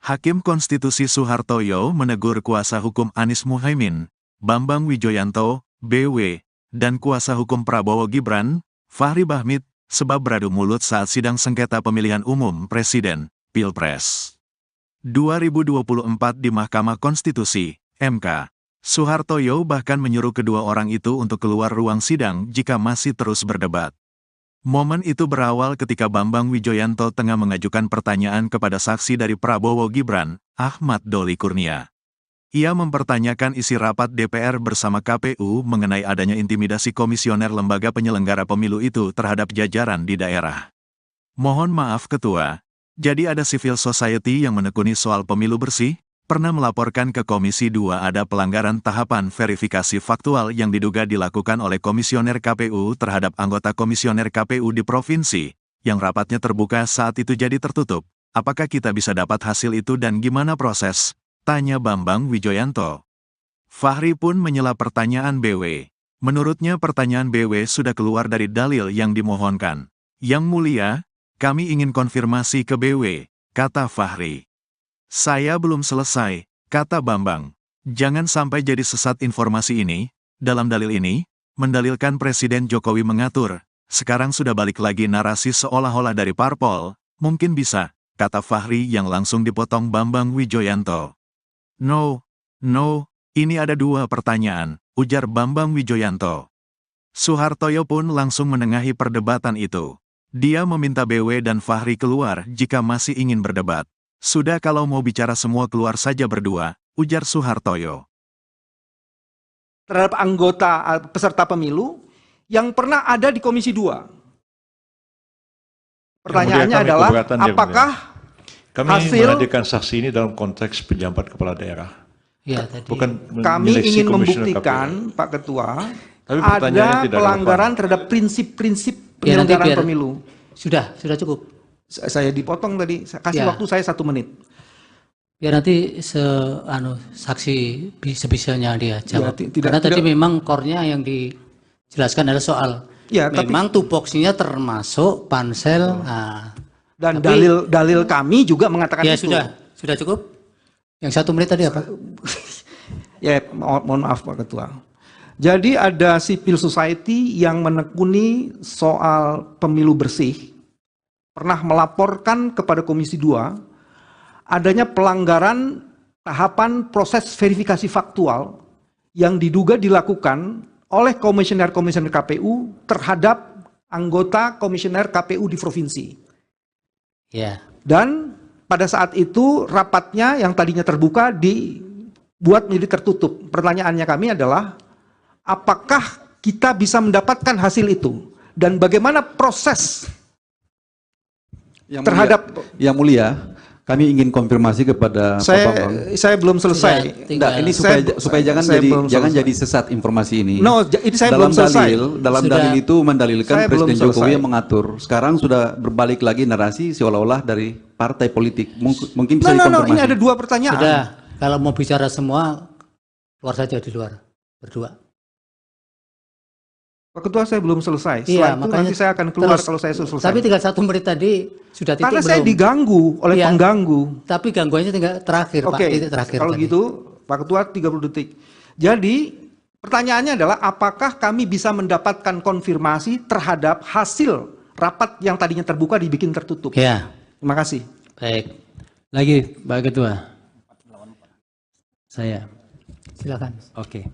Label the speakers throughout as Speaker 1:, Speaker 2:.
Speaker 1: Hakim Konstitusi Soehartoyo menegur kuasa hukum Anies Muhaimin, Bambang Wijoyanto, BW, dan kuasa hukum Prabowo Gibran, Fahri Bahmid, sebab beradu mulut saat sidang sengketa pemilihan umum Presiden, Pilpres 2024 di Mahkamah Konstitusi, MK. Soehartoyo bahkan menyuruh kedua orang itu untuk keluar ruang sidang jika masih terus berdebat. Momen itu berawal ketika Bambang Wijoyanto tengah mengajukan pertanyaan kepada saksi dari Prabowo Gibran, Ahmad Doli Kurnia. Ia mempertanyakan isi rapat DPR bersama KPU mengenai adanya intimidasi komisioner lembaga penyelenggara pemilu itu terhadap jajaran di daerah. Mohon maaf Ketua, jadi ada civil society yang menekuni soal pemilu bersih? Pernah melaporkan ke Komisi 2 ada pelanggaran tahapan verifikasi faktual yang diduga dilakukan oleh komisioner KPU terhadap anggota komisioner KPU di provinsi, yang rapatnya terbuka saat itu jadi tertutup. Apakah kita bisa dapat hasil itu dan gimana proses? Tanya Bambang Wijoyanto. Fahri pun menyela pertanyaan BW. Menurutnya pertanyaan BW sudah keluar dari dalil yang dimohonkan. Yang mulia, kami ingin konfirmasi ke BW, kata Fahri. Saya belum selesai, kata Bambang. Jangan sampai jadi sesat informasi ini. Dalam dalil ini, mendalilkan Presiden Jokowi mengatur. Sekarang sudah balik lagi narasi seolah-olah dari parpol. Mungkin bisa, kata Fahri yang langsung dipotong Bambang Wijoyanto. No, ini ada dua pertanyaan, ujar Bambang Wijoyanto. Soehartoyo pun langsung menengahi perdebatan itu. Dia meminta BW dan Fahri keluar jika masih ingin berdebat. Sudah kalau mau bicara semua keluar saja berdua, ujar Soehartoyo.
Speaker 2: Terhadap anggota peserta pemilu yang pernah ada di Komisi 2. Pertanyaannya adalah, apakah
Speaker 3: kami
Speaker 2: hasil
Speaker 3: menghadirkan saksi ini dalam konteks penjabat kepala daerah?
Speaker 4: Ya, tadi.
Speaker 3: Bukan
Speaker 2: kami
Speaker 3: menyeleksi
Speaker 2: ingin
Speaker 3: komisioner
Speaker 2: membuktikan,
Speaker 3: KPU.
Speaker 2: Pak Ketua,
Speaker 3: Tapi
Speaker 2: ada
Speaker 3: pertanyaannya tidak
Speaker 2: pelanggaran
Speaker 3: relevan.
Speaker 2: terhadap prinsip-prinsip
Speaker 4: Ya, nanti
Speaker 2: penyelenggaraan
Speaker 4: biar-
Speaker 2: pemilu.
Speaker 4: Sudah cukup.
Speaker 2: Saya dipotong tadi, kasih
Speaker 4: Ya.
Speaker 2: waktu saya 1 menit.
Speaker 4: Biar nanti saksi sebisanya dia jawab. Karena tadi
Speaker 2: tidak.
Speaker 4: memang core-nya yang dijelaskan adalah soal
Speaker 2: Ya, tapi-
Speaker 4: memang tupoksinya termasuk pansel.
Speaker 2: Dan
Speaker 4: tapi-
Speaker 2: dalil kami juga mengatakan
Speaker 4: Ya
Speaker 2: itu.
Speaker 4: sudah cukup. Yang 1 menit tadi apa?
Speaker 2: Ya, mohon maaf Pak Ketua. Jadi ada civil society yang menekuni soal pemilu bersih, pernah melaporkan kepada Komisi 2 adanya pelanggaran tahapan proses verifikasi faktual yang diduga dilakukan oleh komisioner-komisioner KPU terhadap anggota komisioner KPU di provinsi.
Speaker 4: Ya.
Speaker 2: Dan pada saat itu rapatnya yang tadinya terbuka dibuat menjadi tertutup. Pertanyaannya kami adalah, apakah kita bisa mendapatkan hasil itu? Dan bagaimana proses terhadap...
Speaker 5: Yang mulia, kami ingin konfirmasi kepada Pak Bambang.
Speaker 2: Saya belum selesai.
Speaker 4: Tinggal-
Speaker 5: Ini supaya jangan jadi sesat informasi ini.
Speaker 2: No, ini saya belum selesai.
Speaker 5: Dalam
Speaker 4: Sudah.
Speaker 5: dalil itu mendalilkan
Speaker 2: Saya belum
Speaker 5: Presiden Jokowi
Speaker 2: selesai.
Speaker 5: yang mengatur. Sekarang sudah berbalik lagi narasi seolah-olah dari partai politik. Mungkin bisa
Speaker 2: No,
Speaker 5: dikonfirmasi.
Speaker 2: ini ada 2 pertanyaan.
Speaker 4: Sudah. Kalau mau bicara semua keluar saja di luar berdua.
Speaker 2: Pak Ketua, saya belum selesai.
Speaker 4: Iya,
Speaker 2: Setelah itu
Speaker 4: makanya
Speaker 2: nanti saya akan keluar
Speaker 4: terus.
Speaker 2: kalau saya selesai.
Speaker 4: Tapi tinggal 1 menit tadi sudah titik
Speaker 2: Karena saya
Speaker 4: belum?
Speaker 2: diganggu oleh
Speaker 4: Iya.
Speaker 2: pengganggu.
Speaker 4: Tapi gangguannya tinggal terakhir, Pak.
Speaker 2: Oke,
Speaker 4: Titik terakhir
Speaker 2: kalau
Speaker 4: tadi.
Speaker 2: gitu Pak Ketua 30 detik. Jadi pertanyaannya adalah, apakah kami bisa mendapatkan konfirmasi terhadap hasil rapat yang tadinya terbuka dibikin tertutup?
Speaker 4: Ya,
Speaker 2: Terima kasih.
Speaker 4: baik.
Speaker 6: Lagi Pak Ketua. Saya.
Speaker 4: Silakan.
Speaker 6: Oke.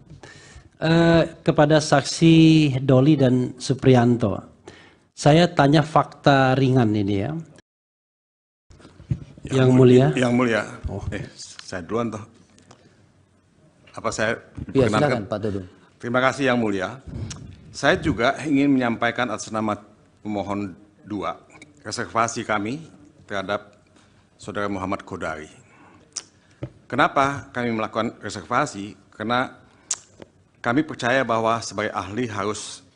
Speaker 6: Kepada saksi Doli dan Supriyanto, saya tanya fakta ringan ini ya. Yang mulia.
Speaker 7: Yang mulia. Saya duluan toh. Apa saya
Speaker 4: Ya,
Speaker 7: diperkenankan?
Speaker 4: silakan Pak Dudung.
Speaker 7: Terima kasih Yang Mulia. Saya juga ingin menyampaikan atas nama pemohon 2 reservasi kami terhadap Saudara Muhammad Kodari. Kenapa kami melakukan reservasi? Karena kami percaya bahwa sebagai ahli harus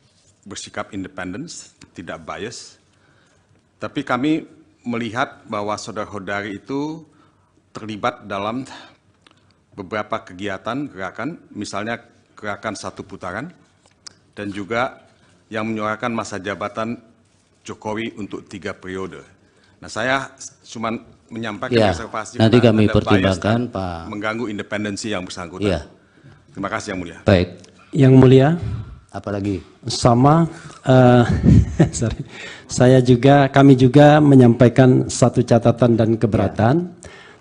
Speaker 7: bersikap independen, tidak bias. Tapi kami melihat bahwa Saudara Kodari itu terlibat dalam beberapa kegiatan gerakan, misalnya gerakan 1 putaran, dan juga yang menyuarakan masa jabatan Jokowi untuk 3 periode. Nah, saya cuma menyampaikan
Speaker 8: Ya,
Speaker 7: reservasi.
Speaker 8: nanti
Speaker 7: karena
Speaker 8: kami
Speaker 7: ada bias
Speaker 8: pertimbangkan,
Speaker 7: dan
Speaker 8: Pak.
Speaker 7: mengganggu independensi yang bersangkutan.
Speaker 8: Iya.
Speaker 7: Terima kasih Yang Mulia.
Speaker 8: Baik,
Speaker 6: Yang Mulia,
Speaker 8: apalagi
Speaker 6: sama sorry. Kami juga menyampaikan satu catatan dan keberatan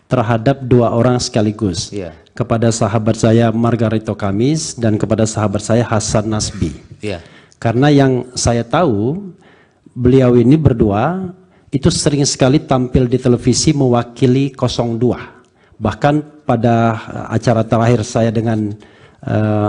Speaker 6: terhadap dua orang sekaligus.
Speaker 8: Iya.
Speaker 6: Kepada sahabat saya Margarito Kamis dan kepada sahabat saya Hasan Nasbi.
Speaker 8: ya.
Speaker 6: Karena yang saya tahu, beliau ini berdua itu sering sekali tampil di televisi mewakili 02. Bahkan pada acara terakhir saya dengan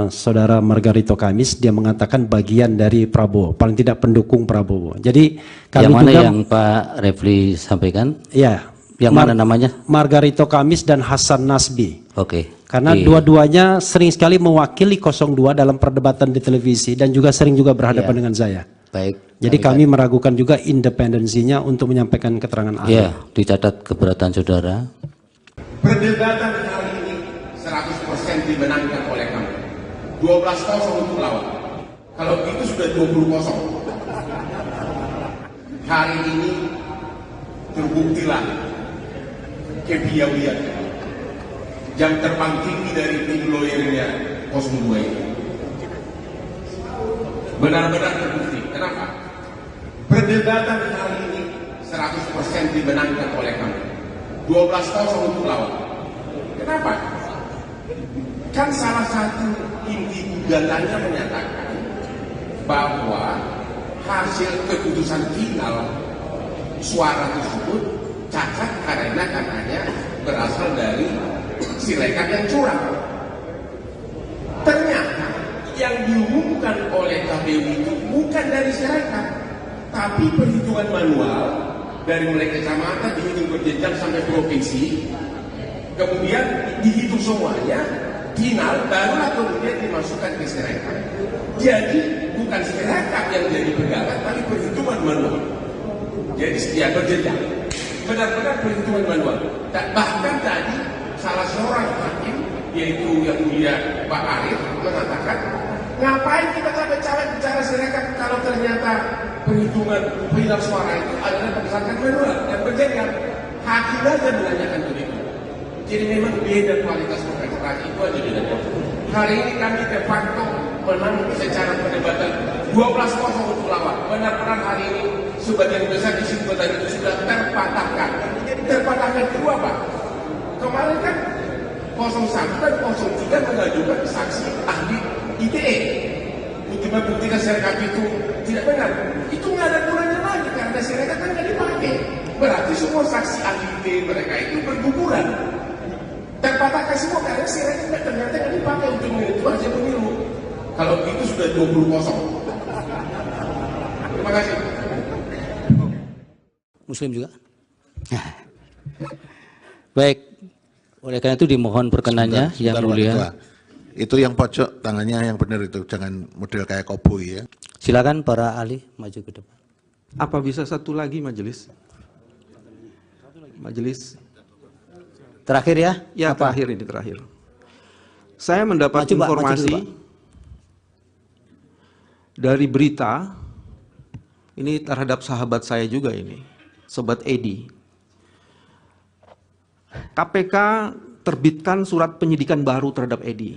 Speaker 6: saudara Margarito Kamis, dia mengatakan bagian dari Prabowo, paling tidak pendukung Prabowo. Jadi kami
Speaker 8: Yang mana
Speaker 6: juga,
Speaker 8: yang Pak Refli sampaikan?
Speaker 6: ya,
Speaker 8: Yang mana namanya?
Speaker 6: Margarito Kamis dan Hasan Nasbi.
Speaker 8: Oke.
Speaker 6: Karena
Speaker 8: Di-
Speaker 6: dua-duanya sering sekali mewakili 02 dalam perdebatan di televisi dan juga sering juga berhadapan
Speaker 8: Ya.
Speaker 6: dengan saya.
Speaker 8: Baik.
Speaker 6: Jadi kami meragukan juga independensinya untuk menyampaikan keterangan ahli.
Speaker 8: Ya, dicatat keberatan saudara.
Speaker 9: Perdebatan hari ini 100% dimenangkan oleh kamu. 12-0 untuk lawan. Kalau itu sudah 20-0. Hari ini terbuktilah kepiawaian jam terbang tinggi dari tim lawyernya 02 ini. Benar-benar terbukti. Kenapa? Perdebatan hari ini 100% dimenangkan oleh kamu. 12-0 untuk lawan. Kenapa? Kan salah satu inti gugatannya menyatakan bahwa hasil keputusan final suara tersebut cacat karena katanya berasal dari Sirekap yang curang. Ternyata yang diumumkan oleh KPU itu bukan dari Sirekap, tapi perhitungan manual dari mulai kecamatan dihitung berjenjang sampai provinsi, kemudian dihitung semuanya, final barulah kemudian dimasukkan ke Sirekap. Jadi bukan Sirekap yang jadi pegangan, tapi perhitungan manual. Jadi setia berjenjang, benar-benar perhitungan manual. Dan bahkan tadi salah seorang hakim, yaitu Yang Mulia Pak Arif, mengatakan, ngapain kita cawe-cawe bicara Sirekap kalau ternyata perhitungan final suara itu adalah berdasarkan manual dan berjenjang. Hakim aja menanyakan begitu. Jadi memang beda kualitas kontestasi itu aja bedanya. Hari ini kami de facto menang secara perdebatan 12-0 untuk lawan. Benar-benar hari ini sebagian besar kesimpulan itu sudah terpatahkan. Terpatahkan kedua Pak. Kemarin kan 01 dan 03 mengajukan saksi ahli ITE untuk membuktikan Sirekap itu tidak benar. Itu nggak ada gunanya lagi karena Sirekap kan nggak dipakai. Berarti semua saksi ahli ITE mereka itu berguguran. Terpatahkan semua karena Sirekap ternyata nggak dipakai untuk menentukan hasil pemilu. Kalau itu sudah 20-0. Terima kasih.
Speaker 8: Muslim juga? Baik. Oleh karena itu dimohon perkenannya
Speaker 10: Sebentar,
Speaker 8: Yang
Speaker 10: Pak
Speaker 8: Mulia.
Speaker 10: Ketua. Itu yang pojok tangannya yang benar itu, jangan model kayak koboi ya.
Speaker 8: Silakan para ahli maju ke depan.
Speaker 2: Apa bisa satu lagi majelis? Majelis.
Speaker 8: Terakhir ya?
Speaker 2: Ya,
Speaker 8: Apa?
Speaker 2: terakhir ini terakhir. Saya mendapat
Speaker 8: Maju, Pak, maju
Speaker 2: informasi
Speaker 8: dulu, Pak.
Speaker 2: dari berita ini terhadap sahabat saya juga ini, Sobat Edi. KPK terbitkan surat penyidikan baru terhadap Edi.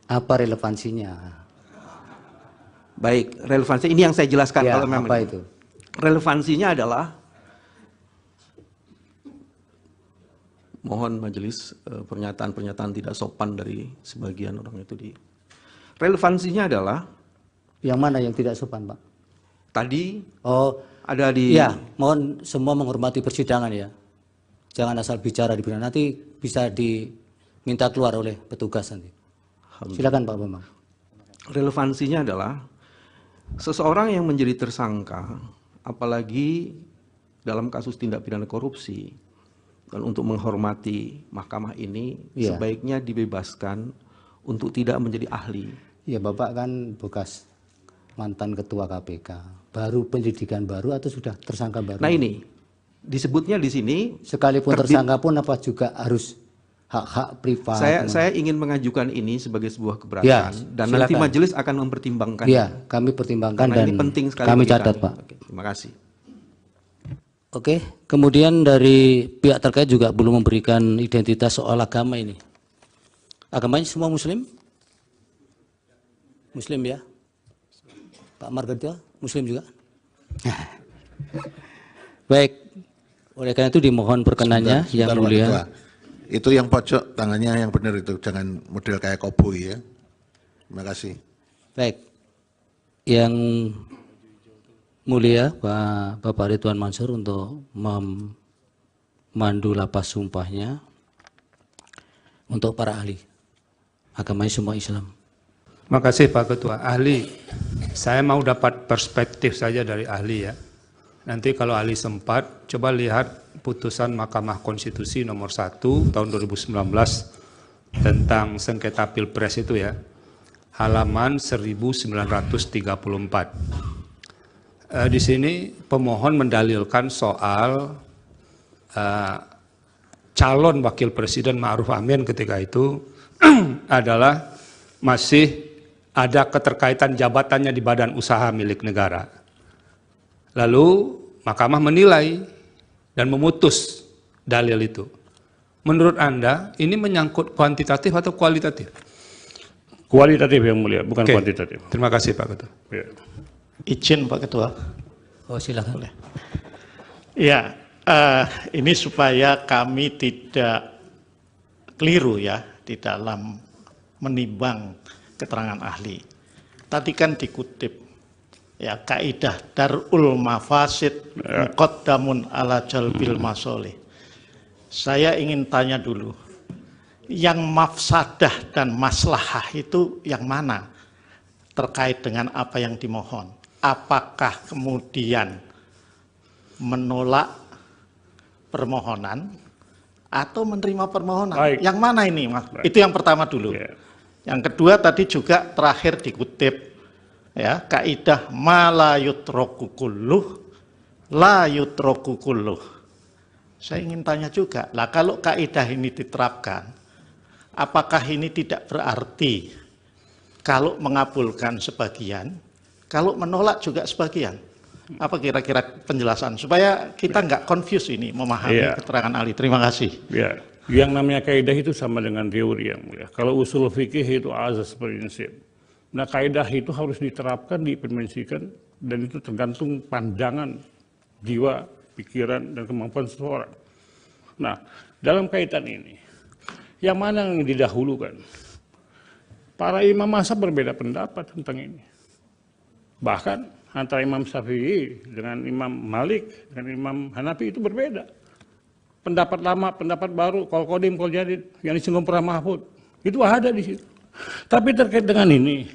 Speaker 8: Apa relevansinya?
Speaker 2: Baik, relevansi ini yang saya jelaskan
Speaker 8: Ya,
Speaker 2: kalau memang
Speaker 8: apa itu?
Speaker 2: Relevansinya adalah mohon majelis pernyataan-pernyataan tidak sopan dari sebagian orang itu di. Relevansinya adalah
Speaker 8: Yang mana yang tidak sopan, Pak?
Speaker 2: tadi
Speaker 8: Oh,
Speaker 2: ada di
Speaker 8: iya, mohon semua menghormati persidangan ya. Jangan asal bicara di persidangan, nanti bisa diminta keluar oleh petugas nanti. Silakan Pak Bambang.
Speaker 2: relevansinya adalah seseorang yang menjadi tersangka, apalagi dalam kasus tindak pidana korupsi, dan untuk menghormati mahkamah ini
Speaker 8: Iya.
Speaker 2: sebaiknya dibebaskan untuk tidak menjadi ahli.
Speaker 8: Ya Bapak kan bekas mantan ketua KPK, baru penyidikan baru atau sudah tersangka baru?
Speaker 2: Nah ini disebutnya di sini
Speaker 8: Sekalipun
Speaker 2: terbit-
Speaker 8: tersangka pun apa juga harus hak-hak privat?
Speaker 2: saya ingin mengajukan ini sebagai sebuah keberatan
Speaker 8: Ya,
Speaker 2: dan nanti
Speaker 8: silakan.
Speaker 2: majelis akan mempertimbangkan.
Speaker 8: Ya, kami pertimbangkan
Speaker 2: Karena
Speaker 8: dan
Speaker 2: ini penting sekali
Speaker 8: kami
Speaker 2: bagi
Speaker 8: catat
Speaker 2: kami.
Speaker 8: Pak.
Speaker 2: Oke, terima kasih.
Speaker 8: Oke, kemudian dari pihak terkait juga belum memberikan identitas soal agama ini. Agamanya semua Muslim? Muslim ya? Pak Margarito, Muslim juga? Baik, oleh karena itu dimohon perkenannya yang
Speaker 10: Sebentar, Pak
Speaker 8: mulia.
Speaker 10: Ketua. Itu yang pojok tangannya yang benar itu, jangan model kayak koboi ya. Terima kasih.
Speaker 8: Baik, yang mulia Bapak Ridwan Mansur untuk memandu lapas sumpahnya untuk para ahli. Agamanya semua Islam.
Speaker 11: Terima kasih Pak Ketua. Ahli, saya mau dapat perspektif saja dari ahli ya. Nanti kalau ahli sempat, coba lihat putusan Mahkamah Konstitusi nomor 1 tahun 2019 tentang sengketa Pilpres itu ya. Halaman 1934. Di sini pemohon mendalilkan soal calon wakil presiden Ma'ruf Amin ketika itu adalah masih ada keterkaitan jabatannya di badan usaha milik negara. Lalu Mahkamah menilai dan memutus dalil itu. Menurut Anda ini menyangkut kuantitatif atau kualitatif?
Speaker 12: Kualitatif yang mulia, bukan
Speaker 11: Oke.
Speaker 12: kuantitatif.
Speaker 11: Terima kasih Pak Ketua.
Speaker 12: Ya.
Speaker 13: Izin Pak Ketua.
Speaker 8: Oh silakan.
Speaker 13: Ya, ini supaya kami tidak keliru ya di dalam menimbang keterangan ahli. Tadi kan dikutip ya kaidah darul mafasid muqaddamun ala jalbil masolih. Saya ingin tanya dulu, yang mafsadah dan maslahah itu yang mana terkait dengan apa yang dimohon? Apakah kemudian menolak permohonan atau menerima permohonan?
Speaker 12: Baik.
Speaker 13: Yang mana ini, Mas?
Speaker 12: Baik.
Speaker 13: Itu yang pertama dulu.
Speaker 12: Ya.
Speaker 13: Yang kedua tadi juga terakhir dikutip ya kaidah ma la yutraku kulluh la yutraku kulluh. Saya ingin tanya juga, lah kalau kaidah ini diterapkan, apakah ini tidak berarti kalau mengabulkan sebagian, kalau menolak juga sebagian? Apa kira-kira penjelasan supaya kita nggak confuse ini memahami
Speaker 12: Iya.
Speaker 13: keterangan ahli. Terima kasih.
Speaker 12: Ya, yang namanya kaidah itu sama dengan teori yang mulia. Kalau usul fikih itu azas prinsip. Nah, kaidah itu harus diterapkan, diimplementasikan, dan itu tergantung pandangan jiwa, pikiran, dan kemampuan seseorang. Nah, dalam kaitan ini, yang mana yang didahulukan? Para imam mazhab berbeda pendapat tentang ini. Bahkan antara Imam Syafi'i dengan Imam Malik, dengan Imam Hanafi itu berbeda. Pendapat lama, pendapat baru, kol kodim, kol jadid, yang disinggung para mahfud, itu ada di situ. Tapi terkait dengan ini,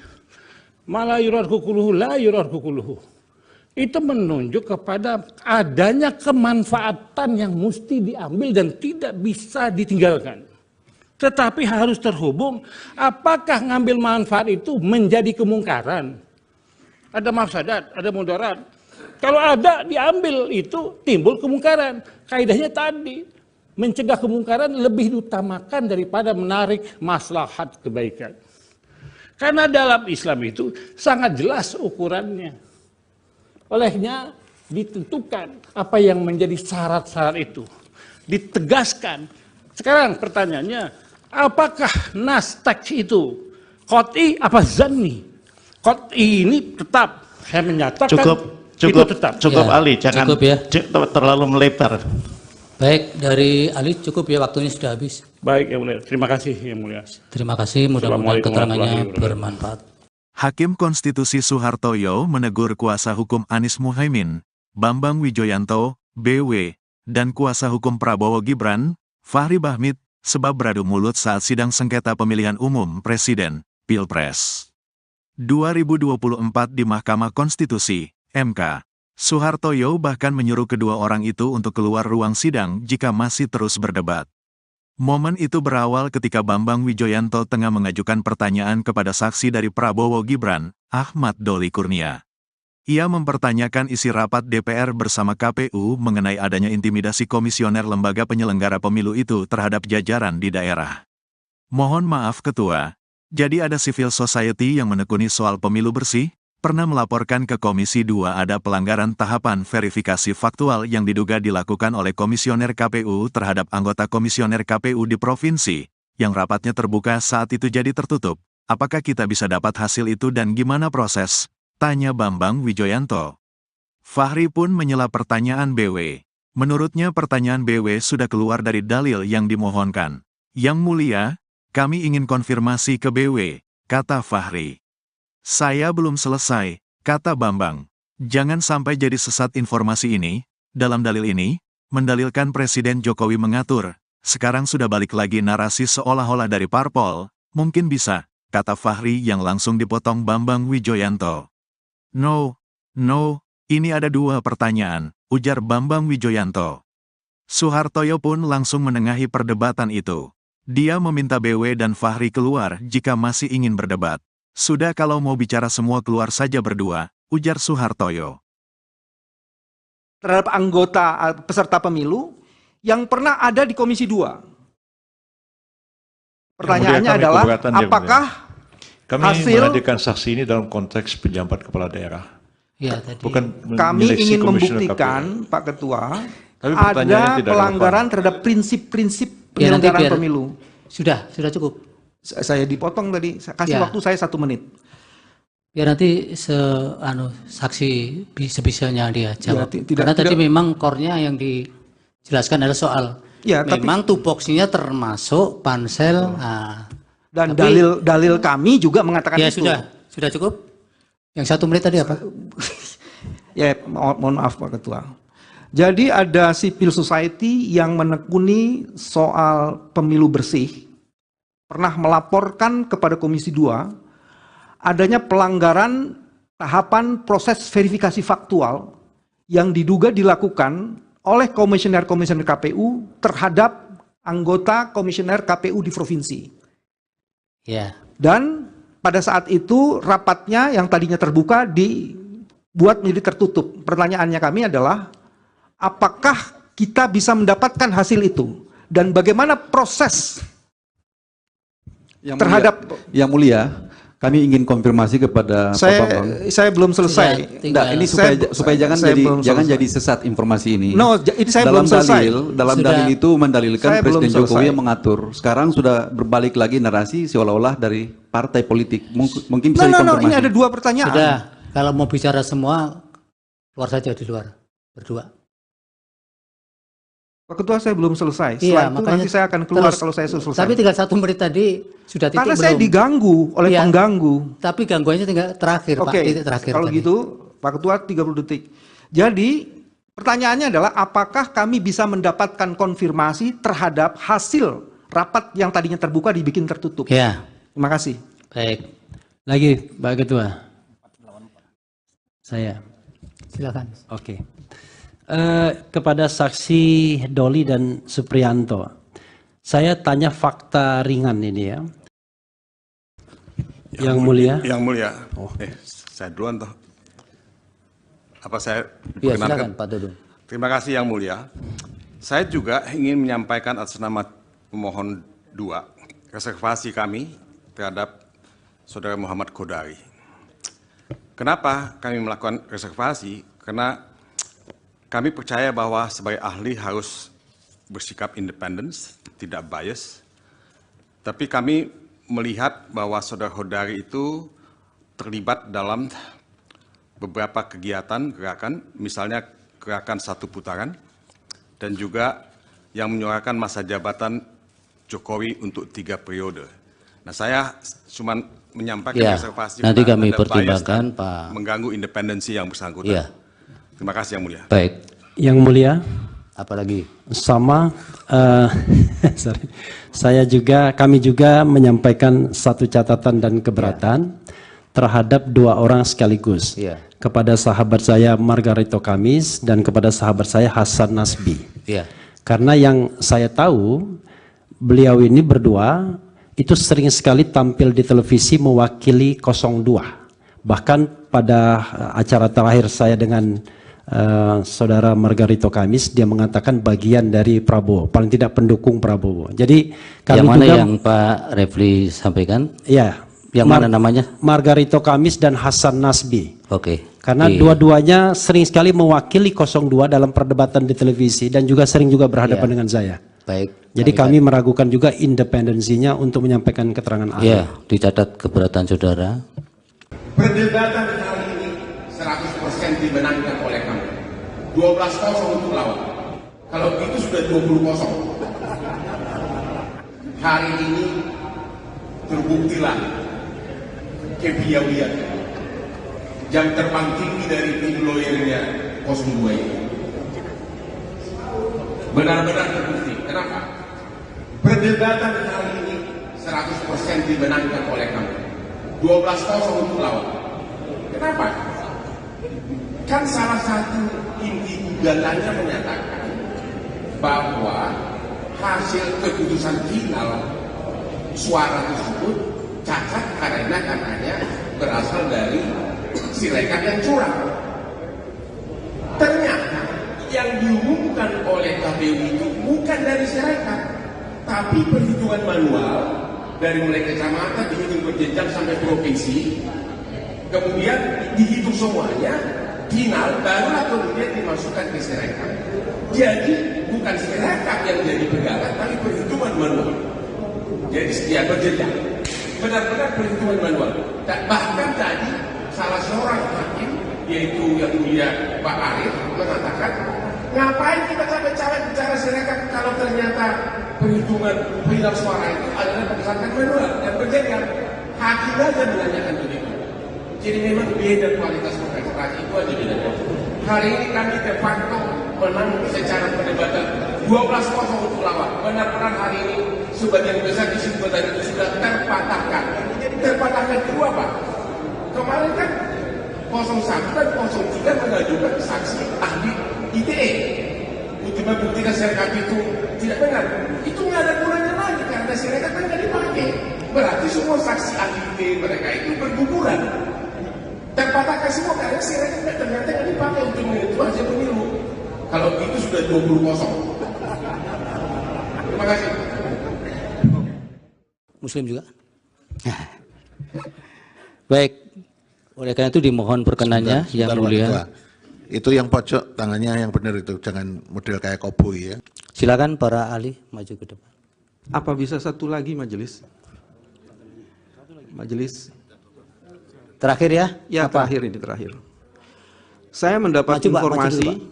Speaker 12: malah yuradku kuluhu, la yuradku kuluhu. Itu menunjuk kepada adanya kemanfaatan yang mesti diambil dan tidak bisa ditinggalkan. Tetapi harus terhubung, apakah ngambil manfaat itu menjadi kemungkaran? Ada mafsadat, ada mudarat. Kalau ada diambil itu timbul kemungkaran. Kaidahnya tadi mencegah kemungkaran lebih diutamakan daripada menarik maslahat kebaikan. Karena dalam Islam itu sangat jelas ukurannya. Olehnya ditentukan apa yang menjadi syarat-syarat itu. Ditegaskan. Sekarang pertanyaannya, apakah nas teks itu qot'i apa zanni? Qot'i ini tetap saya menyatakan
Speaker 13: Cukup
Speaker 8: Ya,
Speaker 13: Ali, jangan
Speaker 8: cukup ya.
Speaker 13: terlalu melebar.
Speaker 8: Baik, dari ahli cukup ya, waktunya sudah habis.
Speaker 12: Baik, yang mulia. Terima kasih, yang mulia.
Speaker 8: Terima kasih, mudah-mudahan
Speaker 12: Assalamualaikum
Speaker 8: keterangannya
Speaker 12: warahmatullahi wabarakatuh.
Speaker 8: bermanfaat.
Speaker 1: Hakim Konstitusi Soehartoyo menegur kuasa hukum Anies Muhaimin, Bambang Wijoyanto, BW, dan kuasa hukum Prabowo Gibran, Fahri Bahmit, sebab beradu mulut saat sidang sengketa pemilihan umum Presiden, Pilpres 2024 di Mahkamah Konstitusi, MK. Soehartoyo bahkan menyuruh kedua orang itu untuk keluar ruang sidang jika masih terus berdebat. Momen itu berawal ketika Bambang Wijoyanto tengah mengajukan pertanyaan kepada saksi dari Prabowo Gibran, Ahmad Doli Kurnia. Ia mempertanyakan isi rapat DPR bersama KPU mengenai adanya intimidasi komisioner lembaga penyelenggara pemilu itu terhadap jajaran di daerah. Mohon maaf Ketua, jadi ada civil society yang menekuni soal pemilu bersih? pernah melaporkan ke Komisi 2 ada pelanggaran tahapan verifikasi faktual yang diduga dilakukan oleh komisioner KPU terhadap anggota komisioner KPU di provinsi, yang rapatnya terbuka saat itu jadi tertutup. Apakah kita bisa dapat hasil itu dan gimana proses? Tanya Bambang Wijoyanto. Fahri pun menyela pertanyaan BW. Menurutnya pertanyaan BW sudah keluar dari dalil yang dimohonkan. Yang mulia, kami ingin konfirmasi ke BW, kata Fahri. Saya belum selesai, kata Bambang. Jangan sampai jadi sesat informasi ini. Dalam dalil ini, mendalilkan Presiden Jokowi mengatur. Sekarang sudah balik lagi narasi seolah-olah dari parpol. Mungkin bisa, kata Fahri yang langsung dipotong Bambang Wijoyanto. No, ini ada dua pertanyaan, ujar Bambang Wijoyanto. Suhartoyo pun langsung menengahi perdebatan itu. Dia meminta BW dan Fahri keluar jika masih ingin berdebat. Sudah kalau mau bicara semua keluar saja berdua, ujar Suhartoyo.
Speaker 2: Terhadap anggota peserta pemilu yang pernah ada di Komisi 2. Pertanyaannya adalah, apakah
Speaker 3: kami menghadirkan saksi ini dalam konteks pejabat kepala daerah.
Speaker 8: Ya, tadi.
Speaker 3: Bukan
Speaker 2: kami ingin membuktikan, Pak Ketua,
Speaker 3: tapi
Speaker 2: ada pelanggaran terhadap prinsip-prinsip penyelenggaraan pemilu.
Speaker 8: Sudah cukup.
Speaker 2: Saya dipotong tadi, kasih waktu saya 1 menit.
Speaker 8: Biar nanti saksi sebisanya dia jawab.
Speaker 2: Ya,
Speaker 8: karena tadi memang core-nya yang dijelaskan adalah soal memang tupoksinya termasuk pansel.
Speaker 2: Dan dalil kami juga mengatakan itu.
Speaker 8: Sudah cukup. Yang 1 menit tadi apa?
Speaker 2: Ya, mohon maaf Pak Ketua. Jadi ada civil society yang menekuni soal pemilu bersih, pernah melaporkan kepada Komisi 2 adanya pelanggaran tahapan proses verifikasi faktual yang diduga dilakukan oleh komisioner-komisioner KPU terhadap anggota komisioner KPU di provinsi.
Speaker 8: Ya.
Speaker 2: Dan pada saat itu rapatnya yang tadinya terbuka dibuat menjadi tertutup. Pertanyaannya kami adalah, apakah kita bisa mendapatkan hasil itu? Dan bagaimana proses
Speaker 5: Yang mulia, kami ingin konfirmasi kepada Pak Bambang.
Speaker 2: Saya belum selesai.
Speaker 5: Ini supaya jangan jadi sesat informasi ini.
Speaker 2: Ini saya belum selesai.
Speaker 5: Dalam dalil itu mendalilkan Presiden Jokowi yang mengatur. Sekarang sudah berbalik lagi narasi seolah-olah dari partai politik. Mungkin bisa dikonfirmasi.
Speaker 2: Ini ada 2 pertanyaan.
Speaker 8: Sudah, kalau mau bicara semua, keluar saja di luar, berdua.
Speaker 2: Pak Ketua, saya belum selesai. Setelah itu nanti saya akan keluar kalau saya selesai.
Speaker 8: Tapi tinggal 1 menit tadi sudah titik.
Speaker 2: Karena saya diganggu oleh pengganggu.
Speaker 8: Tapi gangguannya tinggal terakhir, Pak. Titik terakhir.
Speaker 2: Kalau gitu, Pak Ketua 30 detik. Jadi pertanyaannya adalah, apakah kami bisa mendapatkan konfirmasi terhadap hasil rapat yang tadinya terbuka dibikin tertutup?
Speaker 8: Ya.
Speaker 2: Terima kasih.
Speaker 8: Baik.
Speaker 6: Lagi Pak Ketua. Saya.
Speaker 8: Silakan.
Speaker 6: Oke. Kepada saksi Doli dan Supriyanto, saya tanya fakta ringan ini ya. Yang mulia.
Speaker 7: Yang mulia. Saya duluan toh. Apa saya
Speaker 8: ya, silakan Pak Dudung.
Speaker 7: Terima kasih Yang Mulia. Saya juga ingin menyampaikan atas nama pemohon 2 reservasi kami terhadap Saudara Muhammad Kodari. Kenapa kami melakukan reservasi? Karena kami percaya bahwa sebagai ahli harus bersikap independen, tidak bias. Tapi kami melihat bahwa Saudara Kodari itu terlibat dalam beberapa kegiatan, gerakan, misalnya gerakan 1 putaran, dan juga yang menyuarakan masa jabatan Jokowi untuk 3 periode. Nah, saya cuma menyampaikan reservasi.
Speaker 8: Nanti kami pertimbangkan, Pak.
Speaker 7: Mengganggu independensi yang bersangkutan.
Speaker 8: Ya.
Speaker 7: Terima kasih Yang Mulia.
Speaker 8: Baik.
Speaker 6: Yang Mulia.
Speaker 8: Apalagi?
Speaker 6: Sama, kami juga menyampaikan 1 catatan dan keberatan terhadap 2 orang sekaligus. Kepada sahabat saya Margarito Kamis dan kepada sahabat saya Hasan Nasbi. Karena yang saya tahu, beliau ini berdua itu sering sekali tampil di televisi mewakili 02. Bahkan pada acara terakhir saya dengan Saudara Margarito Kamis, dia mengatakan bagian dari Prabowo, paling tidak pendukung Prabowo. Jadi kami
Speaker 8: yang mana
Speaker 6: juga,
Speaker 8: yang Pak Refli sampaikan?
Speaker 6: Ya,
Speaker 8: Yang mana namanya?
Speaker 6: Margarito Kamis dan Hasan Nasbi.
Speaker 8: Oke.
Speaker 6: Karena dua-duanya sering sekali mewakili 02 dalam perdebatan di televisi dan juga sering juga berhadapan dengan saya.
Speaker 8: Baik.
Speaker 6: Jadi kami meragukan juga independensinya untuk menyampaikan keterangan ahli.
Speaker 8: Ya, dicatat keberatan saudara.
Speaker 9: Perdebatan kali ini 100% dimenangkan oleh kamu. 12-0 untuk lawan. Kalau itu sudah 20-0. Hari ini terbuktilah kepiawaian jam terbang tinggi dari tim lawyernya 02 ini. Benar-benar terbukti. Kenapa? Perdebatan kali ini 100% dimenangkan oleh kamu. 12-0 untuk lawan. Kenapa? Kan salah satu inti gugatannya menyatakan bahwa hasil keputusan final suara tersebut cacat karena katanya berasal dari Sirekap yang curang. Ternyata yang diumumkan oleh KPU itu bukan dari Sirekap, tapi perhitungan manual dari mulai kecamatan dihitung berjenjang sampai provinsi, kemudian dihitung semuanya, final barulah kemudian dimasukkan ke Sirekap. Jadi bukan Sirekap yang jadi pegangan, tapi perhitungan manual. Jadi setia berjenjang, benar-benar perhitungan manual. Dan bahkan tadi salah seorang hakim, yaitu yang mulia Pak Arif, mengatakan, ngapain kita capek-capek bicara Sirekap kalau ternyata perhitungan final suara itu adalah berdasarkan manual dan berjenjang. Hakim aja menanyakan begitu. Jadi memang beda kualitas kontestasi itu aja bedanya. Hari ini kami de facto menang secara perdebatan 12-0 untuk lawan. Benar-benar hari ini sebagian besar kesimpulan itu sudah terpatahkan. Jadi terpatahkan itu apa? Kemarin kan 01 dan 03 mengajukan saksi ahli ITE untuk membuktikan Sirekap itu tidak benar. Itu nggak ada gunanya lagi karena Sirekap kan nggak dipakai. Berarti semua saksi ahli ITE mereka itu berguguran. Terpatahkan semua karena Sirekap ternyata nggak dipakai untuk menentukan hasil pemilu. Kalau itu sudah 20-0. Terima kasih.
Speaker 8: Muslim juga? Baik. Oleh karena itu dimohon perkenannya yang mulia.
Speaker 10: Itu yang pojok tangannya yang benar itu, jangan model kayak koboi ya.
Speaker 8: Silakan para ahli maju ke depan.
Speaker 2: Apa bisa satu lagi majelis? Majelis.
Speaker 8: Terakhir ya?
Speaker 2: Ya,
Speaker 8: apa?
Speaker 2: terakhir ini terakhir. Saya mendapat informasi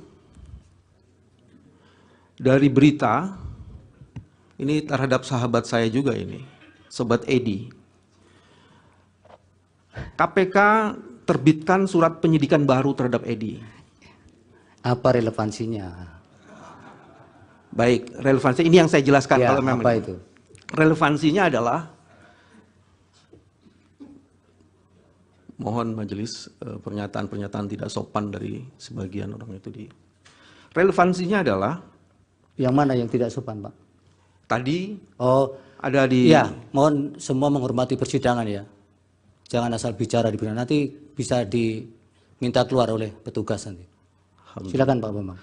Speaker 2: dari berita ini terhadap sahabat saya juga ini, Sobat Edi. KPK terbitkan surat penyidikan baru terhadap Edi.
Speaker 8: Apa relevansinya?
Speaker 2: Baik, relevansi ini yang saya jelaskan.
Speaker 8: Ya,
Speaker 2: kalau memang
Speaker 8: apa itu?
Speaker 2: Relevansinya adalah, mohon majelis pernyataan-pernyataan tidak sopan dari sebagian orang itu di. Relevansinya adalah
Speaker 8: yang mana yang tidak sopan, Pak?
Speaker 2: Tadi
Speaker 8: ada di. Ya, mohon semua menghormati persidangan ya. Jangan asal bicara di persidangan, nanti bisa diminta keluar oleh petugas nanti. Silakan Pak Bambang.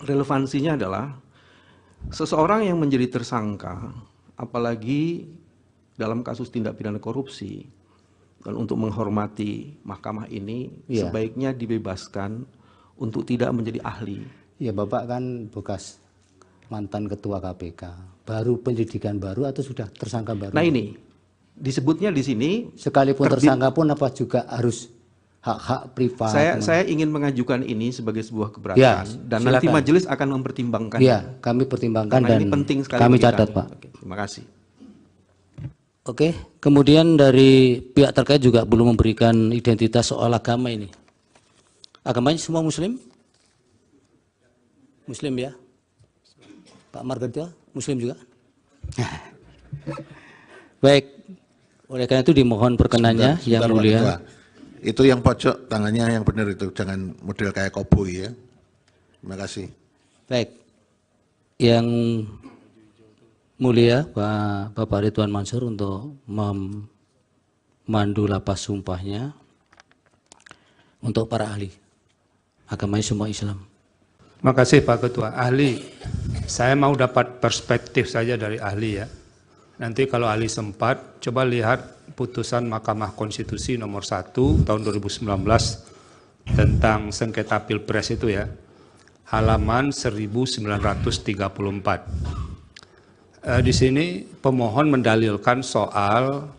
Speaker 2: Relevansinya adalah seseorang yang menjadi tersangka, apalagi dalam kasus tindak pidana korupsi, dan untuk menghormati mahkamah ini sebaiknya dibebaskan untuk tidak menjadi ahli.
Speaker 8: Ya, Bapak kan bekas mantan ketua KPK, baru penyidikan baru atau sudah tersangka baru?
Speaker 2: Nah ini disebutnya di sini
Speaker 8: sekalipun tersangka pun apa juga harus hak-hak privat.
Speaker 2: Saya ingin mengajukan ini sebagai sebuah keberatan dan silakan. Nanti majelis akan mempertimbangkan.
Speaker 8: Ya, kami pertimbangkan dan
Speaker 2: ini penting sekali
Speaker 8: kami catat Pak.
Speaker 2: Oke, terima kasih.
Speaker 8: Oke, kemudian dari pihak terkait juga belum memberikan identitas soal agama ini. Agamanya semua Muslim? Muslim ya? Pak Margarito, Muslim juga? Baik, oleh karena itu dimohon perkenannya yang mulia.
Speaker 10: Itu yang pojok tangannya yang benar itu, jangan model kayak koboi ya. Terima kasih.
Speaker 8: Baik, yang mulia Bapak Ridwan Mansur untuk memandu lapas sumpahnya untuk para ahli. Agamanya semua Islam.
Speaker 11: Terima kasih Pak Ketua. Ahli, saya mau dapat perspektif saja dari ahli ya. Nanti kalau ahli sempat, coba lihat putusan Mahkamah Konstitusi nomor 1 tahun 2019 tentang sengketa Pilpres itu ya, halaman 1934. Di sini pemohon mendalilkan soal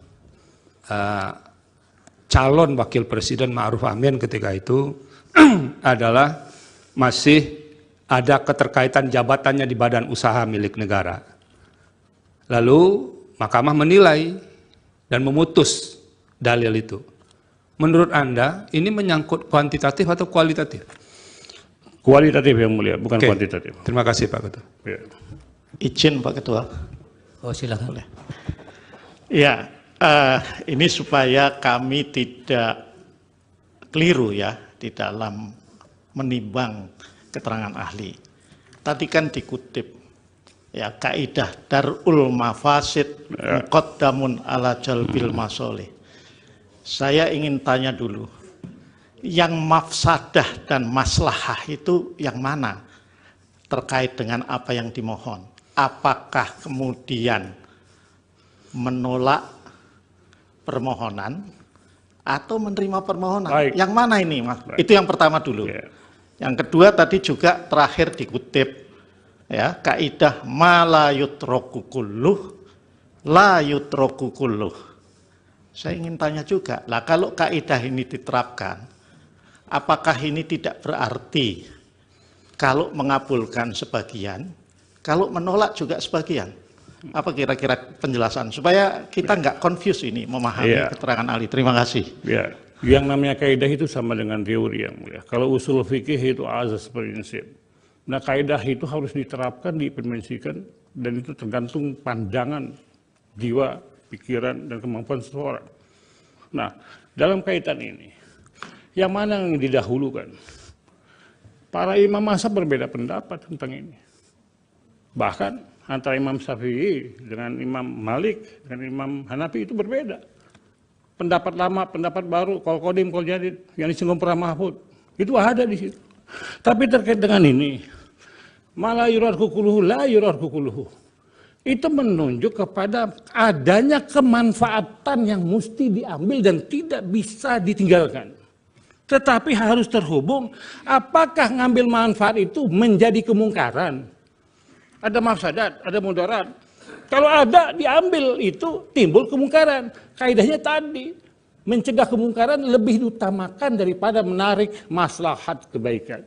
Speaker 11: calon wakil presiden Ma'ruf Amin ketika itu adalah masih ada keterkaitan jabatannya di badan usaha milik negara. Lalu Mahkamah menilai dan memutus dalil itu. Menurut Anda ini menyangkut kuantitatif atau kualitatif?
Speaker 12: Kualitatif yang mulia, bukan kuantitatif.
Speaker 11: Terima kasih Pak Ketua.
Speaker 12: Ya.
Speaker 13: Izin Pak Ketua.
Speaker 8: Oh silakan.
Speaker 13: Boleh. Ya, ini supaya kami tidak keliru ya di dalam menimbang keterangan ahli. Tadi kan dikutip ya kaidah darul mafasid muqaddamun ala jalbil masolih. Saya ingin tanya dulu, yang mafsadah dan maslahah itu yang mana terkait dengan apa yang dimohon? Apakah kemudian menolak permohonan atau menerima permohonan?
Speaker 12: Baik.
Speaker 13: Yang mana ini, Mas?
Speaker 12: Baik.
Speaker 13: Itu yang pertama dulu.
Speaker 12: Ya.
Speaker 13: Yang kedua tadi juga terakhir dikutip ya kaidah ma la yutraku kulluh la yutraku kulluh. Saya ingin tanya juga, lah kalau kaidah ini diterapkan, apakah ini tidak berarti kalau mengabulkan sebagian, kalau menolak juga sebagian? Apa kira-kira penjelasan supaya kita nggak confuse ini memahami keterangan ahli? Terima kasih.
Speaker 12: Ya, yang namanya kaidah itu sama dengan teori yang mulia. Kalau usul fikih itu azas prinsip. Nah, kaidah itu harus diterapkan, diimplementasikan, dan itu tergantung pandangan jiwa, pikiran, dan kemampuan seseorang. Nah, dalam kaitan ini, yang mana yang didahulukan? Para imam mazhab berbeda pendapat tentang ini. Bahkan antara Imam Syafi'i dengan Imam Malik, dengan Imam Hanafi itu berbeda. Pendapat lama, pendapat baru, kol kodim, kol jadid, yang disinggung Prof. Mahfud, itu ada di situ. Tapi terkait dengan ini, malah yurad kukuluhu, la yurad kukuluhu, itu menunjuk kepada adanya kemanfaatan yang mesti diambil dan tidak bisa ditinggalkan. Tetapi harus terhubung, apakah ngambil manfaat itu menjadi kemungkaran? Ada mafsadat, ada mudarat. Kalau ada diambil itu timbul kemungkaran. Kaidahnya tadi mencegah kemungkaran lebih diutamakan daripada menarik maslahat kebaikan.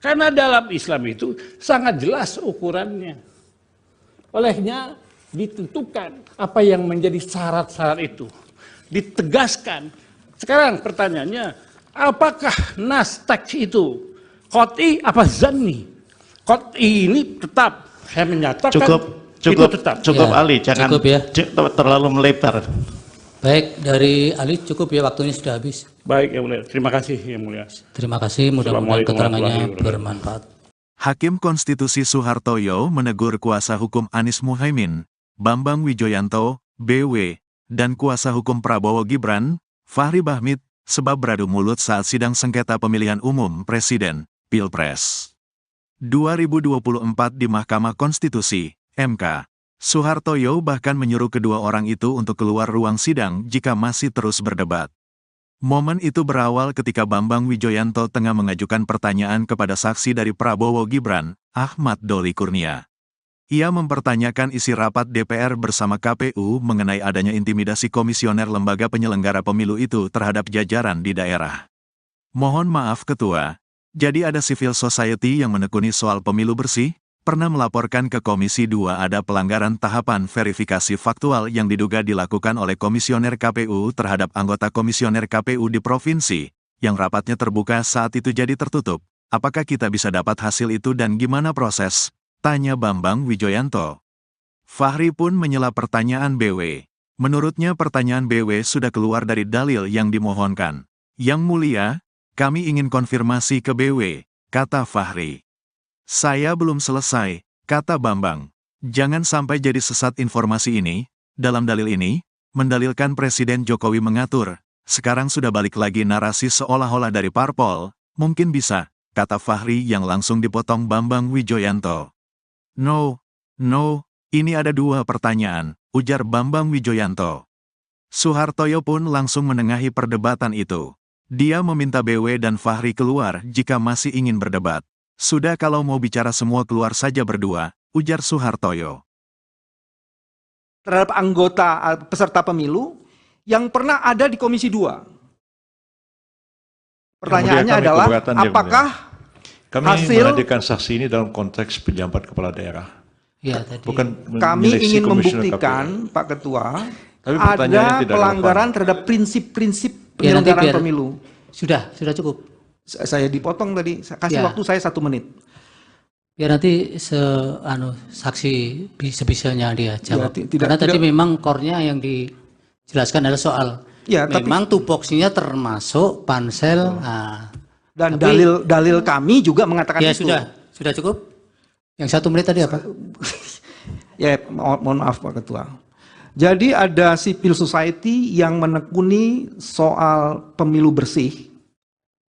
Speaker 12: Karena dalam Islam itu sangat jelas ukurannya. Olehnya ditentukan apa yang menjadi syarat-syarat itu. Ditegaskan. Sekarang pertanyaannya, apakah nas teks itu qat'i apa zanni? Qat'i ini tetap saya menyatakan
Speaker 13: Cukup
Speaker 8: Ya,
Speaker 13: Ali, jangan
Speaker 8: cukup ya.
Speaker 13: terlalu melebar.
Speaker 8: Baik, dari Ali cukup ya, waktunya sudah habis.
Speaker 12: Baik, yang mulia. Terima kasih, yang mulia.
Speaker 8: Terima kasih, mudah-mudahan
Speaker 12: Assalamualaikum
Speaker 8: keterangannya
Speaker 12: warahmatullahi wabarakatuh.
Speaker 8: bermanfaat.
Speaker 1: Hakim Konstitusi Soehartoyo menegur kuasa hukum Anies Muhaimin, Bambang Wijoyanto, BW, dan kuasa hukum Prabowo Gibran, Fahri Bahmit, sebab beradu mulut saat sidang sengketa pemilihan umum Presiden, Pilpres 2024 di Mahkamah Konstitusi, MK. Soehartoyo bahkan menyuruh kedua orang itu untuk keluar ruang sidang jika masih terus berdebat. Momen itu berawal ketika Bambang Wijoyanto tengah mengajukan pertanyaan kepada saksi dari Prabowo Gibran, Ahmad Doli Kurnia. Ia mempertanyakan isi rapat DPR bersama KPU mengenai adanya intimidasi komisioner lembaga penyelenggara pemilu itu terhadap jajaran di daerah. Mohon maaf Ketua, jadi ada civil society yang menekuni soal pemilu bersih, pernah melaporkan ke Komisi 2 ada pelanggaran tahapan verifikasi faktual yang diduga dilakukan oleh komisioner KPU terhadap anggota komisioner KPU di provinsi, yang rapatnya terbuka saat itu jadi tertutup. Apakah kita bisa dapat hasil itu dan gimana proses? Tanya Bambang Wijoyanto. Fahri pun menyela pertanyaan BW. Menurutnya pertanyaan BW sudah keluar dari dalil yang dimohonkan. Yang mulia, kami ingin konfirmasi ke BW, kata Fahri. Saya belum selesai, kata Bambang. Jangan sampai jadi sesat informasi ini. Dalam dalil ini, mendalilkan Presiden Jokowi mengatur, sekarang sudah balik lagi narasi seolah-olah dari parpol, mungkin bisa, kata Fahri yang langsung dipotong Bambang Wijoyanto. No, ini ada dua pertanyaan, ujar Bambang Wijoyanto. Suhartoyo pun langsung menengahi perdebatan itu. Dia meminta BW dan Fahri keluar jika masih ingin berdebat. Sudah kalau mau bicara semua keluar saja berdua, ujar Suhartoyo.
Speaker 2: Terhadap anggota peserta pemilu yang pernah ada di Komisi 2. Pertanyaannya adalah, apakah
Speaker 3: kami
Speaker 2: hasil
Speaker 3: menghadirkan saksi ini dalam konteks penjabat kepala daerah.
Speaker 8: Ya, tadi.
Speaker 3: Bukan
Speaker 2: kami ingin membuktikan, Pak Ketua, ada pelanggaran terhadap prinsip-prinsip penyelenggaraan pemilu.
Speaker 8: Sudah cukup.
Speaker 2: Saya dipotong tadi, kasih waktu saya 1 menit.
Speaker 8: Biar nanti saksi sebisanya dia jawab. Karena tadi memang core-nya yang dijelaskan adalah soal memang tupoksinya termasuk pansel.
Speaker 2: Dan dalil kami juga mengatakan itu.
Speaker 8: Sudah cukup. Yang 1 menit tadi apa?
Speaker 2: Ya, mohon maaf Pak Ketua. Jadi ada civil society yang menekuni soal pemilu bersih,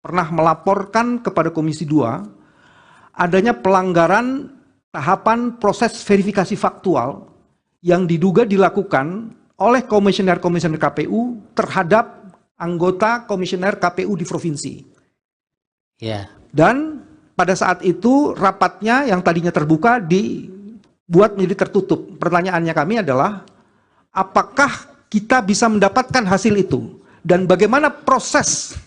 Speaker 2: pernah melaporkan kepada Komisi 2 adanya pelanggaran tahapan proses verifikasi faktual yang diduga dilakukan oleh komisioner-komisioner KPU terhadap anggota komisioner KPU di provinsi.
Speaker 8: Ya.
Speaker 2: Dan pada saat itu rapatnya yang tadinya terbuka dibuat menjadi tertutup. Pertanyaannya kami adalah, apakah kita bisa mendapatkan hasil itu? Dan bagaimana proses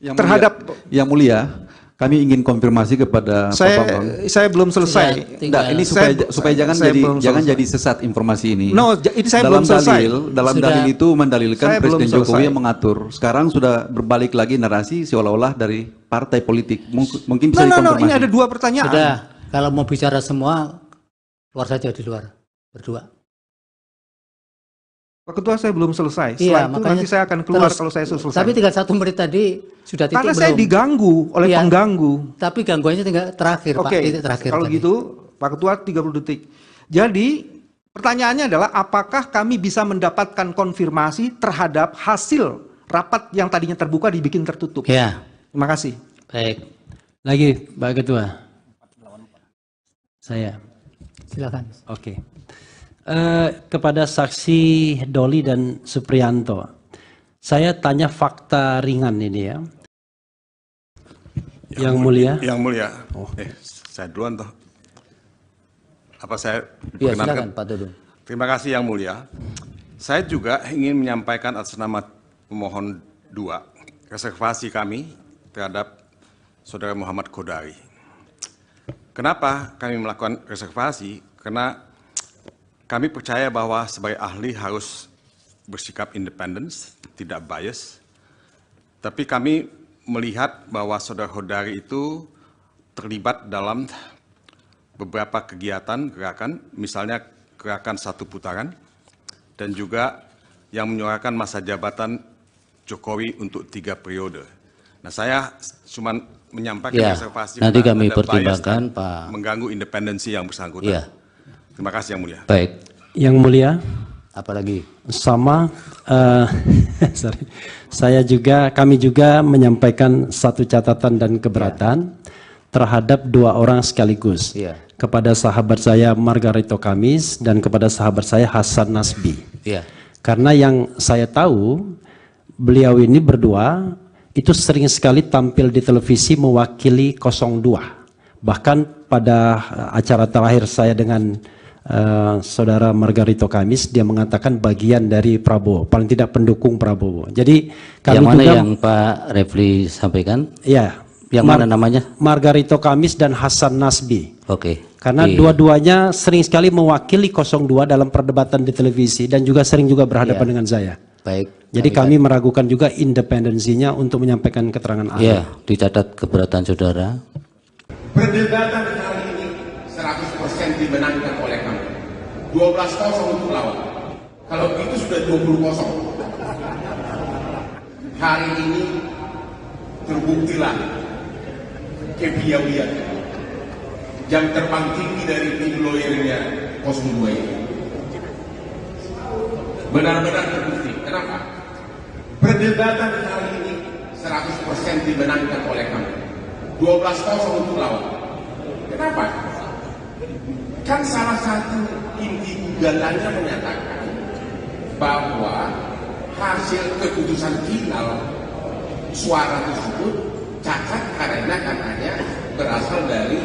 Speaker 5: Yang Mulia, kami ingin konfirmasi kepada Pak Bambang.
Speaker 2: Saya belum selesai.
Speaker 5: Ini supaya jangan jadi sesat informasi ini.
Speaker 2: No, ini saya belum selesai.
Speaker 5: Dalam dalil itu mendalilkan Presiden Jokowi yang mengatur. Sekarang sudah berbalik lagi narasi seolah-olah dari partai politik. Mungkin bisa dikonfirmasi.
Speaker 2: Ini ada 2 pertanyaan.
Speaker 8: Sudah, kalau mau bicara semua, keluar saja di luar, berdua.
Speaker 2: Pak Ketua, saya belum selesai. Setelah itu nanti saya akan keluar kalau saya selesai.
Speaker 8: Tapi tinggal 1 menit tadi sudah titik.
Speaker 2: Karena saya diganggu oleh pengganggu.
Speaker 8: Tapi gangguannya tinggal terakhir, Pak. Titik terakhir.
Speaker 2: Kalau gitu, Pak Ketua 30 detik. Jadi pertanyaannya adalah, apakah kami bisa mendapatkan konfirmasi terhadap hasil rapat yang tadinya terbuka dibikin tertutup?
Speaker 8: Ya.
Speaker 2: Terima kasih.
Speaker 8: Baik.
Speaker 6: Lagi, Pak Ketua. Saya.
Speaker 8: Silakan.
Speaker 6: Oke. Kepada saksi Doli dan Supriyanto, saya tanya fakta ringan ini ya. Yang Mulia.
Speaker 7: Yang Mulia. Saya duluan toh. Apa saya
Speaker 8: silakan Pak Dudung.
Speaker 7: Terima kasih Yang Mulia. Saya juga ingin menyampaikan atas nama pemohon 2 reservasi kami terhadap Saudara Muhammad Kodari. Kenapa kami melakukan reservasi? Karena kami percaya bahwa sebagai ahli harus bersikap independen, tidak bias. Tapi kami melihat bahwa Saudara Kodari itu terlibat dalam beberapa kegiatan gerakan, misalnya gerakan 1 putaran, dan juga yang menyuarakan masa jabatan Jokowi untuk 3 periode. Nah, saya cuma menyampaikan reservasi
Speaker 8: nanti kami pertimbangkan Pak,
Speaker 7: mengganggu independensi yang bersangkutan. Terima kasih Yang Mulia.
Speaker 8: Baik.
Speaker 6: Yang Mulia.
Speaker 8: Apalagi?
Speaker 6: Sama, kami juga menyampaikan 1 catatan dan keberatan terhadap 2 orang sekaligus. Kepada sahabat saya Margarito Kamis dan kepada sahabat saya Hasan Nasbi. Karena yang saya tahu, beliau ini berdua itu sering sekali tampil di televisi mewakili 02. Bahkan pada acara terakhir saya dengan Saudara Margarito Kamis, dia mengatakan bagian dari Prabowo, paling tidak pendukung Prabowo. Jadi kami
Speaker 8: yang mana
Speaker 6: juga,
Speaker 8: yang Pak Refli sampaikan?
Speaker 6: Ya.
Speaker 8: Yang mana namanya?
Speaker 6: Margarito Kamis dan Hasan Nasbi.
Speaker 8: Oke.
Speaker 6: Karena dua-duanya sering sekali mewakili 02 dalam perdebatan di televisi dan juga sering juga berhadapan dengan saya.
Speaker 8: Baik.
Speaker 6: Jadi kami meragukan juga independensinya untuk menyampaikan keterangan ahli.
Speaker 8: Ya, dicatat keberatan saudara.
Speaker 9: Perdebatan kali ini 100% dimenangkan oleh kami. 12-0 untuk lawan. Kalau itu sudah 20-0. Hari ini terbuktilah kepiawaian jam terbang tinggi dari tim lawyernya 02 ini. Benar-benar terbukti. Kenapa? Perdebatan kali ini 100% dimenangkan oleh kami. 12-0 untuk lawan. Kenapa? Kan salah satu inti gugatannya menyatakan bahwa hasil keputusan final suara tersebut cacat karena katanya berasal dari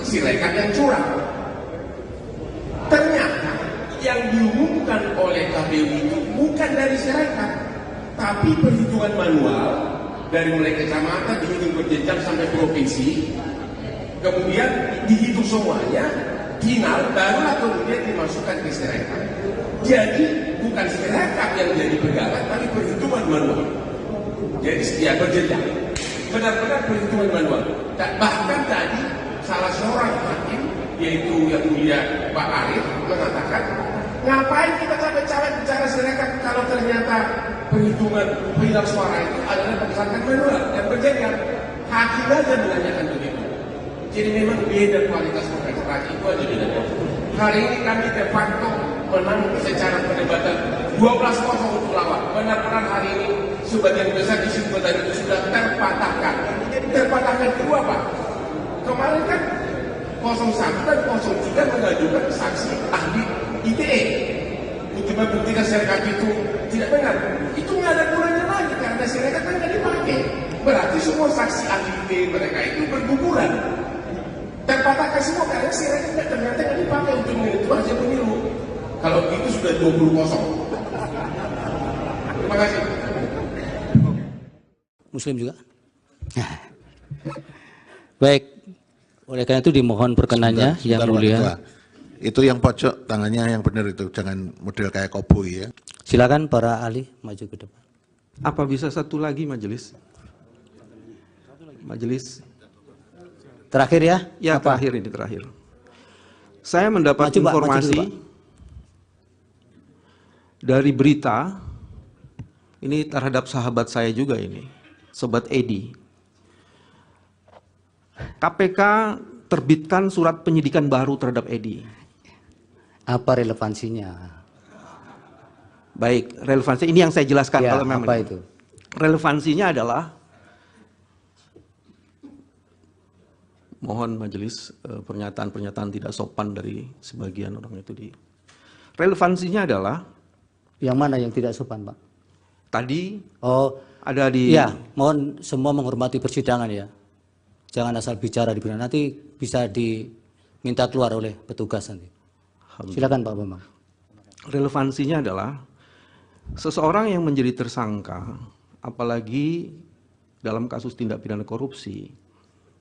Speaker 9: Sirekap yang curang. Ternyata yang diumumkan oleh KPU itu bukan dari Sirekap, tapi perhitungan manual dari mulai kecamatan dihitung berjenjang sampai provinsi, kemudian dihitung semuanya, final barulah kemudian dimasukkan ke Sirekap. Jadi bukan Sirekap yang jadi pegangan, tapi perhitungan manual. Jadi ya berjenjang, benar-benar perhitungan manual. Dan bahkan tadi salah seorang hakim, yaitu yang mulia Pak Arif, mengatakan, ngapain kita capek-capek bicara Sirekap kalau ternyata perhitungan final suara itu adalah berdasarkan manual dan berjenjang. Hakim aja menanyakan begitu. Jadi memang beda kualitas kontestasi, itu aja bedanya. Hari ini kami de facto menang secara perdebatan 12-0 untuk lawan. Benar-benar hari ini sebagian besar kesimpulan itu sudah terpatahkan. Jadi terpatahkan kedua Pak. Kemarin kan 01 dan 03 mengajukan saksi ahli ITE untuk membuktikan Sirekap itu tidak benar. Itu nggak ada gunanya lagi karena Sirekap kan nggak dipakai. Berarti semua saksi ahli ITE mereka itu berguguran. Terpatahkan semua karena Sirekap ternyata nggak dipakai untuk menentukan hasil pemilu. Kalau itu sudah 20-0. Terima kasih.
Speaker 8: Muslim juga. Baik, oleh karena itu dimohon perkenannya yang mulia.
Speaker 10: Itu yang pojok tangannya yang benar itu, jangan model kayak koboi ya.
Speaker 8: Silakan para ahli maju ke depan.
Speaker 2: Apa bisa satu lagi majelis? Majelis.
Speaker 8: Terakhir ya?
Speaker 2: Ya, apa? Terakhir ini terakhir. Saya mendapat informasi dari berita ini terhadap sahabat saya juga ini, Sobat Edi. KPK terbitkan surat penyidikan baru terhadap Edi.
Speaker 8: Apa relevansinya?
Speaker 2: Baik, relevansi ini yang saya jelaskan.
Speaker 8: Ya,
Speaker 2: kalau memang
Speaker 8: apa itu?
Speaker 2: Relevansinya adalah, mohon majelis pernyataan-pernyataan tidak sopan dari sebagian orang itu di. Relevansinya adalah,
Speaker 8: yang mana yang tidak sopan, Pak?
Speaker 2: Tadi
Speaker 8: ada di. Ya, mohon semua menghormati persidangan ya. Jangan asal bicara di persidangan, nanti bisa diminta keluar oleh petugas nanti. Silakan Pak Bambang.
Speaker 2: Relevansinya adalah seseorang yang menjadi tersangka, apalagi dalam kasus tindak pidana korupsi,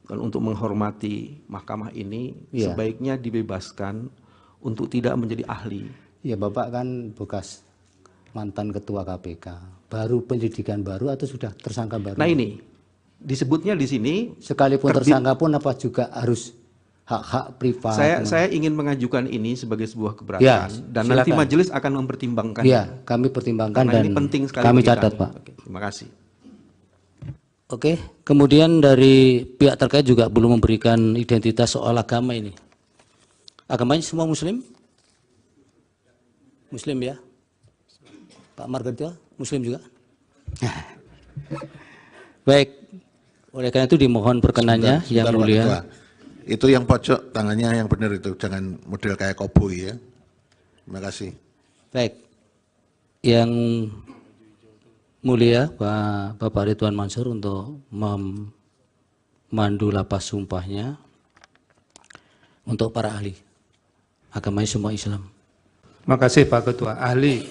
Speaker 2: dan untuk menghormati mahkamah ini, sebaiknya dibebaskan untuk tidak menjadi ahli.
Speaker 8: Ya, Bapak kan bekas mantan ketua KPK, baru penyidikan baru atau sudah tersangka baru?
Speaker 2: Nah ini disebutnya di sini.
Speaker 8: Sekalipun tersangka pun apa juga harus hak-hak privat.
Speaker 2: Saya ingin mengajukan ini sebagai sebuah keberatan ya, dan silakan. Nanti majelis akan mempertimbangkan.
Speaker 8: Ya, kami pertimbangkan dan
Speaker 2: ini penting sekali
Speaker 8: kami catat Pak.
Speaker 2: Oke, terima kasih.
Speaker 8: Oke, kemudian dari pihak terkait juga belum memberikan identitas soal agama ini. Agamanya semua Muslim? Muslim ya? Pak Margarito, Muslim juga? Baik, oleh karena itu dimohon perkenannya yang mulia.
Speaker 10: Itu yang pojok tangannya yang benar itu, jangan model kayak koboi ya. Terima kasih.
Speaker 8: Baik, yang mulia Bapak Ridwan Mansur untuk memandu lapas sumpahnya untuk para ahli. Agamanya semua Islam.
Speaker 11: Terima kasih Pak Ketua. Ahli,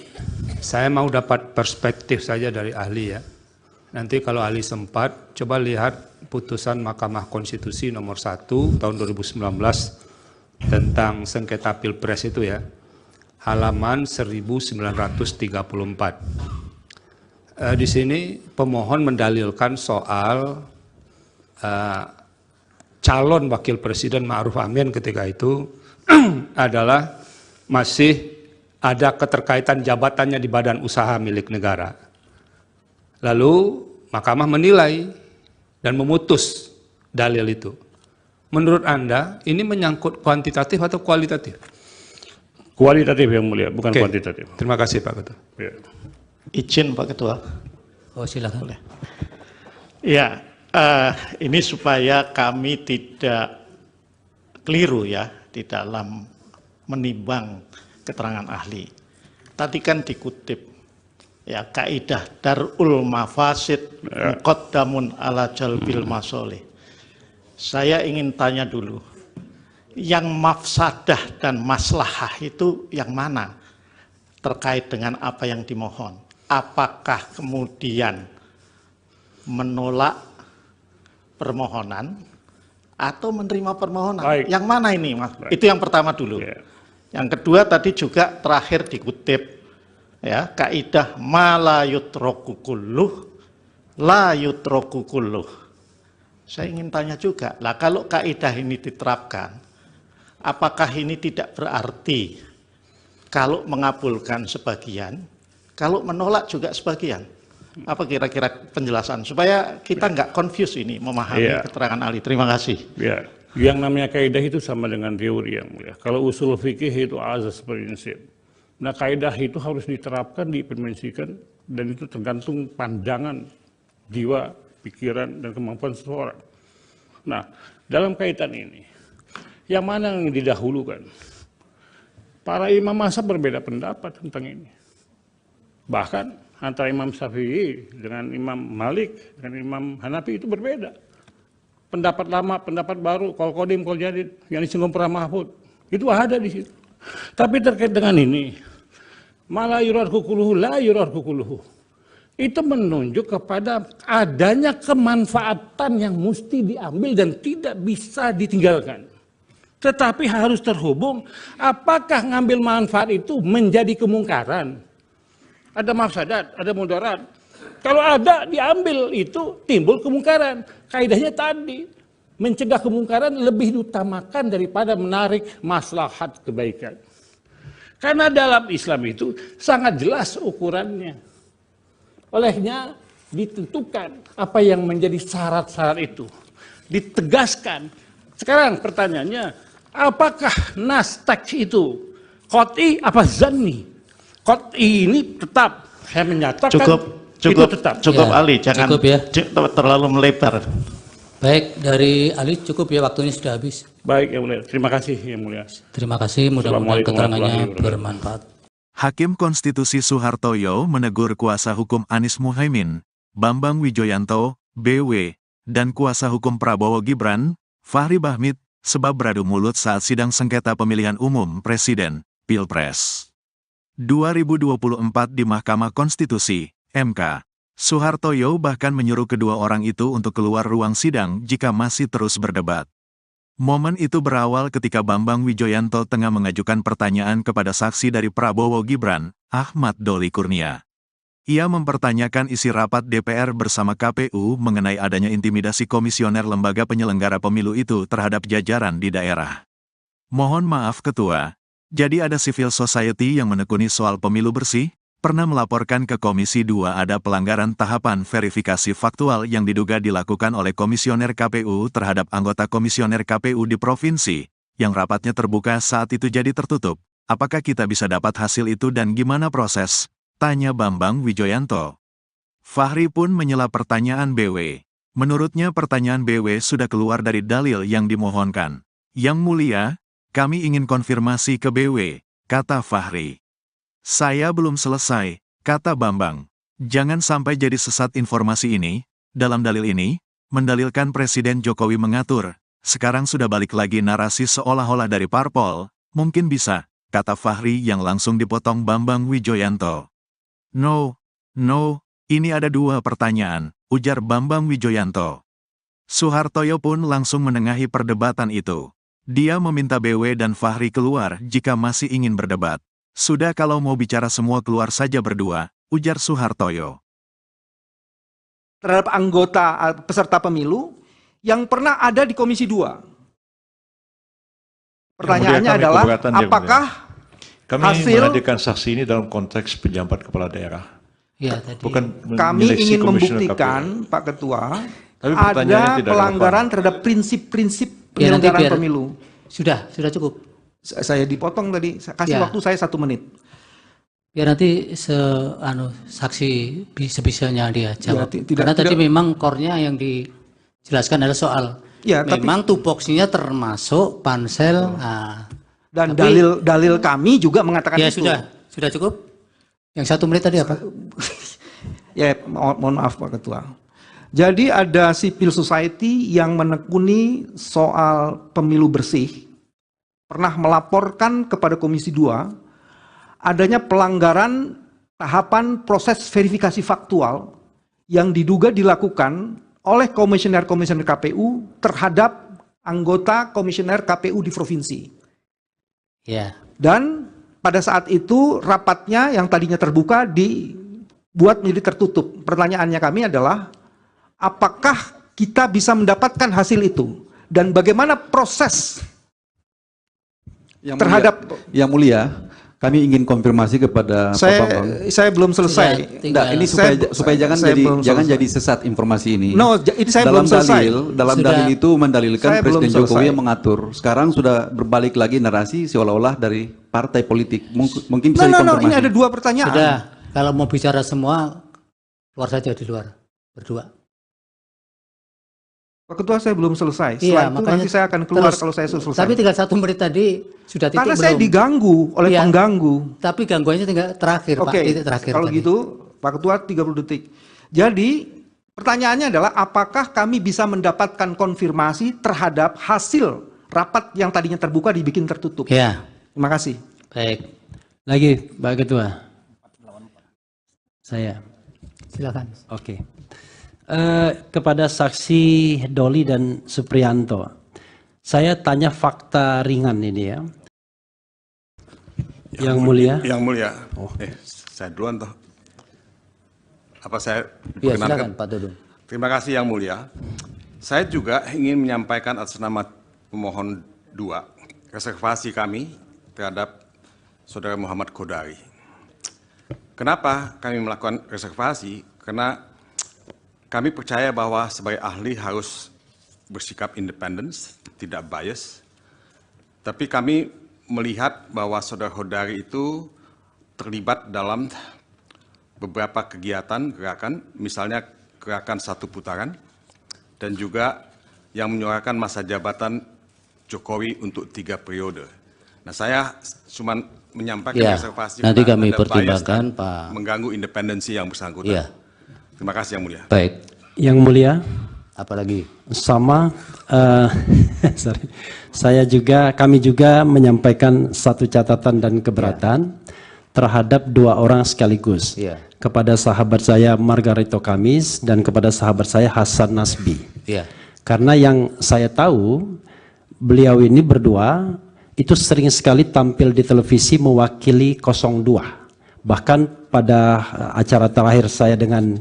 Speaker 11: saya mau dapat perspektif saja dari ahli ya. Nanti kalau ahli sempat, coba lihat putusan Mahkamah Konstitusi nomor 1 tahun 2019 tentang sengketa Pilpres itu ya, halaman 1934. Di sini pemohon mendalilkan soal calon wakil presiden Ma'ruf Amin ketika itu adalah masih ada keterkaitan jabatannya di badan usaha milik negara. Lalu Mahkamah menilai dan memutus dalil itu. Menurut Anda ini menyangkut kuantitatif atau kualitatif?
Speaker 12: Kualitatif yang mulia, bukan kuantitatif.
Speaker 11: Terima kasih Pak Ketua.
Speaker 12: Ya.
Speaker 13: Izin Pak Ketua.
Speaker 8: Oh silakan.
Speaker 13: Boleh. Ya, ini supaya kami tidak keliru ya di dalam menimbang keterangan ahli. tadi kan dikutip ya kaidah darul mafasid muqaddamun ala jalbil masolih. Saya ingin tanya dulu, yang mafsadah dan maslahah itu yang mana terkait dengan apa yang dimohon? Apakah kemudian menolak permohonan atau menerima permohonan?
Speaker 12: Baik.
Speaker 13: Yang mana ini, Mas?
Speaker 12: Baik.
Speaker 13: Itu yang pertama dulu. Yang kedua tadi juga terakhir dikutip ya kaidah ma la yutraku kulluh la yutraku kulluh. Saya ingin tanya juga, lah kalau kaidah ini diterapkan, apakah ini tidak berarti kalau mengabulkan sebagian, kalau menolak juga sebagian? Apa kira-kira penjelasan supaya kita nggak confuse ini memahami keterangan ahli? Terima kasih.
Speaker 12: Ya, yang namanya kaidah itu sama dengan teori yang mulia. Kalau usul fikih itu azas prinsip. Nah, kaidah itu harus diterapkan, diimplementasikan, dan itu tergantung pandangan, jiwa, pikiran, dan kemampuan seseorang. Nah, dalam kaitan ini, yang mana yang didahulukan? Para imam mazhab berbeda pendapat tentang ini. Bahkan antara Imam Syafi'i dengan Imam Malik, dengan Imam Hanafi itu berbeda. Pendapat lama, pendapat baru, kol kodim, kol jadid, yang disinggung Prof. Mahfud, itu ada di situ. Tapi terkait dengan ini, malah yurar kukuluhu, la yurar kukuluhu. Itu menunjuk kepada adanya kemanfaatan yang mesti diambil dan tidak bisa ditinggalkan. Tetapi harus terhubung, apakah ngambil manfaat itu menjadi kemungkaran? Ada mafsadat, ada mudarat. Kalau ada diambil itu timbul kemungkaran. Kaidahnya tadi, mencegah kemungkaran lebih diutamakan daripada menarik maslahat kebaikan. Karena dalam Islam itu sangat jelas ukurannya. Olehnya ditentukan apa yang menjadi syarat-syarat itu. Ditegaskan. Sekarang pertanyaannya, apakah nas teks itu qat'i apa zanni? Qat'i ini tetap, saya menyatakan itu tetap.
Speaker 13: Cukup
Speaker 8: Ya,
Speaker 13: Ali, jangan
Speaker 8: cukup ya.
Speaker 13: terlalu melebar.
Speaker 8: Baik, dari Ali cukup ya, waktunya sudah habis.
Speaker 12: Baik, yang mulia. Terima kasih, yang mulia.
Speaker 8: Terima kasih, mudah-mudahan keterangannya bermanfaat.
Speaker 1: Hakim Konstitusi Soehartoyo menegur kuasa hukum Anies Muhaimin, Bambang Wijoyanto, BW, dan kuasa hukum Prabowo Gibran, Fahri Bahmit, sebab beradu mulut saat sidang sengketa pemilihan umum Presiden, Pilpres 2024 di Mahkamah Konstitusi, MK. Soehartoyo bahkan menyuruh kedua orang itu untuk keluar ruang sidang jika masih terus berdebat. Momen itu berawal ketika Bambang Wijoyanto tengah mengajukan pertanyaan kepada saksi dari Prabowo Gibran, Ahmad Doli Kurnia. Ia mempertanyakan isi rapat DPR bersama KPU mengenai adanya intimidasi komisioner lembaga penyelenggara pemilu itu terhadap jajaran di daerah. Mohon maaf Ketua, jadi ada civil society yang menekuni soal pemilu bersih? Pernah melaporkan ke Komisi 2 ada pelanggaran tahapan verifikasi faktual yang diduga dilakukan oleh komisioner KPU terhadap anggota komisioner KPU di provinsi, yang rapatnya terbuka saat itu jadi tertutup. Apakah kita bisa dapat hasil itu dan gimana proses? Tanya Bambang Wijoyanto. Fahri pun menyela pertanyaan BW. Menurutnya pertanyaan BW sudah keluar dari dalil yang dimohonkan. Yang mulia, kami ingin konfirmasi ke BW, kata Fahri. Saya belum selesai, kata Bambang. Jangan sampai jadi sesat informasi ini. Dalam dalil ini, mendalilkan Presiden Jokowi mengatur, sekarang sudah balik lagi narasi seolah-olah dari parpol, mungkin bisa, kata Fahri yang langsung dipotong Bambang Wijoyanto. No, ini ada dua pertanyaan, ujar Bambang Wijoyanto. Soehartoyo pun langsung menengahi perdebatan itu. Dia meminta BW dan Fahri keluar jika masih ingin berdebat. Sudah kalau mau bicara semua keluar saja berdua, ujar Soehartoyo.
Speaker 2: Terhadap anggota peserta pemilu yang pernah ada di Komisi 2. Pertanyaannya adalah, apakah
Speaker 3: kami
Speaker 2: hasil
Speaker 3: menghadirkan saksi ini dalam konteks penjabat kepala daerah.
Speaker 8: Ya, tadi.
Speaker 3: Bukan
Speaker 2: kami ingin membuktikan, KPU. Pak Ketua, ada pelanggaran terhadap prinsip-prinsip penyelenggaraan pemilu.
Speaker 8: Sudah cukup.
Speaker 2: Saya dipotong tadi, kasih waktu saya 1 menit.
Speaker 8: Biar nanti saksi sebisanya dia jawab. Karena tadi memang core-nya yang dijelaskan adalah soal memang tupoksinya termasuk pansel.
Speaker 2: Dan dalil kami juga mengatakan itu.
Speaker 8: Sudah cukup? Yang 1 menit tadi apa?
Speaker 2: Ya, mohon maaf Pak Ketua. Jadi ada civil society yang menekuni soal pemilu bersih, pernah melaporkan kepada Komisi 2 adanya pelanggaran tahapan proses verifikasi faktual yang diduga dilakukan oleh komisioner-komisioner KPU terhadap anggota komisioner KPU di provinsi.
Speaker 8: Ya.
Speaker 2: Dan pada saat itu rapatnya yang tadinya terbuka dibuat menjadi tertutup. Pertanyaannya kami adalah, apakah kita bisa mendapatkan hasil itu? Dan bagaimana proses terhadap...
Speaker 5: Yang Mulia, kami ingin konfirmasi kepada Pak Bambang.
Speaker 2: Saya belum selesai.
Speaker 5: Enggak, ini supaya jangan jadi sesat informasi ini.
Speaker 2: No, ini saya belum selesai.
Speaker 5: Dalam dalil itu mendalilkan Presiden Jokowi yang mengatur. Sekarang sudah berbalik lagi narasi seolah-olah dari partai politik. Mungkin bisa dikonfirmasi.
Speaker 2: Ini ada 2 pertanyaan.
Speaker 8: Sudah, kalau mau bicara semua, keluar saja di luar, berdua.
Speaker 2: Pak Ketua, saya belum selesai.
Speaker 8: Iya,
Speaker 2: Setelah itu
Speaker 8: makanya
Speaker 2: nanti saya akan keluar kalau saya selesai.
Speaker 8: Tapi tinggal 1 menit tadi sudah titik
Speaker 2: karena
Speaker 8: belum?
Speaker 2: saya diganggu oleh pengganggu.
Speaker 8: Tapi gangguannya tinggal terakhir, Pak. Titik terakhir.
Speaker 2: Kalau
Speaker 8: tadi.
Speaker 2: gitu, Pak Ketua 30 detik. Jadi, pertanyaannya adalah apakah kami bisa mendapatkan konfirmasi terhadap hasil rapat yang tadinya terbuka dibikin tertutup?
Speaker 8: Ya.
Speaker 2: Terima kasih.
Speaker 8: Baik.
Speaker 6: Lagi, Pak Ketua. Saya.
Speaker 8: Silakan.
Speaker 6: Oke. Kepada saksi Doli dan Supriyanto, saya tanya fakta ringan ini ya. Yang Mulia.
Speaker 7: Yang Mulia. Saya duluan toh. Apa saya
Speaker 8: ya, silakan Pak Dudung.
Speaker 7: Terima kasih Yang Mulia. Saya juga ingin menyampaikan atas nama pemohon 2 reservasi kami terhadap Saudara Muhammad Kodari. Kenapa kami melakukan reservasi? Karena kami percaya bahwa sebagai ahli harus bersikap independen, tidak bias. Tapi kami melihat bahwa Saudara Kodari itu terlibat dalam beberapa kegiatan gerakan, misalnya gerakan 1 putaran, dan juga yang menyuarakan masa jabatan Jokowi untuk 3 periode. Nah, saya cuma menyampaikan reservasi
Speaker 14: nanti kami pertimbangkan Pak,
Speaker 7: mengganggu independensi yang bersangkutan.
Speaker 14: Ya.
Speaker 7: Terima kasih Yang Mulia.
Speaker 14: Baik.
Speaker 6: Yang Mulia.
Speaker 14: Apalagi?
Speaker 6: Sama, kami juga menyampaikan 1 catatan dan keberatan terhadap 2 orang sekaligus. Kepada sahabat saya Margarito Kamis dan kepada sahabat saya Hasan Nasbi. Karena yang saya tahu, beliau ini berdua itu sering sekali tampil di televisi mewakili 02. Bahkan pada acara terakhir saya dengan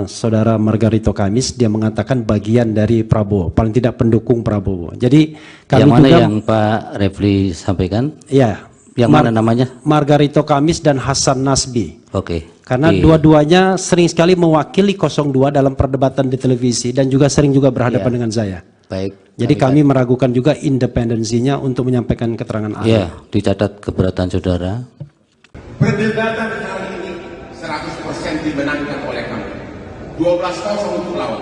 Speaker 6: Saudara Margarito Kamis, dia mengatakan bagian dari Prabowo, paling tidak pendukung Prabowo. Jadi kami
Speaker 14: yang mana
Speaker 6: juga,
Speaker 14: yang Pak Refli sampaikan?
Speaker 6: Ya.
Speaker 14: Yang mana namanya?
Speaker 6: Margarito Kamis dan Hasan Nasbi.
Speaker 14: Oke.
Speaker 6: Karena dua-duanya sering sekali mewakili 02 dalam perdebatan di televisi dan juga sering juga berhadapan dengan saya.
Speaker 14: Baik.
Speaker 6: Jadi kami meragukan juga independensinya untuk menyampaikan keterangan ahli.
Speaker 14: Ya, dicatat keberatan saudara.
Speaker 9: Perdebatan kali ini 100% dimenangkan oleh kami. 12-0 untuk lawan.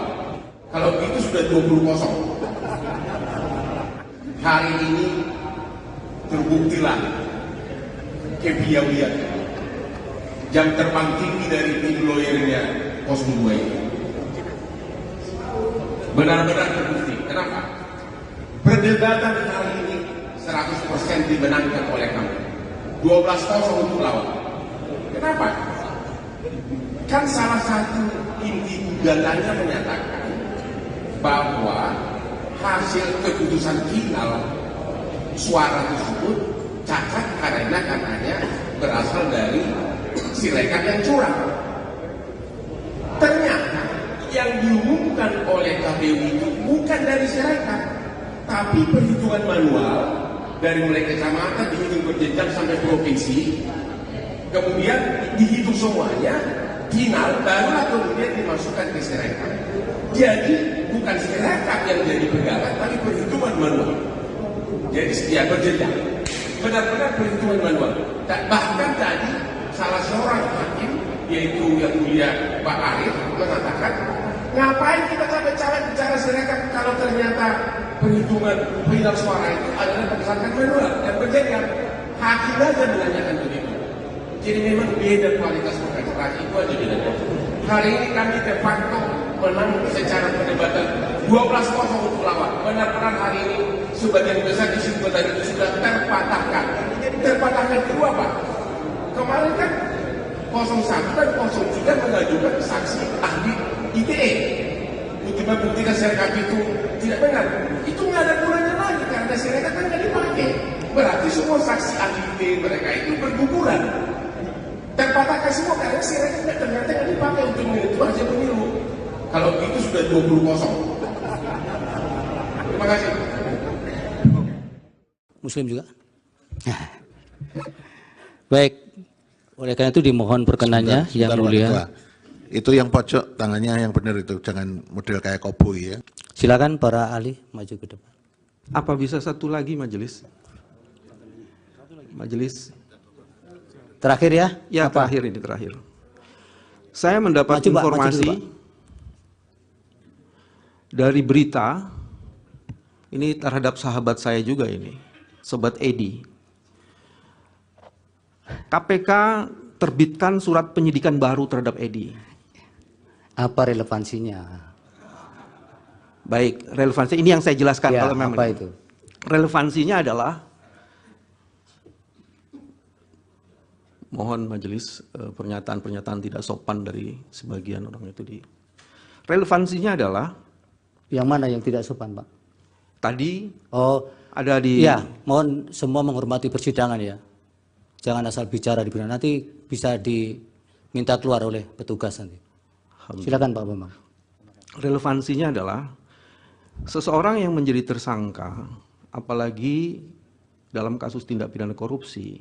Speaker 9: Kalau itu sudah 20-0. Hari ini terbuktilah kebiayaan jam terbang tinggi dari tim lawyernya 02 ini. Benar-benar terbukti. Kenapa? Perdebatan kali ini 100% dimenangkan oleh kami. 12-0 untuk lawan. Kenapa? Kan salah satu inti gugatannya menyatakan bahwa hasil keputusan final suara tersebut cacat karena katanya berasal dari Sirekap yang curang. Ternyata yang diumumkan oleh KPU itu bukan dari Sirekap, tapi perhitungan manual dari mulai kecamatan dihitung berjenjang sampai provinsi, kemudian dihitung semuanya, final barulah kemudian dimasukkan ke Sirekap. Jadi bukan Sirekap yang jadi pegangan, tapi perhitungan manual. Jadi ya berjenjang, benar-benar perhitungan manual. Bahkan tadi salah seorang hakim, yaitu yang mulia Pak Arif, mengatakan, ngapain kita capek-capek bicara Sirekap kalau ternyata perhitungan final suara itu adalah berdasarkan manual dan berjenjang. Hakim aja menanyakan begitu. Jadi memang beda kualitas kontestasi itu aja bedanya. Hari ini kami de facto menang secara perdebatan 12-0 untuk lawan. Benar-benar hari ini sebagian besar kesimpulan itu sudah terpatahkan. Terpatahkan kedua Pak. Kemarin kan 01 dan 03 mengajukan saksi ahli ITE untuk membuktikan Sirekap itu tidak benar. Itu nggak ada gunanya lagi karena Sirekap kan nggak dipakai. Berarti semua saksi ahli ITE mereka itu berguguran. Terpatahkan semua karena Sirekap ternyata nggak dipakai untuk menentukan hasil pemilu. Kalau itu sudah 20-0. Terima kasih.
Speaker 14: Muslim juga. Baik, oleh karena itu dimohon perkenannya yang mulia.
Speaker 10: Ketua. Itu yang pojok tangannya yang benar itu, jangan model kayak koboi ya.
Speaker 14: Silakan para ahli maju ke depan.
Speaker 2: Apa bisa satu lagi majelis? Majelis.
Speaker 14: Terakhir ya?
Speaker 2: Ya,
Speaker 14: apa?
Speaker 2: terakhir ini terakhir. Saya mendapat informasi dari berita ini terhadap sahabat saya juga ini, Sobat Edi. KPK terbitkan surat penyidikan baru terhadap Edi.
Speaker 14: Apa relevansinya?
Speaker 2: Baik, relevansi ini yang saya jelaskan
Speaker 14: Ya,
Speaker 2: kalau memang
Speaker 14: apa itu?
Speaker 2: Relevansinya adalah mohon majelis pernyataan-pernyataan tidak sopan dari sebagian orang itu di. Relevansinya adalah
Speaker 14: yang mana yang tidak sopan, Pak?
Speaker 2: Tadi
Speaker 14: ada di. Ya, mohon semua menghormati persidangan ya. Jangan asal bicara di persidangan, nanti bisa diminta keluar oleh petugas nanti. Silakan Pak Bambang.
Speaker 2: Relevansinya adalah seseorang yang menjadi tersangka, apalagi dalam kasus tindak pidana korupsi,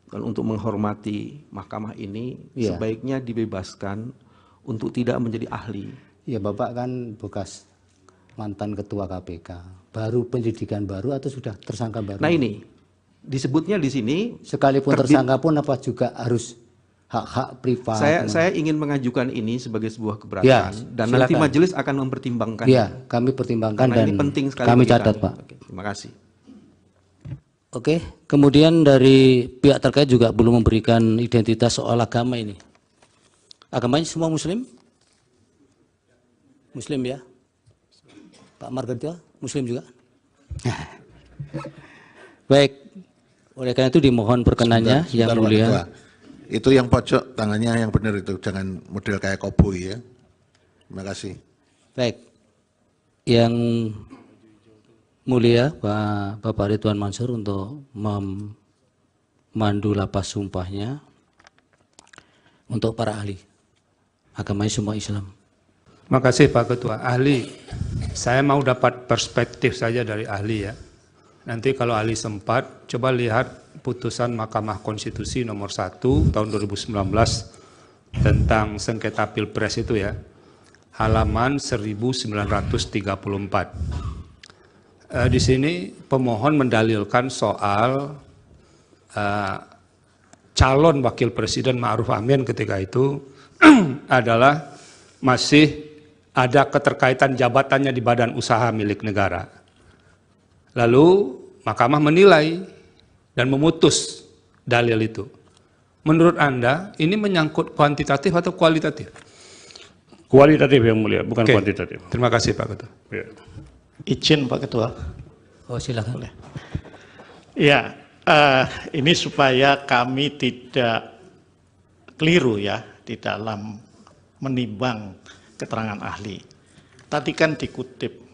Speaker 2: dan untuk menghormati mahkamah ini sebaiknya dibebaskan untuk tidak menjadi ahli.
Speaker 14: Ya Bapak kan bekas mantan ketua KPK, baru penyidikan baru atau sudah tersangka baru?
Speaker 2: Nah ini disebutnya di sini
Speaker 14: sekalipun tersangka pun apa juga harus hak-hak privat.
Speaker 2: Saya ingin mengajukan ini sebagai sebuah keberatan
Speaker 14: ya,
Speaker 2: dan
Speaker 14: silakan.
Speaker 2: nanti majelis akan mempertimbangkan.
Speaker 14: Ya, kami pertimbangkan
Speaker 2: karena
Speaker 14: dan
Speaker 2: ini penting sekali
Speaker 14: kami
Speaker 2: bagi
Speaker 14: catat
Speaker 2: kami.
Speaker 14: Pak.
Speaker 2: Oke, terima kasih.
Speaker 14: Oke, kemudian dari pihak terkait juga belum memberikan identitas soal agama ini. Agamanya semua Muslim? Muslim ya? Pak Margarito, Muslim juga? Baik, oleh karena itu dimohon perkenannya yang mulia.
Speaker 10: Ketua. Itu yang pojok tangannya yang benar itu, jangan model kayak koboi ya. Terima kasih.
Speaker 14: Baik, yang mulia Pak Bapak Ridwan Mansur untuk memandu lapas sumpahnya untuk para ahli. Agamanya semua Islam.
Speaker 11: Terima kasih Pak Ketua. Ahli, saya mau dapat perspektif saja dari ahli ya. Nanti kalau ahli sempat, coba lihat putusan Mahkamah Konstitusi nomor 1 tahun 2019 tentang sengketa Pilpres itu ya. Halaman 1934. Di sini pemohon mendalilkan soal calon wakil presiden Ma'ruf Amin ketika itu adalah masih ada keterkaitan jabatannya di badan usaha milik negara. Lalu mahkamah menilai dan memutus dalil itu. Menurut Anda ini menyangkut kuantitatif atau kualitatif?
Speaker 12: Kualitatif yang mulia, bukan kuantitatif.
Speaker 11: Terima kasih Pak Ketua.
Speaker 12: Ya.
Speaker 13: Izin Pak Ketua.
Speaker 14: Oh silakan.
Speaker 13: Boleh. Ya, ini supaya kami tidak keliru ya di dalam menimbang keterangan ahli. Tadi kan dikutip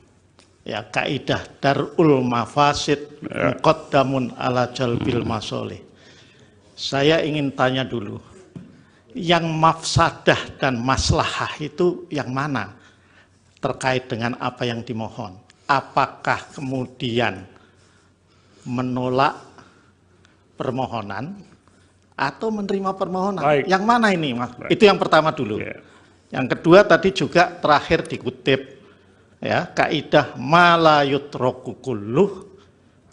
Speaker 13: ya kaidah darul mafasid muqaddamun ala jalbil masolih. Saya ingin tanya dulu, yang mafsadah dan maslahah itu yang mana terkait dengan apa yang dimohon? Apakah kemudian menolak permohonan atau menerima permohonan?
Speaker 12: Baik.
Speaker 13: Yang mana ini, Mas?
Speaker 12: Baik.
Speaker 13: Itu yang pertama dulu.
Speaker 12: Ya.
Speaker 13: Yang kedua tadi juga terakhir dikutip ya kaidah ma la yutraku kulluh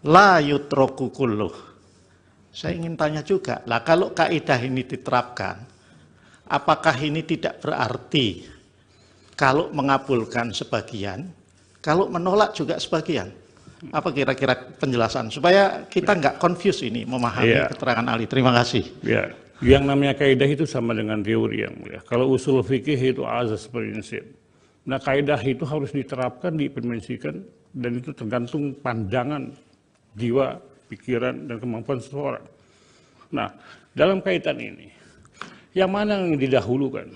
Speaker 13: la yutraku kulluh. Saya ingin tanya juga, lah kalau kaidah ini diterapkan, apakah ini tidak berarti kalau mengabulkan sebagian, kalau menolak juga sebagian? Apa kira-kira penjelasan supaya kita nggak confuse ini memahami keterangan ahli? Terima kasih.
Speaker 12: Ya. Yang namanya kaidah itu sama dengan teori yang mulia. Kalau usul fikih itu azas prinsip. Nah, kaidah itu harus diterapkan, diimplementasikan, dan itu tergantung pandangan jiwa, pikiran, dan kemampuan seseorang. Nah, dalam kaitan ini, yang mana yang didahulukan?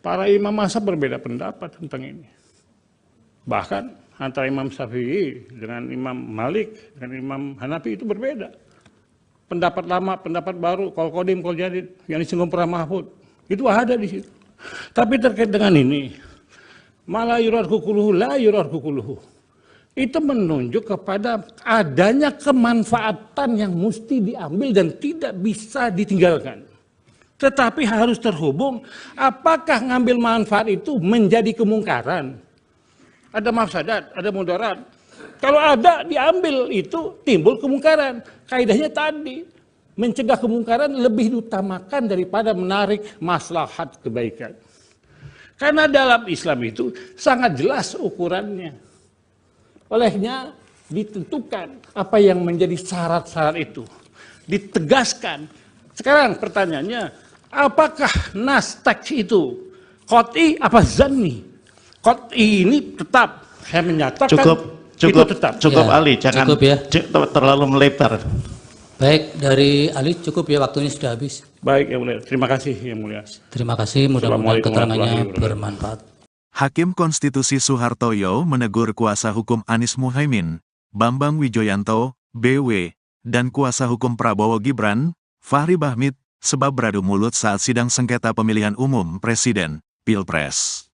Speaker 12: Para imam mazhab berbeda pendapat tentang ini. Bahkan antara Imam Syafi'i dengan Imam Malik, dengan Imam Hanafi itu berbeda. Pendapat lama, pendapat baru, kol kodim, kol jadid, yang disinggung para mahfud, itu ada di situ. Tapi terkait dengan ini, malah yurar kukuluhu, la yurar kukuluhu. Itu menunjuk kepada adanya kemanfaatan yang mesti diambil dan tidak bisa ditinggalkan. Tetapi harus terhubung, apakah ngambil manfaat itu menjadi kemungkaran? Ada mafsadat, ada mudarat. Kalau ada diambil itu timbul kemungkaran. Kaidahnya tadi, mencegah kemungkaran lebih diutamakan daripada menarik maslahat kebaikan. Karena dalam Islam itu sangat jelas ukurannya. Olehnya ditentukan apa yang menjadi syarat-syarat itu. Ditegaskan. Sekarang pertanyaannya, apakah nas teks itu qat'i apa zanni? Qat'i ini tetap, saya menyatakan itu tetap.
Speaker 13: Cukup
Speaker 14: Ya,
Speaker 13: Ali, jangan
Speaker 14: cukup ya.
Speaker 13: terlalu melebar.
Speaker 14: Baik, dari Ali cukup ya, waktunya sudah habis.
Speaker 12: Baik, Yang Mulia. Terima kasih, Yang Mulia.
Speaker 14: Terima kasih, mudah-mudahan keterangannya bermanfaat.
Speaker 1: Hakim Konstitusi Soehartoyo menegur kuasa hukum Anies Muhaimin, Bambang Wijoyanto, BW, dan kuasa hukum Prabowo Gibran, Fahri Bahmit, sebab beradu mulut saat sidang sengketa pemilihan umum Presiden, Pilpres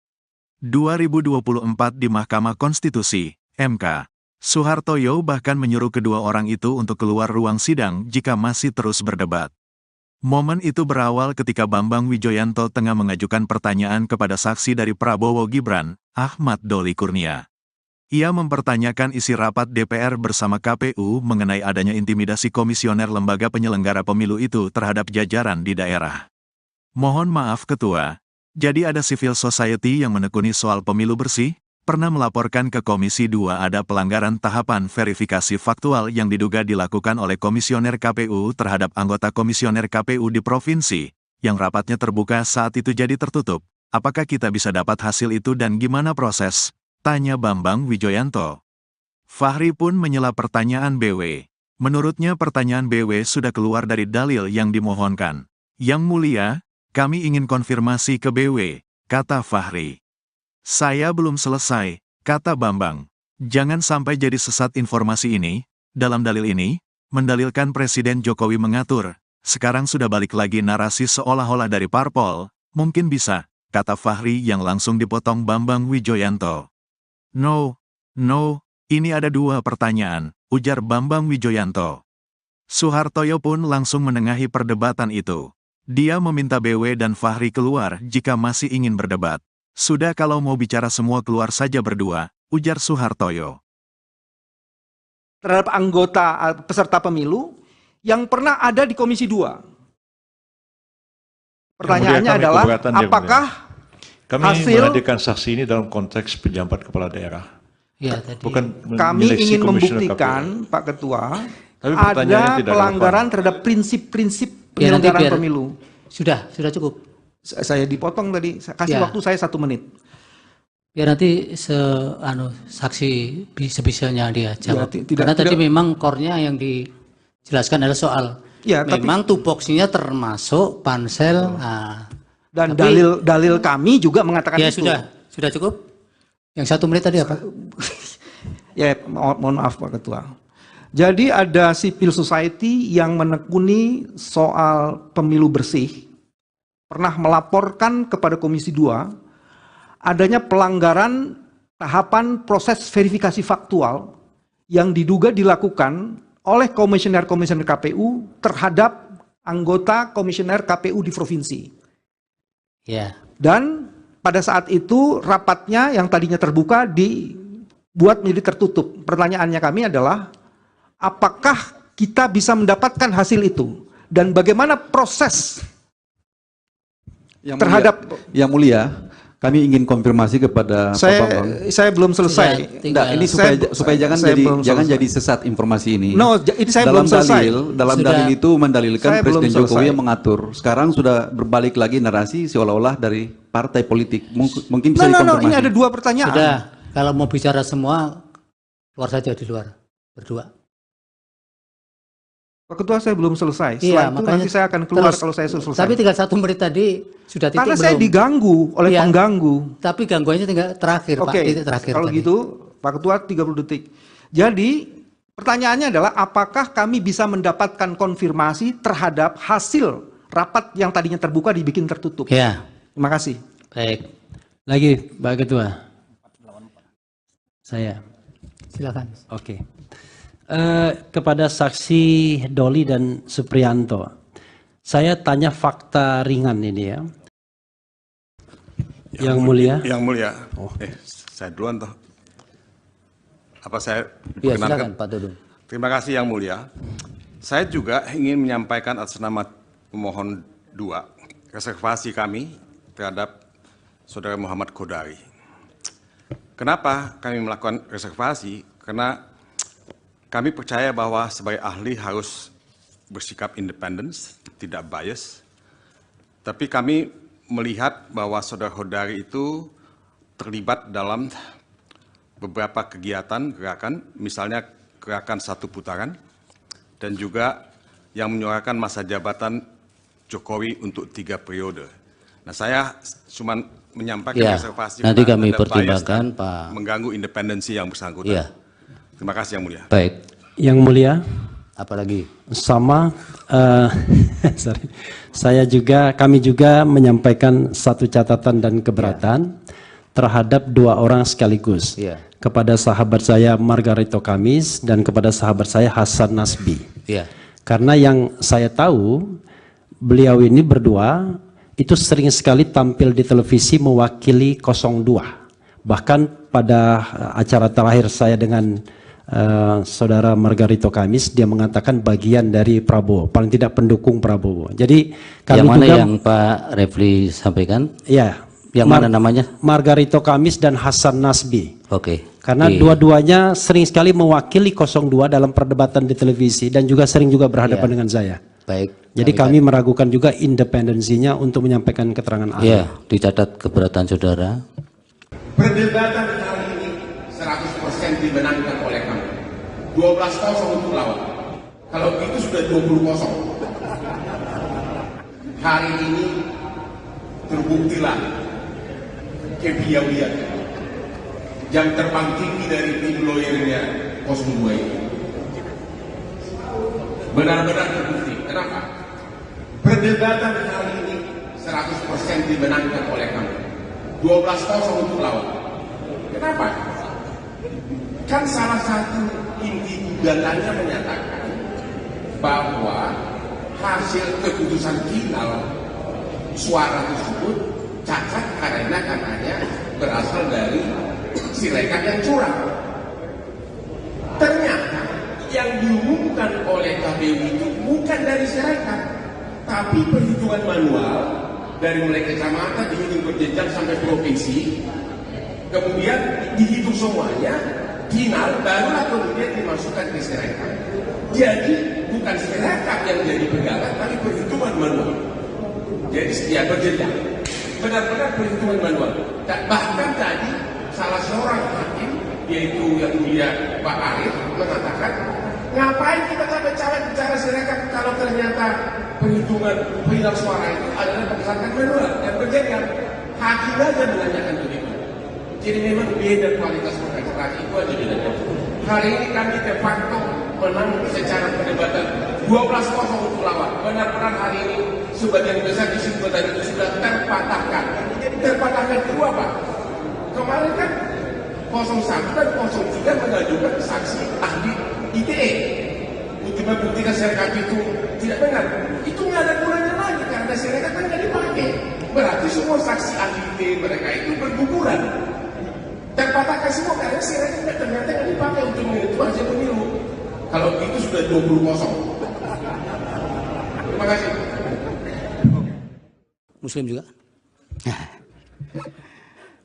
Speaker 1: 2024 di Mahkamah Konstitusi, MK. Soehartoyo bahkan menyuruh kedua orang itu untuk keluar ruang sidang jika masih terus berdebat. Momen itu berawal ketika Bambang Wijoyanto tengah mengajukan pertanyaan kepada saksi dari Prabowo Gibran, Ahmad Doli Kurnia. Ia mempertanyakan isi rapat DPR bersama KPU mengenai adanya intimidasi komisioner lembaga penyelenggara pemilu itu terhadap jajaran di daerah. Mohon maaf Ketua, jadi ada civil society yang menekuni soal pemilu bersih, pernah melaporkan ke Komisi 2 ada pelanggaran tahapan verifikasi faktual yang diduga dilakukan oleh komisioner KPU terhadap anggota komisioner KPU di provinsi, yang rapatnya terbuka saat itu jadi tertutup. Apakah kita bisa dapat hasil itu dan gimana proses? Tanya Bambang Wijoyanto. Fahri pun menyela pertanyaan BW. Menurutnya pertanyaan BW sudah keluar dari dalil yang dimohonkan. Yang Mulia, kami ingin konfirmasi ke BW, kata Fahri. Saya belum selesai, kata Bambang. Jangan sampai jadi sesat informasi ini. Dalam dalil ini, mendalilkan Presiden Jokowi mengatur. Sekarang sudah balik lagi narasi seolah-olah dari parpol. Mungkin bisa, kata Fahri yang langsung dipotong Bambang Wijoyanto. No, ini ada dua pertanyaan, ujar Bambang Wijoyanto. Soehartoyo pun langsung menengahi perdebatan itu. Dia meminta BW dan Fahri keluar jika masih ingin berdebat. Sudah kalau mau bicara semua keluar saja berdua, ujar Soehartoyo.
Speaker 2: Terhadap anggota peserta pemilu yang pernah ada di Komisi 2. Pertanyaannya adalah, apakah
Speaker 3: kami
Speaker 2: hasil
Speaker 3: menghadirkan saksi ini dalam konteks pejabat kepala daerah.
Speaker 14: Ya, tadi.
Speaker 3: Bukan
Speaker 2: kami ingin membuktikan, Pak Ketua, ada pelanggaran terhadap prinsip-prinsip penyelenggaraan pemilu.
Speaker 14: Sudah cukup.
Speaker 2: Saya dipotong tadi, kasih waktu saya 1 menit.
Speaker 8: Biar nanti saksi sebisanya dia jawab. Karena tadi
Speaker 2: tidak.
Speaker 8: memang core-nya yang dijelaskan adalah soal memang tupoksinya termasuk pansel.
Speaker 2: Dan dalil kami juga mengatakan itu.
Speaker 8: Sudah cukup. Yang 1 menit tadi apa?
Speaker 2: Ya, mohon maaf Pak Ketua. Jadi ada civil society yang menekuni soal pemilu bersih, pernah melaporkan kepada Komisi 2 adanya pelanggaran tahapan proses verifikasi faktual yang diduga dilakukan oleh komisioner-komisioner KPU terhadap anggota komisioner KPU di provinsi.
Speaker 8: Ya.
Speaker 2: Dan pada saat itu rapatnya yang tadinya terbuka dibuat menjadi tertutup. Pertanyaannya kami adalah, apakah kita bisa mendapatkan hasil itu? Dan bagaimana proses
Speaker 5: Yang
Speaker 2: terhadap
Speaker 5: Mulia, Kami ingin konfirmasi kepada Pak Bambang.
Speaker 2: Saya belum selesai.
Speaker 5: Enggak, ini supaya jangan jadi sesat informasi ini.
Speaker 2: No, ini saya belum selesai.
Speaker 5: Dalam dalil itu mendalilkan Presiden Jokowi yang mengatur. Sekarang sudah berbalik lagi narasi seolah-olah dari partai politik. Mungkin bisa dikonfirmasi.
Speaker 2: Ini ada dua pertanyaan.
Speaker 14: Sudah, kalau mau bicara semua, keluar saja di luar, berdua.
Speaker 2: Pak Ketua, saya belum selesai.
Speaker 14: Iya,
Speaker 2: setelah itu nanti saya akan keluar kalau saya selesai.
Speaker 14: Tapi tinggal 1 menit tadi sudah titik
Speaker 2: karena
Speaker 14: belum?
Speaker 2: saya diganggu oleh pengganggu.
Speaker 14: Tapi gangguannya tinggal terakhir, Pak. Titik terakhir.
Speaker 2: Kalau
Speaker 14: tadi.
Speaker 2: gitu, Pak Ketua 30 detik. Jadi, pertanyaannya adalah apakah kami bisa mendapatkan konfirmasi terhadap hasil rapat yang tadinya terbuka dibikin tertutup?
Speaker 14: Ya.
Speaker 2: Terima kasih.
Speaker 14: Baik.
Speaker 6: Lagi, Pak Ketua. Saya.
Speaker 14: Silakan.
Speaker 6: Oke. Kepada saksi Doli dan Supriyanto, saya tanya fakta ringan ini ya. Yang mulia.
Speaker 7: Yang mulia. Saya duluan toh. Apa saya
Speaker 14: Ya,
Speaker 7: diperkenankan?
Speaker 14: silakan Pak Dudung.
Speaker 7: Terima kasih Yang Mulia. Saya juga ingin menyampaikan atas nama pemohon 2 reservasi kami terhadap Saudara Muhammad Kodari. Kenapa kami melakukan reservasi? Karena kami percaya bahwa sebagai ahli harus bersikap independen, tidak bias. Tapi kami melihat bahwa Saudara Kodari itu terlibat dalam beberapa kegiatan gerakan, misalnya gerakan 1 putaran, dan juga yang menyuarakan masa jabatan Jokowi untuk 3 periode. Nah, saya cuma menyampaikan reservasi.
Speaker 14: Nanti kami pertimbangkan, Pak.
Speaker 7: Mengganggu independensi yang bersangkutan.
Speaker 14: Iya.
Speaker 7: Terima kasih Yang Mulia.
Speaker 14: Baik.
Speaker 6: Yang mulia.
Speaker 14: Apalagi?
Speaker 6: Sama. Kami juga menyampaikan satu catatan dan keberatan terhadap 2 orang sekaligus. Kepada sahabat saya Margarito Kamis dan kepada sahabat saya Hasan Nasbi. Karena yang saya tahu, beliau ini berdua itu sering sekali tampil di televisi mewakili 02. Bahkan pada acara terakhir saya dengan saudara Margarito Kamis, dia mengatakan bagian dari Prabowo, paling tidak pendukung Prabowo. Jadi kami
Speaker 14: yang mana
Speaker 6: juga,
Speaker 14: yang Pak Refli sampaikan?
Speaker 6: Ya.
Speaker 14: Yang mana namanya?
Speaker 6: Margarito Kamis dan Hasan Nasbi.
Speaker 14: Oke.
Speaker 6: Karena dua-duanya sering sekali mewakili 02 dalam perdebatan di televisi dan juga sering juga berhadapan dengan saya.
Speaker 14: Baik.
Speaker 6: Jadi kami meragukan juga independensinya untuk menyampaikan keterangan ahli.
Speaker 14: Ya, dicatat keberatan saudara.
Speaker 9: Perdebatan kali ini 100% dimenangkan oleh kami. 12-0 untuk lawan. Kalau itu sudah 20-0. Hari ini terbuktilah kepiawaian jam terbang tinggi dari tim lawyernya 02 ini. Benar-benar terbukti. Kenapa? Perdebatan kali ini 100% dimenangkan oleh kami. 12-0 untuk lawan. Kenapa? Kan salah satu inti gugatannya menyatakan bahwa hasil keputusan final suara tersebut cacat karena katanya berasal dari Sirekap yang curang. Ternyata yang diumumkan oleh KPU itu bukan dari Sirekap, tapi perhitungan manual dari mulai kecamatan dihitung berjenjang sampai provinsi, kemudian dihitung semuanya, final barulah kemudian dimasukkan ke Sirekap. Jadi bukan Sirekap yang jadi pegangan, tapi perhitungan manual. Jadi setiap berjenjang, benar-benar perhitungan manual. Bahkan tadi salah seorang hakim, yaitu yang mulia Pak Arif, mengatakan, ngapain kita capek-capek bicara Sirekap kalau ternyata perhitungan final suara itu adalah berdasarkan manual dan berjenjang. Hakim aja menanyakan begitu. Jadi memang beda kualitas pengacara itu aja bedanya. Hari ini kami de facto menang secara perdebatan 12-0 untuk lawan. Benar-benar hari ini sebagian besar kesimpulan itu sudah terpatahkan. Jadi terpatahkan itu apa? Kemarin kan 01 dan 03 mengajukan saksi ahli ITE untuk membuktikan Sirekap itu tidak benar. Itu nggak ada gunanya lagi karena Sirekap kan nggak dipakai. Berarti semua saksi ahli ITE mereka itu berguguran. Terpatahkan semua karena Sirekap ternyata nggak dipakai untuk menentukan hasil pemilu. Kalau itu sudah 20-0. Terima kasih.
Speaker 14: Muslim juga?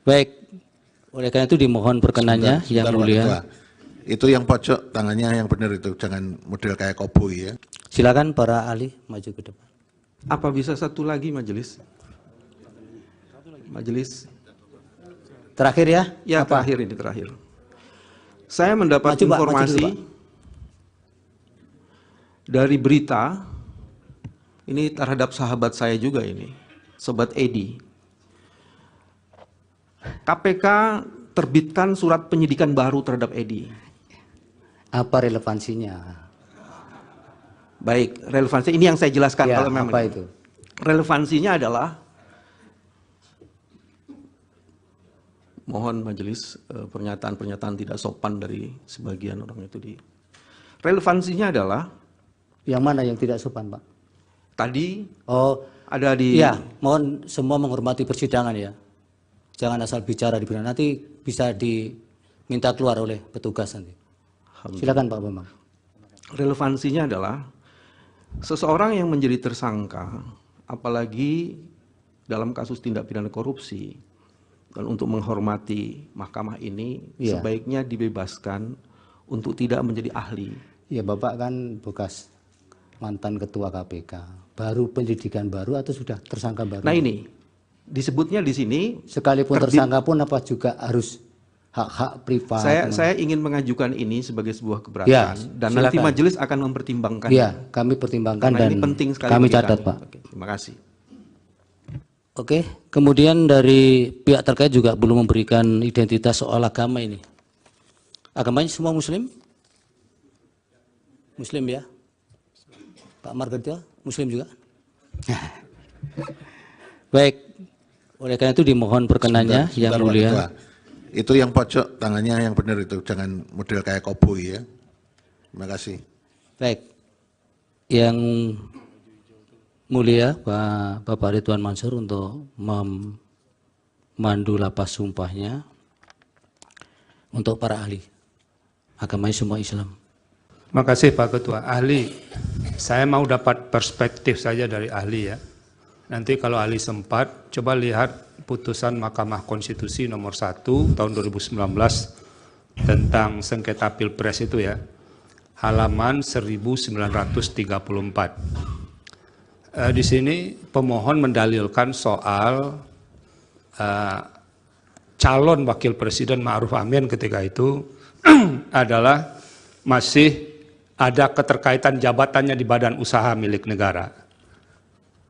Speaker 14: Baik, oleh karena itu dimohon perkenannya yang
Speaker 10: Pak
Speaker 14: mulia.
Speaker 10: Ketua. Itu yang pojok tangannya yang benar itu, jangan model kayak koboi ya.
Speaker 14: Silakan para ahli maju ke depan.
Speaker 2: Apa bisa satu lagi majelis? Majelis.
Speaker 14: Terakhir ya?
Speaker 2: Ya,
Speaker 14: Apa?
Speaker 2: terakhir ini terakhir. Saya mendapat
Speaker 14: Maju, Pak, maju
Speaker 2: informasi
Speaker 14: dulu, Pak.
Speaker 2: dari berita ini terhadap sahabat saya juga ini, Sobat Edi. KPK terbitkan surat penyidikan baru terhadap Edi.
Speaker 14: Apa relevansinya?
Speaker 2: Baik, relevansi ini yang saya jelaskan
Speaker 14: Ya,
Speaker 2: kalau memang
Speaker 14: apa itu?
Speaker 2: Relevansinya adalah mohon majelis pernyataan-pernyataan tidak sopan dari sebagian orang itu di. Relevansinya adalah
Speaker 14: yang mana yang tidak sopan, Pak?
Speaker 2: Tadi
Speaker 14: ada di. Ya, mohon semua menghormati persidangan ya. Jangan asal bicara di persidangan, nanti bisa diminta keluar oleh petugas nanti. Silakan Pak Bambang.
Speaker 2: Relevansinya adalah seseorang yang menjadi tersangka, apalagi dalam kasus tindak pidana korupsi, dan untuk menghormati mahkamah ini,
Speaker 14: Iya.
Speaker 2: sebaiknya dibebaskan untuk tidak menjadi ahli.
Speaker 14: Ya, Bapak kan bekas mantan ketua KPK. Baru penyidikan baru atau sudah tersangka baru?
Speaker 2: Nah ini, disebutnya di sini.
Speaker 14: Sekalipun tersangka pun apa juga harus hak-hak privat?
Speaker 2: Saya ingin mengajukan ini sebagai sebuah keberatan.
Speaker 14: Ya,
Speaker 2: dan nanti
Speaker 14: silakan.
Speaker 2: majelis akan mempertimbangkan.
Speaker 14: Ya, kami pertimbangkan
Speaker 2: Karena
Speaker 14: dan
Speaker 2: ini penting sekali
Speaker 14: kami
Speaker 2: bagi
Speaker 14: catat
Speaker 2: kami.
Speaker 14: Pak.
Speaker 2: Oke, terima kasih.
Speaker 14: Oke, kemudian dari pihak terkait juga belum memberikan identitas soal agama ini. Agamanya semua Muslim? Muslim ya? Pak Margarito, Muslim juga? Baik, oleh karena itu dimohon perkenannya yang
Speaker 10: Sebentar, Pak
Speaker 14: mulia.
Speaker 10: Ketua. Itu yang pojok tangannya yang benar itu, jangan model kayak koboi ya. Terima kasih.
Speaker 14: Baik, yang mulia Bapak Ridwan Mansur untuk memandu lapas sumpahnya untuk para ahli. Agamanya semua Islam.
Speaker 11: Makasih Pak Ketua. Ahli, saya mau dapat perspektif saja dari ahli ya. Nanti kalau ahli sempat, coba lihat putusan Mahkamah Konstitusi nomor 1 tahun 2019 tentang sengketa Pilpres itu ya. Halaman 1934. Di sini pemohon mendalilkan soal calon wakil presiden Ma'ruf Amin ketika itu adalah masih ada keterkaitan jabatannya di badan usaha milik negara.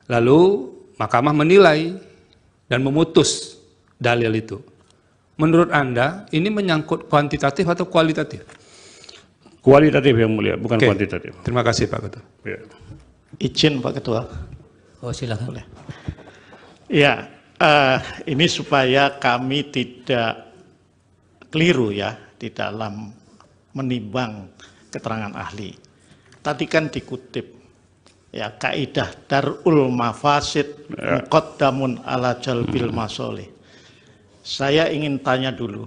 Speaker 11: Lalu Mahkamah menilai dan memutus dalil itu. Menurut Anda ini menyangkut kuantitatif atau kualitatif?
Speaker 12: Kualitatif yang mulia, bukan
Speaker 11: Oke.
Speaker 12: kuantitatif.
Speaker 11: Terima kasih Pak Ketua.
Speaker 12: Ya.
Speaker 13: Izin Pak Ketua.
Speaker 14: Oh silakan.
Speaker 13: Ya, ini supaya kami tidak keliru ya di dalam menimbang keterangan ahli. Tadi kan dikutip ya kaidah darul mafasid muqaddamun ala jalbil masolih. Saya ingin tanya dulu,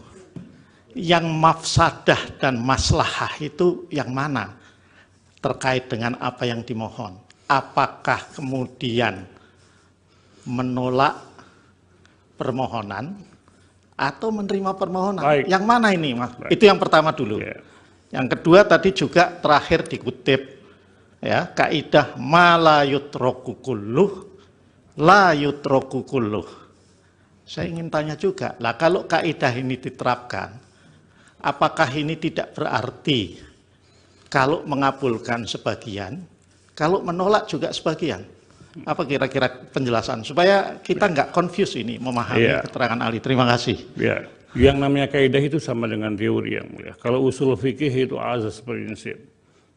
Speaker 13: yang mafsadah dan maslahah itu yang mana terkait dengan apa yang dimohon? Apakah kemudian menolak permohonan atau menerima permohonan?
Speaker 12: Baik.
Speaker 13: Yang mana ini, Mas?
Speaker 12: Baik.
Speaker 13: Itu yang pertama dulu. Yang kedua tadi juga terakhir dikutip ya kaidah ma la yutraku kulluh la yutraku kulluh. Saya ingin tanya juga, lah kalau kaidah ini diterapkan, apakah ini tidak berarti kalau mengabulkan sebagian, kalau menolak juga sebagian? Apa kira-kira penjelasan supaya kita nggak confuse ini memahami
Speaker 12: Iya.
Speaker 13: keterangan ahli. Terima kasih.
Speaker 12: Ya, yang namanya kaidah itu sama dengan teori yang mulia. Kalau usul fikih itu azas prinsip.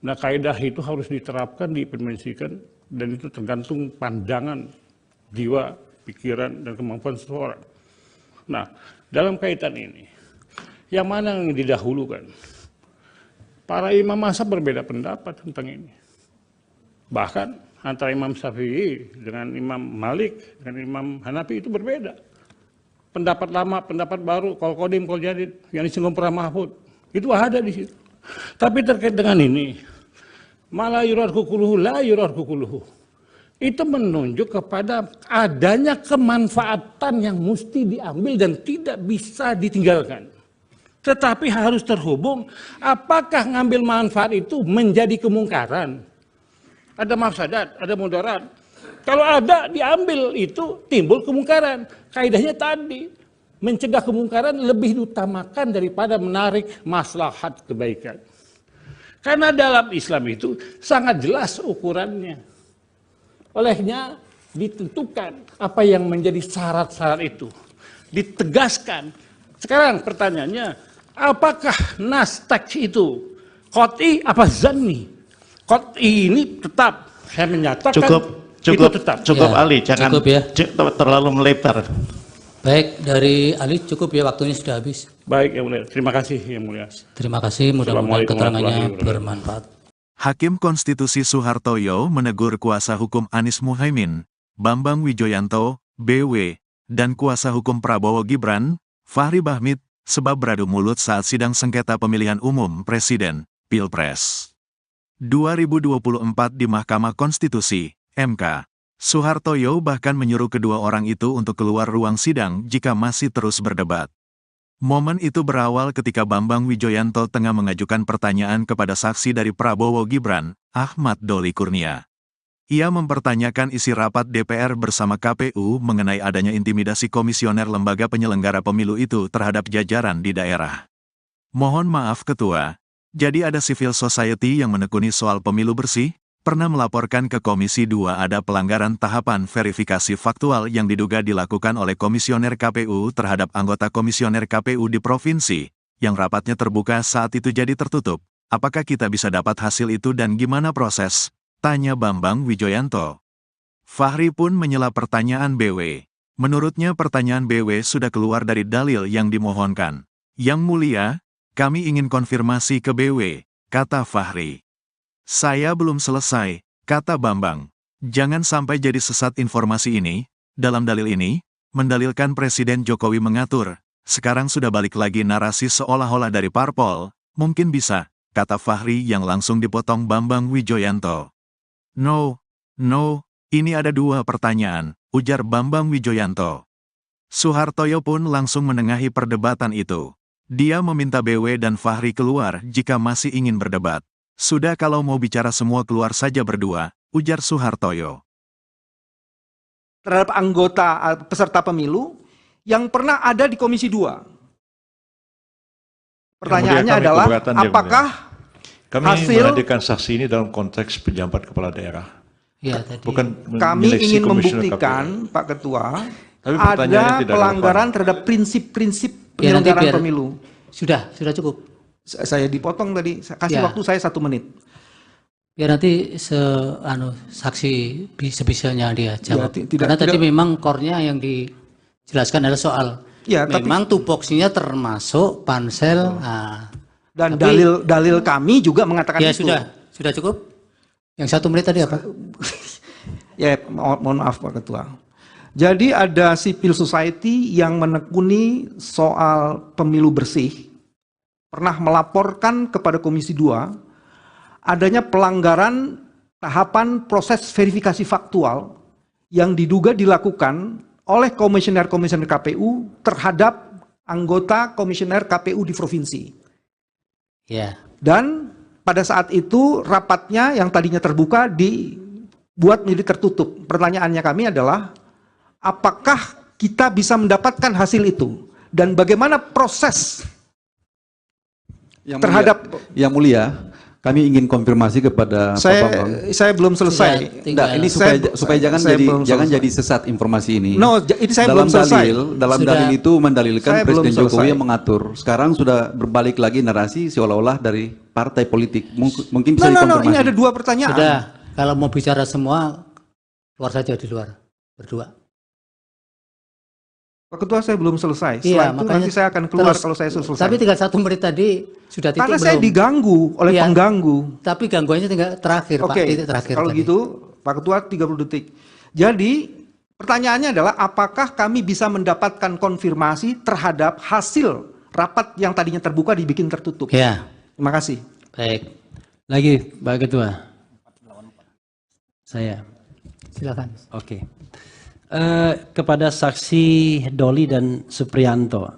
Speaker 12: Nah, kaidah itu harus diterapkan, diimplementasikan, dan itu tergantung pandangan jiwa, pikiran, dan kemampuan seseorang. Nah, dalam kaitan ini, yang mana yang didahulukan? Para imam mazhab berbeda pendapat tentang ini. Bahkan antara Imam Syafi'i dengan Imam Malik, dengan Imam Hanafi itu berbeda. Pendapat lama, pendapat baru, kol kodim, kol jadid, yang disinggung para mahfud, itu ada di situ. Tapi terkait dengan ini, malah yurad kukuluhu, la yurad kukuluhu. itu menunjuk kepada adanya kemanfaatan yang mesti diambil dan tidak bisa ditinggalkan. Tetapi harus terhubung, apakah ngambil manfaat itu menjadi kemungkaran? Ada mafsadat, ada mudarat. Kalau ada diambil itu timbul kemungkaran. Kaidahnya tadi, mencegah kemungkaran lebih diutamakan daripada menarik maslahat kebaikan. Karena dalam Islam itu sangat jelas ukurannya. Olehnya ditentukan apa yang menjadi syarat-syarat itu. Ditegaskan. Sekarang pertanyaannya, apakah nas teks itu qot'i apa zanni? Qot'i ini tetap, saya menyatakan itu tetap.
Speaker 13: Cukup
Speaker 14: Ya,
Speaker 13: Ali, jangan
Speaker 14: cukup ya.
Speaker 13: terlalu melebar.
Speaker 14: Baik, dari Ali cukup ya, waktunya sudah habis.
Speaker 12: Baik, Yang Mulia. Terima kasih, Yang Mulia.
Speaker 14: Terima kasih, mudah-mudahan keterangannya bermanfaat.
Speaker 1: Hakim Konstitusi Soehartoyo menegur kuasa hukum Anies Muhaimin, Bambang Wijoyanto, BW, dan kuasa hukum Prabowo Gibran, Fahri Bahmit, sebab beradu mulut saat sidang sengketa pemilihan umum Presiden, Pilpres 2024 di Mahkamah Konstitusi, MK. Soehartoyo bahkan menyuruh kedua orang itu untuk keluar ruang sidang jika masih terus berdebat. Momen itu berawal ketika Bambang Wijoyanto tengah mengajukan pertanyaan kepada saksi dari Prabowo Gibran, Ahmad Doli Kurnia. Ia mempertanyakan isi rapat DPR bersama KPU mengenai adanya intimidasi komisioner lembaga penyelenggara pemilu itu terhadap jajaran di daerah. Mohon maaf Ketua, jadi ada civil society yang menekuni soal pemilu bersih? Pernah melaporkan ke Komisi 2 ada pelanggaran tahapan verifikasi faktual yang diduga dilakukan oleh komisioner KPU terhadap anggota komisioner KPU di provinsi, yang rapatnya terbuka saat itu jadi tertutup. Apakah kita bisa dapat hasil itu dan gimana proses? Tanya Bambang Wijoyanto. Fahri pun menyela pertanyaan BW. Menurutnya pertanyaan BW sudah keluar dari dalil yang dimohonkan. Yang Mulia, kami ingin konfirmasi ke BW, kata Fahri. Saya belum selesai, kata Bambang. Jangan sampai jadi sesat informasi ini. Dalam dalil ini, mendalilkan Presiden Jokowi mengatur. Sekarang sudah balik lagi narasi seolah-olah dari parpol. Mungkin bisa, kata Fahri yang langsung dipotong Bambang Wijoyanto. No, ini ada dua pertanyaan, ujar Bambang Wijoyanto. Soehartoyo pun langsung menengahi perdebatan itu. Dia meminta BW dan Fahri keluar jika masih ingin berdebat. Sudah kalau mau bicara semua keluar saja berdua, ujar Soehartoyo.
Speaker 2: Terhadap anggota peserta pemilu yang pernah ada di Komisi 2. Pertanyaannya adalah, apakah
Speaker 3: kami
Speaker 2: hasil
Speaker 3: menghadirkan saksi ini dalam konteks pejabat kepala daerah.
Speaker 14: Ya, tadi.
Speaker 3: Bukan
Speaker 2: kami ingin membuktikan, Pak Ketua, ada pelanggaran terhadap prinsip-prinsip penyelenggaraan pemilu.
Speaker 14: Sudah cukup.
Speaker 2: Saya dipotong tadi, kasih waktu saya 1 menit.
Speaker 14: Biar nanti saksi sebisanya dia jawab. Karena tadi memang core-nya yang dijelaskan adalah soal memang tupoksinya termasuk pansel.
Speaker 2: Dan dalil kami juga mengatakan itu.
Speaker 14: Sudah cukup. Yang 1 menit tadi apa?
Speaker 2: Ya, mohon maaf Pak Ketua. Jadi ada civil society yang menekuni soal pemilu bersih, pernah melaporkan kepada Komisi 2 adanya pelanggaran tahapan proses verifikasi faktual yang diduga dilakukan oleh komisioner-komisioner KPU terhadap anggota komisioner KPU di provinsi.
Speaker 14: Ya.
Speaker 2: Dan pada saat itu rapatnya yang tadinya terbuka dibuat menjadi tertutup. Pertanyaannya kami adalah, apakah kita bisa mendapatkan hasil itu? Dan bagaimana proses
Speaker 5: Yang Mulia, kami ingin konfirmasi kepada Pak Bambang.
Speaker 2: Saya belum selesai.
Speaker 5: Ini supaya jangan jadi sesat informasi ini.
Speaker 2: No, ini saya belum selesai.
Speaker 5: Dalam dalil itu mendalilkan Presiden Jokowi yang mengatur. Sekarang sudah berbalik lagi narasi seolah-olah dari partai politik. Mungkin bisa dikonfirmasi.
Speaker 2: Ini ada 2 pertanyaan.
Speaker 14: Sudah, kalau mau bicara semua, keluar saja di luar, berdua.
Speaker 2: Pak Ketua, saya belum selesai. Setelah itu nanti saya akan keluar kalau saya selesai.
Speaker 14: Tapi tinggal 1 menit tadi sudah titik.
Speaker 2: Karena saya diganggu oleh pengganggu.
Speaker 14: Tapi gangguannya tinggal terakhir, Pak. Titik terakhir.
Speaker 2: Kalau gitu, Pak Ketua 30 detik. Jadi pertanyaannya adalah, apakah kami bisa mendapatkan konfirmasi terhadap hasil rapat yang tadinya terbuka dibikin tertutup?
Speaker 14: Ya.
Speaker 2: Terima kasih.
Speaker 14: Baik.
Speaker 6: Lagi Pak Ketua. Saya
Speaker 8: Silakan.
Speaker 6: Oke. Kepada saksi Doli dan Supriyanto,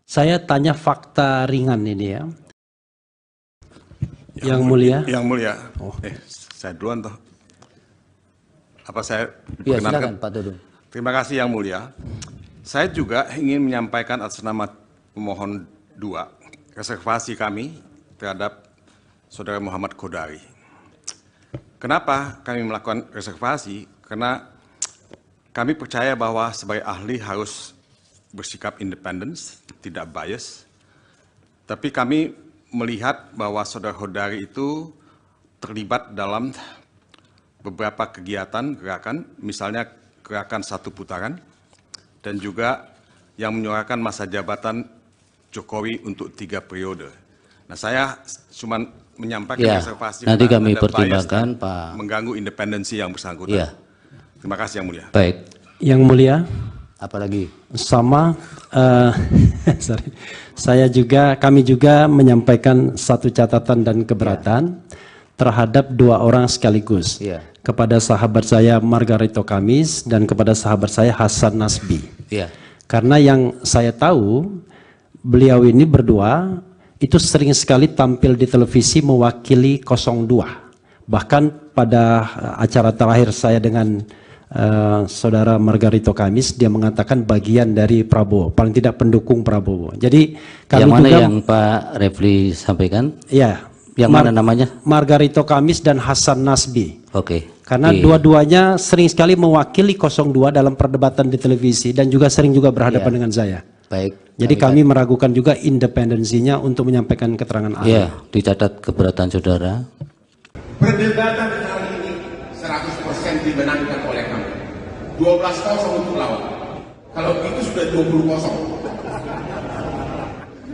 Speaker 6: saya tanya fakta ringan ini ya. Yang mulia.
Speaker 7: Yang mulia. Saya duluan toh. Apa saya
Speaker 8: Ya,
Speaker 7: perkenankan?
Speaker 8: silakan Pak Dudung.
Speaker 7: Terima kasih Yang Mulia. Saya juga ingin menyampaikan atas nama pemohon 2 reservasi kami terhadap Saudara Muhammad Kodari. Kenapa kami melakukan reservasi? Karena kami percaya bahwa sebagai ahli harus bersikap independen, tidak bias. Tapi kami melihat bahwa Saudara Kodari itu terlibat dalam beberapa kegiatan gerakan, misalnya gerakan 1 putaran, dan juga yang menyuarakan masa jabatan Jokowi untuk 3 periode. Nah, saya cuma menyampaikan reservasi
Speaker 8: nanti kami
Speaker 7: ada
Speaker 8: pertimbangkan,
Speaker 7: bias dan
Speaker 8: Pak.
Speaker 7: mengganggu independensi yang bersangkutan.
Speaker 8: Iya.
Speaker 7: Terima kasih Yang Mulia.
Speaker 8: Baik.
Speaker 6: Yang mulia.
Speaker 8: Apalagi?
Speaker 6: Sama, sorry. Kami juga menyampaikan satu catatan dan keberatan terhadap 2 orang sekaligus. Kepada sahabat saya Margarito Kamis dan kepada sahabat saya Hasan Nasbi. Karena yang saya tahu, beliau ini berdua itu sering sekali tampil di televisi mewakili 02. Bahkan pada acara terakhir saya dengan saudara Margarito Kamis, dia mengatakan bagian dari Prabowo, paling tidak pendukung Prabowo. Jadi kami
Speaker 8: yang mana
Speaker 6: juga,
Speaker 8: yang Pak Refli sampaikan?
Speaker 6: Ya.
Speaker 8: Yang mana namanya?
Speaker 6: Margarito Kamis dan Hasan Nasbi.
Speaker 8: Oke.
Speaker 6: Karena dua-duanya sering sekali mewakili 02 dalam perdebatan di televisi dan juga sering juga berhadapan dengan saya.
Speaker 8: Baik.
Speaker 6: Jadi kami meragukan juga independensinya untuk menyampaikan keterangan ahli.
Speaker 8: Ya, dicatat keberatan saudara.
Speaker 9: Perdebatan kali ini 100% dimenangkan oleh kami. 12-0 untuk lawan. Kalau itu sudah 20-0.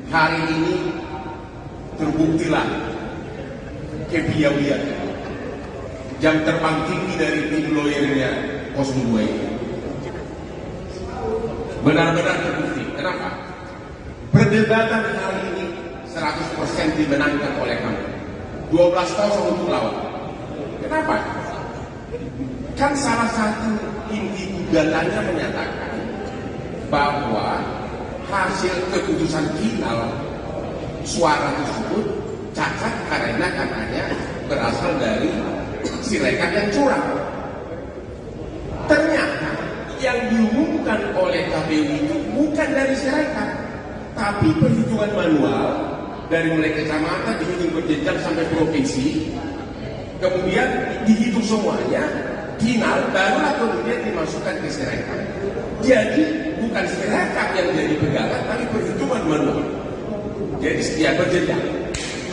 Speaker 9: Hari ini terbuktilah kepiawaian jam terbang tinggi dari tim lawyernya 02 ini. Benar-benar terbukti. Kenapa? Perdebatan kali ini 100% dimenangkan oleh kami. 12-0 untuk lawan. Kenapa? Kan salah satu inti gugatannya menyatakan bahwa hasil keputusan final suara tersebut cacat karena katanya berasal dari Sirekap yang curang. Ternyata yang diumumkan oleh KPU itu bukan dari Sirekap, tapi perhitungan manual dari mulai kecamatan dihitung berjenjang sampai provinsi, kemudian dihitung semuanya, final barulah kemudian dimasukkan ke Sirekap. Jadi bukan Sirekap yang jadi pegangan, tapi perhitungan manual. Jadi setiap berjenjang,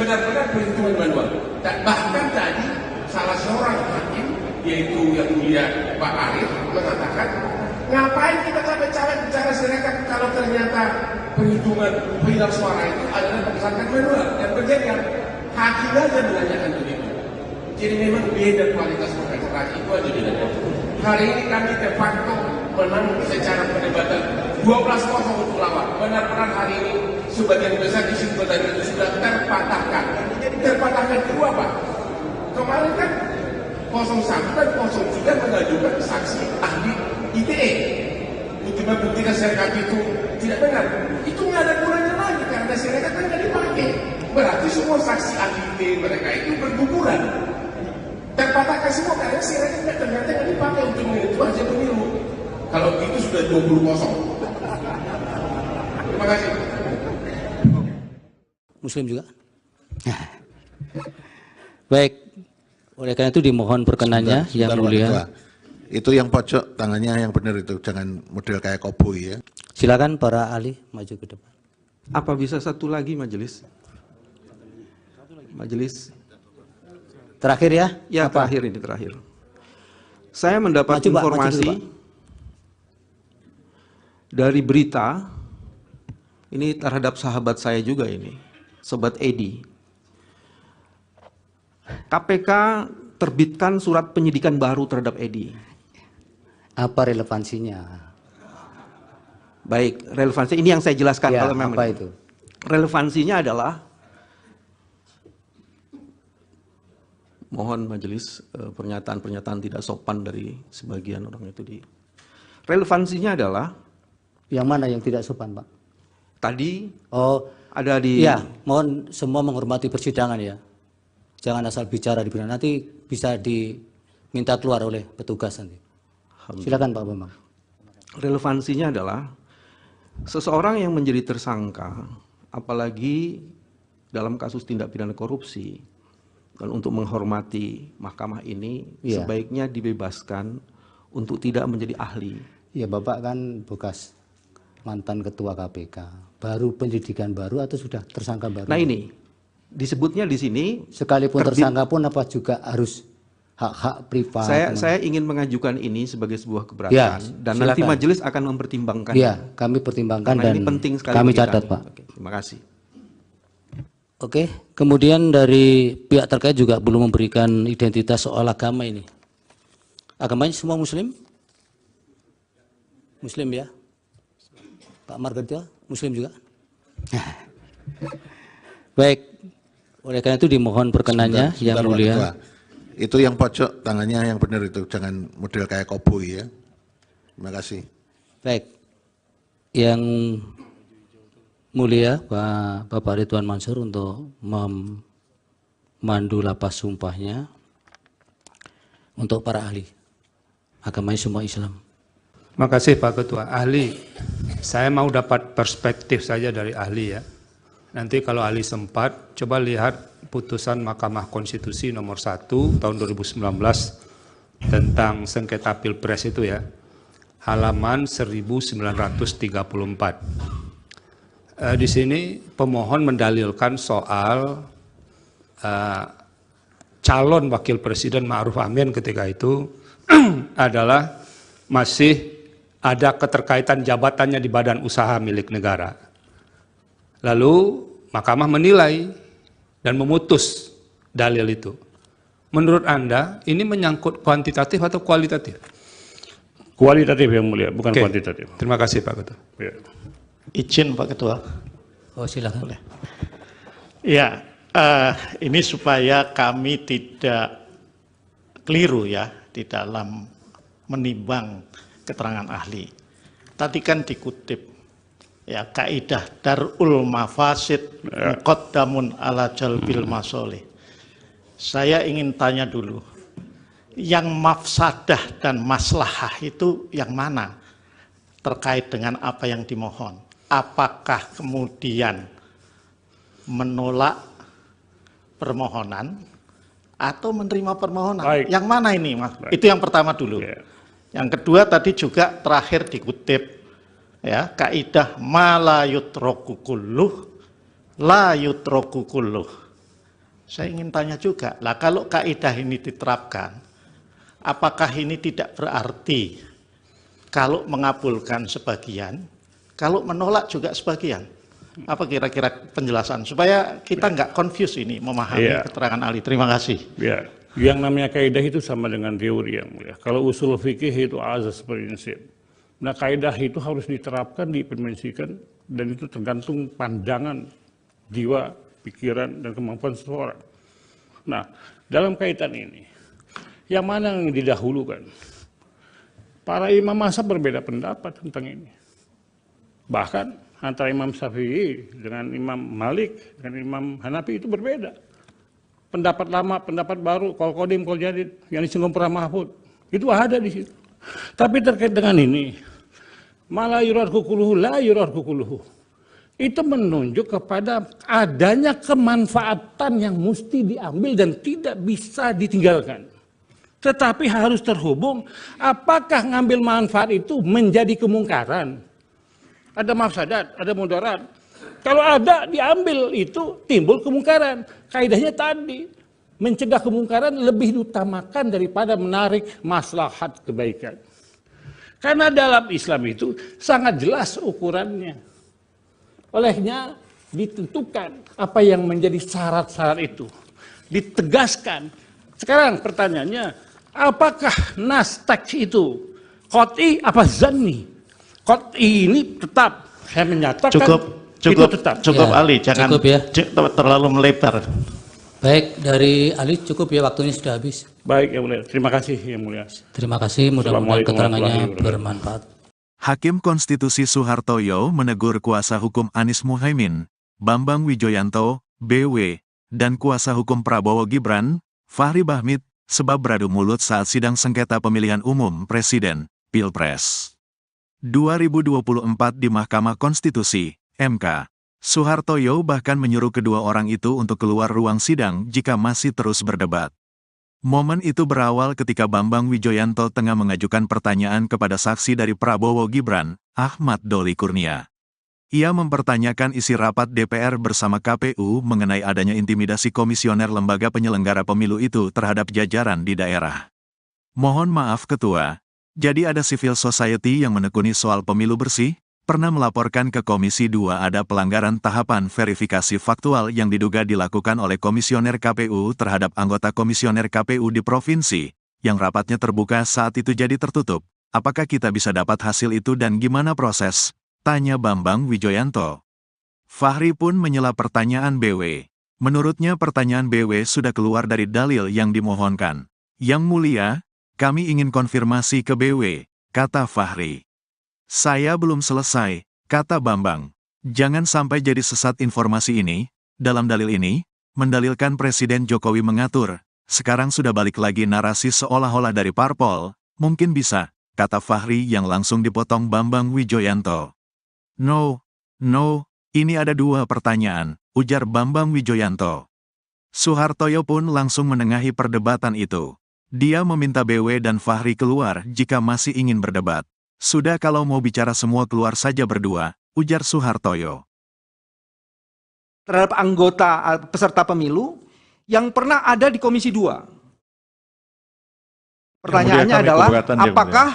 Speaker 9: benar-benar perhitungan manual. Bahkan tadi salah seorang hakim, yaitu yang mulia Pak Arif, mengatakan, ngapain kita capek-capek bicara Sirekap kalau ternyata perhitungan final suara itu adalah berdasarkan manual dan berjenjang. Hakim aja menanyakan begitu. Jadi memang beda kualitas pengacara itu aja bedanya. Hari ini kami de facto menang secara perdebatan 12-0 untuk lawan. Benar-benar hari ini sebagian besar kesimpulan itu sudah terpatahkan. Jadi terpatahkan itu apa? Kemarin kan 01 dan 03 mengajukan saksi ahli ITE untuk membuktikan Sirekap itu tidak benar. Itu nggak ada gunanya lagi karena Sirekap kan nggak dipakai. Berarti semua saksi ahli ITE mereka itu berguguran. Terpatahkan semua karena Sirekap ternyata nggak dipakai untuk menentukan hasil pemilu. Kalau itu sudah 20-0. Terima kasih.
Speaker 8: Muslim juga? Baik, oleh karena itu dimohon perkenannya yang mulia.
Speaker 10: Itu yang pojok tangannya yang benar itu, jangan model kayak koboi ya.
Speaker 8: Silakan para ahli maju ke depan.
Speaker 2: Apa bisa satu lagi majelis? Majelis.
Speaker 8: Terakhir ya?
Speaker 2: Ya, terakhir ini terakhir. Saya mendapat informasi dari berita ini terhadap sahabat saya juga ini, Sobat Edi. KPK terbitkan surat penyidikan baru terhadap Edi.
Speaker 8: Apa relevansinya?
Speaker 2: Baik, relevansi ini yang saya jelaskan.
Speaker 8: Ya,
Speaker 2: kalau memang
Speaker 8: apa itu?
Speaker 2: Relevansinya adalah Mohon majelis pernyataan-pernyataan tidak sopan dari sebagian orang itu di. Relevansinya adalah
Speaker 14: yang mana yang tidak sopan, Pak?
Speaker 2: Tadi
Speaker 14: ada di. Ya, mohon semua menghormati persidangan ya. Jangan asal bicara di persidangan. Nanti bisa diminta keluar oleh petugas nanti. Silakan Pak Bambang.
Speaker 2: Relevansinya adalah seseorang yang menjadi tersangka, apalagi dalam kasus tindak pidana korupsi, dan untuk menghormati mahkamah ini, sebaiknya dibebaskan untuk tidak menjadi ahli.
Speaker 14: Ya, Bapak kan bekas mantan ketua KPK, baru penyidikan baru atau sudah tersangka baru?
Speaker 2: Nah ini, disebutnya di sini.
Speaker 14: Sekalipun tersangka pun apa juga harus hak-hak privat?
Speaker 2: Saya ingin mengajukan ini sebagai sebuah keberatan, dan silakan. Nanti majelis akan mempertimbangkan.
Speaker 14: Ya, kami pertimbangkan dan
Speaker 2: ini penting sekali
Speaker 14: kami catat, Pak.
Speaker 2: Oke, terima kasih.
Speaker 14: Oke, kemudian dari pihak terkait juga belum memberikan identitas soal agama ini. Agamanya semua Muslim? Muslim ya? Pak Margarito, Muslim juga? Baik, oleh karena itu dimohon perkenannya yang mulia.
Speaker 10: Itu yang pojok tangannya yang benar itu, jangan model kayak koboi ya. Terima kasih.
Speaker 14: Baik, yang mulia Bapak Ridwan Mansur untuk memandu lapas sumpahnya untuk para ahli. Agamanya semua Islam.
Speaker 11: Terima kasih Pak Ketua. Ahli, saya mau dapat perspektif saja dari ahli ya. Nanti kalau ahli sempat, coba lihat putusan Mahkamah Konstitusi nomor 1 tahun 2019 tentang sengketa Pilpres itu ya. Halaman 1934. Di sini pemohon mendalilkan soal calon wakil presiden Ma'ruf Amin ketika itu adalah masih ada keterkaitan jabatannya di badan usaha milik negara. Lalu Mahkamah menilai dan memutus dalil itu. Menurut Anda ini menyangkut kuantitatif atau kualitatif?
Speaker 12: Kualitatif yang mulia, bukan kuantitatif.
Speaker 11: Terima kasih Pak Ketua.
Speaker 12: Ya.
Speaker 13: Izin Pak Ketua.
Speaker 14: Oh silakan.
Speaker 13: Boleh. Ya, ini supaya kami tidak keliru ya di dalam menimbang keterangan ahli. Tadi kan dikutip ya kaidah darul mafasid muqaddamun ala jalbil masolih. Saya ingin tanya dulu, yang mafsadah dan maslahah itu yang mana terkait dengan apa yang dimohon? Apakah kemudian menolak permohonan atau menerima permohonan?
Speaker 12: Baik.
Speaker 13: Yang mana ini, Mas?
Speaker 12: Baik.
Speaker 13: Itu yang pertama dulu.
Speaker 12: Yeah.
Speaker 13: Yang kedua tadi juga terakhir dikutip ya kaidah ma la yutraku kulluh la yutraku kulluh. Saya ingin tanya juga, lah kalau kaidah ini diterapkan, apakah ini tidak berarti kalau mengabulkan sebagian, kalau menolak juga sebagian? Apa kira-kira penjelasan supaya kita nggak confuse ini memahami keterangan ahli? Terima kasih.
Speaker 12: Ya, yang namanya kaidah itu sama dengan teori yang mulia. Kalau usul fikih itu azas prinsip. Nah, kaidah itu harus diterapkan, diimplementasikan, dan itu tergantung pandangan jiwa, pikiran, dan kemampuan seseorang. Nah, dalam kaitan ini, yang mana yang didahulukan? Para imam mazhab berbeda pendapat tentang ini. Bahkan antara Imam Syafi'i dengan Imam Malik dengan Imam Hanafi itu berbeda. Pendapat lama, pendapat baru, kol kodim, kol jadid, yang disinggung para mahfud, itu ada di situ. Tapi terkait dengan ini, malah yurad kukuluhu, la yurad kukuluhu, itu menunjuk kepada adanya kemanfaatan yang mesti diambil dan tidak bisa ditinggalkan. Tetapi harus terhubung, apakah ngambil manfaat itu menjadi kemungkaran? Ada mafsadat, ada mudarat. Kalau ada diambil itu timbul kemungkaran. Kaidahnya tadi, mencegah kemungkaran lebih diutamakan daripada menarik maslahat kebaikan. Karena dalam Islam itu sangat jelas ukurannya. Olehnya ditentukan apa yang menjadi syarat-syarat itu. Ditegaskan. Sekarang pertanyaannya, apakah nas teks itu qat'i apa zanni? Qat'i ini tetap saya menyatakan
Speaker 13: cukup
Speaker 12: itu tetap.
Speaker 13: Cukup ya. Ali, jangan
Speaker 14: cukup ya.
Speaker 13: terlalu melebar.
Speaker 8: Baik, dari ahli cukup ya, waktunya sudah habis.
Speaker 12: Baik, Yang Mulia. Terima kasih, Yang Mulia.
Speaker 8: Terima kasih, mudah-mudahan keterangannya bermanfaat.
Speaker 1: Hakim Konstitusi Soehartoyo menegur kuasa hukum Anies Muhaimin, Bambang Wijoyanto, BW, dan kuasa hukum Prabowo Gibran, Fahri Bahmit, sebab beradu mulut saat sidang sengketa pemilihan umum Presiden, Pilpres 2024 di Mahkamah Konstitusi, MK. Soehartoyo bahkan menyuruh kedua orang itu untuk keluar ruang sidang jika masih terus berdebat. Momen itu berawal ketika Bambang Wijoyanto tengah mengajukan pertanyaan kepada saksi dari Prabowo Gibran, Ahmad Doli Kurnia. Ia mempertanyakan isi rapat DPR bersama KPU mengenai adanya intimidasi komisioner lembaga penyelenggara pemilu itu terhadap jajaran di daerah. Mohon maaf Ketua, jadi ada civil society yang menekuni soal pemilu bersih? Pernah melaporkan ke Komisi 2 ada pelanggaran tahapan verifikasi faktual yang diduga dilakukan oleh komisioner KPU terhadap anggota komisioner KPU di provinsi, yang rapatnya terbuka saat itu jadi tertutup. Apakah kita bisa dapat hasil itu dan gimana proses? Tanya Bambang Wijoyanto. Fahri pun menyela pertanyaan BW. Menurutnya pertanyaan BW sudah keluar dari dalil yang dimohonkan. Yang Mulia, kami ingin konfirmasi ke BW, kata Fahri. Saya belum selesai, kata Bambang. Jangan sampai jadi sesat informasi ini. Dalam dalil ini, mendalilkan Presiden Jokowi mengatur. Sekarang sudah balik lagi narasi seolah-olah dari parpol. Mungkin bisa, kata Fahri yang langsung dipotong Bambang Wijoyanto. No, ini ada dua pertanyaan, ujar Bambang Wijoyanto. Soehartoyo pun langsung menengahi perdebatan itu. Dia meminta BW dan Fahri keluar jika masih ingin berdebat. Sudah kalau mau bicara semua keluar saja berdua, ujar Soehartoyo.
Speaker 2: Terhadap anggota peserta pemilu yang pernah ada di Komisi 2. Pertanyaannya adalah, apakah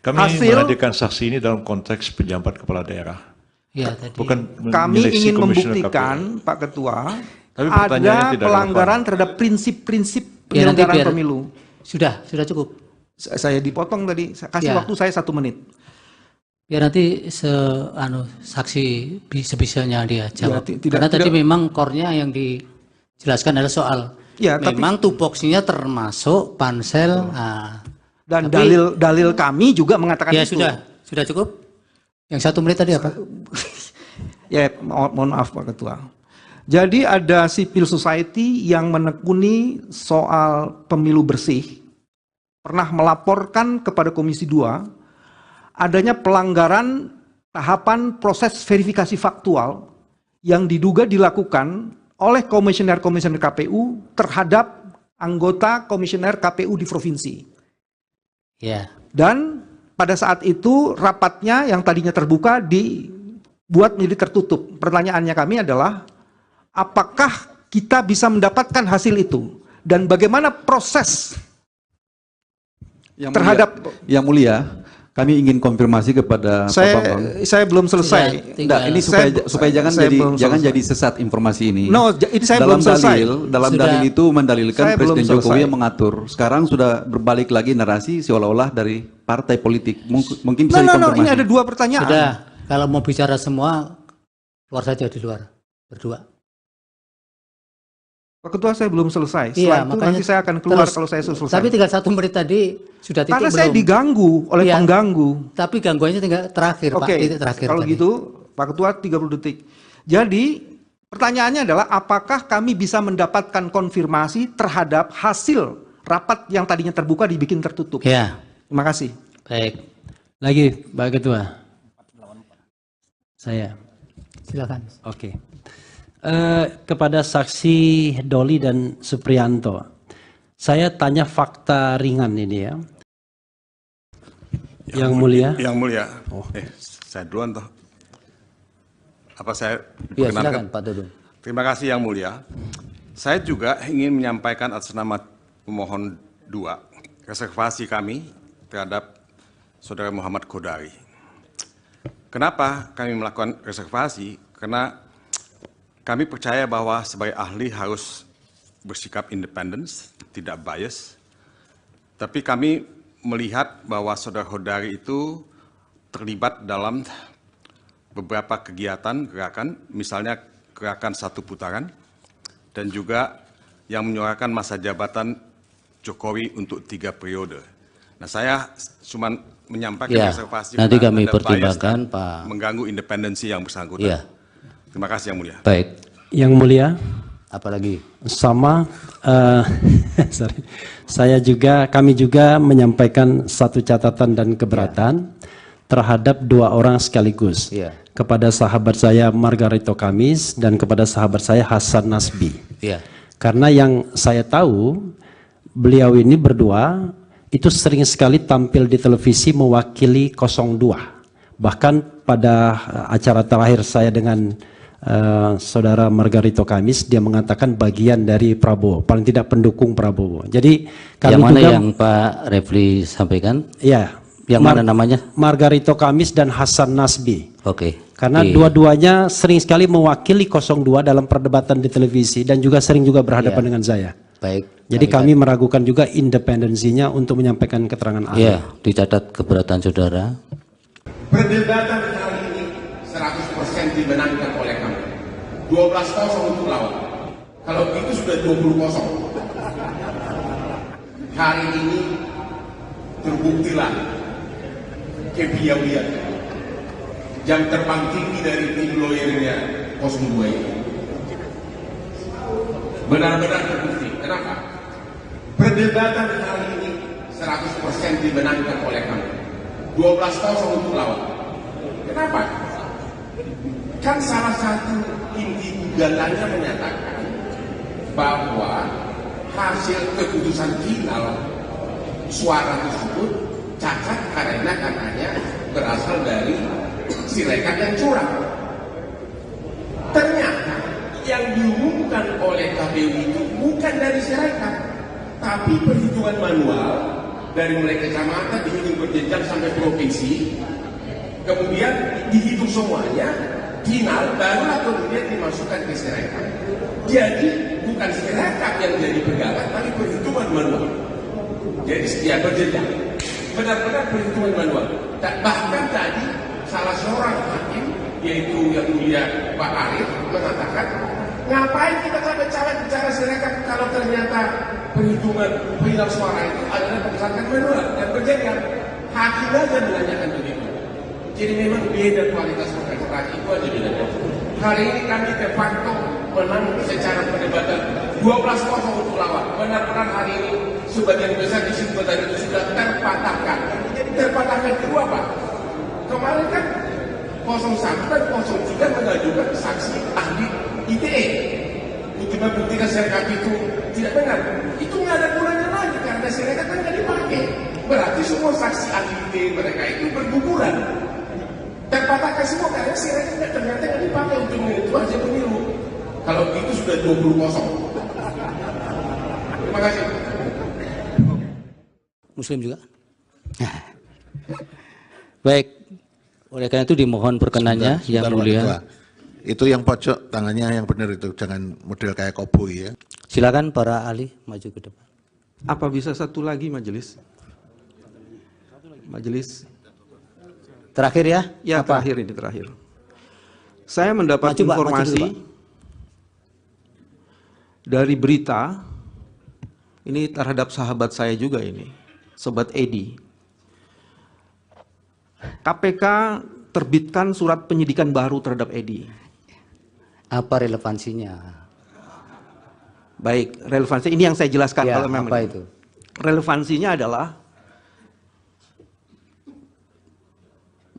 Speaker 3: kami
Speaker 2: hasil
Speaker 3: menghadirkan saksi ini dalam konteks pejabat kepala daerah.
Speaker 8: Ya, tadi.
Speaker 3: Bukan
Speaker 2: kami ingin membuktikan, Pak Ketua,
Speaker 3: tapi
Speaker 2: ada pelanggaran terhadap prinsip-prinsip penyelenggaraan pemilu.
Speaker 8: Sudah cukup.
Speaker 2: Saya dipotong tadi, kasih waktu saya 1 menit.
Speaker 8: Biar nanti saksi sebisanya dia jawab. Karena tadi memang core-nya yang dijelaskan adalah soal memang tupoksinya termasuk pansel.
Speaker 2: Dan dalil kami juga mengatakan itu.
Speaker 8: Ya sudah cukup. Yang 1 menit tadi apa?
Speaker 2: Ya, mohon maaf Pak Ketua. Jadi ada civil society yang menekuni soal pemilu bersih, pernah melaporkan kepada Komisi 2 adanya pelanggaran tahapan proses verifikasi faktual yang diduga dilakukan oleh komisioner-komisioner KPU terhadap anggota komisioner KPU di provinsi.
Speaker 8: Ya.
Speaker 2: Dan pada saat itu rapatnya yang tadinya terbuka dibuat menjadi tertutup. Pertanyaannya kami adalah, apakah kita bisa mendapatkan hasil itu? Dan bagaimana proses
Speaker 5: Yang Mulia, kami ingin konfirmasi kepada Pak Bambang.
Speaker 2: Saya belum selesai.
Speaker 5: Ini supaya jangan jadi sesat informasi ini.
Speaker 2: No, ini saya belum selesai.
Speaker 5: Dalam dalil itu mendalilkan Presiden Jokowi yang mengatur. Sekarang sudah berbalik lagi narasi seolah-olah dari partai politik. Mungkin bisa dikonfirmasi.
Speaker 2: Ini ada 2 pertanyaan.
Speaker 8: Sudah, kalau mau bicara semua, keluar saja di luar, berdua.
Speaker 2: Pak Ketua, saya belum selesai. Setelah itu nanti saya akan keluar kalau saya selesai.
Speaker 8: Tapi tinggal 1 menit tadi sudah titik
Speaker 2: karena
Speaker 8: belum?
Speaker 2: Saya diganggu oleh pengganggu.
Speaker 8: Tapi gangguannya tinggal terakhir, Pak. Titik terakhir.
Speaker 2: Kalau gitu, Pak Ketua 30 detik. Jadi, pertanyaannya adalah apakah kami bisa mendapatkan konfirmasi terhadap hasil rapat yang tadinya terbuka dibikin tertutup?
Speaker 8: Ya.
Speaker 2: Terima kasih.
Speaker 8: Baik.
Speaker 6: Lagi, Pak Ketua. Saya.
Speaker 8: Silakan.
Speaker 6: Oke. Kepada saksi Doli dan Supriyanto, saya tanya fakta ringan ini ya. Yang Mulia.
Speaker 7: Yang Mulia. Saya duluan toh. Apa saya
Speaker 8: ya, silakan Pak Dudung.
Speaker 7: Terima kasih Yang Mulia. Saya juga ingin menyampaikan atas nama pemohon 2 reservasi kami terhadap Saudara Muhammad Kodari. Kenapa kami melakukan reservasi? Karena kami percaya bahwa sebagai ahli harus bersikap independen, tidak bias. Tapi kami melihat bahwa Saudara Kodari itu terlibat dalam beberapa kegiatan, gerakan, misalnya gerakan 1 putaran, dan juga yang menyuarakan masa jabatan Jokowi untuk 3 periode. Nah, saya cuma menyampaikan reservasi.
Speaker 15: Nanti kami pertimbangkan, Pak.
Speaker 7: Mengganggu independensi yang bersangkutan.
Speaker 15: Iya.
Speaker 7: Terima kasih Yang Mulia.
Speaker 15: Baik.
Speaker 6: Yang Mulia.
Speaker 15: Apalagi?
Speaker 6: Sama, sorry. Kami juga menyampaikan satu catatan dan keberatan terhadap 2 orang sekaligus. Kepada sahabat saya Margarito Kamis dan kepada sahabat saya Hasan Nasbi. Karena yang saya tahu, beliau ini berdua itu sering sekali tampil di televisi mewakili 02. Bahkan pada acara terakhir saya dengan saudara Margarito Kamis, dia mengatakan bagian dari Prabowo, paling tidak pendukung Prabowo. Jadi kami
Speaker 15: yang mana
Speaker 6: juga,
Speaker 15: yang Pak Refli sampaikan?
Speaker 6: Ya.
Speaker 15: Yang mana namanya?
Speaker 6: Margarito Kamis dan Hasan Nasbi.
Speaker 15: Oke.
Speaker 6: Karena dua-duanya sering sekali mewakili 02 dalam perdebatan di televisi dan juga sering juga berhadapan dengan saya.
Speaker 15: Baik.
Speaker 6: Jadi kami meragukan juga independensinya untuk menyampaikan keterangan ahli.
Speaker 15: Iya, dicatat keberatan saudara.
Speaker 9: Perdebatan kali ini 100% dimenangkan oleh kami. 12-0 untuk lawan. Kalau itu sudah 20-0. Hari ini terbuktilah kepiawaian jam terbang tinggi dari tim lawyernya 02 ini. Benar-benar terbukti. Kenapa? Perdebatan kali ini 100% dimenangkan oleh kami. 12-0 untuk lawan. Kenapa? Kan salah satu inti gugatannya menyatakan bahwa hasil keputusan final suara tersebut cacat karena katanya berasal dari Sirekap yang curang. Ternyata yang diumumkan oleh KPU itu bukan dari Sirekap, tapi perhitungan manual dari mulai kecamatan dihitung berjenjang sampai provinsi, kemudian dihitung semuanya, final barulah kemudian dimasukkan ke Sirekap. Jadi bukan Sirekap yang jadi pegangan, tapi perhitungan manual. Jadi setia berjenjang, benar-benar perhitungan manual. Bahkan tadi salah seorang hakim, yaitu Yang Mulia Pak Arif, mengatakan, ngapain kita bicara Sirekap kalau ternyata perhitungan final suara itu adalah berdasarkan manual dan berjenjang. Hakim aja menanyakan begitu. Jadi memang beda kualitas perkara itu aja bedanya. Hari ini kami de facto menang secara perdebatan 12-0 untuk lawan. Benar-benar hari ini sebagian besar kesimpulan itu sudah terpatahkan. Jadi terpatahkan kedua Pak. Kemarin kan 01 dan 03 mengajukan saksi ahli ITE untuk membuktikan Sirekap itu tidak benar. Itu nggak ada gunanya lagi karena Sirekap kan nggak dipakai. Berarti semua saksi ahli ITE mereka itu berguguran. Terpatahkan semua karena Sirekap ternyata nggak dipakai untuk menentu hasil pemilu. Kalau itu sudah 20-0. Terima kasih.
Speaker 15: Muslim juga. Baik. Oleh karena itu dimohon perkenannya Yang Mulia.
Speaker 10: Itu yang pojok tangannya yang benar itu, jangan model kayak koboi ya.
Speaker 15: Silakan para ahli maju ke depan.
Speaker 2: Apa bisa satu lagi majelis? Majelis.
Speaker 15: Terakhir ya?
Speaker 2: Ya, apa? Terakhir. Saya mendapat informasi dari berita ini terhadap sahabat saya juga ini, Sobat Edi. KPK terbitkan surat penyidikan baru terhadap Edi.
Speaker 15: Apa relevansinya?
Speaker 2: Baik, relevansi ini yang saya jelaskan
Speaker 15: Ya,
Speaker 2: kalau memang.
Speaker 15: apa itu?
Speaker 2: Relevansinya adalah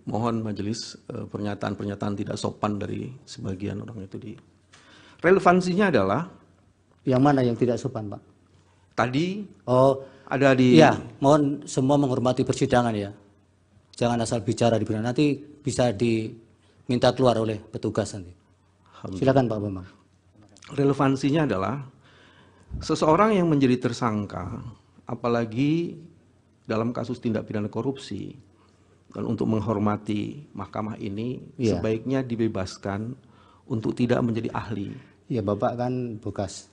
Speaker 2: mohon majelis pernyataan-pernyataan tidak sopan dari sebagian orang itu di. Relevansinya adalah
Speaker 15: yang mana yang tidak sopan, Pak?
Speaker 2: Tadi ada di.
Speaker 15: Ya, mohon semua menghormati persidangan ya. Jangan asal bicara di persidangan, nanti bisa diminta keluar oleh petugas nanti. Silakan Pak Bambang.
Speaker 2: Relevansinya adalah seseorang yang menjadi tersangka, apalagi dalam kasus tindak pidana korupsi, dan untuk menghormati mahkamah ini sebaiknya dibebaskan untuk tidak menjadi ahli.
Speaker 15: Ya, Bapak kan bekas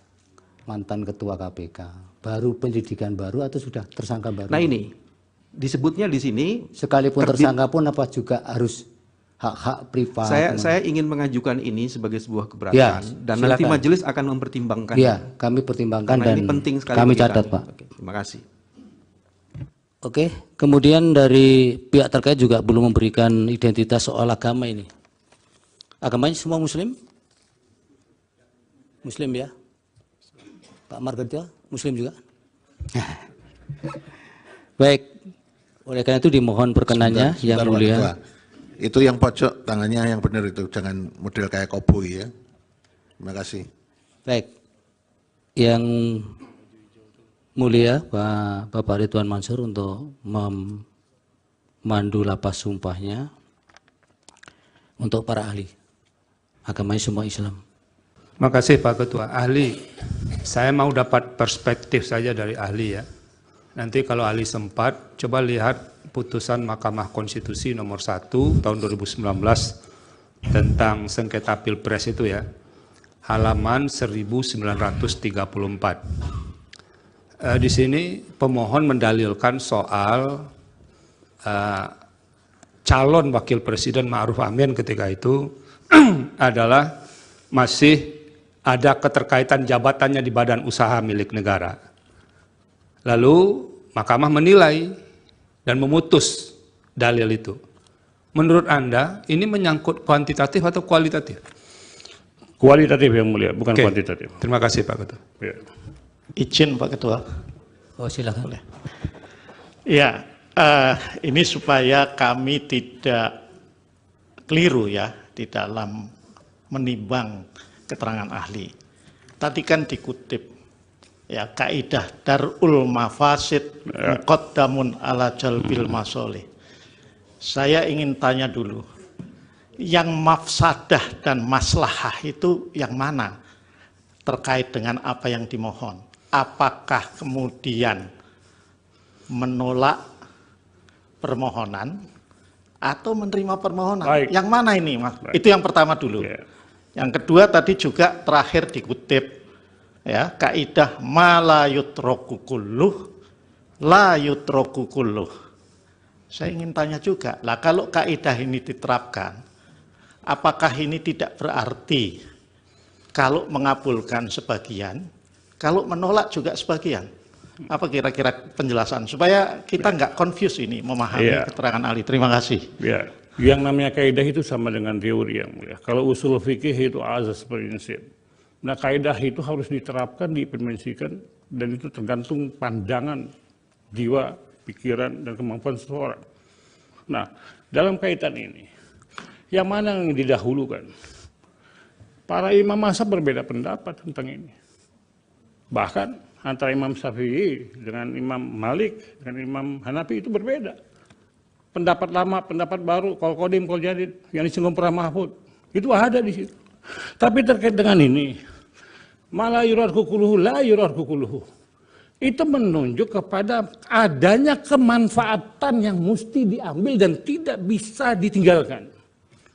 Speaker 15: mantan ketua KPK, baru penyidikan baru atau sudah tersangka baru?
Speaker 2: Nah ini disebutnya di sini
Speaker 15: sekalipun tersangka pun apa juga hak-hak privat.
Speaker 2: Saya ingin mengajukan ini sebagai sebuah keberatan
Speaker 15: Ya,
Speaker 2: dan nanti
Speaker 15: silakan.
Speaker 2: majelis akan mempertimbangkan.
Speaker 15: Ya, kami pertimbangkan
Speaker 2: Karena
Speaker 15: dan
Speaker 2: ini penting sekali
Speaker 15: kami
Speaker 2: bagi
Speaker 15: catat,
Speaker 2: kami.
Speaker 15: Pak.
Speaker 2: Oke, terima kasih.
Speaker 15: Oke, kemudian dari pihak terkait juga belum memberikan identitas soal agama ini. Agamanya semua Muslim? Muslim ya? Pak Margarito, Muslim juga? Baik, oleh karena itu dimohon perkenannya
Speaker 10: Sebentar,
Speaker 15: yang
Speaker 10: Pak
Speaker 15: mulia.
Speaker 10: Ketua. Itu yang pojok tangannya yang benar itu, jangan model kayak koboi ya. Terima kasih.
Speaker 15: Baik, yang mulia Bapak Ridwan Mansur untuk memandu lapas sumpahnya untuk para ahli. Agamanya semua Islam.
Speaker 11: Makasih Pak Ketua. Ahli, saya mau dapat perspektif saja dari ahli ya. Nanti kalau ahli sempat, coba lihat putusan Mahkamah Konstitusi nomor 1 tahun 2019 tentang sengketa Pilpres itu ya. Halaman 1934. Di sini pemohon mendalilkan soal calon wakil presiden Ma'ruf Amin ketika itu adalah masih ada keterkaitan jabatannya di badan usaha milik negara. Lalu Mahkamah menilai dan memutus dalil itu. Menurut Anda ini menyangkut kuantitatif atau kualitatif?
Speaker 12: Kualitatif yang mulia, bukan
Speaker 11: Oke.
Speaker 12: kuantitatif.
Speaker 11: Terima kasih Pak Ketua.
Speaker 12: Ya.
Speaker 13: Izin Pak Ketua.
Speaker 15: Oh silakan.
Speaker 13: Boleh. Ya, ini supaya kami tidak keliru ya di dalam menimbang keterangan ahli. Tadi kan dikutip ya kaidah darul mafasid muqaddamun ala jalbil masolih. Saya ingin tanya dulu, yang mafsadah dan maslahah itu yang mana terkait dengan apa yang dimohon? Apakah kemudian menolak permohonan atau menerima permohonan?
Speaker 12: Baik.
Speaker 13: Yang mana ini, Mas?
Speaker 12: Baik.
Speaker 13: Itu yang pertama dulu.
Speaker 12: Ya.
Speaker 13: Yang kedua tadi juga terakhir dikutip ya kaidah ma la yutraku kulluh la yutraku kulluh. Saya ingin tanya juga, lah kalau kaidah ini diterapkan, apakah ini tidak berarti kalau mengabulkan sebagian, kalau menolak juga sebagian? Apa kira-kira penjelasan supaya kita nggak confuse ini memahami
Speaker 12: Iya.
Speaker 13: keterangan ahli. Terima kasih.
Speaker 12: Ya, yang namanya kaidah itu sama dengan teori yang mulia. Kalau usul fikih itu azas prinsip. Nah, kaidah itu harus diterapkan, diimplementasikan, dan itu tergantung pandangan jiwa, pikiran, dan kemampuan seseorang. Nah, dalam kaitan ini, yang mana yang didahulukan? Para imam mazhab berbeda pendapat tentang ini. Bahkan antara Imam Syafi'i dengan Imam Malik, dengan Imam Hanafi itu berbeda. Pendapat lama, pendapat baru, kol kodim, kol jadid, yang disinggung para Mahfud, itu ada di situ. Tapi terkait dengan ini, malah yurarku kuluhu, la yurarku kuluhu. Itu menunjuk kepada adanya kemanfaatan yang mesti diambil dan tidak bisa ditinggalkan.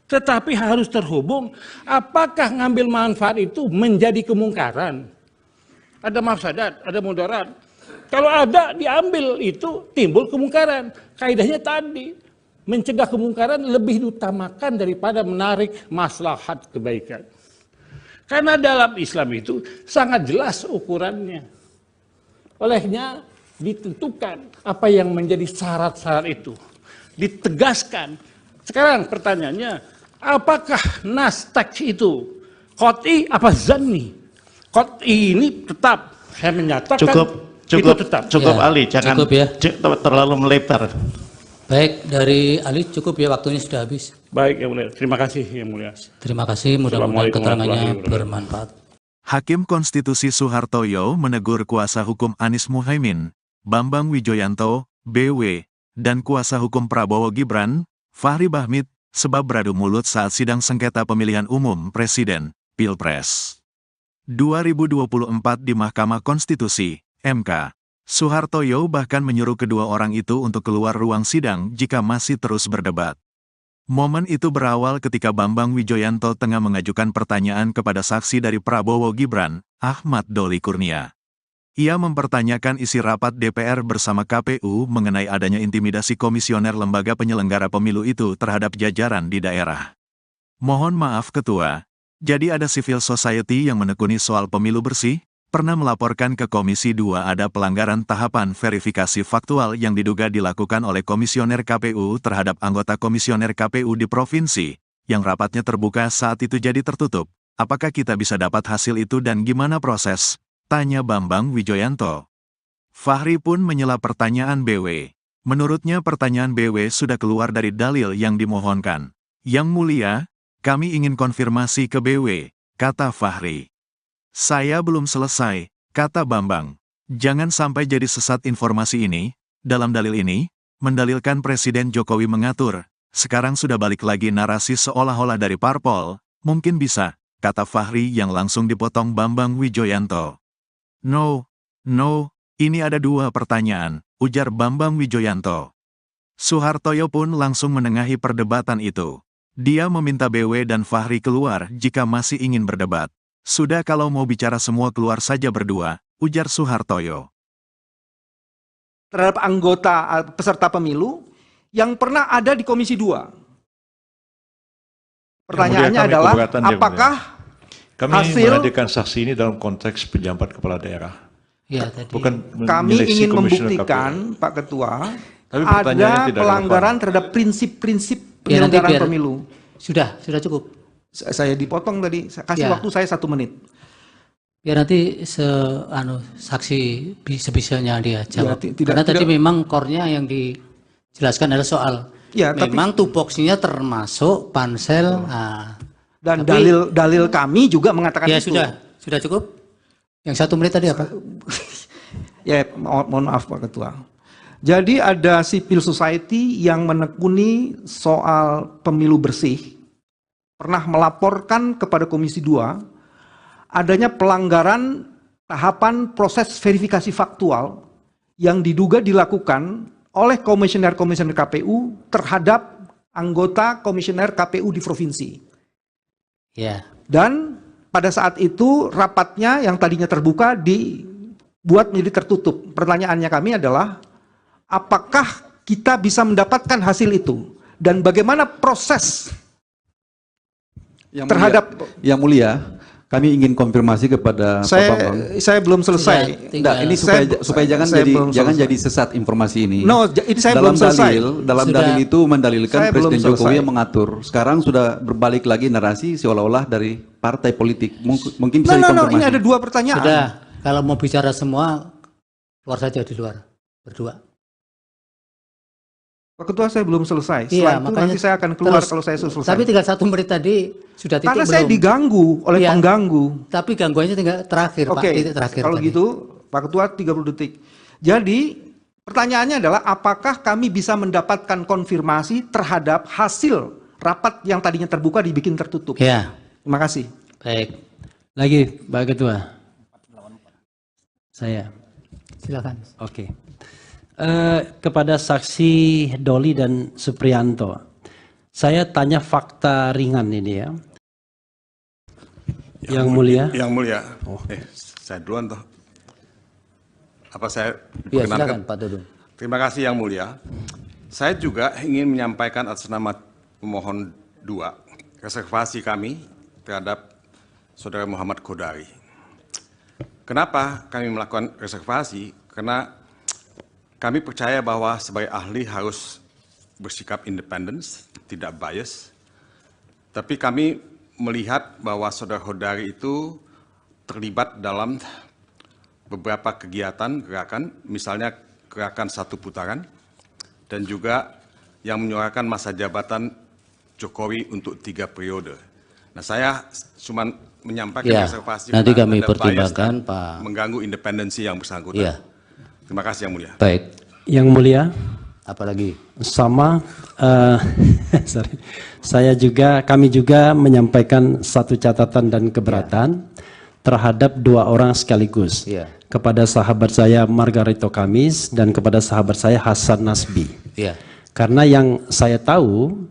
Speaker 12: Tetapi harus terhubung, apakah ngambil manfaat itu menjadi kemungkaran? Ada mafsadat, ada mudarat. Kalau ada diambil itu timbul kemungkaran. Kaidahnya tadi mencegah kemungkaran lebih diutamakan daripada menarik maslahat kebaikan. Karena dalam Islam itu sangat jelas ukurannya. Olehnya ditentukan apa yang menjadi syarat-syarat itu. Ditegaskan. Sekarang pertanyaannya, apakah nas teks itu qot'i apa zanni? Qot'i ini tetap saya menyatakan
Speaker 13: Cukup
Speaker 15: Ya,
Speaker 13: Ali, jangan
Speaker 15: cukup ya.
Speaker 13: terlalu melebar.
Speaker 15: Baik, dari ahli cukup ya, waktunya sudah habis.
Speaker 12: Baik yang mulia, terima kasih yang mulia.
Speaker 15: Terima kasih, mudah-mudahan
Speaker 12: Assalamualaikum
Speaker 15: keterangannya
Speaker 12: warahmatullahi wabarakatuh.
Speaker 15: bermanfaat.
Speaker 1: Hakim Konstitusi Soehartoyo menegur kuasa hukum Anies Muhaimin, Bambang Wijoyanto, BW, dan kuasa hukum Prabowo Gibran, Fahri Bahmit, sebab beradu mulut saat sidang sengketa pemilihan umum Presiden, Pilpres 2024 di Mahkamah Konstitusi, MK. Soehartoyo bahkan menyuruh kedua orang itu untuk keluar ruang sidang jika masih terus berdebat. Momen itu berawal ketika Bambang Wijoyanto tengah mengajukan pertanyaan kepada saksi dari Prabowo Gibran, Ahmad Doli Kurnia. Ia mempertanyakan isi rapat DPR bersama KPU mengenai adanya intimidasi komisioner lembaga penyelenggara pemilu itu terhadap jajaran di daerah. Mohon maaf Ketua, jadi ada civil society yang menekuni soal pemilu bersih, pernah melaporkan ke Komisi 2 ada pelanggaran tahapan verifikasi faktual yang diduga dilakukan oleh komisioner KPU terhadap anggota komisioner KPU di provinsi, yang rapatnya terbuka saat itu jadi tertutup. Apakah kita bisa dapat hasil itu dan gimana proses? Tanya Bambang Wijoyanto. Fahri pun menyela pertanyaan BW. Menurutnya pertanyaan BW sudah keluar dari dalil yang dimohonkan. Yang mulia, kami ingin konfirmasi ke BW, kata Fahri. Saya belum selesai, kata Bambang. Jangan sampai jadi sesat informasi ini. Dalam dalil ini, mendalilkan Presiden Jokowi mengatur. Sekarang sudah balik lagi narasi seolah-olah dari parpol. Mungkin bisa, kata Fahri yang langsung dipotong Bambang Wijoyanto. No, ini ada dua pertanyaan, ujar Bambang Wijoyanto. Suhartoyo pun langsung menengahi perdebatan itu. Dia meminta BW dan Fahri keluar jika masih ingin berdebat. Sudah kalau mau bicara semua keluar saja berdua, ujar Suhartoyo.
Speaker 2: Terhadap anggota peserta pemilu yang pernah ada di Komisi 2. Pertanyaannya adalah, apakah
Speaker 3: kami menghadirkan saksi ini dalam konteks pejabat kepala daerah.
Speaker 8: Ya, tadi.
Speaker 3: Bukan
Speaker 2: kami ingin membuktikan, Pak Ketua, ada pelanggaran terhadap prinsip-prinsip penyelenggaraan pemilu.
Speaker 8: Sudah cukup.
Speaker 2: Saya dipotong tadi, kasih waktu saya 1 menit.
Speaker 8: Biar nanti saksi sebisanya dia jawab. Karena tadi memang core-nya yang dijelaskan adalah soal memang tupoksinya termasuk pansel.
Speaker 2: Dan dalil kami juga mengatakan itu.
Speaker 8: Ya sudah cukup. Yang 1 menit tadi apa?
Speaker 2: Ya, mohon maaf Pak Ketua. Jadi ada civil society yang menekuni soal pemilu bersih, pernah melaporkan kepada Komisi 2 adanya pelanggaran tahapan proses verifikasi faktual yang diduga dilakukan oleh komisioner-komisioner KPU terhadap anggota komisioner KPU di provinsi.
Speaker 8: Ya.
Speaker 2: Dan pada saat itu rapatnya yang tadinya terbuka dibuat menjadi tertutup. Pertanyaannya kami adalah, apakah kita bisa mendapatkan hasil itu? Dan bagaimana proses
Speaker 5: yang mulia, kami ingin konfirmasi kepada Pak Bambang.
Speaker 2: Saya belum selesai.
Speaker 5: Ini supaya jangan jadi sesat informasi ini.
Speaker 2: Ini saya belum selesai.
Speaker 5: Dalam dalil itu mendalilkan Presiden Jokowi yang mengatur. Sekarang sudah berbalik lagi narasi seolah-olah dari partai politik. Mungkin bisa dikonfirmasi.
Speaker 2: Ini ada 2 pertanyaan.
Speaker 8: Sudah, kalau mau bicara semua, keluar saja di luar, berdua.
Speaker 2: Pak Ketua, saya belum selesai. Setelah itu nanti saya akan keluar kalau saya selesai.
Speaker 8: Tapi tinggal 1 menit tadi sudah titik.
Speaker 2: Karena saya diganggu oleh pengganggu.
Speaker 8: Tapi gangguannya tinggal terakhir, Pak. Titik terakhir.
Speaker 2: Kalau gitu, Pak Ketua 30 detik. Jadi pertanyaannya adalah, apakah kami bisa mendapatkan konfirmasi terhadap hasil rapat yang tadinya terbuka dibikin tertutup?
Speaker 8: Ya.
Speaker 2: Terima kasih.
Speaker 8: Baik.
Speaker 6: Lagi, Pak Ketua. Saya.
Speaker 8: Silakan.
Speaker 6: Oke. Kepada saksi Doli dan Supriyanto, saya tanya fakta ringan ini ya. Yang mulia.
Speaker 7: Yang mulia. Saya duluan toh. Apa saya
Speaker 15: silakan Pak Dudung.
Speaker 7: Terima kasih Yang Mulia. Saya juga ingin menyampaikan atas nama pemohon 2 reservasi kami terhadap Saudara Muhammad Kodari. Kenapa kami melakukan reservasi? Karena kami percaya bahwa sebagai ahli harus bersikap independen, tidak bias. Tapi kami melihat bahwa Saudara Kodari itu terlibat dalam beberapa kegiatan, gerakan, misalnya gerakan 1 putaran, dan juga yang menyuarakan masa jabatan Jokowi untuk 3 periode. Nah, saya cuma menyampaikan reservasi.
Speaker 15: Nanti kami pertimbangkan, Pak.
Speaker 7: Mengganggu independensi yang bersangkutan.
Speaker 15: Ya.
Speaker 7: Terima kasih Yang Mulia.
Speaker 15: Baik.
Speaker 6: Yang Mulia.
Speaker 15: Apalagi?
Speaker 6: Sama, kami juga menyampaikan 1 catatan dan keberatan terhadap 2 orang sekaligus. Kepada sahabat saya Margarito Kamis dan kepada sahabat saya Hasan Nasbi. Karena yang saya tahu,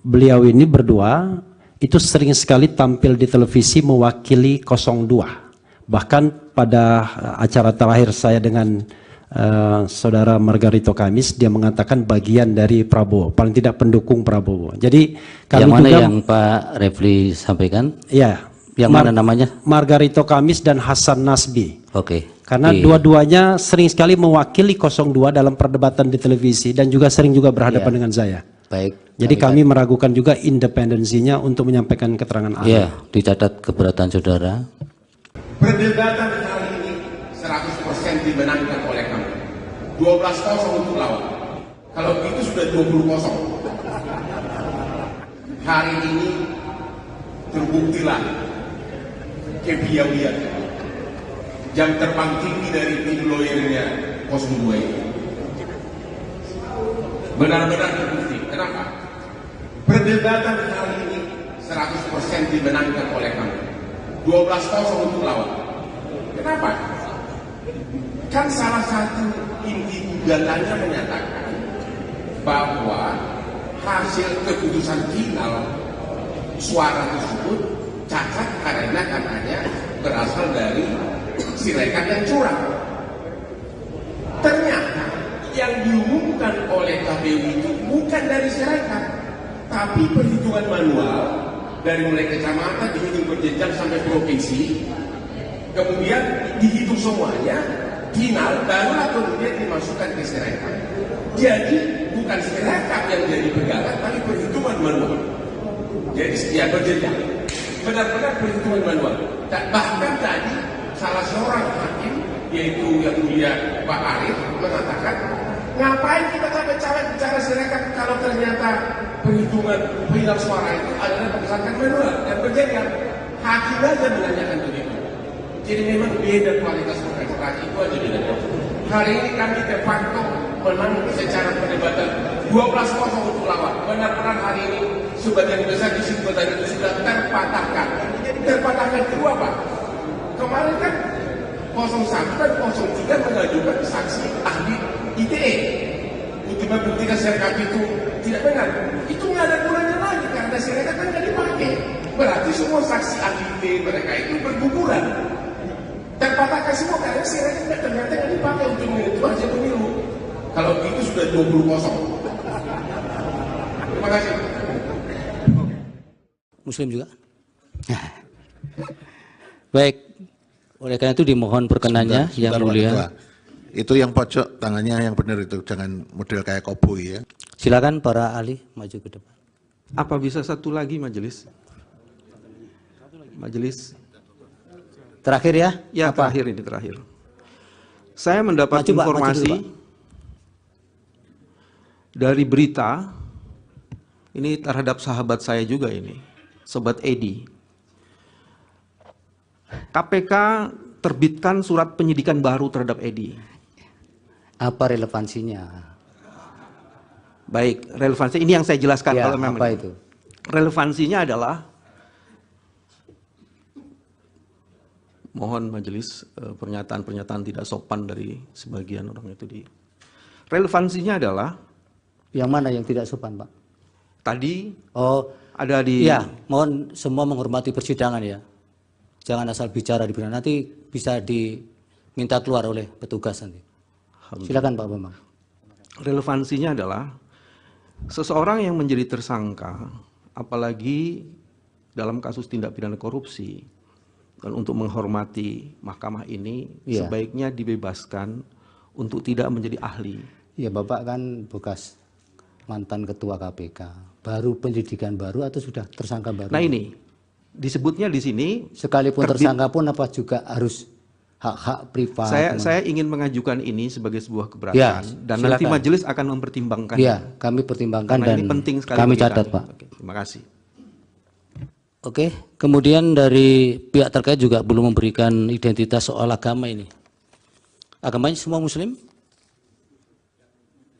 Speaker 6: beliau ini berdua itu sering sekali tampil di televisi mewakili 02. Bahkan pada acara terakhir saya dengan saudara Margarito Kamis, dia mengatakan bagian dari Prabowo, paling tidak pendukung Prabowo. Jadi kami
Speaker 15: yang mana
Speaker 6: juga,
Speaker 15: yang Pak Refli sampaikan?
Speaker 6: Ya,
Speaker 15: yang mana namanya?
Speaker 6: Margarito Kamis dan Hasan Nasbi.
Speaker 15: Oke.
Speaker 6: Karena dua-duanya sering sekali mewakili 02 dalam perdebatan di televisi dan juga sering juga berhadapan dengan saya.
Speaker 15: Baik.
Speaker 6: Jadi kami meragukan juga independensinya untuk menyampaikan keterangan ahli.
Speaker 15: Ya, dicatat keberatan saudara.
Speaker 9: Perdebatan kali ini 100% dimenangkan oleh kami. 12-0 untuk lawan. Kalau itu sudah 20-0. Hari ini terbuktilah kepiawaian jam terbang tinggi dari tim lawyernya 02 ini. Benar-benar terbukti. Kenapa? Perdebatan kali ini 100% dimenangkan oleh kami. 12-0 untuk lawan. Kenapa? Kan salah satu inti gugatannya menyatakan bahwa hasil keputusan final suara tersebut cacat karena katanya berasal dari Sirekap yang curang. Ternyata yang diumumkan oleh KPU itu bukan dari Sirekap, tapi perhitungan manual dari mulai kecamatan dihitung berjenjang sampai provinsi, kemudian dihitung semuanya, final barulah kemudian dimasukkan ke Sirekap. Jadi bukan Sirekap yang jadi pegangan, tapi perhitungan manual. Jadi ya berjenjang, benar-benar perhitungan manual. Dan bahkan tadi salah seorang hakim, yaitu yang mulia Pak Arif, mengatakan, ngapain kita capek-capek bicara Sirekap kalau ternyata perhitungan final suara itu adalah berdasarkan manual dan berjenjang. Hakim aja menanyakan begitu. Jadi memang beda kualitas perkara itu aja bedanya. Hari ini kami de facto menang secara perdebatan 12-0 untuk lawan. Benar-benar hari ini sebagian besar kesimpulan itu sudah terpatahkan. Terpatahkan kedua apa? Kemarin kan 01 dan 03 mengajukan saksi ahli ITE untuk membuktikan Sirekap itu tidak benar. Itu nggak ada gunanya lagi karena Sirekap kan nggak dipakai. Berarti semua saksi ahli ITE mereka itu berguguran. Terpatahkan semua karena Sirekap ternyata nggak dipakai untuk menentukan hasil pemilu. Kalau itu sudah 20-0. Terima kasih.
Speaker 15: Muslim juga. Baik. Oleh karena itu dimohon perkenannya yang mulia.
Speaker 10: Itu yang pojok tangannya yang benar itu, jangan model kayak koboi ya.
Speaker 15: Silakan para ahli maju ke depan.
Speaker 2: Apa bisa satu lagi majelis? Majelis.
Speaker 15: Terakhir ya?
Speaker 2: Ya, apa? Terakhir ini terakhir. Saya mendapat informasi dari berita ini terhadap sahabat saya juga ini, Sobat Edi. KPK terbitkan surat penyidikan baru terhadap Edi.
Speaker 15: Apa relevansinya?
Speaker 2: Baik, relevansi ini yang saya jelaskan.
Speaker 15: Ya,
Speaker 2: kalau memang
Speaker 15: apa itu?
Speaker 2: Relevansinya adalah, mohon majelis pernyataan-pernyataan tidak sopan dari sebagian orang itu di. Relevansinya adalah.
Speaker 15: Yang mana yang tidak sopan, Pak?
Speaker 2: Tadi ada di.
Speaker 15: Ya, mohon semua menghormati persidangan ya. Jangan asal bicara di persidangan, nanti bisa diminta keluar oleh petugas nanti. Silakan Pak Bambang.
Speaker 2: Relevansinya adalah seseorang yang menjadi tersangka, apalagi dalam kasus tindak pidana korupsi, dan untuk menghormati mahkamah ini, sebaiknya dibebaskan untuk tidak menjadi ahli.
Speaker 15: Ya, Bapak kan bekas mantan ketua KPK, baru penyidikan baru atau sudah tersangka baru?
Speaker 2: Nah ini disebutnya di sini.
Speaker 15: Sekalipun tersangka pun apa juga harus hak-hak privat?
Speaker 2: Saya ingin mengajukan ini sebagai sebuah keberatan
Speaker 15: ya,
Speaker 2: dan nanti majelis akan mempertimbangkan.
Speaker 15: Ya, kami pertimbangkan dan
Speaker 2: ini penting sekali
Speaker 15: kami catat Pak.
Speaker 2: Oke, terima kasih.
Speaker 15: Oke, kemudian dari pihak terkait juga belum memberikan identitas soal agama ini. Agamanya semua Muslim?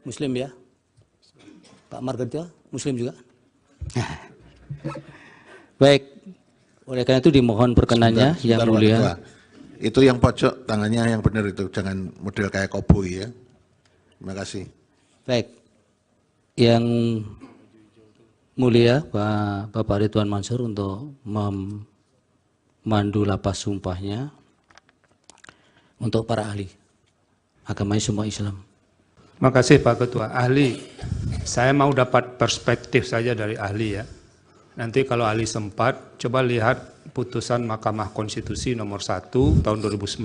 Speaker 15: Muslim ya? Pak Margarito, Muslim juga? Baik, oleh karena itu dimohon perkenannya yang mulia.
Speaker 10: Itu yang pojok tangannya yang benar itu, jangan model kayak koboi ya. Terima kasih.
Speaker 15: Baik, yang mulia Bapak Ridwan Mansur untuk memandu lapas sumpahnya. untuk para ahli. Agamanya semua Islam.
Speaker 11: Makasih Pak Ketua. Ahli, saya mau dapat perspektif saja dari ahli ya. Nanti kalau ahli sempat, coba lihat putusan Mahkamah Konstitusi nomor 1 tahun 2019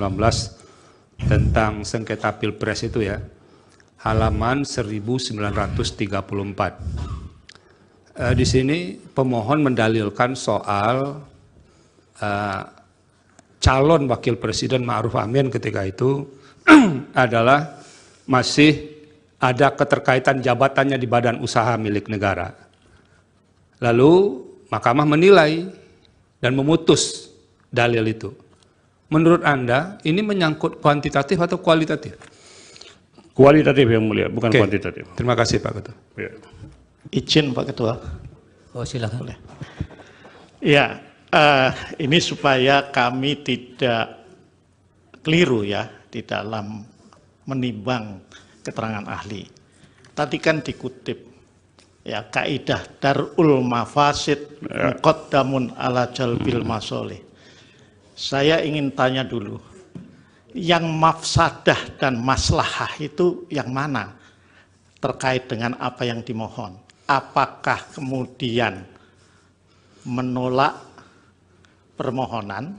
Speaker 11: tentang sengketa Pilpres itu ya. Halaman 1934. Di sini pemohon mendalilkan soal calon wakil presiden Ma'ruf Amin ketika itu adalah masih ada keterkaitan jabatannya di badan usaha milik negara. Lalu Mahkamah menilai dan memutus dalil itu. Menurut Anda ini menyangkut kuantitatif atau kualitatif?
Speaker 12: Kualitatif yang mulia, bukan kuantitatif.
Speaker 11: Terima kasih Pak Ketua.
Speaker 12: Ya.
Speaker 13: Izin Pak Ketua.
Speaker 15: Oh silakan.
Speaker 13: Boleh. Ya, ini supaya kami tidak keliru ya di dalam menimbang keterangan ahli. Tadi kan dikutip ya kaidah darul mafasid muqaddamun ala jalbil masolih. Saya ingin tanya dulu, yang mafsadah dan maslahah itu yang mana terkait dengan apa yang dimohon? Apakah kemudian menolak permohonan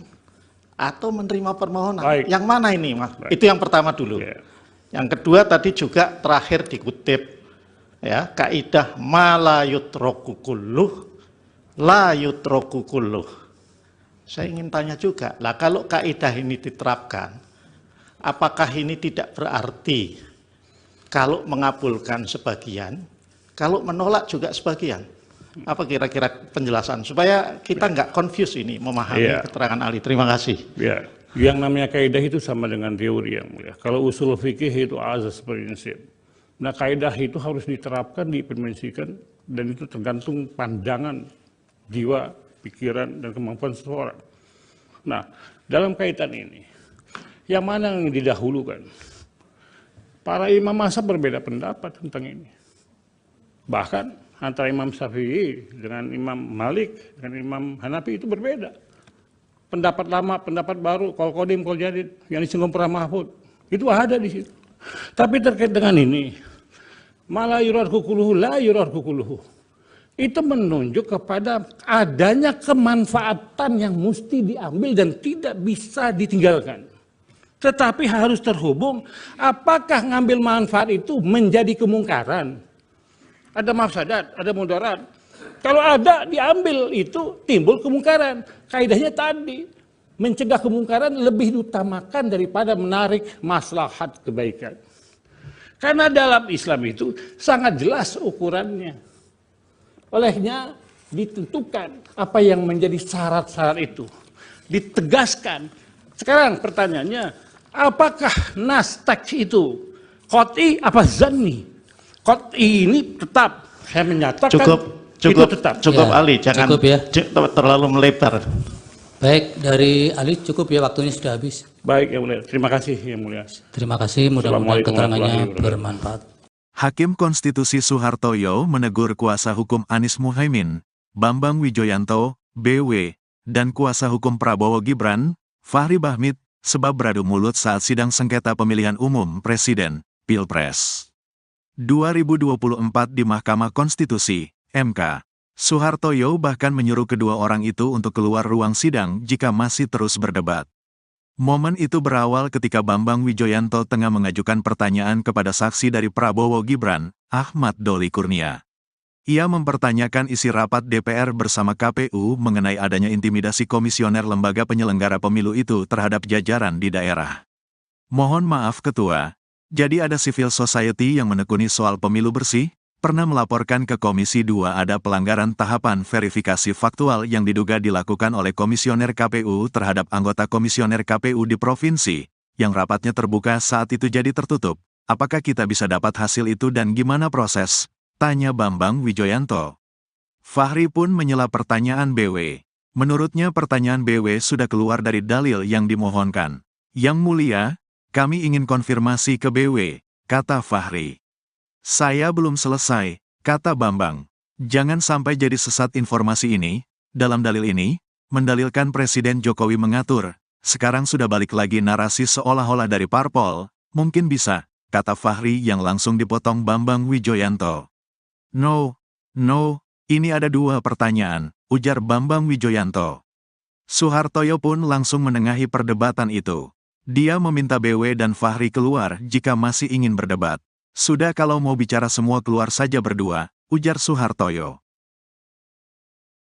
Speaker 13: atau menerima permohonan?
Speaker 12: Baik.
Speaker 13: Yang mana ini, Mas?
Speaker 12: Baik.
Speaker 13: Itu yang pertama dulu.
Speaker 12: Yeah.
Speaker 13: Yang kedua tadi juga terakhir dikutip ya kaidah ma la yutraku kulluh la yutraku kulluh. Saya ingin tanya juga, lah kalau kaidah ini diterapkan, apakah ini tidak berarti kalau mengabulkan sebagian, kalau menolak juga sebagian? Apa kira-kira penjelasan supaya kita nggak confuse ini memahami keterangan ahli? Terima kasih.
Speaker 12: Ya. Yang namanya kaidah itu sama dengan teori yang mulia. Kalau usul fikih itu azas prinsip. Nah kaidah itu harus diterapkan, diimplementasikan, dan itu tergantung pandangan, jiwa, pikiran, dan kemampuan seseorang. Nah dalam kaitan ini, yang mana yang didahulukan? Para imam mazhab berbeda pendapat tentang ini. Bahkan antara Imam Syafi'i dengan Imam Malik, dengan Imam Hanafi itu berbeda. Pendapat lama, pendapat baru, kol kodim, kol jadid, yang disinggung Prof. Mahfud, itu ada di situ. Tapi terkait dengan ini, malah yurarku kuluhu, la yurarku kuluhu, itu menunjuk kepada adanya kemanfaatan yang mesti diambil dan tidak bisa ditinggalkan. Tetapi harus terhubung, apakah ngambil manfaat itu menjadi kemungkaran? Ada mafsadat, ada mudarat. Kalau ada diambil itu timbul kemungkaran. Kaidahnya tadi mencegah kemungkaran lebih diutamakan daripada menarik maslahat kebaikan. Karena dalam Islam itu sangat jelas ukurannya. Olehnya ditentukan apa yang menjadi syarat-syarat itu. Ditegaskan. Sekarang pertanyaannya, apakah nas teks itu qot'i apa zanni? Qot'i ini tetap saya menyatakan
Speaker 13: Cukup
Speaker 15: Ya,
Speaker 13: Ali, jangan
Speaker 15: cukup ya.
Speaker 13: terlalu melebar.
Speaker 15: Baik, dari ahli cukup ya, waktunya sudah habis.
Speaker 12: Baik yang mulia, terima kasih yang mulia.
Speaker 15: Terima kasih, mudah-mudahan keterangannya bermanfaat.
Speaker 1: Hakim Konstitusi Soehartoyo menegur kuasa hukum Anies Muhaimin, Bambang Wijoyanto, BW, dan kuasa hukum Prabowo Gibran, Fahri Bahmit, sebab beradu mulut saat sidang sengketa pemilihan umum Presiden, Pilpres 2024 di Mahkamah Konstitusi, MK. Soehartoyo bahkan menyuruh kedua orang itu untuk keluar ruang sidang jika masih terus berdebat. Momen itu berawal ketika Bambang Wijoyanto tengah mengajukan pertanyaan kepada saksi dari Prabowo Gibran, Ahmad Doli Kurnia. Ia mempertanyakan isi rapat DPR bersama KPU mengenai adanya intimidasi komisioner lembaga penyelenggara pemilu itu terhadap jajaran di daerah. Mohon maaf Ketua, jadi ada civil society yang menekuni soal pemilu bersih? Pernah melaporkan ke Komisi 2 ada pelanggaran tahapan verifikasi faktual yang diduga dilakukan oleh komisioner KPU terhadap anggota komisioner KPU di provinsi, yang rapatnya terbuka saat itu jadi tertutup. Apakah kita bisa dapat hasil itu dan gimana proses? Tanya Bambang Wijoyanto. Fahri pun menyela pertanyaan BW. Menurutnya pertanyaan BW sudah keluar dari dalil yang dimohonkan. Yang mulia, kami ingin konfirmasi ke BW, kata Fahri. Saya belum selesai, kata Bambang. Jangan sampai jadi sesat informasi ini. Dalam dalil ini, mendalilkan Presiden Jokowi mengatur, sekarang sudah balik lagi narasi seolah-olah dari parpol, mungkin bisa, kata Fahri yang langsung dipotong Bambang Wijoyanto. No, ini ada dua pertanyaan, ujar Bambang Wijoyanto. Suhartoyo pun langsung menengahi perdebatan itu. Dia meminta BW dan Fahri keluar jika masih ingin berdebat. Sudah kalau mau bicara semua keluar saja berdua, ujar Suhartoyo.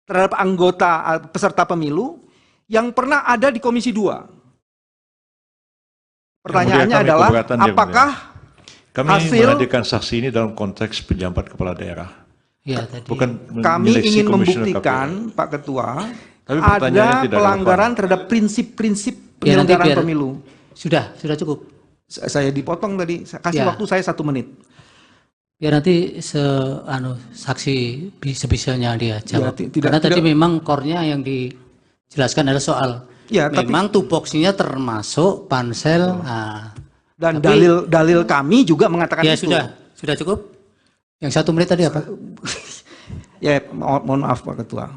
Speaker 2: Terhadap anggota peserta pemilu yang pernah ada di Komisi 2. Pertanyaannya adalah, apakah
Speaker 3: kami menghadirkan saksi ini dalam konteks pejabat kepala daerah.
Speaker 8: Ya, tadi.
Speaker 2: Bukan kami ingin membuktikan, KPU. Pak Ketua, ada pelanggaran terhadap prinsip-prinsip penyelenggaraan pemilu.
Speaker 8: Sudah cukup.
Speaker 2: Saya dipotong tadi, kasih waktu saya 1 menit.
Speaker 8: Biar nanti saksi sebisanya dia jawab. Karena tadi memang core-nya yang dijelaskan adalah soal memang tupoksinya termasuk pansel.
Speaker 2: Dan dalil kami juga mengatakan itu.
Speaker 8: Sudah cukup. Yang 1 menit tadi apa?
Speaker 2: Ya, mohon maaf Pak Ketua.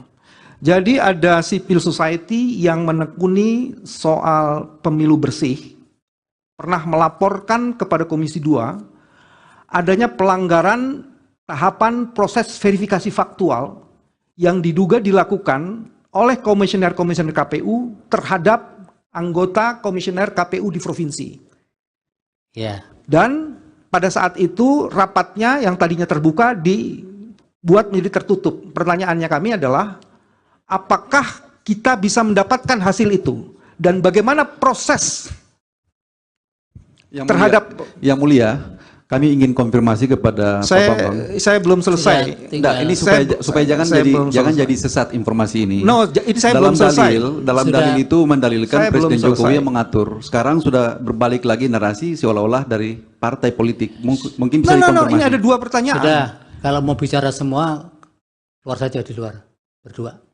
Speaker 2: Jadi ada civil society yang menekuni soal pemilu bersih, pernah melaporkan kepada Komisi 2 adanya pelanggaran tahapan proses verifikasi faktual yang diduga dilakukan oleh komisioner-komisioner KPU terhadap anggota komisioner KPU di provinsi.
Speaker 8: Ya.
Speaker 2: Dan pada saat itu rapatnya yang tadinya terbuka dibuat menjadi tertutup. Pertanyaannya kami adalah, apakah kita bisa mendapatkan hasil itu? Dan bagaimana proses
Speaker 5: Yang mulia, kami ingin konfirmasi kepada Pak Bambang.
Speaker 2: Saya belum selesai.
Speaker 5: Ini supaya jangan jadi sesat informasi ini.
Speaker 2: Ini saya belum selesai.
Speaker 5: Dalam dalil itu mendalilkan Presiden Jokowi yang mengatur. Sekarang sudah berbalik lagi narasi seolah-olah dari partai politik. Mungkin bisa dikonfirmasi.
Speaker 2: Ini ada 2 pertanyaan.
Speaker 8: Sudah, kalau mau bicara semua, keluar saja di luar, berdua.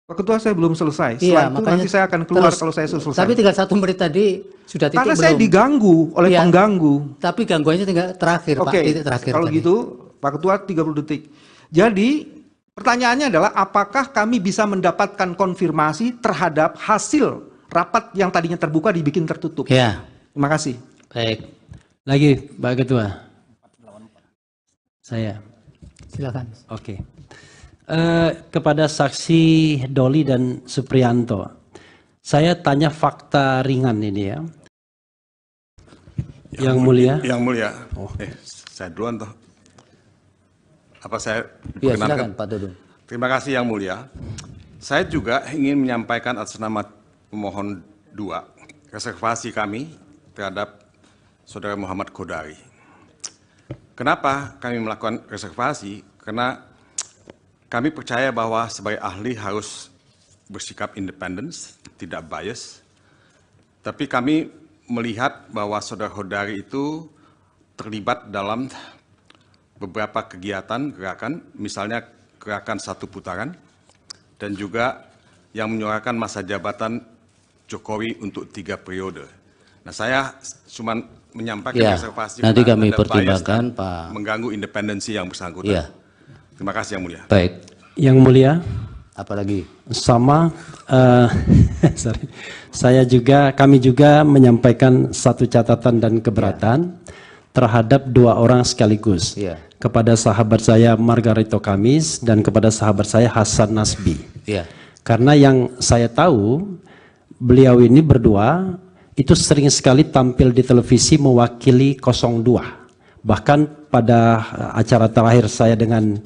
Speaker 2: Pak Ketua, saya belum selesai. Setelah itu nanti saya akan keluar kalau saya selesai.
Speaker 8: Tapi tinggal 1 menit tadi sudah titik
Speaker 2: karena saya diganggu oleh pengganggu.
Speaker 8: Tapi gangguannya tinggal terakhir, Pak. Titik terakhir.
Speaker 2: Kalau gitu, Pak Ketua 30 detik. Jadi pertanyaannya adalah, apakah kami bisa mendapatkan konfirmasi terhadap hasil rapat yang tadinya terbuka dibikin tertutup?
Speaker 8: Ya.
Speaker 2: Terima kasih.
Speaker 8: Baik.
Speaker 6: Lagi, Pak Ketua. Saya.
Speaker 8: Silakan.
Speaker 6: Oke. Kepada saksi Doli dan Supriyanto, saya tanya fakta ringan ini ya. Yang mulia.
Speaker 7: Yang mulia. Saya duluan toh. Apa saya
Speaker 15: silakan Pak Dudung.
Speaker 7: Terima kasih Yang Mulia. Saya juga ingin menyampaikan atas nama pemohon 2 reservasi kami terhadap Saudara Muhammad Kodari. Kenapa kami melakukan reservasi? Karena kami percaya bahwa sebagai ahli harus bersikap independen, tidak bias. Tapi kami melihat bahwa Saudara Kodari itu terlibat dalam beberapa kegiatan, gerakan, misalnya gerakan 1 putaran, dan juga yang menyuarakan masa jabatan Jokowi untuk 3 periode. Nah, saya cuma menyampaikan reservasi.
Speaker 15: Nanti kami pertimbangkan, Pak.
Speaker 7: Mengganggu independensi yang bersangkutan.
Speaker 15: Ya.
Speaker 7: Terima kasih Yang Mulia.
Speaker 15: Baik.
Speaker 6: Yang Mulia.
Speaker 15: Apalagi?
Speaker 6: Sama, kami juga menyampaikan 1 catatan dan keberatan terhadap 2 orang sekaligus. Kepada sahabat saya Margarito Kamis dan kepada sahabat saya Hasan Nasbi. Karena yang saya tahu, beliau ini berdua itu sering sekali tampil di televisi mewakili 02. Bahkan pada acara terakhir saya dengan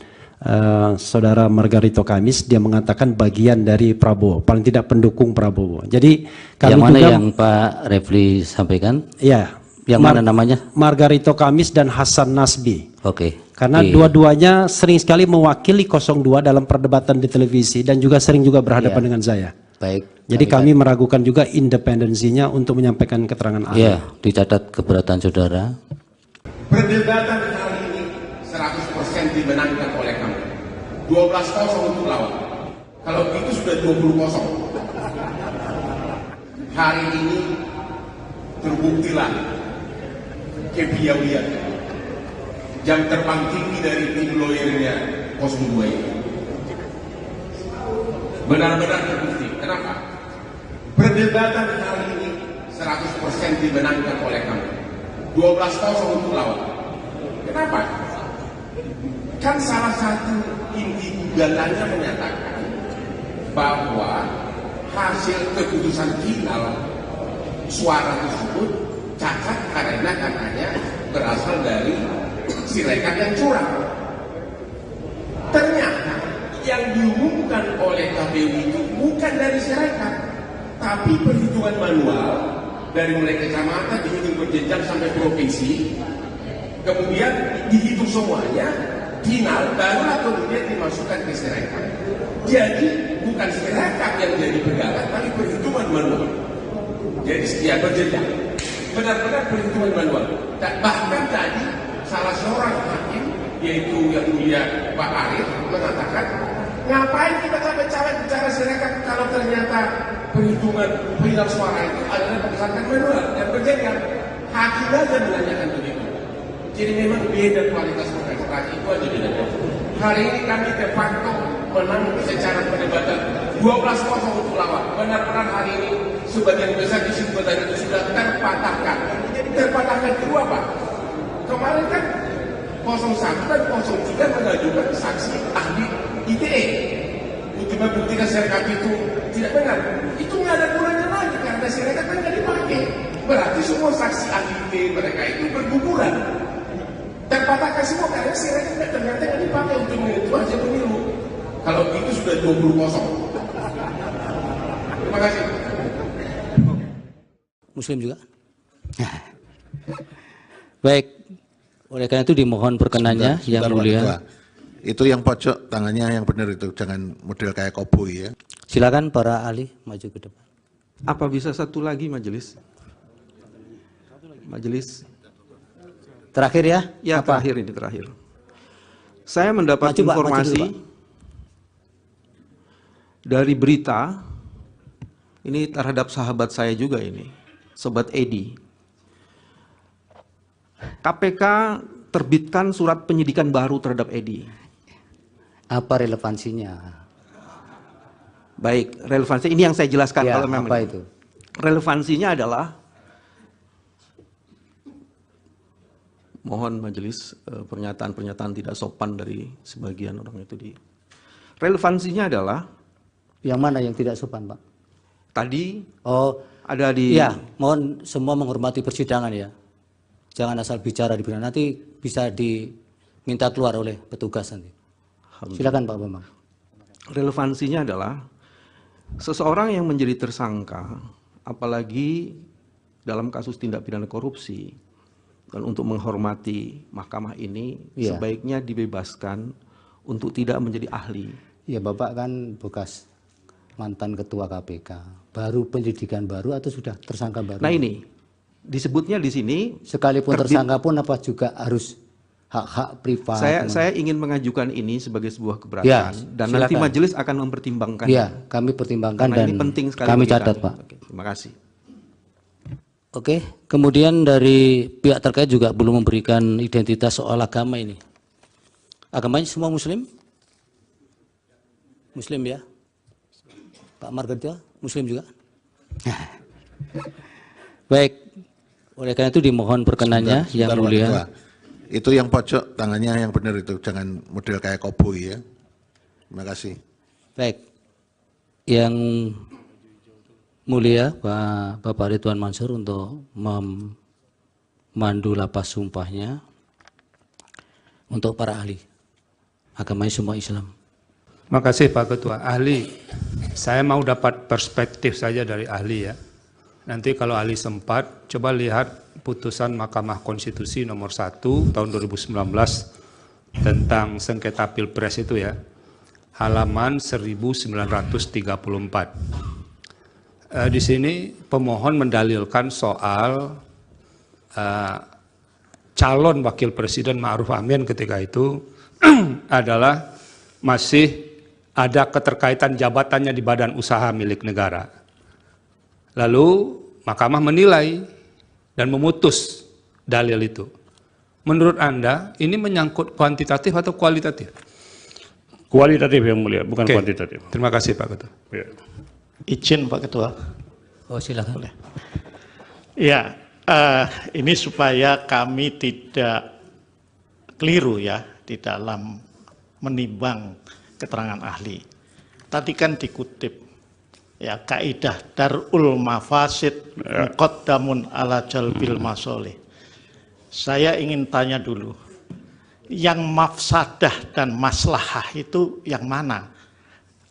Speaker 6: saudara Margarito Kamis, dia mengatakan bagian dari Prabowo, paling tidak pendukung Prabowo. Jadi kami
Speaker 15: yang mana
Speaker 6: juga,
Speaker 15: yang Pak Refli sampaikan?
Speaker 6: Ya.
Speaker 15: Yang mana namanya?
Speaker 6: Margarito Kamis dan Hasan Nasbi.
Speaker 15: Oke.
Speaker 6: Karena dua-duanya sering sekali mewakili 02 dalam perdebatan di televisi dan juga sering juga berhadapan dengan saya.
Speaker 15: Baik.
Speaker 6: Jadi kami meragukan juga independensinya untuk menyampaikan keterangan ahli.
Speaker 15: Ya, dicatat keberatan saudara.
Speaker 9: Perdebatan kali ini 100% dimenangkan oleh kami. 12-0 untuk lawan. Kalau itu sudah 20-0. Hari ini terbuktilah kepiawaian jam terbang tinggi dari tim lawyernya 02 ini. Benar-benar terbukti. Kenapa? Perdebatan hari ini 100% dimenangkan oleh kami. 12-0 untuk lawan. Kenapa? Kan salah satu inti gugatannya menyatakan bahwa hasil keputusan final suara tersebut cacat karena katanya berasal dari Sirekap yang curang. Ternyata yang diumumkan oleh KPU itu bukan dari Sirekap, tapi perhitungan manual dari mulai kecamatan dihitung berjenjang sampai provinsi, kemudian dihitung semuanya, final barulah kemudian dimasukkan ke Sirekap. Jadi bukan Sirekap yang jadi pegangan, tapi perhitungan manual. Jadi setia berjenjang, benar-benar perhitungan manual. Dan bahkan tadi salah seorang hakim, yaitu yang mulia Pak Arif, mengatakan, ngapain kita capek-capek bicara Sirekap kalau ternyata perhitungan final suara itu adalah berdasarkan manual dan berjenjang. Hakim aja menanyakan begitu. Jadi memang beda kualitas kontestasi, itu aja bedanya. Hari ini kami de facto menang secara perdebatan 12-0 untuk lawan. Benar-benar hari ini sebagian besar kesimpulan itu sudah terpatahkan. Jadi terpatahkan itu apa? Kemarin kan 01 dan 03 mengajukan saksi ahli ITE untuk membuktikan Sirekap itu tidak benar. Itu nggak ada gunanya lagi karena Sirekap kan nggak dipakai. Berarti semua saksi ahli ITE mereka itu berguguran. Terpatahkan semua karena Sirekap ternyata nggak dipakai untuk menentukan hasil pemilu. Kalau itu sudah 20-0. Terima kasih.
Speaker 15: Muslim juga? Baik, oleh karena itu dimohon perkenannya yang mulia.
Speaker 10: Itu yang pojok tangannya yang benar itu, jangan model kayak koboi ya.
Speaker 15: Silakan para ahli maju ke depan.
Speaker 2: Apa bisa satu lagi majelis? Majelis.
Speaker 15: Terakhir ya?
Speaker 2: Ya, apa? Terakhir. Saya mendapat informasi dari berita ini terhadap sahabat saya juga ini, Sobat Edi. KPK terbitkan surat penyidikan baru terhadap Edi.
Speaker 15: Apa relevansinya?
Speaker 2: Baik, relevansi ini yang saya jelaskan.
Speaker 15: Ya,
Speaker 2: kalau memang
Speaker 15: apa itu?
Speaker 2: Relevansinya adalah, mohon majelis pernyataan-pernyataan tidak sopan dari sebagian orang itu di. Relevansinya adalah
Speaker 15: yang mana yang tidak sopan, Pak?
Speaker 2: Tadi ada di.
Speaker 15: Ya, mohon semua menghormati persidangan ya. Jangan asal bicara di persidangan, nanti bisa diminta keluar oleh petugas nanti. Silakan Pak Bambang.
Speaker 2: Relevansinya adalah seseorang yang menjadi tersangka, apalagi dalam kasus tindak pidana korupsi, dan untuk menghormati mahkamah ini sebaiknya dibebaskan untuk tidak menjadi ahli.
Speaker 15: Ya, Bapak kan bekas mantan ketua KPK, baru penyidikan baru atau sudah tersangka baru?
Speaker 2: Nah ini disebutnya di sini
Speaker 15: sekalipun tersangka pun apa juga harus hak-hak privat.
Speaker 2: Saya ingin mengajukan ini sebagai sebuah keberatan dan
Speaker 15: silakan.
Speaker 2: nanti majelis akan mempertimbangkan.
Speaker 15: Ya, kami pertimbangkan
Speaker 2: karena
Speaker 15: dan
Speaker 2: ini penting sekali
Speaker 15: kami catat, Pak.
Speaker 2: Oke, terima kasih.
Speaker 15: Oke, kemudian dari pihak terkait juga belum memberikan identitas soal agama ini. Agamanya semua Muslim? Muslim ya? Pak Margarito, Muslim juga? Baik, oleh karena itu dimohon perkenannya yang mulia.
Speaker 10: Itu yang pojok tangannya yang benar itu, jangan model kayak koboi ya. Terima kasih.
Speaker 15: Baik, yang mulia Bapak Ridwan Mansur untuk memandu lapas sumpahnya untuk para ahli. Agamanya semua Islam.
Speaker 11: Makasih Pak Ketua. Ahli, saya mau dapat perspektif saja dari ahli ya. Nanti kalau ahli sempat, coba lihat putusan Mahkamah Konstitusi nomor 1 tahun 2019 tentang sengketa Pilpres itu ya. Halaman 1934. Di sini pemohon mendalilkan soal calon wakil presiden Ma'ruf Amin ketika itu adalah masih ada keterkaitan jabatannya di badan usaha milik negara. Lalu Mahkamah menilai dan memutus dalil itu. Menurut Anda ini menyangkut kuantitatif atau kualitatif?
Speaker 12: Kualitatif yang mulia, bukan kuantitatif.
Speaker 11: Terima kasih Pak Ketua.
Speaker 12: Ya.
Speaker 13: Izin Pak Ketua.
Speaker 8: Oh, silakan.
Speaker 13: Boleh. Ya, ini supaya kami tidak keliru ya di dalam menimbang keterangan ahli. Tadi kan dikutip ya kaidah darul mafasid muqaddamun ala jalbil masolih. Saya ingin tanya dulu, yang mafsadah dan maslahah itu yang mana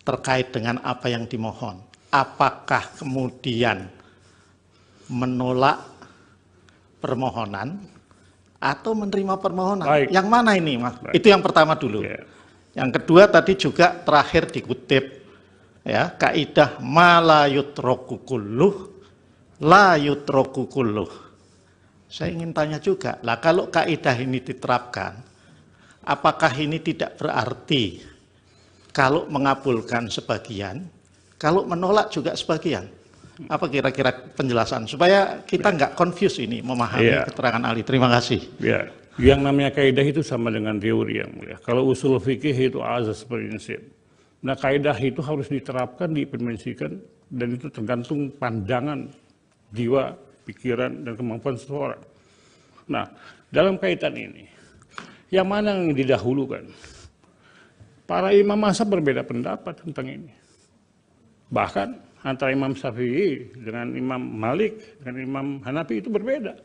Speaker 13: terkait dengan apa yang dimohon? Apakah kemudian menolak permohonan atau menerima permohonan? Baik. Yang mana ini, Mas? Baik. Itu yang pertama dulu. Yeah. Yang kedua tadi juga terakhir dikutip ya kaidah ma la yutraku kulluh la yutraku kulluh. Saya ingin tanya juga, lah kalau kaidah ini diterapkan, apakah ini tidak berarti kalau mengabulkan sebagian, kalau menolak juga sebagian? Apa kira-kira penjelasan supaya kita nggak confuse ini memahami keterangan ahli? Terima kasih.
Speaker 12: Ya. Yang namanya kaidah itu sama dengan teori yang mulia. Kalau usul fikih itu azas prinsip. Nah, kaidah itu harus diterapkan, diimplementasikan, dan itu tergantung pandangan jiwa, pikiran, dan kemampuan seseorang. Nah, dalam kaitan ini, yang mana yang didahulukan? Para imam mazhab berbeda pendapat tentang ini. Bahkan antara Imam Syafi'i dengan Imam Malik, dengan Imam Hanafi itu berbeda.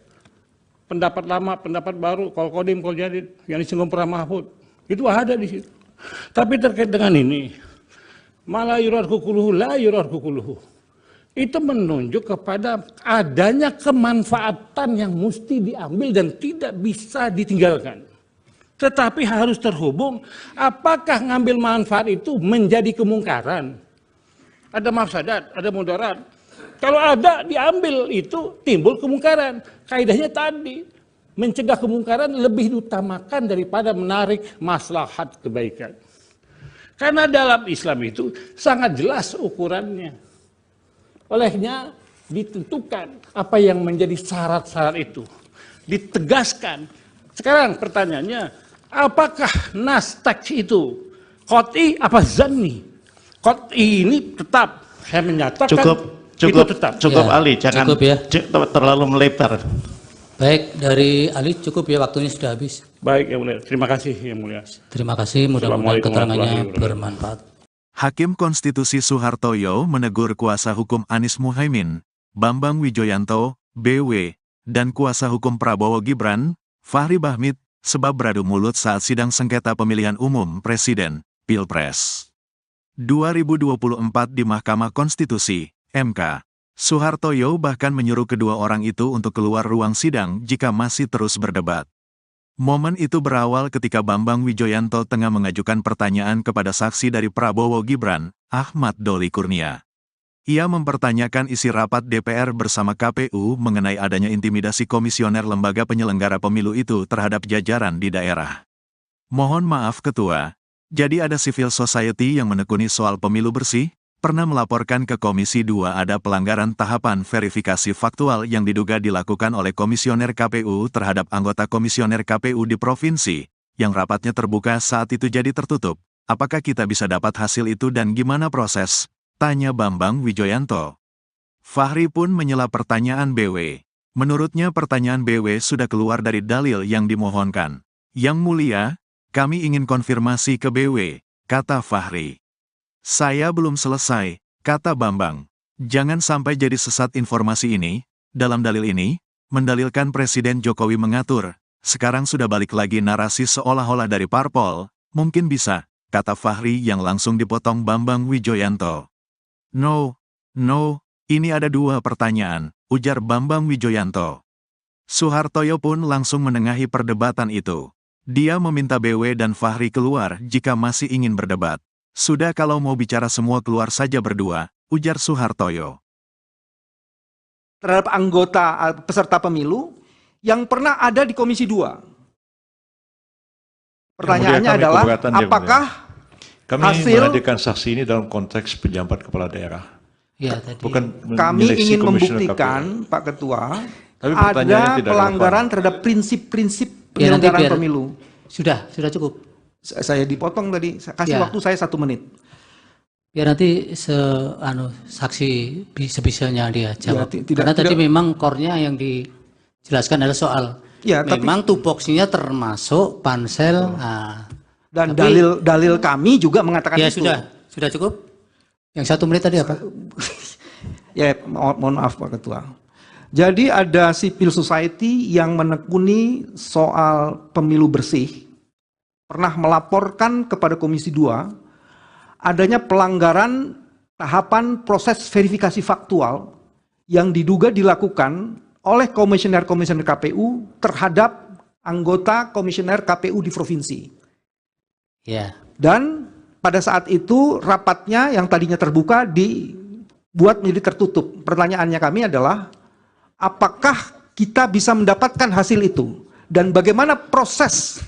Speaker 12: Pendapat lama, pendapat baru, kol kodim, kol jadid, yang disinggung Prof. Mahfud, itu ada di situ. Tapi terkait dengan ini, malah yurarku kuluhu, la yurarku kuluhu, itu menunjuk kepada adanya kemanfaatan yang mesti diambil dan tidak bisa ditinggalkan. Tetapi harus terhubung, apakah ngambil manfaat itu menjadi kemungkaran? Ada mafsadat, ada mudarat. Kalau ada diambil itu timbul kemungkaran. Kaidahnya tadi mencegah kemungkaran lebih diutamakan daripada menarik maslahat kebaikan. Karena dalam Islam itu sangat jelas ukurannya. Olehnya ditentukan apa yang menjadi syarat-syarat itu. Ditegaskan. Sekarang pertanyaannya, apakah nas teks itu qot'i apa zanni? Qot'i ini tetap saya menyatakan
Speaker 13: Cukup
Speaker 8: ya,
Speaker 13: Ali, jangan
Speaker 8: cukup ya.
Speaker 13: Terlalu melebar.
Speaker 8: Baik, dari Ali cukup ya, waktunya sudah habis.
Speaker 12: Baik, yang mulia. Terima kasih, yang mulia.
Speaker 8: Terima kasih, mudah-mudahan keterangannya bermanfaat.
Speaker 1: Hakim Konstitusi Soehartoyo menegur kuasa hukum Anies Muhaimin, Bambang Wijoyanto, BW, dan kuasa hukum Prabowo Gibran, Fahri Bahmit, sebab beradu mulut saat sidang sengketa pemilihan umum Presiden, Pilpres 2024 di Mahkamah Konstitusi, MK. Soehartoyo bahkan menyuruh kedua orang itu untuk keluar ruang sidang jika masih terus berdebat. Momen itu berawal ketika Bambang Wijoyanto tengah mengajukan pertanyaan kepada saksi dari Prabowo Gibran, Ahmad Doli Kurnia. Ia mempertanyakan isi rapat DPR bersama KPU mengenai adanya intimidasi komisioner lembaga penyelenggara pemilu itu terhadap jajaran di daerah. Mohon maaf Ketua, jadi ada civil society yang menekuni soal pemilu bersih? Pernah melaporkan ke Komisi 2 ada pelanggaran tahapan verifikasi faktual yang diduga dilakukan oleh komisioner KPU terhadap anggota komisioner KPU di provinsi, yang rapatnya terbuka saat itu jadi tertutup. Apakah kita bisa dapat hasil itu dan gimana proses? Tanya Bambang Wijoyanto. Fahri pun menyela pertanyaan BW. Menurutnya pertanyaan BW sudah keluar dari dalil yang dimohonkan. Yang mulia, kami ingin konfirmasi ke BW, kata Fahri. Saya belum selesai, kata Bambang. Jangan sampai jadi sesat informasi ini. Dalam dalil ini, mendalilkan Presiden Jokowi mengatur. Sekarang sudah balik lagi narasi seolah-olah dari parpol. Mungkin bisa, kata Fahri yang langsung dipotong Bambang Wijoyanto. No, ini ada dua pertanyaan, ujar Bambang Wijoyanto. Soehartoyo pun langsung menengahi perdebatan itu. Dia meminta BW dan Fahri keluar jika masih ingin berdebat. Sudah kalau mau bicara semua keluar saja berdua, ujar Soehartoyo.
Speaker 2: Terhadap anggota peserta pemilu yang pernah ada di Komisi 2. Pertanyaannya adalah, apakah
Speaker 3: kami
Speaker 2: hasil
Speaker 3: menghadirkan saksi ini dalam konteks pejabat kepala daerah.
Speaker 8: Ya, tadi.
Speaker 3: Bukan
Speaker 2: kami ingin membuktikan, Pak Ketua,
Speaker 3: tapi
Speaker 2: ada pelanggaran terhadap prinsip-prinsip penyelenggaraan pemilu.
Speaker 8: Sudah cukup.
Speaker 2: Saya dipotong tadi, kasih waktu saya 1 menit.
Speaker 8: Biar nanti saksi sebisanya dia jawab. Karena tadi memang core-nya yang dijelaskan adalah soal memang tupoksinya termasuk pansel.
Speaker 2: Dan dalil kami juga mengatakan itu.
Speaker 8: Sudah cukup. Yang 1 menit tadi apa?
Speaker 2: Ya, mohon maaf Pak Ketua. Jadi ada civil society yang menekuni soal pemilu bersih, pernah melaporkan kepada Komisi 2 adanya pelanggaran tahapan proses verifikasi faktual yang diduga dilakukan oleh komisioner-komisioner KPU terhadap anggota komisioner KPU di provinsi.
Speaker 8: Ya.
Speaker 2: Dan pada saat itu rapatnya yang tadinya terbuka dibuat menjadi tertutup. Pertanyaannya kami adalah, apakah kita bisa mendapatkan hasil itu? Dan bagaimana proses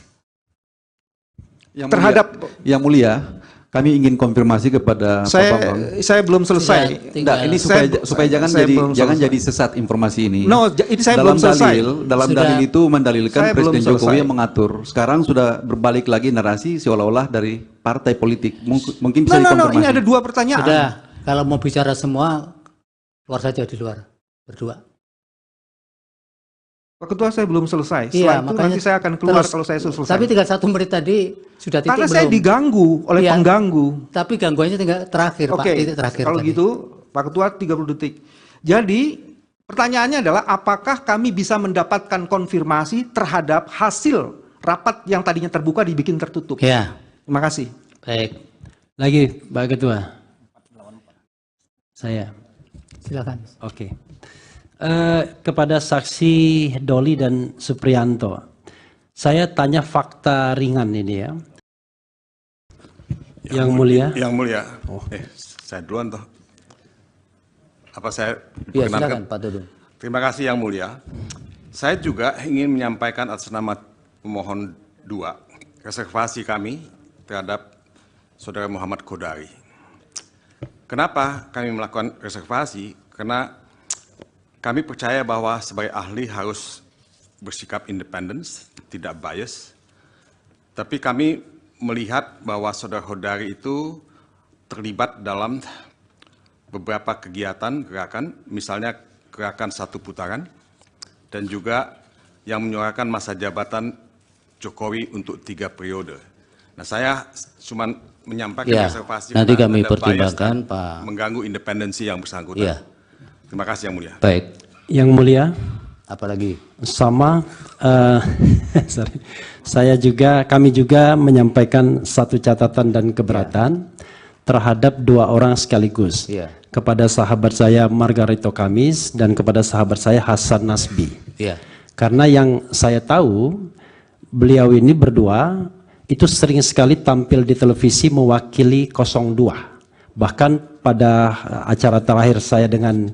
Speaker 5: Yang Mulia, kami ingin konfirmasi kepada Pak Bambang.
Speaker 2: Saya belum selesai.
Speaker 5: Ini supaya jangan jadi sesat informasi ini.
Speaker 2: No, ini saya belum selesai.
Speaker 5: Dalam dalil itu mendalilkan Presiden Jokowi yang mengatur. Sekarang sudah berbalik lagi narasi seolah-olah dari partai politik. Mungkin bisa dikonfirmasi.
Speaker 2: Ini ada 2 pertanyaan.
Speaker 8: Sudah, kalau mau bicara semua, keluar saja di luar, berdua.
Speaker 2: Pak Ketua, saya belum selesai. Setelah itu nanti saya akan keluar kalau saya selesai.
Speaker 8: Tapi tinggal 1 menit tadi sudah titik.
Speaker 2: Karena saya diganggu oleh pengganggu.
Speaker 8: Tapi gangguannya tinggal terakhir, Pak. Titik terakhir.
Speaker 2: Kalau gitu, Pak Ketua 30 detik. Jadi pertanyaannya adalah, apakah kami bisa mendapatkan konfirmasi terhadap hasil rapat yang tadinya terbuka dibikin tertutup?
Speaker 8: Ya.
Speaker 2: Terima kasih.
Speaker 8: Baik.
Speaker 6: Lagi, Pak Ketua. Saya.
Speaker 8: Silakan.
Speaker 6: Oke. Kepada saksi Doli dan Supriyanto, saya tanya fakta ringan ini ya. Yang Mulia.
Speaker 7: Yang Mulia. Saya duluan toh. Apa saya
Speaker 15: Ya, silakan Pak Dudung.
Speaker 7: Terima kasih Yang Mulia. Saya juga ingin menyampaikan atas nama pemohon 2 reservasi kami terhadap Saudara Muhammad Kodari. Kenapa kami melakukan reservasi? Karena kami percaya bahwa sebagai ahli harus bersikap independen, tidak bias. Tapi kami melihat bahwa Saudara Kodari itu terlibat dalam beberapa kegiatan gerakan, misalnya gerakan 1 putaran, dan juga yang menyuarakan masa jabatan Jokowi untuk 3 periode. Nah, saya cuma menyampaikan reservasi.
Speaker 15: Nanti kami pertimbangkan, Pak.
Speaker 7: Mengganggu independensi yang bersangkutan.
Speaker 15: Iya.
Speaker 7: Terima kasih Yang Mulia.
Speaker 15: Baik.
Speaker 6: Yang Mulia.
Speaker 15: Apalagi?
Speaker 6: Sama, kami juga menyampaikan 1 catatan dan keberatan terhadap 2 orang sekaligus. Kepada sahabat saya Margarito Kamis dan kepada sahabat saya Hasan Nasbi. Karena yang saya tahu, beliau ini berdua itu sering sekali tampil di televisi mewakili 02. Bahkan pada acara terakhir saya dengan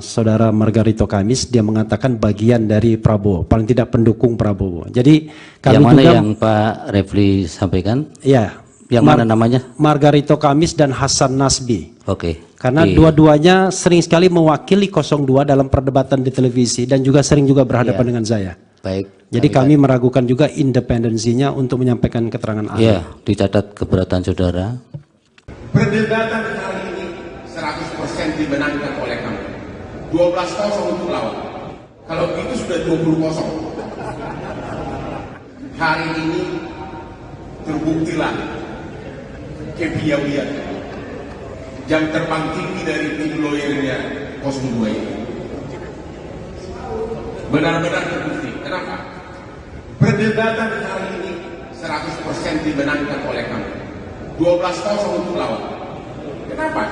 Speaker 6: Saudara Margarito Kamis, dia mengatakan bagian dari Prabowo, paling tidak pendukung Prabowo. Jadi kami
Speaker 15: yang mana
Speaker 6: juga,
Speaker 15: yang Pak Refli sampaikan?
Speaker 6: Ya.
Speaker 15: Yang mana namanya?
Speaker 6: Margarito Kamis dan Hasan Nasbi.
Speaker 15: Oke.
Speaker 6: Karena dua-duanya sering sekali mewakili 02 dalam perdebatan di televisi dan juga sering juga berhadapan dengan saya.
Speaker 15: Baik.
Speaker 6: Jadi kami meragukan juga independensinya untuk menyampaikan keterangan ahli.
Speaker 15: Ya, dicatat keberatan saudara.
Speaker 9: Perdebatan kali ini 100% dimenangkan oleh kami. 12-0 untuk lawan. Kalau itu sudah 20-0. Hari ini terbuktilah kepiawaian jam terbang tinggi dari tim lawyernya 02 ini. Benar-benar terbukti. Kenapa? Perdebatan kali ini 100% dimenangkan oleh kami. 12-0 untuk lawan. Kenapa?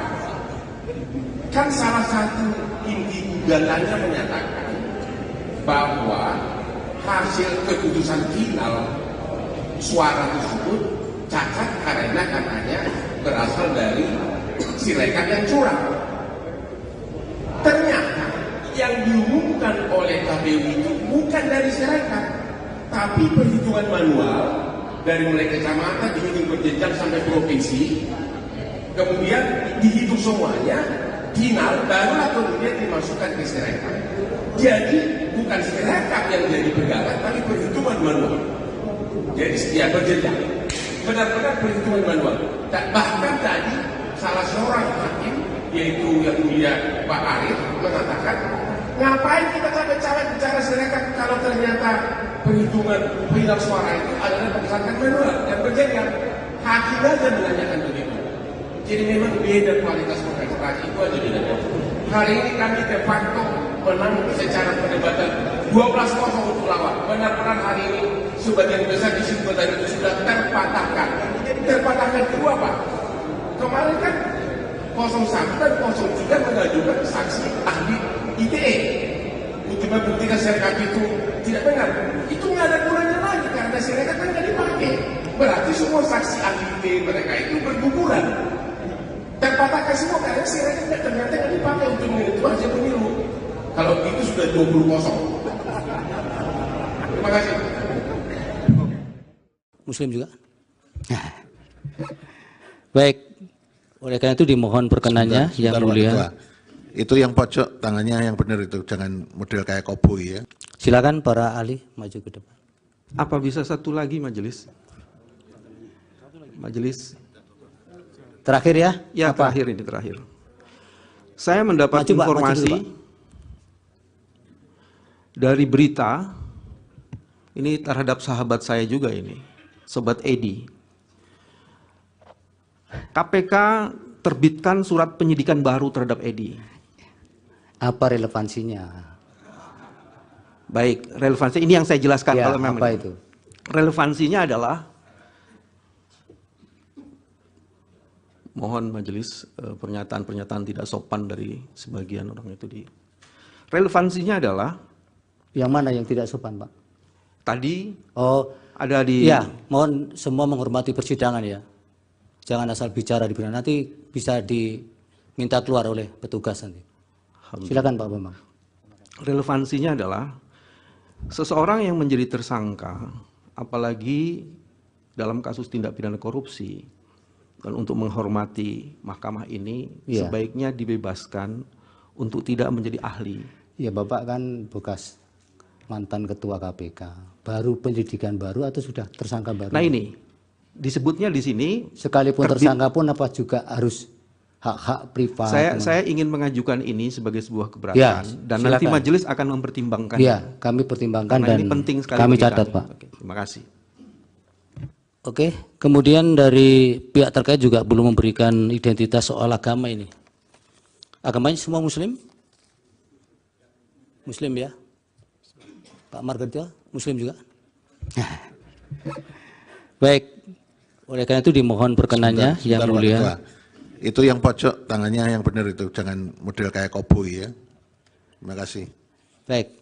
Speaker 9: Kan salah satu inti gugatannya menyatakan bahwa hasil keputusan final suara tersebut cacat karena katanya berasal dari Sirekap yang curang. Ternyata yang diumumkan oleh KPU itu bukan dari Sirekap, tapi perhitungan manual dari mulai kecamatan dihitung berjenjang sampai provinsi, kemudian dihitung semuanya, final barulah kemudian dimasukkan ke Sirekap. Jadi bukan Sirekap yang jadi pegangan, tapi perhitungan manual. Jadi setiap berjenjang, benar-benar perhitungan manual. Bahkan tadi salah seorang hakim, yaitu yang mulia Pak Arif, mengatakan, ngapain kita capek-capek bicara sirekap kalau ternyata perhitungan penghidap suara itu adalah berdasarkan manual dan berjenjang. Hakim aja menanyakan begitu. Jadi memang beda kualitas kontestasi itu aja bedanya. Hari ini kami de facto menang secara perdebatan 12-0 untuk lawan. Benar-benar hari ini sebagian besar kesimpulan itu sudah terpatahkan. Terpatahkan itu apa? Kemarin kan 01 dan 03 mengajukan saksi ahli ITE untuk membuktikan sirekap itu tidak benar. Itu nggak ada gunanya lagi karena sirekap kan nggak dipakai. Berarti semua saksi ahli ITE mereka itu berguguran. Terpatahkan semua karena sirekap ternyata nggak dipakai untuk menentukan hasil pemilu. Kalau itu sudah 20-0. Terima kasih.
Speaker 15: Muslim juga. Baik, oleh karena itu dimohon perkenannya yang mulia.
Speaker 10: Itu yang pojok tangannya yang benar itu, jangan model kayak koboi ya.
Speaker 15: Silakan para ahli maju ke depan.
Speaker 2: Apa bisa satu lagi majelis? Majelis.
Speaker 15: Terakhir ya?
Speaker 2: Ya, apa? Terakhir. Saya mendapat informasi dari berita ini terhadap sahabat saya juga ini, Sobat Edi. KPK terbitkan surat penyidikan baru terhadap Edi.
Speaker 15: Apa relevansinya?
Speaker 2: Baik, relevansi ini yang saya jelaskan.
Speaker 15: Ya,
Speaker 2: kalau memang
Speaker 15: apa itu?
Speaker 2: Relevansinya adalah, mohon majelis pernyataan-pernyataan tidak sopan dari sebagian orang itu di. Relevansinya adalah,
Speaker 15: yang mana yang tidak sopan, Pak?
Speaker 2: Tadi
Speaker 15: ada di. Ya, mohon semua menghormati persidangan ya. Jangan asal bicara di persidangan, nanti bisa diminta keluar oleh petugas nanti. Silakan Pak Bambang.
Speaker 2: Relevansinya adalah seseorang yang menjadi tersangka, apalagi dalam kasus tindak pidana korupsi, dan untuk menghormati mahkamah ini sebaiknya dibebaskan untuk tidak menjadi ahli.
Speaker 15: Ya, Bapak kan bekas mantan ketua KPK, baru penyidikan baru atau sudah tersangka baru?
Speaker 2: Nah ini disebutnya di sini
Speaker 15: sekalipun tersangka pun apa juga harus hak-hak privat.
Speaker 2: Saya ingin mengajukan ini sebagai sebuah keberatan dan silakan. Nanti majelis akan mempertimbangkan.
Speaker 15: Ya, kami pertimbangkan dan
Speaker 2: ini penting sekali
Speaker 15: kami catat Pak.
Speaker 2: Oke, terima kasih.
Speaker 15: Oke, kemudian dari pihak terkait juga belum memberikan identitas soal agama ini. Agamanya semua Muslim? Muslim ya? Pak Margarito, Muslim juga? Baik, oleh karena itu dimohon perkenannya yang mulia.
Speaker 10: Itu yang pojok tangannya yang benar itu, jangan model kayak koboi ya. Terima kasih.
Speaker 15: Baik,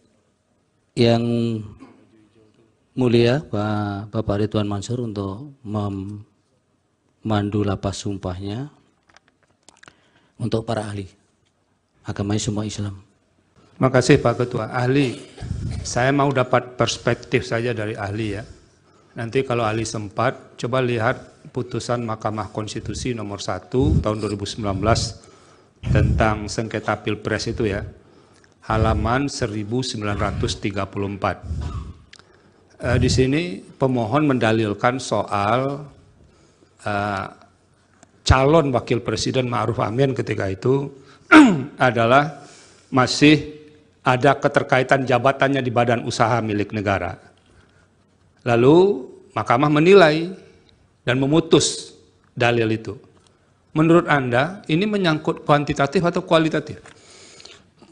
Speaker 15: yang mulia Bapak Ridwan Mansur untuk memandu lapas sumpahnya untuk para ahli. Agamanya semua Islam.
Speaker 11: Terima kasih Pak Ketua. Ahli, saya mau dapat perspektif saja dari ahli ya. Nanti kalau ahli sempat, coba lihat putusan Mahkamah Konstitusi nomor 1 tahun 2019 tentang sengketa Pilpres itu ya, halaman 1934. Di sini pemohon mendalilkan soal calon wakil presiden Ma'ruf Amin ketika itu adalah masih ada keterkaitan jabatannya di badan usaha milik negara. Lalu mahkamah menilai dan memutus dalil itu. Menurut Anda ini menyangkut kuantitatif atau kualitatif?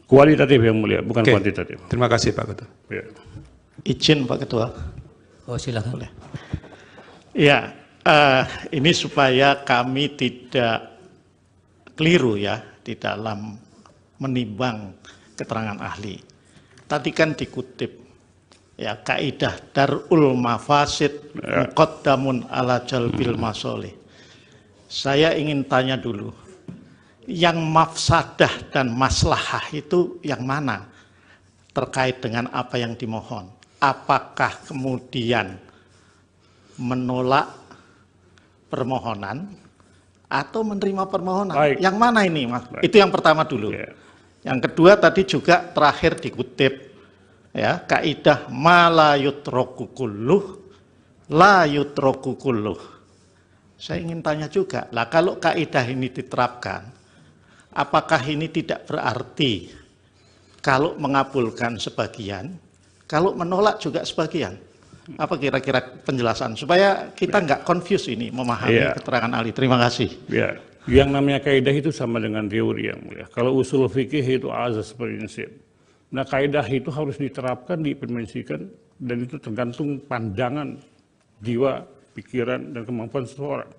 Speaker 12: Kualitatif yang mulia, bukan kuantitatif.
Speaker 11: Terima kasih Pak Ketua.
Speaker 12: Ya.
Speaker 13: Izin Pak Ketua.
Speaker 15: Oh silakan.
Speaker 13: Boleh. Ya, ini supaya kami tidak keliru ya di dalam menimbang keterangan ahli. Tadi kan dikutip ya kaidah darul mafasid muqaddamun ala jalbil masolih. Saya ingin tanya dulu, yang mafsadah dan maslahah itu yang mana terkait dengan apa yang dimohon? Apakah kemudian menolak permohonan atau menerima permohonan?
Speaker 12: Baik.
Speaker 13: Yang mana ini, Mas? Itu yang pertama dulu. Yang kedua tadi juga terakhir dikutip ya kaidah ma la yutraku kulluh la yutraku kulluh. Saya ingin tanya juga, lah kalau kaidah ini diterapkan, apakah ini tidak berarti kalau mengabulkan sebagian, kalau menolak juga sebagian? Apa kira-kira penjelasan supaya kita nggak confuse ini memahami keterangan ahli? Terima kasih.
Speaker 12: Ya, yang namanya kaidah itu sama dengan teori yang mulia. Kalau usul fikih itu azas prinsip. Nah, kaidah itu harus diterapkan, diimplementasikan, dan itu tergantung pandangan jiwa, pikiran, dan kemampuan seseorang.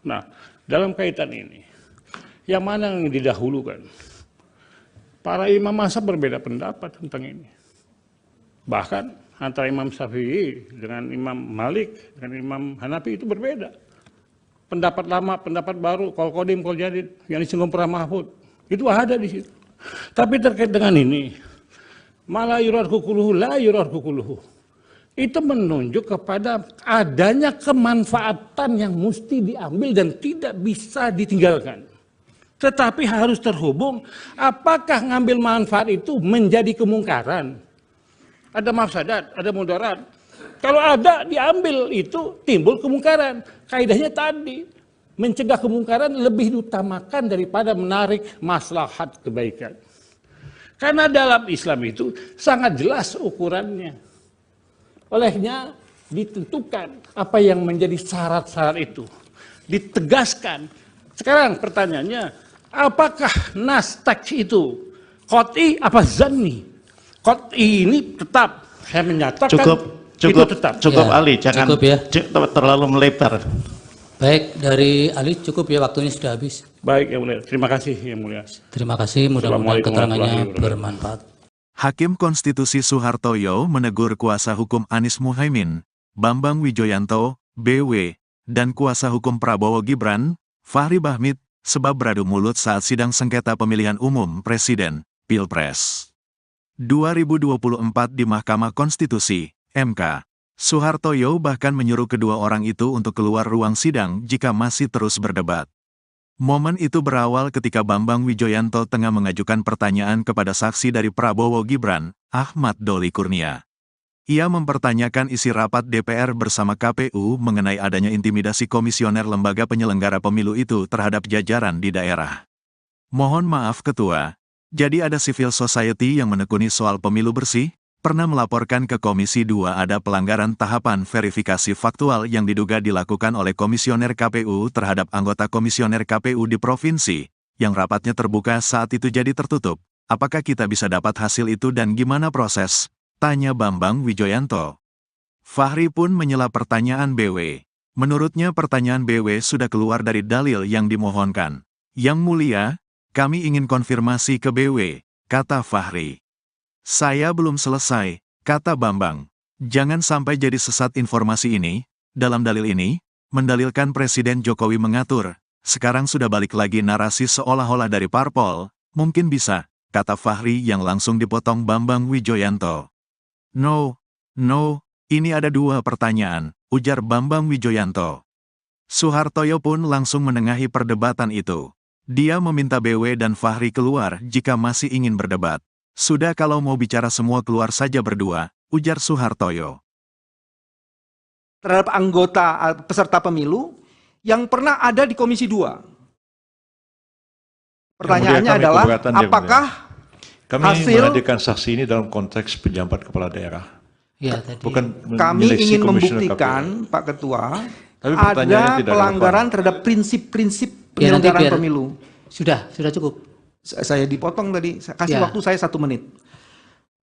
Speaker 12: Nah, dalam kaitan ini, yang mana yang didahulukan? Para imam mazhab berbeda pendapat tentang ini. Bahkan antara Imam Syafi'i dengan Imam Malik, dengan Imam Hanafi itu berbeda. Pendapat lama, pendapat baru, qol qadim, qol jadid, yang disinggung Prof. Mahfud, itu ada di situ. Tapi terkait dengan ini, mala yurad kukuluhu, la yurad kukuluhu. Itu menunjuk kepada adanya kemanfaatan yang mesti diambil dan tidak bisa ditinggalkan. Tetapi harus terhubung, apakah ngambil manfaat itu menjadi kemungkaran? Ada mafsadat, ada mudarat. Kalau ada diambil itu timbul kemungkaran. Kaidahnya tadi, mencegah kemungkaran lebih diutamakan daripada menarik maslahat kebaikan. Karena dalam Islam itu sangat jelas ukurannya. Olehnya ditentukan apa yang menjadi syarat-syarat itu. Ditegaskan. Sekarang pertanyaannya, apakah nas teks itu qat'i apa zanni? Qat'i ini tetap, saya menyatakan itu tetap.
Speaker 13: Cukup
Speaker 15: Ya,
Speaker 13: Ali, jangan
Speaker 15: cukup ya.
Speaker 13: terlalu melebar.
Speaker 15: Baik, dari Ali cukup ya, waktunya sudah habis.
Speaker 12: Baik, yang mulia. Terima kasih, yang mulia.
Speaker 15: Terima kasih, mudah-mudahan keterangannya bermanfaat.
Speaker 1: Hakim Konstitusi Soehartoyo menegur kuasa hukum Anies Muhaimin, Bambang Wijoyanto, BW, dan kuasa hukum Prabowo Gibran, Fahri Bahmit, sebab beradu mulut saat sidang sengketa pemilihan umum Presiden, Pilpres 2024 di Mahkamah Konstitusi, MK. Soehartoyo bahkan menyuruh kedua orang itu untuk keluar ruang sidang jika masih terus berdebat. Momen itu berawal ketika Bambang Wijoyanto tengah mengajukan pertanyaan kepada saksi dari Prabowo Gibran, Ahmad Doli Kurnia. Ia mempertanyakan isi rapat DPR bersama KPU mengenai adanya intimidasi komisioner lembaga penyelenggara pemilu itu terhadap jajaran di daerah. Mohon maaf Ketua, jadi ada civil society yang menekuni soal pemilu bersih, pernah melaporkan ke Komisi 2 ada pelanggaran tahapan verifikasi faktual yang diduga dilakukan oleh komisioner KPU terhadap anggota komisioner KPU di provinsi, yang rapatnya terbuka saat itu jadi tertutup. Apakah kita bisa dapat hasil itu dan gimana proses? Tanya Bambang Wijoyanto. Fahri pun menyela pertanyaan BW. Menurutnya pertanyaan BW sudah keluar dari dalil yang dimohonkan. Yang mulia, kami ingin konfirmasi ke BW, kata Fahri. Saya belum selesai, kata Bambang. Jangan sampai jadi sesat informasi ini. Dalam dalil ini, mendalilkan Presiden Jokowi mengatur, sekarang sudah balik lagi narasi seolah-olah dari parpol, mungkin bisa, kata Fahri yang langsung dipotong Bambang Wijoyanto. No, ini ada dua pertanyaan, ujar Bambang Wijoyanto. Soehartoyo pun langsung menengahi perdebatan itu. Dia meminta BW dan Fahri keluar jika masih ingin berdebat. Sudah kalau mau bicara semua keluar saja berdua, ujar Soehartoyo.
Speaker 2: Terhadap anggota peserta pemilu yang pernah ada di Komisi 2. Pertanyaannya adalah, apakah
Speaker 3: kami
Speaker 2: hasil
Speaker 3: menghadirkan saksi ini dalam konteks pejabat kepala daerah.
Speaker 15: Ya, tadi.
Speaker 3: Bukan
Speaker 2: kami ingin membuktikan, Pak Ketua, ada pelanggaran terhadap prinsip-prinsip penyelenggaraan pemilu.
Speaker 15: Sudah cukup.
Speaker 2: Saya dipotong tadi, kasih waktu saya 1 menit.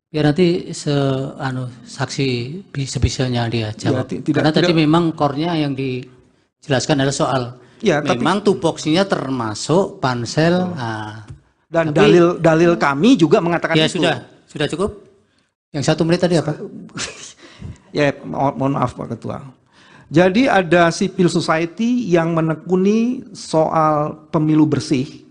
Speaker 8: Biar nanti saksi sebisanya dia jawab. Karena tadi memang core-nya yang dijelaskan adalah soal memang tupoksinya termasuk pansel.
Speaker 2: Dan dalil kami juga mengatakan itu.
Speaker 8: Sudah cukup. Yang 1 menit tadi apa?
Speaker 2: Ya, mohon maaf Pak Ketua. Jadi ada civil society yang menekuni soal pemilu bersih,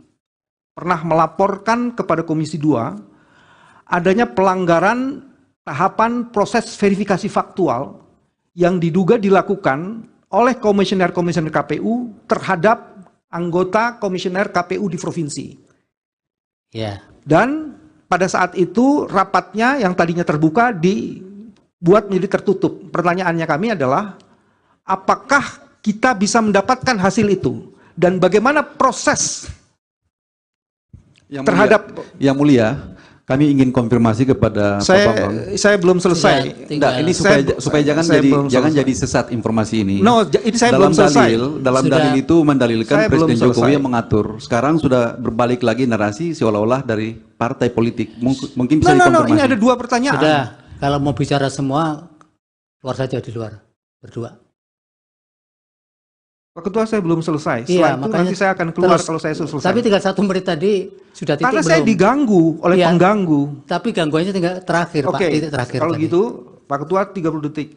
Speaker 2: pernah melaporkan kepada Komisi 2 adanya pelanggaran tahapan proses verifikasi faktual yang diduga dilakukan oleh komisioner-komisioner KPU terhadap anggota komisioner KPU di provinsi.
Speaker 8: Ya.
Speaker 2: Dan pada saat itu rapatnya yang tadinya terbuka dibuat menjadi tertutup. Pertanyaannya kami adalah, apakah kita bisa mendapatkan hasil itu? Dan bagaimana proses terhadap...
Speaker 5: Yang Mulia, kami ingin konfirmasi kepada Pak Bambang.
Speaker 2: Saya belum selesai.
Speaker 5: Ini supaya jangan jadi sesat informasi ini.
Speaker 2: No, ini saya belum selesai.
Speaker 5: Dalam dalil itu mendalilkan Presiden Jokowi yang mengatur. Sekarang sudah berbalik lagi narasi seolah-olah dari partai politik. Mungkin bisa dikonfirmasi.
Speaker 2: Ini ada dua pertanyaan.
Speaker 15: Sudah, kalau mau bicara semua, keluar saja di luar, berdua.
Speaker 2: Pak Ketua, saya belum selesai. Setelah itu nanti saya akan keluar kalau saya selesai.
Speaker 15: Tapi tinggal 1 menit tadi sudah titik
Speaker 2: karena
Speaker 15: belum.
Speaker 2: saya diganggu oleh pengganggu.
Speaker 15: Tapi gangguannya tinggal terakhir, Pak. Titik terakhir.
Speaker 2: Kalau
Speaker 15: tadi.
Speaker 2: gitu, Pak Ketua 30 detik.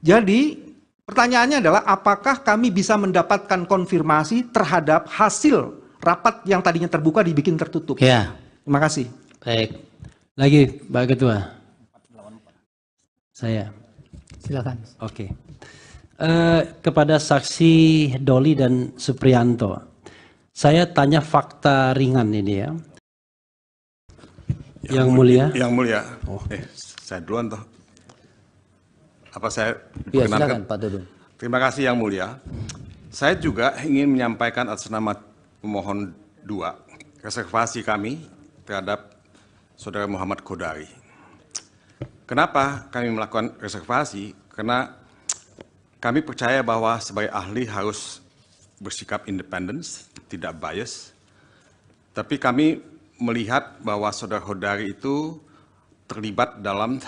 Speaker 2: Jadi pertanyaannya adalah apakah kami bisa mendapatkan konfirmasi terhadap hasil rapat yang tadinya terbuka dibikin tertutup?
Speaker 15: Ya.
Speaker 2: Terima kasih.
Speaker 15: Baik.
Speaker 6: Lagi, Pak Ketua. Saya.
Speaker 15: Silakan.
Speaker 6: Oke. Kepada saksi Doli dan Supriyanto, saya tanya fakta ringan ini ya. Yang Mulia.
Speaker 7: Yang Mulia. Saya duluan toh. Apa saya
Speaker 15: ya, silakan Pak Dudung.
Speaker 7: Terima kasih Yang Mulia. Saya juga ingin menyampaikan atas nama pemohon 2 reservasi kami terhadap Saudara Muhammad Kodari. Kenapa kami melakukan reservasi? Karena kami percaya bahwa sebagai ahli harus bersikap independen, tidak bias. Tapi kami melihat bahwa Saudara Kodari itu terlibat dalam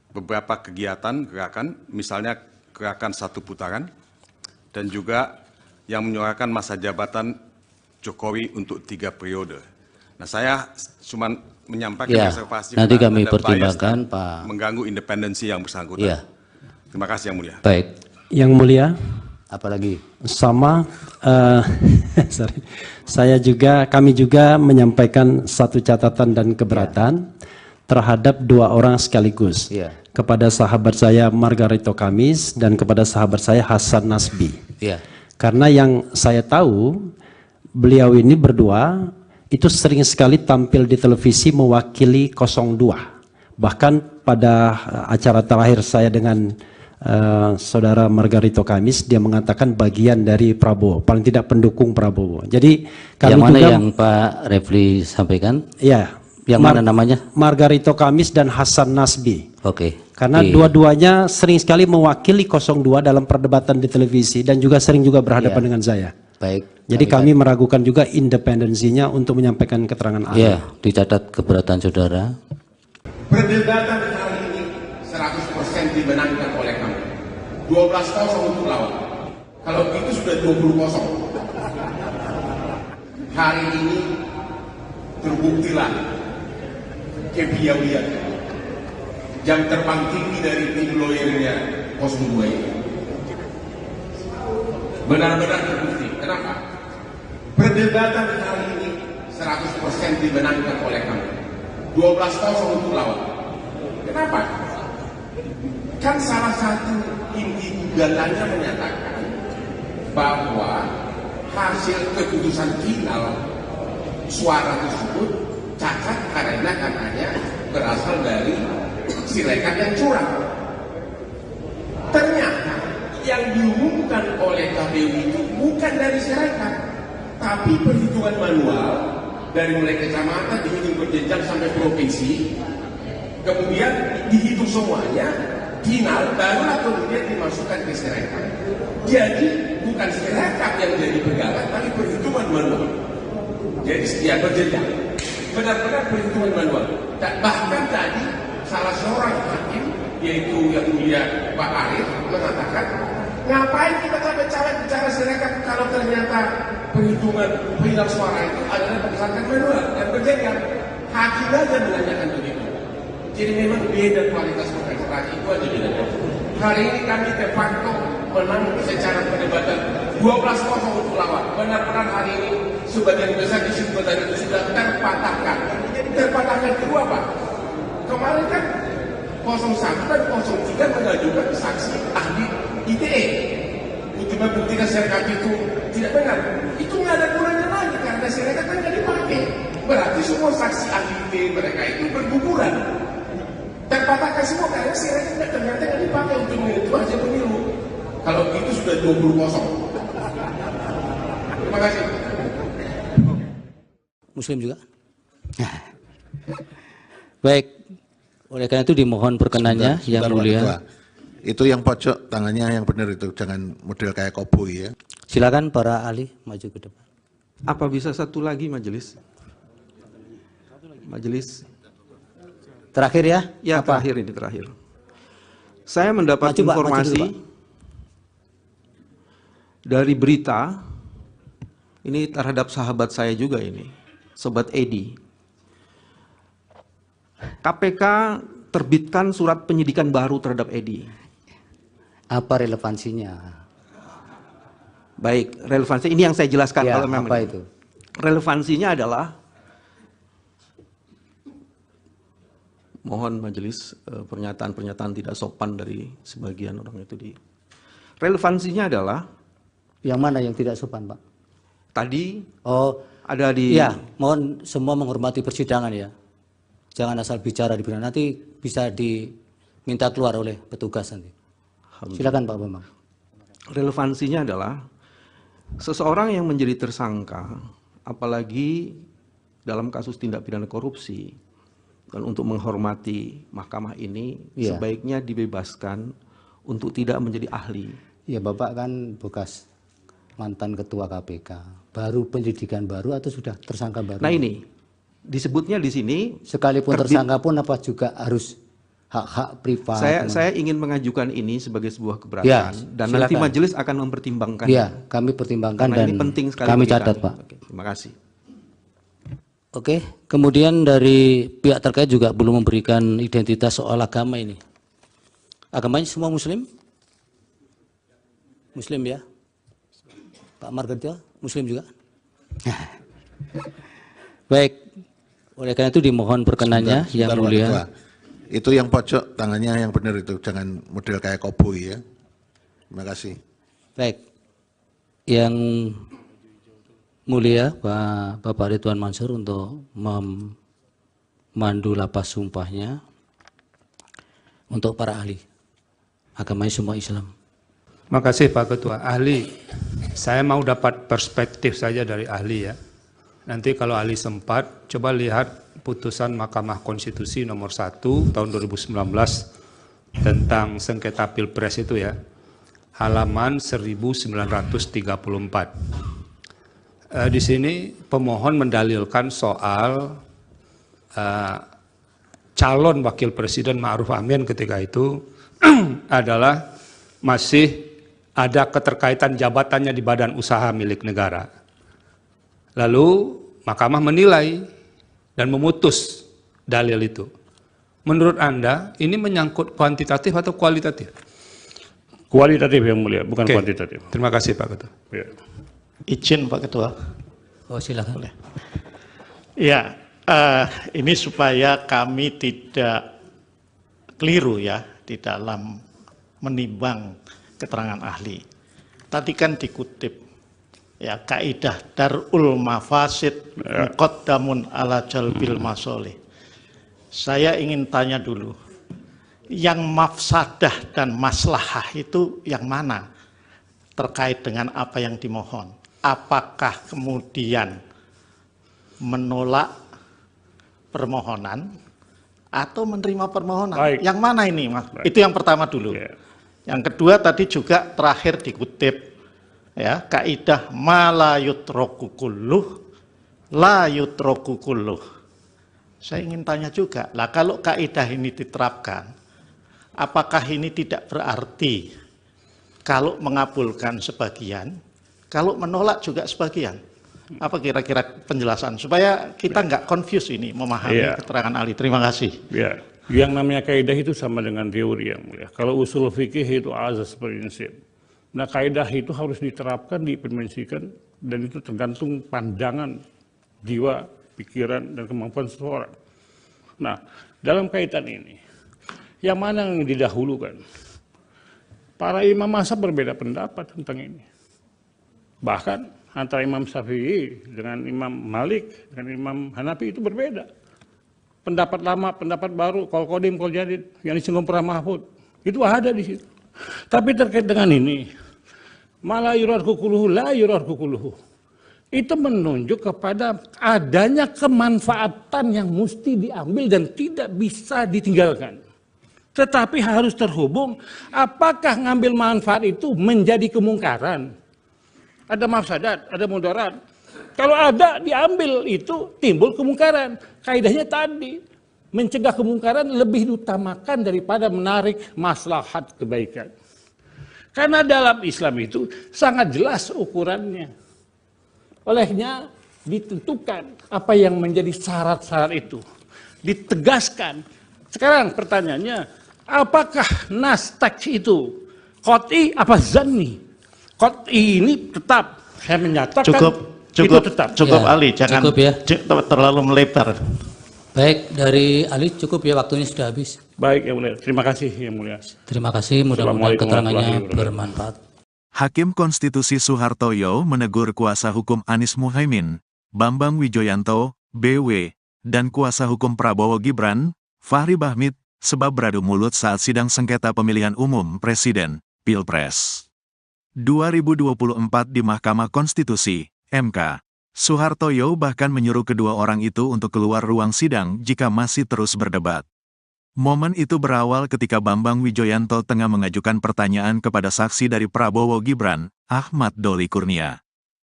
Speaker 7: beberapa kegiatan gerakan, misalnya gerakan 1 putaran, dan juga yang menyuarakan masa jabatan Jokowi untuk 3 periode. Nah, saya cuma menyampaikan reservasi
Speaker 15: nanti kami pertimbangkan, Pak.
Speaker 7: Mengganggu independensi yang bersangkutan.
Speaker 15: Ya.
Speaker 7: Terima kasih Yang Mulia.
Speaker 15: Baik.
Speaker 6: Yang Mulia.
Speaker 15: Apalagi?
Speaker 6: Sama, kami juga menyampaikan satu catatan dan keberatan terhadap 2 orang sekaligus. Kepada sahabat saya Margarito Kamis dan kepada sahabat saya Hasan Nasbi. Karena yang saya tahu, beliau ini berdua itu sering sekali tampil di televisi mewakili 02. Bahkan pada acara terakhir saya dengan Saudara Margarito Kamis, dia mengatakan bagian dari Prabowo, paling tidak pendukung Prabowo. Jadi kami
Speaker 15: yang mana
Speaker 6: juga,
Speaker 15: yang Pak Refli sampaikan?
Speaker 6: Ya.
Speaker 15: Yang mana namanya?
Speaker 6: Margarito Kamis dan Hasan Nasbi.
Speaker 15: Oke.
Speaker 6: Karena dua-duanya sering sekali mewakili 02 dalam perdebatan di televisi dan juga sering juga berhadapan dengan saya.
Speaker 15: Baik.
Speaker 6: Jadi kami meragukan juga independensinya untuk menyampaikan keterangan ahli.
Speaker 15: Ya, dicatat keberatan saudara.
Speaker 9: Perdebatan kali ini 100% dimenangkan oleh kami. 12-0 untuk lawan. Kalau itu sudah 20-0. Hari ini terbuktilah kepiawaian jam terbang tinggi dari tim lawyernya 02 ini. Benar-benar terbukti. Kenapa? Perdebatan kali ini 100% dimenangkan oleh kami. 12-0 untuk lawan. Kenapa? Kan salah satu inti gugatannya menyatakan bahwa hasil keputusan final suara tersebut cacat karena katanya berasal dari Sirekap yang curang. Ternyata yang diumumkan oleh KPU itu bukan dari Sirekap, tapi perhitungan manual dari mulai kecamatan dihitung berjenjang sampai provinsi, kemudian dihitung semuanya, final barulah kemudian dimasukkan ke Sirekap. Jadi bukan Sirekap yang jadi pegangan, tapi perhitungan manual. Jadi setiap berjenjang, benar-benar perhitungan manual. Dan bahkan tadi salah seorang hakim, yaitu yang mulia Pak Arif, mengatakan, ngapain kita capek-capek bicara Sirekap kalau ternyata perhitungan final suara itu adalah berdasarkan manual dan berjenjang. Hakim aja menanyakan begitu. Jadi memang beda kualitas kontestasi itu aja bedanya. Hari ini kami de facto menang secara perdebatan 12-0 untuk lawan. Benar-benar hari ini sebagian besar kesimpulan itu sudah terpatahkan. Jadi terpatahkan kedua Pak. Kemarin kan 01 dan 03 mengajukan saksi ahli ITE untuk membuktikan Sirekap itu tidak benar. Itu nggak ada gunanya lagi karena Sirekap kan nggak dipakai. Berarti semua saksi ahli ITE mereka itu berguguran. Terpatahkan semua karena Sirekap ternyata nggak dipakai untuk menentukan hasil pemilu. Kalau itu sudah 20-0. Terima kasih.
Speaker 15: Muslim juga? Baik, oleh karena itu dimohon perkenannya yang
Speaker 10: Pak
Speaker 15: mulia.
Speaker 10: Ketua. Itu yang pojok tangannya yang benar itu, jangan model kayak koboi ya.
Speaker 15: Silakan para ahli maju ke depan.
Speaker 2: Apa bisa satu lagi majelis? Majelis.
Speaker 15: Terakhir ya?
Speaker 2: Ya,
Speaker 15: apa?
Speaker 2: terakhir ini terakhir. Saya mendapat
Speaker 15: Maju, Pak,
Speaker 2: informasi
Speaker 15: maju dulu,
Speaker 2: dari berita ini terhadap sahabat saya juga ini, Sobat Edi. KPK terbitkan surat penyidikan baru terhadap Edi.
Speaker 15: Apa relevansinya?
Speaker 2: Baik, relevansi ini yang saya jelaskan
Speaker 15: Ya,
Speaker 2: kalau memang
Speaker 15: apa itu?
Speaker 2: Relevansinya adalah, mohon majelis pernyataan-pernyataan tidak sopan dari sebagian orang itu di. Relevansinya adalah
Speaker 15: yang mana yang tidak sopan, Pak?
Speaker 2: Tadi
Speaker 15: ada di. Ya, mohon semua menghormati persidangan ya. Jangan asal bicara di persidangan, nanti bisa diminta keluar oleh petugas nanti. Silakan Pak Bambang.
Speaker 2: Relevansinya adalah seseorang yang menjadi tersangka, apalagi dalam kasus tindak pidana korupsi, dan untuk menghormati mahkamah ini, sebaiknya dibebaskan untuk tidak menjadi ahli.
Speaker 15: Ya, Bapak kan bekas mantan ketua KPK, baru penyidikan baru atau sudah tersangka baru?
Speaker 2: Nah ini, disebutnya di sini.
Speaker 15: Sekalipun tersangka pun apa juga harus hak-hak privat?
Speaker 2: Saya ingin mengajukan ini sebagai sebuah keberatan,
Speaker 15: ya,
Speaker 2: dan
Speaker 15: silakan.
Speaker 2: nanti majelis akan mempertimbangkan.
Speaker 15: Ya, kami pertimbangkan.
Speaker 2: Karena
Speaker 15: dan
Speaker 2: ini penting sekali
Speaker 15: kami
Speaker 2: bagi
Speaker 15: catat
Speaker 2: kami.
Speaker 15: Pak.
Speaker 2: Oke, terima kasih.
Speaker 15: Oke, kemudian dari pihak terkait juga belum memberikan identitas soal agama ini. Agamanya semua Muslim? Muslim ya? Pak Margarito, Muslim juga? Baik, oleh karena itu dimohon perkenannya yang
Speaker 10: Pak
Speaker 15: mulia.
Speaker 10: Ketua. Itu yang pojok tangannya yang benar itu, jangan model kayak koboi ya. Terima kasih.
Speaker 15: Baik, yang mulia Pak Bapak Ridwan Mansur untuk memandu lapas sumpahnya untuk para ahli. Agamanya semua Islam.
Speaker 11: Terima kasih Pak Ketua. Ahli, saya mau dapat perspektif saja dari ahli ya. Nanti kalau ahli sempat, coba lihat putusan Mahkamah Konstitusi nomor 1 tahun 2019 tentang sengketa Pilpres itu ya. Halaman 1934. Di sini pemohon mendalilkan soal calon wakil presiden Ma'ruf Amin ketika itu adalah masih ada keterkaitan jabatannya di badan usaha milik negara. Lalu mahkamah menilai dan memutus dalil itu. Menurut Anda ini menyangkut kuantitatif atau kualitatif?
Speaker 12: Kualitatif yang mulia, bukan kuantitatif.
Speaker 11: Terima kasih Pak Ketua.
Speaker 12: Ya.
Speaker 13: Izin Pak Ketua.
Speaker 15: Oh silakan.
Speaker 13: Boleh. Ya, ini supaya kami tidak keliru ya di dalam menimbang keterangan ahli. Tadi kan dikutip ya kaidah darul mafasid muqaddamun ala jalbil masolih. Saya ingin tanya dulu, yang mafsadah dan maslahah itu yang mana terkait dengan apa yang dimohon? Apakah kemudian menolak permohonan atau menerima permohonan?
Speaker 12: Baik.
Speaker 13: Yang mana ini, Mas?
Speaker 12: Baik.
Speaker 13: Itu yang pertama dulu.
Speaker 12: Ya.
Speaker 13: Yang kedua tadi juga terakhir dikutip ya kaidah ma la yutraku kulluh la yutraku kulluh. Saya ingin tanya juga, lah kalau kaidah ini diterapkan, apakah ini tidak berarti kalau mengabulkan sebagian, kalau menolak juga sebagian? Apa kira-kira penjelasan supaya kita nggak confuse ini memahami keterangan ahli? Terima kasih.
Speaker 12: Ya. Yang namanya kaidah itu sama dengan teori yang mulia. Kalau usul fikih itu azas prinsip. Nah kaidah itu harus diterapkan, diimplementasikan, dan itu tergantung pandangan jiwa, pikiran, dan kemampuan seseorang. Nah dalam kaitan ini, yang mana yang didahulukan? Para imam mazhab berbeda pendapat tentang ini. Bahkan antara Imam Syafi'i dengan Imam Malik, dengan Imam Hanafi itu berbeda. Pendapat lama, pendapat baru, kol kodim, kol jadid, yang disinggung Purah Mahfud, itu ada di situ. Tapi terkait dengan ini, malah yurar kukuluhu la yurar kukuluhu. Itu menunjuk kepada adanya kemanfaatan yang mesti diambil dan tidak bisa ditinggalkan. Tetapi harus terhubung, apakah ngambil manfaat itu menjadi kemungkaran? Ada mafsadat, ada mudarat. Kalau ada diambil itu timbul kemungkaran. Kaidahnya tadi, mencegah kemungkaran lebih diutamakan daripada menarik maslahat kebaikan. Karena dalam Islam itu sangat jelas ukurannya. Olehnya ditentukan apa yang menjadi syarat-syarat itu. Ditegaskan. Sekarang pertanyaannya, apakah nas teks itu qat'i apa zanni? Qat'i ini tetap, saya menyatakan itu tetap.
Speaker 13: Cukup ya, Ali, jangan
Speaker 15: cukup ya.
Speaker 13: Terlalu melebar.
Speaker 15: Baik, dari Ali cukup ya, waktunya sudah habis.
Speaker 12: Baik Yang Mulia, terima kasih Yang Mulia.
Speaker 15: Terima kasih, mudah-mudahan keterangannya bermanfaat.
Speaker 1: Hakim Konstitusi Soehartoyo menegur kuasa hukum Anies Muhaimin, Bambang Wijoyanto, BW, dan kuasa hukum Prabowo Gibran, Fahri Bahmit, sebab beradu mulut saat sidang sengketa pemilihan umum Presiden, Pilpres 2024 di Mahkamah Konstitusi, MK. Soehartoyo bahkan menyuruh kedua orang itu untuk keluar ruang sidang jika masih terus berdebat. Momen itu berawal ketika Bambang Wijoyanto tengah mengajukan pertanyaan kepada saksi dari Prabowo Gibran, Ahmad Doli Kurnia.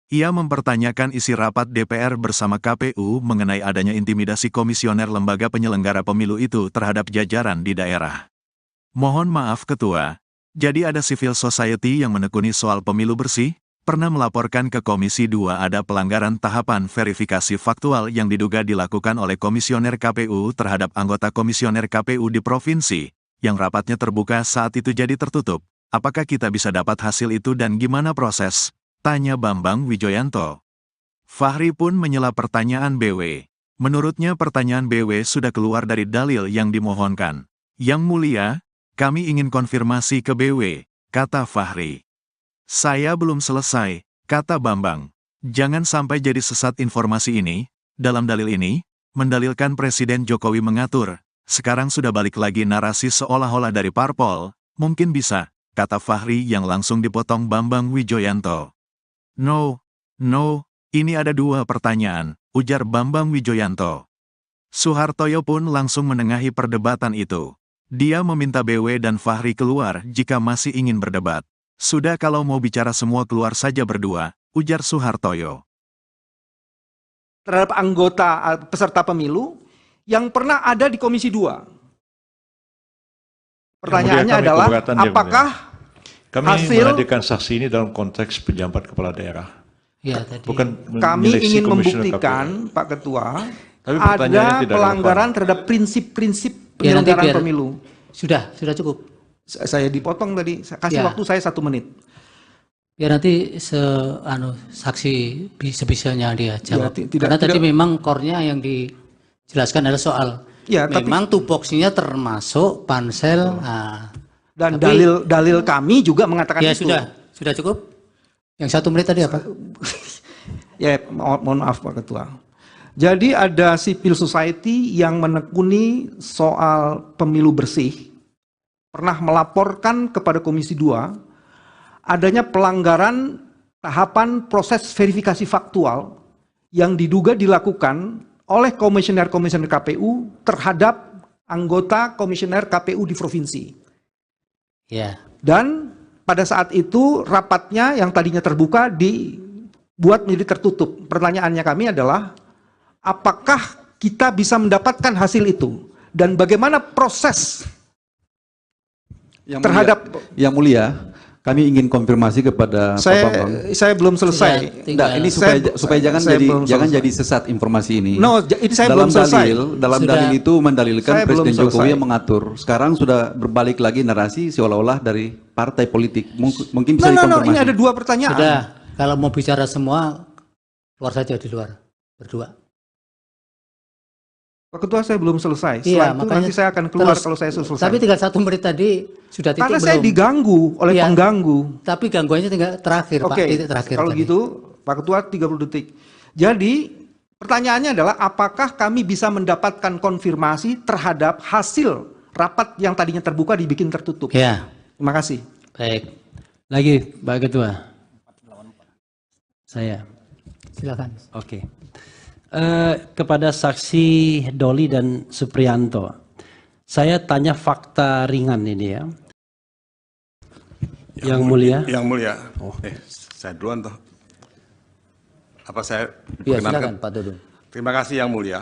Speaker 1: Ia mempertanyakan isi rapat DPR bersama KPU mengenai adanya intimidasi komisioner lembaga penyelenggara pemilu itu terhadap jajaran di daerah. Mohon maaf Ketua, jadi ada civil society yang menekuni soal pemilu bersih? Pernah melaporkan ke Komisi 2 ada pelanggaran tahapan verifikasi faktual yang diduga dilakukan oleh komisioner KPU terhadap anggota komisioner KPU di provinsi, yang rapatnya terbuka saat itu jadi tertutup. Apakah kita bisa dapat hasil itu dan gimana proses? Tanya Bambang Wijoyanto. Fahri pun menyela pertanyaan BW. Menurutnya pertanyaan BW sudah keluar dari dalil yang dimohonkan. Yang Mulia, kami ingin konfirmasi ke BW, kata Fahri. Saya belum selesai, kata Bambang. Jangan sampai jadi sesat informasi ini. Dalam dalil ini, mendalilkan Presiden Jokowi mengatur. Sekarang sudah balik lagi narasi seolah-olah dari parpol. Mungkin bisa, kata Fahri yang langsung dipotong Bambang Wijoyanto. No, ini ada dua pertanyaan, ujar Bambang Wijoyanto. Soehartoyo pun langsung menengahi perdebatan itu. Dia meminta BW dan Fahri keluar jika masih ingin berdebat. Sudah kalau mau bicara semua keluar saja berdua, ujar Soehartoyo.
Speaker 2: Terhadap anggota peserta pemilu yang pernah ada di Komisi 2. Pertanyaannya adalah, apakah
Speaker 3: kami
Speaker 2: hasil
Speaker 3: menghadirkan saksi ini dalam konteks pejabat kepala daerah.
Speaker 15: Ya, tadi.
Speaker 3: Bukan
Speaker 2: kami ingin membuktikan, Pak Ketua,
Speaker 3: tapi
Speaker 2: ada pelanggaran terhadap prinsip-prinsip penyelenggaraan pemilu.
Speaker 15: Sudah cukup.
Speaker 2: Saya dipotong tadi, kasih waktu saya 1 menit.
Speaker 8: Biar nanti saksi sebisanya dia jawab. Karena tadi memang core-nya yang dijelaskan adalah soal memang tupoksinya termasuk pansel.
Speaker 2: Dan dalil kami juga mengatakan itu.
Speaker 15: Sudah cukup. Yang 1 menit tadi apa?
Speaker 2: Ya, mohon maaf Pak Ketua. Jadi ada civil society yang menekuni soal pemilu bersih, pernah melaporkan kepada Komisi 2 adanya pelanggaran tahapan proses verifikasi faktual yang diduga dilakukan oleh komisioner-komisioner KPU terhadap anggota komisioner KPU di provinsi.
Speaker 15: Ya.
Speaker 2: Dan pada saat itu rapatnya yang tadinya terbuka dibuat menjadi tertutup. Pertanyaannya kami adalah, apakah kita bisa mendapatkan hasil itu? Dan bagaimana proses
Speaker 5: Yang Mulia, kami ingin konfirmasi kepada Pak Bambang.
Speaker 2: Saya belum selesai.
Speaker 5: Ini supaya jangan jadi sesat informasi ini.
Speaker 2: No, ini saya belum selesai.
Speaker 5: Dalam dalil itu mendalilkan Presiden Jokowi yang mengatur. Sekarang sudah berbalik lagi narasi seolah-olah dari partai politik. Mungkin bisa dikonfirmasi.
Speaker 2: Ini ada 2 pertanyaan.
Speaker 15: Sudah, kalau mau bicara semua, keluar saja di luar, berdua.
Speaker 2: Pak Ketua, saya belum selesai. Setelah itu nanti saya akan keluar kalau saya selesai.
Speaker 15: Tapi tinggal 1 menit tadi sudah titik
Speaker 2: Karena
Speaker 15: belum?
Speaker 2: saya diganggu oleh pengganggu.
Speaker 15: Tapi gangguannya tinggal terakhir, Pak. Titik terakhir.
Speaker 2: Kalau gitu, Pak Ketua 30 detik. Jadi, pertanyaannya adalah apakah kami bisa mendapatkan konfirmasi terhadap hasil rapat yang tadinya terbuka dibikin tertutup?
Speaker 15: Ya.
Speaker 2: Terima kasih.
Speaker 8: Baik.
Speaker 6: Lagi Pak Ketua. Saya.
Speaker 8: Silakan.
Speaker 6: Oke. Kepada saksi Doli dan Supriyanto, saya tanya fakta ringan ini ya. Yang mulia.
Speaker 7: Yang mulia. Saya duluan toh. Apa saya
Speaker 15: Ya, silakan Pak Dudung.
Speaker 7: Terima kasih Yang Mulia.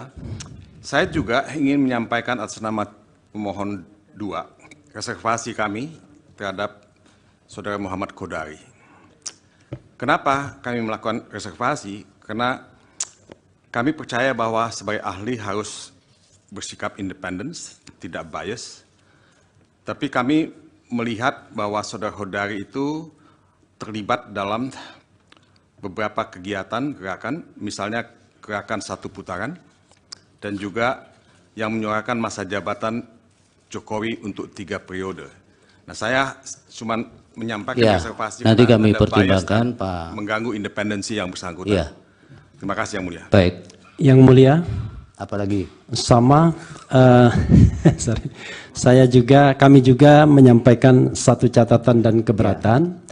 Speaker 7: Saya juga ingin menyampaikan atas nama pemohon 2 reservasi kami terhadap Saudara Muhammad Kodari. Kenapa kami melakukan reservasi? Karena kami percaya bahwa sebagai ahli harus bersikap independen, tidak bias. Tapi kami melihat bahwa Saudara Kodari itu terlibat dalam beberapa kegiatan gerakan, misalnya gerakan 1 putaran, dan juga yang menyuarakan masa jabatan Jokowi untuk 3 periode. Nah, saya cuma menyampaikan reservasi
Speaker 15: nanti kami pertimbangkan Pak,
Speaker 7: mengganggu independensi yang bersangkutan.
Speaker 15: Ya.
Speaker 7: Terima kasih Yang Mulia.
Speaker 15: Baik.
Speaker 6: Yang Mulia.
Speaker 15: Apalagi?
Speaker 6: Sama, sorry. Kami juga menyampaikan satu catatan dan keberatan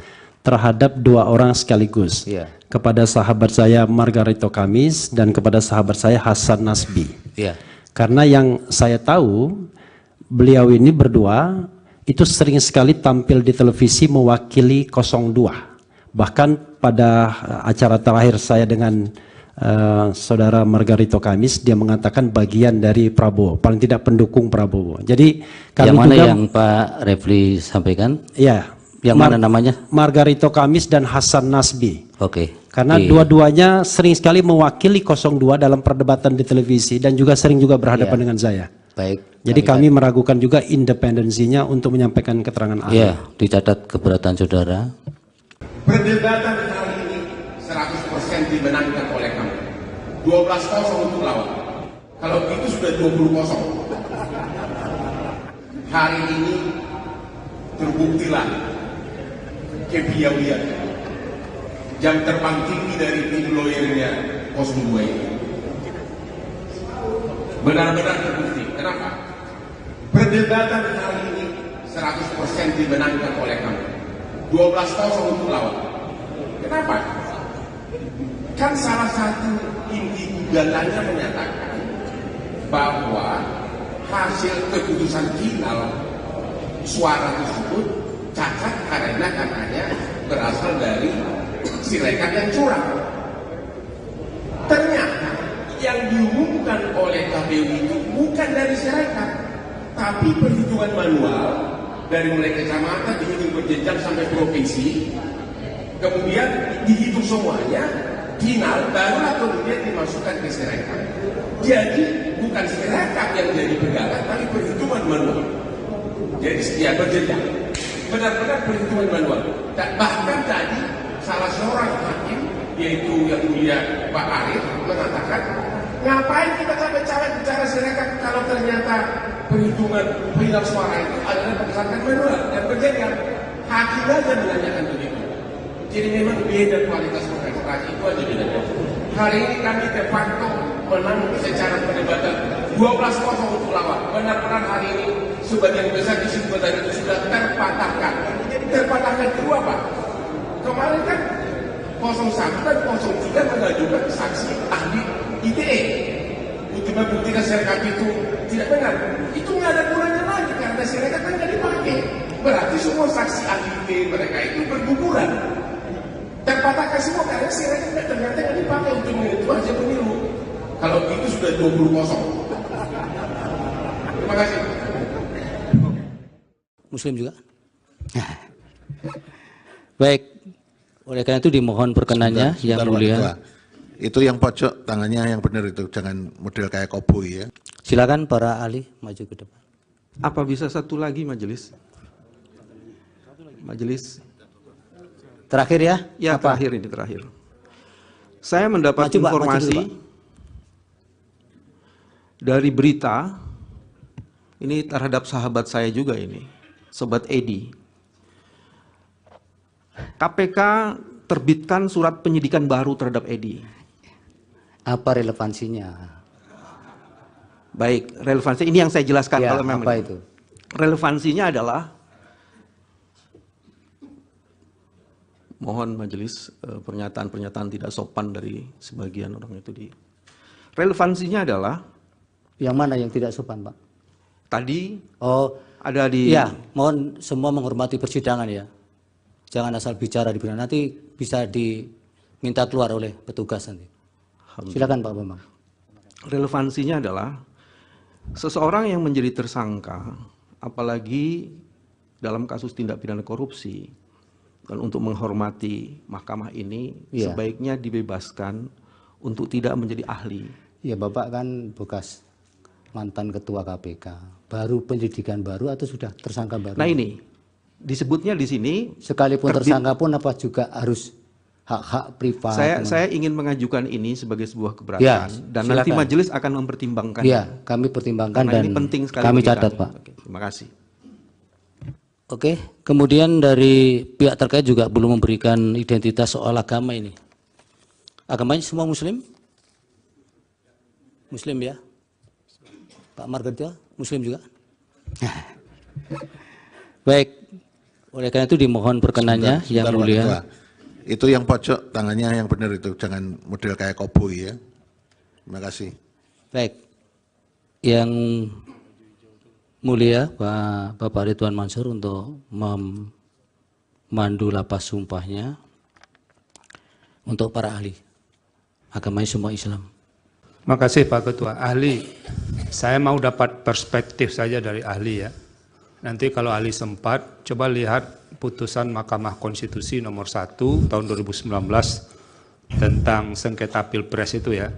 Speaker 6: terhadap 2 orang sekaligus. Kepada sahabat saya Margarito Kamis dan kepada sahabat saya Hasan Nasbi. Karena yang saya tahu, beliau ini berdua itu sering sekali tampil di televisi mewakili 02. Bahkan pada acara terakhir saya dengan saudara Margarito Kamis, dia mengatakan bagian dari Prabowo, paling tidak pendukung Prabowo. Jadi kami
Speaker 15: yang mana
Speaker 6: juga,
Speaker 15: yang Pak Refli sampaikan?
Speaker 6: Ya.
Speaker 15: Yang mana namanya?
Speaker 6: Margarito Kamis dan Hasan Nasbi.
Speaker 15: Oke.
Speaker 6: Karena dua-duanya sering sekali mewakili 02 dalam perdebatan di televisi dan juga sering juga berhadapan dengan saya.
Speaker 15: Baik.
Speaker 6: Jadi kami meragukan juga independensinya untuk menyampaikan keterangan ahli.
Speaker 15: Iya, dicatat keberatan saudara.
Speaker 9: Perdebatan kali ini 100% dimenangkan oleh kamu. 12-0 untuk lawan. Kalau itu sudah 20-0. Hari ini terbuktilah kepiawaian jam terbang tinggi dari tim lawyernya 02 ini. Benar-benar terbukti. Kenapa? Perdebatan kali ini 100% dimenangkan oleh kamu. 12-0 untuk lawan. Kenapa? Kan salah satu inti gugatannya menyatakan bahwa hasil keputusan final suara tersebut cacat karena katanya berasal dari Sirekap yang curang. Ternyata yang diumumkan oleh KPU itu bukan dari Sirekap, tapi perhitungan manual dari mulai kecamatan dihitung berjenjang sampai provinsi, kemudian dihitung semuanya, final barulah kemudian dimasukkan ke Sirekap. Jadi bukan Sirekap yang jadi pegangan, tapi perhitungan manual. Jadi ya berjenjang, benar-benar perhitungan manual. Dan bahkan tadi salah seorang hakim, yaitu yang mulia Pak Arif, mengatakan, ngapain kita capek-capek bicara Sirekap kalau ternyata perhitungan final suara itu adalah berdasarkan manual dan berjenjang. Hakim aja menanyakan begitu. Jadi memang beda kualitas kontestasi, itu aja bedanya. Hari ini kami de facto menang secara perdebatan 12-0 untuk lawan. Benar-benar hari ini sebagian besar kesimpulan itu sudah terpatahkan. Terpatahkan kedua Pak. Kemarin kan 01 dan 03 mengajukan saksi ahli ITE untuk membuktikan Sirekap itu tidak benar. Itu nggak ada gunanya lagi karena Sirekap kan nggak dipakai. Berarti semua saksi ahli ITE mereka itu berguguran. Terpatahkan semua karena Sirekap ternyata nggak dipakai untuk menentukan hasil pemilu. Kalau itu sudah 20-0. Terima kasih.
Speaker 15: Muslim juga? Baik. Oleh karena itu dimohon perkenannya yang mulia.
Speaker 10: Itu yang pojok tangannya yang benar itu, jangan model kayak koboi ya.
Speaker 15: Silakan para ahli maju ke depan.
Speaker 2: Apa bisa satu lagi majelis? Majelis.
Speaker 15: Terakhir ya?
Speaker 2: Ya,
Speaker 15: apa?
Speaker 2: terakhir. Saya mendapat informasi dari berita ini terhadap sahabat saya juga ini, Sobat Edi. KPK terbitkan surat penyidikan baru terhadap Edi.
Speaker 15: Apa relevansinya?
Speaker 2: Baik, relevansi ini yang saya jelaskan
Speaker 15: ya,
Speaker 2: kalau memang
Speaker 15: apa itu?
Speaker 2: Relevansinya adalah mohon majelis pernyataan-pernyataan tidak sopan dari sebagian orang itu di. Relevansinya adalah
Speaker 15: yang mana yang tidak sopan, Pak?
Speaker 2: Tadi
Speaker 15: ada di. Ya, mohon semua menghormati persidangan ya. Jangan asal bicara di persidangan. Nanti bisa diminta keluar oleh petugas nanti. Silakan Pak Bambang.
Speaker 2: Relevansinya adalah seseorang yang menjadi tersangka, apalagi dalam kasus tindak pidana korupsi, dan untuk menghormati mahkamah ini sebaiknya dibebaskan untuk tidak menjadi ahli.
Speaker 15: Ya, Bapak kan bekas mantan ketua KPK, baru penyidikan baru atau sudah tersangka baru?
Speaker 2: Nah ini disebutnya di sini
Speaker 15: sekalipun tersangka pun apa juga harus hak-hak privat.
Speaker 2: Saya ingin mengajukan ini sebagai sebuah keberatan dan silakan. Nanti majelis akan mempertimbangkan.
Speaker 15: Ya, kami pertimbangkan dan
Speaker 2: ini penting sekali
Speaker 15: kami catat Pak.
Speaker 2: Oke, terima kasih.
Speaker 15: Oke, kemudian dari pihak terkait juga belum memberikan identitas soal agama ini. Agamanya semua Muslim? Muslim ya? Pak Margarito, Muslim juga? Baik, oleh karena itu dimohon perkenannya yang mulia.
Speaker 10: Itu yang pojok tangannya yang benar itu, jangan model kayak koboi ya. Terima kasih.
Speaker 15: Baik, yang mulia Bapak Ridwan Mansur untuk memandu lapas sumpahnya untuk para ahli. Agamanya semua Islam.
Speaker 11: Makasih Pak Ketua. Ahli, saya mau dapat perspektif saja dari ahli ya. Nanti kalau ahli sempat, coba lihat putusan Mahkamah Konstitusi nomor 1 tahun 2019 tentang sengketa Pilpres itu ya.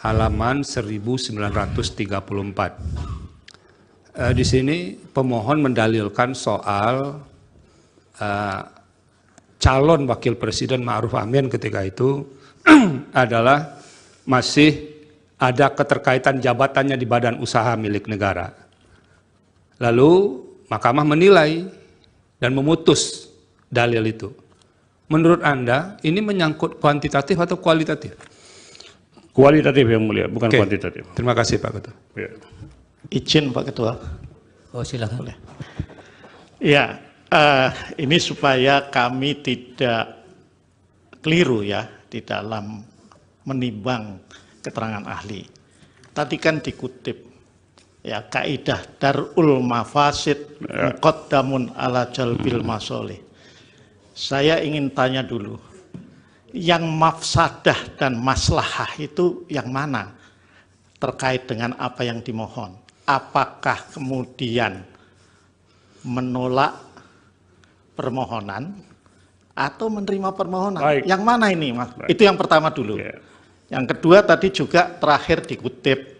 Speaker 11: Halaman 1934. Di sini pemohon mendalilkan soal calon wakil presiden Ma'ruf Amin ketika itu adalah masih ada keterkaitan jabatannya di badan usaha milik negara. Lalu Mahkamah menilai dan memutus dalil itu. Menurut Anda ini menyangkut kuantitatif atau kualitatif?
Speaker 12: Kualitatif yang mulia, bukan kuantitatif.
Speaker 11: Terima kasih Pak Ketua.
Speaker 12: Ya.
Speaker 13: Izin Pak Ketua.
Speaker 15: Oh silakan.
Speaker 13: Boleh. Ya, ini supaya kami tidak keliru ya di dalam menimbang keterangan ahli. Tadi kan dikutip ya kaidah darul mafasid muqaddamun ala jalbil masolih. Saya ingin tanya dulu, yang mafsadah dan maslahah itu yang mana terkait dengan apa yang dimohon? Apakah kemudian menolak permohonan atau menerima permohonan? Baik. Yang mana ini, Mas? Baik. Itu yang pertama dulu. Yeah. Yang kedua tadi juga terakhir dikutip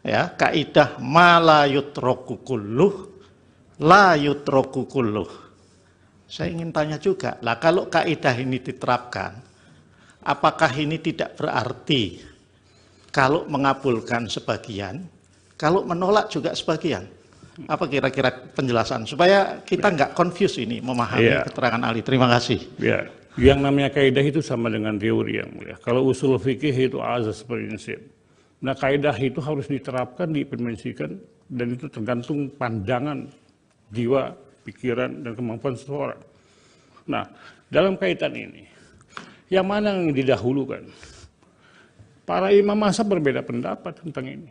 Speaker 13: ya kaidah ma la yutraku kulluh la yutraku kulluh. Saya ingin tanya juga, lah kalau kaidah ini diterapkan, apakah ini tidak berarti kalau mengabulkan sebagian, kalau menolak juga sebagian? Apa kira-kira penjelasan supaya kita nggak confuse ini memahami keterangan ahli? Terima kasih.
Speaker 12: Ya, yang namanya kaidah itu sama dengan teori yang mulia. Kalau usul fikih itu azas prinsip. Nah, kaidah itu harus diterapkan, diimplementasikan, dan itu tergantung pandangan jiwa, pikiran, dan kemampuan seseorang. Nah, dalam kaitan ini, yang mana yang didahulukan? Para imam mazhab berbeda pendapat tentang ini.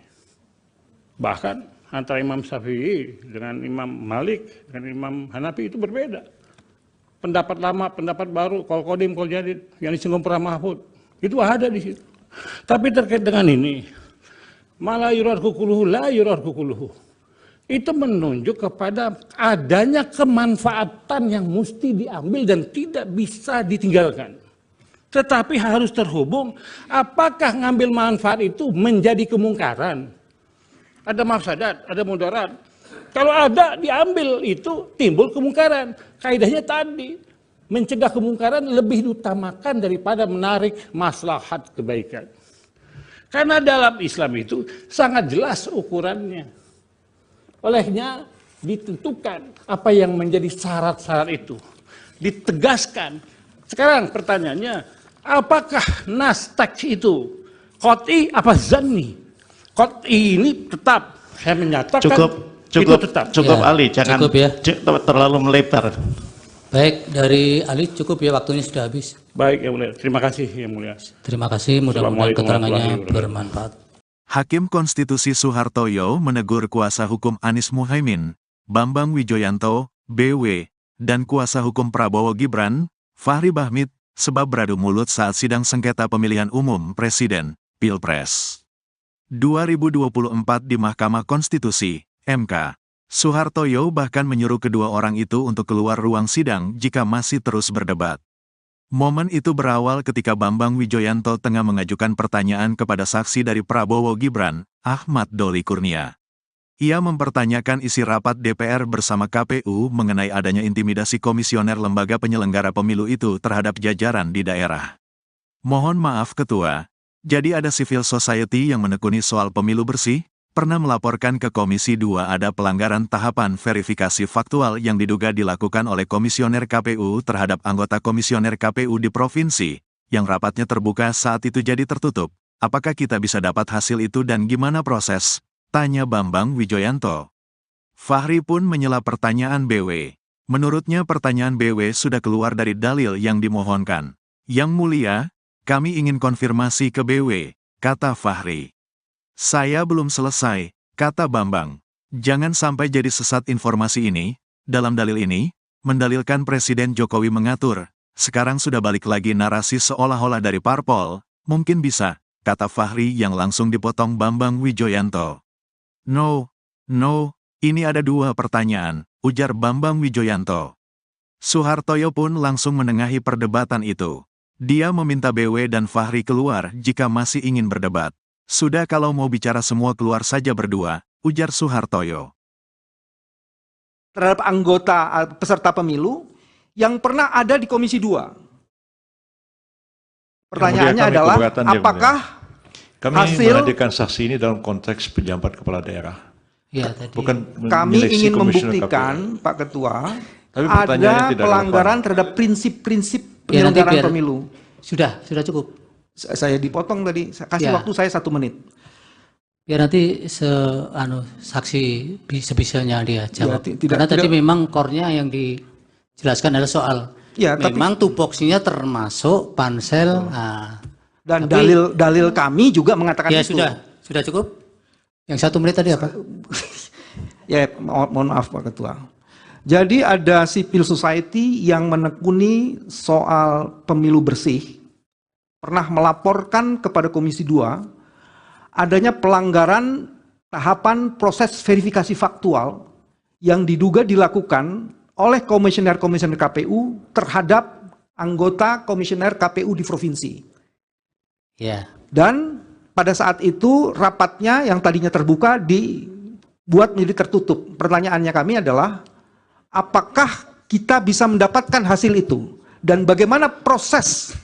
Speaker 12: Bahkan antara Imam Syafi'i dengan Imam Malik dengan Imam Hanafi itu berbeda. Pendapat lama, pendapat baru, qol qadim, qol jadid, yang disinggung para mahfud, itu ada di situ. Tapi terkait dengan ini, mala yurarku kuluhu, la yurarku kuluhu, itu menunjuk kepada adanya kemanfaatan yang mesti diambil dan tidak bisa ditinggalkan. Tetapi harus terhubung, apakah ngambil manfaat itu menjadi kemungkaran? Ada mafsadat, ada mudarat. Kalau ada diambil itu timbul kemungkaran. Kaidahnya tadi, mencegah kemungkaran lebih diutamakan daripada menarik maslahat kebaikan. Karena dalam Islam itu sangat jelas ukurannya. Olehnya ditentukan apa yang menjadi syarat-syarat itu. Ditegaskan. Sekarang pertanyaannya, apakah nas teks itu qot'i apa zanni? Qot'i ini tetap, saya menyatakan
Speaker 13: cukup
Speaker 12: itu tetap.
Speaker 13: Cukup ya, Ali, jangan cukup ya. Terlalu melebar.
Speaker 8: Baik, dari ahli cukup ya, waktunya sudah habis.
Speaker 12: Baik, Yang Mulia. Terima kasih, Yang Mulia.
Speaker 8: Terima kasih, mudah-mudahan keterangannya bermanfaat.
Speaker 1: Hakim Konstitusi Soehartoyo menegur kuasa hukum Anies Muhaimin, Bambang Wijoyanto, BW, dan kuasa hukum Prabowo Gibran, Fahri Bahmit, sebab beradu mulut saat sidang sengketa pemilihan umum Presiden, Pilpres 2024 di Mahkamah Konstitusi, MK. Soehartoyo bahkan menyuruh kedua orang itu untuk keluar ruang sidang jika masih terus berdebat. Momen itu berawal ketika Bambang Wijoyanto tengah mengajukan pertanyaan kepada saksi dari Prabowo Gibran, Ahmad Doli Kurnia. Ia mempertanyakan isi rapat DPR bersama KPU mengenai adanya intimidasi komisioner lembaga penyelenggara pemilu itu terhadap jajaran di daerah. Mohon maaf Ketua, jadi ada civil society yang menekuni soal pemilu bersih, pernah melaporkan ke Komisi 2 ada pelanggaran tahapan verifikasi faktual yang diduga dilakukan oleh komisioner KPU terhadap anggota komisioner KPU di provinsi, yang rapatnya terbuka saat itu jadi tertutup. Apakah kita bisa dapat hasil itu dan gimana proses? Tanya Bambang Wijoyanto. Fahri pun menyela pertanyaan BW. Menurutnya pertanyaan BW sudah keluar dari dalil yang dimohonkan. Yang Mulia, kami ingin konfirmasi ke BW, kata Fahri. Saya belum selesai, kata Bambang. Jangan sampai jadi sesat informasi ini. Dalam dalil ini, mendalilkan Presiden Jokowi mengatur. Sekarang sudah balik lagi narasi seolah-olah dari parpol. Mungkin bisa, kata Fahri yang langsung dipotong Bambang Wijoyanto. No, ini ada dua pertanyaan, ujar Bambang Wijoyanto. Soehartoyo pun langsung menengahi perdebatan itu. Dia meminta BW dan Fahri keluar jika masih ingin berdebat. Sudah kalau mau bicara semua keluar saja berdua, ujar Soehartoyo.
Speaker 2: Terhadap anggota peserta pemilu yang pernah ada di Komisi 2. Pertanyaannya adalah, apakah
Speaker 3: kami menghadirkan saksi ini dalam konteks penjabat kepala daerah?
Speaker 8: Ya, tadi.
Speaker 3: Bukan
Speaker 2: kami ingin membuktikan, Pak Ketua, ada pelanggaran terhadap prinsip-prinsip penyelenggaraan pemilu.
Speaker 8: Sudah cukup.
Speaker 2: Saya dipotong tadi, kasih waktu saya 1 menit.
Speaker 8: Biar nanti saksi sebisanya dia jawab. Karena tadi memang core-nya yang dijelaskan adalah soal memang tupoksinya termasuk pansel.
Speaker 2: Dan dalil kami juga mengatakan itu.
Speaker 8: Ya sudah cukup. Yang 1 menit tadi apa?
Speaker 2: Ya, mohon maaf Pak Ketua. Jadi ada civil society yang menekuni soal pemilu bersih, pernah melaporkan kepada Komisi 2 adanya pelanggaran tahapan proses verifikasi faktual yang diduga dilakukan oleh komisioner-komisioner KPU terhadap anggota komisioner KPU di provinsi.
Speaker 8: Ya.
Speaker 2: Dan pada saat itu rapatnya yang tadinya terbuka dibuat menjadi tertutup. Pertanyaannya kami adalah, apakah kita bisa mendapatkan hasil itu? Dan bagaimana proses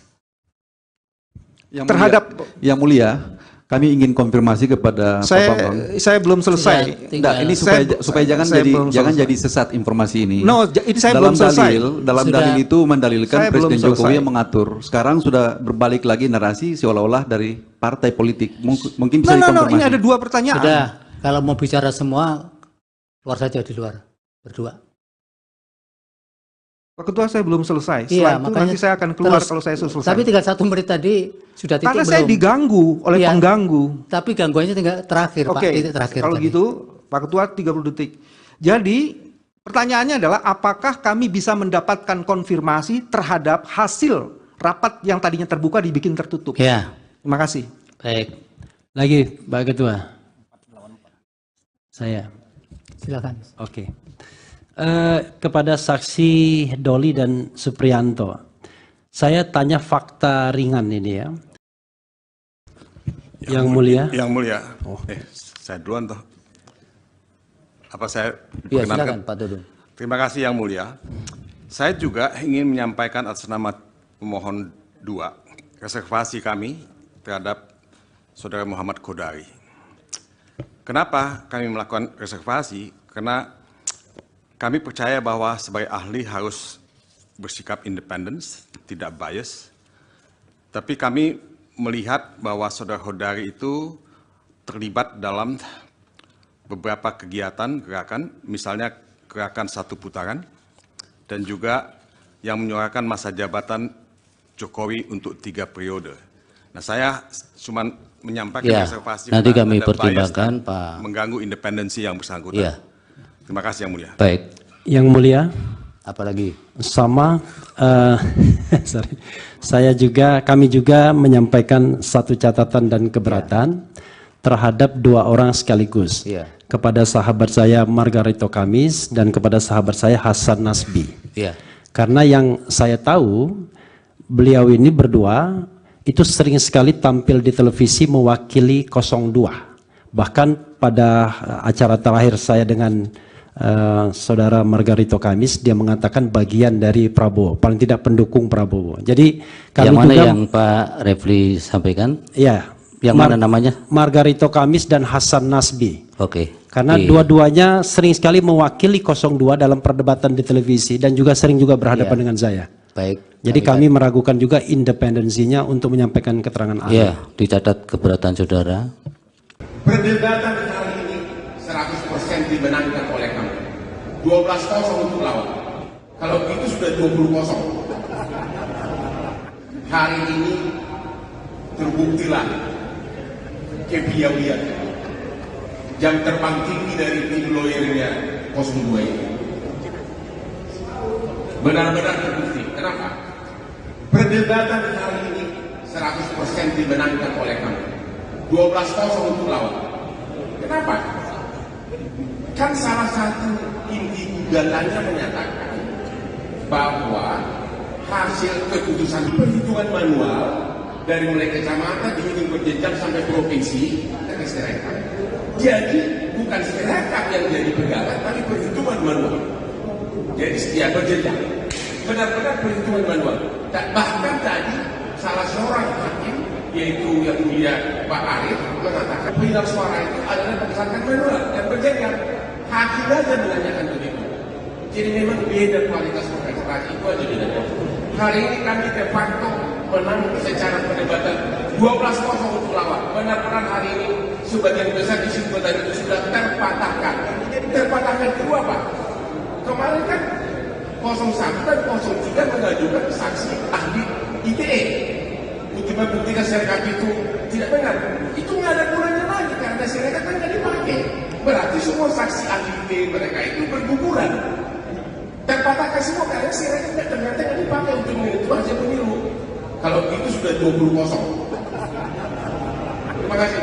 Speaker 5: Yang Mulia, kami ingin konfirmasi kepada Pak Bambang.
Speaker 2: Saya belum selesai.
Speaker 5: Ini supaya jangan jadi sesat informasi ini.
Speaker 2: No, ini saya belum selesai.
Speaker 5: Dalam dalil itu mendalilkan Presiden Jokowi yang mengatur. Sekarang sudah berbalik lagi narasi seolah-olah dari partai politik. Mungkin bisa dikonfirmasi.
Speaker 2: Ini ada 2 pertanyaan.
Speaker 8: Sudah, kalau mau bicara semua, keluar saja di luar, berdua.
Speaker 2: Pak Ketua, saya belum selesai. Setelah itu nanti saya akan keluar kalau saya selesai.
Speaker 8: Tapi tinggal 1 menit tadi sudah titik.
Speaker 2: Karena saya diganggu oleh pengganggu.
Speaker 8: Tapi gangguannya tinggal terakhir, Pak. Titik terakhir.
Speaker 2: Kalau gitu, Pak Ketua 30 detik. Jadi pertanyaannya adalah, apakah kami bisa mendapatkan konfirmasi terhadap hasil rapat yang tadinya terbuka dibikin tertutup?
Speaker 8: Ya.
Speaker 2: Terima kasih.
Speaker 8: Baik.
Speaker 6: Lagi, Pak Ketua. Saya.
Speaker 8: Silakan.
Speaker 6: Oke. Kepada saksi Doli dan Supriyanto, saya tanya fakta ringan ini ya. Yang Mulia.
Speaker 7: Yang Mulia. Saya duluan toh. Apa saya
Speaker 15: silakan Pak Dudung.
Speaker 7: Terima kasih Yang Mulia. Saya juga ingin menyampaikan atas nama pemohon 2 reservasi kami terhadap Saudara Muhammad Kodari. Kenapa kami melakukan reservasi? Karena kami percaya bahwa sebagai ahli harus bersikap independen, tidak bias. Tapi kami melihat bahwa Saudara Kodari itu terlibat dalam beberapa kegiatan gerakan, misalnya gerakan 1 putaran, dan juga yang menyuarakan masa jabatan Jokowi untuk 3 periode. Nah, saya cuma menyampaikan reservasi
Speaker 14: nanti kami
Speaker 7: ada
Speaker 14: pertimbangkan,
Speaker 7: bias dan
Speaker 14: Pak.
Speaker 7: mengganggu independensi yang bersangkutan.
Speaker 14: Iya.
Speaker 7: Terima kasih Yang Mulia.
Speaker 14: Baik.
Speaker 6: Yang Mulia,
Speaker 14: Apalagi?
Speaker 6: sama sorry. Kami juga menyampaikan satu catatan dan keberatan terhadap 2 orang sekaligus.
Speaker 14: Iya.
Speaker 6: Kepada sahabat saya Margarito Kamis dan kepada sahabat saya Hasan Nasbi.
Speaker 14: Iya.
Speaker 6: Karena yang saya tahu beliau ini berdua itu sering sekali tampil di televisi mewakili 02. Bahkan pada acara terakhir saya dengan saudara Margarito Kamis, dia mengatakan bagian dari Prabowo, paling tidak pendukung Prabowo. Jadi kami
Speaker 14: yang mana
Speaker 6: juga,
Speaker 14: yang Pak Refli sampaikan?
Speaker 6: Ya.
Speaker 14: Yang mana namanya?
Speaker 6: Margarito Kamis dan Hasan Nasbi.
Speaker 14: Oke.
Speaker 6: Karena dua-duanya sering sekali mewakili 02 dalam perdebatan di televisi dan juga sering juga berhadapan dengan saya.
Speaker 14: Baik.
Speaker 6: Jadi kami meragukan juga independensinya untuk menyampaikan keterangan ahli.
Speaker 14: Ya, dicatat keberatan saudara.
Speaker 9: Perdebatan hari ini 100% dimenangkan oleh kami. 12-0 untuk lawan. Kalau itu sudah 20-0. Hari ini terbuktilah kepiawaian jam terbang tinggi dari tim lawyernya 02 ini. Benar-benar terbukti. Kenapa? Perdebatan hari ini 100% dimenangkan oleh kami. 12-0 untuk lawan. Kenapa? Kan salah satu inti gugatannya menyatakan bahwa hasil keputusan perhitungan manual dari mulai kecamatan dihitung berjenjang sampai provinsi ke Sirekap. Jadi bukan Sirekap yang jadi pegangan, tapi perhitungan manual. Jadi setiap berjenjang. Benar-benar perhitungan manual. Bahkan tadi salah seorang hakim, yaitu Yang Mulia Pak Arif, mengatakan penghitungan suara itu adalah berdasarkan manual dan berjenjang. Hakim aja menanyakan begitu. Jadi memang beda kualitas kontestasi itu aja bedanya. Hari ini kami de facto menang secara perdebatan 12-0 untuk lawan. Benar-benar hari ini sebagian besar kesimpulan itu sudah terpatahkan. Terpatahkan itu apa? Kemarin kan 01 dan 03 mengajukan saksi ahli ITE untuk membuktikan Sirekap itu tidak benar. Itu nggak ada gunanya lagi karena Sirekap kan nggak dipakai. Berarti semua saksi ahli ITE mereka itu berguguran. Terpatahkan semua karena Sirekap ternyata nggak dipakai untuk menentukan hasil pemilu. Kalau itu sudah 20-0. Terima kasih.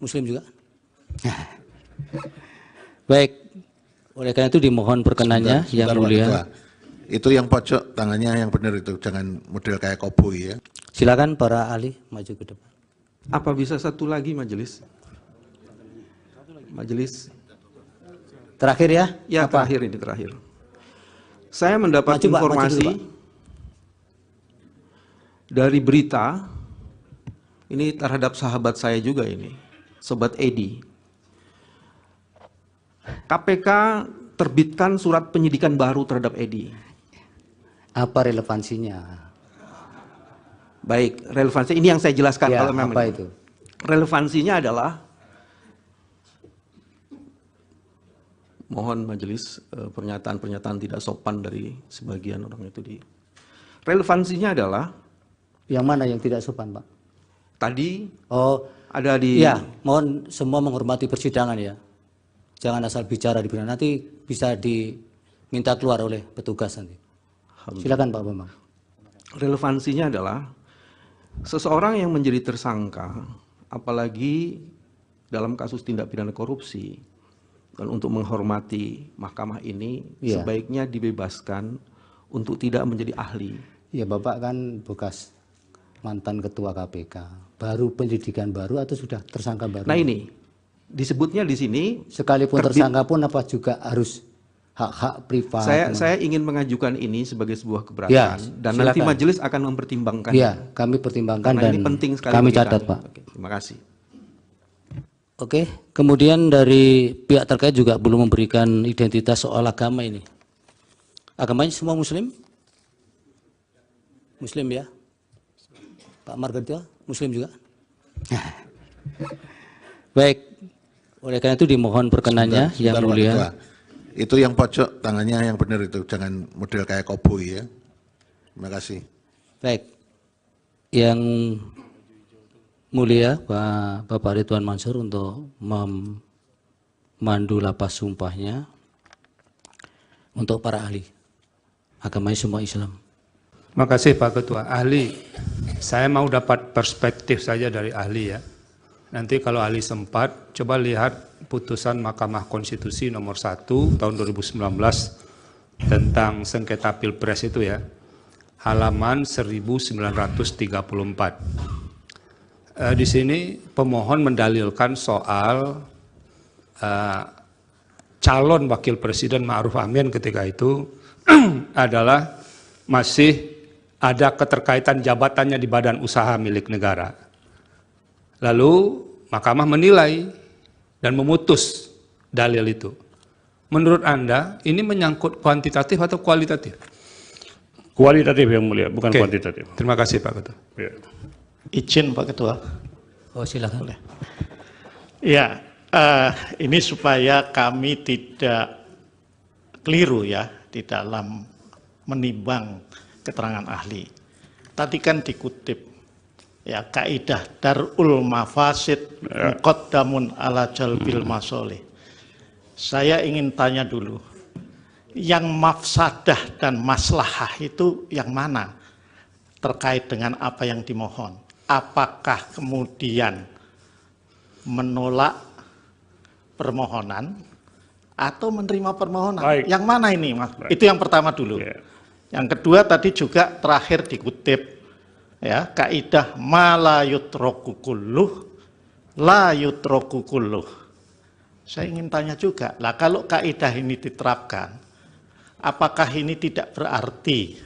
Speaker 14: Muslim juga? Baik. Oleh karena itu dimohon perkenannya Yang Mulia.
Speaker 10: Itu yang pojok tangannya yang benar itu, jangan model kayak koboi ya.
Speaker 14: Silakan para ahli maju ke depan.
Speaker 2: Apa bisa satu lagi majelis? Majelis.
Speaker 14: Terakhir ya?
Speaker 2: Ya, terakhir ini terakhir. Saya mendapat informasi dari berita ini terhadap sahabat saya juga ini, Sobat Edi. KPK terbitkan surat penyidikan baru terhadap Edi.
Speaker 14: Apa relevansinya?
Speaker 2: Baik, relevansi ini yang saya jelaskan.
Speaker 14: Ya,
Speaker 2: kalau memang
Speaker 14: apa itu?
Speaker 2: Relevansinya adalah, mohon majelis pernyataan-pernyataan tidak sopan dari sebagian orang itu di. Relevansinya adalah,
Speaker 14: yang mana yang tidak sopan, Pak?
Speaker 2: Tadi
Speaker 14: ada di. Ya, mohon semua menghormati persidangan ya. Jangan asal bicara di belakang, nanti bisa diminta keluar oleh petugas nanti. Silakan Pak Bambang.
Speaker 2: Relevansinya adalah seseorang yang menjadi tersangka, apalagi dalam kasus tindak pidana korupsi, dan untuk menghormati mahkamah ini, sebaiknya dibebaskan untuk tidak menjadi ahli.
Speaker 14: Ya, Bapak kan bekas mantan ketua KPK, baru penyidikan baru atau sudah tersangka baru?
Speaker 2: Nah ini disebutnya di sini
Speaker 14: sekalipun tersangka pun apa juga harus hak-hak privat.
Speaker 2: Saya ingin mengajukan ini sebagai sebuah keberatan ya, dan silakan. Nanti majelis akan mempertimbangkan.
Speaker 14: Ya, kami pertimbangkan dan
Speaker 2: ini penting sekali
Speaker 14: kami catat, Pak.
Speaker 2: Oke, terima kasih.
Speaker 14: Oke, kemudian dari pihak terkait juga belum memberikan identitas soal agama ini. Agamanya semua Muslim? Muslim ya? Pak Margarito, Muslim juga? Baik. Oleh karena itu dimohon perkenannya Yang Mulia.
Speaker 10: Itu yang pojok tangannya yang benar itu, jangan model kayak koboi ya. Terima kasih.
Speaker 15: Baik. Yang mulia Bapak Ridwan Mansur untuk memandu lapas sumpahnya untuk para ahli agamanya semua Islam.
Speaker 11: Terima kasih Pak Ketua. Ahli, saya mau dapat perspektif saja dari ahli ya. Nanti kalau ahli sempat, coba lihat putusan Mahkamah Konstitusi nomor 1 tahun 2019 tentang sengketa Pilpres itu ya, halaman 1934. Di sini pemohon mendalilkan soal calon wakil presiden Ma'ruf Amin ketika itu adalah masih ada keterkaitan jabatannya di badan usaha milik negara. Lalu Mahkamah menilai dan memutus dalil itu. Menurut Anda ini menyangkut kuantitatif atau kualitatif?
Speaker 12: Kualitatif yang mulia, bukan kuantitatif.
Speaker 11: Terima kasih Pak Ketua.
Speaker 12: Ya.
Speaker 13: Izin Pak Ketua.
Speaker 15: Oh silakan.
Speaker 13: Boleh. Ya, ini supaya kami tidak keliru ya di dalam menimbang keterangan ahli. Tadi kan dikutip ya kaidah darul mafasid muqaddamun ala jalbil masolih. Saya ingin tanya dulu, yang mafsadah dan maslahah itu yang mana terkait dengan apa yang dimohon? Apakah kemudian menolak permohonan atau menerima permohonan?
Speaker 12: Baik.
Speaker 13: Yang mana ini, Mas?
Speaker 12: Baik.
Speaker 13: Itu yang pertama dulu.
Speaker 12: Ya.
Speaker 13: Yang kedua tadi juga terakhir dikutip ya kaidah ma la yutraku kulluh la yutraku kulluh. Saya ingin tanya juga, lah kalau kaidah ini diterapkan, apakah ini tidak berarti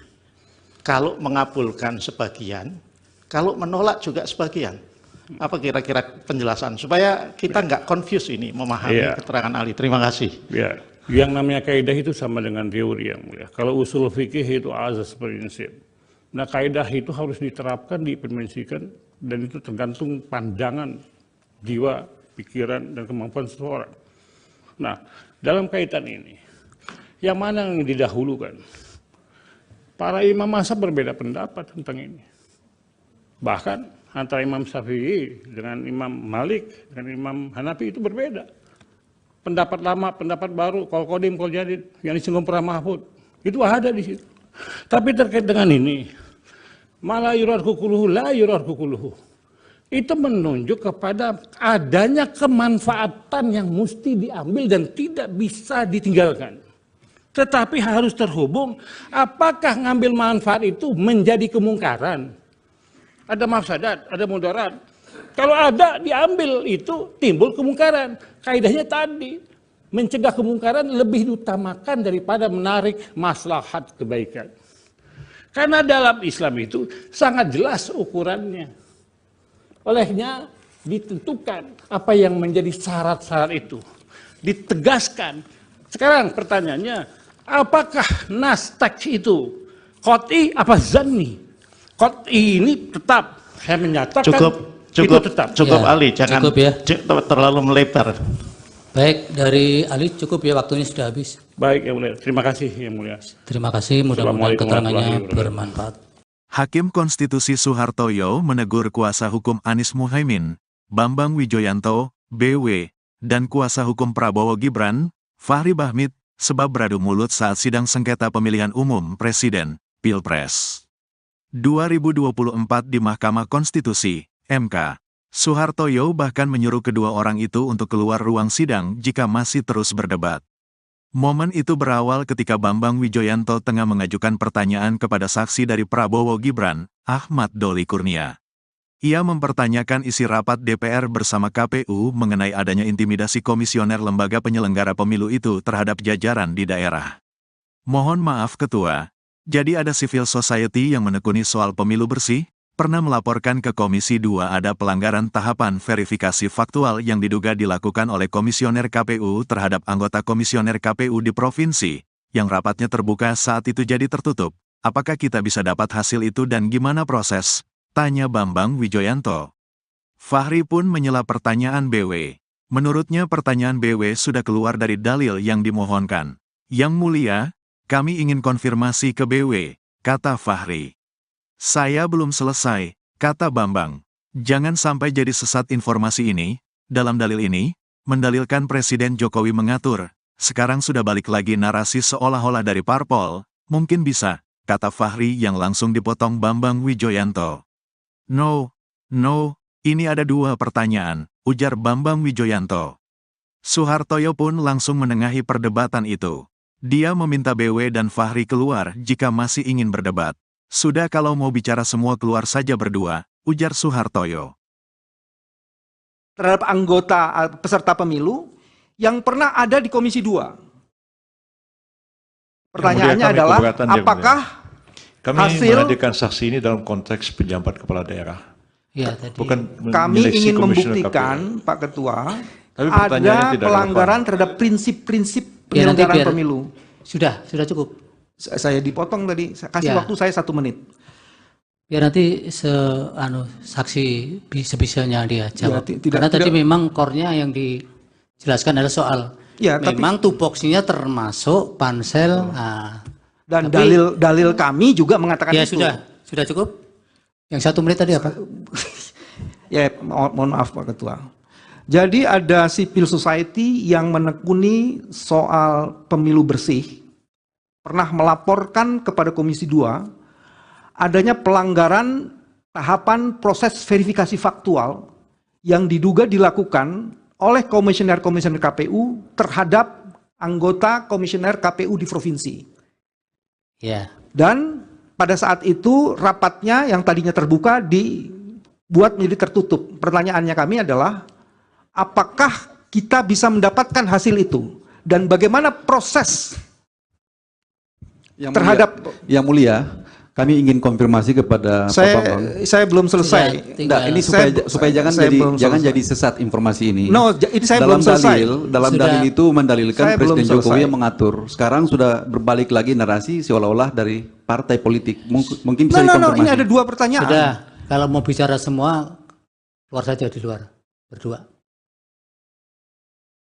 Speaker 13: kalau mengabulkan sebagian, kalau menolak juga sebagian? Apa kira-kira penjelasan supaya kita nggak confuse ini memahami keterangan ahli? Terima kasih.
Speaker 12: Ya. Yang namanya kaidah itu sama dengan teori yang mulia. Kalau usul fikih itu azas prinsip. Nah kaidah itu harus diterapkan, diimplementasikan, dan itu tergantung pandangan, jiwa, pikiran, dan kemampuan seseorang. Nah dalam kaitan ini, yang mana yang didahulukan? Para imam mazhab berbeda pendapat tentang ini. Bahkan antara Imam Syafi'i dengan Imam Malik, dengan Imam Hanafi itu berbeda. Pendapat lama, pendapat baru, kol kodim, kol jadid, yang disinggung pernah Mahfud, itu ada di situ. Tapi terkait dengan ini, malah yurar kukuluhu, la yurar kukuluhu, itu menunjuk kepada adanya kemanfaatan yang mesti diambil dan tidak bisa ditinggalkan. Tetapi harus terhubung, apakah ngambil manfaat itu menjadi kemungkaran? Ada mafsadat, ada mudarat. Kalau ada diambil itu timbul kemungkaran. Kaidahnya tadi mencegah kemungkaran lebih diutamakan daripada menarik maslahat kebaikan. Karena dalam Islam itu sangat jelas ukurannya. Olehnya ditentukan apa yang menjadi syarat-syarat itu. Ditegaskan. Sekarang pertanyaannya, apakah nas teks itu qat'i apa zanni? Qat'i ini tetap saya menyatakan
Speaker 13: Cukup,
Speaker 12: itu tetap.
Speaker 13: cukup
Speaker 15: Ya,
Speaker 13: Ali, jangan
Speaker 15: cukup ya.
Speaker 13: terlalu melebar.
Speaker 15: Baik, dari ahli cukup ya, waktunya sudah habis.
Speaker 12: Baik yang mulia, terima kasih yang mulia.
Speaker 15: Terima kasih, mudah-mudahan keterangannya bermanfaat.
Speaker 1: Hakim Konstitusi Soehartoyo menegur kuasa hukum Anies Muhaimin, Bambang Wijoyanto, BW, dan kuasa hukum Prabowo Gibran, Fahri Bahmit, sebab beradu mulut saat sidang sengketa pemilihan umum Presiden, Pilpres 2024 di Mahkamah Konstitusi, MK. Soehartoyo bahkan menyuruh kedua orang itu untuk keluar ruang sidang jika masih terus berdebat. Momen itu berawal ketika Bambang Wijoyanto tengah mengajukan pertanyaan kepada saksi dari Prabowo Gibran, Ahmad Doli Kurnia. Ia mempertanyakan isi rapat DPR bersama KPU mengenai adanya intimidasi komisioner lembaga penyelenggara pemilu itu terhadap jajaran di daerah. Mohon maaf Ketua, jadi ada civil society yang menekuni soal pemilu bersih? Pernah melaporkan ke Komisi 2 ada pelanggaran tahapan verifikasi faktual yang diduga dilakukan oleh komisioner KPU terhadap anggota komisioner KPU di provinsi, yang rapatnya terbuka saat itu jadi tertutup. Apakah kita bisa dapat hasil itu dan gimana proses? Tanya Bambang Wijoyanto. Fahri pun menyela pertanyaan BW. Menurutnya pertanyaan BW sudah keluar dari dalil yang dimohonkan. Yang mulia, kami ingin konfirmasi ke BW, kata Fahri. Saya belum selesai, kata Bambang. Jangan sampai jadi sesat informasi ini. Dalam dalil ini, mendalilkan Presiden Jokowi mengatur. Sekarang sudah balik lagi narasi seolah-olah dari parpol. Mungkin bisa, kata Fahri yang langsung dipotong Bambang Wijoyanto. No, ini ada dua pertanyaan, ujar Bambang Wijoyanto. Suhartoyo pun langsung menengahi perdebatan itu. Dia meminta BW dan Fahri keluar jika masih ingin berdebat. Sudah kalau mau bicara semua keluar saja berdua, ujar Suhartoyo.
Speaker 2: Terhadap anggota peserta pemilu yang pernah ada di Komisi 2. Pertanyaannya adalah, apakah
Speaker 3: kami
Speaker 2: hasil
Speaker 3: menghadirkan saksi ini dalam konteks penjabat kepala daerah?
Speaker 8: Ya, tadi.
Speaker 3: Bukan
Speaker 2: kami ingin membuktikan, Pak Ketua, ada pelanggaran terhadap prinsip-prinsip penyelenggaraan pemilu.
Speaker 8: Sudah cukup.
Speaker 2: Saya dipotong tadi, kasih waktu saya 1 menit.
Speaker 8: Biar nanti saksi sebisanya dia jawab. Karena tadi memang core-nya yang dijelaskan adalah soal memang tupoksinya termasuk pansel.
Speaker 2: Dan dalil kami juga mengatakan itu.
Speaker 8: Sudah cukup. Yang 1 menit tadi apa?
Speaker 2: Ya, mohon maaf Pak Ketua. Jadi ada civil society yang menekuni soal pemilu bersih, pernah melaporkan kepada Komisi 2 adanya pelanggaran tahapan proses verifikasi faktual yang diduga dilakukan oleh komisioner-komisioner KPU terhadap anggota komisioner KPU di provinsi.
Speaker 8: Ya.
Speaker 2: Dan pada saat itu rapatnya yang tadinya terbuka dibuat menjadi tertutup. Pertanyaannya kami adalah, apakah kita bisa mendapatkan hasil itu? Dan bagaimana proses terhadap...
Speaker 5: Yang mulia, kami ingin konfirmasi kepada Pak Bambang.
Speaker 2: Saya belum selesai.
Speaker 5: Ini supaya jangan jadi sesat informasi ini.
Speaker 2: Ini saya belum selesai.
Speaker 5: Dalam dalil itu mendalilkan Presiden Jokowi yang mengatur. Sekarang sudah berbalik lagi narasi seolah-olah dari partai politik. Mungkin bisa dikonfirmasi.
Speaker 2: Ini ada 2 pertanyaan.
Speaker 8: Sudah, kalau mau bicara semua, keluar saja di luar, berdua.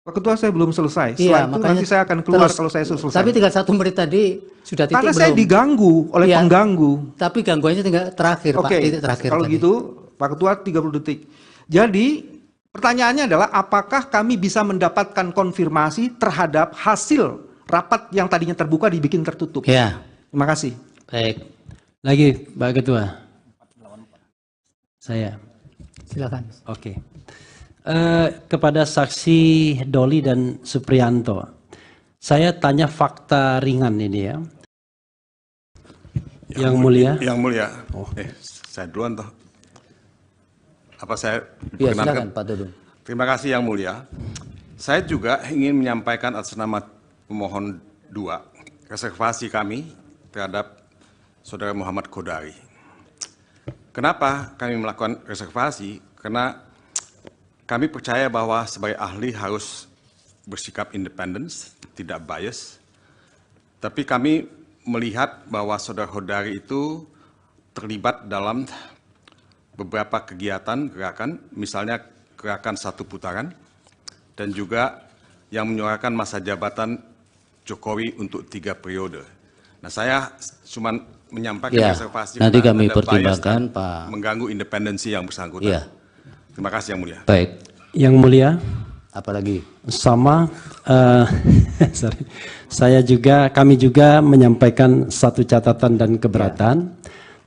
Speaker 2: Pak Ketua, saya belum selesai. Setelah itu nanti saya akan keluar kalau saya selesai.
Speaker 8: Tapi tinggal 1 menit tadi sudah titik
Speaker 2: karena
Speaker 8: belum?
Speaker 2: Saya diganggu oleh pengganggu.
Speaker 8: Tapi gangguannya tinggal terakhir, Pak. Titik terakhir.
Speaker 2: Kalau
Speaker 8: tadi.
Speaker 2: gitu, Pak Ketua 30 detik. Jadi pertanyaannya adalah, apakah kami bisa mendapatkan konfirmasi terhadap hasil rapat yang tadinya terbuka dibikin tertutup?
Speaker 8: Ya.
Speaker 2: Terima kasih.
Speaker 8: Baik.
Speaker 6: Lagi, Pak Ketua. Saya.
Speaker 8: Silakan.
Speaker 6: Oke. Kepada saksi Doli dan Supriyanto, saya tanya fakta ringan ini ya. Yang mulia.
Speaker 7: Yang mulia. Saya duluan toh. Apa saya?
Speaker 15: Ya, silakan Pak Dudung.
Speaker 7: Terima kasih yang mulia. Saya juga ingin menyampaikan atas nama pemohon 2 reservasi kami terhadap Saudara Muhammad Kodari. Kenapa kami melakukan reservasi? Karena kami percaya bahwa sebagai ahli harus bersikap independen, tidak bias. Tapi kami melihat bahwa Saudara Kodari itu terlibat dalam beberapa kegiatan gerakan, misalnya gerakan 1 putaran, dan juga yang menyuarakan masa jabatan Jokowi untuk 3 periode. Nah, saya cuma menyampaikan reservasi
Speaker 15: nanti kami pertimbangkan Pak,
Speaker 7: mengganggu independensi yang bersangkutan.
Speaker 15: Ya.
Speaker 7: Terima kasih yang mulia.
Speaker 15: Baik.
Speaker 6: Yang mulia.
Speaker 15: Apalagi?
Speaker 6: Sama. Kami juga menyampaikan 1 catatan dan keberatan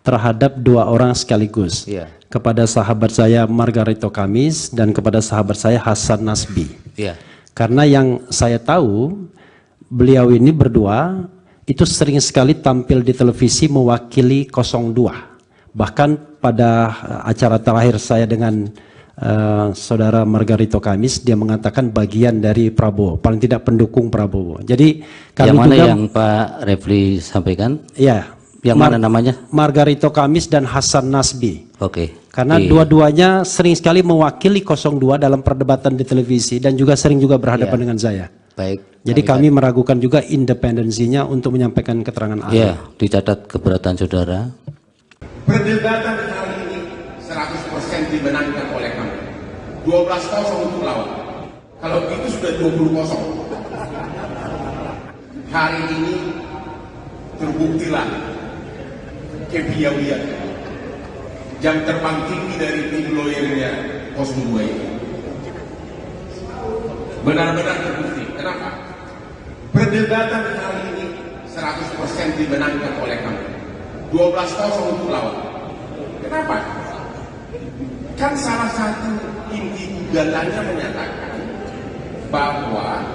Speaker 6: terhadap 2 orang sekaligus. Kepada sahabat saya Margarito Kamis dan kepada sahabat saya Hasan Nasbi. Karena yang saya tahu, beliau ini berdua itu sering sekali tampil di televisi mewakili 02. Bahkan pada acara terakhir saya dengan Saudara Margarito Kamis, dia mengatakan bagian dari Prabowo, paling tidak pendukung Prabowo. Jadi kami
Speaker 15: yang mana
Speaker 6: juga,
Speaker 15: yang Pak Refli sampaikan?
Speaker 6: Ya.
Speaker 15: Yang mana namanya?
Speaker 6: Margarito Kamis dan Hasan Nasbi.
Speaker 15: Oke.
Speaker 6: Karena dua-duanya sering sekali mewakili 02 dalam perdebatan di televisi dan juga sering juga berhadapan dengan saya.
Speaker 15: Baik.
Speaker 6: Jadi kami meragukan juga independensinya untuk menyampaikan keterangan ahli.
Speaker 15: Ya, dicatat keberatan saudara.
Speaker 9: Perdebatan kali ini 100% dimenangkan oleh kami. 12-0 untuk lawan. Kalau itu sudah 20-0. hari ini terbuktilah kepiawaian jam terbang tinggi dari tim lawyernya 02 ini. Benar-benar terbukti. Kenapa? Perdebatan hari ini 100% dimenangkan oleh kami. 12-0 untuk lawan. Kenapa? Kan salah satu inti gugatannya menyatakan bahwa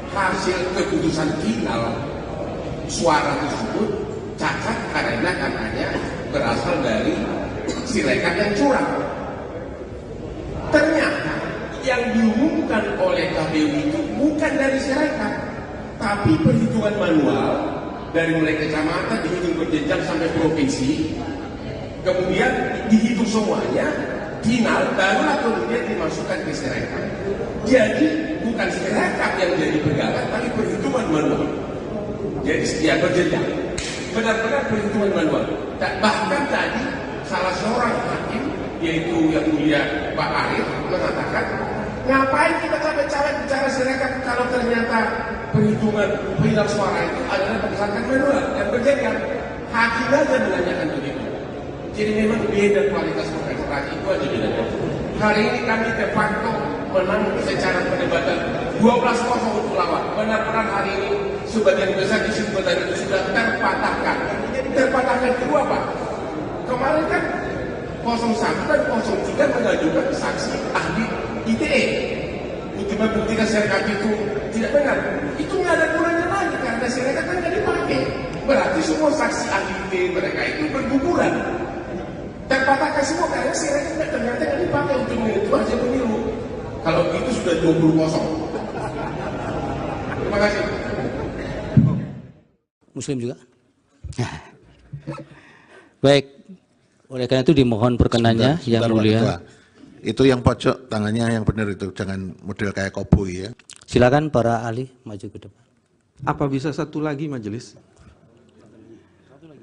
Speaker 9: hasil keputusan final suara tersebut cacat karena katanya berasal dari Sirekap yang curang. Ternyata yang diumumkan oleh KPU itu bukan dari Sirekap, tapi perhitungan manual dari mulai kecamatan dihitung berjenjang sampai provinsi, kemudian dihitung semuanya, final barulah kemudian dimasukkan ke Sirekap. Jadi bukan Sirekap yang jadi pegangan, tapi perhitungan manual. Jadi ya berjenjang, benar-benar perhitungan manual. Dan bahkan tadi salah seorang hakim, yaitu yang mulia Pak Arif, mengatakan, ngapain kita capek-capek bicara Sirekap kalau ternyata perhitungan final suara itu adalah berdasarkan manual dan berjenjang. Hakim aja menanyakan begitu. Jadi memang beda kualitas orkestrasi, itu aja bedanya. Hari ini kami de facto menang secara perdebatan 12-0 untuk lawan. Benar-benar hari ini sebagian besar kesimpulan itu sudah terpatahkan. Terpatahkan kedua Pak. Kemarin kan 01 dan 03 mengajukan saksi ahli ITE untuk membuktikan Sirekap itu tidak benar. Itu nggak ada gunanya lagi karena Sirekap kan nggak dipakai. Berarti semua saksi ahli ITE mereka itu berguguran. Terpatahkan semua karena Sirekap ternyata nggak dipakai untuk menentu hasil pemilu. Kalau itu sudah 20-0. Terima kasih.
Speaker 15: Muslim juga. Baik, oleh karena itu dimohon perkenannya yang mulia.
Speaker 10: Ketua. Itu yang pojok tangannya yang benar itu, jangan model kayak koboi ya.
Speaker 15: Silakan para ahli maju ke depan.
Speaker 2: Apa bisa satu lagi majelis?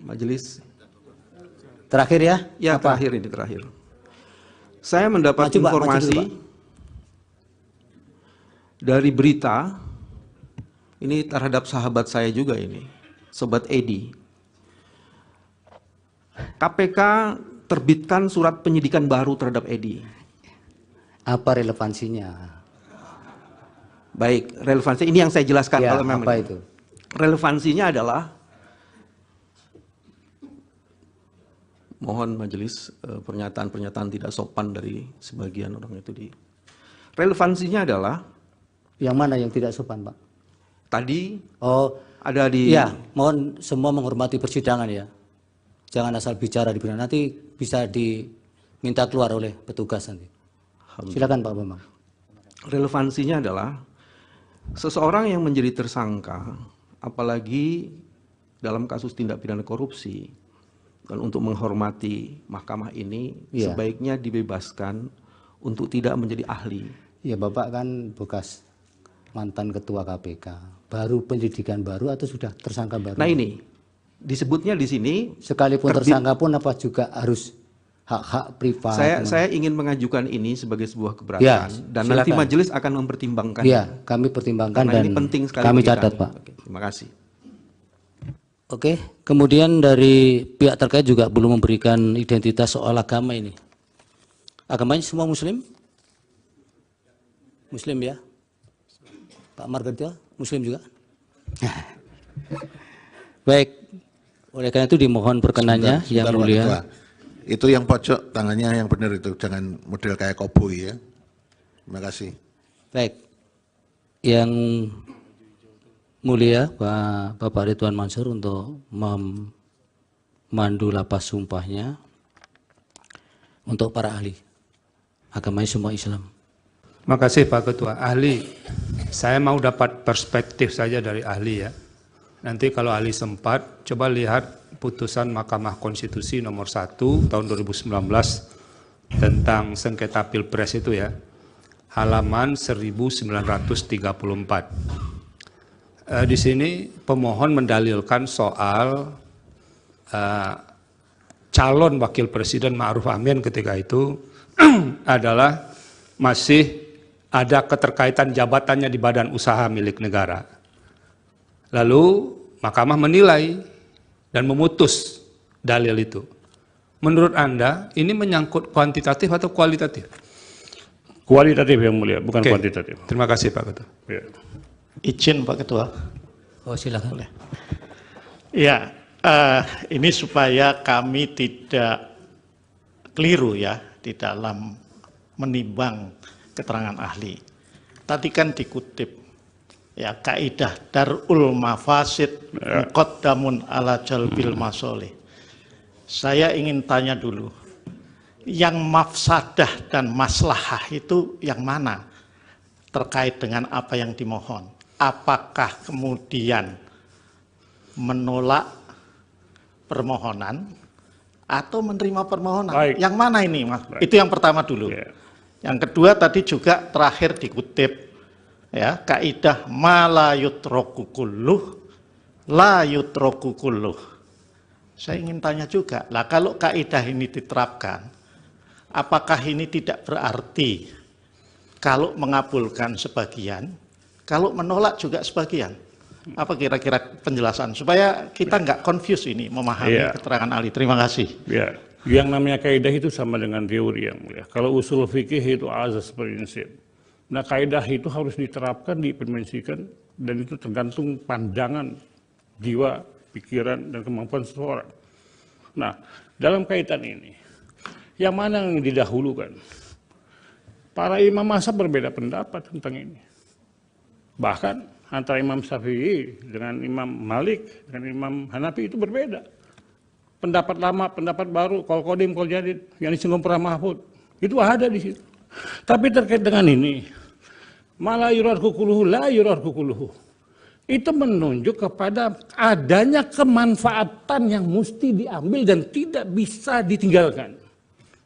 Speaker 2: Majelis.
Speaker 15: Terakhir ya?
Speaker 2: Ya, apa? Terakhir. Saya mendapat informasi dari berita ini terhadap sahabat saya juga ini, Sobat Edi. KPK terbitkan surat penyidikan baru terhadap Edi.
Speaker 15: Apa relevansinya?
Speaker 2: Baik, relevansi ini yang saya jelaskan.
Speaker 15: Ya,
Speaker 2: kalau memang
Speaker 15: apa itu?
Speaker 2: Relevansinya adalah, mohon majelis pernyataan-pernyataan tidak sopan dari sebagian orang itu di. Relevansinya adalah
Speaker 15: yang mana yang tidak sopan, Pak?
Speaker 2: Tadi
Speaker 15: ada di. Ya, mohon semua menghormati persidangan ya. Jangan asal bicara di persidangan, nanti bisa diminta keluar oleh petugas nanti. Silakan Pak Bambang.
Speaker 2: Relevansinya adalah seseorang yang menjadi tersangka, apalagi dalam kasus tindak pidana korupsi, dan untuk menghormati mahkamah ini, sebaiknya dibebaskan untuk tidak menjadi ahli.
Speaker 15: Ya, Bapak kan bekas mantan ketua KPK, baru penyidikan baru atau sudah tersangka baru?
Speaker 2: Nah ini, disebutnya di sini.
Speaker 15: Sekalipun tersangka pun apa juga harus hak-hak privat?
Speaker 2: Saya ingin mengajukan ini sebagai sebuah keberatan, ya, dan silakan. Nanti majelis akan mempertimbangkan.
Speaker 15: Ya, kami pertimbangkan dan
Speaker 2: ini penting sekali
Speaker 15: kami catat Pak.
Speaker 2: Oke, terima kasih.
Speaker 15: Oke, kemudian dari pihak terkait juga belum memberikan identitas soal agama ini. Agamanya semua Muslim? Muslim ya? Pak Margarito, Muslim juga? Baik, oleh karena itu dimohon perkenannya yang mulia.
Speaker 10: Ketua. Itu yang pojok tangannya yang benar itu, jangan model kayak koboi ya. Terima kasih.
Speaker 15: Baik, yang mulia Pak Bapak Ridwan Mansur untuk memandu lapas sumpahnya untuk para ahli. Agamanya semua Islam.
Speaker 11: Terima kasih Pak Ketua. Ahli, saya mau dapat perspektif saja dari ahli ya. Nanti kalau ahli sempat, coba lihat putusan Mahkamah Konstitusi nomor 1 tahun 2019 tentang sengketa Pilpres itu ya. Halaman 1934. Di sini pemohon mendalilkan soal calon wakil presiden Ma'ruf Amin ketika itu adalah masih ada keterkaitan jabatannya di badan usaha milik negara. Lalu mahkamah menilai dan memutus dalil itu. Menurut Anda ini menyangkut kuantitatif atau kualitatif?
Speaker 12: Kualitatif yang mulia, bukan kuantitatif.
Speaker 11: Terima kasih Pak Ketua.
Speaker 12: Ya.
Speaker 13: Izin Pak Ketua.
Speaker 8: Oh silakan.
Speaker 13: Boleh. Ya, ini supaya kami tidak keliru ya di dalam menimbang keterangan ahli. Tadi kan dikutip ya kaidah darul mafasid muqaddamun ala jalbil masolih. Saya ingin tanya dulu, yang mafsadah dan maslahah itu yang mana terkait dengan apa yang dimohon? Apakah kemudian menolak permohonan atau menerima permohonan?
Speaker 12: Baik.
Speaker 13: Yang mana ini, Mas?
Speaker 12: Baik.
Speaker 13: Itu yang pertama dulu.
Speaker 12: Ya.
Speaker 13: Yang kedua tadi juga terakhir dikutip ya kaidah ma la yutraku kulluh la yutraku kulluh. Saya ingin tanya juga, lah kalau kaidah ini diterapkan, apakah ini tidak berarti kalau mengabulkan sebagian, kalau menolak juga sebagian? Apa kira-kira penjelasan supaya kita nggak confuse ini memahami keterangan ahli? Terima kasih.
Speaker 12: Ya, yang namanya kaidah itu sama dengan teori yang mulia. Kalau usul fikih itu azas prinsip. Nah, kaidah itu harus diterapkan, diimplementasikan, dan itu tergantung pandangan jiwa, pikiran, dan kemampuan seseorang. Nah, dalam kaitan ini, yang mana yang didahulukan? Para imam mazhab berbeda pendapat tentang ini. Bahkan antara Imam Syafi'i dengan Imam Malik, dengan Imam Hanafi itu berbeda. Pendapat lama, pendapat baru, kol kodim, kol jadid, yang disinggung para mahfud, itu ada di situ. Tapi terkait dengan ini, malah yurar kukuluhu, la yurar kukuluhu. Itu menunjuk kepada adanya kemanfaatan yang mesti diambil dan tidak bisa ditinggalkan.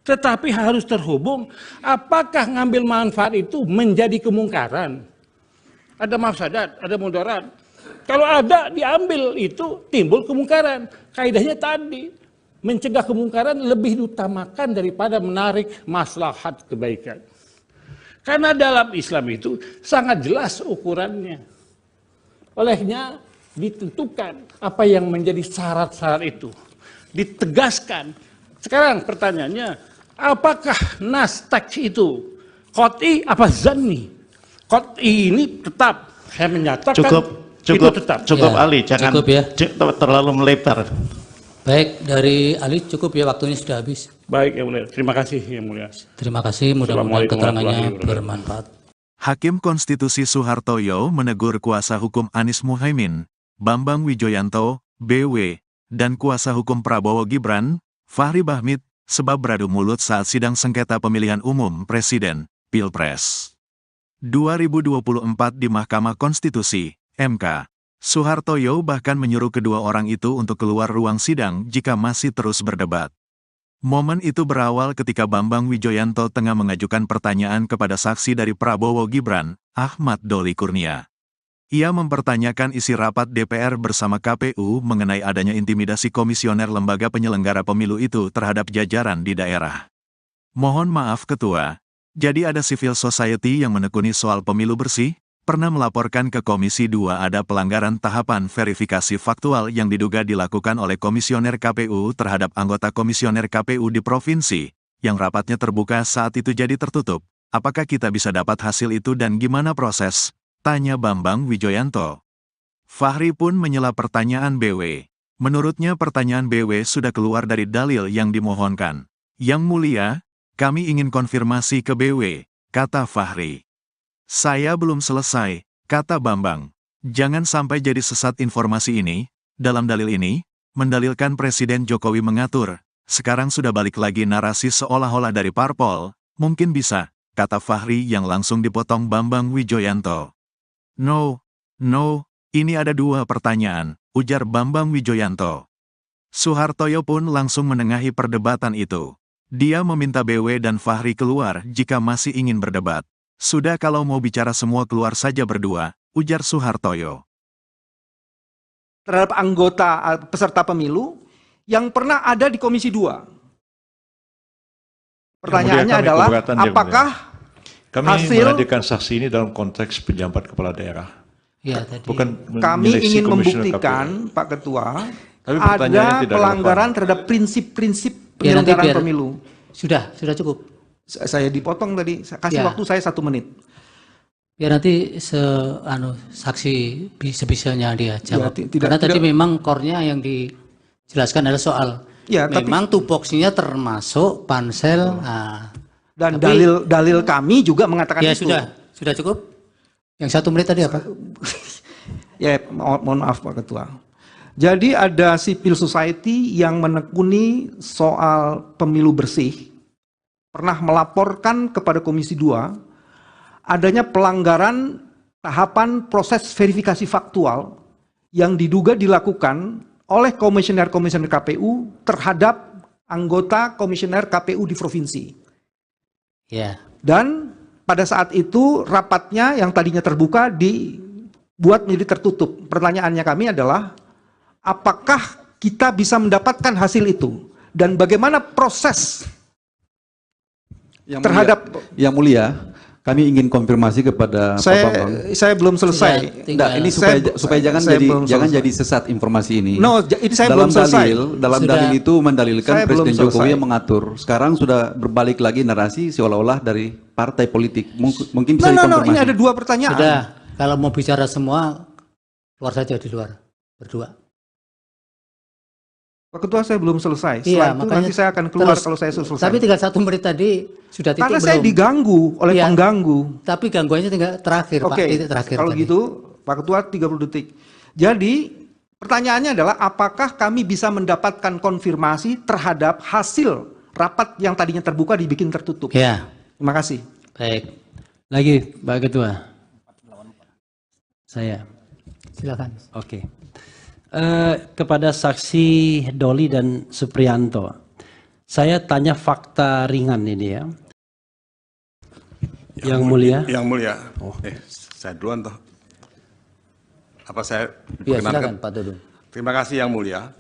Speaker 12: Tetapi harus terhubung, apakah ngambil manfaat itu menjadi kemungkaran? Ada mafsadat, ada mudarat. Kalau ada diambil itu timbul kemungkaran. Kaidahnya tadi, mencegah kemungkaran lebih diutamakan daripada menarik maslahat kebaikan. Karena dalam Islam itu sangat jelas ukurannya. Olehnya ditentukan apa yang menjadi syarat-syarat itu. Ditegaskan. Sekarang pertanyaannya, apakah nas teks itu qat'i apa zanni? Qat'i ini tetap, saya menyatakan itu tetap.
Speaker 13: Cukup Ali, jangan
Speaker 8: cukup ya.
Speaker 13: Terlalu melebar.
Speaker 8: Baik, dari Ali cukup ya, waktunya sudah habis.
Speaker 12: Baik, Yang Mulia. Terima kasih, Yang Mulia.
Speaker 8: Terima kasih, mudah-mudahan keterangannya bermanfaat.
Speaker 1: Hakim Konstitusi Soehartoyo menegur kuasa hukum Anies Muhaimin, Bambang Wijoyanto, BW, dan kuasa hukum Prabowo Gibran, Fahri Bahmit, sebab beradu mulut saat sidang sengketa pemilihan umum Presiden, Pilpres 2024 di Mahkamah Konstitusi, MK. Soehartoyo bahkan menyuruh kedua orang itu untuk keluar ruang sidang jika masih terus berdebat. Momen itu berawal ketika Bambang Wijoyanto tengah mengajukan pertanyaan kepada saksi dari Prabowo Gibran, Ahmad Doli Kurnia. Ia mempertanyakan isi rapat DPR bersama KPU mengenai adanya intimidasi komisioner lembaga penyelenggara pemilu itu terhadap jajaran di daerah. Mohon maaf Ketua, jadi ada civil society yang menekuni soal pemilu bersih? Pernah melaporkan ke Komisi 2 ada pelanggaran tahapan verifikasi faktual yang diduga dilakukan oleh komisioner KPU terhadap anggota komisioner KPU di provinsi, yang rapatnya terbuka saat itu jadi tertutup. Apakah kita bisa dapat hasil itu dan gimana proses? Tanya Bambang Wijoyanto. Fahri pun menyela pertanyaan BW. Menurutnya pertanyaan BW sudah keluar dari dalil yang dimohonkan. Yang Mulia, kami ingin konfirmasi ke BW, kata Fahri. Saya belum selesai, kata Bambang. Jangan sampai jadi sesat informasi ini. Dalam dalil ini, mendalilkan Presiden Jokowi mengatur, sekarang sudah balik lagi narasi seolah-olah dari parpol, mungkin bisa, kata Fahri yang langsung dipotong Bambang Wijoyanto. No, ini ada dua pertanyaan, ujar Bambang Wijoyanto. Soehartoyo pun langsung menengahi perdebatan itu. Dia meminta BW dan Fahri keluar jika masih ingin berdebat. Sudah kalau mau bicara semua keluar saja berdua, ujar Soehartoyo.
Speaker 2: Terhadap anggota peserta pemilu yang pernah ada di Komisi 2. Pertanyaannya adalah, apakah
Speaker 3: kami
Speaker 2: hasil
Speaker 3: menghadirkan saksi ini dalam konteks penjabat kepala daerah.
Speaker 8: Ya, tadi.
Speaker 2: Kami ingin membuktikan, Pak Ketua, ada pelanggaran terhadap prinsip-prinsip penyelenggaraan pemilu.
Speaker 8: Sudah cukup.
Speaker 2: Saya dipotong tadi, kasih waktu saya 1 menit.
Speaker 8: Biar nanti saksi sebisanya dia jawab. Karena tadi memang core-nya yang dijelaskan adalah soal memang tupoksinya termasuk pansel.
Speaker 2: Dan dalil kami juga mengatakan itu.
Speaker 8: Sudah cukup. Yang 1 menit tadi apa?
Speaker 2: Ya, mohon maaf Pak Ketua. Jadi ada civil society yang menekuni soal pemilu bersih, pernah melaporkan kepada Komisi 2 adanya pelanggaran tahapan proses verifikasi faktual yang diduga dilakukan oleh komisioner-komisioner KPU terhadap anggota komisioner KPU di provinsi.
Speaker 8: Ya.
Speaker 2: Dan pada saat itu rapatnya yang tadinya terbuka dibuat menjadi tertutup. Pertanyaannya kami adalah, apakah kita bisa mendapatkan hasil itu? Dan bagaimana proses
Speaker 5: Yang Mulia, kami ingin konfirmasi kepada Pak Bambang.
Speaker 2: Saya belum selesai.
Speaker 5: Ini supaya jangan jadi sesat informasi ini.
Speaker 2: Ini saya belum selesai.
Speaker 5: Dalam dalil itu mendalilkan Presiden Jokowi yang mengatur. Sekarang sudah berbalik lagi narasi seolah-olah dari partai politik. Mungkin bisa dikonfirmasi.
Speaker 2: Ini ada 2 pertanyaan.
Speaker 8: Sudah, kalau mau bicara semua, keluar saja di luar, berdua.
Speaker 2: Pak Ketua, saya belum selesai. Setelah itu nanti saya akan keluar kalau saya selesai.
Speaker 8: Tapi tinggal 1 menit tadi sudah titik
Speaker 2: Karena saya diganggu oleh pengganggu.
Speaker 8: Tapi gangguannya tinggal terakhir, Pak. Titik terakhir.
Speaker 2: Kalau gitu, Pak Ketua 30 detik. Jadi pertanyaannya adalah, apakah kami bisa mendapatkan konfirmasi terhadap hasil rapat yang tadinya terbuka dibikin tertutup?
Speaker 8: Ya.
Speaker 2: Terima kasih.
Speaker 8: Baik.
Speaker 6: Lagi Pak Ketua. Saya.
Speaker 8: Silakan.
Speaker 6: Oke. Kepada saksi Doli dan Supriyanto, saya tanya fakta ringan ini ya. Yang Mulia.
Speaker 7: Yang Mulia. Saya duluan toh. Apa saya
Speaker 15: silakan Pak Dudung.
Speaker 7: Terima kasih Yang Mulia.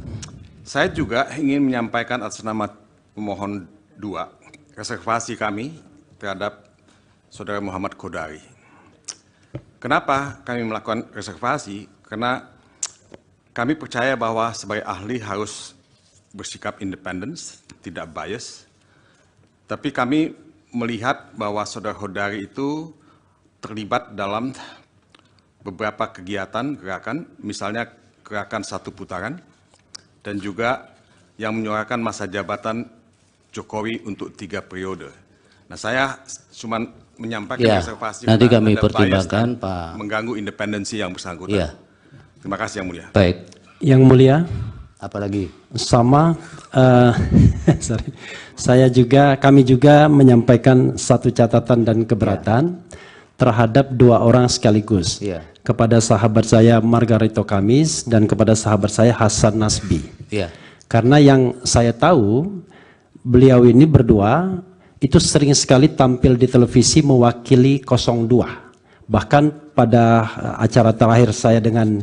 Speaker 7: Saya juga ingin menyampaikan atas nama pemohon 2 reservasi kami terhadap Saudara Muhammad Kodari. Kenapa kami melakukan reservasi? Karena kami percaya bahwa sebagai ahli harus bersikap independen, tidak bias. Tapi kami melihat bahwa Saudara Kodari itu terlibat dalam beberapa kegiatan gerakan, misalnya gerakan 1 putaran, dan juga yang menyuarakan masa jabatan Jokowi untuk 3 periode. Nah, saya cuma menyampaikan reservasi
Speaker 15: nanti kami pertimbangkan Pak,
Speaker 7: mengganggu independensi yang bersangkutan. Terima kasih Yang Mulia.
Speaker 15: Baik.
Speaker 6: Yang Mulia.
Speaker 15: Apalagi?
Speaker 6: Sama. Kami juga menyampaikan 1 catatan dan keberatan terhadap 2 orang sekaligus. Kepada sahabat saya Margarito Kamis dan kepada sahabat saya Hasan Nasbi. Karena yang saya tahu, beliau ini berdua itu sering sekali tampil di televisi mewakili 02. Bahkan pada acara terakhir saya dengan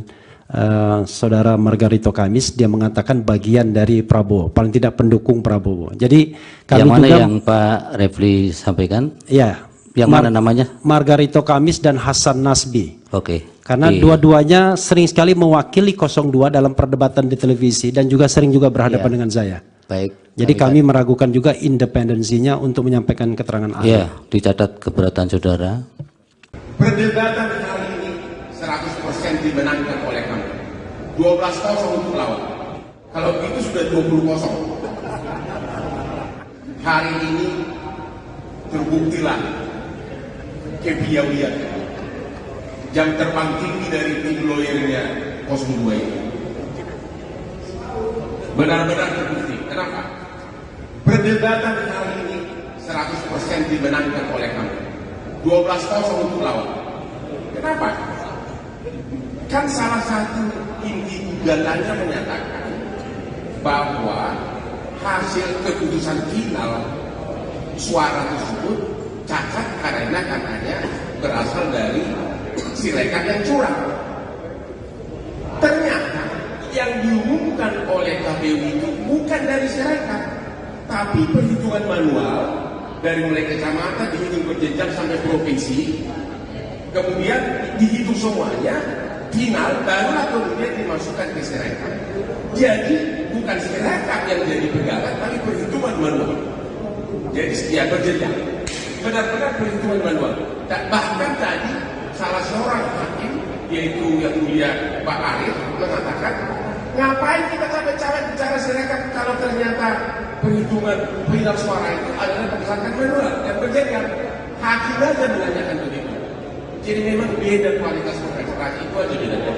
Speaker 6: Saudara Margarito Kamis, dia mengatakan bagian dari Prabowo, paling tidak pendukung Prabowo. Jadi kami
Speaker 15: yang mana
Speaker 6: juga,
Speaker 15: yang Pak Refli sampaikan?
Speaker 6: Ya.
Speaker 15: Yang mana namanya?
Speaker 6: Margarito Kamis dan Hasan Nasbi.
Speaker 15: Oke.
Speaker 6: Karena dua-duanya sering sekali mewakili 02 dalam perdebatan di televisi dan juga sering juga berhadapan dengan saya.
Speaker 15: Baik.
Speaker 6: Jadi kami meragukan juga independensinya untuk menyampaikan keterangan ahli.
Speaker 15: Iya, dicatat keberatan saudara.
Speaker 9: Perdebatan kali ini 100% dimenangkan oleh kami. 12-0 untuk lawan. Kalau itu sudah 20-0. Hari ini terbuktilah kepiawaian jam terbang tinggi dari tim lawyernya 02 ini. Benar-benar terbukti. Kenapa? Perdebatan kali ini 100% dimenangkan oleh kami. 12-0 untuk lawan. Kenapa? Kan salah satu inti gugatannya menyatakan bahwa hasil keputusan final suara tersebut cacat karena katanya berasal dari Sirekap yang curang. Ternyata yang diumumkan oleh KPU itu bukan dari Sirekap, tapi perhitungan manual dari mulai kecamatan dihitung berjenjang sampai provinsi, kemudian dihitung semuanya final barulah kemudian dimasukkan ke Sirekap. Jadi bukan Sirekap yang jadi pegangan, tapi perhitungan manual. Jadi ya berjenjang, benar-benar perhitungan manual. Dan bahkan tadi salah seorang hakim, yaitu yang mulia Pak Arif, mengatakan, ngapain kita capek-capek bicara Sirekap kalau ternyata perhitungan final suara itu adalah berdasarkan manual dan berjenjang. Hakim aja menanyakan begitu. Jadi memang beda kualitas kontestasi, itu aja bedanya.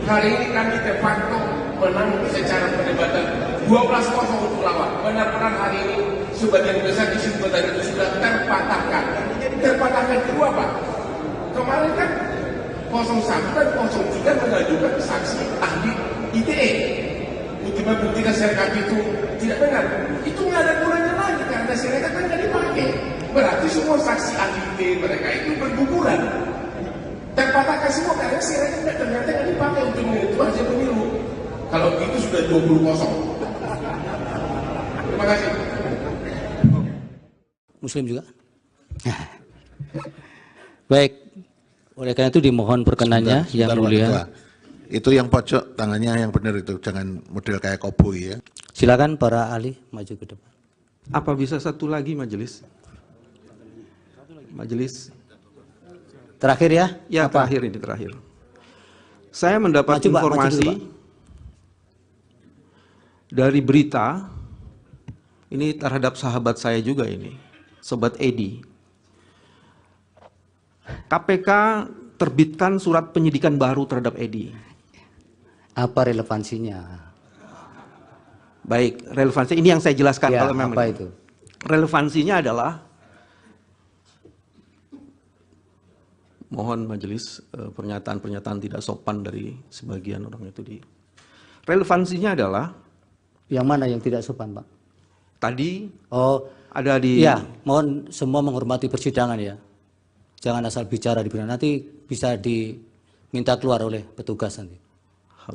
Speaker 9: Hari ini kami de facto menang secara perdebatan 12-0 untuk lawan. Benar-benar hari ini sebagian besar isi perdebatan itu sudah terpatahkan. Jadi terpatahkan kedua Pak. Kemarin kan 01 dan 03 mengajukan saksi ahli ITE untuk membuktikan Sirekap itu tidak benar. Itu nggak ada gunanya lagi karena Sirekap kan nggak dipakai. Berarti semua saksi ahli ITE mereka itu berguguran. Terpatahkan semua karena Sirekap ternyata nggak dipakai untuk menentukan hasil pemilu. Kalau itu sudah 20-0. Terima kasih.
Speaker 15: Muslim juga. Baik, oleh karena itu dimohon perkenannya yang mulia.
Speaker 10: Itu yang pojok tangannya yang benar itu, jangan model kayak koboi ya.
Speaker 15: Silakan para ahli maju ke depan.
Speaker 2: Apa bisa satu lagi majelis? Majelis.
Speaker 15: Terakhir ya?
Speaker 2: Ya, apa? Terakhir. Saya mendapat informasi dari berita ini terhadap sahabat saya juga ini, Sobat Edi. KPK terbitkan surat penyidikan baru terhadap Edi.
Speaker 15: Apa relevansinya?
Speaker 2: Baik, relevansi ini yang saya jelaskan
Speaker 15: ya,
Speaker 2: kalau memang
Speaker 15: apa itu.
Speaker 2: Relevansinya adalah, mohon majelis pernyataan-pernyataan tidak sopan dari sebagian orang itu di. Relevansinya adalah
Speaker 15: yang mana yang tidak sopan, Pak?
Speaker 2: Tadi
Speaker 15: ada di. Ya, mohon semua menghormati persidangan ya. Jangan asal bicara di persidangan, nanti bisa diminta keluar oleh petugas nanti.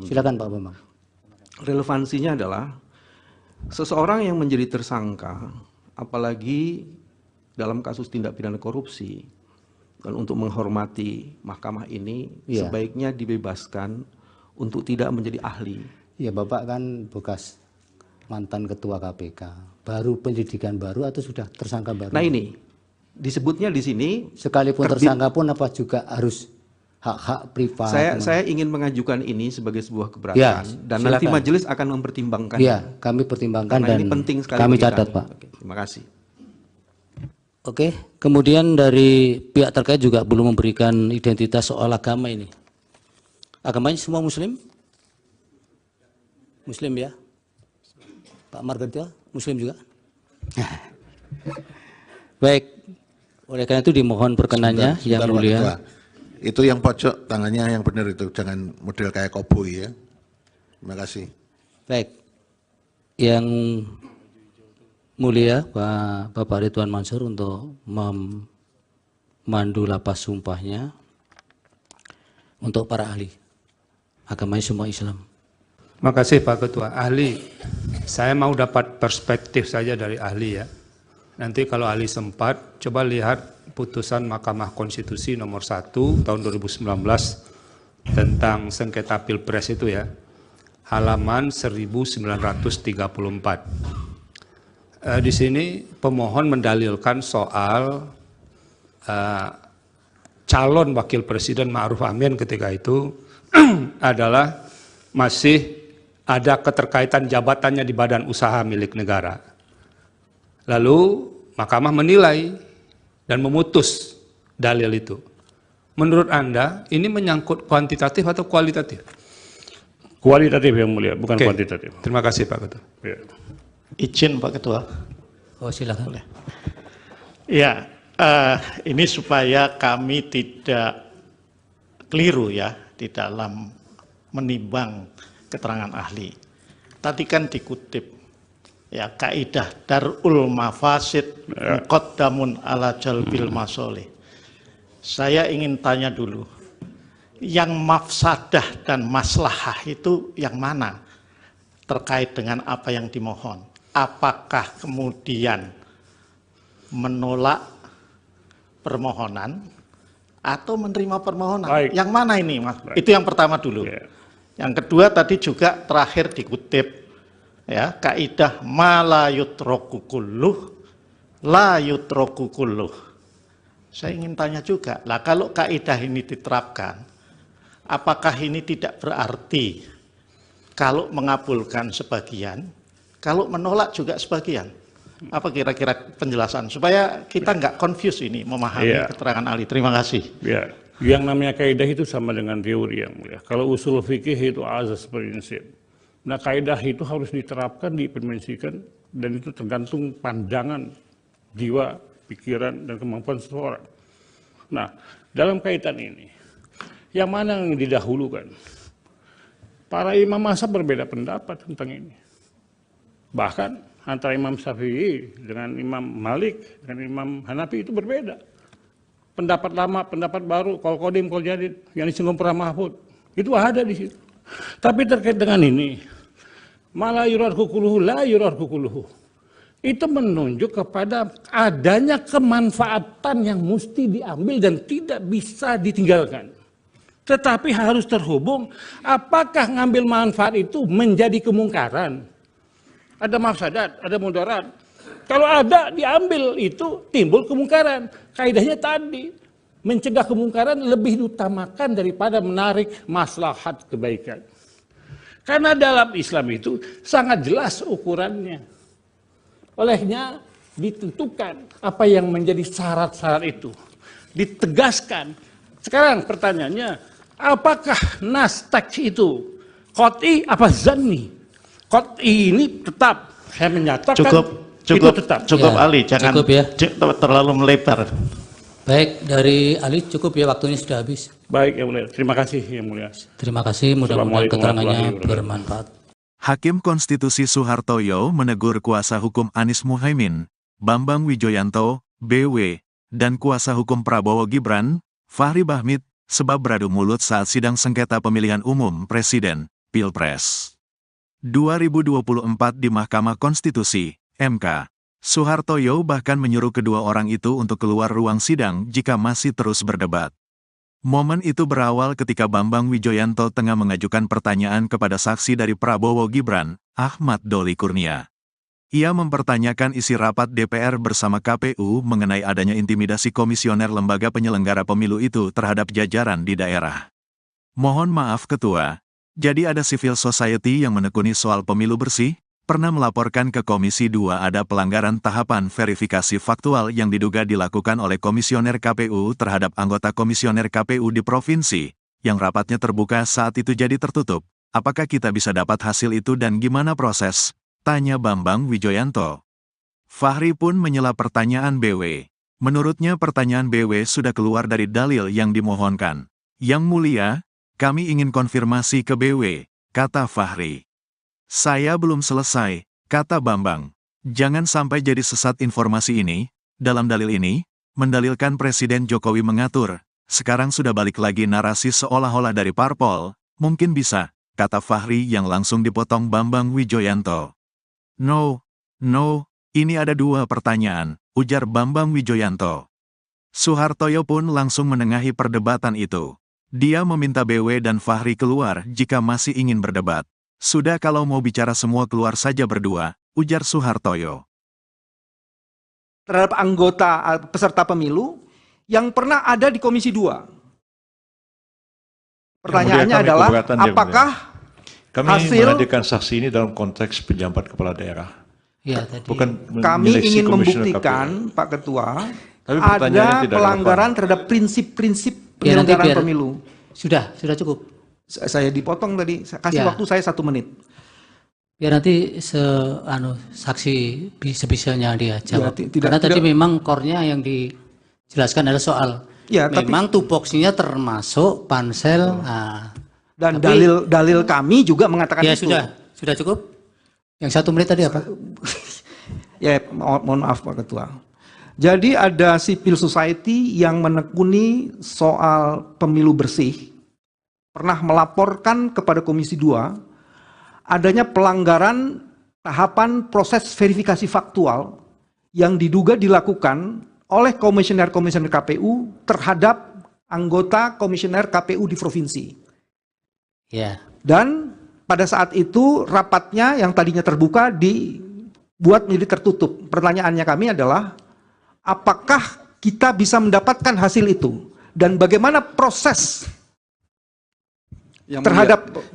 Speaker 15: Silakan Pak Bambang.
Speaker 2: Relevansinya adalah seseorang yang menjadi tersangka, apalagi dalam kasus tindak pidana korupsi, dan untuk menghormati mahkamah ini sebaiknya dibebaskan untuk tidak menjadi ahli.
Speaker 15: Ya, Bapak kan bekas mantan ketua KPK, baru penyidikan baru atau sudah tersangka baru?
Speaker 2: Nah ini disebutnya di sini
Speaker 15: sekalipun tersangka pun apa juga harus hak-hak privat.
Speaker 2: Saya ingin mengajukan ini sebagai sebuah keberatan dan silakan. Nanti majelis akan mempertimbangkan.
Speaker 15: Ya, kami pertimbangkan dan
Speaker 2: ini penting sekali
Speaker 15: kami catat Pak.
Speaker 2: Oke, terima kasih.
Speaker 15: Oke, kemudian dari pihak terkait juga belum memberikan identitas soal agama ini. Agamanya semua Muslim? Muslim ya? Pak Margarito, Muslim juga? Baik, oleh karena itu dimohon perkenannya yang mulia.
Speaker 10: Itu yang pojok tangannya yang benar itu, jangan model kayak koboi ya. Terima kasih.
Speaker 15: Baik, yang mulia Pak Bapak Ridwan Mansur untuk memandu lapas sumpahnya untuk para ahli. Agamanya semua Islam.
Speaker 11: Terima kasih Pak Ketua. Ahli, saya mau dapat perspektif saja dari ahli ya. Nanti kalau ahli sempat, coba lihat putusan Mahkamah Konstitusi nomor 1 tahun 2019 tentang sengketa Pilpres itu ya, halaman 1934. Di sini pemohon mendalilkan soal calon wakil presiden Ma'ruf Amin ketika itu adalah masih ada keterkaitan jabatannya di badan usaha milik negara. Lalu Mahkamah menilai dan memutus dalil itu. Menurut Anda ini menyangkut kuantitatif atau kualitatif?
Speaker 12: Kualitatif yang mulia, bukan kuantitatif.
Speaker 11: Terima kasih Pak Ketua.
Speaker 12: Ya.
Speaker 13: Izin Pak Ketua.
Speaker 15: Oh silakan.
Speaker 13: Boleh. Ya, ini supaya kami tidak keliru ya di dalam menimbang keterangan ahli. Tadi kan dikutip ya kaidah darul mafasid muqaddamun ala jalbil masolih. Saya ingin tanya dulu, yang mafsadah dan maslahah itu yang mana terkait dengan apa yang dimohon? Apakah kemudian menolak permohonan atau menerima permohonan.
Speaker 12: Baik.
Speaker 13: Yang mana ini, Mas? Itu yang pertama dulu. Yang kedua tadi juga terakhir dikutip ya, kaidah ma la yutraku kulluh la yutraku kulluh. Saya ingin tanya juga, lah kalau kaidah ini diterapkan, apakah ini tidak berarti kalau mengabulkan sebagian, kalau menolak juga sebagian? Apa kira-kira penjelasan supaya kita nggak confuse ini memahami keterangan ahli? Terima kasih.
Speaker 12: Ya, yang namanya kaidah itu sama dengan teori yang mulia. Kalau usul fikih itu azas prinsip. Nah, kaidah itu harus diterapkan, diimplementasikan, dan itu tergantung pandangan jiwa, pikiran, dan kemampuan seseorang. Nah, dalam kaitan ini, yang mana yang didahulukan? Para imam mazhab berbeda pendapat tentang ini. Bahkan antara Imam Syafi'i dengan Imam Malik dengan Imam Hanafi itu berbeda. Pendapat lama, pendapat baru, kol kodim, kol jadid, yang disinggung para mahfud, itu ada di situ. Tapi terkait dengan ini, malah yurar kukuluhu, la yurar kukuluhu, itu menunjuk kepada adanya kemanfaatan yang mesti diambil dan tidak bisa ditinggalkan. Tetapi harus terhubung, apakah ngambil manfaat itu menjadi kemungkaran? Ada mafsadat, ada mudarat. Kalau ada diambil itu timbul kemungkaran. Kaidahnya tadi, mencegah kemungkaran lebih diutamakan daripada menarik maslahat kebaikan. Karena dalam Islam itu sangat jelas ukurannya. Olehnya ditentukan apa yang menjadi syarat-syarat itu. Ditegaskan. Sekarang pertanyaannya, apakah nas teks itu qat'i apa zanni? Qat'i ini tetap, saya menyatakan itu tetap.
Speaker 13: Cukup ya, Ali, jangan
Speaker 15: cukup ya.
Speaker 13: Terlalu melebar.
Speaker 15: Baik, dari Ali cukup ya, waktunya sudah habis.
Speaker 12: Baik, Yang Mulia. Terima kasih, Yang Mulia.
Speaker 15: Terima kasih, mudah-mudahan keterangannya bermanfaat.
Speaker 1: Hakim Konstitusi Soehartoyo menegur kuasa hukum Anies Muhaimin, Bambang Wijoyanto, BW, dan kuasa hukum Prabowo Gibran, Fahri Bahmit, sebab beradu mulut saat sidang sengketa pemilihan umum Presiden, Pilpres 2024 di Mahkamah Konstitusi, MK. Soehartoyo bahkan menyuruh kedua orang itu untuk keluar ruang sidang jika masih terus berdebat. Momen itu berawal ketika Bambang Wijoyanto tengah mengajukan pertanyaan kepada saksi dari Prabowo Gibran, Ahmad Doli Kurnia. Ia mempertanyakan isi rapat DPR bersama KPU mengenai adanya intimidasi komisioner lembaga penyelenggara pemilu itu terhadap jajaran di daerah. Mohon maaf Ketua, jadi ada civil society yang menekuni soal pemilu bersih, pernah melaporkan ke Komisi 2 ada pelanggaran tahapan verifikasi faktual yang diduga dilakukan oleh komisioner KPU terhadap anggota komisioner KPU di provinsi, yang rapatnya terbuka saat itu jadi tertutup. Apakah kita bisa dapat hasil itu dan gimana proses? Tanya Bambang Wijoyanto. Fahri pun menyela pertanyaan BW. Menurutnya pertanyaan BW sudah keluar dari dalil yang dimohonkan. Yang Mulia, kami ingin konfirmasi ke BW, kata Fahri. Saya belum selesai, kata Bambang. Jangan sampai jadi sesat informasi ini. Dalam dalil ini, mendalilkan Presiden Jokowi mengatur. Sekarang sudah balik lagi narasi seolah-olah dari parpol. Mungkin bisa, kata Fahri yang langsung dipotong Bambang Wijoyanto. No, ini ada dua pertanyaan, ujar Bambang Wijoyanto. Soehartoyo pun langsung menengahi perdebatan itu. Dia meminta BW dan Fahri keluar jika masih ingin berdebat. Sudah kalau mau bicara semua keluar saja berdua, ujar Soehartoyo.
Speaker 2: Terhadap anggota peserta pemilu yang pernah ada di Komisi 2. Pertanyaannya adalah, apakah
Speaker 3: kami
Speaker 2: hasil
Speaker 3: menghadirkan saksi ini dalam konteks penjabat kepala daerah.
Speaker 15: Ya, tadi.
Speaker 3: Bukan
Speaker 2: kami ingin membuktikan, Pak Ketua, ada pelanggaran terhadap prinsip-prinsip penyelenggaraan pemilu.
Speaker 15: Sudah cukup.
Speaker 2: Saya dipotong tadi, kasih waktu saya 1 menit.
Speaker 8: Biar nanti saksi sebisanya dia jawab. Karena tadi memang core-nya yang dijelaskan adalah soal memang tupoksinya termasuk pansel.
Speaker 2: Dan dalil kami juga mengatakan itu.
Speaker 8: Sudah cukup. Yang 1 menit tadi apa?
Speaker 2: Ya, mohon maaf Pak Ketua. Jadi ada civil society yang menekuni soal pemilu bersih, pernah melaporkan kepada Komisi 2 adanya pelanggaran tahapan proses verifikasi faktual yang diduga dilakukan oleh komisioner-komisioner KPU terhadap anggota komisioner KPU di provinsi.
Speaker 8: Ya.
Speaker 2: Dan pada saat itu rapatnya yang tadinya terbuka dibuat menjadi tertutup. Pertanyaannya kami adalah, apakah kita bisa mendapatkan hasil itu? Dan bagaimana proses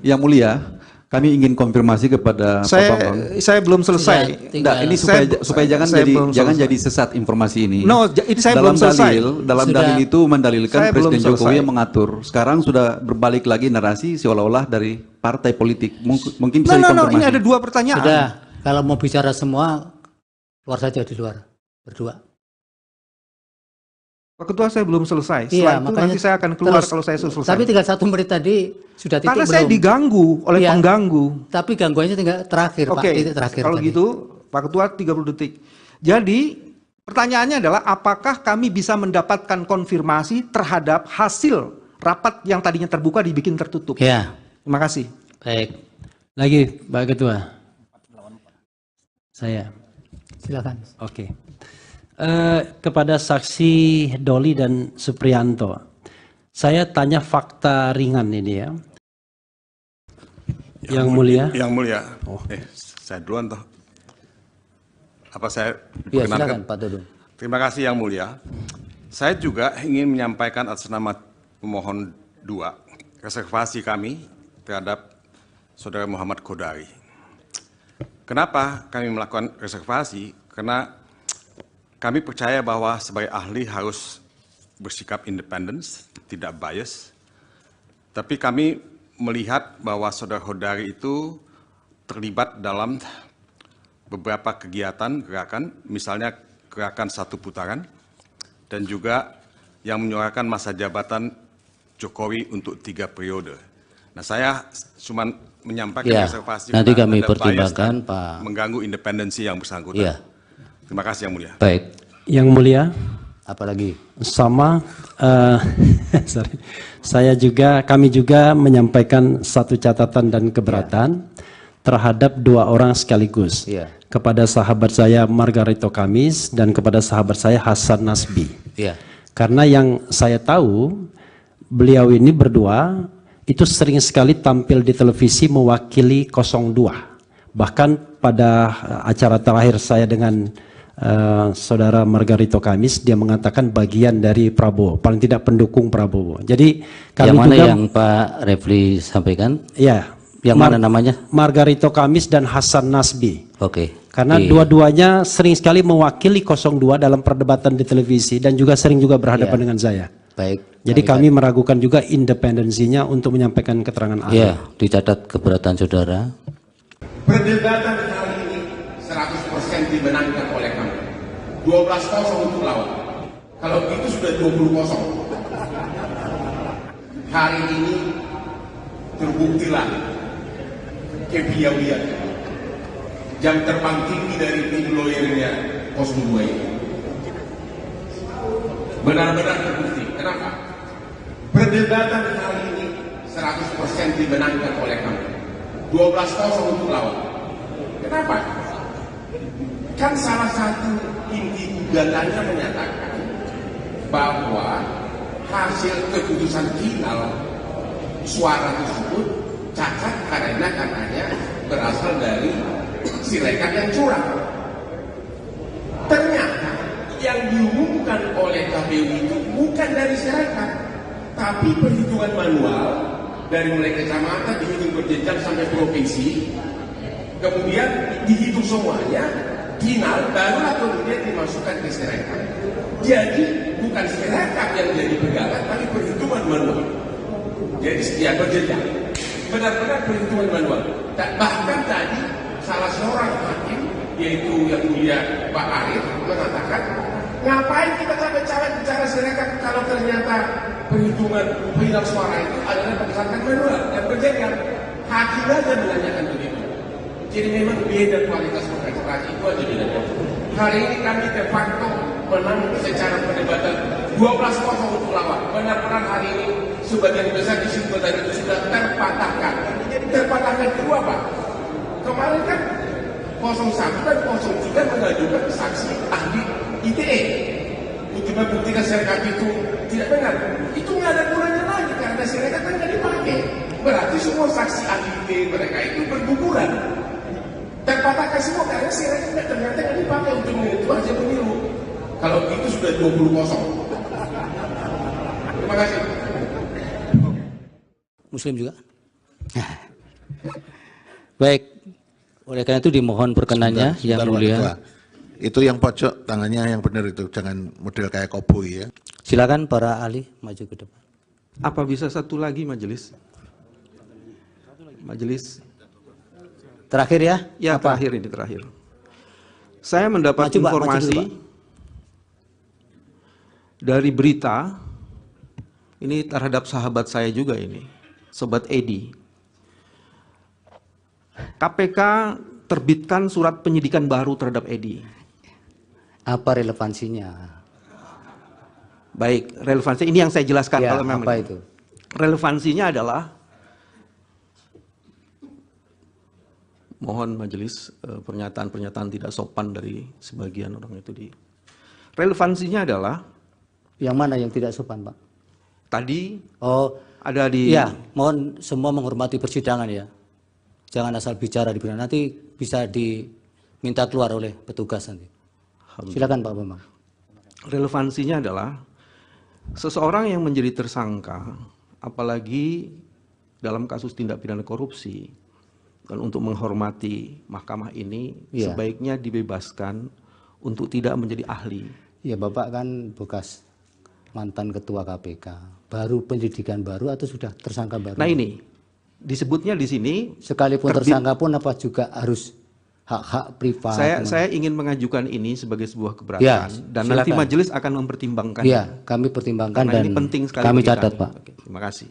Speaker 5: Yang Mulia, kami ingin konfirmasi kepada Pak Bambang.
Speaker 2: Saya belum selesai.
Speaker 5: Ini supaya jangan jadi sesat informasi ini.
Speaker 2: No, ini saya belum selesai.
Speaker 5: Dalam dalil itu mendalilkan Presiden Jokowi yang mengatur. Sekarang sudah berbalik lagi narasi seolah-olah dari partai politik. Mungkin bisa dikonfirmasi.
Speaker 2: Ini ada dua pertanyaan.
Speaker 8: Sudah, kalau mau bicara semua, keluar saja di luar, berdua.
Speaker 2: Pak Ketua, saya belum selesai. Setelah itu nanti saya akan keluar kalau saya selesai.
Speaker 8: Tapi tinggal 1 menit tadi sudah titik
Speaker 2: Karena
Speaker 8: belum?
Speaker 2: saya diganggu oleh pengganggu.
Speaker 8: Tapi gangguannya tinggal terakhir, Pak. Titik terakhir.
Speaker 2: Kalau
Speaker 8: tadi.
Speaker 2: gitu, Pak Ketua 30 detik. Jadi pertanyaannya adalah, apakah kami bisa mendapatkan konfirmasi terhadap hasil rapat yang tadinya terbuka dibikin tertutup?
Speaker 8: Ya.
Speaker 2: Terima kasih.
Speaker 8: Baik.
Speaker 6: Lagi, Pak Ketua. Saya.
Speaker 8: Silakan.
Speaker 6: Oke. Kepada saksi Doli dan Supriyanto, saya tanya fakta ringan ini ya. Yang Mulia.
Speaker 7: Yang Mulia. Saya duluan toh. Apa saya
Speaker 15: Ya, silakan Pak Dodon.
Speaker 7: Terima kasih Yang Mulia. Saya juga ingin menyampaikan atas nama pemohon 2 reservasi kami terhadap Saudara Muhammad Kodari. Kenapa kami melakukan reservasi? Karena kami percaya bahwa sebagai ahli harus bersikap independen, tidak bias. Tapi kami melihat bahwa Saudara Kodari itu terlibat dalam beberapa kegiatan gerakan, misalnya gerakan 1 putaran, dan juga yang menyuarakan masa jabatan Jokowi untuk 3 periode. Nah, saya cuma menyampaikan reservasi
Speaker 15: nanti kami pertimbangkan Pak,
Speaker 7: mengganggu independensi yang bersangkutan.
Speaker 15: Ya.
Speaker 7: Terima kasih Yang Mulia.
Speaker 15: Baik.
Speaker 6: Yang Mulia.
Speaker 15: Apalagi?
Speaker 6: Sama, kami juga menyampaikan satu catatan dan keberatan terhadap 2 orang sekaligus. Kepada sahabat saya Margarito Kamis dan kepada sahabat saya Hasan Nasbi. Karena yang saya tahu, beliau ini berdua itu sering sekali tampil di televisi mewakili 02. Bahkan pada acara terakhir saya dengan Saudara Margarito Kamis, dia mengatakan bagian dari Prabowo, paling tidak pendukung Prabowo. Jadi kami
Speaker 15: yang mana
Speaker 6: juga,
Speaker 15: yang Pak Refli sampaikan?
Speaker 6: Ya.
Speaker 15: Yang mana namanya?
Speaker 6: Margarito Kamis dan Hasan Nasbi.
Speaker 15: Oke.
Speaker 6: Karena dua-duanya sering sekali mewakili 02 dalam perdebatan di televisi dan juga sering juga berhadapan dengan saya.
Speaker 15: Baik.
Speaker 6: Jadi kami meragukan juga independensinya untuk menyampaikan keterangan ahli.
Speaker 15: Ya, dicatat keberatan saudara.
Speaker 9: Perdebatan kali ini 100% dimenangkan oleh kami. 12-0 untuk lawan. Kalau itu sudah 20-0. Hari ini terbuktilah kepiawaian jam terbang tinggi dari tim lawyernya 02 ini. Benar-benar terbukti. Kenapa? Perdebatan kali ini 100% dimenangkan oleh kami. 12-0 untuk lawan. Kenapa? Kan salah satu inti gugatannya menyatakan bahwa hasil keputusan final suara tersebut cacat karena katanya berasal dari Sirekap yang curang. Ternyata yang diumumkan oleh KPU itu bukan dari Sirekap, tapi perhitungan manual dari mulai kecamatan dihitung berjenjang sampai provinsi, kemudian dihitung semuanya, final barulah kemudian dimasukkan ke Sirekap. Jadi bukan Sirekap yang jadi pegangan, tapi perhitungan manual. Jadi ya berjenjang, benar-benar perhitungan manual. Bahkan tadi salah seorang hakim, yaitu yang mulia Pak Arif, mengatakan, ngapain kita capek-capek bicara Sirekap kalau ternyata perhitungan final suara itu adalah berdasarkan manual dan berjenjang. Hakim aja menanyakan begitu. Jadi memang beda kualitas kontestasi itu aja bedanya. Hari ini kami de facto menang secara perdebatan 12-0 untuk lawan. Benar-benar hari ini sebagian besar kesimpulan itu sudah terpatahkan. Jadi terpatahkan kedua Pak. Kemarin kan 01 dan 03 mengajukan saksi ahli ITE. untuk membuktikan sirekap itu tidak benar. Itu nggak ada gunanya lagi karena sirekap kan nggak dipakai. Berarti semua saksi ahli mereka itu berguguran. Terpatahkan semua karena sirekap ternyata nggak dipakai untuk menentukan hasil pemilu. Kalau itu sudah 20-0. Terima kasih.
Speaker 15: Muslim juga? Baik, oleh karena itu dimohon perkenannya yang mulia.
Speaker 10: Ketua. Itu yang pojok tangannya yang benar itu, jangan model kayak koboi ya.
Speaker 15: Silakan para ahli maju ke depan.
Speaker 2: Apa bisa satu lagi majelis? Majelis.
Speaker 15: Terakhir ya?
Speaker 2: Ya,
Speaker 15: apa?
Speaker 2: terakhir ini terakhir. Saya mendapat informasi dari berita ini terhadap sahabat saya juga ini, Sobat Edi. KPK terbitkan surat penyidikan baru terhadap Edi.
Speaker 15: Apa relevansinya?
Speaker 2: Baik, relevansi ini yang saya jelaskan
Speaker 15: Ya,
Speaker 2: kalau memang
Speaker 15: apa itu?
Speaker 2: Relevansinya adalah mohon majelis pernyataan-pernyataan tidak sopan dari sebagian orang itu di. Relevansinya adalah
Speaker 15: yang mana yang tidak sopan, Pak?
Speaker 2: Tadi
Speaker 15: ada di. Ya, mohon semua menghormati persidangan ya. Jangan asal bicara di persidangan. Nanti bisa diminta keluar oleh petugas nanti. Silakan Pak Bambang.
Speaker 2: Relevansinya adalah seseorang yang menjadi tersangka, apalagi dalam kasus tindak pidana korupsi, dan untuk menghormati mahkamah ini sebaiknya dibebaskan untuk tidak menjadi ahli.
Speaker 15: Ya, Bapak kan bekas mantan ketua KPK, baru penyidikan baru atau sudah tersangka baru?
Speaker 2: Nah ini disebutnya di sini
Speaker 15: sekalipun tersangka pun apa juga harus hak-hak privat.
Speaker 2: Saya ingin mengajukan ini sebagai sebuah keberatan dan
Speaker 15: silakan.
Speaker 2: nanti majelis akan mempertimbangkan.
Speaker 15: Ya, kami pertimbangkan dan
Speaker 2: ini penting sekali
Speaker 15: kami catat
Speaker 2: kami.
Speaker 15: Pak.
Speaker 2: Oke, terima kasih.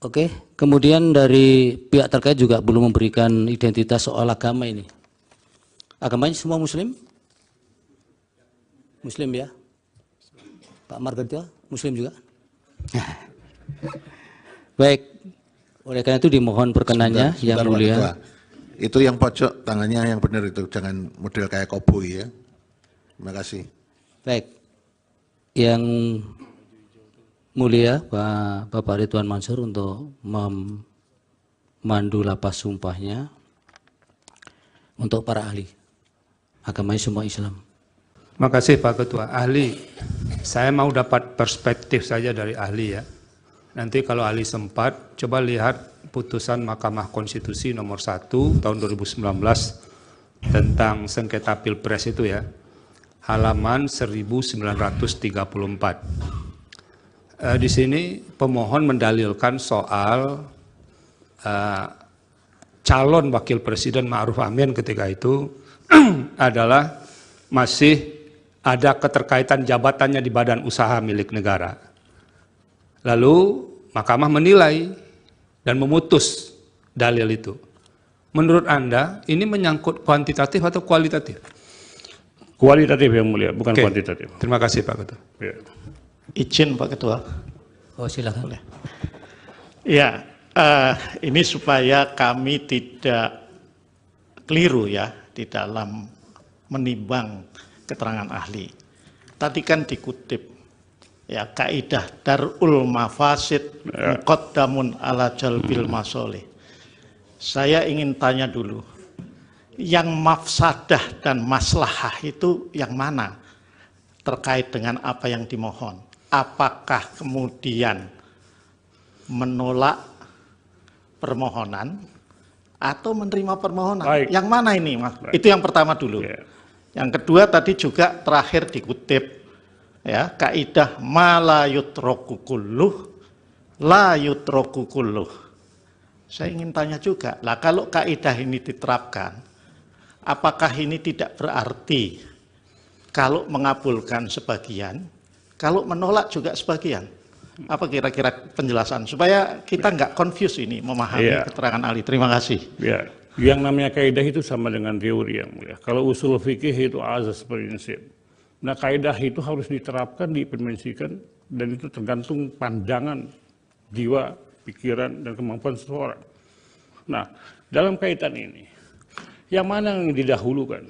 Speaker 15: Oke, kemudian dari pihak terkait juga belum memberikan identitas soal agama ini. Agamanya semua Muslim? Muslim ya? Pak Margarito, Muslim juga? Baik, oleh karena itu dimohon perkenannya yang mulia.
Speaker 10: Ketua. Itu yang pojok tangannya yang benar itu, jangan model kayak koboi ya. Terima kasih.
Speaker 15: Baik, yang mulia Pak Bapak Ridwan Mansur untuk memandu lapas sumpahnya untuk para ahli. Agamanya semua Islam.
Speaker 11: Terima kasih Pak Ketua. Ahli, saya mau dapat perspektif saja dari ahli ya. Nanti kalau ahli sempat, coba lihat putusan Mahkamah Konstitusi nomor 1 tahun 2019 tentang sengketa Pilpres itu ya. Halaman 1934. Di sini pemohon mendalilkan soal calon wakil presiden Ma'ruf Amin ketika itu adalah masih ada keterkaitan jabatannya di badan usaha milik negara. Lalu mahkamah menilai dan memutus dalil itu. Menurut Anda ini menyangkut kuantitatif atau kualitatif?
Speaker 12: Kualitatif yang mulia, bukan kuantitatif.
Speaker 11: Terima kasih Pak Ketua.
Speaker 12: Ya.
Speaker 13: Izin Pak Ketua.
Speaker 15: Oh silakan.
Speaker 13: Boleh. Ya, ini supaya kami tidak keliru ya di dalam menimbang keterangan ahli. Tadi kan dikutip ya kaidah darul mafasid muqaddamun ala jalbil masolih. Saya ingin tanya dulu, yang mafsadah dan maslahah itu yang mana terkait dengan apa yang dimohon? Apakah kemudian menolak permohonan atau menerima permohonan?
Speaker 12: Baik.
Speaker 13: Yang mana ini, Mas?
Speaker 12: Baik.
Speaker 13: Itu yang pertama dulu.
Speaker 12: Ya.
Speaker 13: Yang kedua tadi juga terakhir dikutip ya kaidah ma la yutraku kulluh la yutraku kulluh. Saya ingin tanya juga, lah kalau kaidah ini diterapkan, apakah ini tidak berarti kalau mengabulkan sebagian, kalau menolak juga sebagian? Apa kira-kira penjelasan supaya kita nggak confuse ini memahami keterangan ahli? Terima kasih.
Speaker 12: Ya. Yang namanya kaidah itu sama dengan teori yang mulia. Kalau usul fikih itu azas prinsip. Nah kaidah itu harus diterapkan, diimplementasikan, dan itu tergantung pandangan, jiwa, pikiran, dan kemampuan seseorang. Nah dalam kaitan ini, yang mana yang didahulukan?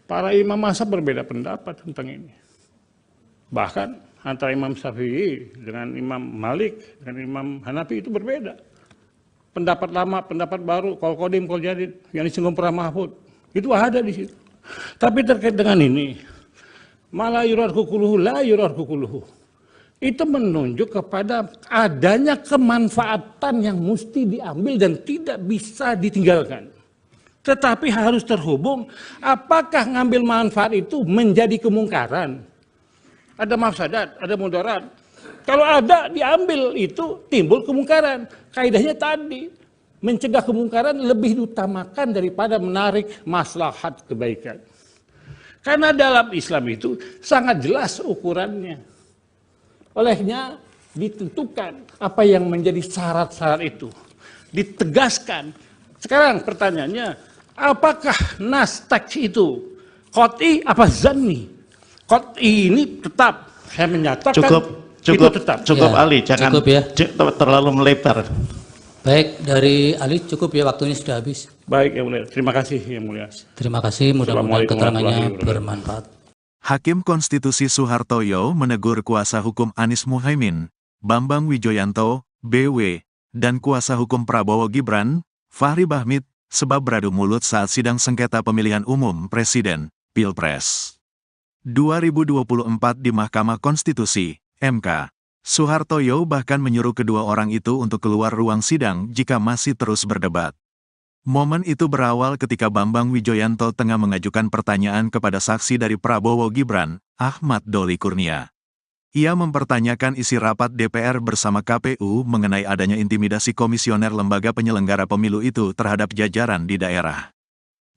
Speaker 12: para imam mazhab berbeda pendapat tentang ini. Bahkan antara Imam Syafi'i dengan Imam Malik dengan Imam Hanafi itu berbeda. Pendapat lama, pendapat baru, kol kodim, kol jadid, yang disinggung para mahfud, itu ada di situ. Tapi terkait dengan ini, malah yurar kukuluhu, la yurar kukuluhu. Itu menunjuk kepada adanya kemanfaatan yang mesti diambil dan tidak bisa ditinggalkan. Tetapi harus terhubung, apakah ngambil manfaat itu menjadi kemungkaran? Ada mafsadat, ada mudarat. Kalau ada diambil itu timbul kemungkaran. Kaidahnya tadi, mencegah kemungkaran lebih diutamakan daripada menarik maslahat kebaikan. Karena dalam Islam itu sangat jelas ukurannya. Olehnya ditentukan apa yang menjadi syarat-syarat itu. Ditegaskan. Sekarang pertanyaannya, apakah nas teks itu qat'i apa zanni? Qat'i ini tetap saya menyatakan itu tetap.
Speaker 13: Cukup ya, Ali, jangan
Speaker 15: cukup ya.
Speaker 13: Terlalu melebar.
Speaker 15: Baik, dari Ali cukup ya, waktunya sudah habis.
Speaker 12: Baik, Yang Mulia. Terima kasih, Yang Mulia.
Speaker 15: Terima kasih, mudah-mudahan keterangannya bermanfaat.
Speaker 1: Hakim Konstitusi Soehartoyo menegur kuasa hukum Anies Muhaimin, Bambang Wijoyanto, BW, dan kuasa hukum Prabowo Gibran, Fahri Bahmit, sebab beradu mulut saat sidang sengketa pemilihan umum Presiden, Pilpres 2024 di Mahkamah Konstitusi, MK. Soehartoyo bahkan menyuruh kedua orang itu untuk keluar ruang sidang jika masih terus berdebat. Momen itu berawal ketika Bambang Wijoyanto tengah mengajukan pertanyaan kepada saksi dari Prabowo Gibran, Ahmad Doli Kurnia. Ia mempertanyakan isi rapat DPR bersama KPU mengenai adanya intimidasi komisioner lembaga penyelenggara pemilu itu terhadap jajaran di daerah.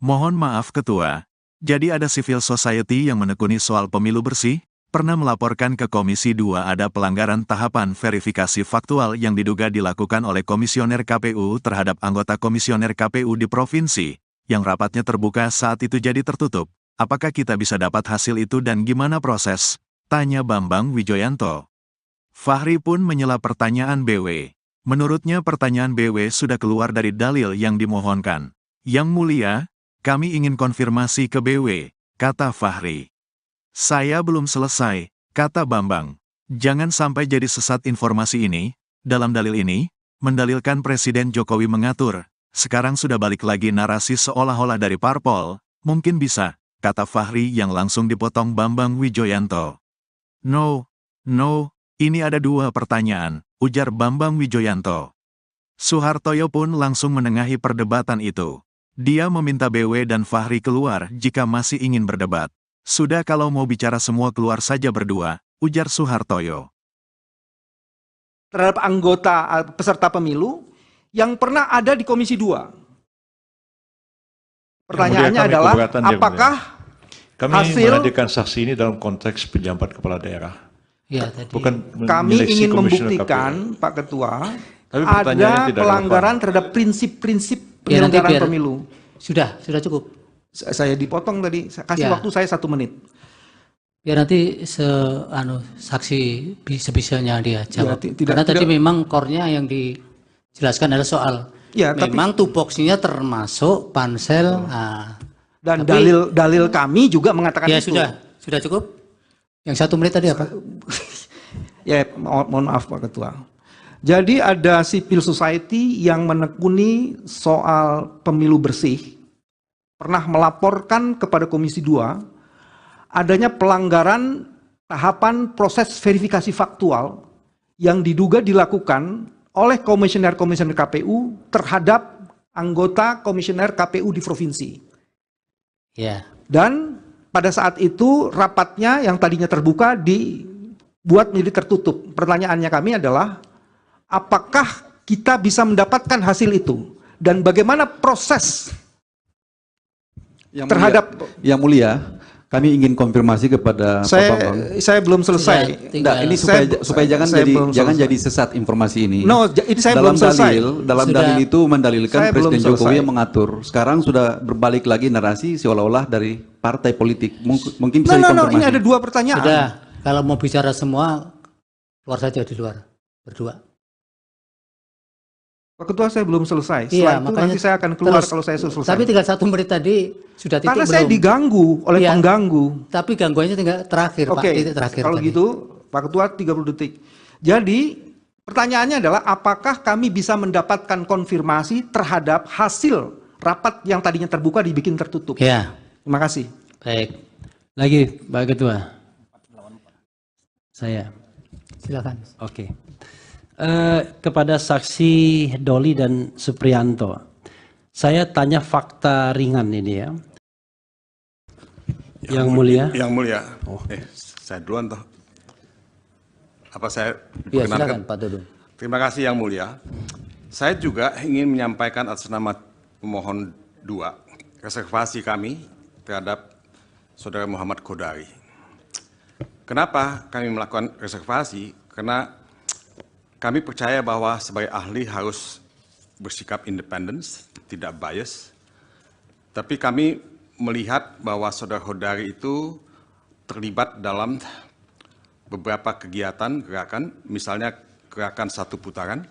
Speaker 1: Mohon maaf Ketua, jadi ada civil society yang menekuni soal pemilu bersih, pernah melaporkan ke Komisi 2 ada pelanggaran tahapan verifikasi faktual yang diduga dilakukan oleh komisioner KPU terhadap anggota komisioner KPU di provinsi, yang rapatnya terbuka saat itu jadi tertutup. Apakah kita bisa dapat hasil itu dan gimana proses? Tanya Bambang Wijoyanto. Fahri pun menyela pertanyaan BW. Menurutnya pertanyaan BW sudah keluar dari dalil yang dimohonkan. Yang Mulia, kami ingin konfirmasi ke BW, kata Fahri. Saya belum selesai, kata Bambang. Jangan sampai jadi sesat informasi ini. Dalam dalil ini, mendalilkan Presiden Jokowi mengatur. Sekarang sudah balik lagi narasi seolah-olah dari parpol. Mungkin bisa, kata Fahri yang langsung dipotong Bambang Wijoyanto. No, ini ada dua pertanyaan, ujar Bambang Wijoyanto. Soehartoyo pun langsung menengahi perdebatan itu. Dia meminta BW dan Fahri keluar jika masih ingin berdebat. Sudah kalau mau bicara semua keluar saja berdua, ujar Soehartoyo.
Speaker 2: Terhadap anggota peserta pemilu yang pernah ada di Komisi 2. Pertanyaannya adalah, apakah
Speaker 3: kami
Speaker 2: hasil
Speaker 3: menghadirkan saksi ini dalam konteks pejabat kepala daerah.
Speaker 15: Ya, tadi.
Speaker 3: Bukan
Speaker 2: kami ingin membuktikan, Pak Ketua, ada pelanggaran terhadap prinsip-prinsip penyelenggaraan pemilu.
Speaker 15: Sudah cukup.
Speaker 2: Saya dipotong tadi, kasih waktu saya 1 menit.
Speaker 8: Biar nanti saksi sebisanya dia jawab. Karena tadi memang core-nya yang dijelaskan adalah soal memang tupoksinya termasuk pansel.
Speaker 2: Dan dalil kami juga mengatakan itu.
Speaker 8: Sudah cukup. Yang 1 menit tadi apa?
Speaker 2: Ya, mohon maaf Pak Ketua. Jadi ada civil society yang menekuni soal pemilu bersih, pernah melaporkan kepada Komisi 2 adanya pelanggaran tahapan proses verifikasi faktual yang diduga dilakukan oleh komisioner-komisioner KPU terhadap anggota komisioner KPU di provinsi.
Speaker 8: Ya.
Speaker 2: Dan pada saat itu rapatnya yang tadinya terbuka dibuat menjadi tertutup. Pertanyaannya kami adalah, apakah kita bisa mendapatkan hasil itu? Dan bagaimana proses
Speaker 5: Yang Mulia, kami ingin konfirmasi kepada Pak Bambang.
Speaker 2: Saya belum selesai.
Speaker 5: Ini supaya jangan jadi sesat informasi ini.
Speaker 2: No, ini saya belum selesai.
Speaker 5: Dalam dalil itu mendalilkan Presiden Jokowi yang mengatur. Sekarang sudah berbalik lagi narasi seolah-olah dari partai politik. Mungkin bisa dikonfirmasi.
Speaker 2: Ini ada 2 pertanyaan.
Speaker 8: Sudah, kalau mau bicara semua, keluar saja di luar, berdua.
Speaker 2: Pak Ketua, saya belum selesai.
Speaker 8: Iya,
Speaker 2: Setelah itu nanti saya akan keluar kalau saya selesai.
Speaker 8: Tapi tinggal 1 menit tadi sudah titik
Speaker 2: Karena
Speaker 8: belum?
Speaker 2: saya diganggu oleh pengganggu.
Speaker 8: Tapi gangguannya tinggal terakhir, Pak. Titik terakhir.
Speaker 2: Kalau
Speaker 8: tadi.
Speaker 2: gitu, Pak Ketua 30 detik. Jadi, pertanyaannya adalah apakah kami bisa mendapatkan konfirmasi terhadap hasil rapat yang tadinya terbuka dibikin tertutup?
Speaker 8: Ya.
Speaker 2: Terima kasih.
Speaker 8: Baik.
Speaker 6: Lagi, Pak Ketua. Saya.
Speaker 8: Silakan.
Speaker 6: Oke. Kepada saksi Doli dan Supriyanto, saya tanya fakta ringan ini ya. Yang mulia.
Speaker 7: Yang mulia. Saya duluan toh. Apa saya
Speaker 15: Ya, silakan Pak Dudung.
Speaker 7: Terima kasih Yang Mulia. Saya juga ingin menyampaikan atas nama pemohon 2 reservasi kami terhadap Saudara Muhammad Kodari. Kenapa kami melakukan reservasi? Karena kami percaya bahwa sebagai ahli harus bersikap independen, tidak bias. Tapi kami melihat bahwa Saudara Kodari itu terlibat dalam beberapa kegiatan gerakan, misalnya gerakan 1 putaran,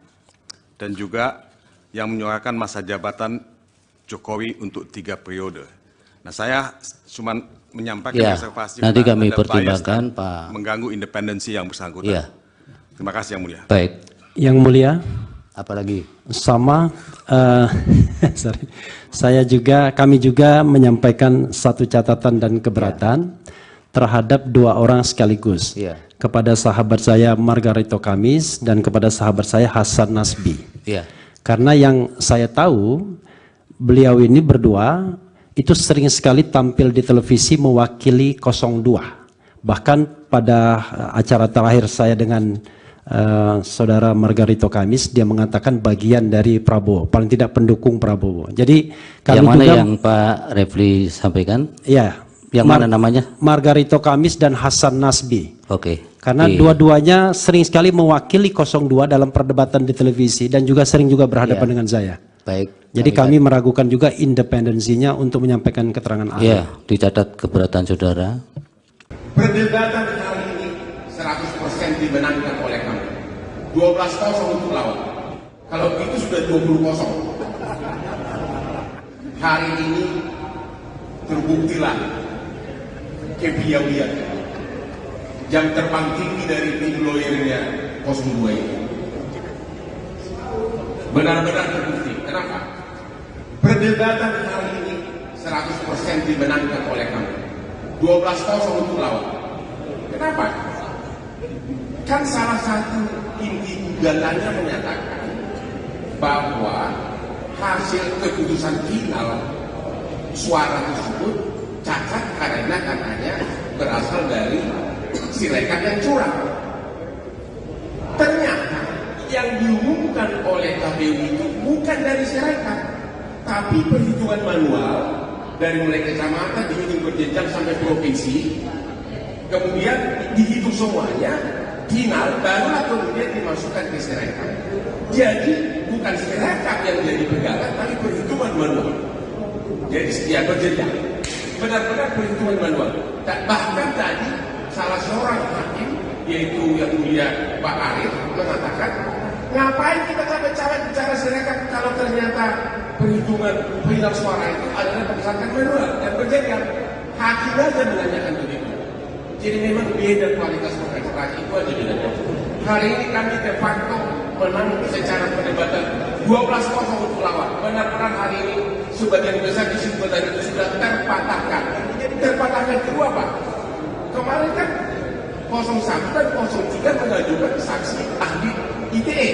Speaker 7: dan juga yang menyuarakan masa jabatan Jokowi untuk 3 periode. Nah, saya cuma menyampaikan reservasi
Speaker 15: nanti kami
Speaker 7: ada
Speaker 15: pertimbangkan
Speaker 7: bias
Speaker 15: Pak.
Speaker 7: mengganggu independensi yang bersangkutan.
Speaker 15: Ya.
Speaker 7: Terima kasih Yang Mulia.
Speaker 15: Baik.
Speaker 6: Yang mulia.
Speaker 15: Apalagi?
Speaker 6: Sama, sorry. Kami juga menyampaikan satu catatan dan keberatan terhadap 2 orang sekaligus. Kepada sahabat saya Margarito Kamis dan kepada sahabat saya Hasan Nasbi. Karena yang saya tahu, beliau ini berdua itu sering sekali tampil di televisi mewakili 02. Bahkan pada acara terakhir saya dengan saudara Margarito Kamis, dia mengatakan bagian dari Prabowo, paling tidak pendukung Prabowo. Jadi kami
Speaker 15: yang mana
Speaker 6: juga,
Speaker 15: yang Pak Refli sampaikan?
Speaker 6: Ya.
Speaker 15: Yang mana namanya?
Speaker 6: Margarito Kamis dan Hasan Nasbi.
Speaker 15: Oke.
Speaker 6: Karena dua-duanya sering sekali mewakili 02 dalam perdebatan di televisi dan juga sering juga berhadapan dengan saya.
Speaker 15: Baik.
Speaker 6: Jadi kami meragukan juga independensinya untuk menyampaikan keterangan ahli.
Speaker 15: Ya, dicatat keberatan saudara.
Speaker 9: Perdebatan kali ini 100% dimenangkan oleh kami. 12-0 untuk lawan. Kalau itu sudah 20-0. Hari ini terbuktilah kepiawaian jam terbang tinggi dari tim lawyernya 02 ini. Benar-benar terbukti. Kenapa? Perdebatan hari ini 100% dimenangkan oleh kami. 12-0 untuk lawan. Kenapa? Kan salah satu inti gugatannya menyatakan bahwa hasil keputusan final suara tersebut cacat karena katanya berasal dari Sirekap yang curang. Ternyata yang diumumkan oleh KPU itu bukan dari Sirekap, tapi perhitungan manual dari mulai kecamatan dihitung berjenjang sampai provinsi, kemudian dihitung semuanya, final barulah kemudian dimasukkan ke Sirekap. Jadi bukan Sirekap yang jadi pegangan, tapi perhitungan manual. Jadi ya berjenjang, benar-benar perhitungan manual. Bahkan tadi salah seorang hakim, yaitu yang mulia Pak Arif, mengatakan, ngapain kita capek-capek bicara Sirekap kalau ternyata perhitungan final suara itu adalah berdasarkan manual dan berjenjang. Hakim aja menanyakan begitu. Jadi memang beda kualitas pengacara, itu aja bedanya. Hari ini kami de facto menang secara perdebatan 12-0 untuk lawan. Benar-benar hari ini sebagian besar kesimpulan itu sudah terpatahkan. Terpatahkan kedua Pak. Kemarin kan 01 dan 03 mengajukan saksi ahli ITE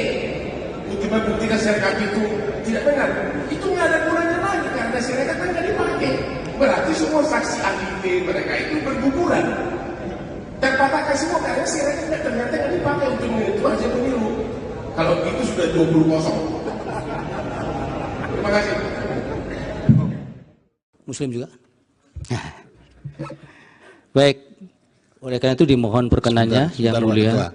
Speaker 9: untuk membuktikan Sirekap itu tidak benar. Itu nggak ada gunanya lagi karena Sirekap kan nggak dipakai. Berarti semua saksi ahli ITE mereka itu berguguran. Terpatahkan semua karena Sirekap ternyata nggak dipakai untuk menentukan hasil pemilu. Kalau itu sudah 20-0. Terima kasih.
Speaker 15: Muslim juga? Baik. Oleh karena itu dimohon perkenannya yang mulia.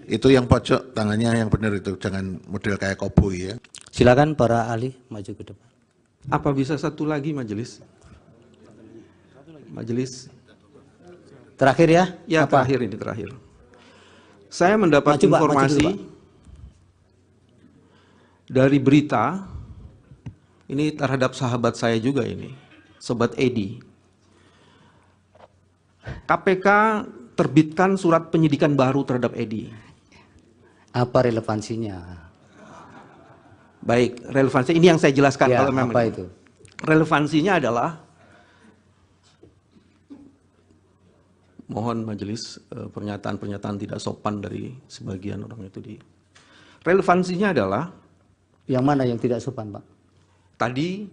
Speaker 10: Itu yang pojok tangannya yang benar itu, jangan model kayak koboi ya.
Speaker 15: Silakan para ahli maju ke depan.
Speaker 2: Apa bisa satu lagi majelis? Majelis.
Speaker 15: Terakhir ya?
Speaker 2: Ya,
Speaker 15: apa?
Speaker 2: terakhir ini terakhir. Saya mendapat informasi dari berita, ini terhadap sahabat saya juga ini, Sobat Edi. KPK terbitkan surat penyidikan baru terhadap Edi.
Speaker 15: Apa relevansinya?
Speaker 2: Baik, relevansi ini yang saya jelaskan.
Speaker 15: Ya,
Speaker 2: kalau memang
Speaker 15: apa itu?
Speaker 2: Relevansinya adalah, mohon majelis pernyataan-pernyataan tidak sopan dari sebagian orang itu di. Relevansinya adalah,
Speaker 15: yang mana yang tidak sopan, Pak?
Speaker 2: Tadi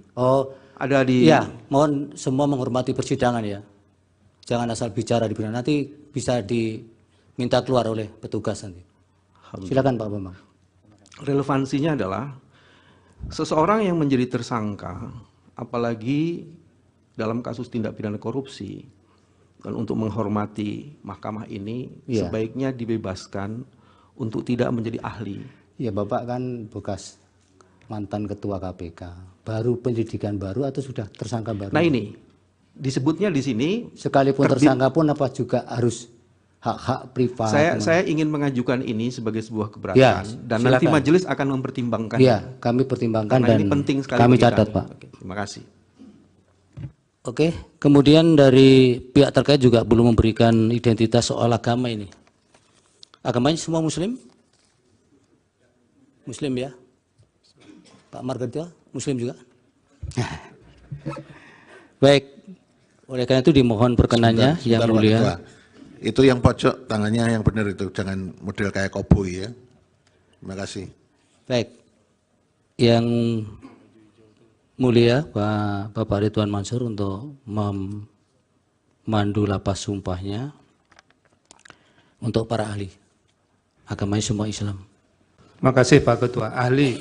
Speaker 15: ada di. Ya, mohon semua menghormati persidangan ya. Jangan asal bicara di persidangan, nanti bisa diminta keluar oleh petugas nanti. Silakan Pak Bambang.
Speaker 2: Relevansinya adalah seseorang yang menjadi tersangka, apalagi dalam kasus tindak pidana korupsi, dan untuk menghormati mahkamah ini, sebaiknya dibebaskan untuk tidak menjadi ahli.
Speaker 15: Ya, Bapak kan bekas mantan ketua KPK, baru penyidikan baru atau sudah tersangka baru?
Speaker 2: Nah ini, disebutnya di sini,
Speaker 15: sekalipun tersangka pun apa juga harus hak-hak privat?
Speaker 2: Saya ingin mengajukan ini sebagai sebuah keberatan, dan
Speaker 15: silakan.
Speaker 2: nanti majelis akan mempertimbangkan.
Speaker 15: Ya, kami pertimbangkan.
Speaker 2: Karena
Speaker 15: dan
Speaker 2: ini penting sekali
Speaker 15: kami
Speaker 2: bagi
Speaker 15: catat,
Speaker 2: kami.
Speaker 15: Pak.
Speaker 2: Oke, terima kasih.
Speaker 15: Oke, kemudian dari pihak terkait juga belum memberikan identitas soal agama ini. Agamanya semua Muslim? Muslim ya? Pak Margarito, Muslim juga? Baik, oleh karena itu dimohon perkenannya yang
Speaker 10: Sebentar, Pak
Speaker 15: mulia.
Speaker 10: Ketua. Itu yang pojok tangannya yang benar itu, jangan model kayak koboi ya. Terima kasih.
Speaker 15: Baik, yang mulia Bapak Ridwan Mansur untuk memandu lapas sumpahnya untuk para ahli. Agamanya semua Islam.
Speaker 11: Terima kasih Pak Ketua. Ahli,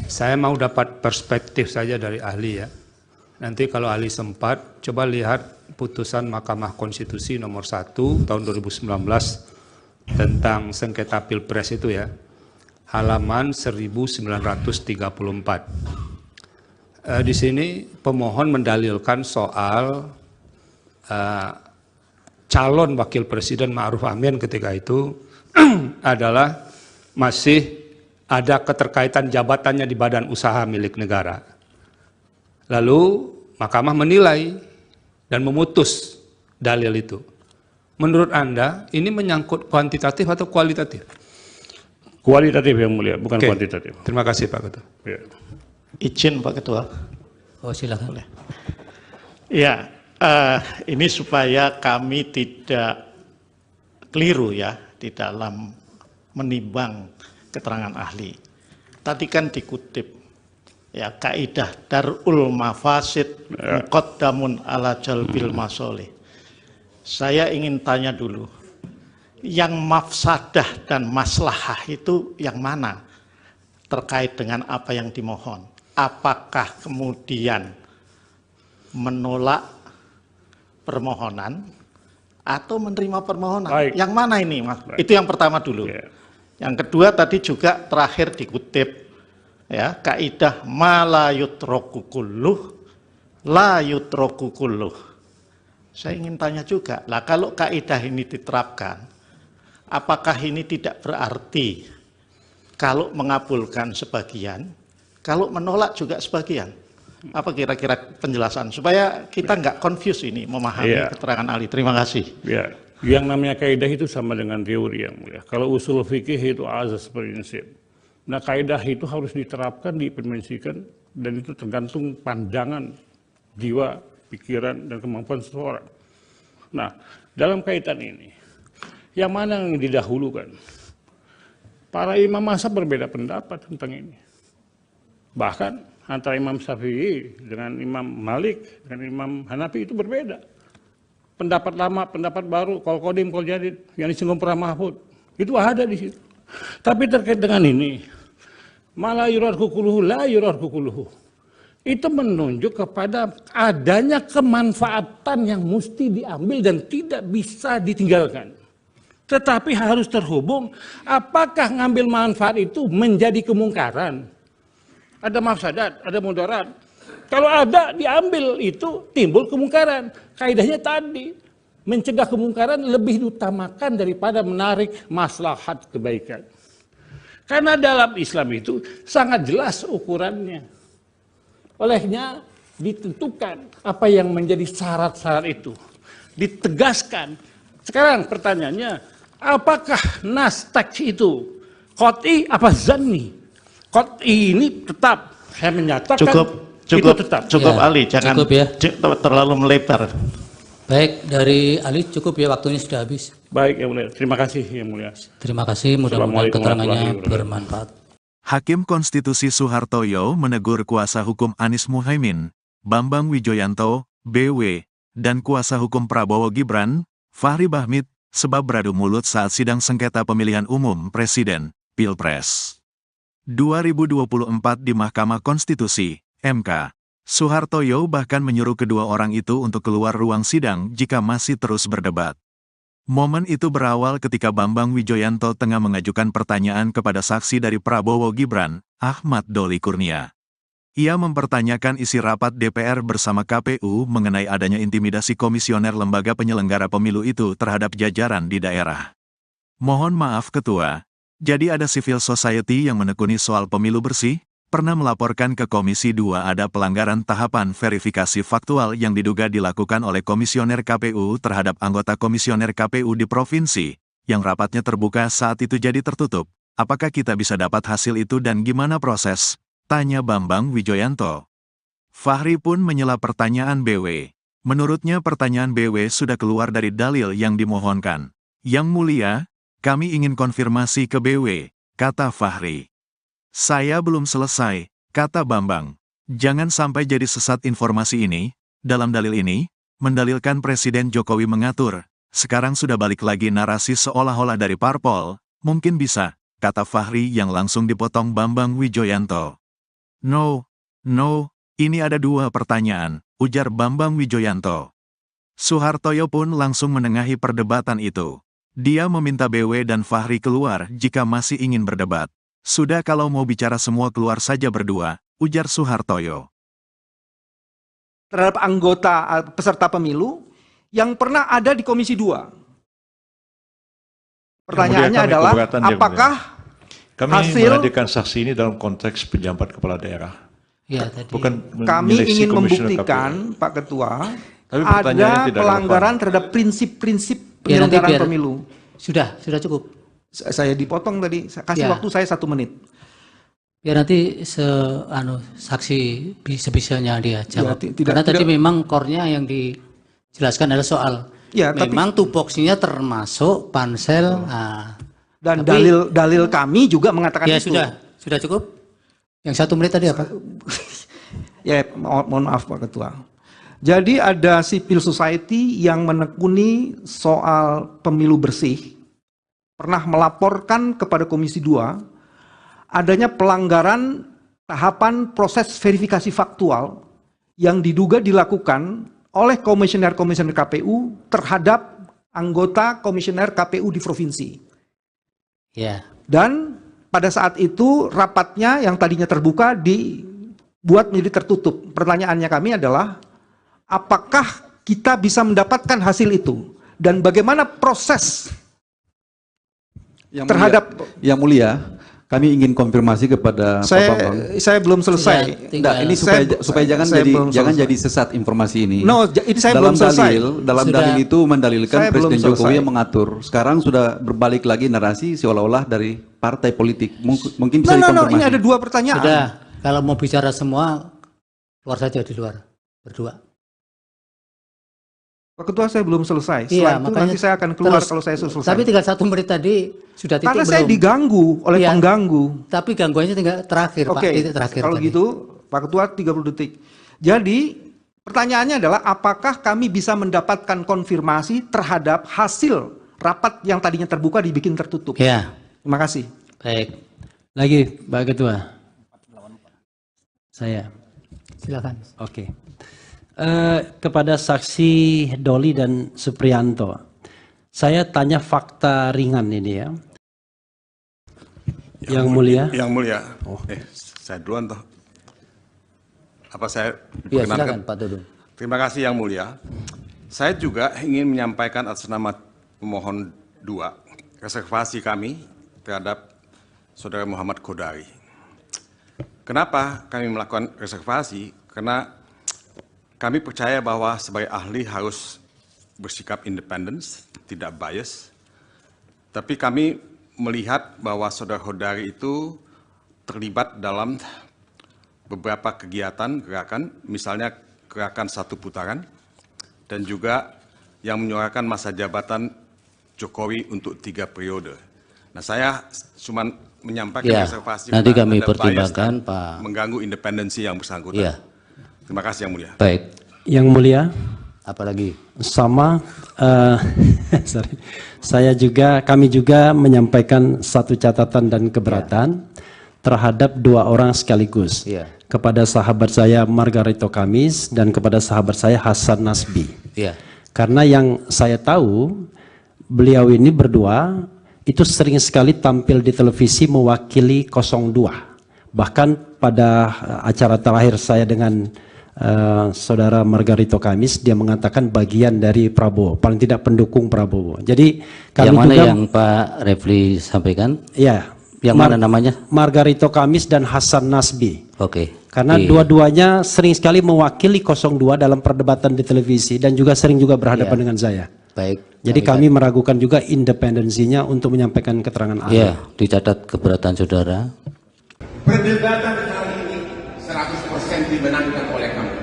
Speaker 11: saya mau dapat perspektif saja dari ahli ya. Nanti kalau ahli sempat, coba lihat putusan Mahkamah Konstitusi nomor 1 tahun 2019 tentang sengketa Pilpres itu ya. Halaman 1934. Di sini pemohon mendalilkan soal calon wakil presiden Ma'ruf Amin ketika itu adalah masih ada keterkaitan jabatannya di badan usaha milik negara. Lalu Mahkamah menilai dan memutus dalil itu. Menurut Anda ini menyangkut kuantitatif atau kualitatif?
Speaker 12: Kualitatif yang mulia, bukan kuantitatif.
Speaker 11: Terima kasih Pak Ketua.
Speaker 12: Ya.
Speaker 13: Izin Pak Ketua.
Speaker 15: Oh silakan.
Speaker 13: Boleh. Ya, ini supaya kami tidak keliru ya di dalam menimbang keterangan ahli. Tadi kan dikutip ya kaidah darul mafasid muqaddamun ala jalbil masolih. Saya ingin tanya dulu, yang mafsadah dan maslahah itu yang mana terkait dengan apa yang dimohon? Apakah kemudian menolak permohonan atau menerima permohonan?
Speaker 12: Baik.
Speaker 13: Yang mana ini, Mas?
Speaker 12: Baik.
Speaker 13: Itu yang pertama dulu.
Speaker 12: Yeah.
Speaker 13: Yang kedua tadi juga terakhir dikutip ya kaidah ma la yutraku kulluh la yutraku kulluh. Saya ingin tanya juga, lah kalau kaidah ini diterapkan, apakah ini tidak berarti kalau mengabulkan sebagian, kalau menolak juga sebagian? Apa kira-kira penjelasan supaya kita nggak confuse ini memahami keterangan ahli? Terima kasih.
Speaker 12: Ya, yang namanya kaidah itu sama dengan teori yang mulia. Kalau usul fikih itu azas prinsip. Nah, kaidah itu harus diterapkan, diimplementasikan, dan itu tergantung pandangan jiwa, pikiran, dan kemampuan seseorang. Nah, dalam kaitan ini, yang mana yang didahulukan? Para imam mazhab berbeda pendapat tentang ini. Bahkan antara Imam Syafi'i dengan Imam Malik, dengan Imam Hanafi itu berbeda. Pendapat lama, pendapat baru, kol kodim, kol jadid, yang disinggung para mahfud, itu ada di situ. Tapi terkait dengan ini, malah yurad kukuluhu, la yurad kukuluhu, itu menunjuk kepada adanya kemanfaatan yang mesti diambil dan tidak bisa ditinggalkan. Tetapi harus terhubung, apakah ngambil manfaat itu menjadi kemungkaran? Ada mafsadat, ada mudarat. Kalau ada diambil itu timbul kemungkaran. Kaidahnya tadi mencegah kemungkaran lebih diutamakan daripada menarik maslahat kebaikan. Karena dalam Islam itu sangat jelas ukurannya. Olehnya ditentukan apa yang menjadi syarat-syarat itu. Ditegaskan. Sekarang pertanyaannya, apakah nas teks itu qot'i apa zanni? Qot'i ini tetap, saya menyatakan itu tetap.
Speaker 13: Cukup ya, Ali, jangan
Speaker 15: cukup ya.
Speaker 13: Terlalu melebar.
Speaker 15: Baik, dari Ali cukup ya, waktunya sudah habis.
Speaker 12: Baik yang mulia, terima kasih yang mulia.
Speaker 15: Terima kasih, mudah-mudahan keterangannya bermanfaat.
Speaker 1: Hakim Konstitusi Soehartoyo menegur kuasa hukum Anies Muhaimin, Bambang Wijoyanto, BW, dan kuasa hukum Prabowo Gibran, Fahri Bahmit, sebab beradu mulut saat sidang sengketa pemilihan umum Presiden, Pilpres 2024 di Mahkamah Konstitusi, MK. Soehartoyo bahkan menyuruh kedua orang itu untuk keluar ruang sidang jika masih terus berdebat. Momen itu berawal ketika Bambang Wijoyanto tengah mengajukan pertanyaan kepada saksi dari Prabowo Gibran, Ahmad Doli Kurnia. Ia mempertanyakan isi rapat DPR bersama KPU mengenai adanya intimidasi komisioner lembaga penyelenggara pemilu itu terhadap jajaran di daerah. Mohon maaf Ketua, jadi ada civil society yang menekuni soal pemilu bersih, pernah melaporkan ke Komisi 2 ada pelanggaran tahapan verifikasi faktual yang diduga dilakukan oleh komisioner KPU terhadap anggota komisioner KPU di provinsi, yang rapatnya terbuka saat itu jadi tertutup. Apakah kita bisa dapat hasil itu dan gimana proses? Tanya Bambang Wijoyanto. Fahri pun menyela pertanyaan BW. Menurutnya pertanyaan BW sudah keluar dari dalil yang dimohonkan. Yang mulia, kami ingin konfirmasi ke BW, kata Fahri. Saya belum selesai, kata Bambang. Jangan sampai jadi sesat informasi ini. Dalam dalil ini, mendalilkan Presiden Jokowi mengatur. Sekarang sudah balik lagi narasi seolah-olah dari parpol. Mungkin bisa, kata Fahri yang langsung dipotong Bambang Wijoyanto. No, ini ada dua pertanyaan, ujar Bambang Wijoyanto. Soehartoyo pun langsung menengahi perdebatan itu. Dia meminta BW dan Fahri keluar jika masih ingin berdebat. Sudah kalau mau bicara semua keluar saja berdua, ujar Soehartoyo.
Speaker 2: Terhadap anggota peserta pemilu yang pernah ada di Komisi 2. Pertanyaannya adalah, apakah
Speaker 3: kami menghadirkan saksi ini dalam konteks pejabat kepala daerah.
Speaker 15: Ya, tadi.
Speaker 3: Bukan
Speaker 2: kami ingin membuktikan, Pak Ketua, ada pelanggaran terhadap prinsip-prinsip penyelenggaraan pemilu.
Speaker 15: Sudah cukup.
Speaker 2: Saya dipotong tadi, kasih waktu saya 1 menit.
Speaker 8: Biar nanti saksi sebisanya dia jawab. Karena tadi memang core-nya yang dijelaskan adalah soal memang tupoksinya termasuk pansel.
Speaker 2: Dan dalil kami juga mengatakan itu.
Speaker 15: Sudah cukup. Yang 1 menit tadi apa?
Speaker 2: Ya, mohon maaf Pak Ketua. Jadi ada civil society yang menekuni soal pemilu bersih, pernah melaporkan kepada Komisi 2 adanya pelanggaran tahapan proses verifikasi faktual yang diduga dilakukan oleh komisioner-komisioner KPU terhadap anggota komisioner KPU di provinsi.
Speaker 15: Ya.
Speaker 2: Dan pada saat itu rapatnya yang tadinya terbuka dibuat menjadi tertutup. Pertanyaannya kami adalah, apakah kita bisa mendapatkan hasil itu? Dan bagaimana proses
Speaker 5: yang mulia, kami ingin konfirmasi kepada Pak Bambang.
Speaker 2: Saya belum selesai.
Speaker 5: Ini supaya jangan jadi sesat informasi ini.
Speaker 2: Ini saya belum selesai.
Speaker 5: Dalam dalil itu mendalilkan Presiden Jokowi yang mengatur. Sekarang sudah berbalik lagi narasi seolah-olah dari partai politik. Mungkin bisa dikonfirmasi.
Speaker 2: Ini ada 2 pertanyaan.
Speaker 15: Sudah, kalau mau bicara semua, keluar saja di luar, berdua.
Speaker 2: Pak Ketua, saya belum selesai. Setelah itu nanti saya akan keluar kalau saya selesai.
Speaker 15: Tapi tinggal 1 menit tadi sudah titik.
Speaker 2: Karena saya diganggu oleh pengganggu.
Speaker 15: Tapi gangguannya tinggal terakhir, Pak. Titik terakhir.
Speaker 2: Kalau gitu, Pak Ketua 30 detik. Jadi pertanyaannya adalah, apakah kami bisa mendapatkan konfirmasi terhadap hasil rapat yang tadinya terbuka dibikin tertutup?
Speaker 15: Ya.
Speaker 2: Terima kasih.
Speaker 15: Baik.
Speaker 6: Lagi, Pak Ketua. Saya.
Speaker 15: Silakan.
Speaker 6: Oke. Kepada saksi Doli dan Supriyanto, saya tanya fakta ringan ini ya. Yang mulia.
Speaker 7: Yang mulia. Saya duluan toh. Apa saya
Speaker 15: silakan Pak Dudung.
Speaker 7: Terima kasih yang mulia. Saya juga ingin menyampaikan atas nama pemohon 2 reservasi kami terhadap Saudara Muhammad Kodari. Kenapa kami melakukan reservasi? Karena kami percaya bahwa sebagai ahli harus bersikap independen, tidak bias. Tapi kami melihat bahwa Saudara Kodari itu terlibat dalam beberapa kegiatan gerakan, misalnya gerakan 1 putaran, dan juga yang menyuarakan masa jabatan Jokowi untuk 3 periode. Nah, saya cuma menyampaikan reservasi.
Speaker 14: Nanti kami pertimbangkan, Pak.
Speaker 7: Mengganggu independensi yang bersangkutan.
Speaker 14: Ya.
Speaker 7: Terima kasih Yang Mulia.
Speaker 14: Baik.
Speaker 6: Yang Mulia.
Speaker 14: Apalagi?
Speaker 6: Sama, kami juga menyampaikan satu catatan dan keberatan terhadap 2 orang sekaligus. Kepada sahabat saya Margarito Kamis dan kepada sahabat saya Hasan Nasbi. Karena yang saya tahu, beliau ini berdua itu sering sekali tampil di televisi mewakili 02. Bahkan pada acara terakhir saya dengan saudara Margarito Kamis, dia mengatakan bagian dari Prabowo, paling tidak pendukung Prabowo. Jadi kami
Speaker 14: yang mana
Speaker 6: juga,
Speaker 14: yang Pak Refli sampaikan?
Speaker 6: Ya.
Speaker 14: Yang mana namanya?
Speaker 6: Margarito Kamis dan Hasan Nasbi.
Speaker 14: Oke.
Speaker 6: Karena dua-duanya sering sekali mewakili 02 dalam perdebatan di televisi dan juga sering juga berhadapan dengan saya.
Speaker 14: Baik.
Speaker 6: Jadi kami meragukan juga independensinya untuk menyampaikan keterangan ahli.
Speaker 14: Ya, dicatat keberatan saudara.
Speaker 9: Perdebatan kali ini 100% dimenangkan oleh kamu.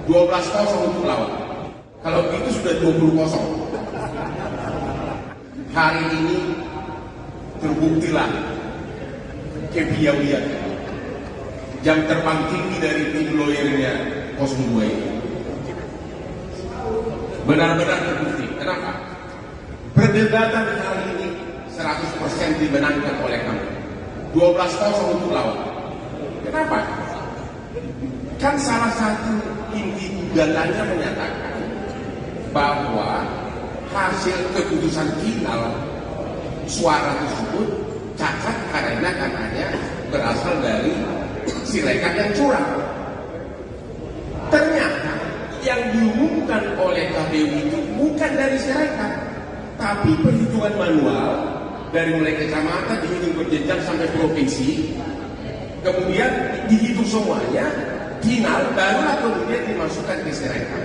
Speaker 9: 12-0 untuk lawan. Kalau itu sudah 20-0. Hari ini terbuktilah kepiawaian jam terbang tinggi dari tim lawyernya 02 ini. Benar-benar terbukti. Kenapa? Perdebatan kali ini 100% dimenangkan oleh kamu. 12-0 untuk lawan. Kenapa? Kan salah satu inti gugatannya menyatakan bahwa hasil keputusan final suara tersebut cacat karena katanya berasal dari Sirekap yang curang. Ternyata yang diumumkan oleh KPU itu bukan dari Sirekap, tapi perhitungan manual dari mulai kecamatan dihitung berjenjang sampai provinsi, kemudian dihitung semuanya, final barulah kemudian dimasukkan ke Sirekap.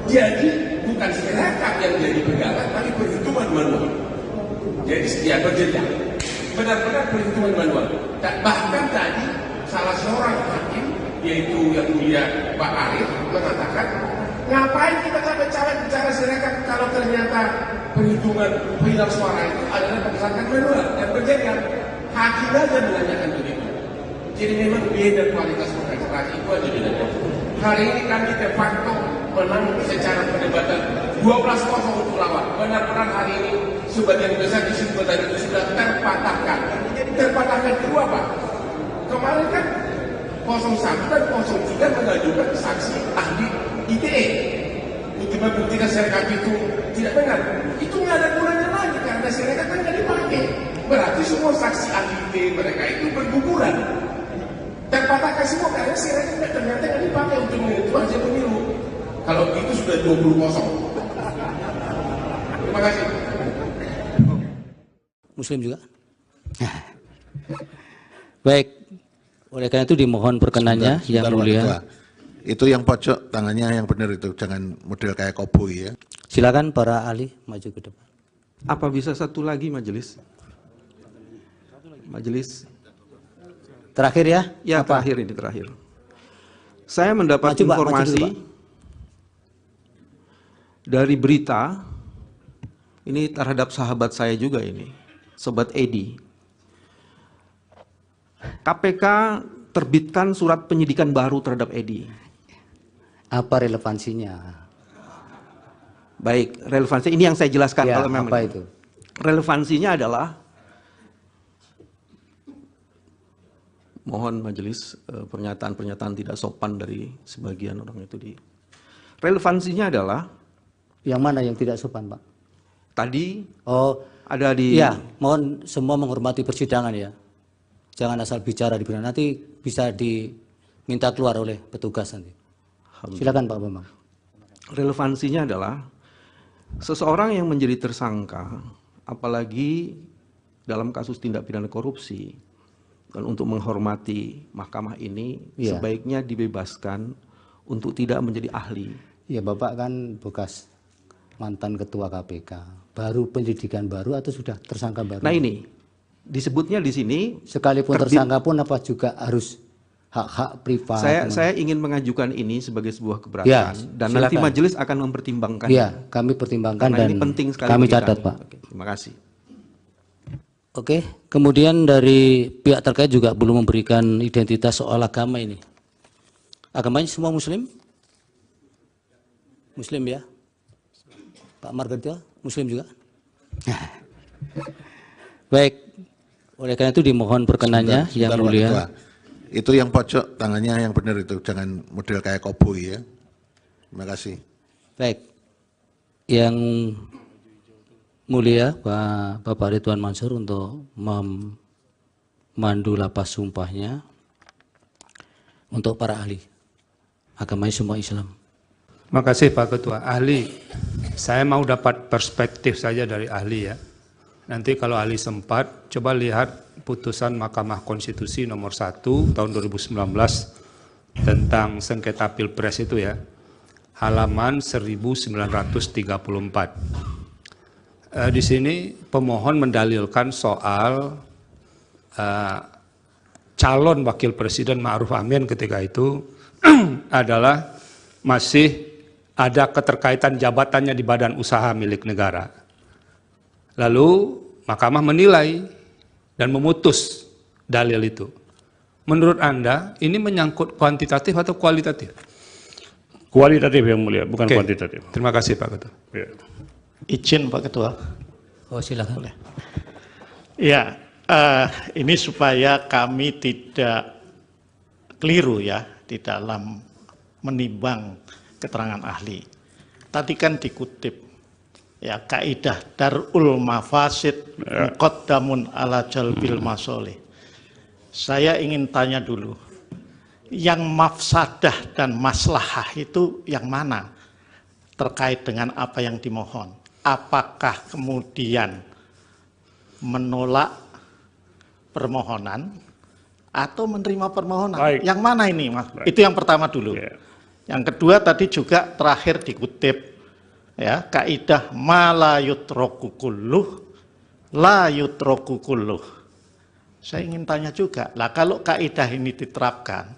Speaker 9: Jadi bukan Sirekap yang jadi pegangan, tapi perhitungan manual. Jadi setiap berjenjang, benar-benar perhitungan manual. Bahkan tadi salah seorang hakim, yaitu Yang Mulia Pak Arif, mengatakan, ngapain kita capek-capek bicara Sirekap kalau ternyata perhitungan final suara itu adalah berdasarkan manual dan berjenjang. Hakim aja menanyakan begitu. Jadi memang beda kualitas organisasi itu aja bedanya. Hari ini kami de facto menang secara perdebatan 12-0 untuk lawan. Benar-benar hari ini sebagian besar kesimpulan itu sudah terpatahkan. Jadi terpatahkan kedua apa? Kemarin kan 01 dan 03 mengajukan saksi ahli ITE untuk membuktikan Sirekap itu tidak benar. Itu nggak ada gunanya lagi karena Sirekap kan nggak dipakai. Berarti semua saksi ahli ITE mereka itu berguguran. Terpatahkan semua karena Sirekap ternyata nggak dipakai untuk menentukan hasil pemilu. Kalau itu sudah 20-0. Terima kasih.
Speaker 14: Muslim juga? Baik. Oleh karena itu dimohon perkenannya Yang Mulia.
Speaker 10: Itu yang pojok tangannya yang benar itu, jangan model kayak koboi ya.
Speaker 14: Silakan para ahli maju ke depan.
Speaker 2: Apa bisa satu lagi majelis? Majelis.
Speaker 14: Terakhir ya?
Speaker 2: Ya, apa? Terakhir ini terakhir. Saya mendapat informasi dari berita ini terhadap sahabat saya juga ini, Sobat Edi. KPK terbitkan surat penyidikan baru terhadap Edi.
Speaker 14: Apa relevansinya?
Speaker 2: Baik, relevansi ini yang saya jelaskan.
Speaker 14: Ya,
Speaker 2: kalau memang
Speaker 14: apa itu?
Speaker 2: Relevansinya adalah, mohon majelis pernyataan-pernyataan tidak sopan dari sebagian orang itu di. Relevansinya adalah.
Speaker 14: Yang mana yang tidak sopan, Pak?
Speaker 2: Tadi.
Speaker 14: Oh,
Speaker 2: ada di.
Speaker 14: Ya, mohon semua menghormati persidangan ya. Jangan asal bicara di persidangan, nanti bisa diminta keluar oleh petugas nanti. Silakan Pak Bambang.
Speaker 2: Relevansinya adalah seseorang yang menjadi tersangka, apalagi dalam kasus tindak pidana korupsi, untuk menghormati mahkamah ini sebaiknya dibebaskan untuk tidak menjadi ahli.
Speaker 15: Ya, Bapak kan bekas mantan ketua KPK. Baru penyidikan baru atau sudah tersangka baru?
Speaker 2: Nah ini disebutnya di sini
Speaker 15: sekalipun tersangka pun apa juga harus hak-hak privat.
Speaker 2: Saya ingin mengajukan ini sebagai sebuah keberatan dan silakan. Nanti majelis akan mempertimbangkan.
Speaker 15: Ya, kami pertimbangkan dan
Speaker 2: ini penting sekali
Speaker 15: kami catat, Pak.
Speaker 2: Oke, terima kasih.
Speaker 15: Oke, kemudian dari pihak terkait juga belum memberikan identitas soal agama ini. Agamanya semua Muslim? Muslim ya? Pak Margarito, Muslim juga? Baik, oleh karena itu dimohon perkenannya
Speaker 10: Sebentar,
Speaker 15: yang mulia.
Speaker 10: Itu yang pojok tangannya yang benar itu, jangan model kayak koboi ya. Terima kasih.
Speaker 15: Baik, yang mulia Bapak Ridwan Mansur untuk memandu lapas sumpahnya untuk para ahli. Agamanya semua Islam.
Speaker 11: Terima kasih Pak Ketua. Ahli, saya mau dapat perspektif saja dari ahli ya. Nanti kalau ahli sempat, coba lihat putusan Mahkamah Konstitusi nomor 1 tahun 2019 tentang sengketa Pilpres itu ya, halaman 1934. Di sini pemohon mendalilkan soal calon wakil presiden Ma'ruf Amin ketika itu adalah masih ada keterkaitan jabatannya di badan usaha milik negara. Lalu Mahkamah menilai dan memutus dalil itu. Menurut Anda ini menyangkut kuantitatif atau kualitatif?
Speaker 12: Kualitatif yang mulia, bukan kuantitatif.
Speaker 11: Terima kasih Pak Ketua.
Speaker 12: Ya.
Speaker 13: Izin Pak Ketua.
Speaker 15: Oh silakan.
Speaker 13: Boleh. Ya, ini supaya kami tidak keliru ya di dalam menimbang keterangan ahli. Tadi kan dikutip ya kaidah darul mafasid muqaddamun ala jalbil masolih. Saya ingin tanya dulu, yang mafsadah dan maslahah itu yang mana terkait dengan apa yang dimohon? Apakah kemudian menolak permohonan atau menerima permohonan?
Speaker 12: Baik.
Speaker 13: Yang mana ini, Mas?
Speaker 12: Baik.
Speaker 13: Itu yang pertama dulu.
Speaker 12: Yeah.
Speaker 13: Yang kedua tadi juga terakhir dikutip ya kaidah ma la yutraku kulluh la yutraku kulluh. Saya ingin tanya juga, lah kalau kaidah ini diterapkan,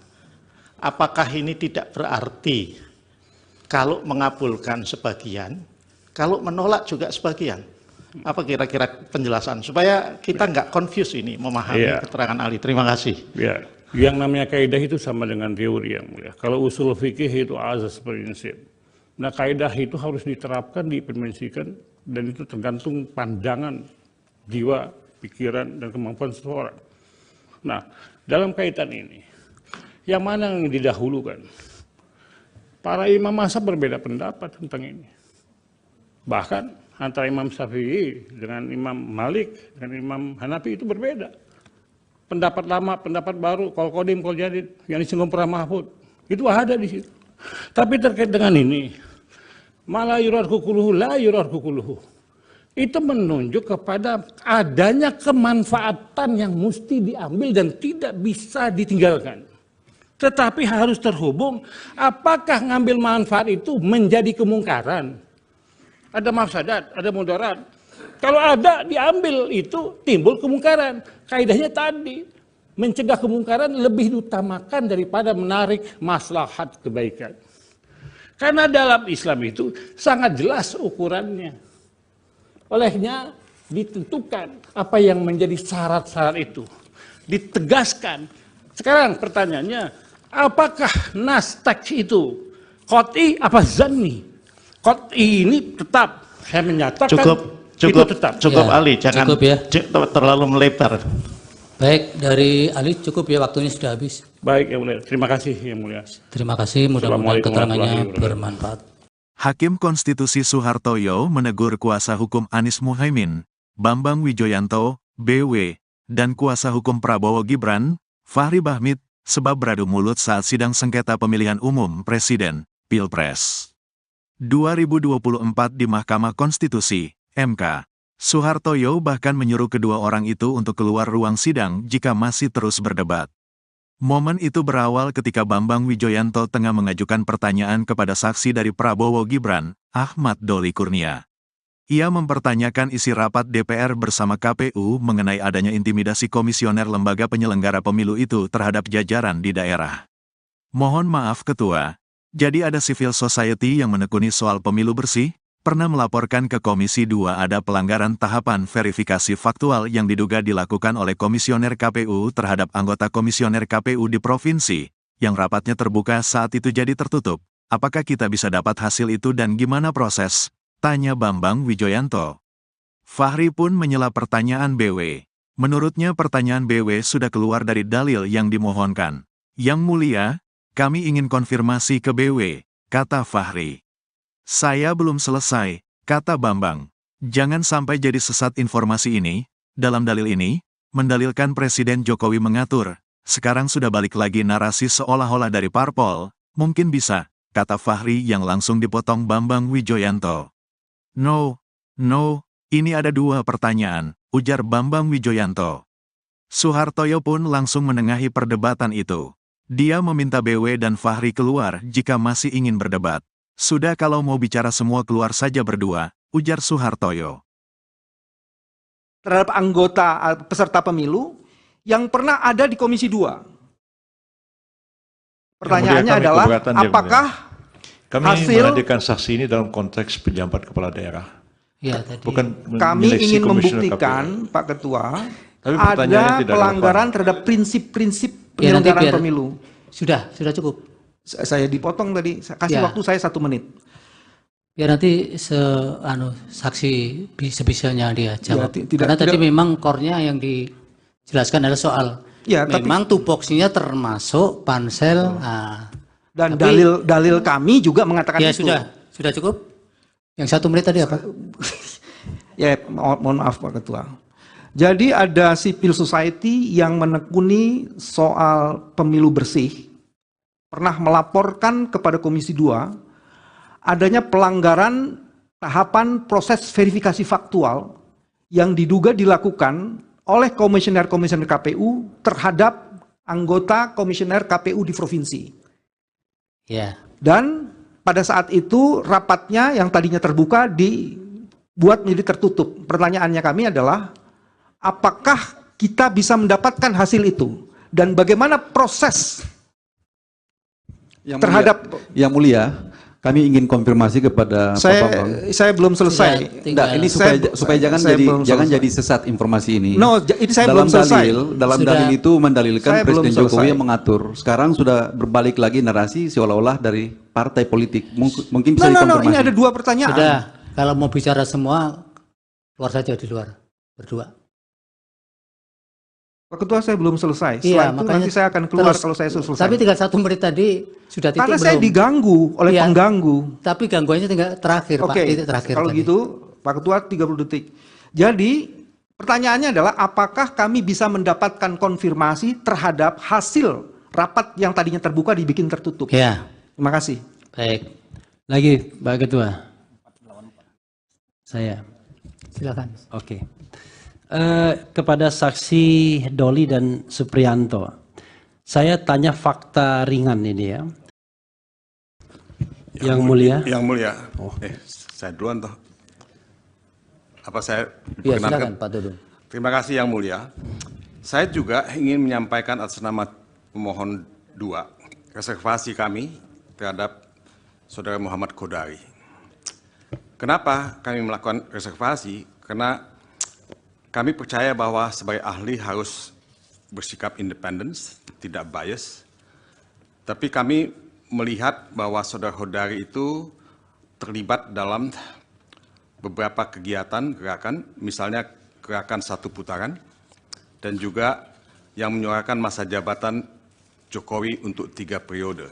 Speaker 13: apakah ini tidak berarti kalau mengabulkan sebagian, kalau menolak juga sebagian? Apa kira-kira penjelasan supaya kita nggak confuse ini memahami keterangan ahli? Terima kasih.
Speaker 12: Ya. Yang namanya kaidah itu sama dengan teori yang mulia. Kalau usul fikih itu azas prinsip. Nah kaidah itu harus diterapkan, diimplementasikan, dan itu tergantung pandangan, jiwa, pikiran, dan kemampuan seseorang. Nah dalam kaitan ini, yang mana yang didahulukan? Para imam mazhab berbeda pendapat tentang ini. Bahkan antara Imam Syafi'i dengan Imam Malik, dengan Imam Hanafi itu berbeda. Pendapat lama, pendapat baru, kol kodim, kol jadid, yang disinggung para mahfud, itu ada di situ. Tapi terkait dengan ini, malah yurarku kuluhu, la yurarku kuluhu, itu menunjuk kepada adanya kemanfaatan yang mesti diambil dan tidak bisa ditinggalkan. Tetapi harus terhubung, apakah ngambil manfaat itu menjadi kemungkaran? Ada mafsadat, ada mudarat. Kalau ada diambil itu timbul kemungkaran. Kaidahnya tadi mencegah kemungkaran lebih diutamakan daripada menarik maslahat kebaikan. Karena dalam Islam itu sangat jelas ukurannya. Olehnya ditentukan apa yang menjadi syarat-syarat itu. Ditegaskan. Sekarang pertanyaannya, apakah nas teks itu qat'i apa zanni? Qat'i ini tetap saya menyatakan
Speaker 13: Cukup
Speaker 15: Ya,
Speaker 13: Ali, jangan
Speaker 15: cukup ya.
Speaker 13: terlalu melebar.
Speaker 15: Baik, dari ahli cukup ya, waktunya sudah habis.
Speaker 12: Baik yang mulia, terima kasih yang mulia.
Speaker 15: Terima kasih, mudah-mudahan keterangannya bermanfaat.
Speaker 1: Hakim Konstitusi Soehartoyo menegur kuasa hukum Anies Muhaimin, Bambang Wijoyanto, BW, dan kuasa hukum Prabowo Gibran, Fahri Bahmit, sebab beradu mulut saat sidang sengketa pemilihan umum Presiden, Pilpres 2024 di Mahkamah Konstitusi, MK. Suhartoyo bahkan menyuruh kedua orang itu untuk keluar ruang sidang jika masih terus berdebat. Momen itu berawal ketika Bambang Wijoyanto tengah mengajukan pertanyaan kepada saksi dari Prabowo Gibran, Ahmad Doli Kurnia. Ia mempertanyakan isi rapat DPR bersama KPU mengenai adanya intimidasi komisioner lembaga penyelenggara pemilu itu terhadap jajaran di daerah. Mohon maaf Ketua, jadi ada civil society yang menekuni soal pemilu bersih? Pernah melaporkan ke Komisi 2 ada pelanggaran tahapan verifikasi faktual yang diduga dilakukan oleh komisioner KPU terhadap anggota komisioner KPU di provinsi, yang rapatnya terbuka saat itu jadi tertutup. Apakah kita bisa dapat hasil itu dan gimana proses? Tanya Bambang Wijoyanto. Fahri pun menyela pertanyaan BW. Menurutnya pertanyaan BW sudah keluar dari dalil yang dimohonkan. Yang mulia, kami ingin konfirmasi ke BW, kata Fahri. Saya belum selesai, kata Bambang. Jangan sampai jadi sesat informasi ini. Dalam dalil ini, mendalilkan Presiden Jokowi mengatur. Sekarang sudah balik lagi narasi seolah-olah dari parpol. Mungkin bisa, kata Fahri yang langsung dipotong Bambang Wijoyanto. No, ini ada dua pertanyaan, ujar Bambang Wijoyanto. Suhartoyo pun langsung menengahi perdebatan itu. Dia meminta BW dan Fahri keluar jika masih ingin berdebat. Sudah kalau mau bicara semua keluar saja berdua, ujar Suhartoyo.
Speaker 2: Terhadap anggota peserta pemilu yang pernah ada di Komisi 2. Pertanyaannya adalah, apakah
Speaker 3: kami
Speaker 2: hasil...
Speaker 3: menghadirkan saksi ini dalam konteks penjabat kepala daerah.
Speaker 8: Ya, tadi.
Speaker 3: Bukan
Speaker 2: kami ingin membuktikan, KPU. Pak Ketua, ada pelanggaran terhadap prinsip-prinsip penyelenggaraan pemilu.
Speaker 8: Sudah cukup.
Speaker 2: Saya dipotong tadi, kasih waktu saya 1 menit.
Speaker 8: Biar nanti saksi sebisanya dia jawab. Karena tadi memang core-nya yang dijelaskan adalah soal memang tupoksinya termasuk pansel.
Speaker 2: Dan dalil kami juga mengatakan itu.
Speaker 8: Sudah cukup. Yang 1 menit tadi apa?
Speaker 2: Ya, mohon maaf Pak Ketua. Jadi ada civil society yang menekuni soal pemilu bersih, pernah melaporkan kepada Komisi 2 adanya pelanggaran tahapan proses verifikasi faktual yang diduga dilakukan oleh komisioner-komisioner KPU terhadap anggota komisioner KPU di provinsi.
Speaker 8: Ya.
Speaker 2: Dan pada saat itu rapatnya yang tadinya terbuka dibuat menjadi tertutup. Pertanyaannya kami adalah, apakah kita bisa mendapatkan hasil itu? Dan bagaimana proses terhadap
Speaker 5: yang mulia, kami ingin konfirmasi kepada Pak Bambang.
Speaker 2: Saya belum selesai.
Speaker 5: Ini supaya jangan jadi sesat informasi ini.
Speaker 2: No, ini saya belum selesai.
Speaker 5: Dalam dalil itu mendalilkan Presiden Jokowi yang mengatur. Sekarang sudah berbalik lagi narasi seolah-olah dari partai politik. Mungkin bisa dikonfirmasi.
Speaker 2: Ini ada 2 pertanyaan.
Speaker 8: Sudah, kalau mau bicara semua keluar saja di luar berdua.
Speaker 2: Pak Ketua, saya belum selesai. Setelah itu nanti saya akan keluar kalau saya selesai.
Speaker 8: Tapi tinggal 1 menit tadi sudah titik
Speaker 2: karena belum. Saya diganggu oleh pengganggu.
Speaker 8: Tapi gangguannya tinggal terakhir, Pak. Titik terakhir.
Speaker 2: Kalau tadi. Gitu, Pak Ketua 30 detik. Jadi pertanyaannya adalah, apakah kami bisa mendapatkan konfirmasi terhadap hasil rapat yang tadinya terbuka dibikin tertutup?
Speaker 8: Ya.
Speaker 2: Terima kasih.
Speaker 8: Baik.
Speaker 6: Lagi Pak Ketua. Saya.
Speaker 8: Silakan.
Speaker 6: Oke. Kepada saksi Doli dan Supriyanto, saya tanya fakta ringan ini ya. Yang mulia.
Speaker 7: Yang mulia. Saya duluan toh. Apa saya?
Speaker 15: Iya, silakan Pak Dudung.
Speaker 7: Terima kasih yang mulia. Saya juga ingin menyampaikan atas nama pemohon 2 reservasi kami terhadap Saudara Muhammad Kodari. Kenapa kami melakukan reservasi? Karena kami percaya bahwa sebagai ahli harus bersikap independen, tidak bias. Tapi kami melihat bahwa Saudara Kodari itu terlibat dalam beberapa kegiatan gerakan, misalnya gerakan 1 putaran, dan juga yang menyuarakan masa jabatan Jokowi untuk 3 periode.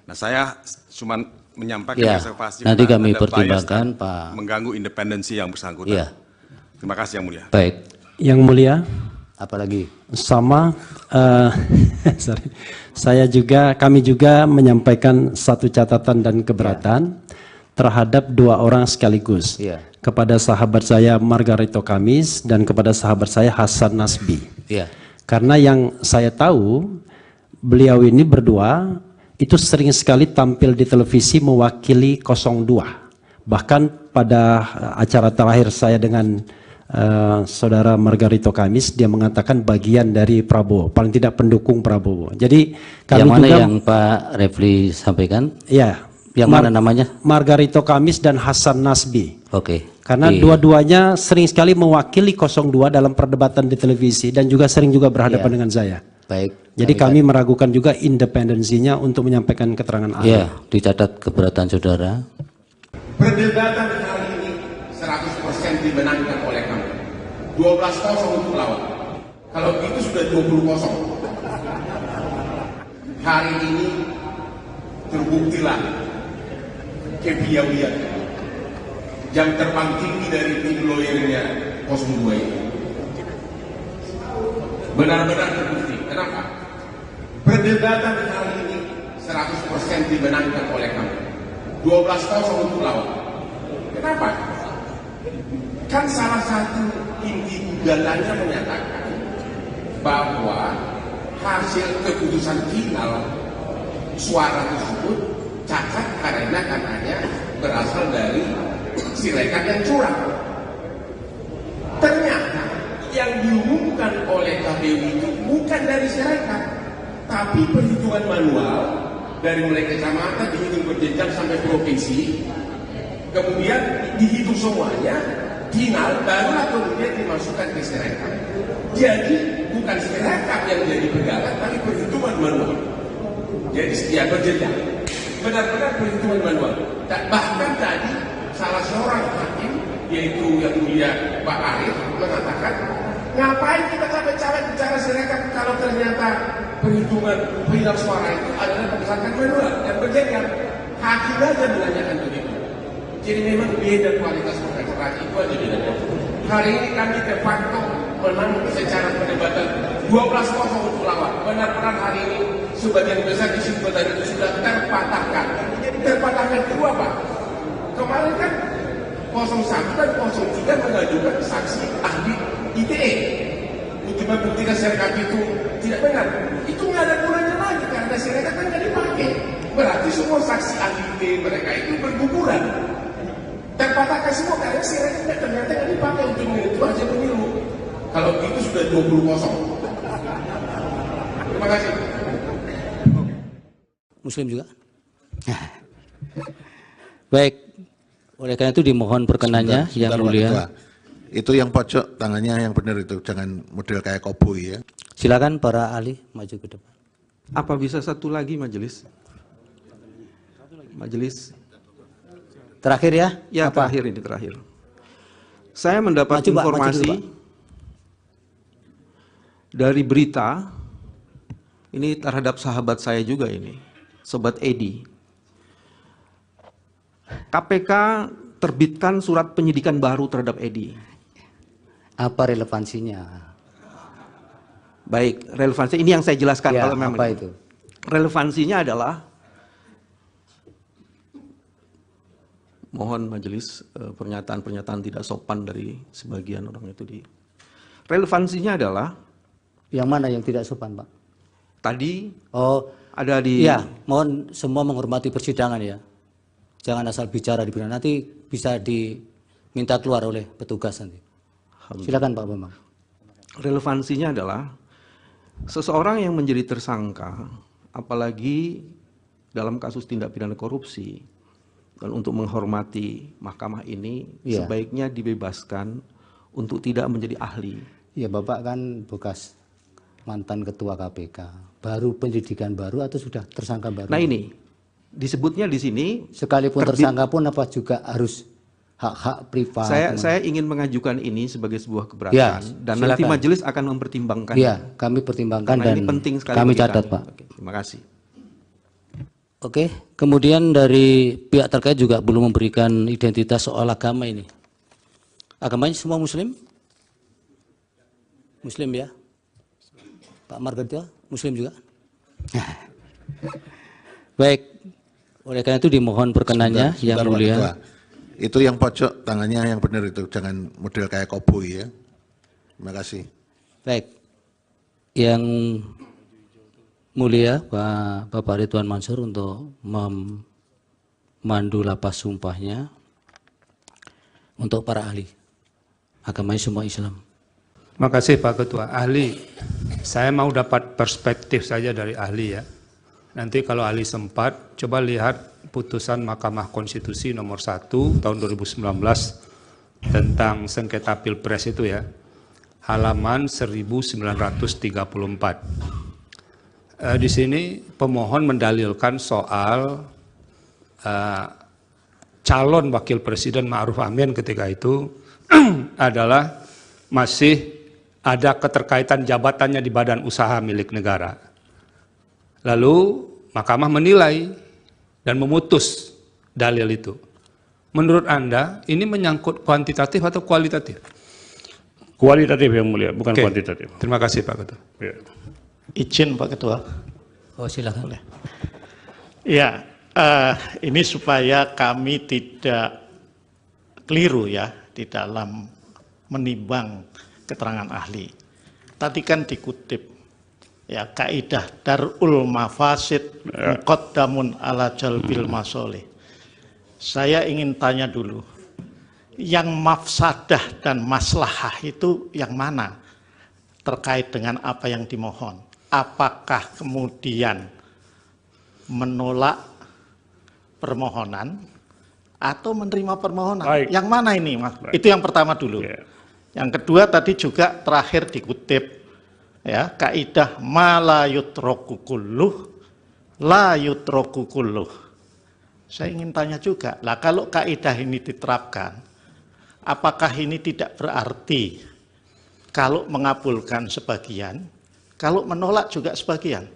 Speaker 7: Nah, saya cuma menyampaikan reservasi
Speaker 15: nanti kami pertimbangkan Pak,
Speaker 7: mengganggu independensi yang bersangkutan.
Speaker 15: Ya.
Speaker 7: Terima kasih yang mulia.
Speaker 15: Baik.
Speaker 6: Yang mulia.
Speaker 15: Apalagi?
Speaker 6: Sama. Kami juga menyampaikan 1 catatan dan keberatan. terhadap 2 orang sekaligus.
Speaker 15: Iya.
Speaker 6: Kepada sahabat saya Margarito Kamis dan kepada sahabat saya Hasan Nasbi.
Speaker 15: Iya.
Speaker 6: Karena yang saya tahu, beliau ini berdua itu sering sekali tampil di televisi mewakili 02. Bahkan pada acara terakhir saya dengan saudara Margarito Kamis, dia mengatakan bagian dari Prabowo, paling tidak pendukung Prabowo. Jadi kami
Speaker 15: yang mana
Speaker 6: juga,
Speaker 15: yang Pak Refli sampaikan?
Speaker 6: Ya.
Speaker 15: Yang mana namanya?
Speaker 6: Margarito Kamis dan Hasan Nasbi.
Speaker 15: Oke.
Speaker 6: Karena dua-duanya sering sekali mewakili 02 dalam perdebatan di televisi dan juga sering juga berhadapan dengan saya.
Speaker 15: Baik.
Speaker 6: Jadi kami meragukan juga independensinya untuk menyampaikan keterangan ahli.
Speaker 15: Iya, dicatat keberatan saudara.
Speaker 9: Perdebatan kali ini 100% dimenangkan oleh kamu. 12-0 untuk lawan. Kalau itu sudah 20-0. Hari ini terbuktilah kepiawaian jam terbang tinggi dari tim lawyernya 02 ini. Benar-benar terbukti. Kenapa? Perdebatan kali ini 100% dimenangkan oleh kamu. 12-0 untuk lawan. Kenapa? Kan salah satu inti gugatannya menyatakan bahwa hasil keputusan final suara tersebut cacat karena katanya berasal dari Sirekap yang curang. Ternyata yang diumumkan oleh KPU itu bukan dari Sirekap, tapi perhitungan manual dari mulai kecamatan dihitung berjenjang sampai provinsi, kemudian dihitung semuanya, final barulah kemudian dimasukkan ke Sirekap. Jadi bukan Sirekap yang jadi pegangan, tapi perhitungan manual. Jadi ya berjenjang, benar-benar perhitungan manual. Dan bahkan tadi salah seorang hakim, yaitu yang mulia Pak Arif, mengatakan, ngapain kita capek-capek bicara Sirekap kalau ternyata perhitungan final suara itu adalah berdasarkan manual dan berjenjang. Hakim aja menanyakan begitu. Jadi memang beda kualitas kontestasi itu aja bedanya. Hari ini kami de facto menang secara perdebatan 12-0 untuk lawan. Benar-benar hari ini sebagian besar kesimpulan itu sudah terpatahkan. Terpatahkan kedua Pak. Kemarin kan 01 dan 03 mengajukan saksi ahli ITE untuk membuktikan Sirekap itu tidak benar. Itu nggak ada gunanya lagi karena Sirekap kan nggak dipakai. Berarti semua saksi ahli ITE mereka itu berguguran. Terpatahkan semua karena Sirekap ternyata nggak dipakai untuk menentu hasil pemilu. Kalau itu sudah 20-0. Terima kasih.
Speaker 15: Muslim juga. Baik. Oleh karena itu dimohon perkenannya yang mulia.
Speaker 10: Itu yang pojok tangannya yang benar itu, jangan model kayak koboi ya.
Speaker 15: Silakan para ahli maju ke depan.
Speaker 2: Apa bisa satu lagi majelis? Majelis.
Speaker 15: Terakhir ya?
Speaker 2: Ya, apa? Terakhir ini terakhir. Saya mendapat informasi dari berita ini terhadap sahabat saya juga ini, Sobat Edi. KPK terbitkan surat penyidikan baru terhadap Edi.
Speaker 15: Apa relevansinya?
Speaker 2: Baik, relevansi ini yang saya jelaskan
Speaker 15: ya,
Speaker 2: kalau memang
Speaker 15: apa itu.
Speaker 2: Relevansinya adalah mohon majelis pernyataan-pernyataan tidak sopan dari sebagian orang itu di. Relevansinya adalah
Speaker 15: yang mana yang tidak sopan, Pak?
Speaker 2: Tadi ada di.
Speaker 15: Ya, mohon semua menghormati persidangan ya. Jangan asal bicara di persidangan, nanti bisa diminta keluar oleh petugas nanti. Silakan Pak Bambang.
Speaker 2: Relevansinya adalah seseorang yang menjadi tersangka, apalagi dalam kasus tindak pidana korupsi, dan untuk menghormati mahkamah ini sebaiknya dibebaskan untuk tidak menjadi ahli.
Speaker 15: Ya Bapak kan bekas mantan ketua KPK, baru penyidikan baru atau sudah tersangka baru?
Speaker 2: Nah ini disebutnya di sini
Speaker 15: sekalipun tersangka pun apa juga harus hak-hak privat.
Speaker 2: Saya ingin mengajukan ini sebagai sebuah keberatan dan silakan. Nanti majelis akan mempertimbangkan.
Speaker 15: Iya, kami pertimbangkan dan
Speaker 2: ini penting sekali
Speaker 15: kami catat Pak.
Speaker 2: Oke, terima kasih.
Speaker 15: Oke, kemudian dari pihak terkait juga belum memberikan identitas soal agama ini. Agamanya semua Muslim? Muslim ya? Pak Margarito, Muslim juga? Baik, Oleh karena itu dimohon perkenannya yang
Speaker 10: Pak
Speaker 15: mulia.
Speaker 10: Ketua. Itu yang pojok tangannya yang benar itu, jangan model kayak koboi ya. Terima kasih.
Speaker 15: Baik. Yang mulia Bapak Ridwan Mansur untuk memandu lapas sumpahnya untuk para ahli agamanya semua Islam.
Speaker 11: Terima kasih Pak Ketua. Ahli, saya mau dapat perspektif saja dari ahli ya. Nanti kalau ahli sempat, coba lihat putusan Mahkamah Konstitusi nomor 1 tahun 2019 tentang sengketa Pilpres itu ya, halaman 1934. Di sini pemohon mendalilkan soal calon wakil presiden Ma'ruf Amin ketika itu adalah masih ada keterkaitan jabatannya di badan usaha milik negara. Lalu Mahkamah menilai dan memutus dalil itu. Menurut Anda ini menyangkut kuantitatif atau kualitatif?
Speaker 12: Kualitatif yang mulia, bukan kuantitatif.
Speaker 11: Terima kasih Pak Ketua.
Speaker 12: Ya.
Speaker 13: Izin Pak Ketua.
Speaker 15: Oh silakan.
Speaker 13: Boleh. Ya, ini supaya kami tidak keliru ya di dalam menimbang keterangan ahli. Tadi kan dikutip ya kaidah darul mafasid muqaddamun ala jalbil masolih. Saya ingin tanya dulu, yang mafsadah dan maslahah itu yang mana terkait dengan apa yang dimohon? Apakah kemudian menolak permohonan atau menerima permohonan?
Speaker 12: Baik.
Speaker 13: Yang mana ini, Mas?
Speaker 12: Baik.
Speaker 13: Itu yang pertama dulu. Yang kedua tadi juga terakhir dikutip ya kaidah ma la yutraku kulluh la yutraku kulluh. Saya ingin tanya juga, lah kalau kaidah ini diterapkan, apakah ini tidak berarti kalau mengabulkan sebagian, kalau menolak juga sebagian?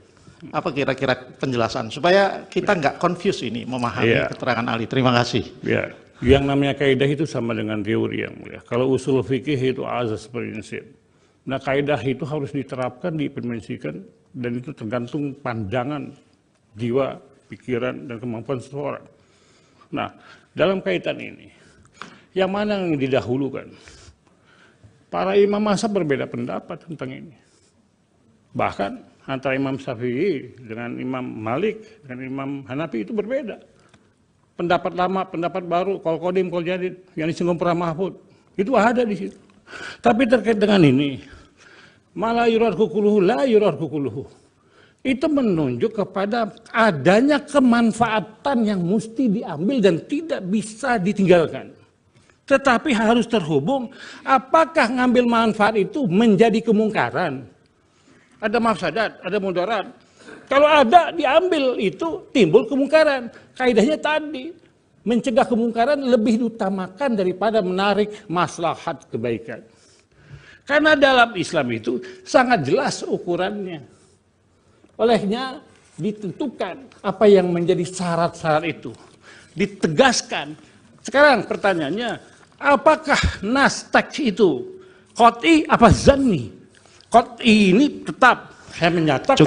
Speaker 13: Apa kira-kira penjelasan supaya kita nggak confuse ini memahami keterangan ahli? Terima kasih.
Speaker 12: Ya, yang namanya kaidah itu sama dengan teori yang mulia. Kalau usul fikih itu azas prinsip. Nah, kaidah itu harus diterapkan, diimplementasikan, dan itu tergantung pandangan, jiwa, pikiran, dan kemampuan seseorang. Nah, dalam kaitan ini, yang mana yang didahulukan? Para imam mazhab berbeda pendapat tentang ini. Bahkan antara Imam Syafi'i dengan Imam Malik, dengan Imam Hanafi itu berbeda. Pendapat lama, pendapat baru, kol kodim, kol jadid, yang disinggung para mahfud, itu ada di situ. Tapi terkait dengan ini, malah yurad kukuluhu, la yurad kukuluhu. Itu menunjuk kepada adanya kemanfaatan yang mesti diambil dan tidak bisa ditinggalkan. Tetapi harus terhubung, apakah ngambil manfaat itu menjadi kemungkaran? Ada mafsadat, ada mudarat. Kalau ada diambil itu timbul kemungkaran. Kaidahnya tadi, mencegah kemungkaran lebih diutamakan daripada menarik maslahat kebaikan. Karena dalam Islam itu sangat jelas ukurannya. Olehnya ditentukan apa yang menjadi syarat-syarat itu. Ditegaskan. Sekarang pertanyaannya, apakah nas teks itu qat'i apa zanni? Qat'i ini tetap, saya menyatakan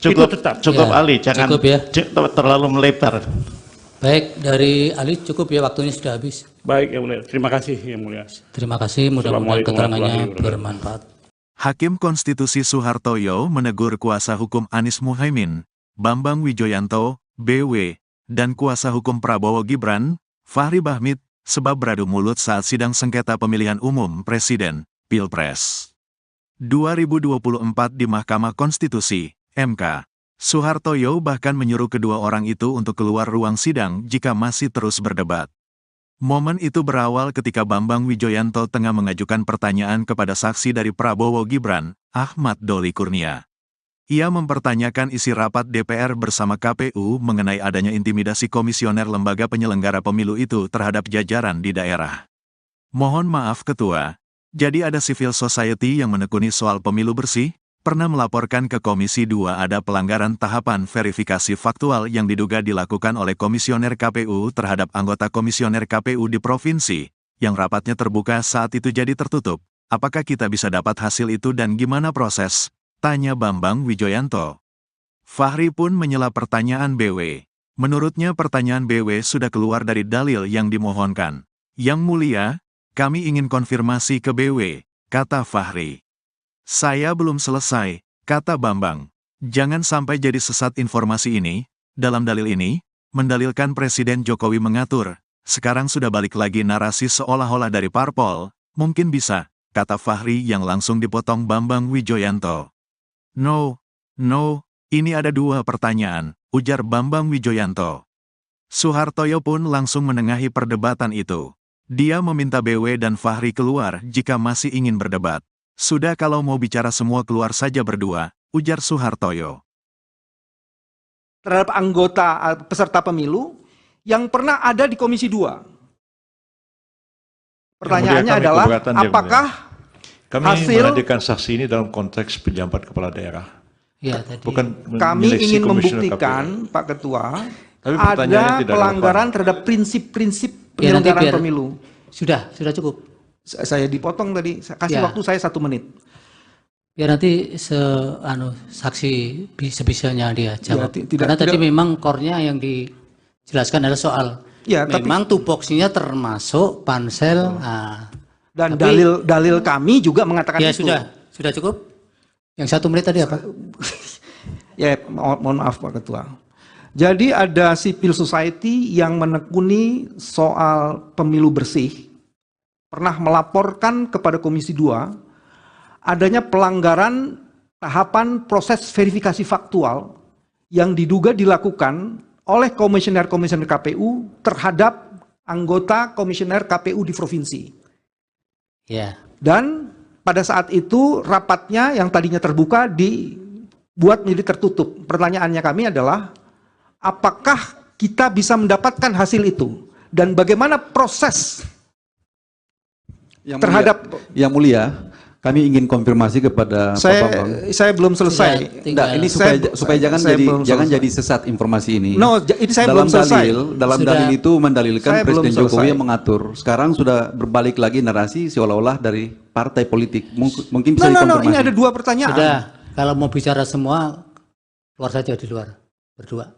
Speaker 12: itu tetap.
Speaker 13: Cukup Ali, jangan
Speaker 15: cukup ya.
Speaker 13: Terlalu melebar.
Speaker 15: Baik, dari Ali cukup ya, waktunya sudah habis.
Speaker 12: Baik, yang mulia. Terima kasih, yang mulia.
Speaker 15: Terima kasih, mudah-mudahan keterangannya bermanfaat.
Speaker 1: Hakim Konstitusi Soehartoyo menegur kuasa hukum Anies Muhaimin, Bambang Wijoyanto, BW, dan kuasa hukum Prabowo Gibran, Fahri Bahmit, sebab beradu mulut saat sidang sengketa pemilihan umum Presiden, Pilpres 2024 di Mahkamah Konstitusi, MK. Soehartoyo bahkan menyuruh kedua orang itu untuk keluar ruang sidang jika masih terus berdebat. Momen itu berawal ketika Bambang Wijoyanto tengah mengajukan pertanyaan kepada saksi dari Prabowo Gibran, Ahmad Doli Kurnia. Ia mempertanyakan isi rapat DPR bersama KPU mengenai adanya intimidasi komisioner lembaga penyelenggara pemilu itu terhadap jajaran di daerah. Mohon maaf Ketua, jadi ada civil society yang menekuni soal pemilu bersih? Pernah melaporkan ke Komisi 2 ada pelanggaran tahapan verifikasi faktual yang diduga dilakukan oleh komisioner KPU terhadap anggota komisioner KPU di provinsi, yang rapatnya terbuka saat itu jadi tertutup. Apakah kita bisa dapat hasil itu dan gimana proses? Tanya Bambang Wijoyanto. Fahri pun menyela pertanyaan BW. Menurutnya pertanyaan BW sudah keluar dari dalil yang dimohonkan. Yang mulia, kami ingin konfirmasi ke BW, kata Fahri. Saya belum selesai, kata Bambang. Jangan sampai jadi sesat informasi ini. Dalam dalil ini, mendalilkan Presiden Jokowi mengatur. Sekarang sudah balik lagi narasi seolah-olah dari parpol. Mungkin bisa, kata Fahri yang langsung dipotong Bambang Wijoyanto. No, ini ada dua pertanyaan, ujar Bambang Wijoyanto. Suhartoyo pun langsung menengahi perdebatan itu. Dia meminta BW dan Fahri keluar jika masih ingin berdebat. Sudah kalau mau bicara semua keluar saja berdua, ujar Suhartoyo.
Speaker 2: Terhadap anggota peserta pemilu yang pernah ada di Komisi 2. Pertanyaannya adalah, apakah
Speaker 3: kami
Speaker 2: hasil
Speaker 3: menghadirkan saksi ini dalam konteks pejabat kepala daerah?
Speaker 8: Ya, tadi.
Speaker 3: Bukan
Speaker 2: kami ingin membuktikan, Pak Ketua, ada pelanggaran terhadap prinsip-prinsip penyelenggaraan pemilu.
Speaker 8: Sudah cukup.
Speaker 2: Saya dipotong tadi, kasih waktu saya 1 menit.
Speaker 8: Biar nanti saksi sebisanya dia jawab. Karena tadi memang core-nya yang dijelaskan adalah soal memang tupoksinya termasuk pansel.
Speaker 2: Dan dalil kami juga mengatakan itu.
Speaker 8: Sudah cukup. Yang 1 menit tadi apa?
Speaker 2: Ya, mohon maaf Pak Ketua. Jadi ada civil society yang menekuni soal pemilu bersih, pernah melaporkan kepada Komisi 2 adanya pelanggaran tahapan proses verifikasi faktual yang diduga dilakukan oleh komisioner-komisioner KPU terhadap anggota komisioner KPU di provinsi.
Speaker 8: Ya.
Speaker 2: Dan pada saat itu rapatnya yang tadinya terbuka dibuat menjadi tertutup. Pertanyaannya kami adalah, apakah kita bisa mendapatkan hasil itu? Dan bagaimana proses terhadap...
Speaker 5: Yang mulia, kami ingin konfirmasi kepada Pak Bambang.
Speaker 2: Saya belum selesai.
Speaker 5: Ini supaya jangan jadi sesat informasi ini.
Speaker 2: No, ini saya belum selesai.
Speaker 5: Dalam dalil itu mendalilkan Presiden Jokowi yang mengatur. Sekarang sudah berbalik lagi narasi seolah-olah dari partai politik. Mungkin bisa dikonfirmasi.
Speaker 2: Ini ada 2 pertanyaan.
Speaker 8: Sudah, kalau mau bicara semua, keluar saja di luar, berdua.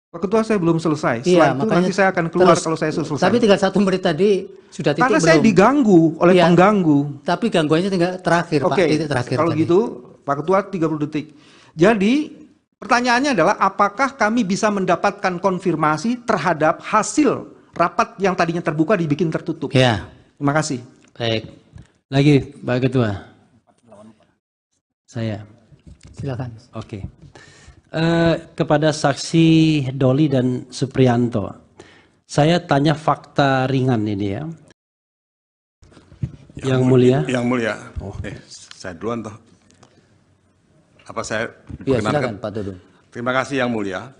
Speaker 2: Pak Ketua, saya belum selesai. Setelah itu nanti saya akan keluar kalau saya selesai.
Speaker 8: Tapi tinggal 1 menit tadi sudah titik
Speaker 2: karena saya diganggu oleh pengganggu.
Speaker 8: Tapi gangguannya tinggal terakhir, Pak. Titik terakhir.
Speaker 2: Kalau
Speaker 8: tadi.
Speaker 2: gitu, Pak Ketua 30 detik. Jadi pertanyaannya adalah, apakah kami bisa mendapatkan konfirmasi terhadap hasil rapat yang tadinya terbuka dibikin tertutup?
Speaker 8: Ya.
Speaker 2: Terima kasih.
Speaker 8: Baik.
Speaker 6: Lagi Pak Ketua. Saya.
Speaker 8: Silakan.
Speaker 6: Oke. Kepada saksi Doli dan Supriyanto, saya tanya fakta ringan ini ya. Yang mulia.
Speaker 7: Yang mulia. Saya duluan toh. Apa saya
Speaker 15: diperkenankan? Ya, silakan Pak Dudung.
Speaker 7: Terima kasih yang mulia.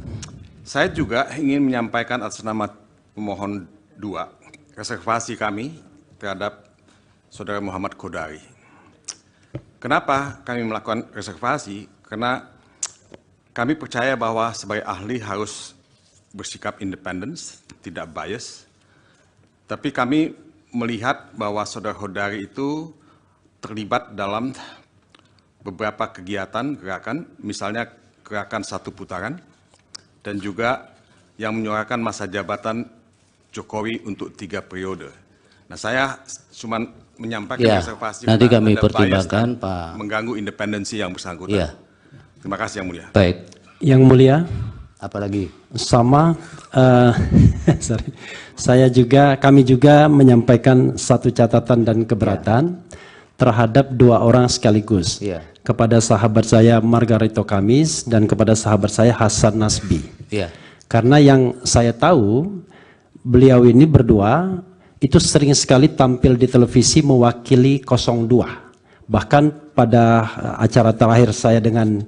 Speaker 7: Saya juga ingin menyampaikan atas nama pemohon 2 reservasi kami terhadap Saudara Muhammad Kodari. Kenapa kami melakukan reservasi? Karena kami percaya bahwa sebagai ahli harus bersikap independen, tidak bias. Tapi kami melihat bahwa Saudara Kodari itu terlibat dalam beberapa kegiatan, gerakan, misalnya gerakan 1 putaran, dan juga yang menyuarakan masa jabatan Jokowi untuk 3 periode. Nah, saya cuma menyampaikan reservasi
Speaker 15: nanti kami pertimbangkan Pak,
Speaker 7: mengganggu independensi yang bersangkutan.
Speaker 15: Ya.
Speaker 7: Terima kasih yang mulia.
Speaker 15: Baik.
Speaker 6: Yang mulia.
Speaker 15: Apalagi?
Speaker 6: Sama. Kami juga menyampaikan 1 catatan dan keberatan terhadap 2 orang sekaligus. Kepada sahabat saya Margarito Kamis dan kepada sahabat saya Hasan Nasbi. Karena yang saya tahu, beliau ini berdua itu sering sekali tampil di televisi mewakili 02. Bahkan pada acara terakhir saya dengan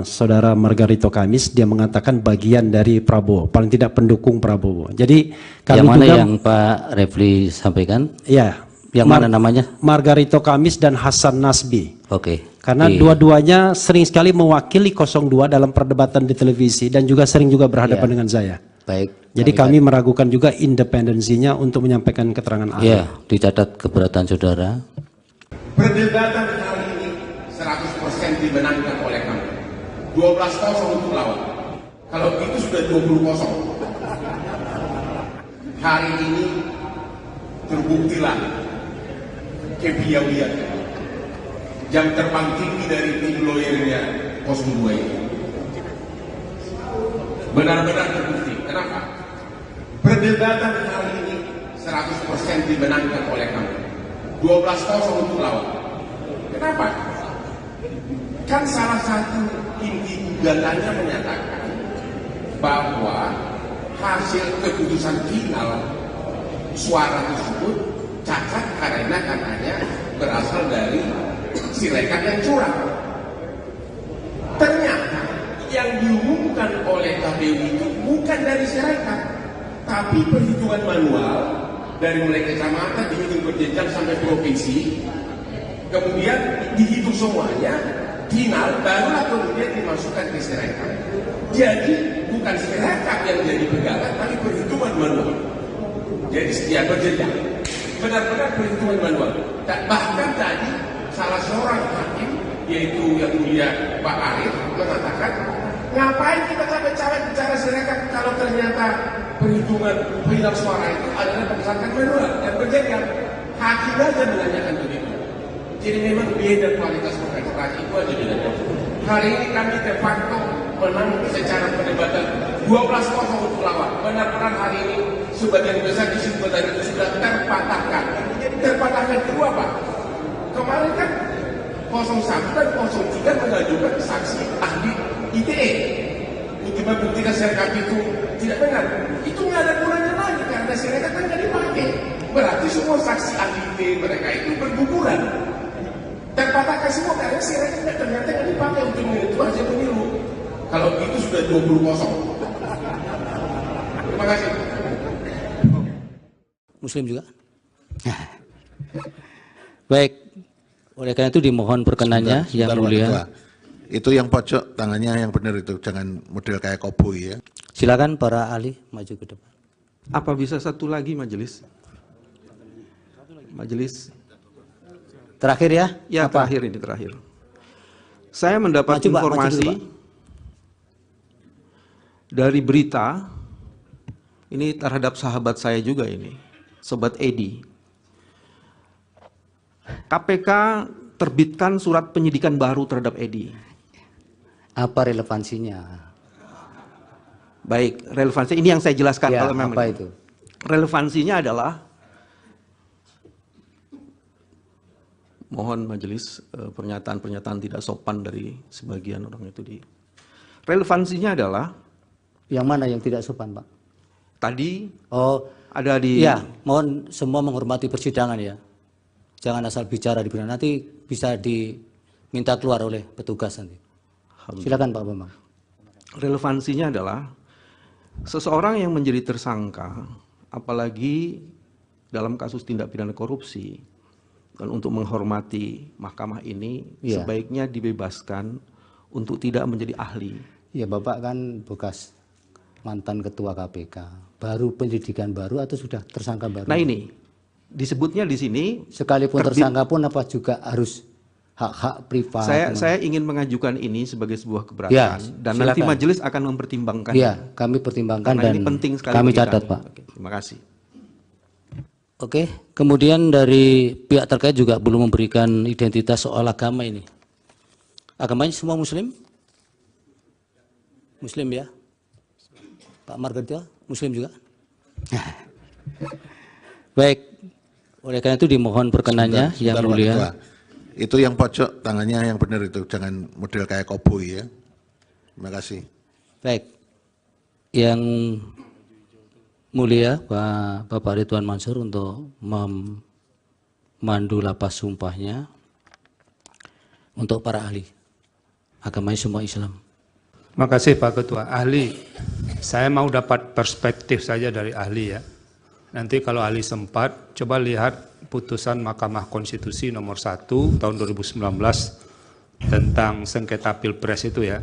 Speaker 6: Saudara Margarito Kamis, dia mengatakan bagian dari Prabowo, paling tidak pendukung Prabowo. Jadi kami
Speaker 15: yang mana
Speaker 6: juga,
Speaker 15: yang Pak Refli sampaikan?
Speaker 6: Ya.
Speaker 15: Yang mana namanya?
Speaker 6: Margarito Kamis dan Hasan Nasbi.
Speaker 15: Oke.
Speaker 6: Karena dua-duanya sering sekali mewakili 02 dalam perdebatan di televisi dan juga sering juga berhadapan dengan saya.
Speaker 15: Baik.
Speaker 6: Jadi kami meragukan juga independensinya untuk menyampaikan keterangan ahli.
Speaker 15: Iya, dicatat keberatan saudara.
Speaker 9: Perdebatan kali ini 100% dimenangkan oleh kami. 12-0 untuk lawan. Kalau itu sudah 20-0. Hari ini terbuktilah kepiawaian jam terbang tinggi dari tim lawyernya 02 ini. Benar-benar terbukti. Kenapa? Perdebatan hari ini 100% dimenangkan oleh kami. 12-0 untuk lawan. Kenapa? Kan salah satu inti gugatannya menyatakan bahwa hasil keputusan final suara tersebut cacat karena katanya berasal dari Sirekap yang curang. Ternyata yang diumumkan oleh KPU itu bukan dari Sirekap, tapi perhitungan manual dari mulai kecamatan dihitung berjenjang sampai provinsi, kemudian dihitung semuanya, final barulah kemudian dimasukkan ke Sirekap. Jadi bukan Sirekap yang jadi pegangan, tapi perhitungan manual. Jadi sekian berjenjang, benar-benar perhitungan manual. Bahkan tadi salah seorang hakim, yaitu yang mulia Pak Arif, mengatakan, ngapain kita capek-capek bicara Sirekap kalau ternyata perhitungan final suara itu adalah berdasarkan manual dan berjenjang. Hakim aja menanyakan begitu. Jadi memang beda kualitas kontestasi itu aja bedanya. Hari ini kami de facto menang secara perdebatan 12-0 untuk lawan. Benar-benar hari ini sebagian besar kesimpulan itu sudah terpatahkan. Terpatahkan kedua Pak. Kemarin kan 01 dan 03 mengajukan saksi ahli ITE untuk membuktikan Sirekap itu tidak benar. Itu nggak ada gunanya lagi karena Sirekap kan nggak dipakai. Berarti semua saksi ahli ITE mereka itu berguguran. Terpatahkan semua karena Sirekap ternyata nggak dipakai untuk menentu hasil pemilu. Kalau itu sudah 20-0. Terima kasih.
Speaker 15: Muslim juga. Baik, oleh karena itu dimohon perkenannya yang mulia.
Speaker 10: Itu yang pojok tangannya yang benar itu, jangan model kayak koboi ya.
Speaker 15: Silakan para ahli maju ke depan.
Speaker 2: Apa bisa satu lagi majelis? Majelis.
Speaker 15: Terakhir ya?
Speaker 2: Ya, apa? Terakhir. Saya mendapat informasi dari berita ini terhadap sahabat saya juga ini, Sobat Edi. KPK terbitkan surat penyidikan baru terhadap Edi.
Speaker 15: Apa relevansinya?
Speaker 2: Baik, relevansi ini yang saya jelaskan
Speaker 15: ya,
Speaker 2: kalau memang.
Speaker 15: Apa itu?
Speaker 2: Relevansinya adalah mohon majelis pernyataan-pernyataan tidak sopan dari sebagian orang itu di. Relevansinya adalah
Speaker 15: yang mana yang tidak sopan, Pak?
Speaker 2: Tadi ada di.
Speaker 15: Ya, mohon semua menghormati persidangan ya. Jangan asal bicara di persidangan, nanti bisa diminta keluar oleh petugas nanti. Silakan Pak Bambang.
Speaker 2: Relevansinya adalah seseorang yang menjadi tersangka, apalagi dalam kasus tindak pidana korupsi, dan untuk menghormati mahkamah ini sebaiknya dibebaskan untuk tidak menjadi ahli.
Speaker 15: Ya, Bapak kan bekas mantan ketua KPK, baru penyidikan baru atau sudah tersangka baru?
Speaker 2: Nah ini disebutnya di sini
Speaker 15: sekalipun tersangka pun apa juga harus hak-hak privat.
Speaker 2: Saya ingin mengajukan ini sebagai sebuah keberatan dan silakan. Nanti majelis akan mempertimbangkan.
Speaker 15: Ya, kami pertimbangkan dan
Speaker 2: ini penting sekali
Speaker 15: kami catat Pak.
Speaker 2: Oke, terima kasih.
Speaker 15: Oke, kemudian dari pihak terkait juga belum memberikan identitas soal agama ini. Agamanya semua Muslim? Muslim ya? Pak Margarito, Muslim juga? Baik, oleh karena itu dimohon perkenannya yang mulia.
Speaker 10: Itu yang pojok tangannya yang benar itu, jangan model kayak koboi ya. Terima kasih.
Speaker 15: Baik, yang mulia Bapak Ridwan Mansur untuk memandu lapas sumpahnya untuk para ahli. Agamanya semua Islam.
Speaker 11: Terima kasih Pak Ketua. Ahli, saya mau dapat perspektif saja dari ahli ya. Nanti kalau ahli sempat, coba lihat putusan Mahkamah Konstitusi nomor 1 tahun 2019 tentang sengketa Pilpres itu ya.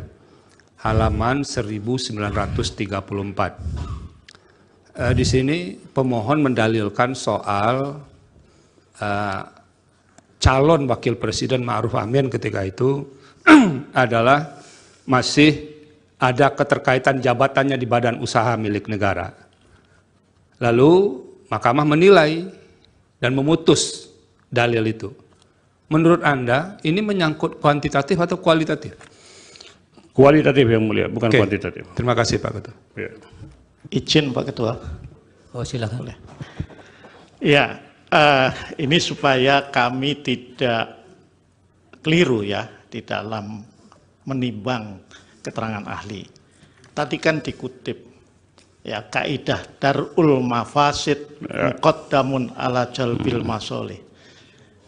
Speaker 11: Halaman 1934. Di sini pemohon mendalilkan soal calon wakil presiden Ma'ruf Amin ketika itu adalah masih ada keterkaitan jabatannya di badan usaha milik negara. Lalu Mahkamah menilai dan memutus dalil itu. Menurut Anda, ini menyangkut kuantitatif atau kualitatif?
Speaker 12: Kualitatif yang mulia, bukan kuantitatif.
Speaker 11: Terima kasih Pak Ketua.
Speaker 12: Ya.
Speaker 13: Izin Pak Ketua.
Speaker 8: Oh silakan.
Speaker 13: Boleh. Ya, ini supaya kami tidak keliru ya di dalam menimbang keterangan ahli. Tadi kan dikutip ya kaidah darul mafasid muqaddamun ala jalbil masolih.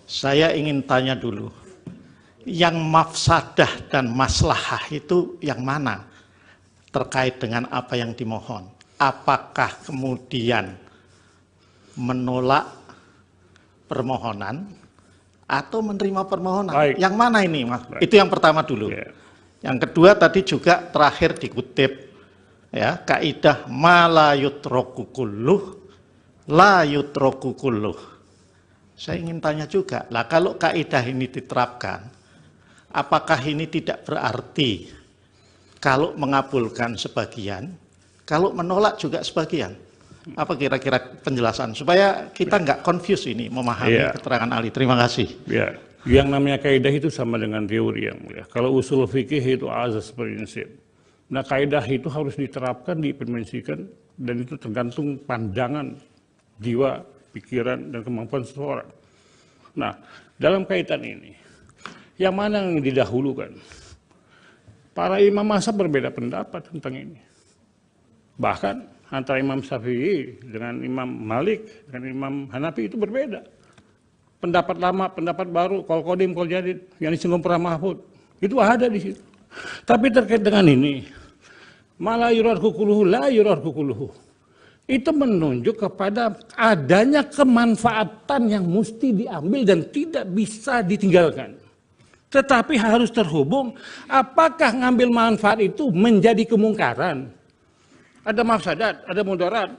Speaker 13: Saya ingin tanya dulu, yang mafsadah dan maslahah itu yang mana terkait dengan apa yang dimohon? Apakah kemudian menolak permohonan atau menerima permohonan?
Speaker 12: Baik.
Speaker 13: Yang mana ini, Mas?
Speaker 12: Baik.
Speaker 13: Itu yang pertama dulu.
Speaker 12: Ya.
Speaker 13: Yang kedua tadi juga terakhir dikutip ya kaidah ma la yutraku kulluh la yutraku kulluh. Saya ingin tanya juga, lah kalau kaidah ini diterapkan, apakah ini tidak berarti kalau mengabulkan sebagian, kalau menolak juga sebagian? Apa kira-kira penjelasan supaya kita nggak confuse ini memahami keterangan ahli? Terima kasih.
Speaker 12: Ya, yang namanya kaidah itu sama dengan teori yang mulia. Kalau usul fikih itu azas prinsip. Nah, kaidah itu harus diterapkan, diimplementasikan, dan itu tergantung pandangan jiwa, pikiran, dan kemampuan seseorang. Nah, dalam kaitan ini, yang mana yang didahulukan? Para imam mazhab berbeda pendapat tentang ini. Bahkan antara Imam Syafi'i dengan Imam Malik dengan Imam Hanafi itu berbeda. Pendapat lama, pendapat baru, qol qadim, qol jadid, yang disinggung para Mahfud, itu ada di situ. Tapi terkait dengan ini, malah yurarku kuluhu, la yurarku kuluhu, itu menunjuk kepada adanya kemanfaatan yang mesti diambil dan tidak bisa ditinggalkan. Tetapi harus terhubung, apakah ngambil manfaat itu menjadi kemungkaran? Ada mafsadat, ada mudarat.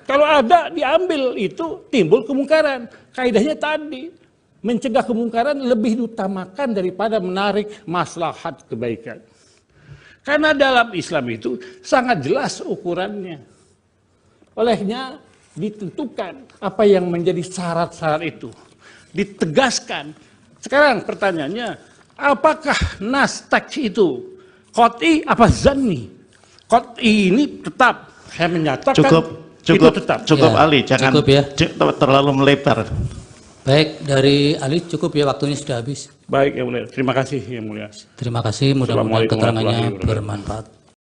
Speaker 12: Kalau ada diambil itu timbul kemungkaran. Kaidahnya tadi, mencegah kemungkaran lebih diutamakan daripada menarik maslahat kebaikan. Karena dalam Islam itu sangat jelas ukurannya. Olehnya ditentukan apa yang menjadi syarat-syarat itu. Ditegaskan. Sekarang pertanyaannya, apakah nas teks itu qat'i apa zanni? Qat'i ini tetap, saya menyatakan itu tetap.
Speaker 13: Cukup ya, Ali, jangan
Speaker 8: cukup ya.
Speaker 13: Terlalu melebar.
Speaker 8: Baik, dari Ali cukup ya, waktunya sudah habis.
Speaker 12: Baik, yang mulia. Terima kasih, yang mulia.
Speaker 8: Terima kasih, mudah-mudahan keterangannya bermanfaat.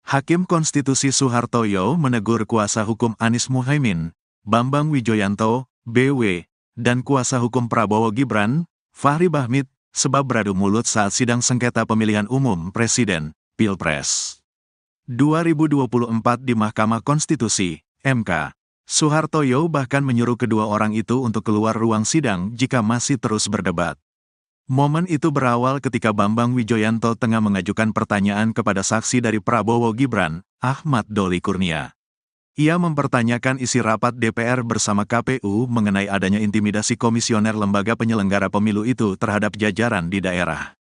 Speaker 1: Hakim Konstitusi Soehartoyo menegur kuasa hukum Anies Muhaimin, Bambang Wijoyanto, BW, dan kuasa hukum Prabowo Gibran, Fahri Bahmit, sebab beradu mulut saat sidang sengketa pemilihan umum Presiden, Pilpres 2024 di Mahkamah Konstitusi, MK. Soehartoyo bahkan menyuruh kedua orang itu untuk keluar ruang sidang jika masih terus berdebat. Momen itu berawal ketika Bambang Wijoyanto tengah mengajukan pertanyaan kepada saksi dari Prabowo Gibran, Ahmad Doli Kurnia. Ia mempertanyakan isi rapat DPR bersama KPU mengenai adanya intimidasi komisioner lembaga penyelenggara pemilu itu terhadap jajaran di daerah.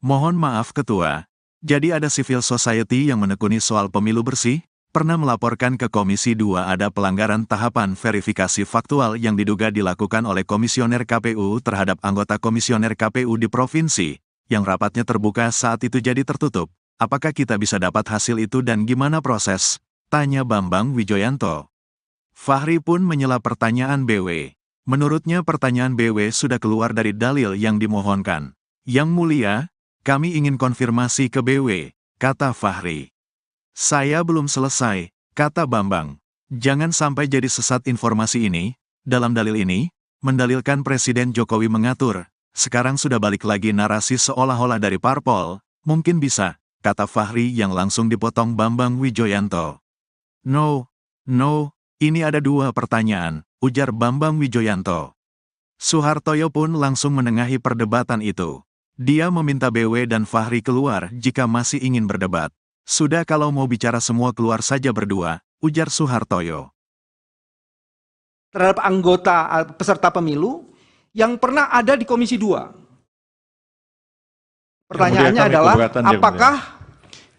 Speaker 1: Mohon maaf Ketua, jadi ada civil society yang menekuni soal pemilu bersih, pernah melaporkan ke Komisi 2 ada pelanggaran tahapan verifikasi faktual yang diduga dilakukan oleh komisioner KPU terhadap anggota komisioner KPU di provinsi, yang rapatnya terbuka saat itu jadi tertutup. Apakah kita bisa dapat hasil itu dan gimana proses? Tanya Bambang Wijoyanto. Fahri pun menyela pertanyaan BW. Menurutnya pertanyaan BW sudah keluar dari dalil yang dimohonkan. Yang mulia, kami ingin konfirmasi ke BW, kata Fahri. Saya belum selesai, kata Bambang. Jangan sampai jadi sesat informasi ini. Dalam dalil ini, mendalilkan Presiden Jokowi mengatur. Sekarang sudah balik lagi narasi seolah-olah dari parpol. Mungkin bisa, kata Fahri yang langsung dipotong Bambang Wijoyanto. No, ini ada dua pertanyaan, ujar Bambang Wijoyanto. Soehartoyo pun langsung menengahi perdebatan itu. Dia meminta BW dan Fahri keluar jika masih ingin berdebat. Sudah kalau mau bicara semua keluar saja berdua, ujar Soehartoyo.
Speaker 2: Terhadap anggota peserta pemilu yang pernah ada di Komisi 2. Pertanyaannya adalah, apakah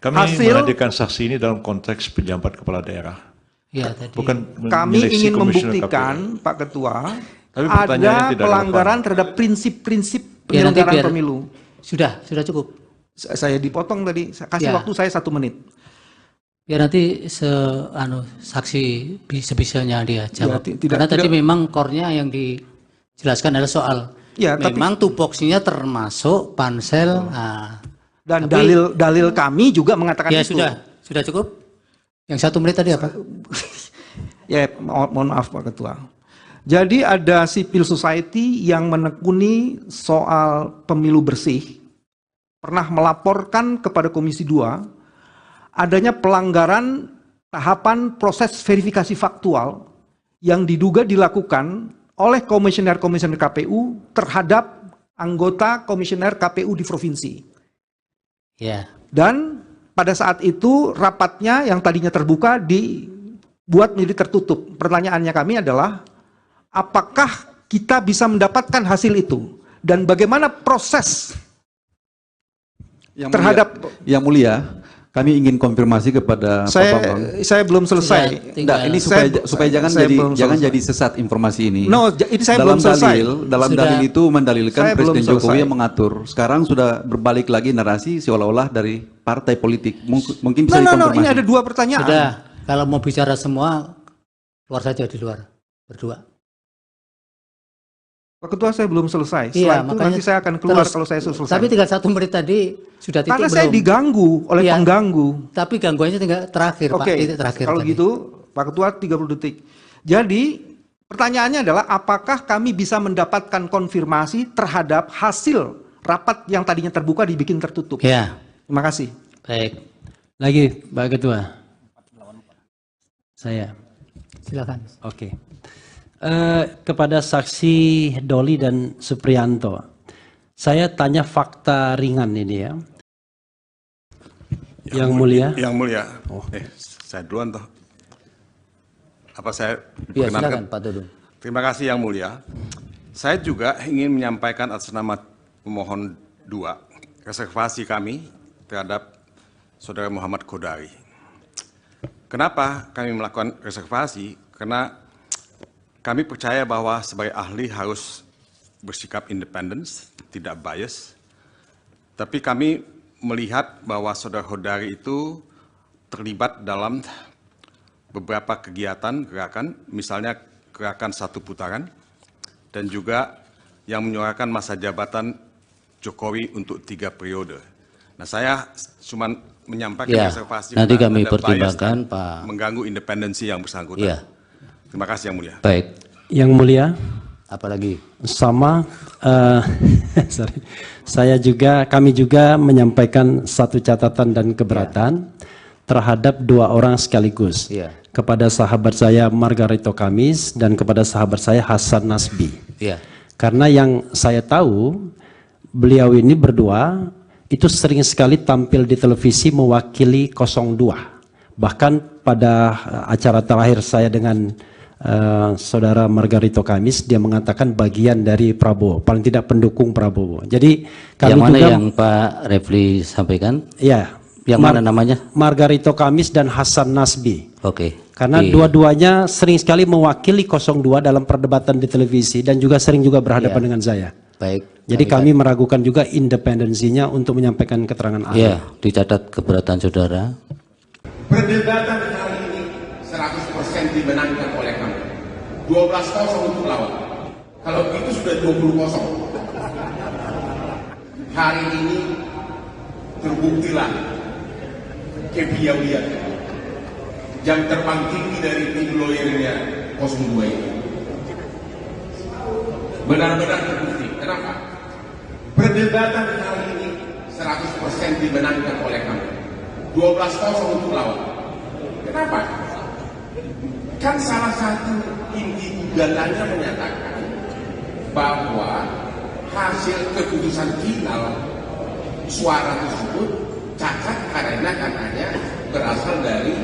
Speaker 3: Kami menghadirkan saksi ini dalam konteks penjabat kepala daerah.
Speaker 8: Ya, tadi.
Speaker 3: Bukan
Speaker 2: kami ingin membuktikan, Pak Ketua, ada pelanggaran terhadap prinsip-prinsip penyelenggaraan pemilu.
Speaker 8: Sudah cukup.
Speaker 2: Saya dipotong tadi, kasih waktu saya 1 menit.
Speaker 8: Biar nanti saksi sebisanya dia jawab. Karena tadi memang core-nya yang dijelaskan adalah soal memang tupoksinya termasuk pansel.
Speaker 2: Dan dalil kami juga mengatakan itu.
Speaker 8: Sudah cukup. Yang 1 menit tadi apa?
Speaker 2: Ya, mohon maaf Pak Ketua. Jadi ada civil society yang menekuni soal pemilu bersih, pernah melaporkan kepada Komisi 2 adanya pelanggaran tahapan proses verifikasi faktual yang diduga dilakukan oleh komisioner-komisioner KPU terhadap anggota komisioner KPU di provinsi.
Speaker 8: Ya.
Speaker 2: Dan pada saat itu rapatnya yang tadinya terbuka dibuat menjadi tertutup. Pertanyaannya kami adalah, apakah kita bisa mendapatkan hasil itu? Dan bagaimana proses
Speaker 5: Yang Mulia, kami ingin konfirmasi kepada Pak Bambang.
Speaker 2: Saya belum selesai.
Speaker 5: Ini supaya jangan jadi sesat informasi ini.
Speaker 2: Ini saya belum selesai.
Speaker 5: Dalam dalil itu mendalilkan Presiden Jokowi yang mengatur. Sekarang sudah berbalik lagi narasi seolah-olah dari partai politik. Mungkin bisa dikonfirmasi.
Speaker 2: Ini ada 2 pertanyaan.
Speaker 8: Sudah, kalau mau bicara semua, keluar saja di luar, berdua.
Speaker 2: Pak Ketua, saya belum selesai. Setelah itu nanti saya akan keluar kalau saya selesai.
Speaker 8: Tapi tinggal 1 menit tadi sudah titik
Speaker 2: karena saya diganggu oleh pengganggu.
Speaker 8: Tapi gangguannya tinggal terakhir, Pak. Titik terakhir.
Speaker 2: Kalau gitu, Pak Ketua 30 detik. Jadi pertanyaannya adalah, apakah kami bisa mendapatkan konfirmasi terhadap hasil rapat yang tadinya terbuka dibikin tertutup?
Speaker 8: Ya.
Speaker 2: Terima kasih.
Speaker 8: Baik.
Speaker 6: Lagi, Pak Ketua. Saya.
Speaker 8: Silakan.
Speaker 6: Oke. Kepada saksi Doli dan Supriyanto, saya tanya fakta ringan ini ya. Yang Mulia.
Speaker 7: Yang Mulia. Saya duluan toh. Apa saya
Speaker 15: silakan Pak Dudung.
Speaker 7: Terima kasih Yang Mulia. Saya juga ingin menyampaikan atas nama pemohon 2 reservasi kami terhadap Saudara Muhammad Kodari. Kenapa kami melakukan reservasi? Karena kami percaya bahwa sebagai ahli harus bersikap independen, tidak bias. Tapi kami melihat bahwa Saudara Kodari itu terlibat dalam beberapa kegiatan, gerakan, misalnya gerakan 1 putaran, dan juga yang menyuarakan masa jabatan Jokowi untuk 3 periode. Nah, saya cuma menyampaikan reservasi.
Speaker 15: Nanti kami pertimbangkan, Pak.
Speaker 7: Mengganggu independensi yang bersangkutan.
Speaker 15: Iya.
Speaker 7: Terima kasih Yang Mulia.
Speaker 15: Baik.
Speaker 6: Yang Mulia.
Speaker 15: Apalagi?
Speaker 6: Sama, kami juga menyampaikan 1 catatan dan keberatan terhadap 2 orang sekaligus. Kepada sahabat saya Margarito Kamis dan kepada sahabat saya Hasan Nasbi. Karena yang saya tahu, beliau ini berdua itu sering sekali tampil di televisi mewakili 02. Bahkan pada acara terakhir saya dengan Saudara Margarito Kamis, dia mengatakan bagian dari Prabowo, paling tidak pendukung Prabowo. Jadi kami
Speaker 15: yang mana
Speaker 6: juga,
Speaker 15: yang Pak Refli sampaikan?
Speaker 6: Ya.
Speaker 15: Yang mana namanya?
Speaker 6: Margarito Kamis dan Hasan Nasbi.
Speaker 15: Oke.
Speaker 6: Karena dua-duanya sering sekali mewakili 02 dalam perdebatan di televisi dan juga sering juga berhadapan dengan saya.
Speaker 15: Baik.
Speaker 6: Jadi kami meragukan juga independensinya untuk menyampaikan keterangan ahli.
Speaker 15: Ya, dicatat keberatan saudara.
Speaker 9: Perdebatan kali ini 100% dimenangkan oleh kami. 12-0 untuk lawan. Kalau begitu sudah 20-0. Hari ini terbuktilah kepiawaian jam terbang tinggi dari tim lawyernya 02 ini. Benar-benar terbukti. Kenapa? Perdebatan kali ini 100% dimenangkan oleh kami. 12-0 untuk lawan. Kenapa? Kan salah satu inti gugatannya menyatakan bahwa hasil keputusan final suara tersebut cacat karena katanya berasal dari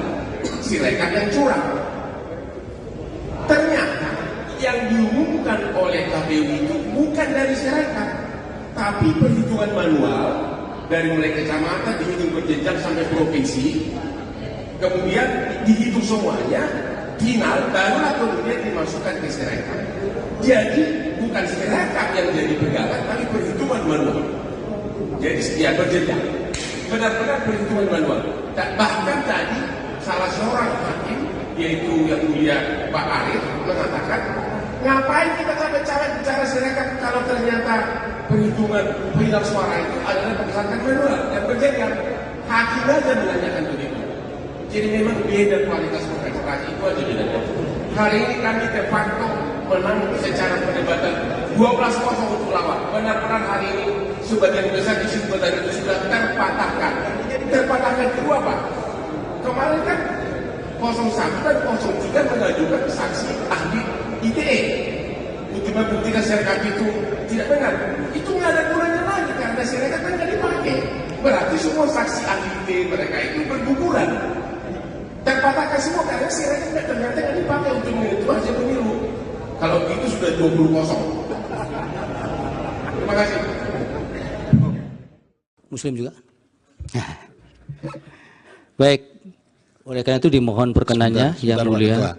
Speaker 9: Sirekap yang curang. Ternyata yang diumumkan oleh KPU itu bukan dari Sirekap, tapi perhitungan manual dari mulai kecamatan dihitung berjenjang sampai provinsi, kemudian dihitung semuanya, final barulah kemudian dimasukkan ke Sirekap. Jadi bukan Sirekap yang jadi pegangan, tapi perhitungan manual. Jadi setiap berjenjang, benar-benar perhitungan manual. Dan bahkan tadi salah seorang hakim, yaitu yang mulia Pak Arif, mengatakan, ngapain kita capek-capek bicara Sirekap kalau ternyata perhitungan final suara itu adalah berdasarkan manual dan berjenjang. Hakim aja menanyakan begitu. Jadi memang beda kualitas kontestasi itu aja bedanya. Hari ini kami de facto menang secara perdebatan 12-0 untuk lawan. Benar-benar hari ini sebagian besar isu perdebatan itu sudah terpatahkan. Terpatahkan kedua apa? Kemarin kan 01 dan 03 mengajukan saksi ahli ITE untuk membuktikan Sirekap itu tidak benar. Itu nggak ada gunanya lagi karena Sirekap kan nggak dipakai. Berarti semua saksi ahli ITE mereka itu berguguran. Terpatahkan semua karena Sirekap ternyata nggak dipakai untuk menentukan hasil pemilu. Kalau itu sudah 20-0. Terima kasih.
Speaker 15: Muslim juga. Baik. Oleh karena itu dimohon perkenannya yang mulia.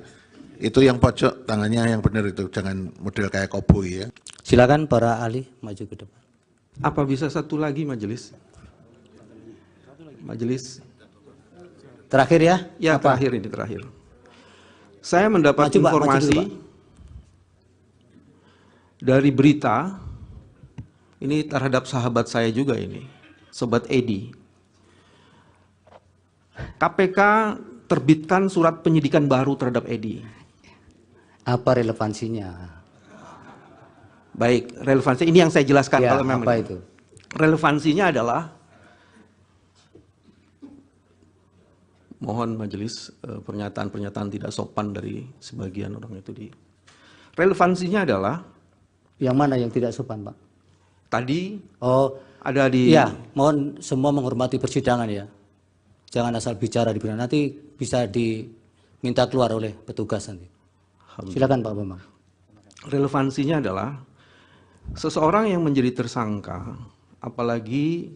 Speaker 10: Itu yang pojok tangannya yang benar itu, jangan model kayak koboi ya.
Speaker 15: Silakan para ahli maju ke depan.
Speaker 2: Apa bisa satu lagi majelis? Majelis.
Speaker 15: Terakhir ya?
Speaker 2: Ya, apa? Terakhir. Saya mendapat informasi dari berita ini terhadap sahabat saya juga ini, Sobat Edi. KPK terbitkan surat penyidikan baru terhadap Edi.
Speaker 15: Apa relevansinya?
Speaker 2: Baik, relevansi ini yang saya jelaskan.
Speaker 15: Ya,
Speaker 2: kalau memang
Speaker 15: apa itu?
Speaker 2: Relevansinya adalah, mohon majelis pernyataan-pernyataan tidak sopan dari sebagian orang itu di. Relevansinya adalah
Speaker 15: yang mana yang tidak sopan, Pak?
Speaker 2: Tadi
Speaker 15: ada di. Ya, mohon semua menghormati persidangan ya. Jangan asal bicara di persidangan, nanti bisa diminta keluar oleh petugas nanti. Silakan Pak Bambang.
Speaker 2: Relevansinya adalah seseorang yang menjadi tersangka, apalagi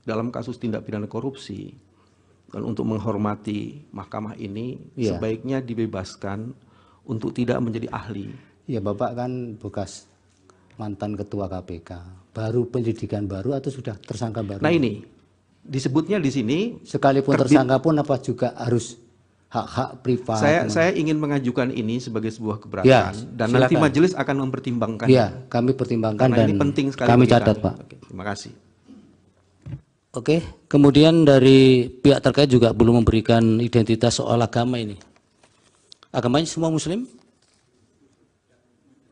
Speaker 2: dalam kasus tindak pidana korupsi, dan untuk menghormati mahkamah ini, sebaiknya dibebaskan untuk tidak menjadi ahli.
Speaker 15: Ya, Bapak kan bekas mantan ketua KPK, baru penyidikan baru atau sudah tersangka baru?
Speaker 2: Nah ini, disebutnya di sini.
Speaker 15: Sekalipun tersangka pun apa juga harus hak-hak privat?
Speaker 2: Saya ingin mengajukan ini sebagai sebuah keberatan,
Speaker 15: ya,
Speaker 2: dan nanti majelis akan mempertimbangkan.
Speaker 15: Ya, kami pertimbangkan. Karena
Speaker 2: dan ini penting sekali
Speaker 15: kami catat Pak.
Speaker 2: Oke, terima kasih.
Speaker 15: Oke, kemudian dari pihak terkait juga belum memberikan identitas soal agama ini. Agamanya semua Muslim?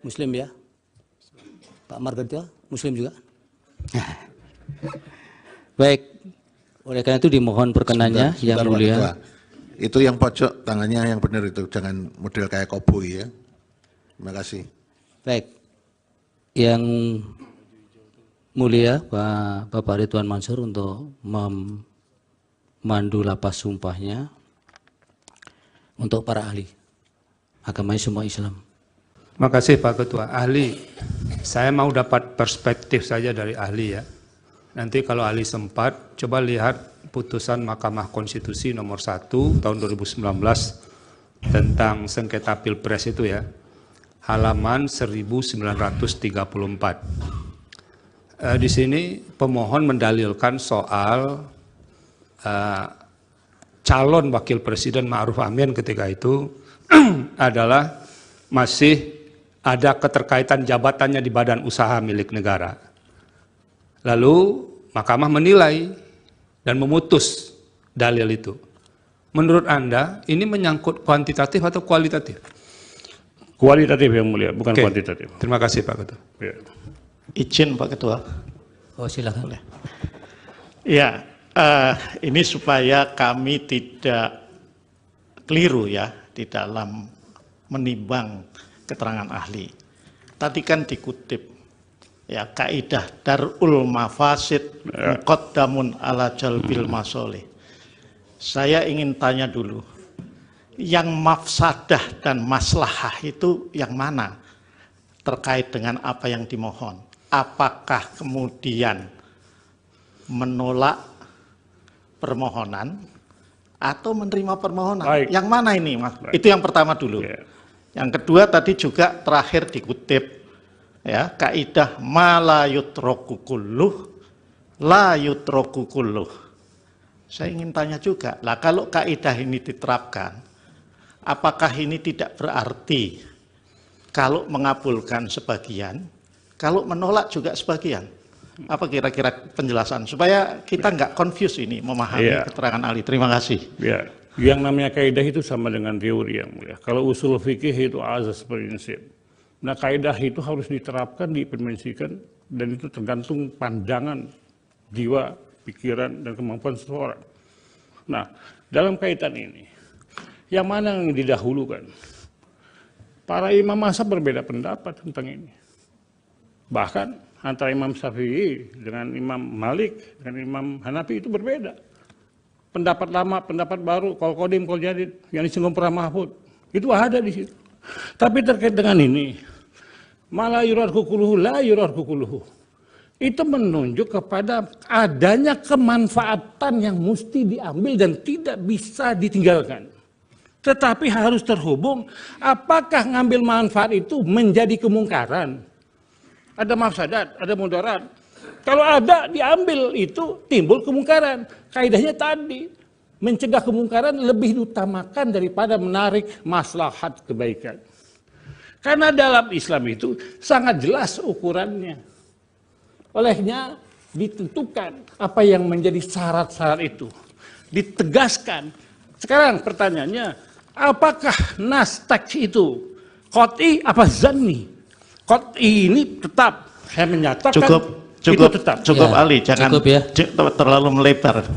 Speaker 15: Muslim ya? Pak Margarito, Muslim juga? Baik, oleh karena itu dimohon perkenannya yang mulia.
Speaker 10: Itu yang pojok tangannya yang benar itu, jangan model kayak koboi ya. Terima kasih.
Speaker 15: Baik, yang mulia Bapak Ridwan Mansur untuk memandu lapas sumpahnya untuk para ahli. Agamanya semua Islam.
Speaker 11: Terima kasih Pak Ketua. Ahli, saya mau dapat perspektif saja dari ahli ya. Nanti kalau ahli sempat, coba lihat putusan Mahkamah Konstitusi nomor 1 tahun 2019 tentang sengketa Pilpres itu ya. Halaman 1934. Di sini pemohon mendalilkan soal calon wakil presiden Ma'ruf Amin ketika itu adalah masih ada keterkaitan jabatannya di badan usaha milik negara. Lalu Mahkamah menilai dan memutus dalil itu. Menurut Anda ini menyangkut kuantitatif atau kualitatif?
Speaker 12: Kualitatif yang mulia, bukan kuantitatif.
Speaker 11: Terima kasih Pak Ketua.
Speaker 12: Ya.
Speaker 13: Izin Pak Ketua.
Speaker 15: Oh silakan.
Speaker 13: Boleh. Ya, ini supaya kami tidak keliru ya di dalam menimbang keterangan ahli. Tadi kan dikutip ya kaidah darul mafasid muqaddamun ala jalbil masolih. Saya ingin tanya dulu, yang mafsadah dan maslahah itu yang mana terkait dengan apa yang dimohon? Apakah kemudian menolak permohonan atau menerima permohonan.
Speaker 12: Baik.
Speaker 13: Yang mana ini, Mas?
Speaker 12: Baik.
Speaker 13: Itu yang pertama dulu. Yang kedua tadi juga terakhir dikutip ya, kaidah ma la yutraku kulluh la yutraku kulluh. Saya ingin tanya juga, lah kalau kaidah ini diterapkan, apakah ini tidak berarti kalau mengabulkan sebagian, kalau menolak juga sebagian? Apa kira-kira penjelasan supaya kita nggak confuse ini memahami keterangan ahli? Terima kasih.
Speaker 12: Ya, yang namanya kaidah itu sama dengan teori yang mulia. Kalau usul fikih itu azas prinsip. Nah, kaidah itu harus diterapkan, diimplementasikan, dan itu tergantung pandangan jiwa, pikiran, dan kemampuan seseorang. Nah, dalam kaitan ini, yang mana yang didahulukan? Para imam mazhab berbeda pendapat tentang ini. Bahkan antara Imam Syafi'i dengan Imam Malik dengan Imam Hanafi itu berbeda. Pendapat lama, pendapat baru, qaul qadim, qaul jadid, yang disinggung para mahfud, itu ada di situ. Tapi terkait dengan ini, mala yurarku kulluhu la yurarku kulluhu, itu menunjuk kepada adanya kemanfaatan yang mesti diambil dan tidak bisa ditinggalkan. Tetapi harus terhubung, apakah ngambil manfaat itu menjadi kemungkaran? Ada mafsadat, ada mudarat. Kalau ada diambil itu timbul kemungkaran. Kaidahnya tadi mencegah kemungkaran lebih diutamakan daripada menarik maslahat kebaikan. Karena dalam Islam itu sangat jelas ukurannya. Olehnya ditentukan apa yang menjadi syarat-syarat itu. Ditegaskan. Sekarang pertanyaannya, apakah nas teks itu qat'i apa zanni? Qat'i ini tetap, saya menyatakan itu tetap.
Speaker 13: Cukup
Speaker 15: Ya,
Speaker 13: Ali, jangan
Speaker 15: cukup ya.
Speaker 13: terlalu melebar.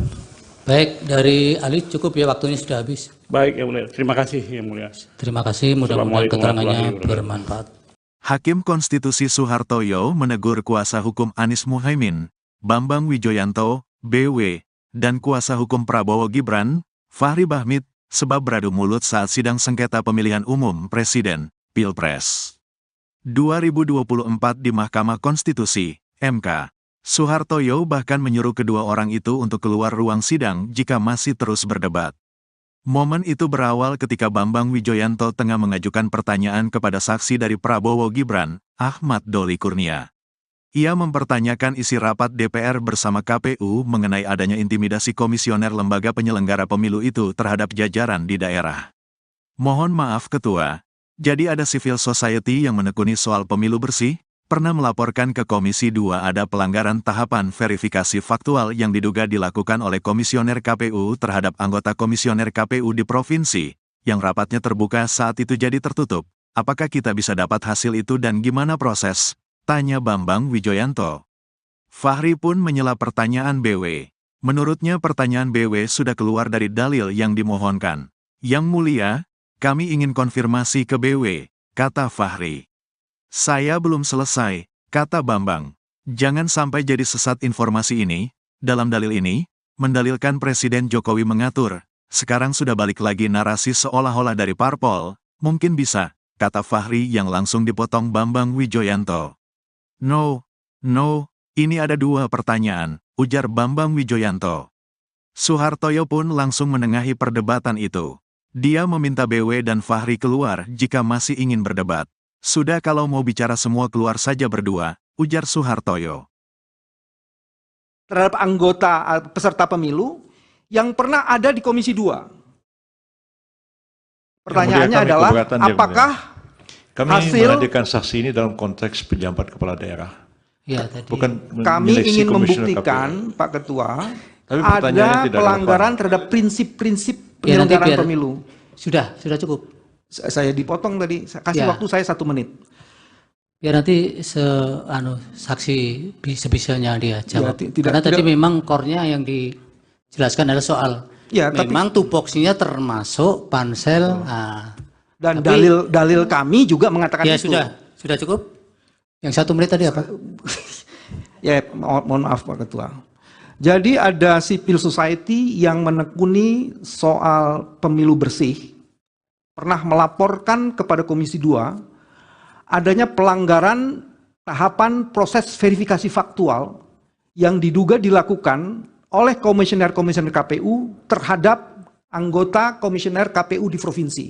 Speaker 15: Baik, dari Ali cukup ya, waktunya sudah habis.
Speaker 12: Baik, yang mulia. Terima kasih, yang mulia.
Speaker 15: Terima kasih, mudah-mudahan keterangannya bermanfaat.
Speaker 1: Hakim Konstitusi Soehartoyo menegur kuasa hukum Anies Muhaimin, Bambang Wijoyanto, BW, dan kuasa hukum Prabowo Gibran, Fahri Bahmit, sebab beradu mulut saat sidang sengketa pemilihan umum Presiden, Pilpres 2024 di Mahkamah Konstitusi, MK. Soehartoyo bahkan menyuruh kedua orang itu untuk keluar ruang sidang jika masih terus berdebat. Momen itu berawal ketika Bambang Wijoyanto tengah mengajukan pertanyaan kepada saksi dari Prabowo Gibran, Ahmad Doli Kurnia. Ia mempertanyakan isi rapat DPR bersama KPU mengenai adanya intimidasi komisioner lembaga penyelenggara pemilu itu terhadap jajaran di daerah. Mohon maaf Ketua, jadi ada civil society yang menekuni soal pemilu bersih, pernah melaporkan ke Komisi 2 ada pelanggaran tahapan verifikasi faktual yang diduga dilakukan oleh komisioner KPU terhadap anggota komisioner KPU di provinsi, yang rapatnya terbuka saat itu jadi tertutup. Apakah kita bisa dapat hasil itu dan gimana proses? Tanya Bambang Wijoyanto. Fahri pun menyela pertanyaan BW. Menurutnya pertanyaan BW sudah keluar dari dalil yang dimohonkan. Yang mulia, kami ingin konfirmasi ke BW, kata Fahri. Saya belum selesai, kata Bambang. Jangan sampai jadi sesat informasi ini. Dalam dalil ini, mendalilkan Presiden Jokowi mengatur, sekarang sudah balik lagi narasi seolah-olah dari parpol, mungkin bisa, kata Fahri yang langsung dipotong Bambang Wijoyanto. No, ini ada dua pertanyaan, ujar Bambang Wijoyanto. Soehartoyo pun langsung menengahi perdebatan itu. Dia meminta BW dan Fahri keluar jika masih ingin berdebat. Sudah kalau mau bicara semua keluar saja berdua, ujar Soehartoyo.
Speaker 2: Terhadap anggota peserta pemilu yang pernah ada di Komisi 2. Pertanyaannya adalah, apakah
Speaker 3: kami
Speaker 2: hasil
Speaker 3: menghadirkan saksi ini dalam konteks pejabat kepala daerah.
Speaker 15: Ya, tadi.
Speaker 3: Bukan
Speaker 2: kami ingin membuktikan, Pak Ketua, ada pelanggaran terhadap prinsip-prinsip penyelenggaraan pemilu.
Speaker 15: Sudah cukup.
Speaker 2: Saya dipotong tadi, kasih waktu saya 1 menit.
Speaker 8: Biar nanti saksi sebisanya dia jawab. Karena tadi memang core-nya yang dijelaskan adalah soal memang tupoksinya termasuk pansel.
Speaker 2: Dan dalil kami juga mengatakan itu.
Speaker 8: Sudah cukup. Yang 1 menit tadi apa?
Speaker 2: Ya, mohon maaf Pak Ketua. Jadi ada civil society yang menekuni soal pemilu bersih, pernah melaporkan kepada Komisi 2 adanya pelanggaran tahapan proses verifikasi faktual yang diduga dilakukan oleh komisioner-komisioner KPU terhadap anggota komisioner KPU di provinsi.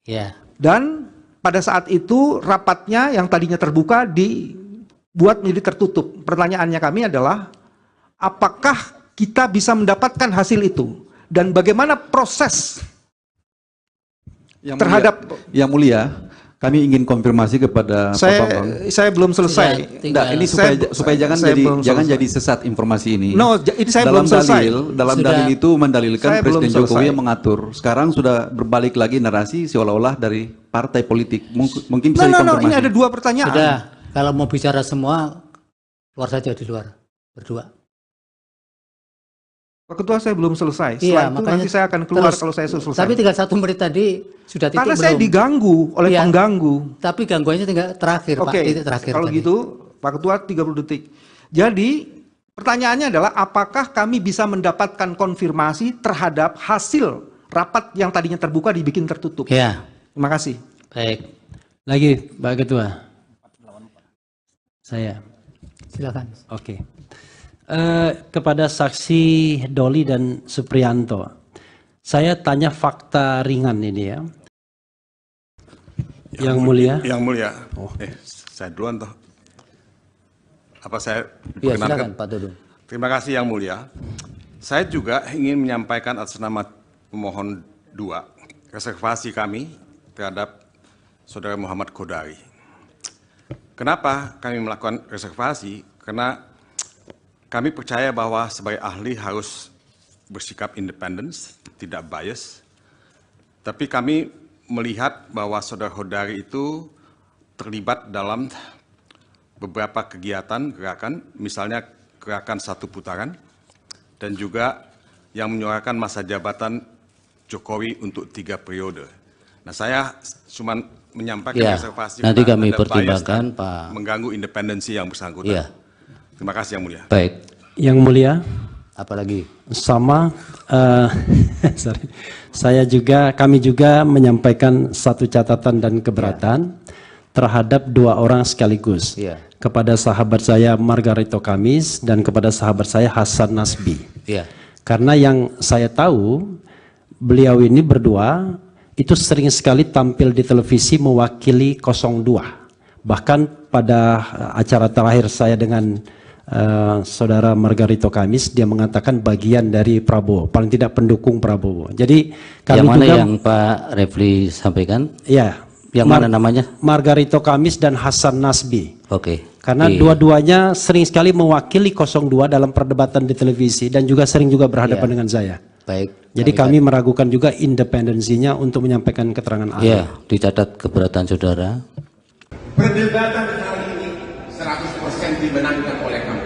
Speaker 8: Ya.
Speaker 2: Dan pada saat itu rapatnya yang tadinya terbuka dibuat menjadi tertutup. Pertanyaannya kami adalah, apakah kita bisa mendapatkan hasil itu? Dan bagaimana proses terhadap...
Speaker 5: Yang Mulia, kami ingin konfirmasi kepada Pak Bambang.
Speaker 2: Saya belum selesai.
Speaker 5: Ini supaya jangan jadi sesat informasi ini.
Speaker 2: No, ini saya belum selesai.
Speaker 5: Dalam dalil itu mendalilkan Presiden Jokowi yang mengatur. Sekarang sudah berbalik lagi narasi seolah-olah dari partai politik. Mungkin bisa dikonfirmasi.
Speaker 2: Ini ada dua pertanyaan.
Speaker 8: Sudah, kalau mau bicara semua, keluar saja di luar, berdua.
Speaker 2: Pak Ketua, saya belum selesai. Setelah itu nanti saya akan keluar kalau saya selesai.
Speaker 8: Tapi tinggal 1 menit tadi sudah titik.
Speaker 2: Karena saya diganggu oleh pengganggu.
Speaker 8: Tapi gangguannya tinggal terakhir, Pak. Titik terakhir.
Speaker 2: Kalau gitu, Pak Ketua 30 detik. Jadi pertanyaannya adalah, apakah kami bisa mendapatkan konfirmasi terhadap hasil rapat yang tadinya terbuka dibikin tertutup?
Speaker 8: Ya.
Speaker 2: Terima kasih.
Speaker 8: Baik.
Speaker 6: Lagi, Pak Ketua. Saya.
Speaker 8: Silakan.
Speaker 6: Oke. Kepada saksi Doli dan Supriyanto, saya tanya fakta ringan ini ya. Yang Mulia.
Speaker 7: Yang Mulia. Saya duluan toh. Apa saya
Speaker 15: ya, silakan Pak Dudung.
Speaker 7: Terima kasih Yang Mulia. Saya juga ingin menyampaikan atas nama pemohon 2 reservasi kami terhadap Saudara Muhammad Kodari. Kenapa kami melakukan reservasi? Karena kami percaya bahwa sebagai ahli harus bersikap independen, tidak bias. Tapi kami melihat bahwa Saudara Kodari itu terlibat dalam beberapa kegiatan, gerakan, misalnya gerakan 1 putaran, dan juga yang menyuarakan masa jabatan Jokowi untuk 3 periode. Nah, saya cuma menyampaikan reservasi
Speaker 15: nanti kami pertimbangkan, Pak.
Speaker 7: Mengganggu independensi yang bersangkutan.
Speaker 15: Ya.
Speaker 7: Terima kasih Yang Mulia.
Speaker 15: Baik.
Speaker 6: Yang Mulia.
Speaker 15: Apalagi?
Speaker 6: Sama, kami juga menyampaikan satu catatan dan keberatan terhadap 2 orang sekaligus. Kepada sahabat saya Margarito Kamis dan kepada sahabat saya Hasan Nasbi. Karena yang saya tahu, beliau ini berdua itu sering sekali tampil di televisi mewakili 02. Bahkan pada acara terakhir saya dengan Saudara Margarito Kamis, dia mengatakan bagian dari Prabowo, paling tidak pendukung Prabowo. Jadi kami
Speaker 15: yang mana
Speaker 6: juga,
Speaker 15: yang Pak Refli sampaikan?
Speaker 6: Ya.
Speaker 15: Yang mana namanya?
Speaker 6: Margarito Kamis dan Hasan Nasbi.
Speaker 15: Oke.
Speaker 6: Karena dua-duanya sering sekali mewakili 02 dalam perdebatan di televisi dan juga sering juga berhadapan dengan saya.
Speaker 15: Baik.
Speaker 6: Jadi kami meragukan juga independensinya untuk menyampaikan keterangan ahli.
Speaker 15: Ya, dicatat keberatan saudara.
Speaker 9: Perdebatan kali ini 100% dimenangkan oleh kami.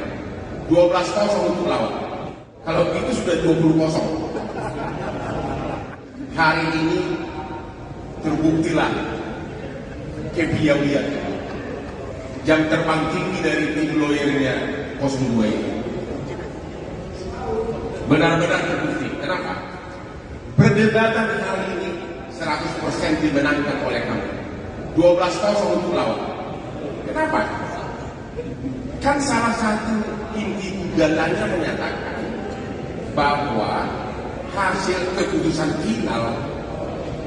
Speaker 9: 12-0 untuk lawan. Kalau itu sudah 20-0. Hari ini terbuktilah kepiawaian jam terbang tinggi dari tim lawyernya 02 ini. Benar-benar terbukti. Kenapa? Perdebatan kali ini 100% dimenangkan oleh kami. 12-0 untuk lawan. Kenapa? Kan salah satu inti gugatannya menyatakan bahwa hasil keputusan final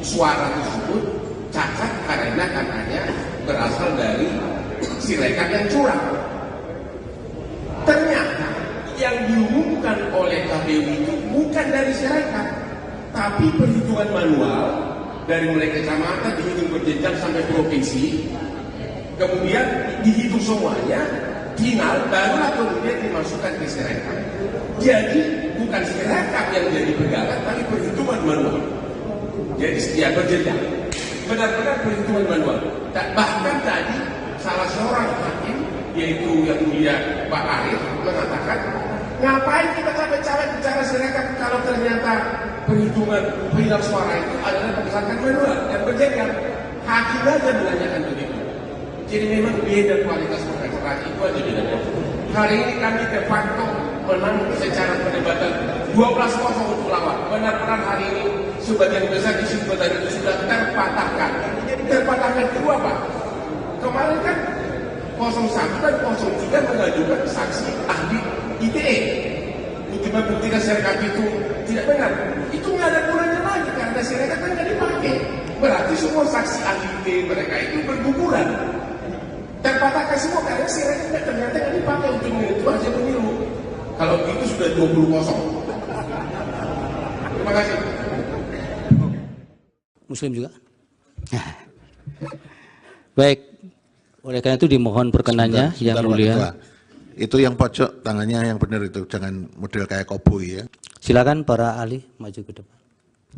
Speaker 9: suara tersebut cacat karena katanya berasal dari Sirekap yang curang. Ternyata yang diumumkan oleh KPU itu bukan dari Sirekap, tapi perhitungan manual dari mulai kecamatan dihitung berjenjang sampai provinsi, kemudian dihitung semuanya, final barulah kemudian dimasukkan ke Sirekap. Jadi bukan Sirekap yang jadi pegangan, tapi perhitungan manual. Jadi setia berjenjang, benar-benar perhitungan manual. Bahkan tadi salah seorang hakim, yaitu yang mulia Pak Arif, mengatakan, ngapain kita capek-capek bicara Sirekap kalau ternyata perhitungan final suara itu adalah berdasarkan manual dan berjenjang. Hakim aja menanyakan begitu. Jadi memang beda kualitas komunikasi itu aja bedanya. Hari ini kami de facto menang secara perdebatan 12-0 untuk lawan. Benar-benar hari ini sebagian besar kesimpulan itu sudah terpatahkan. Terpatahkan kedua Pak. Kemarin kan 01 dan 03 mengajukan saksi ahli membuktikan Sirekap itu tidak benar. Itu nggak ada gunanya lagi karena Sirekap kan nggak dipakai. Berarti semua saksi ahli mereka itu berguguran. Terpatahkan semua karena Sirekap ternyata nggak dipakai untuk menentukan hasil pemilu. Kalau itu sudah 20-0. Terima kasih.
Speaker 15: Muslim juga. Baik, oleh karena itu dimohon perkenannya yang mulia.
Speaker 10: Itu yang pojok tangannya yang benar itu, jangan model kayak koboi ya.
Speaker 15: Silakan para ahli maju ke depan.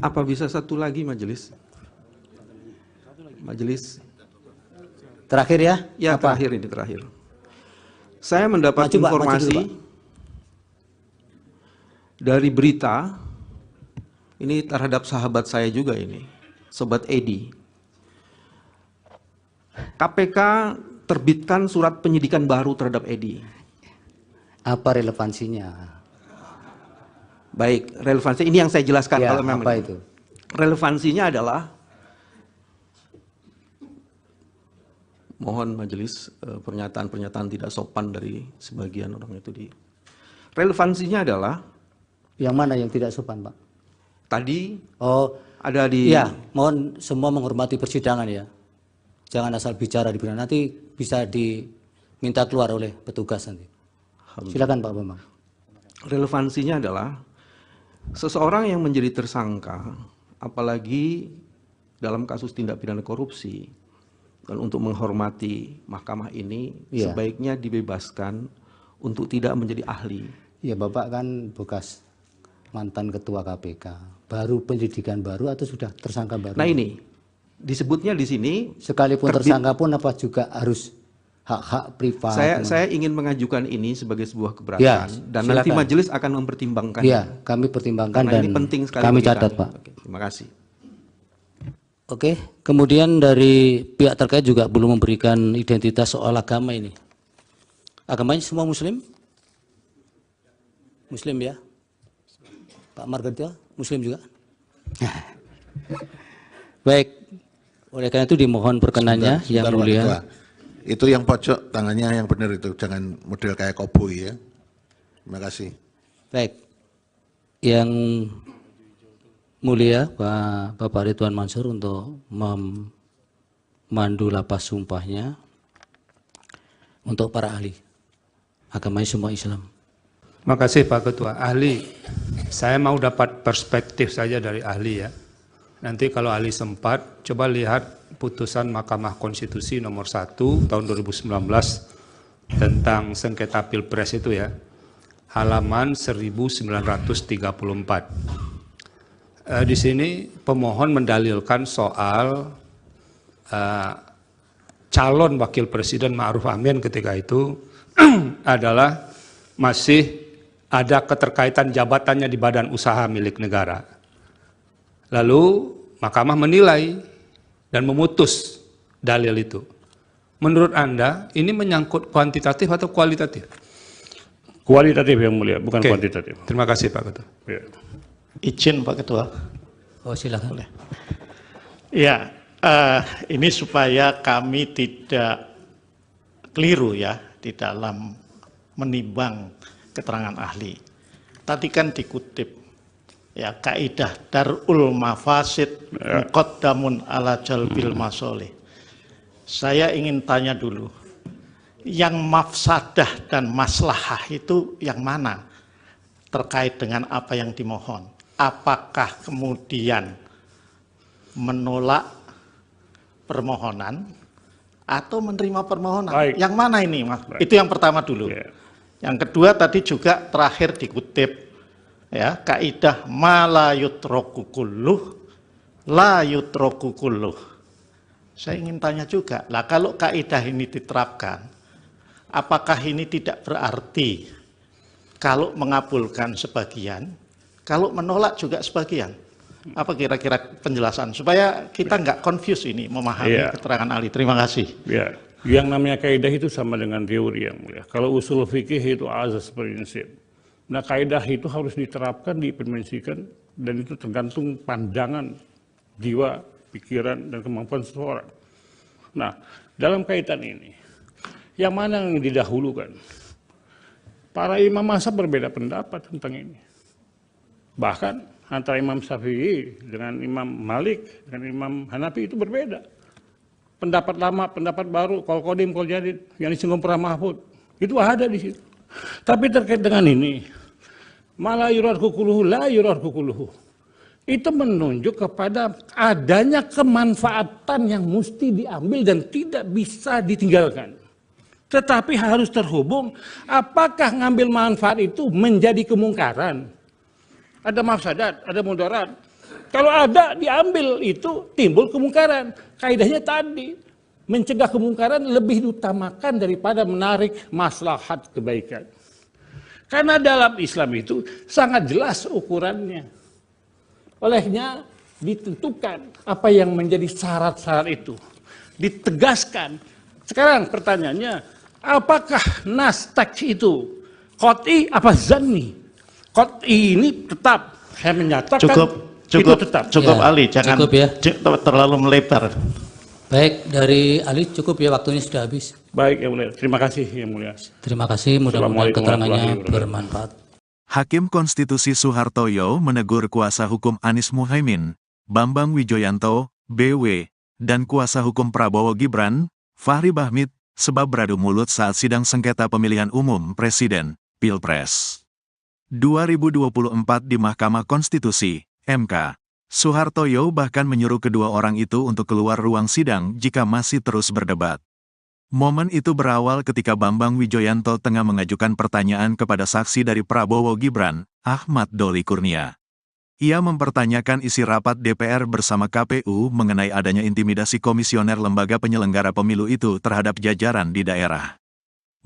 Speaker 2: Apa bisa satu lagi majelis? Majelis.
Speaker 15: Terakhir ya?
Speaker 2: Ya,
Speaker 15: apa?
Speaker 2: terakhir. Saya mendapat informasi dari berita ini terhadap sahabat saya juga ini, Sobat Edi. KPK terbitkan surat penyidikan baru terhadap Edi.
Speaker 15: Apa relevansinya?
Speaker 2: Baik, relevansi ini yang saya jelaskan.
Speaker 15: Ya,
Speaker 2: kalau memang
Speaker 15: apa itu?
Speaker 2: Relevansinya adalah, mohon majelis pernyataan-pernyataan tidak sopan dari sebagian orang itu di. Relevansinya adalah,
Speaker 15: yang mana yang tidak sopan, Pak?
Speaker 2: Tadi ada di.
Speaker 15: Ya, mohon semua menghormati persidangan ya. Jangan asal bicara di belakang, nanti bisa diminta keluar oleh petugas nanti. Silakan Pak Bambang.
Speaker 2: Relevansinya adalah seseorang yang menjadi tersangka, apalagi dalam kasus tindak pidana korupsi, dan untuk menghormati mahkamah ini sebaiknya dibebaskan untuk tidak menjadi ahli.
Speaker 15: Ya, Bapak kan bekas mantan ketua KPK, baru penyidikan baru atau sudah tersangka baru?
Speaker 2: Nah ini disebutnya di sini
Speaker 15: sekalipun tersangka pun apa juga harus hak-hak privat.
Speaker 2: Saya ingin mengajukan ini sebagai sebuah keberatan dan
Speaker 15: silakan.
Speaker 2: nanti majelis akan mempertimbangkan.
Speaker 15: Ya, kami pertimbangkan dan
Speaker 2: ini penting sekali
Speaker 15: kami catat, Pak.
Speaker 2: Oke, terima kasih.
Speaker 15: Oke, kemudian dari pihak terkait juga belum memberikan identitas soal agama ini. Agamanya semua Muslim? Muslim ya? Pak Margarito, Muslim juga? Baik, oleh karena itu dimohon perkenannya yang mulia.
Speaker 10: Itu yang pojok tangannya yang benar itu, jangan model kayak koboi ya. Terima kasih.
Speaker 15: Baik, yang mulia Bapak Ridwan Mansur untuk memandu lapas sumpahnya untuk para ahli. Agamanya semua Islam.
Speaker 11: Terima kasih Pak Ketua. Ahli, saya mau dapat perspektif saja dari ahli ya. Nanti kalau ahli sempat, coba lihat putusan Mahkamah Konstitusi nomor 1 tahun 2019 tentang sengketa Pilpres itu ya, halaman 1934. Di sini pemohon mendalilkan soal calon wakil presiden Ma'ruf Amin ketika itu adalah masih ada keterkaitan jabatannya di badan usaha milik negara. Lalu Mahkamah menilai dan memutus dalil itu. Menurut Anda, ini menyangkut kuantitatif atau kualitatif?
Speaker 12: Kualitatif yang mulia, bukan kuantitatif.
Speaker 11: Terima kasih Pak Ketua.
Speaker 12: Ya.
Speaker 13: Izin Pak Ketua.
Speaker 15: Oh silakan.
Speaker 13: Boleh. Ya, ini supaya kami tidak keliru ya di dalam menimbang keterangan ahli. Tadi kan dikutip ya kaidah darul mafasid muqaddamun ala jalbil masolih. Saya ingin tanya dulu, yang mafsadah dan maslahah itu yang mana terkait dengan apa yang dimohon? Apakah kemudian menolak permohonan atau menerima permohonan?
Speaker 12: Baik.
Speaker 13: Yang mana ini, Mas?
Speaker 12: Baik.
Speaker 13: Itu yang pertama dulu. Yang kedua tadi juga terakhir dikutip ya kaidah ma la yutraku kulluh la yutraku kulluh. Saya ingin tanya juga, lah kalau kaidah ini diterapkan, apakah ini tidak berarti kalau mengabulkan sebagian, kalau menolak juga sebagian? Apa kira-kira penjelasan supaya kita nggak confuse ini memahami keterangan ahli? Terima kasih.
Speaker 12: Ya, yang namanya kaidah itu sama dengan teori yang mulia. Kalau usul fikih itu azas prinsip. Nah, kaidah itu harus diterapkan, diimplementasikan, dan itu tergantung pandangan, jiwa, pikiran, dan kemampuan seseorang. Nah, dalam kaitan ini, yang mana yang didahulukan? para imam mazhab berbeda pendapat tentang ini. Bahkan antara Imam Syafi'i dengan Imam Malik dengan Imam Hanafi itu berbeda. Pendapat lama, pendapat baru, kol kodim, kol jadid, yang disinggung Prof. Mahfud, itu ada di situ. Tapi terkait dengan ini, malah yurad kukuluhu, la yurad kukuluhu, itu menunjuk kepada adanya kemanfaatan yang mesti diambil dan tidak bisa ditinggalkan. Tetapi harus terhubung, apakah ngambil manfaat itu menjadi kemungkaran? Ada mafsadat, ada mudarat. Kalau ada diambil itu timbul kemungkaran. Kaidahnya tadi, mencegah kemungkaran lebih diutamakan daripada menarik maslahat kebaikan. Karena dalam Islam itu sangat jelas ukurannya. Olehnya ditentukan apa yang menjadi syarat-syarat itu. Ditegaskan. Sekarang pertanyaannya, apakah nas teks itu qat'i apa zanni? Qat'i ini tetap, saya menyatakan itu tetap.
Speaker 13: Cukup
Speaker 15: Ya,
Speaker 13: Ali, jangan
Speaker 15: cukup ya.
Speaker 13: terlalu melebar.
Speaker 15: Baik, dari Ali cukup ya, waktunya sudah habis.
Speaker 12: Baik Yang Mulia, terima kasih Yang Mulia.
Speaker 15: Terima kasih, mudah-mudahan keterangannya bermanfaat.
Speaker 1: Hakim Konstitusi Suhartoyo menegur kuasa hukum Anies Muhaimin, Bambang Wijoyanto, BW, dan kuasa hukum Prabowo Gibran, Fahri Bahmit, sebab beradu mulut saat sidang sengketa pemilihan umum Presiden, Pilpres 2024 di Mahkamah Konstitusi, MK. Suhartoyo bahkan menyuruh kedua orang itu untuk keluar ruang sidang jika masih terus berdebat. Momen itu berawal ketika Bambang Wijoyanto tengah mengajukan pertanyaan kepada saksi dari Prabowo Gibran, Ahmad Doli Kurnia. Ia mempertanyakan isi rapat DPR bersama KPU mengenai adanya intimidasi komisioner lembaga penyelenggara pemilu itu terhadap jajaran di daerah.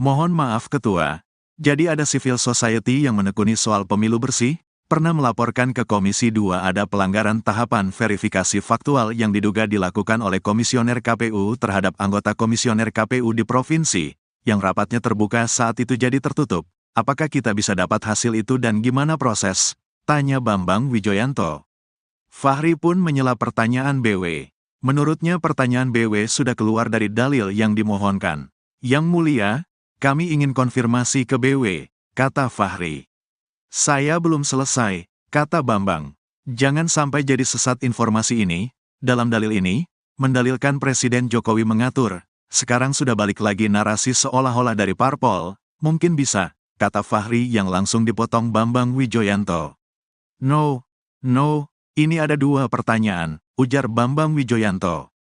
Speaker 1: Mohon maaf Ketua, jadi ada civil society yang menekuni soal pemilu bersih, pernah melaporkan ke Komisi 2 ada pelanggaran tahapan verifikasi faktual yang diduga dilakukan oleh komisioner KPU terhadap anggota komisioner KPU di provinsi, yang rapatnya terbuka saat itu jadi tertutup. Apakah kita bisa dapat hasil itu dan gimana proses? Tanya Bambang Wijoyanto. Fahri pun menyela pertanyaan BW. Menurutnya pertanyaan BW sudah keluar dari dalil yang dimohonkan. Yang Mulia, kami ingin konfirmasi ke BW, kata Fahri. Saya belum selesai, kata Bambang. Jangan sampai jadi sesat informasi ini. Dalam dalil ini, mendalilkan Presiden Jokowi mengatur. Sekarang sudah balik lagi narasi seolah-olah dari parpol. Mungkin bisa, kata Fahri yang langsung dipotong Bambang Wijoyanto. No, ini ada dua pertanyaan, ujar Bambang Wijoyanto.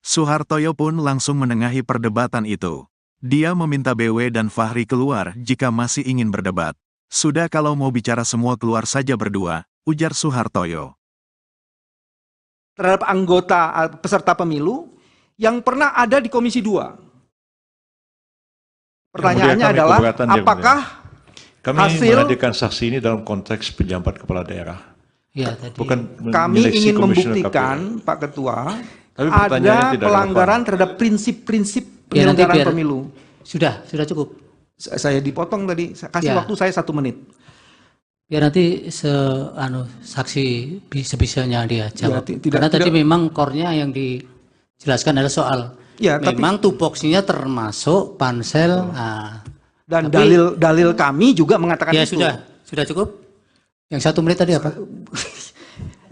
Speaker 1: Suhartoyo pun langsung menengahi perdebatan itu. Dia meminta BW dan Fahri keluar jika masih ingin berdebat. Sudah kalau mau bicara semua keluar saja berdua, ujar Suhartoyo.
Speaker 2: Terhadap anggota peserta pemilu yang pernah ada di Komisi 2. Pertanyaannya adalah, apakah
Speaker 3: kami menghadirkan saksi ini dalam konteks pejabat kepala daerah.
Speaker 15: Ya, tadi.
Speaker 3: Bukan
Speaker 2: kami ingin membuktikan, Pak Ketua, ada pelanggaran terhadap prinsip-prinsip penyelenggaraan pemilu.
Speaker 15: Sudah cukup.
Speaker 2: Saya dipotong tadi, kasih waktu saya 1 menit.
Speaker 8: Biar nanti saksi sebisanya dia jawab. Karena tadi memang core-nya yang dijelaskan adalah soal memang tupoksinya termasuk pansel.
Speaker 2: Dan dalil kami juga mengatakan itu.
Speaker 8: Sudah cukup. Yang 1 menit tadi apa?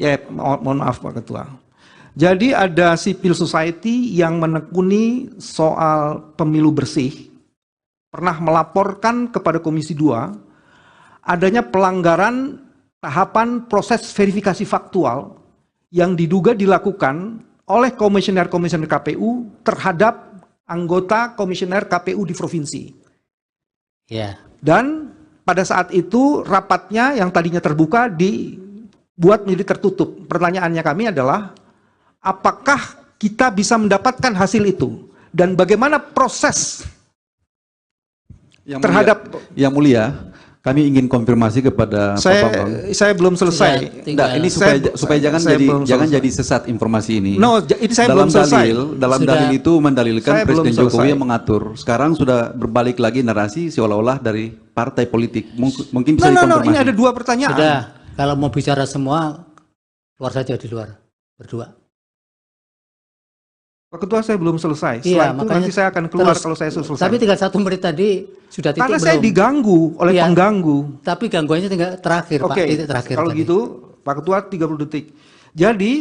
Speaker 2: Ya, mohon maaf Pak Ketua. Jadi ada civil society yang menekuni soal pemilu bersih, pernah melaporkan kepada Komisi 2 adanya pelanggaran tahapan proses verifikasi faktual yang diduga dilakukan oleh komisioner-komisioner KPU terhadap anggota komisioner KPU di provinsi.
Speaker 8: Ya.
Speaker 2: Dan pada saat itu rapatnya yang tadinya terbuka dibuat menjadi tertutup. Pertanyaannya kami adalah, apakah kita bisa mendapatkan hasil itu? Dan bagaimana proses terhadap...
Speaker 5: Yang Mulia, kami ingin konfirmasi kepada Pak Bambang.
Speaker 2: Saya belum selesai.
Speaker 5: Ini supaya jangan jadi sesat informasi ini.
Speaker 2: No, ini saya belum selesai.
Speaker 5: Dalam dalil itu mendalilkan Presiden Jokowi yang mengatur. Sekarang sudah berbalik lagi narasi seolah-olah dari partai politik. Mungkin bisa dikonfirmasi.
Speaker 2: Ini ada 2 pertanyaan.
Speaker 8: Sudah, kalau mau bicara semua, keluar saja di luar, berdua.
Speaker 2: Pak Ketua, saya belum selesai.
Speaker 8: Iya,
Speaker 2: Setelah itu nanti saya akan keluar
Speaker 8: terus,
Speaker 2: kalau saya selesai.
Speaker 8: Tapi tinggal 1 menit tadi sudah titik
Speaker 2: Karena
Speaker 8: belum?
Speaker 2: saya diganggu oleh
Speaker 8: Iya,
Speaker 2: pengganggu.
Speaker 8: Tapi gangguannya tinggal terakhir, Pak.
Speaker 2: Oke,
Speaker 8: Titik terakhir
Speaker 2: kalau
Speaker 8: tadi.
Speaker 2: gitu Pak Ketua 30 detik. Jadi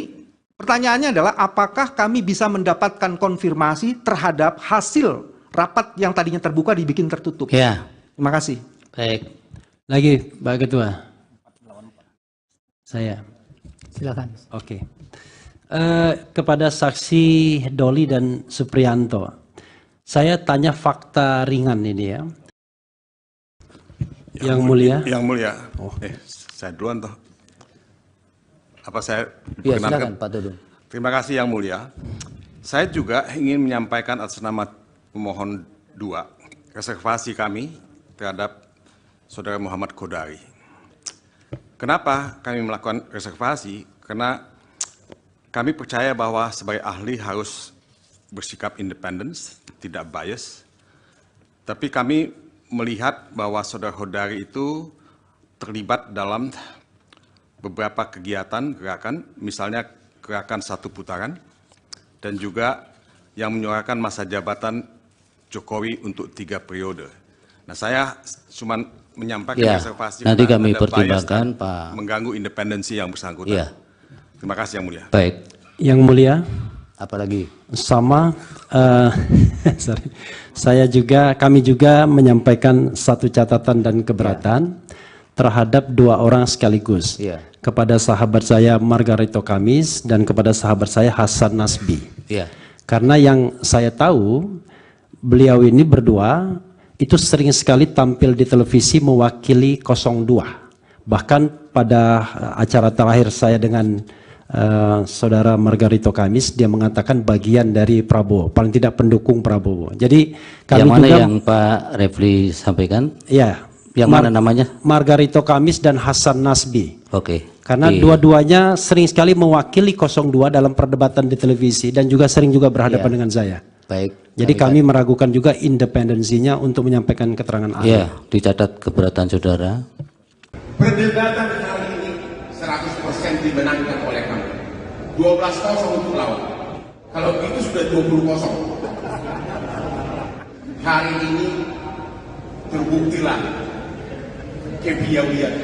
Speaker 2: pertanyaannya adalah apakah kami bisa mendapatkan konfirmasi terhadap hasil rapat yang tadinya terbuka dibikin tertutup?
Speaker 8: Ya.
Speaker 2: Terima kasih.
Speaker 8: Baik.
Speaker 6: Lagi Pak Ketua. Saya.
Speaker 8: Silakan.
Speaker 6: Oke. Kepada saksi Doli dan Supriyanto, saya tanya fakta ringan ini ya. Yang mulia.
Speaker 7: Yang mulia. Saya duluan toh. Apa saya
Speaker 15: Ya, silakan Pak Dudung.
Speaker 7: Terima kasih Yang Mulia. Saya juga ingin menyampaikan atas nama pemohon 2 reservasi kami terhadap Saudara Muhammad Kodari. Kenapa kami melakukan reservasi? Karena kami percaya bahwa sebagai ahli harus bersikap independen, tidak bias. Tapi kami melihat bahwa Saudara Kodari itu terlibat dalam beberapa kegiatan gerakan, misalnya gerakan 1 putaran, dan juga yang menyuarakan masa jabatan Jokowi untuk 3 periode. Nah, saya cuma menyampaikan reservasi
Speaker 15: nanti kami
Speaker 7: ada
Speaker 15: pertimbangkan,
Speaker 7: bias
Speaker 15: Pak.
Speaker 7: mengganggu independensi yang bersangkutan.
Speaker 15: Iya.
Speaker 7: Terima kasih Yang Mulia.
Speaker 15: Baik.
Speaker 6: Yang mulia.
Speaker 15: Apalagi?
Speaker 6: Sama. Sorry. Kami juga menyampaikan satu catatan dan keberatan terhadap 2 orang sekaligus.
Speaker 15: Iya.
Speaker 6: Kepada sahabat saya Margarito Kamis dan kepada sahabat saya Hasan Nasbi.
Speaker 15: Iya.
Speaker 6: Karena yang saya tahu beliau ini berdua itu sering sekali tampil di televisi mewakili 02. Bahkan pada acara terakhir saya dengan saudara Margarito Kamis, dia mengatakan bagian dari Prabowo, paling tidak pendukung Prabowo. Jadi kami
Speaker 15: yang mana
Speaker 6: juga,
Speaker 15: yang Pak Refli sampaikan?
Speaker 6: Ya.
Speaker 15: Yang mana namanya?
Speaker 6: Margarito Kamis dan Hasan Nasbi.
Speaker 15: Oke.
Speaker 6: Karena dua-duanya sering sekali mewakili 02 dalam perdebatan di televisi dan juga sering juga berhadapan dengan saya.
Speaker 15: Baik.
Speaker 6: Jadi kami meragukan juga independensinya untuk menyampaikan keterangan ahli.
Speaker 15: Iya, dicatat keberatan saudara.
Speaker 9: Perdebatan kali ini 100% dimenangkan oleh kami. 12-0 untuk lawan. Kalau itu sudah 20-0. Hari ini terbuktilah kepiawaian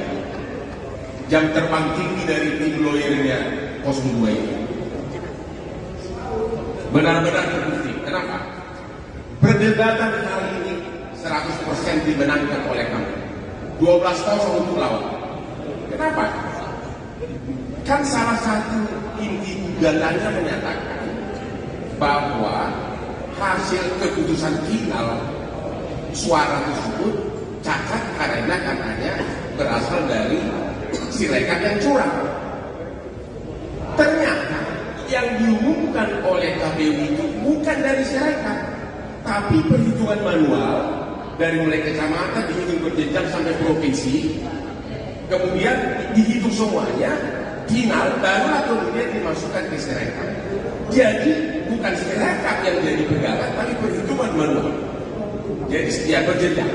Speaker 9: jam terbang tinggi dari tim lawyernya 02 ini. Benar-benar terbukti. Kenapa? Perdebatan kali ini 100% dimenangkan oleh kami. 12-0 untuk lawan. Kenapa? Kan salah satu inti gugatannya menyatakan bahwa hasil keputusan final suara tersebut cacat karena katanya berasal dari Sirekap yang curang. Ternyata yang diumumkan oleh KPU itu bukan dari Sirekap, tapi perhitungan manual dari mulai kecamatan dihitung berjenjang sampai provinsi, kemudian dihitung semuanya, final barulah kemudian dimasukkan ke Sirekap. Jadi bukan Sirekap yang jadi pegangan, tapi perhitungan manual. Jadi setiap berjenjang,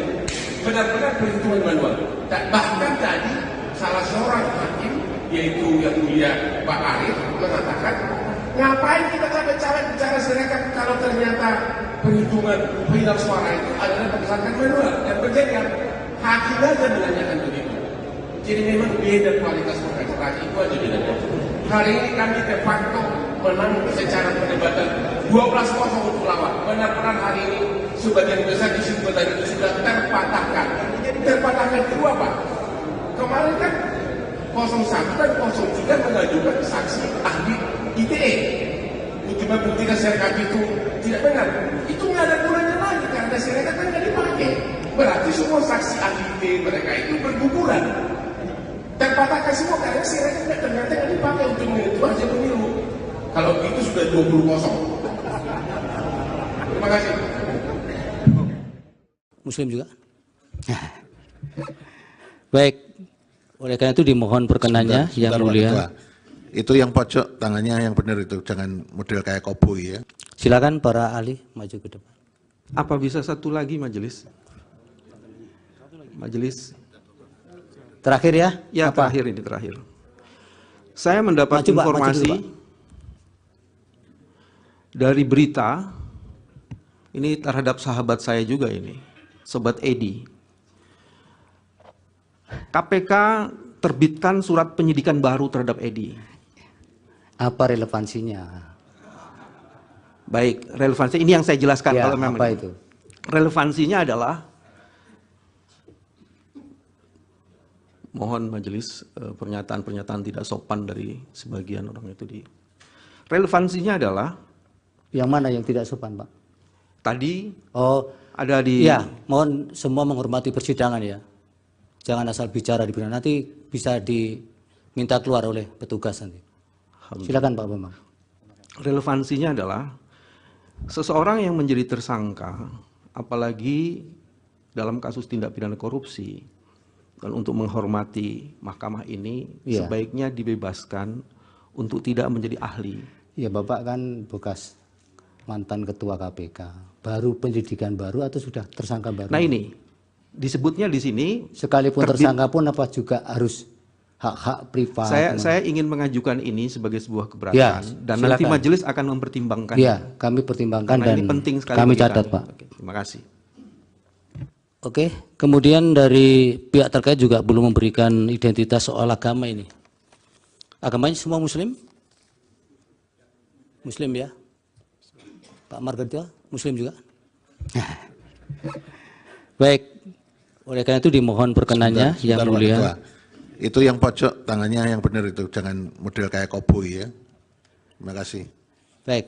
Speaker 9: benar-benar perhitungan manual. Bahkan tadi salah seorang hakim, yaitu yang mulia Pak Arif, mengatakan, ngapain kita capek-capek bicara Sirekap kalau ternyata perhitungan final suara itu adalah berdasarkan manual dan berjenjang. Hakim aja menanyakan begitu. Jadi memang beda kualitas pengacara, itu aja bedanya. Hari ini kami de facto menang secara perdebatan 12-0 untuk lawan. Benar-benar hari ini sebagian besar kesimpulan itu sudah terpatahkan. Jadi terpatahkan kedua Pak. Kemarin kan 01 dan 03 mengajukan saksi ahli ITE untuk membuktikan Sirekap itu tidak benar. Itu nggak ada gunanya lagi karena Sirekap kan nggak dipakai. Berarti semua saksi ahli ITE mereka itu berguguran. Terpatahkan semua karena Sirekap ternyata nggak dipakai untuk menentu hasil pemilu. Kalau itu sudah 20-0. Terima kasih.
Speaker 15: Muslim juga. Baik. Oleh karena itu dimohon perkenannya yang mulia.
Speaker 10: Itu yang pojok tangannya yang benar itu, jangan model kayak koboi ya.
Speaker 15: Silakan para ahli maju ke depan.
Speaker 2: Apa bisa satu lagi majelis? Majelis.
Speaker 15: Terakhir ya?
Speaker 2: Ya,
Speaker 15: apa?
Speaker 2: terakhir ini terakhir. Saya mendapat informasi dari berita, ini terhadap sahabat saya juga ini, Sobat Edi. KPK terbitkan surat penyidikan baru terhadap Edi.
Speaker 15: Apa relevansinya?
Speaker 2: Baik, relevansi ini yang saya jelaskan.
Speaker 15: Ya,
Speaker 2: kalau memang
Speaker 15: apa itu?
Speaker 2: Relevansinya adalah, mohon majelis pernyataan-pernyataan tidak sopan dari sebagian orang itu di. Relevansinya adalah,
Speaker 15: yang mana yang tidak sopan, Pak?
Speaker 2: Tadi
Speaker 15: ada di. Ya, mohon semua menghormati persidangan ya. Jangan asal bicara di persidangan, nanti bisa diminta keluar oleh petugas nanti. Silakan Pak Bambang.
Speaker 2: Relevansinya adalah seseorang yang menjadi tersangka, apalagi dalam kasus tindak pidana korupsi, dan untuk menghormati mahkamah ini, sebaiknya dibebaskan untuk tidak menjadi ahli.
Speaker 15: Ya, Bapak kan bekas mantan ketua KPK, baru penyidikan baru atau sudah tersangka baru?
Speaker 2: Nah ini disebutnya di sini.
Speaker 15: Sekalipun tersangka pun apa juga harus hak-hak privat.
Speaker 2: Saya ingin mengajukan ini sebagai sebuah keberatan, dan silakan. Nanti majelis akan mempertimbangkan.
Speaker 15: Ya, kami pertimbangkan. Karena dan ini penting sekali kami catat Pak.
Speaker 2: Oke, terima kasih.
Speaker 15: Oke, kemudian dari pihak terkait juga belum memberikan identitas soal agama ini. Agamanya semua Muslim? Muslim ya? Pak Margarito, Muslim juga? Baik, oleh karena itu dimohon perkenannya yang mulia.
Speaker 10: Itu yang pojok tangannya yang benar itu, jangan model kayak koboi ya. Terima kasih.
Speaker 15: Baik,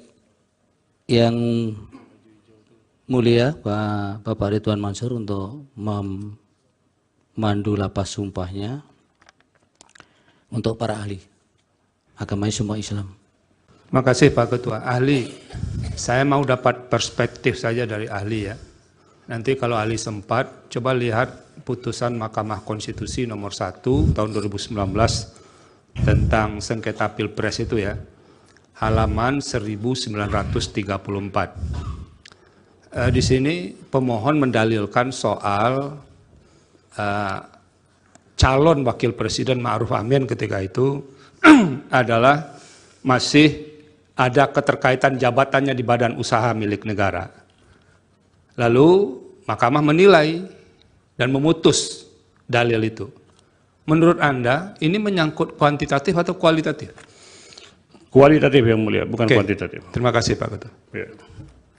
Speaker 15: yang mulia Bapak Ridwan Mansur untuk memandu lapas sumpahnya untuk para ahli. Agamanya semua Islam.
Speaker 11: Terima kasih Pak Ketua. Ahli, saya mau dapat perspektif saja dari ahli ya. Nanti kalau ahli sempat, coba lihat putusan Mahkamah Konstitusi nomor 1 tahun 2019 tentang sengketa Pilpres itu ya. Halaman 1934. Di sini pemohon mendalilkan soal calon wakil presiden Ma'ruf Amin ketika itu adalah masih ada keterkaitan jabatannya di badan usaha milik negara. Lalu Mahkamah menilai dan memutus dalil itu. Menurut Anda ini menyangkut kuantitatif atau kualitatif?
Speaker 12: Kualitatif yang mulia, bukan kuantitatif.
Speaker 11: Terima kasih Pak Ketua.
Speaker 12: Ya.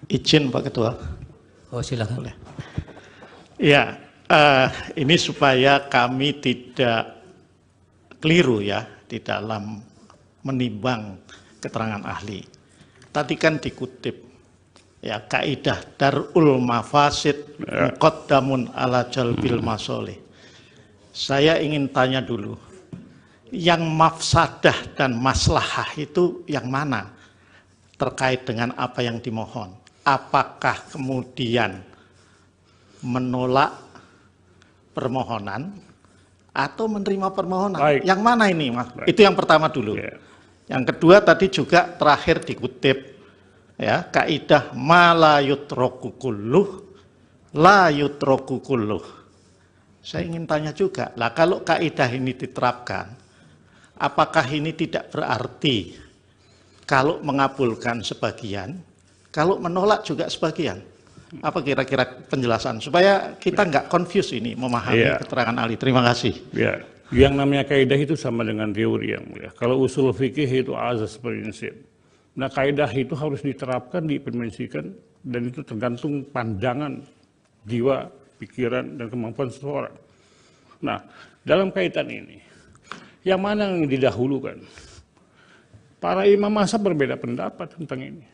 Speaker 13: Izin Pak Ketua.
Speaker 15: Oh silakan.
Speaker 13: Boleh. Ya, ini supaya kami tidak keliru ya di dalam menimbang keterangan ahli. Tadi kan dikutip ya kaidah darul mafasid muqaddamun ala jalbil masolih. Saya ingin tanya dulu, yang mafsadah dan maslahah itu yang mana terkait dengan apa yang dimohon? Apakah kemudian menolak permohonan atau menerima permohonan? Baik. Yang mana ini, Mas? Baik. Itu yang pertama dulu. Yeah. Yang kedua tadi juga terakhir dikutip ya kaidah ma la yutraku kulluh la yutraku kulluh. Saya ingin tanya juga, lah kalau kaidah ini diterapkan, apakah ini tidak berarti kalau mengabulkan sebagian, kalau menolak juga sebagian? Apa kira-kira penjelasan supaya kita nggak confuse ini memahami keterangan ahli? Terima kasih.
Speaker 12: Ya. Yang namanya kaidah itu sama dengan teori yang mulia. Kalau usul fikih itu azas prinsip. Nah kaidah itu harus diterapkan, diimplementasikan, dan itu tergantung pandangan, jiwa, pikiran, dan kemampuan seseorang. Nah dalam kaitan ini, yang mana yang didahulukan? Para imam mazhab berbeda pendapat tentang ini.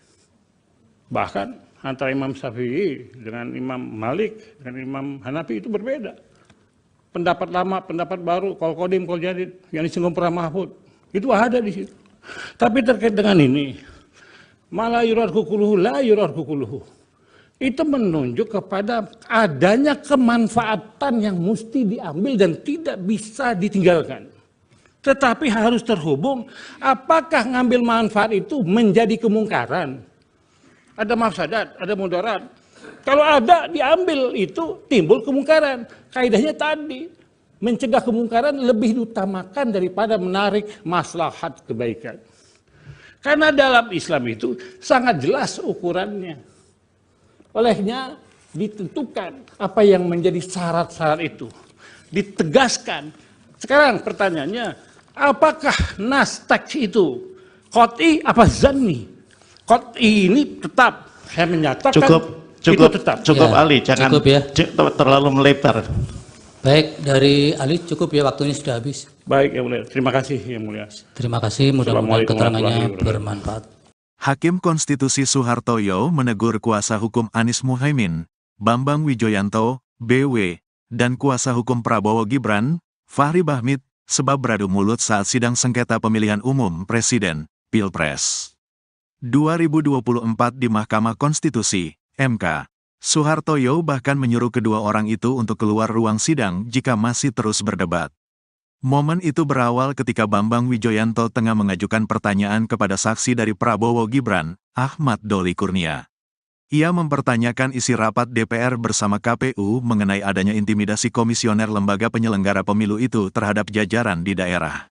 Speaker 12: Bahkan antara Imam Syafi'i dengan Imam Malik, dengan Imam Hanafi itu berbeda. Pendapat lama, pendapat baru, kol kodim, kol jadid, yang disinggung para Mahfud, itu ada di situ. Tapi terkait dengan ini, malah yurar kukuluhu, la yurar kukuluhu, itu menunjuk kepada adanya kemanfaatan yang mesti diambil dan tidak bisa ditinggalkan. Tetapi harus terhubung, apakah ngambil manfaat itu menjadi kemungkaran? Ada mafsadat, ada mudarat. Kalau ada diambil itu timbul kemungkaran. Kaidahnya tadi mencegah kemungkaran lebih diutamakan daripada menarik maslahat kebaikan. Karena dalam Islam itu sangat jelas ukurannya. Olehnya ditentukan apa yang menjadi syarat-syarat itu. Ditegaskan. Sekarang pertanyaannya, apakah nas teks itu qot'i apa zanni? Qot'i ini tetap, saya menyatakan itu tetap.
Speaker 13: Cukup ya, Ali, jangan
Speaker 15: cukup ya.
Speaker 13: terlalu melebar.
Speaker 15: Baik, dari Ali cukup ya, waktunya sudah habis.
Speaker 12: Baik, Yang Mulia. Terima kasih, Yang Mulia.
Speaker 15: Terima kasih, mudah-mudahan keterangannya bermanfaat.
Speaker 1: Hakim Konstitusi Soehartoyo menegur kuasa hukum Anies Muhaimin, Bambang Wijoyanto, BW, dan kuasa hukum Prabowo Gibran, Fahri Bahmit, sebab beradu mulut saat sidang sengketa pemilihan umum Presiden, Pilpres 2024 di Mahkamah Konstitusi, MK. Soehartoyo bahkan menyuruh kedua orang itu untuk keluar ruang sidang jika masih terus berdebat. Momen itu berawal ketika Bambang Wijoyanto tengah mengajukan pertanyaan kepada saksi dari Prabowo Gibran, Ahmad Doli Kurnia. Ia mempertanyakan isi rapat DPR bersama KPU mengenai adanya intimidasi komisioner lembaga penyelenggara pemilu itu terhadap jajaran di daerah.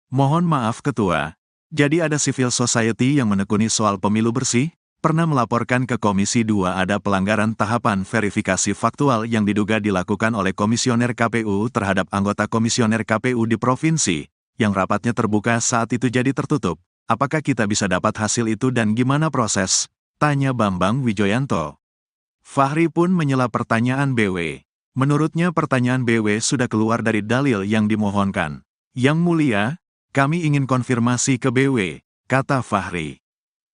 Speaker 1: Mohon maaf Ketua, jadi ada civil society yang menekuni soal pemilu bersih, pernah melaporkan ke Komisi 2 ada pelanggaran tahapan verifikasi faktual yang diduga dilakukan oleh komisioner KPU terhadap anggota komisioner KPU di provinsi, yang rapatnya terbuka saat itu jadi tertutup. Apakah kita bisa dapat hasil itu dan gimana proses? Tanya Bambang Wijoyanto. Fahri pun menyela pertanyaan BW. Menurutnya pertanyaan BW sudah keluar dari dalil yang dimohonkan. Yang Mulia, kami ingin konfirmasi ke BW, kata Fahri.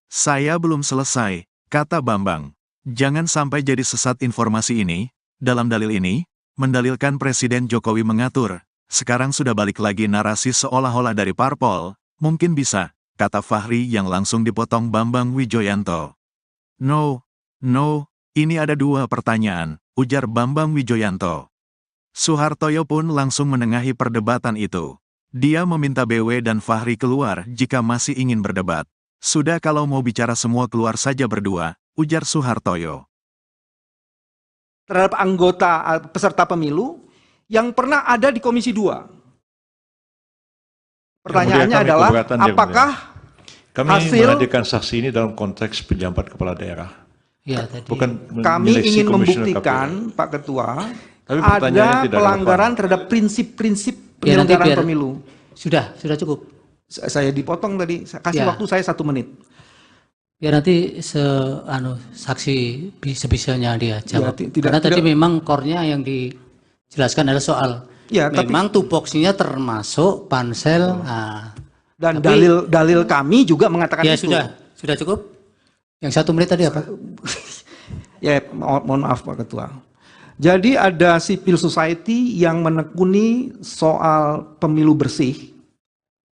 Speaker 1: Saya belum selesai, kata Bambang. Jangan sampai jadi sesat informasi ini. Dalam dalil ini, mendalilkan Presiden Jokowi mengatur. Sekarang sudah balik lagi narasi seolah-olah dari parpol. Mungkin bisa, kata Fahri yang langsung dipotong Bambang Wijoyanto. No, ini ada dua pertanyaan, ujar Bambang Wijoyanto. Soehartoyo pun langsung menengahi perdebatan itu. Dia meminta BW dan Fahri keluar jika masih ingin berdebat. Sudah kalau mau bicara semua keluar saja berdua, ujar Soehartoyo.
Speaker 2: Terhadap anggota peserta pemilu yang pernah ada di Komisi 2. Pertanyaannya adalah, apakah
Speaker 3: kami
Speaker 2: hasil
Speaker 3: menghadirkan saksi ini dalam konteks penjabat kepala daerah.
Speaker 15: Ya, tadi.
Speaker 3: Bukan
Speaker 2: kami ingin membuktikan, Pak Ketua, ada pelanggaran terhadap prinsip-prinsip penyelenggaraan pemilu.
Speaker 15: Sudah cukup.
Speaker 2: Saya dipotong tadi, kasih waktu saya 1 menit.
Speaker 14: Biar nanti saksi sebisanya dia jawab. Karena tadi memang core-nya yang dijelaskan adalah soal memang tupoksinya termasuk pansel.
Speaker 2: Dan dalil kami juga mengatakan itu.
Speaker 15: Sudah cukup. Yang 1 menit tadi apa?
Speaker 2: Ya, mohon maaf Pak Ketua. Jadi ada civil society yang menekuni soal pemilu bersih,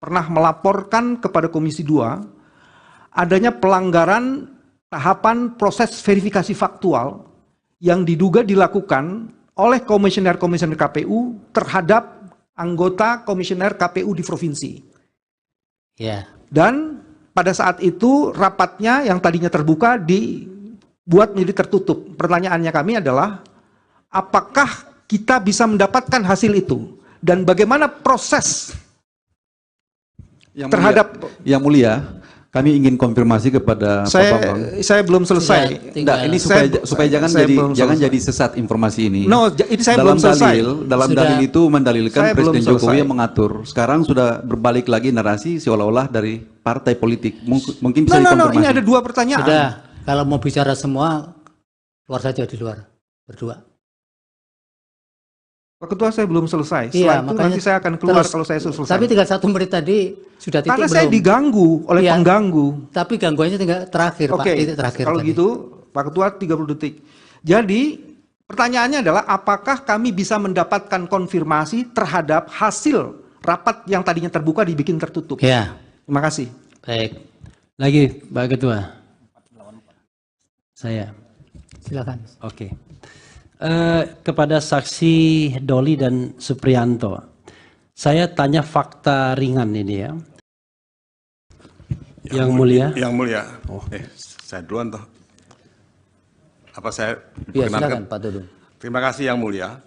Speaker 2: pernah melaporkan kepada Komisi 2 adanya pelanggaran tahapan proses verifikasi faktual yang diduga dilakukan oleh komisioner-komisioner KPU terhadap anggota komisioner KPU di provinsi.
Speaker 15: Ya.
Speaker 2: Dan pada saat itu rapatnya yang tadinya terbuka dibuat menjadi tertutup. Pertanyaannya kami adalah, apakah kita bisa mendapatkan hasil itu? Dan bagaimana proses
Speaker 5: Yang Mulia, kami ingin konfirmasi kepada Pak Bambang.
Speaker 2: Saya belum selesai.
Speaker 5: Ini supaya jangan jadi sesat informasi ini.
Speaker 2: No, ini saya belum selesai.
Speaker 5: Dalam dalil itu mendalilkan Presiden Jokowi yang mengatur. Sekarang sudah berbalik lagi narasi seolah-olah dari partai politik. Mungkin bisa dikonfirmasi.
Speaker 2: Ini ada 2 pertanyaan.
Speaker 15: Sudah, kalau mau bicara semua, keluar saja di luar, berdua.
Speaker 2: Pak Ketua, saya belum selesai. Setelah itu nanti saya akan keluar kalau saya selesai.
Speaker 15: Tapi tinggal 1 menit tadi sudah titik.
Speaker 2: Karena saya diganggu oleh pengganggu.
Speaker 15: Tapi gangguannya tinggal terakhir, Pak. Titik terakhir.
Speaker 2: Kalau gitu, Pak Ketua 30 detik. Jadi, pertanyaannya adalah apakah kami bisa mendapatkan konfirmasi terhadap hasil rapat yang tadinya terbuka dibikin tertutup?
Speaker 15: Ya.
Speaker 2: Terima kasih.
Speaker 15: Baik.
Speaker 6: Lagi, Pak Ketua. Saya.
Speaker 15: Silakan.
Speaker 6: Oke. Kepada saksi Doli dan Supriyanto, saya tanya fakta ringan ini ya. Yang Mulia.
Speaker 7: Yang Mulia. Saya duluan toh. Apa saya
Speaker 15: ya, silakan Pak Dudung.
Speaker 7: Terima kasih Yang Mulia.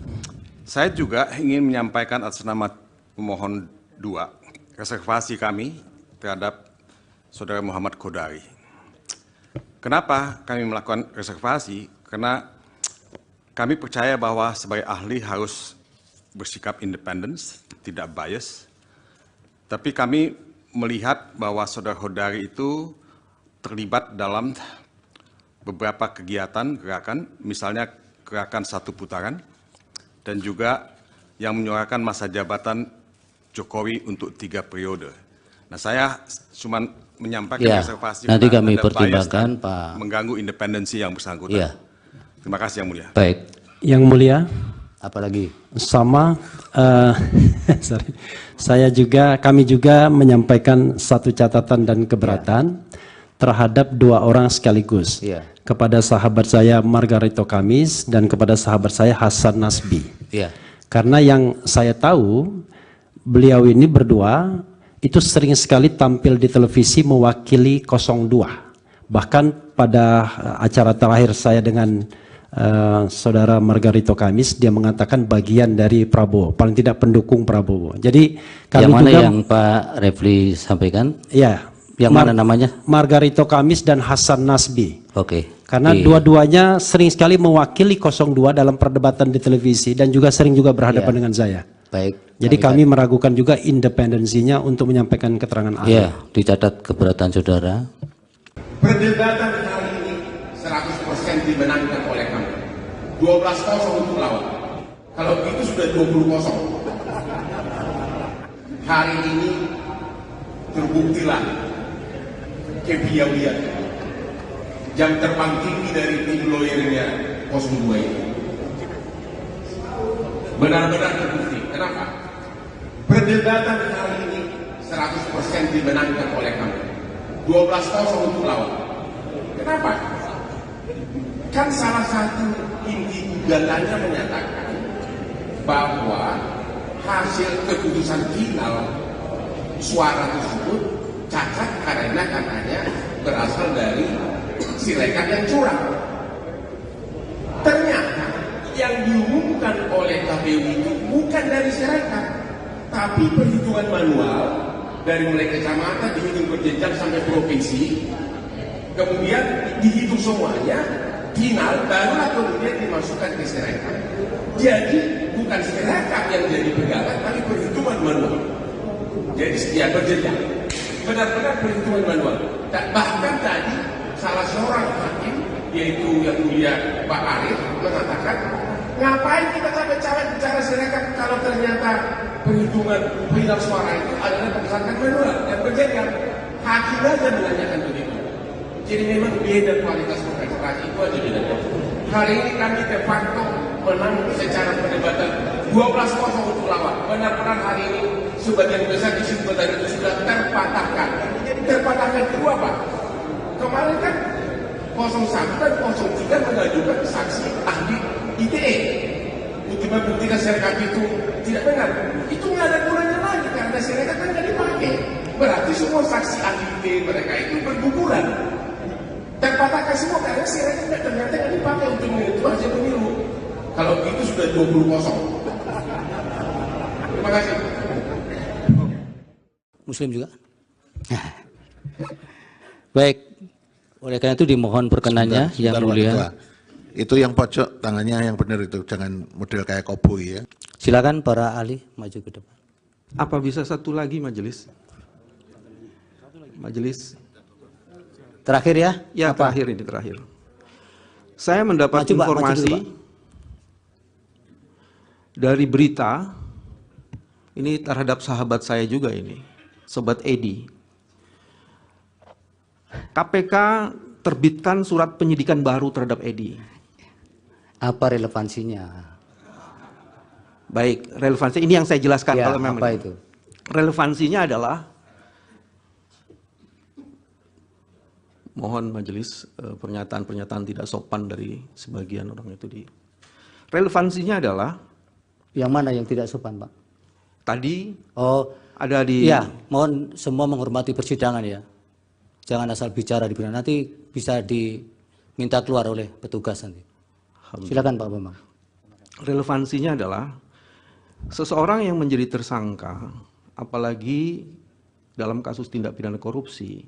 Speaker 7: Saya juga ingin menyampaikan atas nama pemohon 2 reservasi kami terhadap Saudara Muhammad Kodari. Kenapa kami melakukan reservasi? Karena kami percaya bahwa sebagai ahli harus bersikap independen, tidak bias. Tapi kami melihat bahwa Saudara Kodari itu terlibat dalam beberapa kegiatan gerakan, misalnya gerakan 1 putaran, dan juga yang menyuarakan masa jabatan Jokowi untuk 3 periode. Nah, saya cuma menyampaikan reservasi
Speaker 16: nanti kami pertimbangkan Pak,
Speaker 7: mengganggu independensi yang bersangkutan.
Speaker 16: Ya.
Speaker 7: Terima kasih Yang Mulia.
Speaker 16: Baik.
Speaker 6: Yang Mulia,
Speaker 16: apalagi
Speaker 6: sama sorry. Kami juga menyampaikan satu catatan dan keberatan terhadap 2 orang sekaligus. Kepada sahabat saya Margarito Kamis dan kepada sahabat saya Hasan Nasbi. Karena yang saya tahu beliau ini berdua itu sering sekali tampil di televisi mewakili 02. Bahkan pada acara terakhir saya dengan saudara Margarito Kamis, dia mengatakan bagian dari Prabowo, paling tidak pendukung Prabowo. Jadi kami
Speaker 16: yang mana
Speaker 6: juga,
Speaker 16: yang Pak Refli sampaikan?
Speaker 6: Ya.
Speaker 16: Yang mana namanya?
Speaker 6: Margarito Kamis dan Hasan Nasbi.
Speaker 16: Oke.
Speaker 6: Karena dua-duanya sering sekali mewakili 02 dalam perdebatan di televisi dan juga sering juga berhadapan dengan saya.
Speaker 16: Baik.
Speaker 6: Jadi kami meragukan juga independensinya untuk menyampaikan keterangan ahli.
Speaker 16: Ya, dicatat keberatan saudara.
Speaker 9: Perdebatan kali ini 100% dimenangkan oleh kami. 12-0 untuk lawan. Kalau begitu sudah 20-0. Hari ini terbuktilah kepiawaian jam terbang tinggi dari tim lawyernya 02 ini. Benar-benar terbukti. Kenapa? Perdebatan kali ini 100% dimenangkan oleh kami. 12-0 untuk lawan. Kenapa? Kan salah satu inti gugatannya menyatakan bahwa hasil keputusan final suara tersebut cacat karena katanya berasal dari Sirekap yang curang. Ternyata yang diumumkan oleh KPU itu bukan dari Sirekap, tapi perhitungan manual dari mulai kecamatan dihitung berjenjang sampai provinsi, kemudian dihitung semuanya, final barulah kemudian dimasukkan ke Sirekap. Jadi bukan Sirekap yang jadi pegangan, tapi perhitungan manual. Jadi setiap berjenjang, benar-benar perhitungan manual. Bahkan tadi salah seorang hakim, yaitu Yang Mulia Pak Arif, mengatakan, ngapain kita capek-capek bicara Sirekap kalau ternyata perhitungan final suara itu adalah berdasarkan manual dan berjenjang. Hakim aja menanyakan begitu. Jadi memang beda kualitas kontestasi, itu aja bedanya. Hari ini kami de facto menang secara perdebatan 12-0 untuk lawan. Benar-benar hari ini sebagian besar kesimpulan itu sudah terpatahkan. Terpatahkan kedua Pak. Kemarin kan 01 dan 03 mengajukan saksi ahli ITE untuk membuktikan Sirekap itu tidak benar. Itu nggak ada gunanya lagi karena Sirekap kan nggak dipakai. Berarti semua saksi ahli ITE mereka itu berguguran. Terpatahkan semua karena Sirekap ternyata nggak dipakai untuk menentukan hasil pemilu. Kalau begitu sudah 20-0. Terima kasih.
Speaker 16: Muslim juga. Baik. Oleh karena itu dimohon perkenannya Yang Mulia.
Speaker 10: Itu yang pojok tangannya yang benar itu, jangan model kayak koboi ya.
Speaker 16: Silakan para ahli maju ke depan.
Speaker 2: Apa bisa satu lagi majelis? Majelis.
Speaker 16: Terakhir ya?
Speaker 2: Ya, apa? Terakhir. Saya mendapat informasi dari berita ini terhadap sahabat saya juga ini, Sobat Edi. KPK terbitkan surat penyidikan baru terhadap Edi.
Speaker 16: Apa relevansinya?
Speaker 2: Baik, relevansi ini yang saya jelaskan
Speaker 16: Ya,
Speaker 2: kalau memang.
Speaker 16: apa itu?
Speaker 2: Relevansinya adalah, mohon majelis pernyataan-pernyataan tidak sopan dari sebagian orang itu di. Relevansinya adalah,
Speaker 16: yang mana yang tidak sopan, Pak?
Speaker 2: Tadi ada di.
Speaker 16: Ya, mohon semua menghormati persidangan ya. Jangan asal bicara di persidangan, nanti bisa diminta keluar oleh petugas nanti. Silakan Pak Bambang.
Speaker 2: Relevansinya adalah seseorang yang menjadi tersangka, apalagi dalam kasus tindak pidana korupsi,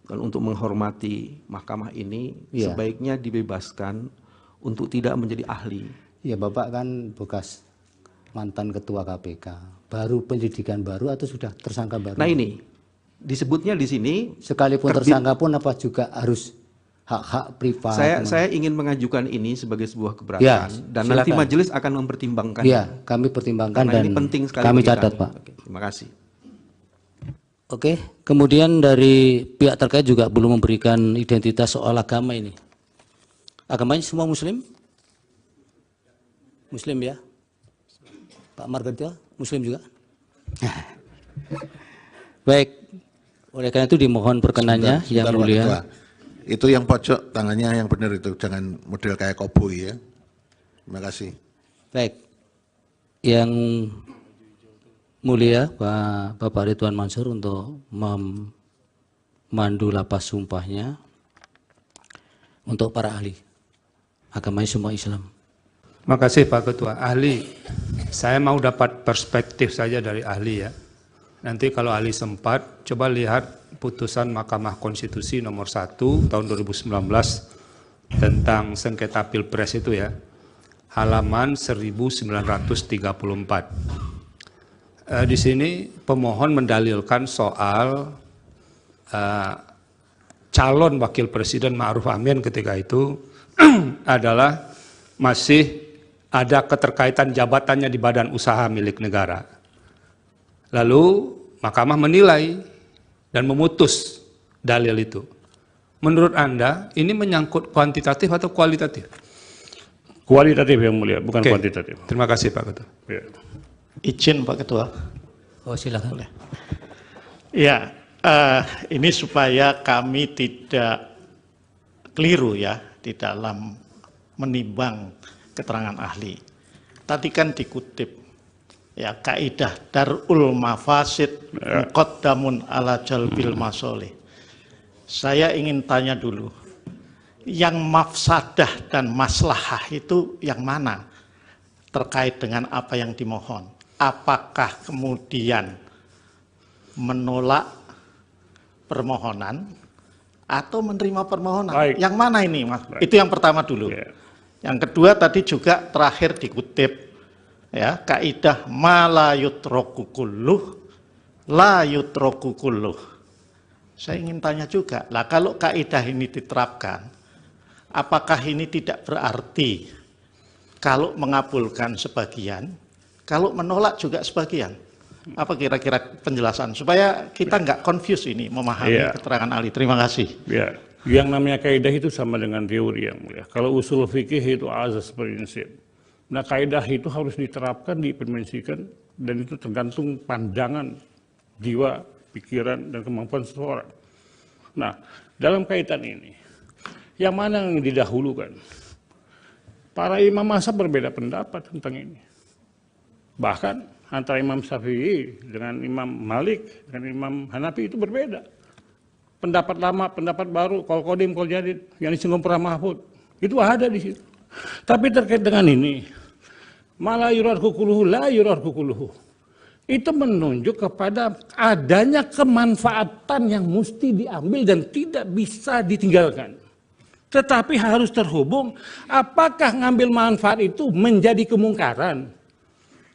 Speaker 2: dan untuk menghormati mahkamah ini sebaiknya dibebaskan untuk tidak menjadi ahli.
Speaker 15: Ya, Bapak kan bekas mantan ketua KPK, baru penyidikan baru atau sudah tersangka baru?
Speaker 2: Nah ini disebutnya di sini
Speaker 15: sekalipun tersangka pun apa juga harus hak-hak privat?
Speaker 2: Saya ingin mengajukan ini sebagai sebuah keberatan dan nanti majelis akan mempertimbangkan.
Speaker 15: Ya, kami pertimbangkan dan
Speaker 2: ini penting sekali
Speaker 15: kami catat, Pak.
Speaker 2: Oke, terima kasih.
Speaker 15: Oke, kemudian dari pihak terkait juga belum memberikan identitas soal agama ini. Agamanya semua Muslim? Muslim ya? Pak Margarito, Muslim juga? Baik, oleh karena itu dimohon perkenannya yang mulia.
Speaker 10: Itu yang pojok tangannya yang benar itu, jangan model kayak koboi ya. Terima kasih.
Speaker 15: Baik, yang mulia Bapak Ridwan Mansur untuk memandu lapas sumpahnya untuk para ahli. Agamanya semua Islam.
Speaker 11: Terima kasih Pak Ketua. Ahli, saya mau dapat perspektif saja dari ahli ya. Nanti kalau ahli sempat, coba lihat putusan Mahkamah Konstitusi nomor 1 tahun 2019 tentang sengketa Pilpres itu ya, halaman 1934. Di sini pemohon mendalilkan soal calon wakil presiden Ma'ruf Amin ketika itu adalah masih ada keterkaitan jabatannya di badan usaha milik negara. Lalu Mahkamah menilai dan memutus dalil itu. Menurut Anda ini menyangkut kuantitatif atau kualitatif?
Speaker 12: Kualitatif yang mulia, bukan kuantitatif.
Speaker 11: Terima kasih Pak Ketua.
Speaker 12: Ya.
Speaker 13: Izin Pak Ketua.
Speaker 15: Oh silakan.
Speaker 13: Boleh. Ya, ini supaya kami tidak keliru ya di dalam menimbang keterangan ahli. Tadi kan dikutip ya kaidah darul mafasid muqaddamun ala jalbil masolih. Saya ingin tanya dulu, yang mafsadah dan maslahah itu yang mana terkait dengan apa yang dimohon? Apakah kemudian menolak permohonan atau menerima permohonan? Baik. Yang mana ini, Mas? Baik. Itu yang pertama dulu. Yeah. Yang kedua tadi juga terakhir dikutip ya kaidah ma la yutraku kulluh la yutraku kulluh. Saya ingin tanya juga, lah kalau kaidah ini diterapkan, apakah ini tidak berarti kalau mengabulkan sebagian, kalau menolak juga sebagian? Apa kira-kira penjelasan supaya kita nggak confuse ini memahami keterangan ahli? Terima kasih.
Speaker 12: Ya, yang namanya kaidah itu sama dengan teori yang mulia. Kalau usul fikih itu azas prinsip. Nah, kaidah itu harus diterapkan, diimplementasikan, dan itu tergantung pandangan jiwa, pikiran, dan kemampuan seseorang. Nah, dalam kaitan ini, yang mana yang didahulukan? Para imam mazhab berbeda pendapat tentang ini. Bahkan antara Imam Syafi'i dengan Imam Malik dengan Imam Hanafi itu berbeda. Pendapat lama, pendapat baru, qol qadim, qol jadid, yang disinggung para mahfud, itu ada di situ. Tapi terkait dengan ini, mala yurarku kuluhu, la yurarku kuluhu, itu menunjuk kepada adanya kemanfaatan yang mesti diambil dan tidak bisa ditinggalkan. Tetapi harus terhubung, apakah ngambil manfaat itu menjadi kemungkaran?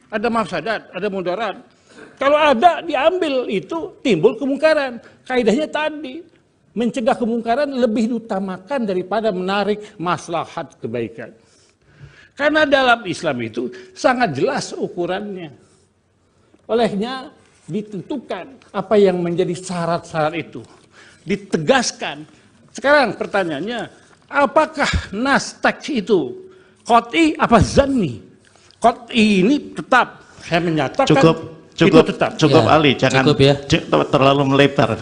Speaker 12: Ada mafsadat, ada mudarat. Kalau ada diambil itu timbul kemungkaran. Kaidahnya tadi mencegah kemungkaran lebih diutamakan daripada menarik maslahat kebaikan. Karena dalam Islam itu sangat jelas ukurannya. Olehnya ditentukan apa yang menjadi syarat-syarat itu. Ditegaskan. Sekarang pertanyaannya, apakah nas teks itu qat'i apa zanni? Qat'i ini tetap saya menyatakan
Speaker 13: cukup
Speaker 12: tetap.
Speaker 13: Cukup ya, Ali, jangan cukup ya. Terlalu melebar.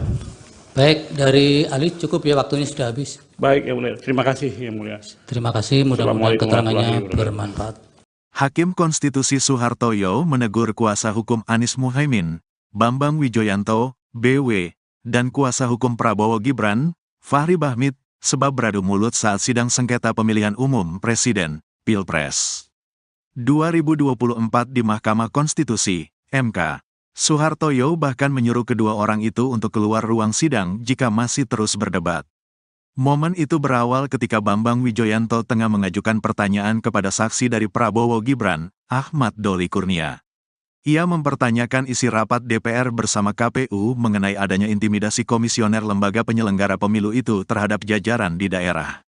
Speaker 15: Baik, dari Ali cukup ya, waktunya sudah habis.
Speaker 12: Baik yang mulia, terima kasih yang mulia.
Speaker 15: Terima kasih, mudah-mudahan keterangannya bermanfaat.
Speaker 1: Hakim Konstitusi Soehartoyo menegur kuasa hukum Anies Muhaimin, Bambang Wijoyanto, BW, dan kuasa hukum Prabowo Gibran, Fahri Bahmit, sebab beradu mulut saat sidang sengketa pemilihan umum Presiden, Pilpres 2024 di Mahkamah Konstitusi, MK. Suhartoyo bahkan menyuruh kedua orang itu untuk keluar ruang sidang jika masih terus berdebat. Momen itu berawal ketika Bambang Wijoyanto tengah mengajukan pertanyaan kepada saksi dari Prabowo Gibran, Ahmad Doli Kurnia. Ia mempertanyakan isi rapat DPR bersama KPU mengenai adanya intimidasi komisioner lembaga penyelenggara pemilu itu terhadap jajaran di daerah.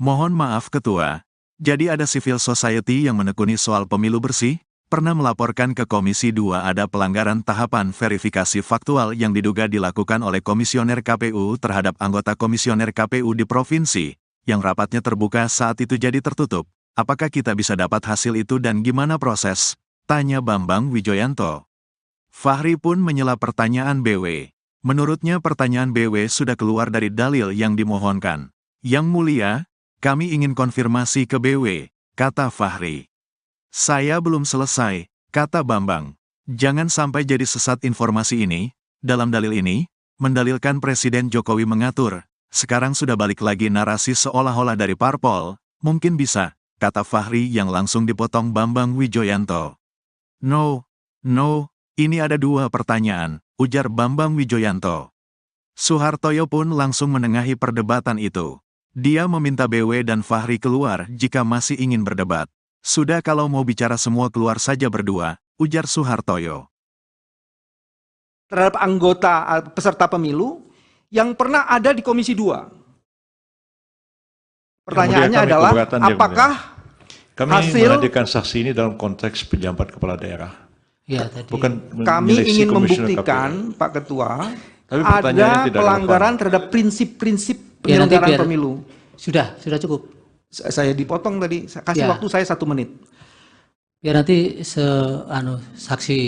Speaker 1: Mohon maaf Ketua, jadi ada civil society yang menekuni soal pemilu bersih? Pernah melaporkan ke Komisi 2 ada pelanggaran tahapan verifikasi faktual yang diduga dilakukan oleh komisioner KPU terhadap anggota komisioner KPU di provinsi, yang rapatnya terbuka saat itu jadi tertutup. Apakah kita bisa dapat hasil itu dan gimana proses? Tanya Bambang Wijoyanto. Fahri pun menyela pertanyaan BW. Menurutnya pertanyaan BW sudah keluar dari dalil yang dimohonkan. Yang mulia, kami ingin konfirmasi ke BW, kata Fahri. Saya belum selesai, kata Bambang. Jangan sampai jadi sesat informasi ini. Dalam dalil ini, mendalilkan Presiden Jokowi mengatur, sekarang sudah balik lagi narasi seolah-olah dari parpol, mungkin bisa, kata Fahri yang langsung dipotong Bambang Wijoyanto. No, ini ada dua pertanyaan, ujar Bambang Wijoyanto. Suhartoyo pun langsung menengahi perdebatan itu. Dia meminta BW dan Fahri keluar jika masih ingin berdebat. Sudah kalau mau bicara semua keluar saja berdua, ujar Suhartoyo.
Speaker 2: Terhadap anggota peserta pemilu yang pernah ada di Komisi 2. Pertanyaannya adalah, apakah
Speaker 3: kami
Speaker 2: hasil
Speaker 3: menghadirkan saksi ini dalam konteks pejabat kepala daerah.
Speaker 8: Ya, tadi.
Speaker 3: Bukan
Speaker 2: kami ingin membuktikan, Pak Ketua, ada pelanggaran terhadap prinsip-prinsip penyelenggaraan pemilu.
Speaker 8: Sudah cukup.
Speaker 2: Saya dipotong tadi, kasih waktu saya 1 menit.
Speaker 8: Biar nanti saksi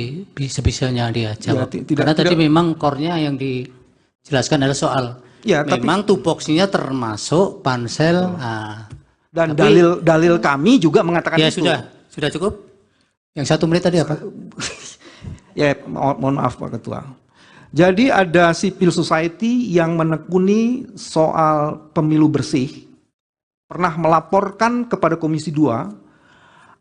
Speaker 8: sebisanya dia jawab. Karena tadi memang core-nya yang dijelaskan adalah soal memang tupoksinya termasuk pansel.
Speaker 2: Dan dalil kami juga mengatakan itu.
Speaker 8: Sudah cukup. Yang 1 menit tadi apa?
Speaker 2: Ya, mohon maaf Pak Ketua. Jadi ada civil society yang menekuni soal pemilu bersih, pernah melaporkan kepada Komisi 2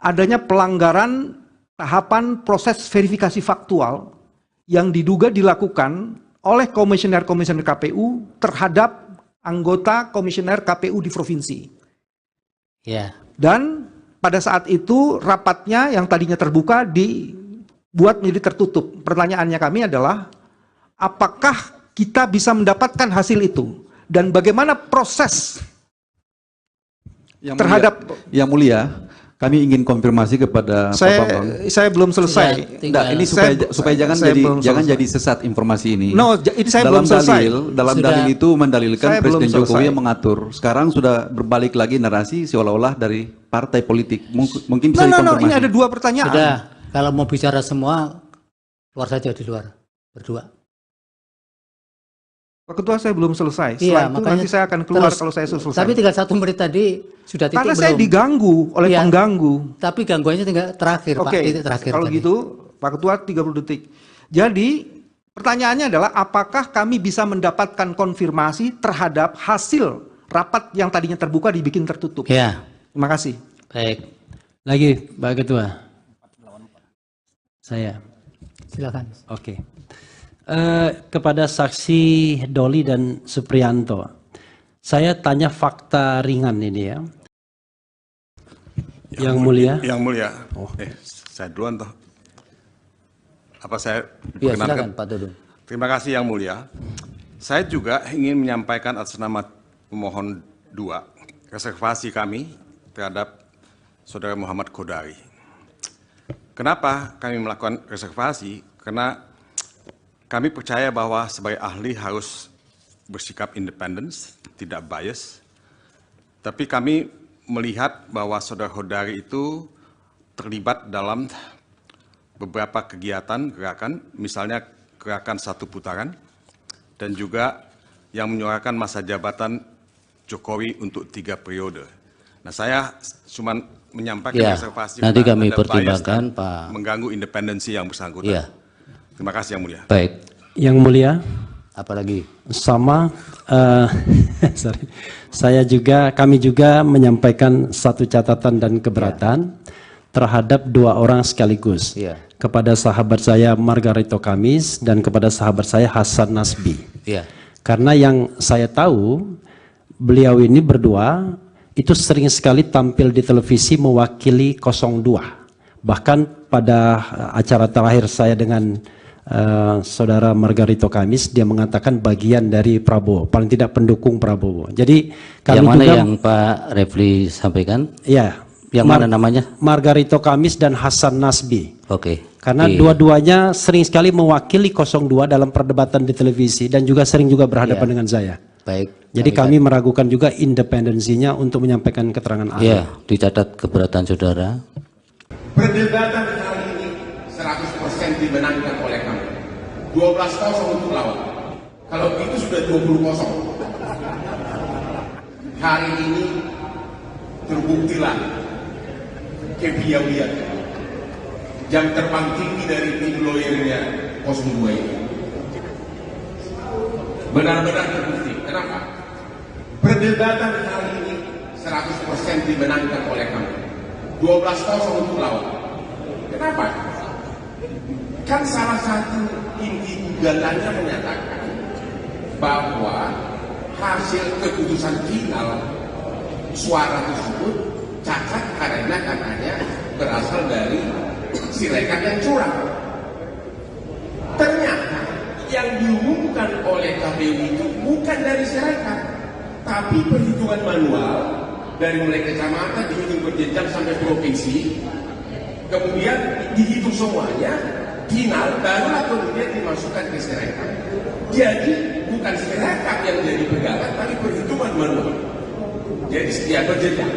Speaker 2: adanya pelanggaran tahapan proses verifikasi faktual yang diduga dilakukan oleh komisioner-komisioner KPU terhadap anggota komisioner KPU di provinsi.
Speaker 8: Ya.
Speaker 2: Dan pada saat itu rapatnya yang tadinya terbuka dibuat menjadi tertutup. Pertanyaannya kami adalah, apakah kita bisa mendapatkan hasil itu? Dan bagaimana proses
Speaker 5: yang mulia, kami ingin konfirmasi kepada Pak Bambang.
Speaker 2: Saya belum selesai.
Speaker 5: Ini supaya jangan jadi sesat informasi ini.
Speaker 2: Ini saya belum selesai.
Speaker 5: Dalam dalil itu mendalilkan Presiden Jokowi yang mengatur. Sekarang sudah berbalik lagi narasi seolah-olah dari partai politik. Mungkin bisa dikonfirmasi.
Speaker 2: Ini ada 2 pertanyaan.
Speaker 8: Sudah, kalau mau bicara semua, keluar saja di luar, berdua.
Speaker 2: Pak Ketua, saya belum selesai. Setelah itu nanti saya akan keluar kalau saya selesai.
Speaker 8: Tapi tinggal 1 menit tadi sudah titik.
Speaker 2: Karena saya diganggu oleh pengganggu.
Speaker 8: Tapi gangguannya tinggal terakhir, Pak. Titik terakhir.
Speaker 2: Kalau gitu, Pak Ketua 30 detik. Jadi pertanyaannya adalah, apakah kami bisa mendapatkan konfirmasi terhadap hasil rapat yang tadinya terbuka dibikin tertutup?
Speaker 8: Ya.
Speaker 2: Terima kasih.
Speaker 8: Baik.
Speaker 6: Lagi, Pak Ketua. Saya.
Speaker 8: Silakan.
Speaker 6: Oke. Kepada saksi Doli dan Supriyanto, saya tanya fakta ringan ini ya. Yang mulia.
Speaker 7: Yang mulia. Saya duluan toh. Apa saya
Speaker 15: silakan Pak Dudung.
Speaker 7: Terima kasih yang mulia. Saya juga ingin menyampaikan atas nama pemohon 2 reservasi kami terhadap Saudara Muhammad Kodari. Kenapa kami melakukan reservasi? Karena kami percaya bahwa sebagai ahli harus bersikap independen, tidak bias. Tapi kami melihat bahwa Saudara Kodari itu terlibat dalam beberapa kegiatan, gerakan, misalnya gerakan 1 putaran, dan juga yang menyuarakan masa jabatan Jokowi untuk 3 periode. Nah, saya cuma menyampaikan reservasi
Speaker 15: nanti kami pertimbangkan Pak,
Speaker 7: mengganggu independensi yang bersangkutan. Terima kasih yang mulia.
Speaker 15: Baik.
Speaker 6: Yang mulia.
Speaker 15: Apalagi?
Speaker 6: Sama, kami juga menyampaikan 1 catatan dan keberatan terhadap dua orang sekaligus.
Speaker 15: Iya.
Speaker 6: Kepada sahabat saya Margarito Kamis dan kepada sahabat saya Hasan Nasbi.
Speaker 15: Iya.
Speaker 6: Karena yang saya tahu, beliau ini berdua itu sering sekali tampil di televisi mewakili 02. Bahkan pada acara terakhir saya dengan saudara Margarito Kamis, dia mengatakan bagian dari Prabowo, paling tidak pendukung Prabowo. Jadi kami
Speaker 15: yang mana
Speaker 6: juga,
Speaker 15: yang Pak Refli sampaikan?
Speaker 6: Ya.
Speaker 15: Yang mana namanya?
Speaker 6: Margarito Kamis dan Hasan Nasbi.
Speaker 15: Oke.
Speaker 6: Karena dua-duanya sering sekali mewakili 02 dalam perdebatan di televisi dan juga sering juga berhadapan dengan saya.
Speaker 15: Baik.
Speaker 6: Jadi kami meragukan juga independensinya untuk menyampaikan keterangan ahli.
Speaker 15: Iya, dicatat keberatan saudara.
Speaker 9: Perdebatan kali ini 100% dimenangkan oleh kami. 12-0 untuk lawan. Kalau itu sudah 20-0. Hari ini terbuktilah kepiawaian jam terbang tinggi dari tim lawyernya 02 ini. Benar-benar terbukti. Kenapa? Perdebatan kali ini 100% dimenangkan oleh kami. 12-0 untuk lawan. Kenapa? Kan salah satu inti gugatannya menyatakan bahwa hasil keputusan final suara tersebut cacat karena katanya berasal dari Sirekap yang curang. Ternyata yang diumumkan oleh KPU itu bukan dari Sirekap, tapi perhitungan manual dari mulai kecamatan dihitung berjenjang sampai provinsi, kemudian dihitung semuanya, final barulah kemudian dimasukkan ke Sirekap. Jadi bukan Sirekap yang jadi pegangan, tapi perhitungan manual. Jadi setia berjenjang,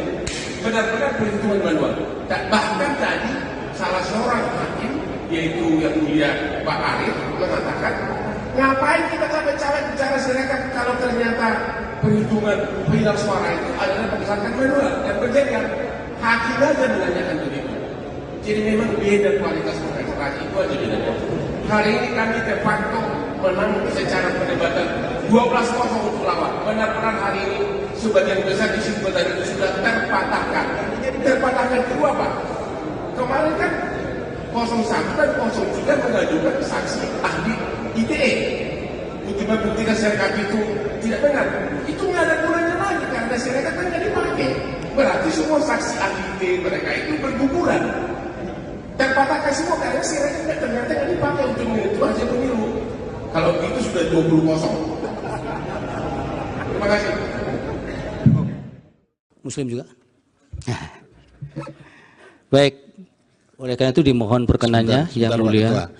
Speaker 9: benar-benar perhitungan manual. Bahkan tadi salah seorang hakim, yaitu yang mulia Pak Arif, mengatakan, ngapain kita capek-capek bicara Sirekap kalau ternyata perhitungan final suara itu adalah berdasarkan manual dan berjenjang. Hakim aja menanyakan begitu. Jadi memang beda kualitas kontestasi, itu aja bedanya. Hari ini kami de facto menang secara perdebatan 12-0 untuk lawan. Benar-benar hari ini sebagian besar kesimpulan itu sudah terpatahkan. Terpatahkan kedua Pak. Kemarin kan 01 dan 03 mengajukan saksi ahli ITE untuk membuktikan Sirekap itu tidak benar. Itu nggak ada gunanya lagi karena Sirekap kan nggak dipakai. Berarti semua saksi ahli ITE mereka itu berguguran. Terpatahkan semua karena Sirekap ternyata nggak dipakai untuk menentukan hasil pemilu. Kalau itu sudah 20-0. Terima kasih.
Speaker 15: Muslim juga. Baik. Oleh karena itu dimohon perkenannya yang mulia.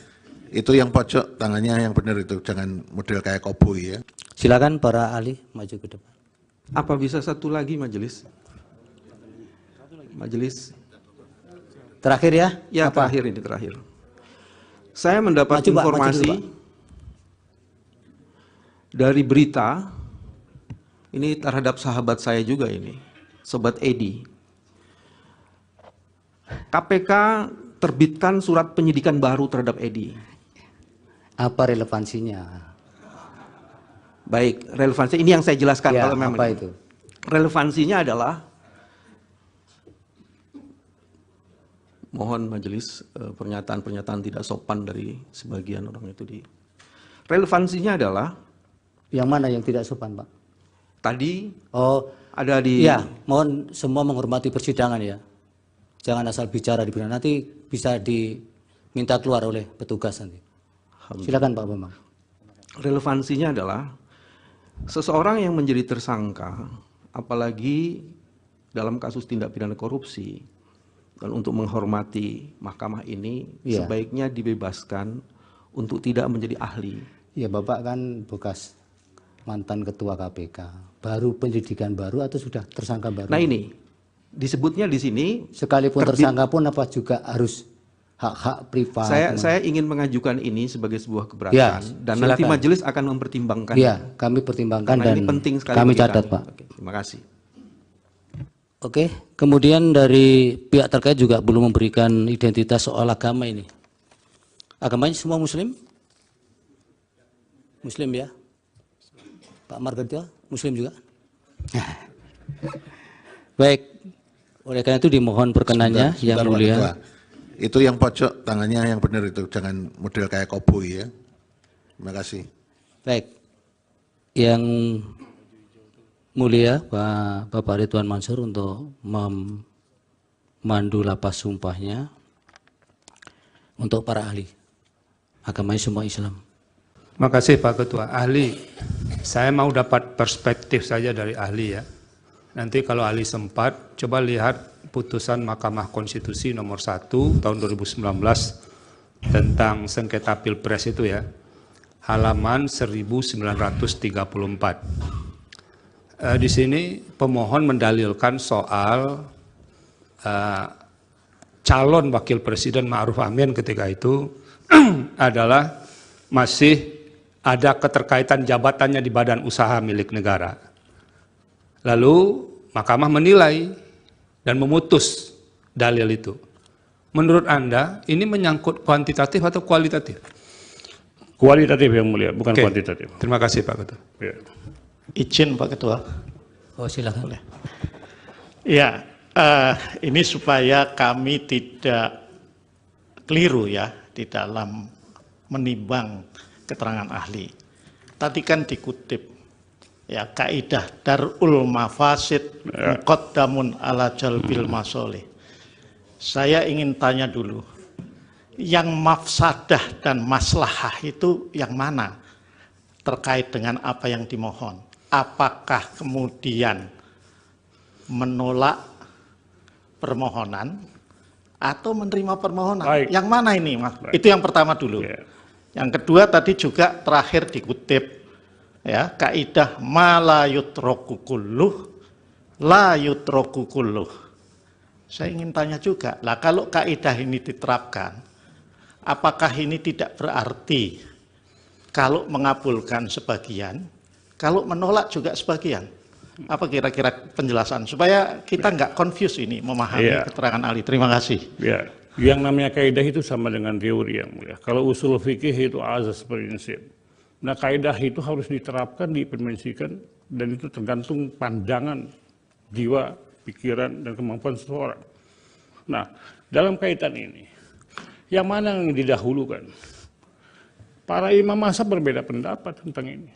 Speaker 10: Itu yang pojok tangannya yang benar itu, jangan model kayak koboi ya.
Speaker 15: Silakan para ahli maju ke depan.
Speaker 2: Apa bisa satu lagi majelis? Majelis.
Speaker 15: Terakhir ya?
Speaker 2: Ya, apa? Terakhir ini terakhir. Saya mendapat informasi dari berita ini terhadap sahabat saya juga ini, Sobat Edi. KPK terbitkan surat penyidikan baru terhadap Edi.
Speaker 15: Apa relevansinya?
Speaker 2: Baik, relevansi ini yang saya jelaskan.
Speaker 15: Ya,
Speaker 2: kalau memang
Speaker 15: apa itu?
Speaker 2: Relevansinya adalah, mohon majelis pernyataan-pernyataan tidak sopan dari sebagian orang itu di. Relevansinya adalah,
Speaker 15: yang mana yang tidak sopan Pak?
Speaker 2: Tadi ada di.
Speaker 15: Ya, mohon semua menghormati persidangan ya. Jangan asal bicara di belakang, nanti bisa diminta keluar oleh petugas nanti. Silakan Pak Bambang.
Speaker 2: Relevansinya adalah seseorang yang menjadi tersangka, apalagi dalam kasus tindak pidana korupsi, dan untuk menghormati mahkamah ini, sebaiknya dibebaskan untuk tidak menjadi ahli.
Speaker 15: Ya Bapak kan bekas mantan ketua KPK, baru penyidikan baru atau sudah tersangka baru?
Speaker 2: Nah ini disebutnya di sini
Speaker 15: sekalipun tersangka pun apa juga harus hak-hak privat.
Speaker 2: Saya ingin mengajukan ini sebagai sebuah keberatan ya, dan silakan. Nanti majelis akan mempertimbangkan.
Speaker 15: Ya, kami pertimbangkan dan
Speaker 2: ini penting sekali
Speaker 15: kami catat Pak.
Speaker 2: Oke, terima kasih.
Speaker 15: Oke, kemudian dari pihak terkait juga belum memberikan identitas soal agama ini. Agamanya semua Muslim? Muslim ya? Pak Margarito, Muslim juga? Baik. Oleh karena itu dimohon perkenannya yang
Speaker 10: Pak
Speaker 15: mulia.
Speaker 10: Ketua. Itu yang pojok tangannya yang benar itu, jangan model kayak koboi ya. Terima kasih.
Speaker 15: Baik. Yang mulia Bapak Ridwan Mansur untuk memandu lapas sumpahnya untuk para ahli agamanya semua Islam.
Speaker 11: Terima kasih Pak Ketua. Ahli, saya mau dapat perspektif saja dari ahli ya. Nanti kalau ahli sempat, coba lihat putusan Mahkamah Konstitusi nomor 1 tahun 2019 tentang sengketa Pilpres itu ya, halaman 1934. Di sini pemohon mendalilkan soal calon wakil presiden Ma'ruf Amin ketika itu adalah masih ada keterkaitan jabatannya di badan usaha milik negara. Lalu Mahkamah menilai dan memutus dalil itu. Menurut Anda ini menyangkut kuantitatif atau kualitatif?
Speaker 12: Kualitatif yang mulia, bukan kuantitatif.
Speaker 11: Terima kasih Pak Ketua.
Speaker 12: Ya.
Speaker 13: Izin Pak Ketua.
Speaker 15: Oh silakan.
Speaker 13: Boleh. Ya, ini supaya kami tidak keliru ya di dalam menimbang keterangan ahli. Tadi kan dikutip ya kaidah darul mafasid muqaddamun ala jalbil masolih. Saya ingin tanya dulu, yang mafsadah dan maslahah itu yang mana terkait dengan apa yang dimohon? Apakah kemudian menolak permohonan atau menerima permohonan?
Speaker 12: Baik.
Speaker 13: Yang mana ini, Mas?
Speaker 12: Baik.
Speaker 13: Itu yang pertama dulu.
Speaker 12: Ya.
Speaker 13: Yang kedua tadi juga terakhir dikutip ya kaidah ma la yutraku kulluh la yutraku kulluh. Saya ingin tanya juga, lah kalau kaidah ini diterapkan, apakah ini tidak berarti kalau mengabulkan sebagian, kalau menolak juga sebagian? Apa kira-kira penjelasan supaya kita nggak confuse ini memahami keterangan ahli? Terima kasih.
Speaker 12: Ya, yang namanya kaidah itu sama dengan teori yang mulia. Kalau usul fikih itu azas prinsip. Nah, kaidah itu harus diterapkan, diimplementasikan, dan itu tergantung pandangan jiwa, pikiran, dan kemampuan seseorang. Nah, dalam kaitan ini, yang mana yang didahulukan? Para imam mazhab berbeda pendapat tentang ini.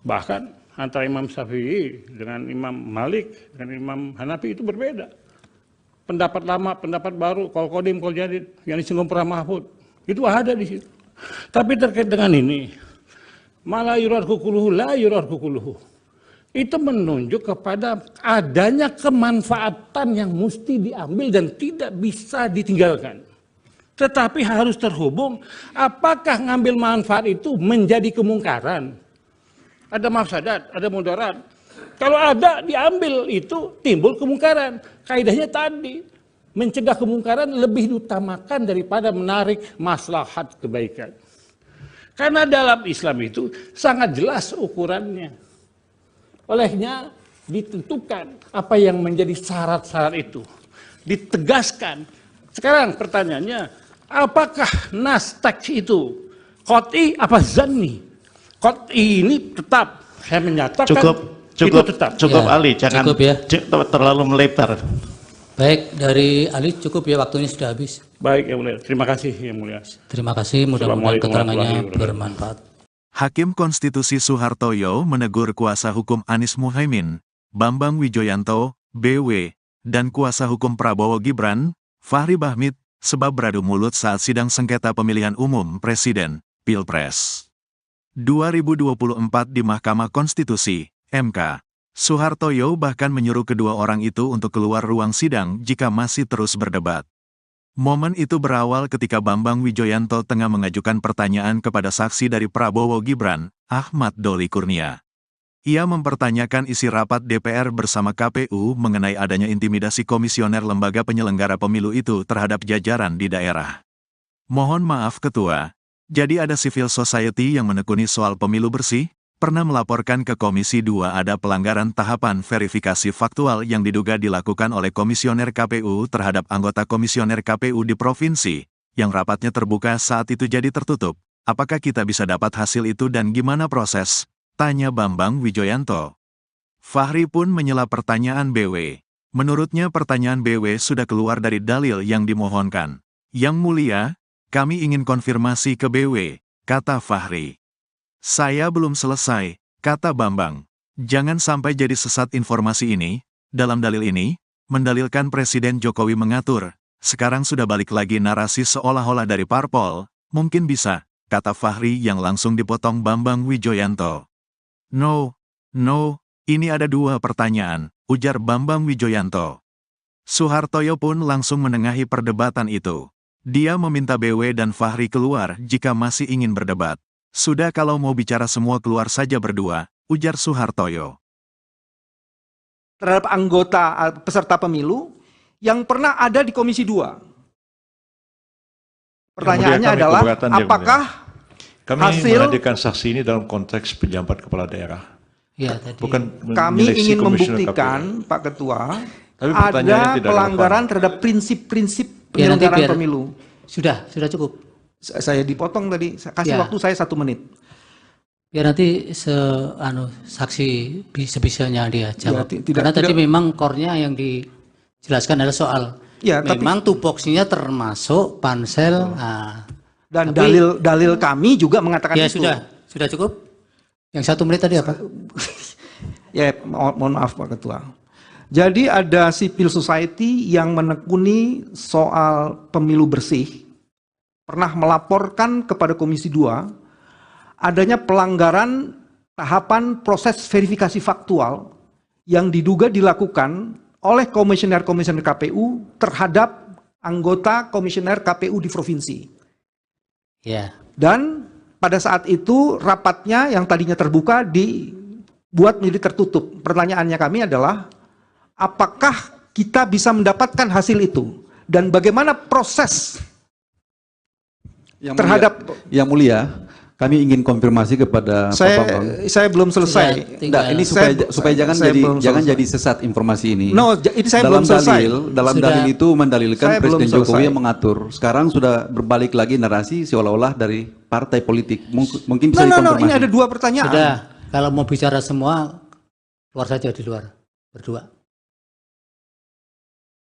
Speaker 12: Bahkan antara Imam Syafi'i dengan Imam Malik, dengan Imam Hanafi itu berbeda. Pendapat lama, pendapat baru, kol kodim, kol jadid, yang disinggung pernah Mahfud, itu ada di situ. Tapi terkait dengan ini, malah yurar kukuluhu, la yurar kukuluhu. Itu menunjuk kepada adanya kemanfaatan yang mesti diambil dan tidak bisa ditinggalkan. Tetapi harus terhubung, apakah ngambil manfaat itu menjadi kemungkaran? Ada mafsadat, ada mudarat. Kalau ada diambil itu timbul kemungkaran. Kaidahnya tadi, mencegah kemungkaran lebih diutamakan daripada menarik maslahat kebaikan. Karena dalam Islam itu sangat jelas ukurannya. Olehnya ditentukan apa yang menjadi syarat-syarat itu. Ditegaskan. Sekarang pertanyaannya, apakah nas teks itu qat'i apa zanni? Qat'i ini tetap, saya menyatakan itu tetap.
Speaker 13: Cukup
Speaker 15: Ya,
Speaker 13: Ali, jangan
Speaker 15: cukup ya.
Speaker 13: terlalu melebar.
Speaker 15: Baik, dari ahli cukup ya, waktunya sudah habis.
Speaker 12: Baik, yang mulia. Terima kasih, yang mulia.
Speaker 15: Terima kasih, mudah-mudahan keterangannya bermanfaat.
Speaker 1: Hakim Konstitusi Soehartoyo menegur kuasa hukum Anies Muhaimin, Bambang Wijoyanto, BW, dan kuasa hukum Prabowo Gibran, Fahri Bahmit, sebab beradu mulut saat sidang sengketa pemilihan umum Presiden, Pilpres 2024 di Mahkamah Konstitusi, MK. Soehartoyo bahkan menyuruh kedua orang itu untuk keluar ruang sidang jika masih terus berdebat. Momen itu berawal ketika Bambang Wijoyanto tengah mengajukan pertanyaan kepada saksi dari Prabowo Gibran, Ahmad Doli Kurnia. Ia mempertanyakan isi rapat DPR bersama KPU mengenai adanya intimidasi komisioner lembaga penyelenggara pemilu itu terhadap jajaran di daerah. Mohon maaf Ketua, jadi ada civil society yang menekuni soal pemilu bersih, pernah melaporkan ke Komisi 2 ada pelanggaran tahapan verifikasi faktual yang diduga dilakukan oleh komisioner KPU terhadap anggota komisioner KPU di provinsi, yang rapatnya terbuka saat itu jadi tertutup. Apakah kita bisa dapat hasil itu dan gimana proses? Tanya Bambang Wijoyanto. Fahri pun menyela pertanyaan BW. Menurutnya pertanyaan BW sudah keluar dari dalil yang dimohonkan. Yang mulia, kami ingin konfirmasi ke BW, kata Fahri. Saya belum selesai, kata Bambang. Jangan sampai jadi sesat informasi ini. Dalam dalil ini, mendalilkan Presiden Jokowi mengatur. Sekarang sudah balik lagi narasi seolah-olah dari parpol. Mungkin bisa, kata Fahri yang langsung dipotong Bambang Wijoyanto. No, ini ada dua pertanyaan, ujar Bambang Wijoyanto. Suhartoyo pun langsung menengahi perdebatan itu. Dia meminta BW dan Fahri keluar jika masih ingin berdebat. Sudah kalau mau bicara semua keluar saja berdua, ujar Suhartoyo.
Speaker 2: Terhadap anggota peserta pemilu yang pernah ada di Komisi 2. Pertanyaannya adalah, apakah
Speaker 3: kami menghadirkan saksi ini dalam konteks pejabat kepala daerah?
Speaker 8: Ya, tadi.
Speaker 3: Bukan
Speaker 2: kami ingin membuktikan, Pak Ketua, ada pelanggaran terhadap prinsip-prinsip penyelenggaraan pemilu.
Speaker 8: Sudah cukup.
Speaker 2: Saya dipotong tadi, kasih waktu saya 1 menit.
Speaker 8: Biar nanti saksi sebisanya dia jawab. Karena tadi memang core-nya yang dijelaskan adalah soal memang tupoksinya termasuk pansel.
Speaker 2: Dan dalil kami juga mengatakan itu.
Speaker 8: Sudah cukup. Yang 1 menit tadi apa?
Speaker 2: Ya, mohon maaf Pak Ketua. Jadi ada civil society yang menekuni soal pemilu bersih, pernah melaporkan kepada Komisi 2 adanya pelanggaran tahapan proses verifikasi faktual yang diduga dilakukan oleh komisioner-komisioner KPU terhadap anggota komisioner KPU di provinsi.
Speaker 8: Ya.
Speaker 2: Dan pada saat itu rapatnya yang tadinya terbuka dibuat menjadi tertutup. Pertanyaannya kami adalah, apakah kita bisa mendapatkan hasil itu? Dan bagaimana proses terhadap...
Speaker 5: Yang mulia, kami ingin konfirmasi kepada Pak Bambang.
Speaker 2: Saya belum selesai.
Speaker 5: Ini supaya jangan jadi sesat informasi ini.
Speaker 2: Ini saya belum selesai.
Speaker 5: Dalam dalil itu mendalilkan Presiden Jokowi yang mengatur. Sekarang sudah berbalik lagi narasi seolah-olah dari partai politik. Mungkin bisa dikonfirmasi.
Speaker 2: Ini ada 2 pertanyaan.
Speaker 8: Sudah, kalau mau bicara semua, keluar saja di luar, berdua.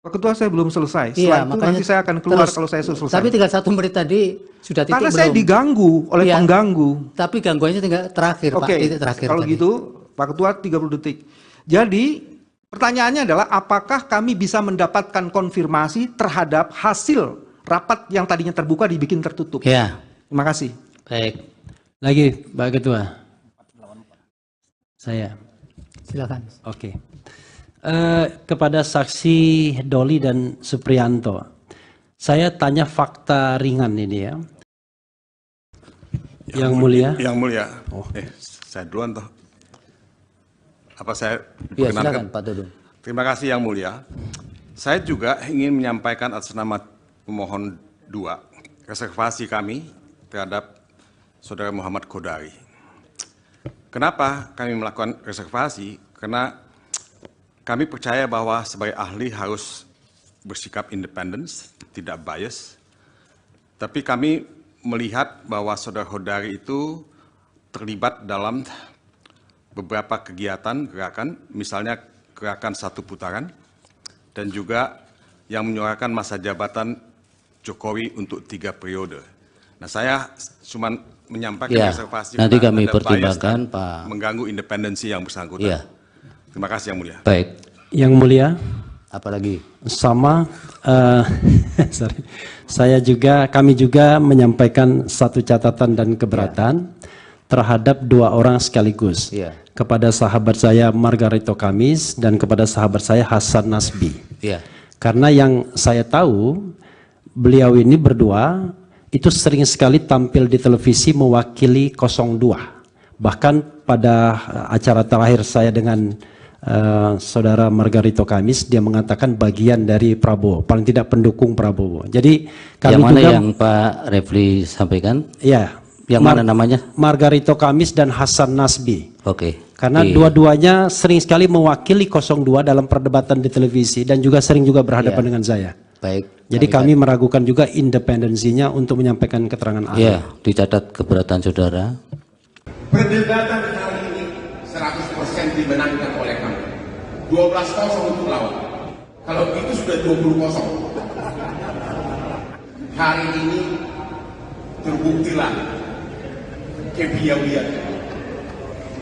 Speaker 2: Pak Ketua, saya belum selesai. Setelah itu nanti saya akan keluar kalau saya selesai.
Speaker 8: Tapi tinggal 1 menit tadi sudah titik
Speaker 2: karena saya diganggu oleh pengganggu.
Speaker 8: Tapi gangguannya tinggal terakhir, Pak. Titik terakhir.
Speaker 2: Kalau gitu, Pak Ketua 30 detik. Jadi pertanyaannya adalah, apakah kami bisa mendapatkan konfirmasi terhadap hasil rapat yang tadinya terbuka dibikin tertutup?
Speaker 8: Ya.
Speaker 2: Terima kasih.
Speaker 8: Baik.
Speaker 6: Lagi, Pak Ketua. Saya.
Speaker 8: Silakan.
Speaker 6: Oke. Kepada saksi Doli dan Supriyanto, saya tanya fakta ringan ini ya. Yang mulia.
Speaker 7: Yang mulia. Saya duluan toh. Apa saya?
Speaker 15: Ya, silakan Pak Dudung.
Speaker 7: Terima kasih yang mulia. Saya juga ingin menyampaikan atas nama pemohon 2 reservasi kami terhadap Saudara Muhammad Kodari. Kenapa kami melakukan reservasi? Karena kami percaya bahwa sebagai ahli harus bersikap independen, tidak bias. Tapi kami melihat bahwa Saudara Kodari itu terlibat dalam beberapa kegiatan gerakan, misalnya gerakan 1 putaran, dan juga yang menyuarakan masa jabatan Jokowi untuk 3 periode. Nah, saya cuma menyampaikan reservasi
Speaker 15: nanti kami pertimbangkan Pak,
Speaker 7: mengganggu independensi yang bersangkutan.
Speaker 15: Ya.
Speaker 7: Terima kasih yang mulia.
Speaker 15: Baik.
Speaker 6: Yang mulia.
Speaker 15: Apalagi?
Speaker 6: Sama. Kami juga menyampaikan 1 catatan dan keberatan terhadap 2 orang sekaligus. Kepada sahabat saya Margarito Kamis dan kepada sahabat saya Hasan Nasbi. Karena yang saya tahu, beliau ini berdua itu sering sekali tampil di televisi mewakili 02. Bahkan pada acara terakhir saya dengan saudara Margarito Kamis, dia mengatakan bagian dari Prabowo, paling tidak pendukung Prabowo. Jadi kami
Speaker 15: yang mana
Speaker 6: juga,
Speaker 15: yang Pak Refli sampaikan?
Speaker 6: Ya.
Speaker 15: Yang mana namanya?
Speaker 6: Margarito Kamis dan Hasan Nasbi.
Speaker 15: Oke.
Speaker 6: Karena dua-duanya sering sekali mewakili 02 dalam perdebatan di televisi dan juga sering juga berhadapan dengan saya.
Speaker 15: Baik.
Speaker 6: Jadi kami meragukan juga independensinya untuk menyampaikan keterangan ahli.
Speaker 15: Ya, dicatat keberatan saudara.
Speaker 9: Perdebatan kali ini 100% dimenangkan oleh kami. 12-0 untuk lawan. Kalau itu sudah 20-0. Hari ini terbuktilah kepiawaian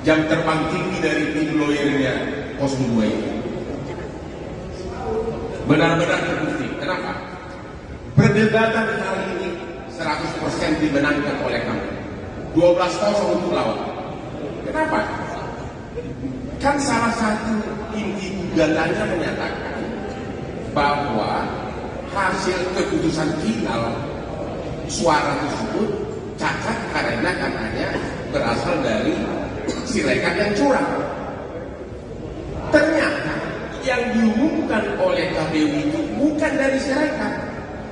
Speaker 9: jam terbang tinggi dari tim lawyernya 02 ini. Benar-benar terbukti. Kenapa? Perdebatan hari ini 100% dimenangkan oleh kami. 12-0 untuk lawan. Kenapa? Kan salah satu inti gugatannya menyatakan bahwa hasil keputusan final suara tersebut cacat karena katanya berasal dari Sirekap yang curang. Ternyata yang diumumkan oleh KPU itu bukan dari Sirekap,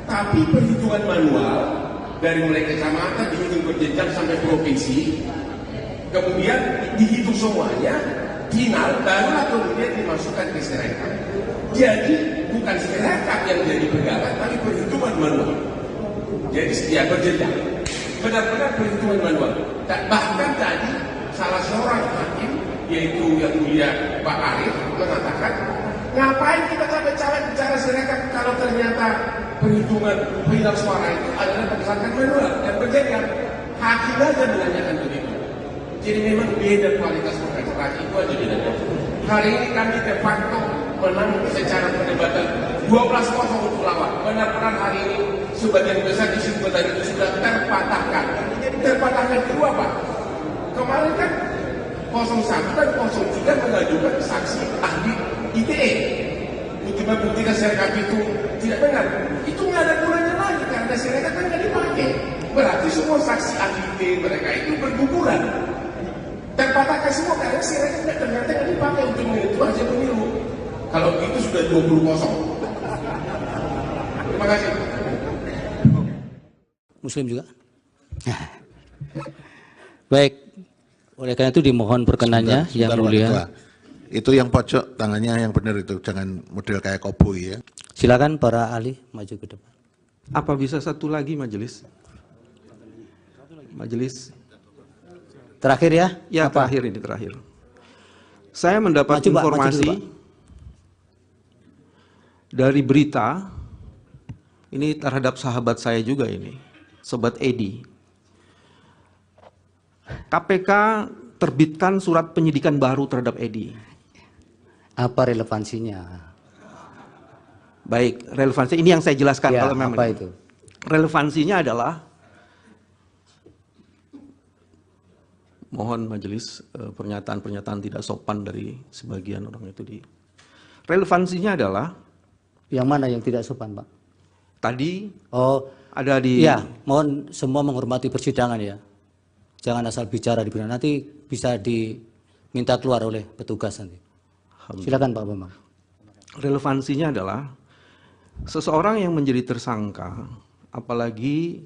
Speaker 9: tapi perhitungan manual dari mulai kecamatan dihitung berjenjang sampai provinsi, kemudian dihitung semuanya, final barulah kemudian dimasukkan ke Sirekap. Jadi bukan Sirekap yang jadi pegangan, tapi perhitungan manual. Jadi dia berjenjang, benar-benar perhitungan manual. Dan bahkan tadi salah seorang hakim, yaitu yang mulia Pak Arif, mengatakan, ngapain kita capek-capek bicara Sirekap kalau ternyata perhitungan final suara itu adalah berdasarkan manual dan berjenjang. Hakim aja menanyakan begitu. Jadi memang beda kualitas orkestrasi itu aja bedanya. Hari ini kami de facto menang secara perdebatan 12-0 untuk lawan. Benar-benar hari ini sebagian besar kesimpulan itu sudah terpatahkan. Terpatahkan kedua Pak. Kemarin kan 01 dan 03 mengajukan saksi ahli ITE untuk membuktikan Sirekap itu tidak benar. Itu nggak ada gunanya lagi karena Sirekap kan nggak dipakai. Berarti semua saksi ahli ITE mereka itu berguguran. Terpatahkan semua karena Sirekap ternyata nggak dipakai untuk menentu hasil pemilu. Kalau itu sudah 20-0. Terima kasih.
Speaker 15: Muslim juga. Baik, oleh karena itu dimohon perkenannya yang mulia.
Speaker 10: Ketua. Itu yang pojok tangannya yang benar itu, jangan model kayak koboi ya.
Speaker 15: Silakan para ahli maju ke depan.
Speaker 2: Apa bisa satu lagi majelis? Majelis.
Speaker 15: Terakhir ya?
Speaker 2: Ya, apa? Terakhir. Saya mendapat informasi dari berita ini terhadap sahabat saya juga ini, Sobat Edi. KPK terbitkan surat penyidikan baru terhadap Edi.
Speaker 15: Apa relevansinya?
Speaker 2: Baik, relevansi ini yang saya jelaskan
Speaker 15: ya,
Speaker 2: kalau memang
Speaker 15: apa itu.
Speaker 2: Relevansinya adalah mohon majelis pernyataan-pernyataan tidak sopan dari sebagian orang itu di. Relevansinya adalah
Speaker 15: yang mana yang tidak sopan, Pak?
Speaker 2: Tadi
Speaker 15: ada di. Ya, mohon semua menghormati persidangan ya. Jangan asal bicara di persidangan, nanti bisa diminta keluar oleh petugas nanti. Silakan Pak Bambang.
Speaker 2: Relevansinya adalah seseorang yang menjadi tersangka, apalagi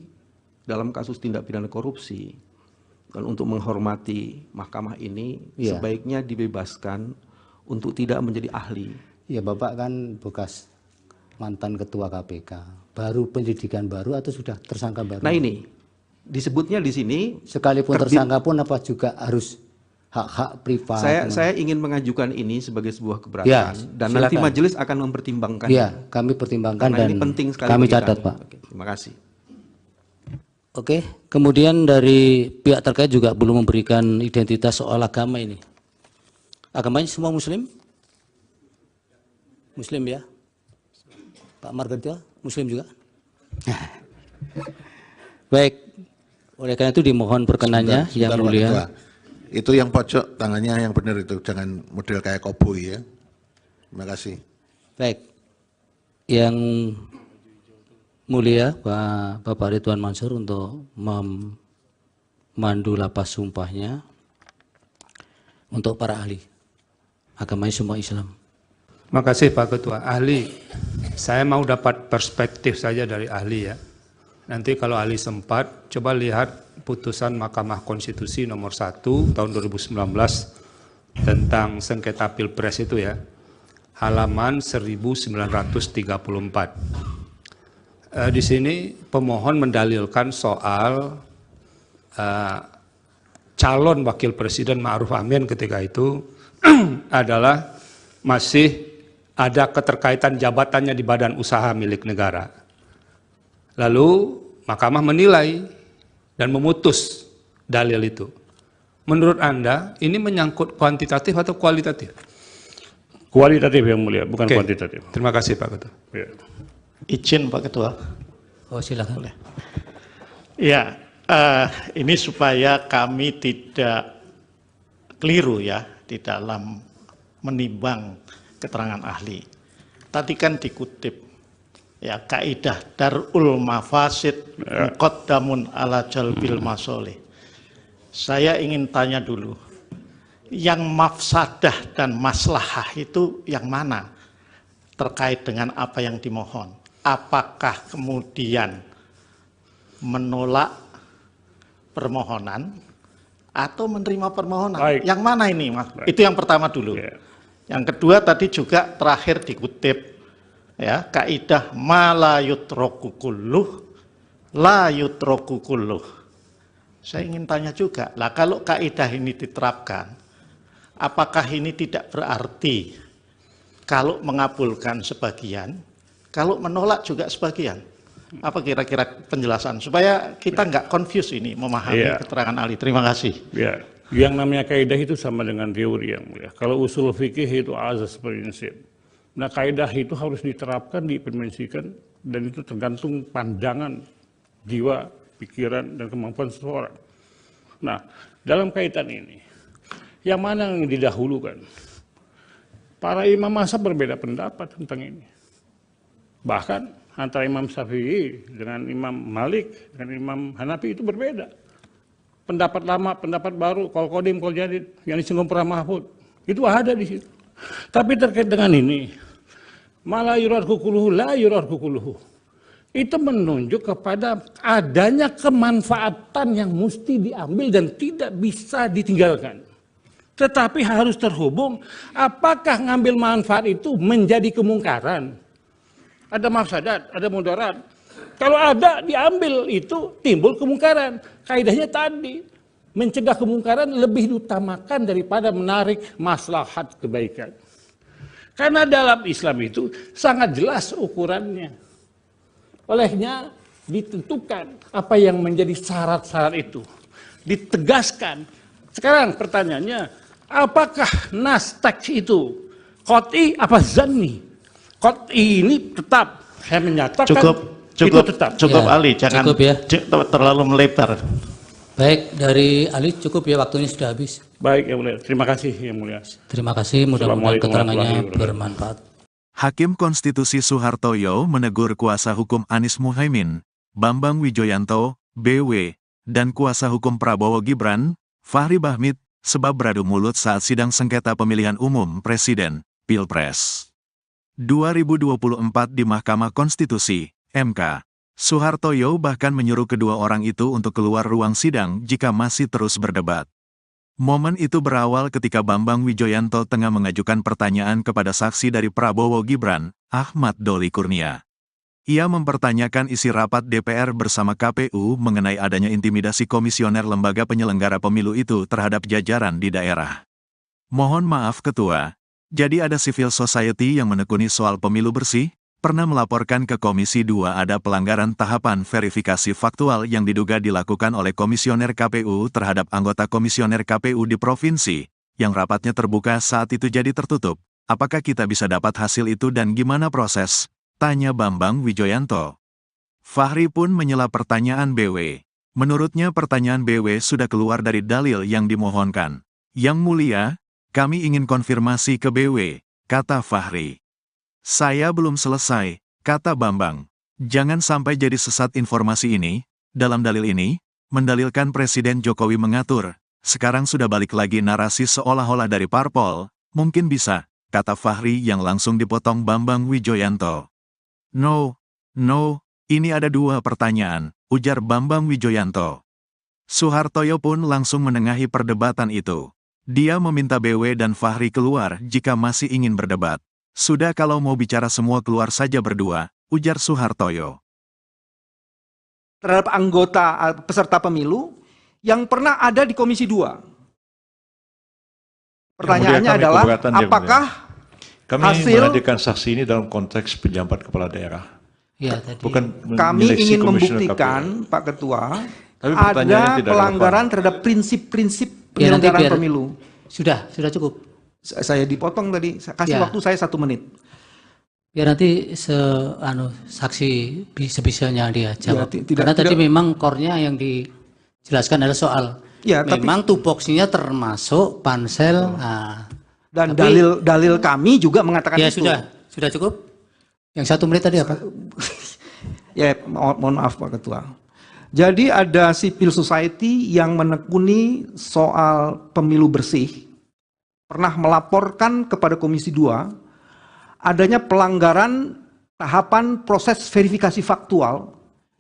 Speaker 2: dalam kasus tindak pidana korupsi, dan untuk menghormati mahkamah ini sebaiknya dibebaskan untuk tidak menjadi ahli.
Speaker 15: Ya Bapak kan bekas mantan ketua KPK, baru penyidikan baru atau sudah tersangka baru?
Speaker 2: Nah ini disebutnya di sini
Speaker 15: sekalipun tersangka pun apa juga harus hak-hak privat.
Speaker 2: Saya ingin mengajukan ini sebagai sebuah keberatan ya, dan silakan. Nanti majelis akan mempertimbangkan.
Speaker 15: Ya, kami pertimbangkan dan
Speaker 2: ini penting sekali
Speaker 15: kami catat Pak.
Speaker 2: Oke, terima kasih.
Speaker 15: Oke, kemudian dari pihak terkait juga belum memberikan identitas soal agama ini. Agamanya semua Muslim? Muslim ya? Pak Margarito, Muslim juga? Baik, oleh karena itu dimohon perkenannya yang mulia.
Speaker 10: Ketua. Itu yang pojok tangannya yang benar itu, jangan model kayak koboi ya. Terima kasih.
Speaker 15: Baik, yang mulia Pak Bapak Ridwan Mansur untuk memandu lapas sumpahnya untuk para ahli. Agamanya semua Islam.
Speaker 11: Terima kasih Pak Ketua. Ahli, saya mau dapat perspektif saja dari ahli ya. Nanti kalau ahli sempat, coba lihat putusan Mahkamah Konstitusi nomor 1 tahun 2019 tentang sengketa Pilpres itu ya. Halaman 1934. Di sini pemohon mendalilkan soal calon wakil presiden Ma'ruf Amin ketika itu adalah masih ada keterkaitan jabatannya di badan usaha milik negara. Lalu Mahkamah menilai dan memutus dalil itu. Menurut Anda ini menyangkut kuantitatif atau kualitatif?
Speaker 12: Kualitatif yang mulia, bukan kuantitatif.
Speaker 11: Terima kasih Pak Ketua.
Speaker 12: Ya.
Speaker 13: Izin Pak Ketua.
Speaker 8: Oh silakan.
Speaker 13: Boleh. Ya, ini supaya kami tidak keliru ya di dalam menimbang keterangan ahli. Tadi kan dikutip ya kaidah darul mafasid muqaddamun ala jalbil masolih. Saya ingin tanya dulu, yang mafsadah dan maslahah itu yang mana terkait dengan apa yang dimohon? Apakah kemudian menolak permohonan atau menerima permohonan?
Speaker 12: Baik.
Speaker 13: Yang mana ini, Mas?
Speaker 12: Baik.
Speaker 13: Itu yang pertama dulu. Yang kedua tadi juga terakhir dikutip ya kaidah ma la yutraku kulluh la yutraku kulluh. Saya ingin tanya juga, lah kalau kaidah ini diterapkan, apakah ini tidak berarti kalau mengabulkan sebagian, kalau menolak juga sebagian? Apa kira-kira penjelasan supaya kita nggak confuse ini memahami keterangan ahli? Terima kasih.
Speaker 12: Ya, yang namanya kaidah itu sama dengan teori yang mulia. Kalau usul fikih itu azas prinsip. Nah, kaidah itu harus diterapkan, diimplementasikan, dan itu tergantung pandangan jiwa, pikiran, dan kemampuan seseorang. Nah, dalam kaitan ini, yang mana yang didahulukan? Para imam mazhab berbeda pendapat tentang ini. Bahkan antara Imam Syafi'i dengan Imam Malik, dengan Imam Hanafi itu berbeda. Pendapat lama, pendapat baru, qaul qadim, qaul jadid, yang disinggung para mahfud, itu ada di situ. Tapi terkait dengan ini, mala yuradku kuluhu, la yuradku kuluhu. Itu menunjuk kepada adanya kemanfaatan yang mesti diambil dan tidak bisa ditinggalkan. Tetapi harus terhubung, apakah ngambil manfaat itu menjadi kemungkaran? Ada mafsadat, ada mudarat. Kalau ada diambil itu timbul kemungkaran. Kaidahnya tadi, mencegah kemungkaran lebih diutamakan daripada menarik maslahat kebaikan. Karena dalam Islam itu sangat jelas ukurannya. Olehnya ditentukan apa yang menjadi syarat-syarat itu. Ditegaskan. Sekarang pertanyaannya, apakah nas teks itu qat'i apa zanni? Qat'i ini tetap, saya menyatakan itu tetap.
Speaker 13: Cukup Ali, jangan
Speaker 8: cukup ya.
Speaker 13: Terlalu melebar.
Speaker 8: Baik, dari Ali cukup ya, waktunya sudah habis.
Speaker 12: Baik, yang mulia. Terima kasih, yang mulia.
Speaker 8: Terima kasih, mudah-mudahan keterangannya bermanfaat.
Speaker 1: Hakim Konstitusi Soehartoyo menegur kuasa hukum Anies Muhaimin, Bambang Wijoyanto, BW, dan kuasa hukum Prabowo Gibran, Fahri Bahmit, sebab beradu mulut saat sidang sengketa pemilihan umum Presiden, Pilpres 2024 di Mahkamah Konstitusi, MK. Soehartoyo bahkan menyuruh kedua orang itu untuk keluar ruang sidang jika masih terus berdebat. Momen itu berawal ketika Bambang Wijoyanto tengah mengajukan pertanyaan kepada saksi dari Prabowo Gibran, Ahmad Doli Kurnia. Ia mempertanyakan isi rapat DPR bersama KPU mengenai adanya intimidasi komisioner lembaga penyelenggara pemilu itu terhadap jajaran di daerah. Mohon maaf Ketua, jadi ada civil society yang menekuni soal pemilu bersih? Pernah melaporkan ke Komisi 2 ada pelanggaran tahapan verifikasi faktual yang diduga dilakukan oleh komisioner KPU terhadap anggota komisioner KPU di provinsi, yang rapatnya terbuka saat itu jadi tertutup. Apakah kita bisa dapat hasil itu dan gimana proses? Tanya Bambang Wijoyanto. Fahri pun menyela pertanyaan BW. Menurutnya pertanyaan BW sudah keluar dari dalil yang dimohonkan. Yang mulia, kami ingin konfirmasi ke BW, kata Fahri. Saya belum selesai, kata Bambang. Jangan sampai jadi sesat informasi ini. Dalam dalil ini, mendalilkan Presiden Jokowi mengatur. Sekarang sudah balik lagi narasi seolah-olah dari parpol. Mungkin bisa, kata Fahri yang langsung dipotong Bambang Wijoyanto. No, ini ada dua pertanyaan, ujar Bambang Wijoyanto. Soehartoyo pun langsung menengahi perdebatan itu. Dia meminta BW dan Fahri keluar jika masih ingin berdebat. Sudah kalau mau bicara semua keluar saja berdua, ujar Soehartoyo.
Speaker 2: Terhadap anggota peserta pemilu yang pernah ada di Komisi 2. Pertanyaannya adalah, apakah
Speaker 3: Kami menghadirkan saksi ini dalam konteks penjabat kepala daerah.
Speaker 8: Ya, tadi.
Speaker 3: Bukan
Speaker 2: kami ingin membuktikan, Pak Ketua, ada pelanggaran terhadap prinsip-prinsip penyelenggaraan pemilu.
Speaker 8: Sudah cukup.
Speaker 2: Saya dipotong tadi, kasih waktu saya 1 menit.
Speaker 8: Biar nanti saksi sebisanya dia jawab. Karena tadi memang core-nya yang dijelaskan adalah soal memang tupoksinya termasuk pansel.
Speaker 2: Dan dalil kami juga mengatakan itu.
Speaker 8: Sudah cukup. Yang 1 menit tadi apa?
Speaker 2: Ya, mohon maaf Pak Ketua. Jadi ada civil society yang menekuni soal pemilu bersih, pernah melaporkan kepada Komisi 2 adanya pelanggaran tahapan proses verifikasi faktual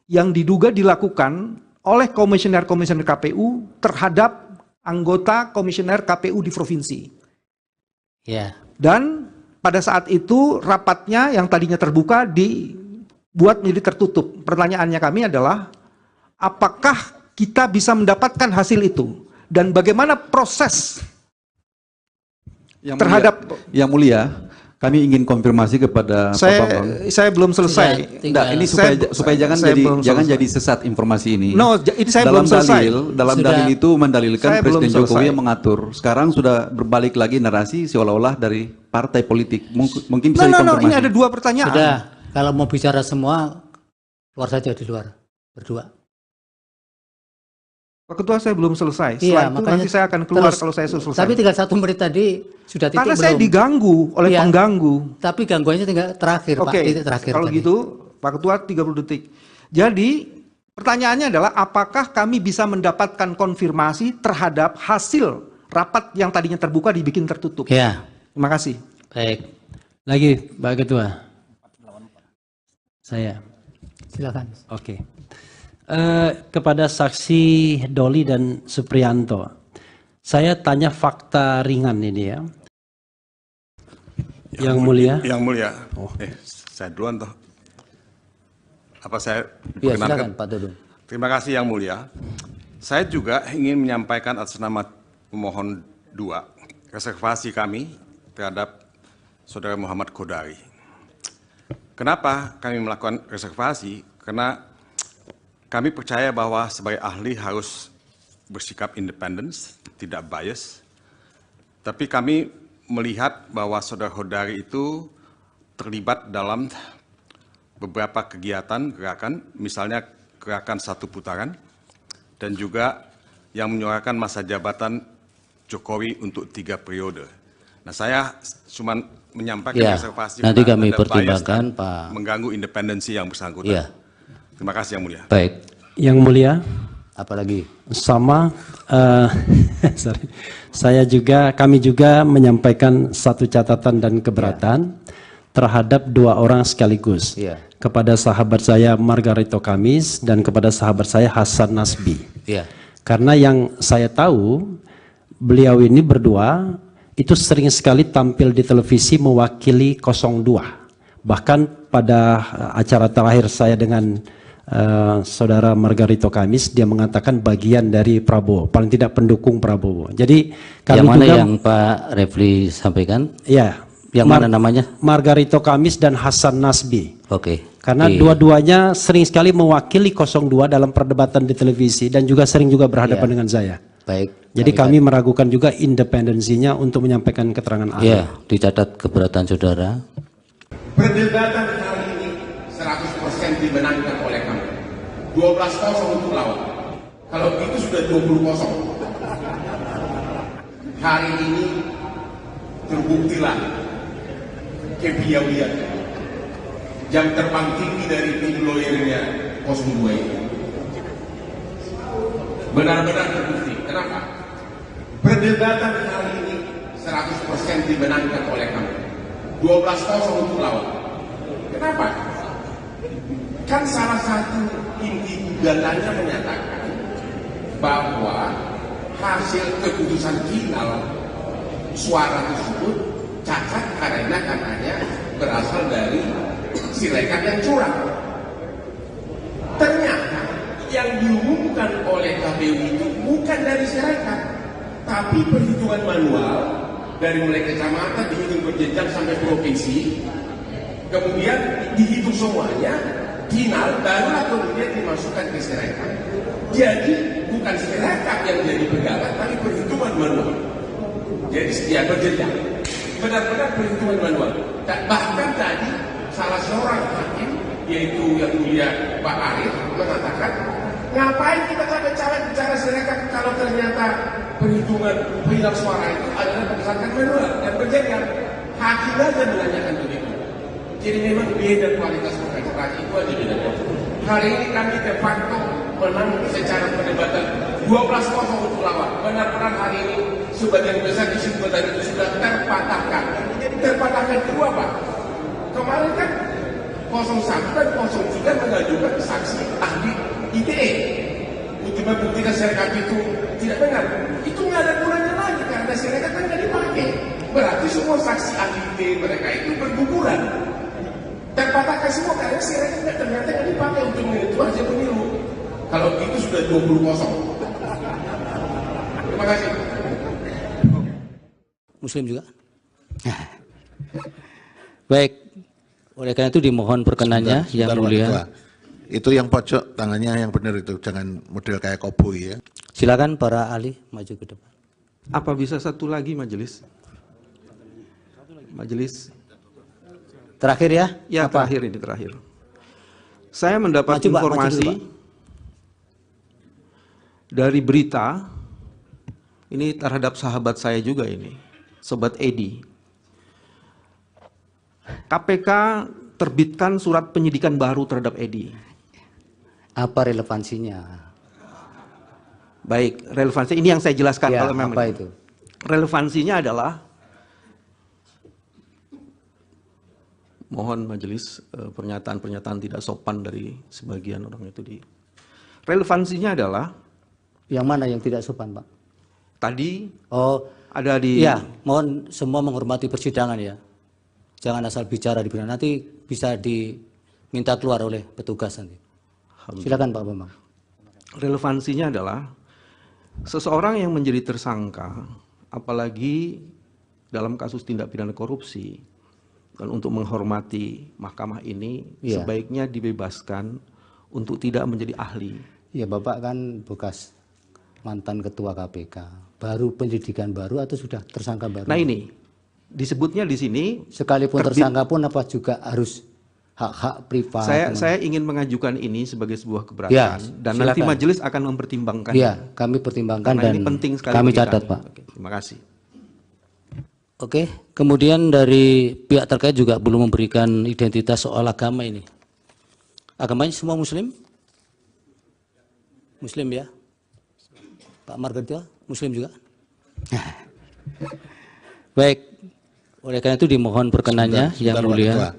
Speaker 2: yang diduga dilakukan oleh komisioner-komisioner KPU terhadap anggota komisioner KPU di provinsi.
Speaker 8: Ya.
Speaker 2: Dan pada saat itu rapatnya yang tadinya terbuka dibuat menjadi tertutup. Pertanyaannya kami adalah, apakah kita bisa mendapatkan hasil itu? Dan bagaimana proses terhadap...
Speaker 5: Yang Mulia, kami ingin konfirmasi kepada Pak Bambang.
Speaker 2: Saya belum selesai.
Speaker 5: Ini supaya jangan jadi sesat informasi ini.
Speaker 2: No, ini saya belum selesai.
Speaker 5: Dalam dalil itu mendalilkan Presiden Jokowi yang mengatur. Sekarang sudah berbalik lagi narasi seolah-olah dari partai politik. Mungkin bisa dikonfirmasi.
Speaker 2: Ini ada 2 pertanyaan.
Speaker 8: Sudah, kalau mau bicara semua, keluar saja di luar, berdua.
Speaker 2: Pak Ketua, saya belum selesai. Setelah itu nanti saya akan keluar kalau saya selesai.
Speaker 8: Tapi tinggal 1 menit tadi sudah titik
Speaker 2: karena saya diganggu oleh pengganggu.
Speaker 8: Tapi gangguannya tinggal terakhir, Pak. Titik terakhir.
Speaker 2: Kalau gitu, Pak Ketua 30 detik. Jadi pertanyaannya adalah, apakah kami bisa mendapatkan konfirmasi terhadap hasil rapat yang tadinya terbuka dibikin tertutup?
Speaker 8: Ya.
Speaker 2: Terima kasih.
Speaker 8: Baik.
Speaker 6: Lagi, Pak Ketua. Saya.
Speaker 8: Silakan.
Speaker 6: Oke. Kepada saksi Doli dan Supriyanto, saya tanya fakta ringan ini ya. Yang Mulia.
Speaker 7: Yang Mulia. Saya duluan toh. Apa saya
Speaker 15: silakan Pak Dudung.
Speaker 7: Terima kasih Yang Mulia. Saya juga ingin menyampaikan atas nama pemohon 2 reservasi kami terhadap Saudara Muhammad Kodari. Kenapa kami melakukan reservasi? Karena kami percaya bahwa sebagai ahli harus bersikap independen, tidak bias. Tapi kami melihat bahwa Saudara Kodari itu terlibat dalam beberapa kegiatan gerakan, misalnya gerakan 1 putaran, dan juga yang menyuarakan masa jabatan Jokowi untuk 3 periode. Nah, saya cuma menyampaikan reservasi.
Speaker 15: Nanti kami pertimbangkan, Pak.
Speaker 7: Mengganggu independensi yang bersangkutan.
Speaker 15: Ya.
Speaker 7: Terima kasih Yang Mulia.
Speaker 15: Baik.
Speaker 6: Yang Mulia.
Speaker 15: Apalagi?
Speaker 6: Sama. Kami juga menyampaikan 1 catatan dan keberatan terhadap 2 orang sekaligus. Kepada sahabat saya Margarito Kamis dan kepada sahabat saya Hasan Nasbi. Karena yang saya tahu, beliau ini berdua itu sering sekali tampil di televisi mewakili 02. Bahkan pada acara terakhir saya dengan Saudara Margarito Kamis, dia mengatakan bagian dari Prabowo, paling tidak pendukung Prabowo. Jadi kami
Speaker 15: yang mana
Speaker 6: juga,
Speaker 15: yang Pak Refli sampaikan?
Speaker 6: Ya.
Speaker 15: Yang mana namanya?
Speaker 6: Margarito Kamis dan Hasan Nasbi.
Speaker 15: Oke.
Speaker 6: Karena dua-duanya sering sekali mewakili 02 dalam perdebatan di televisi dan juga sering juga berhadapan dengan saya.
Speaker 15: Baik.
Speaker 6: Jadi kami meragukan juga independensinya untuk menyampaikan keterangan ahli.
Speaker 15: Ya, dicatat keberatan saudara.
Speaker 9: Perdebatan kali ini 100% dimenangkan oleh kami. 12-0 untuk lawan. Kalau itu sudah 20-0. Hari ini terbuktilah kepiawaian jam terbang tinggi dari tim lawyernya 02 ini. Benar-benar terbukti. Kenapa? Perdebatan kali ini 100% dimenangkan oleh kami. 12-0 untuk lawan. Kenapa? Kan salah satu inti gugatannya menyatakan bahwa hasil keputusan final suara tersebut cacat karena katanya berasal dari Sirekap yang curang. Ternyata yang diumumkan oleh KPU itu bukan dari Sirekap, tapi perhitungan manual dari mulai kecamatan dihitung berjenjang sampai provinsi, kemudian dihitung semuanya, final barulah kemudian dimasukkan ke Sirekap. Jadi bukan Sirekap yang jadi pegangan, tapi perhitungan manual. Jadi setiap berjenjang, benar-benar perhitungan manual. Bahkan tadi salah seorang hakim, yaitu yang mulia Pak Arif, mengatakan, ngapain kita capek-capek bicara Sirekap kalau ternyata perhitungan final suara itu adalah berdasarkan manual dan berjenjang. Hakim aja menanyakan begitu. Jadi memang beda kualitas perkara itu aja bedanya. Hari ini kami de facto menang secara perdebatan 12-0 untuk lawan. Benar-benar hari ini sebagian besar kesimpulan itu sudah terpatahkan. Jadi terpatahkan kedua Pak. Kemarin kan 01 dan 03 mengajukan saksi ahli ITE untuk membuktikan Sirekap itu tidak benar. Itu nggak ada gunanya lagi karena Sirekap kan nggak dipakai. Berarti semua saksi ahli ITE mereka itu berguguran. Terpatahkan semua karena Sirekap ternyata nggak dipakai untuk menentukan hasil pemilu. Kalau itu sudah 20-0. Terima kasih.
Speaker 15: Muslim juga. Baik. Oleh karena itu dimohon perkenannya yang mulia.
Speaker 10: Itu yang pojok tangannya yang benar itu, jangan model kayak koboi ya.
Speaker 15: Silakan para ahli maju ke depan.
Speaker 2: Apa bisa satu lagi majelis? Majelis.
Speaker 15: Terakhir ya?
Speaker 2: Ya, apa? Terakhir. Saya mendapat informasi dari berita ini terhadap sahabat saya juga ini, Sobat Edi. KPK terbitkan surat penyidikan baru terhadap Edi.
Speaker 15: Apa relevansinya?
Speaker 2: Baik, relevansi ini yang saya jelaskan.
Speaker 15: Ya,
Speaker 2: kalau memang
Speaker 15: apa itu?
Speaker 2: Relevansinya adalah, mohon majelis pernyataan-pernyataan tidak sopan dari sebagian orang itu di. Relevansinya adalah.
Speaker 15: Yang mana yang tidak sopan, Pak?
Speaker 2: Tadi ada di.
Speaker 15: Ya, mohon semua menghormati persidangan ya. Jangan asal bicara di persidangan, nanti bisa diminta keluar oleh petugas nanti. Silakan Pak Bambang.
Speaker 2: Relevansinya adalah seseorang yang menjadi tersangka, apalagi dalam kasus tindak pidana korupsi, dan untuk menghormati mahkamah ini sebaiknya dibebaskan untuk tidak menjadi ahli.
Speaker 15: Ya, Bapak kan bekas mantan ketua KPK, baru penyidikan baru atau sudah tersangka baru?
Speaker 2: Nah ini disebutnya di sini
Speaker 15: sekalipun tersangka pun apa juga harus hak-hak privat.
Speaker 2: Saya ingin mengajukan ini sebagai sebuah keberatan
Speaker 15: ya,
Speaker 2: dan nanti majelis akan mempertimbangkan.
Speaker 15: Ya, kami pertimbangkan
Speaker 2: karena
Speaker 15: dan
Speaker 2: ini penting sekali
Speaker 15: kami catat Pak.
Speaker 2: Oke, terima kasih.
Speaker 15: Oke, kemudian dari pihak terkait juga belum memberikan identitas soal agama ini. Agamanya semua Muslim? Muslim ya? Pak Margarito, Muslim juga? Baik, oleh karena itu dimohon perkenannya yang mulia.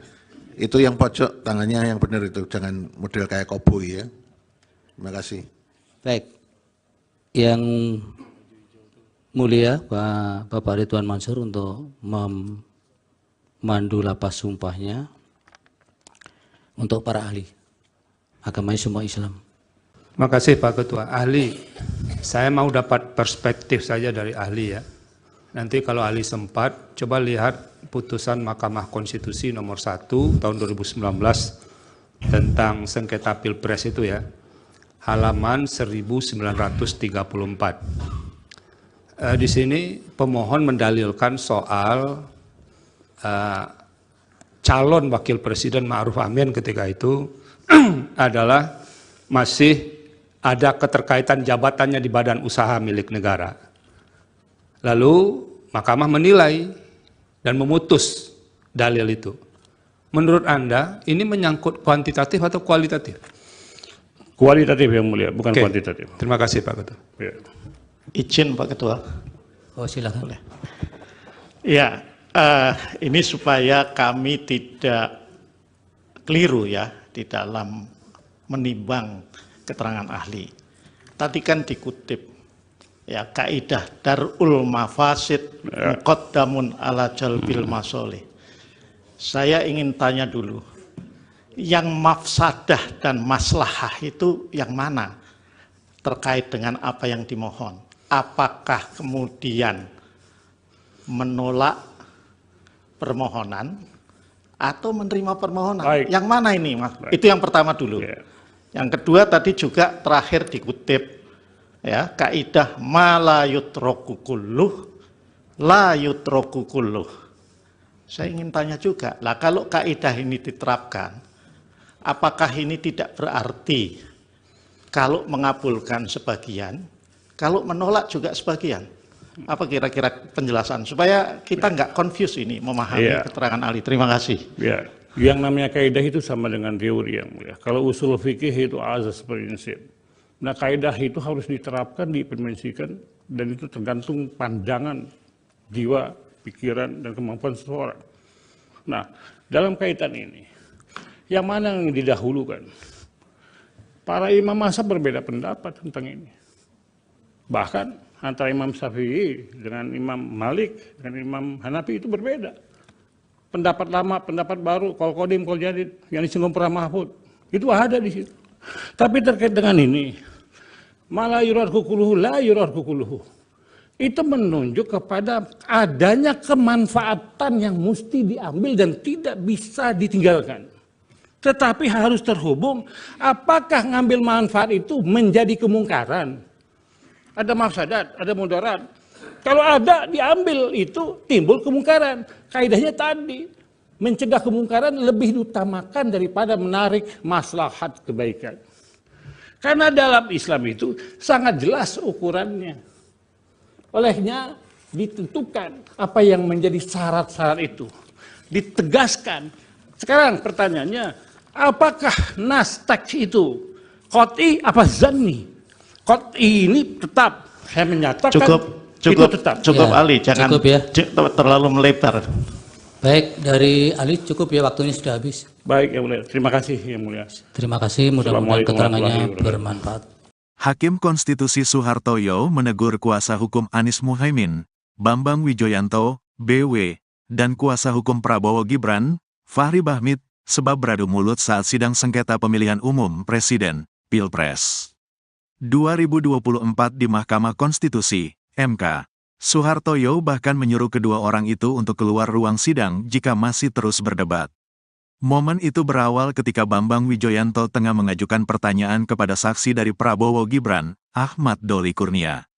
Speaker 10: Itu yang pojok tangannya yang benar itu, jangan model kayak koboi ya. Terima kasih.
Speaker 15: Baik, yang mulia Bapak Ridwan Mansur untuk memandu lapas sumpahnya untuk para ahli. Agamanya semua Islam.
Speaker 11: Terima kasih Pak Ketua. Ahli, saya mau dapat perspektif saja dari ahli ya. Nanti kalau ahli sempat, coba lihat putusan Mahkamah Konstitusi nomor 1 tahun 2019 tentang sengketa Pilpres itu ya, halaman 1934. Di sini pemohon mendalilkan soal calon wakil presiden Ma'ruf Amin ketika itu adalah masih ada keterkaitan jabatannya di badan usaha milik negara. Lalu Mahkamah menilai dan memutus dalil itu. Menurut Anda ini menyangkut kuantitatif atau kualitatif?
Speaker 12: Kualitatif yang mulia, bukan kuantitatif.
Speaker 11: Terima kasih Pak Ketua.
Speaker 12: Ya.
Speaker 13: Izin Pak Ketua.
Speaker 15: Oh silakan.
Speaker 13: Ya, ini supaya kami tidak keliru ya di dalam menimbang keterangan ahli. Tadi kan dikutip ya kaidah darul mafasid muqaddamun ala jalbil masolih. Saya ingin tanya dulu, yang mafsadah dan maslahah itu yang mana terkait dengan apa yang dimohon? Apakah kemudian menolak permohonan atau menerima permohonan.
Speaker 12: Baik.
Speaker 13: Yang mana ini, Mas?
Speaker 12: Baik.
Speaker 13: Itu yang pertama dulu. Yang kedua tadi juga terakhir dikutip ya, kaidah ma la yutraku kulluh la yutraku kulluh. Saya ingin tanya juga, lah kalau kaidah ini diterapkan, apakah ini tidak berarti kalau mengabulkan sebagian, kalau menolak juga sebagian? Apa kira-kira penjelasan supaya kita nggak confuse ini memahami keterangan ahli? Terima kasih.
Speaker 12: Ya, yang namanya kaidah itu sama dengan teori yang mulia. Kalau usul fikih itu azas prinsip. Nah, kaidah itu harus diterapkan, diimplementasikan, dan itu tergantung pandangan jiwa, pikiran, dan kemampuan seseorang. Nah, dalam kaitan ini, yang mana yang didahulukan? Para imam mazhab berbeda pendapat tentang ini. Bahkan antara Imam Syafi'i dengan Imam Malik, dengan Imam Hanafi itu berbeda. Pendapat lama, pendapat baru, qol qadim, qol jadid, yang disinggung para Mahfud, itu ada di situ. Tapi terkait dengan ini, mala yurarku kulluhu, la yurarku kulluhu, itu menunjuk kepada adanya kemanfaatan yang mesti diambil dan tidak bisa ditinggalkan. Tetapi harus terhubung, apakah ngambil manfaat itu menjadi kemungkaran? Ada mafsadat, ada mudarat. Kalau ada diambil itu timbul kemungkaran. Kaidahnya tadi mencegah kemungkaran lebih diutamakan daripada menarik maslahat kebaikan. Karena dalam Islam itu sangat jelas ukurannya. Olehnya ditentukan apa yang menjadi syarat-syarat itu. Ditegaskan. Sekarang pertanyaannya, apakah nas teks itu qat'i apa zanni? Qat'i ini tetap saya menyatakan
Speaker 13: cukup
Speaker 12: tetap.
Speaker 13: Cukup
Speaker 15: Ya,
Speaker 13: Ali, jangan
Speaker 15: cukup ya.
Speaker 13: terlalu melebar.
Speaker 15: Baik, dari Ali cukup ya, waktunya sudah habis.
Speaker 12: Baik, yang mulia. Terima kasih, yang mulia.
Speaker 15: Terima kasih, mudah-mudahan keterangannya bermanfaat.
Speaker 1: Hakim Konstitusi Soehartoyo menegur kuasa hukum Anies Muhaimin, Bambang Wijoyanto, BW, dan kuasa hukum Prabowo Gibran, Fahri Bahmit, sebab beradu mulut saat sidang sengketa pemilihan umum Presiden, Pilpres 2024 di Mahkamah Konstitusi, MK. Soehartoyo bahkan menyuruh kedua orang itu untuk keluar ruang sidang jika masih terus berdebat. Momen itu berawal ketika Bambang Wijoyanto tengah mengajukan pertanyaan kepada saksi dari Prabowo Gibran, Ahmad Doli Kurnia.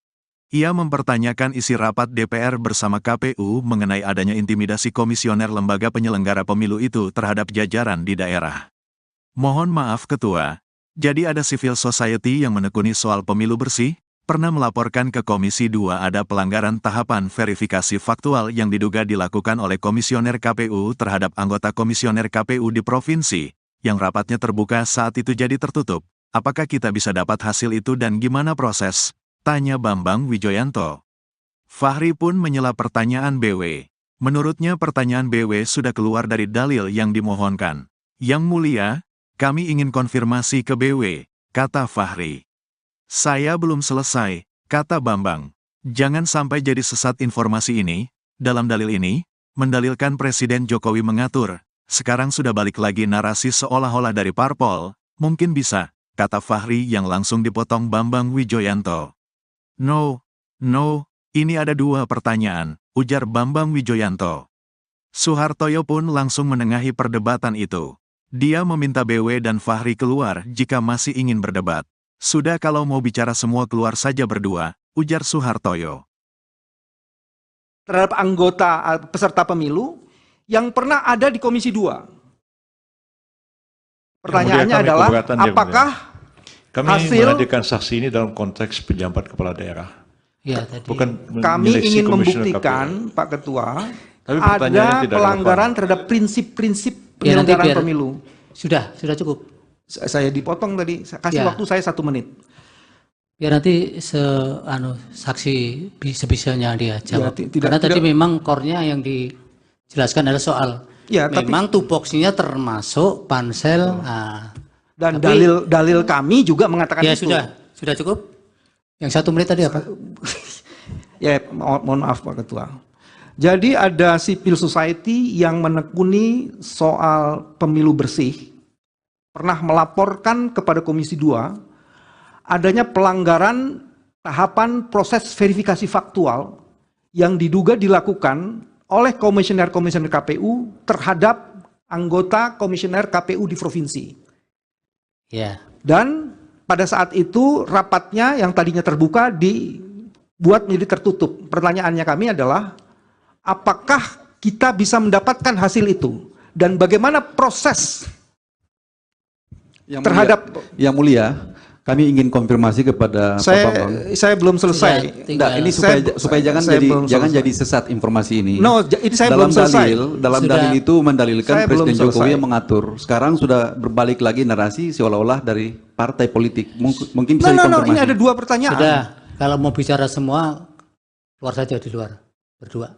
Speaker 1: Ia mempertanyakan isi rapat DPR bersama KPU mengenai adanya intimidasi komisioner lembaga penyelenggara pemilu itu terhadap jajaran di daerah. Mohon maaf Ketua, jadi ada civil society yang menekuni soal pemilu bersih, pernah melaporkan ke Komisi 2 ada pelanggaran tahapan verifikasi faktual yang diduga dilakukan oleh komisioner KPU terhadap anggota komisioner KPU di provinsi, yang rapatnya terbuka saat itu jadi tertutup. Apakah kita bisa dapat hasil itu dan gimana proses? Tanya Bambang Wijoyanto. Fahri pun menyela pertanyaan BW. Menurutnya pertanyaan BW sudah keluar dari dalil yang dimohonkan. Yang mulia, kami ingin konfirmasi ke BW, kata Fahri. Saya belum selesai, kata Bambang. Jangan sampai jadi sesat informasi ini. Dalam dalil ini, mendalilkan Presiden Jokowi mengatur. Sekarang sudah balik lagi narasi seolah-olah dari parpol. Mungkin bisa, kata Fahri yang langsung dipotong Bambang Wijoyanto. No, ini ada dua pertanyaan, ujar Bambang Wijoyanto. Soehartoyo pun langsung menengahi perdebatan itu. Dia meminta BW dan Fahri keluar jika masih ingin berdebat. Sudah kalau mau bicara semua keluar saja berdua, ujar Soehartoyo.
Speaker 2: Terhadap anggota peserta pemilu yang pernah ada di Komisi 2. Pertanyaannya adalah, apakah
Speaker 3: kami
Speaker 2: hasil
Speaker 3: menghadirkan saksi ini dalam konteks pejabat kepala daerah.
Speaker 15: Ya, tadi.
Speaker 3: Bukan
Speaker 2: kami ingin membuktikan, Pak Ketua,
Speaker 3: tapi
Speaker 2: ada pelanggaran terhadap prinsip-prinsip penyelenggaraan pemilu.
Speaker 15: Sudah cukup.
Speaker 2: Saya dipotong tadi, kasih waktu saya 1 menit.
Speaker 8: Biar nanti saksi sebisanya dia jawab. Karena tadi memang core-nya yang dijelaskan adalah soal memang tupoksinya termasuk pansel.
Speaker 2: Dan dalil kami juga mengatakan itu.
Speaker 8: Sudah cukup. Yang 1 menit tadi apa?
Speaker 2: Ya, mohon maaf Pak Ketua. Jadi ada civil society yang menekuni soal pemilu bersih, pernah melaporkan kepada Komisi 2 adanya pelanggaran tahapan proses verifikasi faktual yang diduga dilakukan oleh komisioner-komisioner KPU terhadap anggota komisioner KPU di provinsi.
Speaker 8: Ya.
Speaker 2: Dan pada saat itu rapatnya yang tadinya terbuka dibuat menjadi tertutup. Pertanyaannya kami adalah, apakah kita bisa mendapatkan hasil itu? Dan bagaimana proses terhadap...
Speaker 5: Yang Mulia, kami ingin konfirmasi kepada Pak Bambang.
Speaker 2: Saya belum selesai.
Speaker 5: Enggak, ini supaya jangan jadi sesat informasi ini.
Speaker 2: No, ini saya belum selesai.
Speaker 5: Dalam dalil itu mendalilkan Presiden Jokowi yang mengatur. Sekarang sudah berbalik lagi narasi seolah-olah dari partai politik. Mungkin bisa dikonfirmasi.
Speaker 2: Ini ada dua pertanyaan.
Speaker 8: Sudah, kalau mau bicara semua, keluar saja di luar, berdua.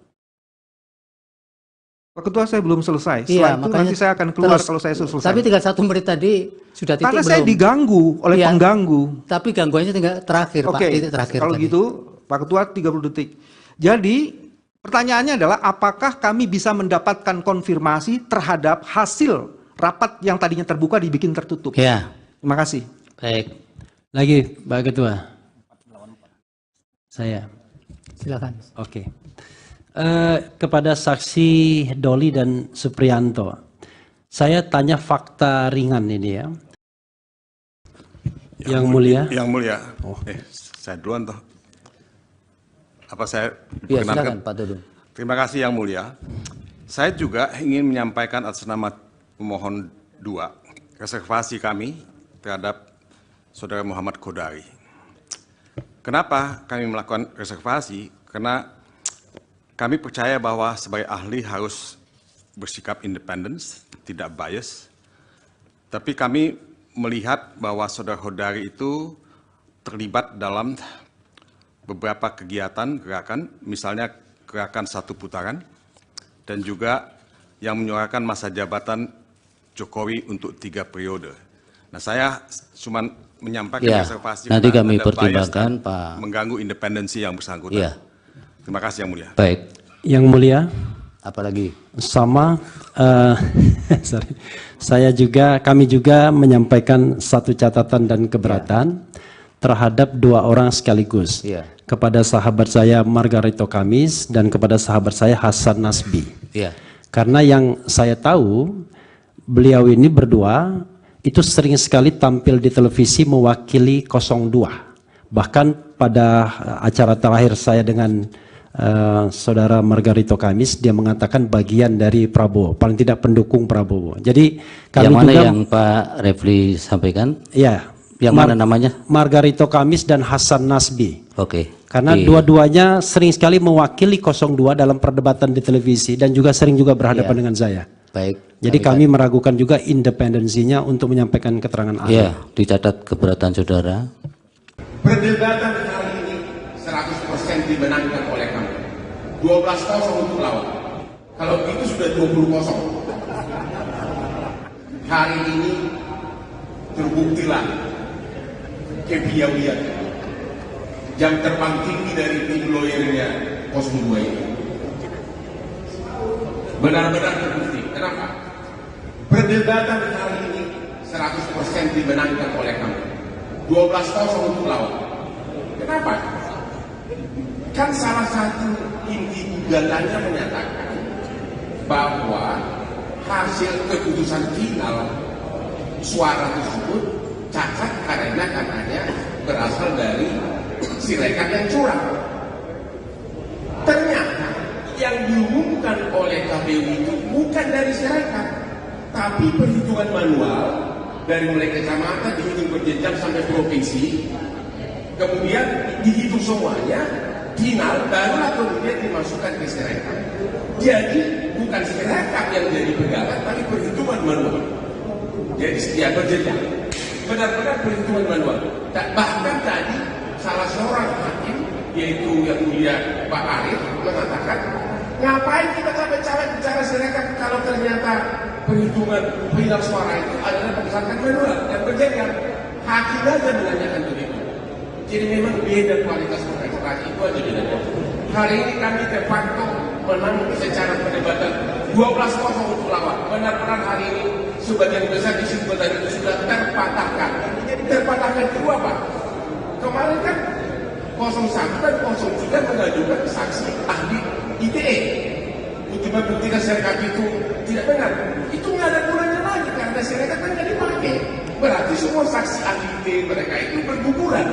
Speaker 2: Pak Ketua, saya belum selesai. Setelah itu nanti saya akan keluar kalau saya selesai.
Speaker 8: Tapi tinggal 1 menit tadi sudah titik.
Speaker 2: Karena saya diganggu oleh pengganggu.
Speaker 8: Tapi gangguannya tinggal terakhir, Pak. Titik terakhir.
Speaker 2: Kalau gitu, Pak Ketua 30 detik. Jadi pertanyaannya adalah, apakah kami bisa mendapatkan konfirmasi terhadap hasil rapat yang tadinya terbuka dibikin tertutup?
Speaker 8: Ya.
Speaker 2: Terima kasih.
Speaker 8: Baik.
Speaker 6: Lagi, Pak Ketua. Saya.
Speaker 8: Silakan.
Speaker 6: Oke. Kepada saksi Doli dan Supriyanto, saya tanya fakta ringan ini ya. Yang Mulia.
Speaker 7: Yang Mulia. Saya duluan toh. Apa saya
Speaker 15: ya, silakan Pak Dudung.
Speaker 7: Terima kasih Yang Mulia. Saya juga ingin menyampaikan atas nama pemohon 2 reservasi kami terhadap Saudara Muhammad Kodari. Kenapa kami melakukan reservasi? Karena kami percaya bahwa sebagai ahli harus bersikap independen, tidak bias. Tapi kami melihat bahwa Saudara Kodari itu terlibat dalam beberapa kegiatan, gerakan, misalnya gerakan 1 putaran, dan juga yang menyuarakan masa jabatan Jokowi untuk 3 periode. Nah, saya cuma menyampaikan reservasi.
Speaker 15: Nanti kami pertimbangkan, Pak.
Speaker 7: Mengganggu independensi yang bersangkutan.
Speaker 15: Ya.
Speaker 7: Terima kasih Yang Mulia.
Speaker 15: Baik.
Speaker 6: Yang Mulia.
Speaker 15: Apalagi?
Speaker 6: Sama, kami juga menyampaikan satu catatan dan keberatan terhadap 2 orang sekaligus. Kepada sahabat saya Margarito Kamis dan kepada sahabat saya Hasan Nasbi. Karena yang saya tahu, beliau ini berdua itu sering sekali tampil di televisi mewakili 02. Bahkan pada acara terakhir saya dengan Saudara Margarito Kamis, dia mengatakan bagian dari Prabowo, paling tidak pendukung Prabowo. Jadi kami
Speaker 15: yang mana
Speaker 6: juga,
Speaker 15: yang Pak Refli sampaikan?
Speaker 6: Ya.
Speaker 15: Yang mana namanya?
Speaker 6: Margarito Kamis dan Hasan Nasbi.
Speaker 15: Oke.
Speaker 6: Karena dua-duanya sering sekali mewakili 02 dalam perdebatan di televisi dan juga sering juga berhadapan dengan saya.
Speaker 15: Baik.
Speaker 6: Jadi kami meragukan juga independensinya untuk menyampaikan keterangan ahli.
Speaker 15: Ya, dicatat keberatan saudara.
Speaker 9: Perdebatan kali ini 100% dimenangkan oleh kami. 12-0 untuk lawan. Kalau itu sudah 20-0. Hari ini terbuktilah kepiawaian jam terbang tinggi dari tim lawyernya 02 ini. Benar-benar terbukti. Kenapa? Perdebatan kali ini 100% dimenangkan oleh kami. 12-0 untuk lawan. Kenapa? Kan salah satu inti gugatannya menyatakan bahwa hasil keputusan final suara tersebut cacat karena katanya berasal dari Sirekap yang curang. Ternyata yang diumumkan oleh KPU itu bukan dari Sirekap, tapi perhitungan manual dari mulai kecamatan dihitung berjenjang sampai provinsi, kemudian dihitung semuanya, final barulah kemudian dimasukkan ke Sirekap. Jadi bukan Sirekap yang jadi pegangan, tapi perhitungan manual. Jadi setiap berjenjang, benar-benar perhitungan manual. Bahkan tadi salah seorang hakim, yaitu yang mulia Pak Arif, mengatakan, ngapain kita capek-capek bicara Sirekap kalau ternyata perhitungan final suara itu adalah berdasarkan manual dan berjenjang. Hakim aja menanyakan begitu. Jadi memang beda kualitas perkara itu aja bedanya. Hari ini kami de facto menang secara perdebatan 12-0 untuk lawan. Benar-benar hari ini sebagian besar kesimpulan itu sudah terpatahkan. Jadi terpatahkan itu apa? Kemarin kan 01 dan 03 mengajukan saksi ahli membuktikan sirekap itu tidak benar, itu nggak ada gunanya lagi karena sirekap kan nggak dipakai. Berarti semua saksi ahli mereka itu berguguran,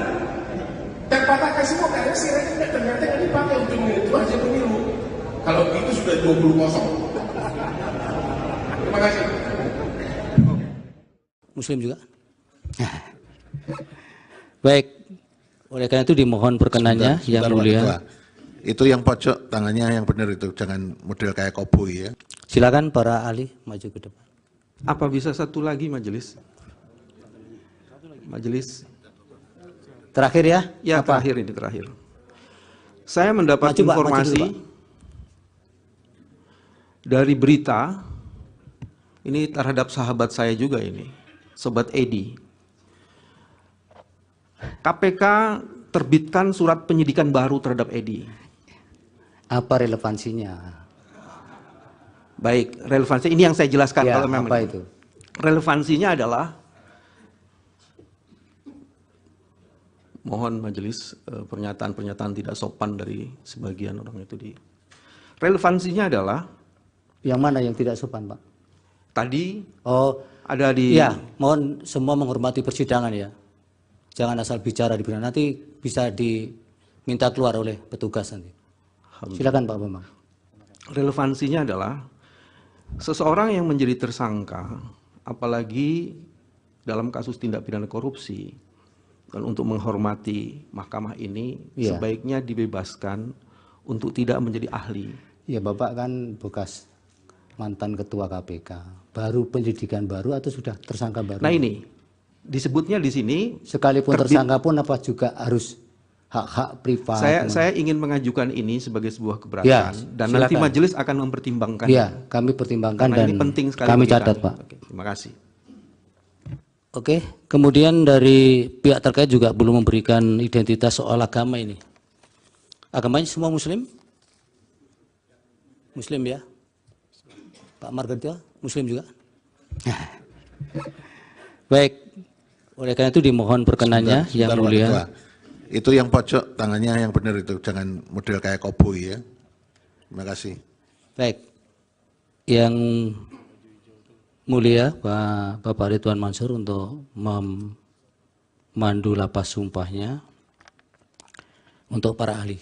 Speaker 9: terpatahkan semua karena sirekap ternyata nggak dipakai untuk menentukan hasil pemilu. Kalau itu sudah 20-0. Terima kasih.
Speaker 15: Muslim juga. Baik, oleh karena itu dimohon perkenannya yang mulia.
Speaker 10: Itu yang pojok tangannya yang benar itu, jangan model kayak koboi ya.
Speaker 15: Silakan para ahli maju ke depan.
Speaker 2: Apa bisa satu lagi majelis? Majelis.
Speaker 15: Terakhir ya?
Speaker 2: Ya, apa? Terakhir. Saya mendapat informasi dari berita ini terhadap sahabat saya juga ini, Sobat Edi. KPK terbitkan surat penyidikan baru terhadap Edi.
Speaker 15: Apa relevansinya?
Speaker 2: Baik, relevansi ini yang saya jelaskan.
Speaker 15: Ya,
Speaker 2: kalau memang
Speaker 15: apa itu?
Speaker 2: Relevansinya adalah, mohon majelis pernyataan-pernyataan tidak sopan dari sebagian orang itu di. Relevansinya adalah,
Speaker 15: yang mana yang tidak sopan, Pak?
Speaker 2: Tadi
Speaker 15: ada di. Ya, mohon semua menghormati persidangan ya. Jangan asal bicara di belakang, nanti bisa diminta keluar oleh petugas nanti. Silakan Pak Bambang.
Speaker 2: Relevansinya adalah seseorang yang menjadi tersangka, apalagi dalam kasus tindak pidana korupsi, dan untuk menghormati mahkamah ini sebaiknya dibebaskan untuk tidak menjadi ahli.
Speaker 15: Ya, Bapak kan bekas mantan ketua KPK, baru penyidikan baru atau sudah tersangka baru?
Speaker 2: Nah ini disebutnya di sini
Speaker 15: sekalipun tersangka pun apa juga harus hak-hak privat.
Speaker 2: Saya ingin mengajukan ini sebagai sebuah keberatan dan silakan. Nanti majelis akan mempertimbangkan.
Speaker 15: Ya, kami pertimbangkan dan
Speaker 2: ini penting sekali
Speaker 15: kami catat Pak.
Speaker 2: Oke, terima kasih.
Speaker 15: Oke, kemudian dari pihak terkait juga belum memberikan identitas soal agama ini. Agamanya semua Muslim? Muslim ya? Pak Margarito, Muslim juga? Baik, oleh karena itu dimohon perkenannya yang mulia.
Speaker 10: Itu yang pojok tangannya yang benar itu, jangan model kayak koboi ya. Terima kasih.
Speaker 15: Baik, yang mulia Bapak Ridwan Mansur untuk memandu lapas sumpahnya untuk para ahli.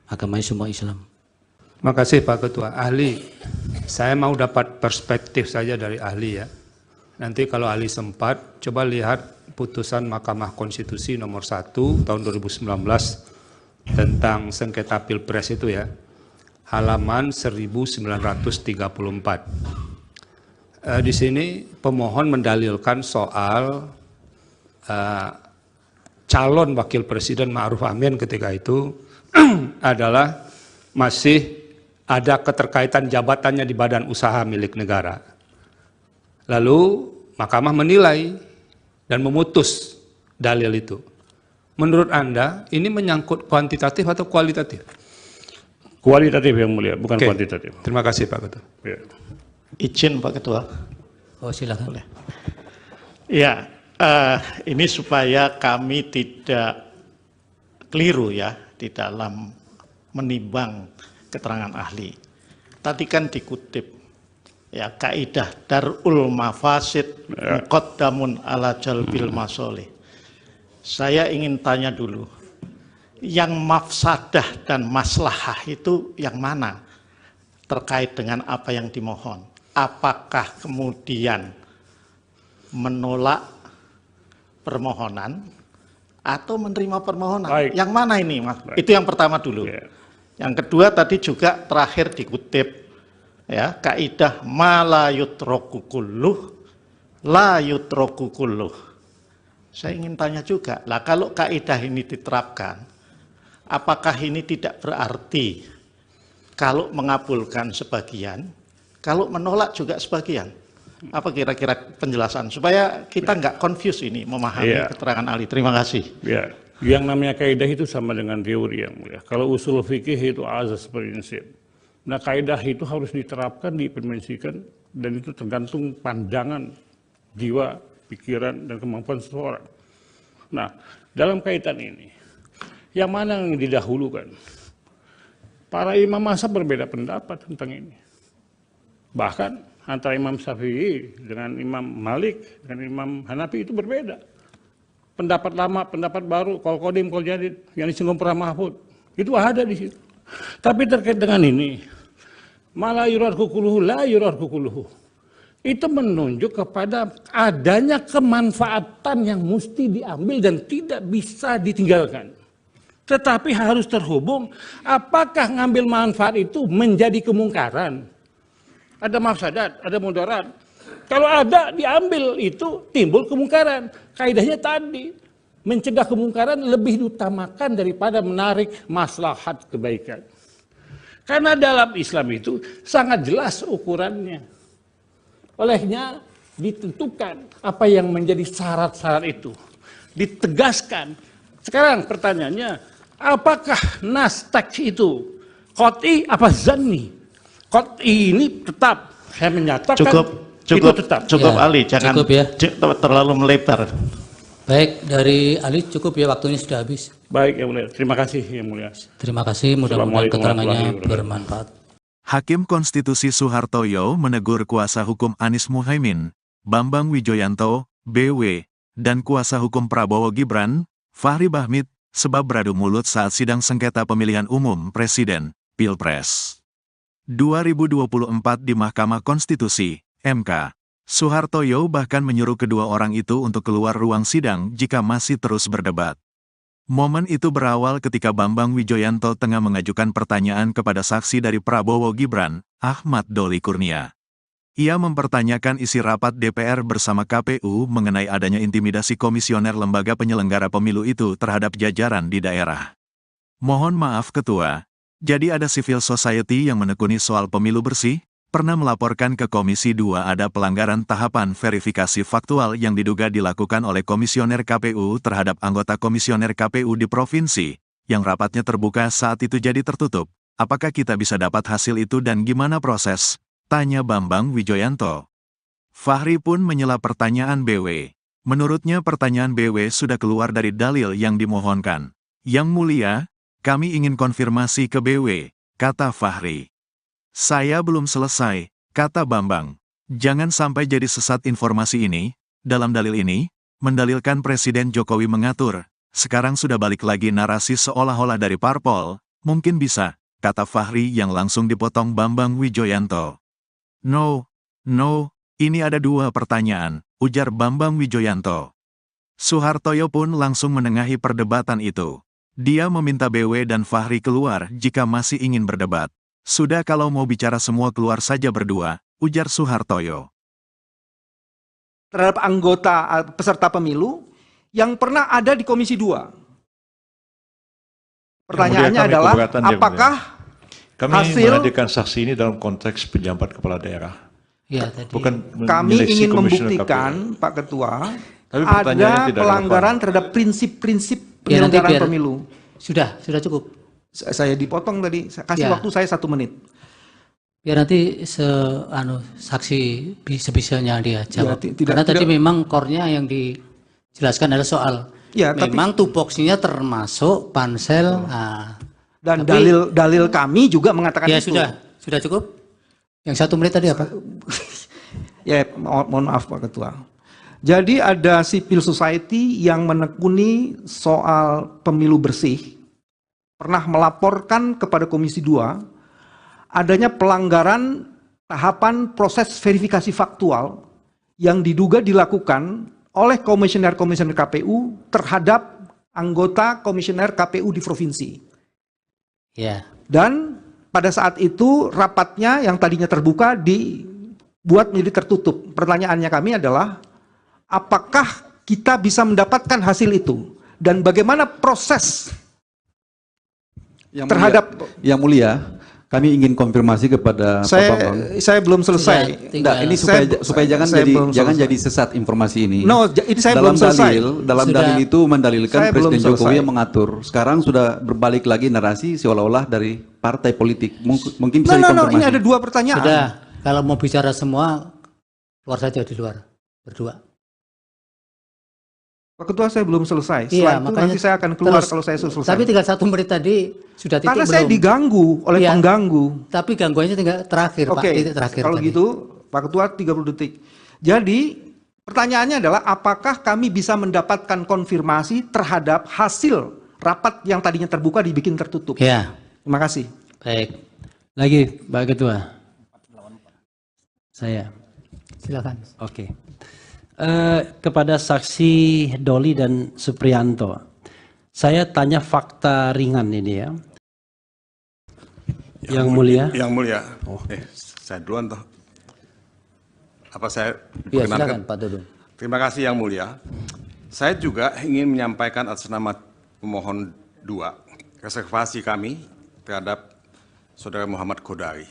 Speaker 15: Agamanya semua Islam.
Speaker 11: Terima kasih Pak Ketua. Ahli, saya mau dapat perspektif saja dari ahli ya. Nanti kalau ahli sempat, coba lihat putusan Mahkamah Konstitusi nomor 1 tahun 2019 tentang sengketa Pilpres itu ya, halaman 1934. Di sini pemohon mendalilkan soal calon wakil presiden Ma'ruf Amin ketika itu adalah masih ada keterkaitan jabatannya di badan usaha milik negara. Lalu Mahkamah menilai dan memutus dalil itu. Menurut Anda, ini menyangkut kuantitatif atau kualitatif?
Speaker 12: Kualitatif yang mulia, bukan kuantitatif.
Speaker 11: Terima kasih Pak Ketua.
Speaker 12: Ya.
Speaker 13: Izin Pak Ketua.
Speaker 15: Oh silakan.
Speaker 13: Boleh. Ya, ini supaya kami tidak keliru ya di dalam menimbang keterangan ahli. Tadi kan dikutip ya kaidah darul mafasid muqaddamun ala jalbil masolih. Saya ingin tanya dulu, yang mafsadah dan maslahah itu yang mana terkait dengan apa yang dimohon? Apakah kemudian menolak permohonan atau menerima permohonan? Baik. Yang mana ini, Mas? Baik. Itu yang pertama dulu. Yeah. Yang kedua tadi juga terakhir dikutip ya kaidah ma la yutraku kulluh la yutraku kulluh. Saya ingin tanya juga, lah kalau kaidah ini diterapkan, apakah ini tidak berarti kalau mengabulkan sebagian, kalau menolak juga sebagian? Apa kira-kira penjelasan supaya kita nggak confuse ini memahami keterangan ahli? Terima kasih.
Speaker 12: Ya. Yang namanya kaidah itu sama dengan teori yang mulia. Kalau usul fikih itu azas prinsip. Nah kaidah itu harus diterapkan, diimplementasikan, dan itu tergantung pandangan, jiwa, pikiran, dan kemampuan seseorang. Nah dalam kaitan ini, yang mana yang didahulukan? Para imam mazhab berbeda pendapat tentang ini. Bahkan antara Imam Syafi'i dengan Imam Malik, dengan Imam Hanafi itu berbeda. Pendapat lama, pendapat baru, kol kodim, kol jadid, yang disinggung pernah Mahfud, itu ada di situ. Tapi terkait dengan ini, malah yurar kukuluhu, la yurar kukuluhu, itu menunjuk kepada adanya kemanfaatan yang mesti diambil dan tidak bisa ditinggalkan. Tetapi harus terhubung, apakah ngambil manfaat itu menjadi kemungkaran? Ada mafsadat, ada mudarat. Kalau ada diambil itu timbul kemungkaran. Kaidahnya tadi, mencegah kemungkaran lebih diutamakan daripada menarik maslahat kebaikan. Karena dalam Islam itu sangat jelas ukurannya. Olehnya ditentukan apa yang menjadi syarat-syarat itu. Ditegaskan. Sekarang pertanyaannya, apakah nas teks itu qat'i apa zanni? Qat'i ini tetap, saya menyatakan itu tetap.
Speaker 13: Cukup
Speaker 8: ya,
Speaker 13: Ali, jangan
Speaker 8: cukup ya.
Speaker 13: Terlalu melebar.
Speaker 8: Baik, dari Ali cukup ya, waktunya sudah habis.
Speaker 12: Baik Yang Mulia, terima kasih Yang Mulia.
Speaker 8: Terima kasih, mudah-mudahan keterangannya bermanfaat.
Speaker 1: Hakim Konstitusi Soehartoyo menegur kuasa hukum Anies Muhaimin, Bambang Wijoyanto, BW, dan kuasa hukum Prabowo Gibran, Fahri Bahmit, sebab beradu mulut saat sidang sengketa pemilihan umum Presiden, Pilpres 2024 di Mahkamah Konstitusi, MK. Soehartoyo bahkan menyuruh kedua orang itu untuk keluar ruang sidang jika masih terus berdebat. Momen itu berawal ketika Bambang Wijoyanto tengah mengajukan pertanyaan kepada saksi dari Prabowo Gibran, Ahmad Doli Kurnia. Ia mempertanyakan isi rapat DPR bersama KPU mengenai adanya intimidasi komisioner lembaga penyelenggara pemilu itu terhadap jajaran di daerah. Mohon maaf Ketua, jadi ada civil society yang menekuni soal pemilu bersih, pernah melaporkan ke Komisi 2 ada pelanggaran tahapan verifikasi faktual yang diduga dilakukan oleh komisioner KPU terhadap anggota komisioner KPU di provinsi, yang rapatnya terbuka saat itu jadi tertutup. Apakah kita bisa dapat hasil itu dan gimana proses? Tanya Bambang Wijoyanto. Fahri pun menyela pertanyaan BW. Menurutnya pertanyaan BW sudah keluar dari dalil yang dimohonkan. Yang Mulia, kami ingin konfirmasi ke BW, kata Fahri. Saya belum selesai, kata Bambang. Jangan sampai jadi sesat informasi ini. Dalam dalil ini, mendalilkan Presiden Jokowi mengatur. Sekarang sudah balik lagi narasi seolah-olah dari parpol. Mungkin bisa, kata Fahri yang langsung dipotong Bambang Wijoyanto. No, ini ada dua pertanyaan, ujar Bambang Wijoyanto. Soehartoyo pun langsung menengahi perdebatan itu. Dia meminta BW dan Fahri keluar jika masih ingin berdebat. Sudah kalau mau bicara semua keluar saja berdua, ujar Soehartoyo.
Speaker 2: Terhadap anggota peserta pemilu yang pernah ada di Komisi 2. Pertanyaannya adalah, apakah
Speaker 3: kami
Speaker 2: hasil
Speaker 3: menghadirkan saksi ini dalam konteks penjabat kepala daerah.
Speaker 8: Ya, tadi.
Speaker 3: Bukan
Speaker 2: kami ingin membuktikan, Pak Ketua, ada pelanggaran terhadap prinsip-prinsip penyelenggaraan pemilu.
Speaker 8: Sudah cukup.
Speaker 2: Saya dipotong tadi, kasih waktu saya 1 menit.
Speaker 8: Biar nanti saksi sebisanya dia jawab. Karena tadi memang core-nya yang dijelaskan adalah soal memang tupoksinya termasuk pansel.
Speaker 2: Dan dalil kami juga mengatakan itu.
Speaker 8: Sudah cukup. Yang 1 menit tadi apa?
Speaker 2: Ya, mohon maaf Pak Ketua. Jadi ada civil society yang menekuni soal pemilu bersih, pernah melaporkan kepada Komisi 2 adanya pelanggaran tahapan proses verifikasi faktual yang diduga dilakukan oleh komisioner-komisioner KPU terhadap anggota komisioner KPU di provinsi.
Speaker 8: Ya.
Speaker 2: Dan pada saat itu rapatnya yang tadinya terbuka dibuat menjadi tertutup. Pertanyaannya kami adalah, apakah kita bisa mendapatkan hasil itu? Dan bagaimana proses
Speaker 5: yang mulia, kami ingin konfirmasi kepada Pak Bambang.
Speaker 2: Saya belum selesai.
Speaker 5: Ini supaya jangan jadi sesat informasi ini.
Speaker 2: No, ini saya belum selesai.
Speaker 5: Dalam dalil itu mendalilkan Presiden Jokowi yang mengatur. Sekarang sudah berbalik lagi narasi seolah-olah dari partai politik. Mungkin bisa dikonfirmasi.
Speaker 2: Ini ada 2 pertanyaan.
Speaker 8: Sudah, kalau mau bicara semua, keluar saja di luar, berdua.
Speaker 2: Pak Ketua, saya belum selesai.
Speaker 14: Iya,
Speaker 2: Setelah itu nanti saya akan keluar kalau saya selesai.
Speaker 14: Tapi tinggal 1 menit tadi sudah titik
Speaker 2: Karena
Speaker 14: belum?
Speaker 2: saya diganggu oleh pengganggu.
Speaker 14: Tapi gangguannya tinggal terakhir, Pak. Titik terakhir
Speaker 2: kalau
Speaker 14: tadi.
Speaker 2: gitu, Pak Ketua 30 detik. Jadi, pertanyaannya adalah apakah kami bisa mendapatkan konfirmasi terhadap hasil rapat yang tadinya terbuka dibikin tertutup?
Speaker 14: Ya.
Speaker 2: Terima kasih.
Speaker 14: Baik.
Speaker 6: Lagi, Pak Ketua. Saya.
Speaker 14: Silakan.
Speaker 6: Oke. Kepada saksi Doli dan Supriyanto, saya tanya fakta ringan ini ya. Yang mulia.
Speaker 7: Yang mulia. Saya duluan toh. Apa saya
Speaker 15: Ya, silakan Pak Dudung.
Speaker 7: Terima kasih yang mulia. Saya juga ingin menyampaikan atas nama pemohon 2 reservasi kami terhadap Saudara Muhammad Kodari.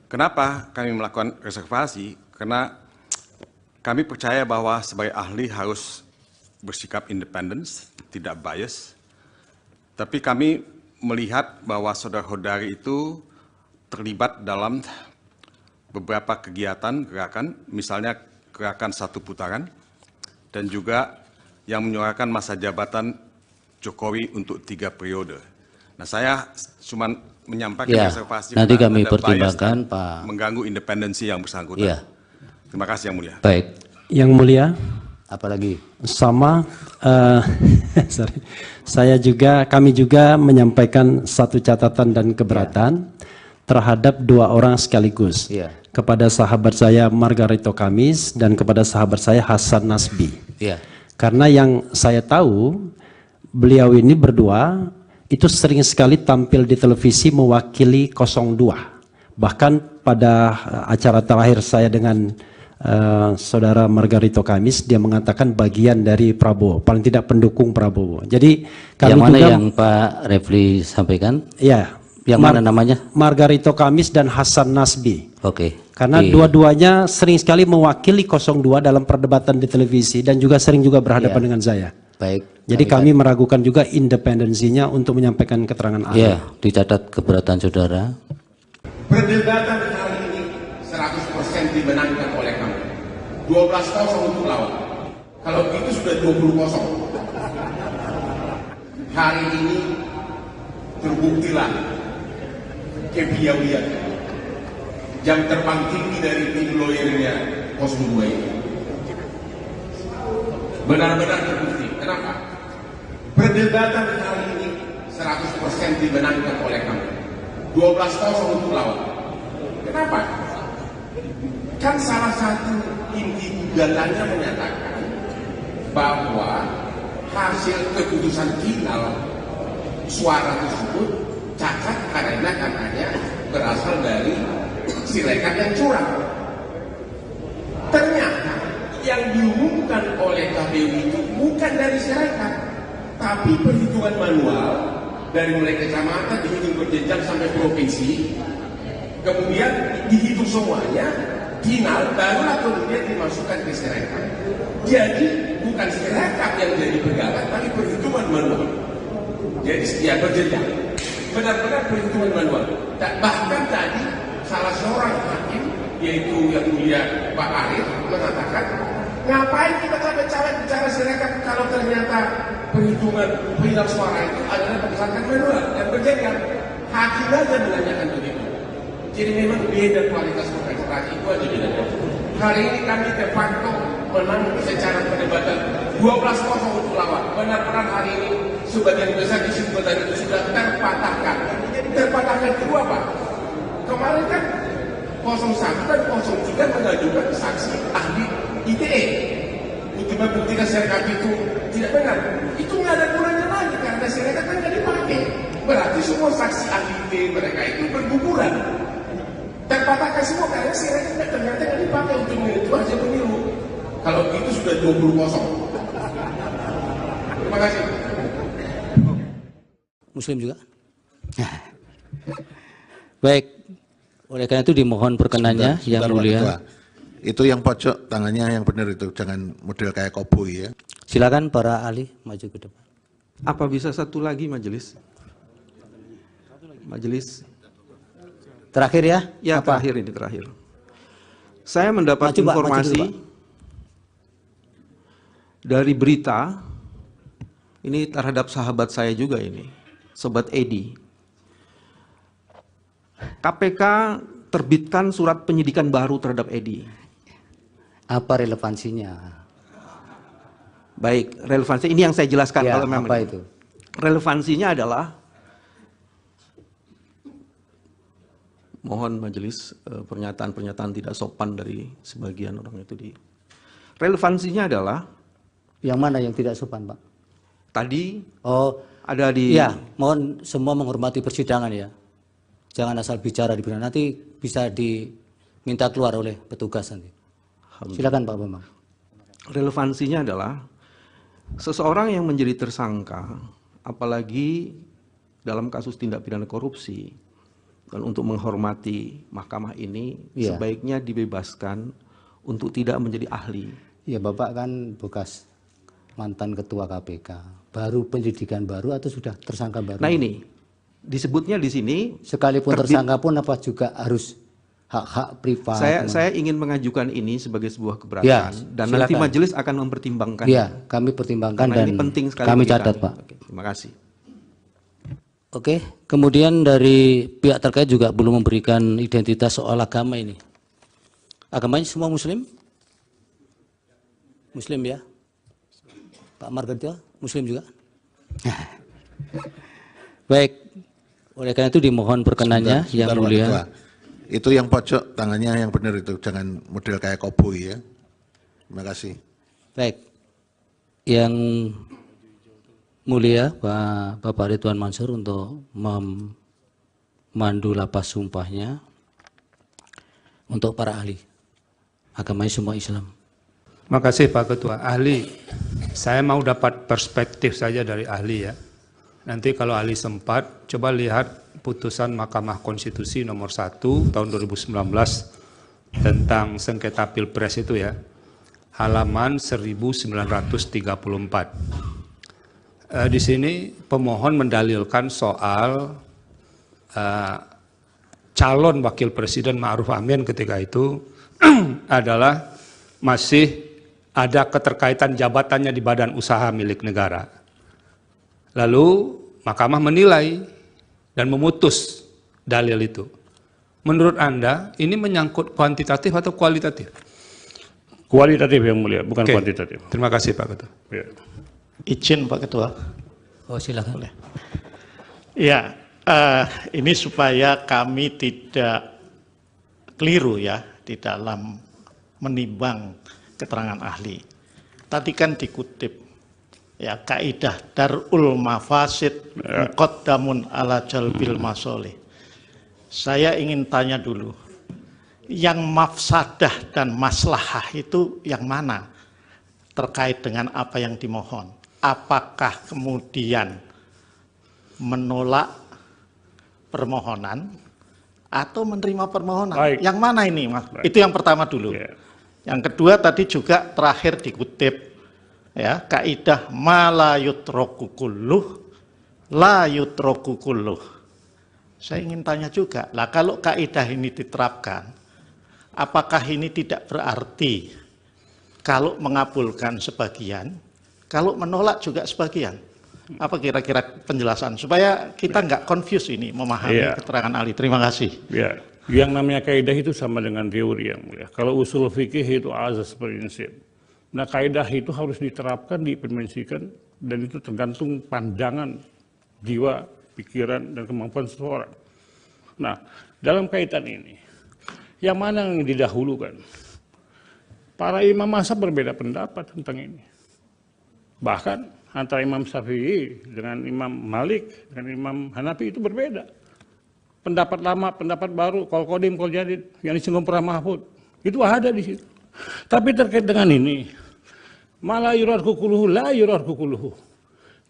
Speaker 7: Kenapa kami melakukan reservasi? Karena kami percaya bahwa sebagai ahli harus bersikap independen, tidak bias. Tapi kami melihat bahwa Saudara Kodari itu terlibat dalam beberapa kegiatan gerakan, misalnya gerakan 1 putaran, dan juga yang menyuarakan masa jabatan Jokowi untuk 3 periode. Nah, saya cuma menyampaikan reservasi
Speaker 15: nanti kami
Speaker 7: ada
Speaker 15: pertimbangkan,
Speaker 7: bias
Speaker 15: Pak.
Speaker 7: mengganggu independensi yang bersangkutan.
Speaker 15: Ya.
Speaker 7: Terima kasih yang mulia.
Speaker 15: Baik.
Speaker 6: Yang mulia.
Speaker 15: Apalagi?
Speaker 6: Sama. Sorry. Kami juga menyampaikan satu catatan dan keberatan terhadap 2 orang sekaligus.
Speaker 15: Ya.
Speaker 6: Kepada sahabat saya Margarito Kamis dan kepada sahabat saya Hasan Nasbi.
Speaker 15: Ya.
Speaker 6: Karena yang saya tahu beliau ini berdua itu sering sekali tampil di televisi mewakili 02. Bahkan pada acara terakhir saya dengan saudara Margarito Kamis, dia mengatakan bagian dari Prabowo, paling tidak pendukung Prabowo. Jadi kami
Speaker 15: yang mana
Speaker 6: juga,
Speaker 15: yang Pak Refli sampaikan?
Speaker 6: Ya.
Speaker 15: Yang mana namanya?
Speaker 6: Margarito Kamis dan Hasan Nasbi.
Speaker 15: Oke.
Speaker 6: Karena dua-duanya sering sekali mewakili 02 dalam perdebatan di televisi dan juga sering juga berhadapan dengan saya.
Speaker 15: Baik.
Speaker 6: Jadi kami meragukan juga independensinya untuk menyampaikan keterangan ahli.
Speaker 15: Ya, dicatat keberatan saudara.
Speaker 9: Perdebatan kali ini 100% dimenangkan oleh kami. 12-0 untuk lawan. Kalau itu sudah 20-0. Hari ini terbuktilah kepiawaian jam terbang tinggi dari tim lawyernya 02 ini. Benar-benar terbukti. Kenapa? Perdebatan kali ini 100% dimenangkan oleh kami. 12-0 untuk lawan. Kenapa? Kan salah satu inti gugatannya menyatakan bahwa hasil keputusan final suara tersebut cacat karena katanya berasal dari Sirekap yang curang. Ternyata yang diumumkan oleh KPU itu bukan dari Sirekap, tapi perhitungan manual dari mulai kecamatan dihitung berjenjang sampai provinsi, kemudian dihitung semuanya, final barulah kemudian dimasukkan ke Sirekap. Jadi bukan Sirekap yang jadi pegangan, tapi perhitungan manual. Jadi ya berjenjang, benar-benar perhitungan manual. Bahkan tadi salah seorang hakim, yaitu yang mulia Pak Arif, mengatakan, ngapain kita cawe-cawe bicara Sirekap kalau ternyata perhitungan final suara itu adalah berdasarkan manual dan berjenjang. Hakim aja menanyakan begitu. Jadi memang beda kualitas kontestasi, itu aja bedanya. Hari ini kami de facto menang secara perdebatan 12-0 untuk lawan. Benar-benar hari ini sebagian besar kesimpulan itu sudah terpatahkan. Terpatahkan kedua Pak. Kemarin kan 01 dan 03 mengajukan saksi ahli ITE untuk membuktikan Sirekap itu tidak benar. Itu nggak ada gunanya lagi karena Sirekap kan nggak dipakai. Berarti semua saksi ahli ITE mereka itu berguguran. Terpatahkan semua karena Sirekap ternyata nggak dipakai untuk menentu hasil pemilu. Kalau itu sudah 20-0. Terima kasih.
Speaker 15: Muslim juga? Baik. Oleh karena itu dimohon perkenannya yang mulia.
Speaker 10: Itu yang pojok tangannya yang benar itu, jangan model kayak koboi ya.
Speaker 15: Silakan para ahli maju ke depan.
Speaker 2: Apa bisa satu lagi majelis? Majelis.
Speaker 15: Terakhir ya?
Speaker 2: Ya,
Speaker 15: apa?
Speaker 2: terakhir ini terakhir. Saya mendapat informasi dari berita, ini terhadap sahabat saya juga ini, Sobat Edi. KPK terbitkan surat penyidikan baru terhadap Edi.
Speaker 15: Apa relevansinya?
Speaker 2: Baik, relevansi ini yang saya jelaskan.
Speaker 15: Ya,
Speaker 2: kalau memang
Speaker 15: apa itu?
Speaker 2: Relevansinya adalah, mohon majelis pernyataan-pernyataan tidak sopan dari sebagian orang itu di. Relevansinya adalah,
Speaker 15: yang mana yang tidak sopan, Pak?
Speaker 2: Tadi
Speaker 15: ada di. Ya, mohon semua menghormati persidangan ya. Jangan asal bicara di persidangan, nanti bisa diminta keluar oleh petugas nanti. Silakan Pak Bambang.
Speaker 2: Relevansinya adalah seseorang yang menjadi tersangka, apalagi dalam kasus tindak pidana korupsi, dan untuk menghormati mahkamah ini, sebaiknya dibebaskan untuk tidak menjadi ahli.
Speaker 15: Ya, Bapak kan bekas mantan ketua KPK, baru penyidikan baru atau sudah tersangka baru?
Speaker 2: Nah ini, disebutnya di sini.
Speaker 15: Sekalipun tersangka pun apa juga harus hak-hak privat?
Speaker 2: Saya ingin mengajukan ini sebagai sebuah keberatan, dan silakan. Nanti majelis akan mempertimbangkan.
Speaker 15: Iya, kami pertimbangkan. Karena dan ini penting sekali kami catat Pak.
Speaker 2: Oke, terima kasih.
Speaker 15: Oke, kemudian dari pihak terkait juga belum memberikan identitas soal agama ini. Agamanya semua Muslim? Muslim ya? Pak Margarito, Muslim juga? Baik, oleh karena itu dimohon perkenannya yang mulia.
Speaker 10: Itu yang pojok tangannya yang benar itu, jangan model kayak koboi ya. Terima kasih.
Speaker 15: Baik, yang mulia Bapak Ridwan Mansur untuk memandu lapas sumpahnya untuk para ahli. Agamanya semua Islam.
Speaker 11: Makasih Pak Ketua. Ahli, saya mau dapat perspektif saja dari ahli ya. Nanti kalau ahli sempat, coba lihat putusan Mahkamah Konstitusi nomor 1 tahun 2019 tentang sengketa Pilpres itu ya, halaman 1934. Di sini pemohon mendalilkan soal calon wakil presiden Ma'ruf Amin ketika itu adalah masih ada keterkaitan jabatannya di badan usaha milik negara. Lalu Mahkamah menilai dan memutus dalil itu. Menurut Anda, ini menyangkut kuantitatif atau kualitatif?
Speaker 12: Kualitatif yang mulia, bukan kuantitatif.
Speaker 11: Terima kasih Pak Ketua.
Speaker 12: Ya.
Speaker 13: Izin Pak Ketua.
Speaker 15: Oh silakan.
Speaker 13: Boleh. Ya, ini supaya kami tidak keliru ya di dalam menimbang keterangan ahli. Tadi kan dikutip ya kaidah darul mafasid muqaddamun ala jalbil masolih. Saya ingin tanya dulu, yang mafsadah dan maslahah itu yang mana terkait dengan apa yang dimohon? Apakah kemudian menolak permohonan atau menerima permohonan? Baik. Yang mana ini Mas? Baik. Itu yang pertama dulu. Yang kedua tadi juga terakhir dikutip ya kaidah ma la yutraku kulluh la yutraku kulluh. Saya ingin tanya juga, lah kalau kaidah ini diterapkan, apakah ini tidak berarti kalau mengabulkan sebagian, kalau menolak juga sebagian? Apa kira-kira penjelasan supaya kita nggak confuse ini memahami keterangan ahli? Terima kasih.
Speaker 12: Ya, yang namanya kaidah itu sama dengan teori yang mulia. Kalau usul fikih itu azas prinsip. Nah, kaidah itu harus diterapkan, diimplementasikan, dan itu tergantung pandangan, jiwa, pikiran, dan kemampuan seseorang. Nah, dalam kaitan ini, yang mana yang didahulukan? Para imam mazhab berbeda pendapat tentang ini. Bahkan antara Imam Syafi'i dengan Imam Malik, dengan Imam Hanafi itu berbeda. Pendapat lama, pendapat baru, qaul qadim, qaul jadid, yang disinggung para mahfud, itu ada di situ. Tapi terkait dengan ini, malah yurarku kuluhu, la yurarku kuluhu.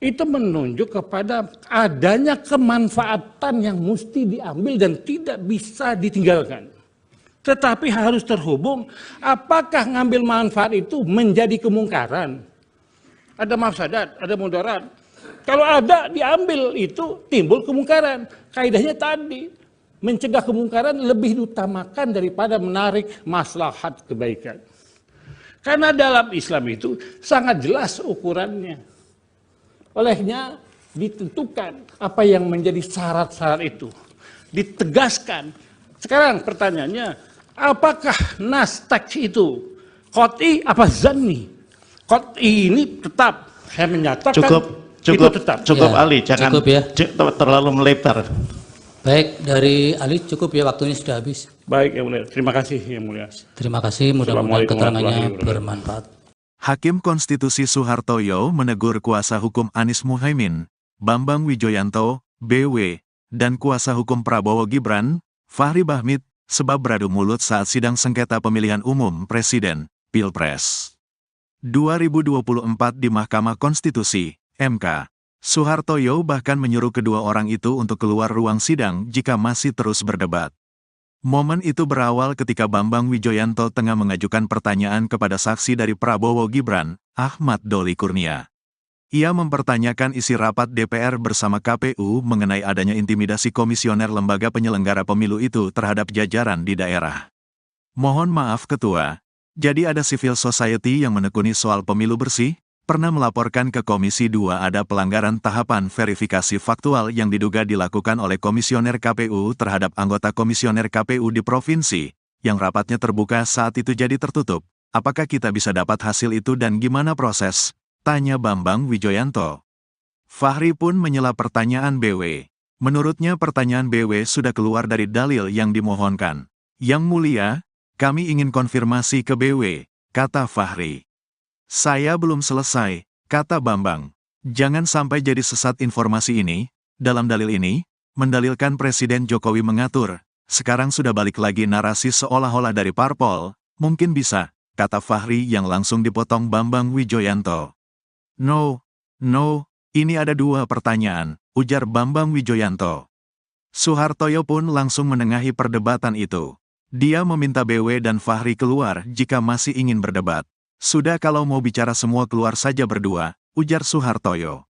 Speaker 12: Itu menunjuk kepada adanya kemanfaatan yang mesti diambil dan tidak bisa ditinggalkan. Tetapi harus terhubung, apakah ngambil manfaat itu menjadi kemungkaran? Ada mafsadat, ada mudarat. Kalau ada diambil itu timbul kemungkaran. Kaidahnya tadi, mencegah kemungkaran lebih diutamakan daripada menarik maslahat kebaikan. Karena dalam Islam itu sangat jelas ukurannya. Olehnya ditentukan apa yang menjadi syarat-syarat itu. Ditegaskan. Sekarang pertanyaannya, apakah nas teks itu qot'i apa zanni? Qot'i ini tetap, saya menyatakan itu tetap.
Speaker 13: Cukup ya, Ali, jangan
Speaker 15: cukup ya.
Speaker 13: Terlalu melebar.
Speaker 15: Baik, dari Ali cukup ya, waktunya sudah habis.
Speaker 12: Baik Yang Mulia, terima kasih Yang Mulia.
Speaker 15: Terima kasih, mudah-mudahan keterangannya bermanfaat.
Speaker 1: Hakim Konstitusi Soehartoyo menegur kuasa hukum Anies Muhaimin, Bambang Wijoyanto, BW, dan kuasa hukum Prabowo Gibran, Fahri Bahmit, sebab beradu mulut saat sidang sengketa pemilihan umum Presiden, Pilpres 2024 di Mahkamah Konstitusi, MK. Soehartoyo bahkan menyuruh kedua orang itu untuk keluar ruang sidang jika masih terus berdebat. Momen itu berawal ketika Bambang Wijoyanto tengah mengajukan pertanyaan kepada saksi dari Prabowo Gibran, Ahmad Doli Kurnia. Ia mempertanyakan isi rapat DPR bersama KPU mengenai adanya intimidasi komisioner lembaga penyelenggara pemilu itu terhadap jajaran di daerah. Mohon maaf Ketua, jadi ada civil society yang menekuni soal pemilu bersih? Pernah melaporkan ke Komisi 2 ada pelanggaran tahapan verifikasi faktual yang diduga dilakukan oleh komisioner KPU terhadap anggota komisioner KPU di provinsi, yang rapatnya terbuka saat itu jadi tertutup. Apakah kita bisa dapat hasil itu dan gimana proses? Tanya Bambang Wijoyanto. Fahri pun menyela pertanyaan BW. Menurutnya pertanyaan BW sudah keluar dari dalil yang dimohonkan. Yang Mulia, kami ingin konfirmasi ke BW, kata Fahri. Saya belum selesai, kata Bambang. Jangan sampai jadi sesat informasi ini. Dalam dalil ini, mendalilkan Presiden Jokowi mengatur. Sekarang sudah balik lagi narasi seolah-olah dari parpol. Mungkin bisa, kata Fahri yang langsung dipotong Bambang Wijoyanto. No, ini ada dua pertanyaan, ujar Bambang Wijoyanto. Soehartoyo pun langsung menengahi perdebatan itu. Dia meminta BW dan Fahri keluar jika masih ingin berdebat. Sudah kalau mau bicara semua keluar saja berdua, ujar Soehartoyo.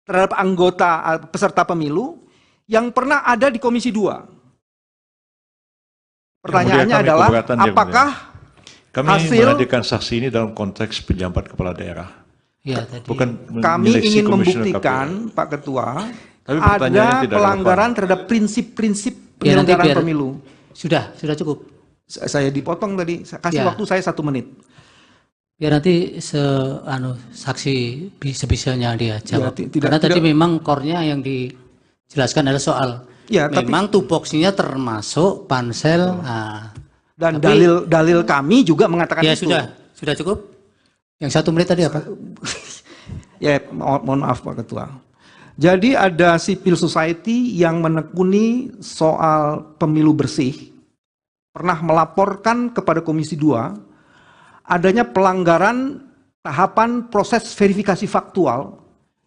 Speaker 2: Terhadap anggota peserta pemilu yang pernah ada di Komisi 2. Pertanyaannya adalah, apakah
Speaker 3: kami
Speaker 2: hasil
Speaker 3: menghadirkan saksi ini dalam konteks penjabat kepala daerah.
Speaker 15: Ya, tadi.
Speaker 3: Bukan
Speaker 2: kami ingin membuktikan, Pak Ketua, ada pelanggaran terhadap prinsip-prinsip penyelenggaraan pemilu.
Speaker 15: Sudah cukup.
Speaker 2: Saya dipotong tadi, kasih waktu saya 1 menit.
Speaker 8: Biar nanti saksi sebisanya dia jawab. Karena tadi memang core-nya yang dijelaskan adalah soal memang tupoksinya termasuk pansel.
Speaker 2: Dan dalil kami juga mengatakan itu.
Speaker 8: Sudah cukup. Yang 1 menit tadi apa?
Speaker 2: Ya, mohon maaf Pak Ketua. Jadi ada civil society yang menekuni soal pemilu bersih, pernah melaporkan kepada Komisi 2 adanya pelanggaran tahapan proses verifikasi faktual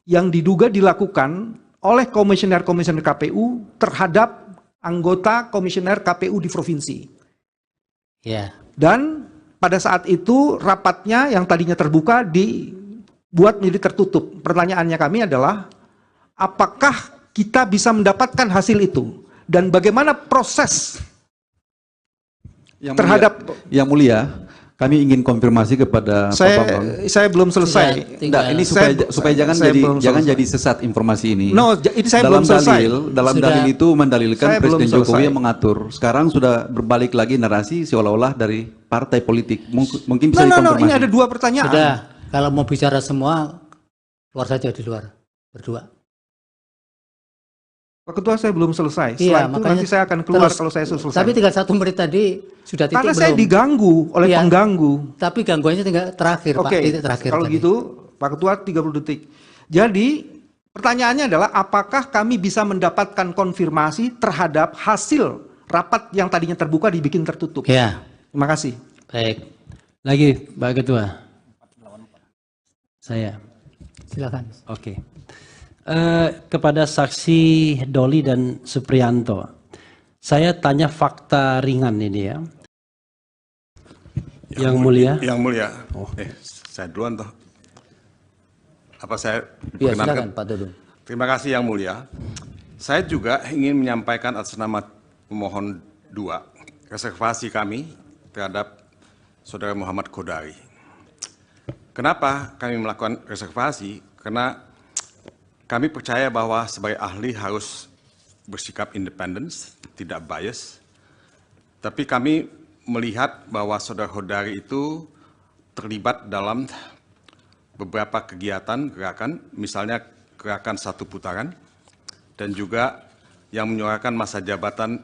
Speaker 2: yang diduga dilakukan oleh komisioner-komisioner KPU terhadap anggota komisioner KPU di provinsi.
Speaker 8: Ya.
Speaker 2: Dan pada saat itu rapatnya yang tadinya terbuka dibuat menjadi tertutup. Pertanyaannya kami adalah, apakah kita bisa mendapatkan hasil itu? Dan bagaimana proses
Speaker 5: Yang Mulia, kami ingin konfirmasi kepada Pak Bambang.
Speaker 2: Saya belum selesai.
Speaker 5: Ini supaya jangan jadi sesat informasi ini.
Speaker 2: No, ini saya belum selesai.
Speaker 5: Dalam dalil itu mendalilkan Presiden Jokowi yang mengatur. Sekarang sudah berbalik lagi narasi seolah-olah dari partai politik. Mungkin bisa dikonfirmasi.
Speaker 2: Ini ada 2 pertanyaan.
Speaker 8: Sudah, kalau mau bicara semua, keluar saja di luar, berdua.
Speaker 2: Pak Ketua, saya belum selesai. Setelah itu nanti saya akan keluar kalau saya selesai.
Speaker 8: Tapi tinggal 1 menit tadi sudah titik
Speaker 2: karena saya diganggu oleh pengganggu.
Speaker 8: Tapi gangguannya tinggal terakhir, Pak. Titik terakhir.
Speaker 2: Kalau
Speaker 8: tadi.
Speaker 2: gitu, Pak Ketua 30 detik. Jadi, pertanyaannya adalah apakah kami bisa mendapatkan konfirmasi terhadap hasil rapat yang tadinya terbuka dibikin tertutup?
Speaker 8: Ya.
Speaker 2: Terima kasih.
Speaker 8: Baik.
Speaker 6: Lagi, Pak Ketua. Saya.
Speaker 8: Silakan.
Speaker 6: Oke. Kepada saksi Doli dan Supriyanto, saya tanya fakta ringan ini ya. Yang Mulia.
Speaker 7: Yang Mulia. Saya duluan toh. Apa saya
Speaker 15: ya, silakan Pak Dudung.
Speaker 7: Terima kasih Yang Mulia. Saya juga ingin menyampaikan atas nama pemohon 2 reservasi kami terhadap Saudara Muhammad Kodari. Kenapa kami melakukan reservasi? Karena kami percaya bahwa sebagai ahli harus bersikap independen, tidak bias. Tapi kami melihat bahwa saudara Kodari itu terlibat dalam beberapa kegiatan gerakan, misalnya gerakan 1 putaran, dan juga yang menyuarakan masa jabatan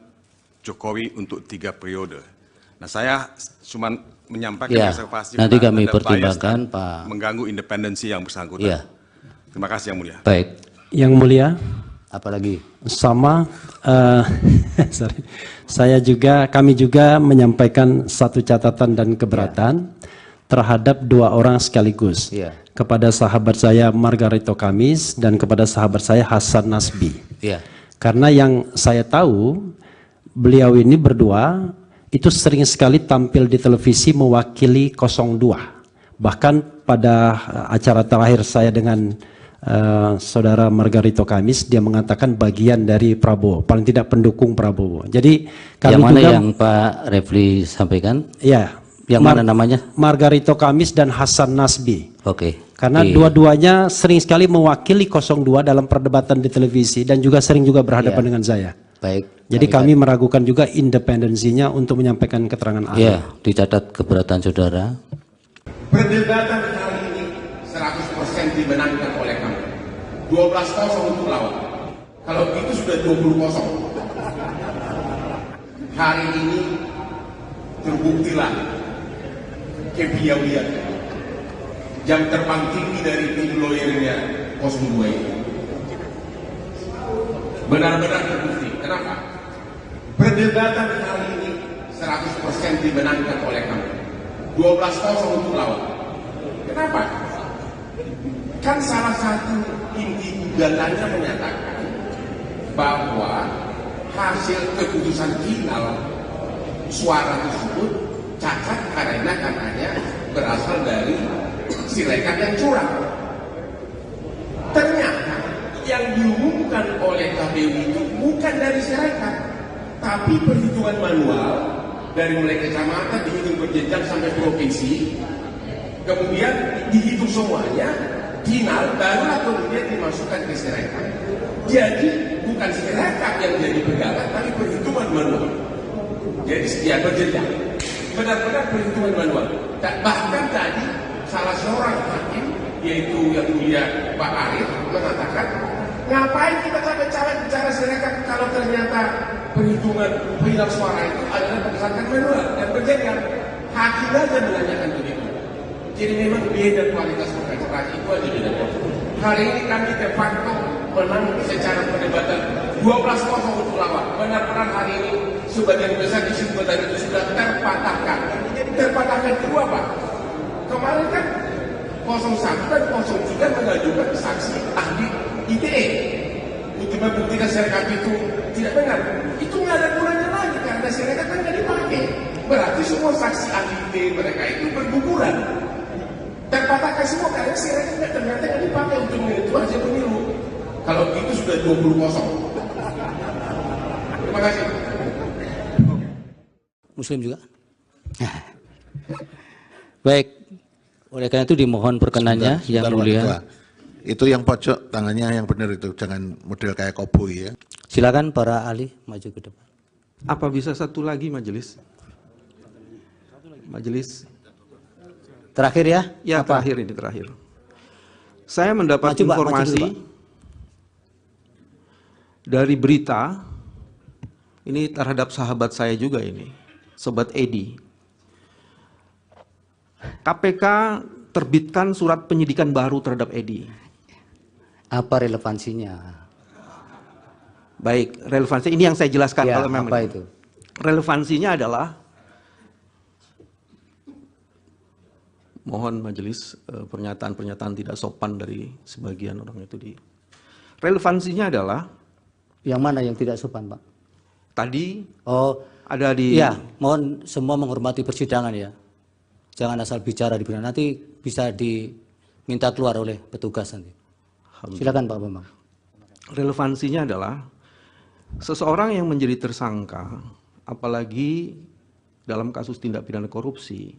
Speaker 7: Jokowi untuk 3 periode. Nah, saya cuma menyampaikan reservasi.
Speaker 17: Nanti kami pertimbangkan, Pak.
Speaker 7: Mengganggu independensi yang bersangkutan.
Speaker 17: Ya.
Speaker 7: Terima kasih Yang Mulia.
Speaker 17: Baik.
Speaker 6: Yang Mulia.
Speaker 17: Apalagi?
Speaker 6: Sama. Sorry. Kami juga menyampaikan satu catatan dan keberatan terhadap 2 orang sekaligus. Kepada sahabat saya Margarito Kamis dan kepada sahabat saya Hasan Nasbi. Karena yang saya tahu, beliau ini berdua itu sering sekali tampil di televisi mewakili 02. Bahkan pada acara terakhir saya dengan saudara Margarito Kamis, dia mengatakan bagian dari Prabowo, paling tidak pendukung Prabowo. Jadi kami
Speaker 17: yang mana
Speaker 6: juga,
Speaker 17: yang Pak Refli sampaikan?
Speaker 6: Ya.
Speaker 17: Yang mana namanya?
Speaker 6: Margarito Kamis dan Hasan Nasbi.
Speaker 17: Oke.
Speaker 6: Karena dua-duanya sering sekali mewakili 02 dalam perdebatan di televisi dan juga sering juga berhadapan dengan saya.
Speaker 17: Baik.
Speaker 6: Jadi kami meragukan juga independensinya untuk menyampaikan keterangan ahli.
Speaker 17: Iya, dicatat keberatan saudara.
Speaker 9: Perdebatan kali ini 100% dimenangkan oleh kamu. 12-0 untuk lawan. Kalau itu sudah 20-0. Hari ini terbuktilah kepiawaian jam terbang tinggi dari tim lawyernya 02 ini. Benar-benar terbukti. Kenapa? Perdebatan kali ini 100% dimenangkan oleh kamu. 12-0 untuk lawan. Kenapa? Kan salah satu inti gugatannya menyatakan bahwa hasil keputusan final suara tersebut cacat karena katanya berasal dari Sirekap yang curang. Ternyata yang diumumkan oleh KPU itu bukan dari Sirekap, tapi perhitungan manual dari mulai kecamatan dihitung berjenjang sampai provinsi, kemudian dihitung semuanya, final barulah kemudian dimasukkan ke Sirekap. Jadi bukan Sirekap yang jadi pegangan, tapi perhitungan manual. Jadi ya berjenjang, benar-benar perhitungan manual. Bahkan tadi salah seorang hakim, yaitu yang mulia Pak Arif, mengatakan, ngapain kita capek-capek bicara Sirekap kalau ternyata perhitungan final suara itu adalah berdasarkan manual dan berjenjang. Hakim aja menanyakan begitu. Jadi memang beda kualitas pengacara itu aja beda. Hari ini kami de facto menang secara perdebatan 12-0 untuk lawan. Benar-benar hari ini sebagian besar kesimpulan itu sudah terpatahkan. Jadi terpatahkan kedua Pak. Kemarin kan 01 dan 03 mengajukan saksi ahli ITE untuk membuktikan Sirekap itu tidak benar. Itu nggak ada gunanya lagi karena Sirekap kan nggak dipakai. Berarti semua saksi ahli ITE mereka itu berguguran. Terpatahkan semua karena Sirekap ternyata nggak dipakai untuk menentu hasil pemilu. Kalau itu sudah 20-0. Terima kasih.
Speaker 17: Muslim juga. Baik. Oleh karena itu dimohon perkenannya yang mulia.
Speaker 10: Itu yang pojok tangannya yang benar itu, jangan model kayak koboi ya.
Speaker 17: Silakan para ahli maju ke depan.
Speaker 2: Apa bisa satu lagi majelis? Majelis.
Speaker 17: Terakhir ya?
Speaker 2: Ya,
Speaker 17: apa?
Speaker 2: terakhir. Saya mendapat informasi dari berita ini terhadap sahabat saya juga ini, Sobat Edi. KPK terbitkan surat penyidikan baru terhadap Edi.
Speaker 17: Apa relevansinya?
Speaker 2: Baik, relevansi ini yang saya jelaskan
Speaker 17: Ya,
Speaker 2: kalau memang.
Speaker 17: apa itu?
Speaker 2: Relevansinya adalah, mohon majelis pernyataan-pernyataan tidak sopan dari sebagian orang itu di. Relevansinya adalah.
Speaker 17: Yang mana yang tidak sopan, Pak?
Speaker 2: Tadi ada di.
Speaker 17: Ya, mohon semua menghormati persidangan ya. Jangan asal bicara di persidangan, nanti bisa diminta keluar oleh petugas nanti. Silakan Pak Bambang.
Speaker 2: Relevansinya adalah seseorang yang menjadi tersangka, apalagi dalam kasus tindak pidana korupsi,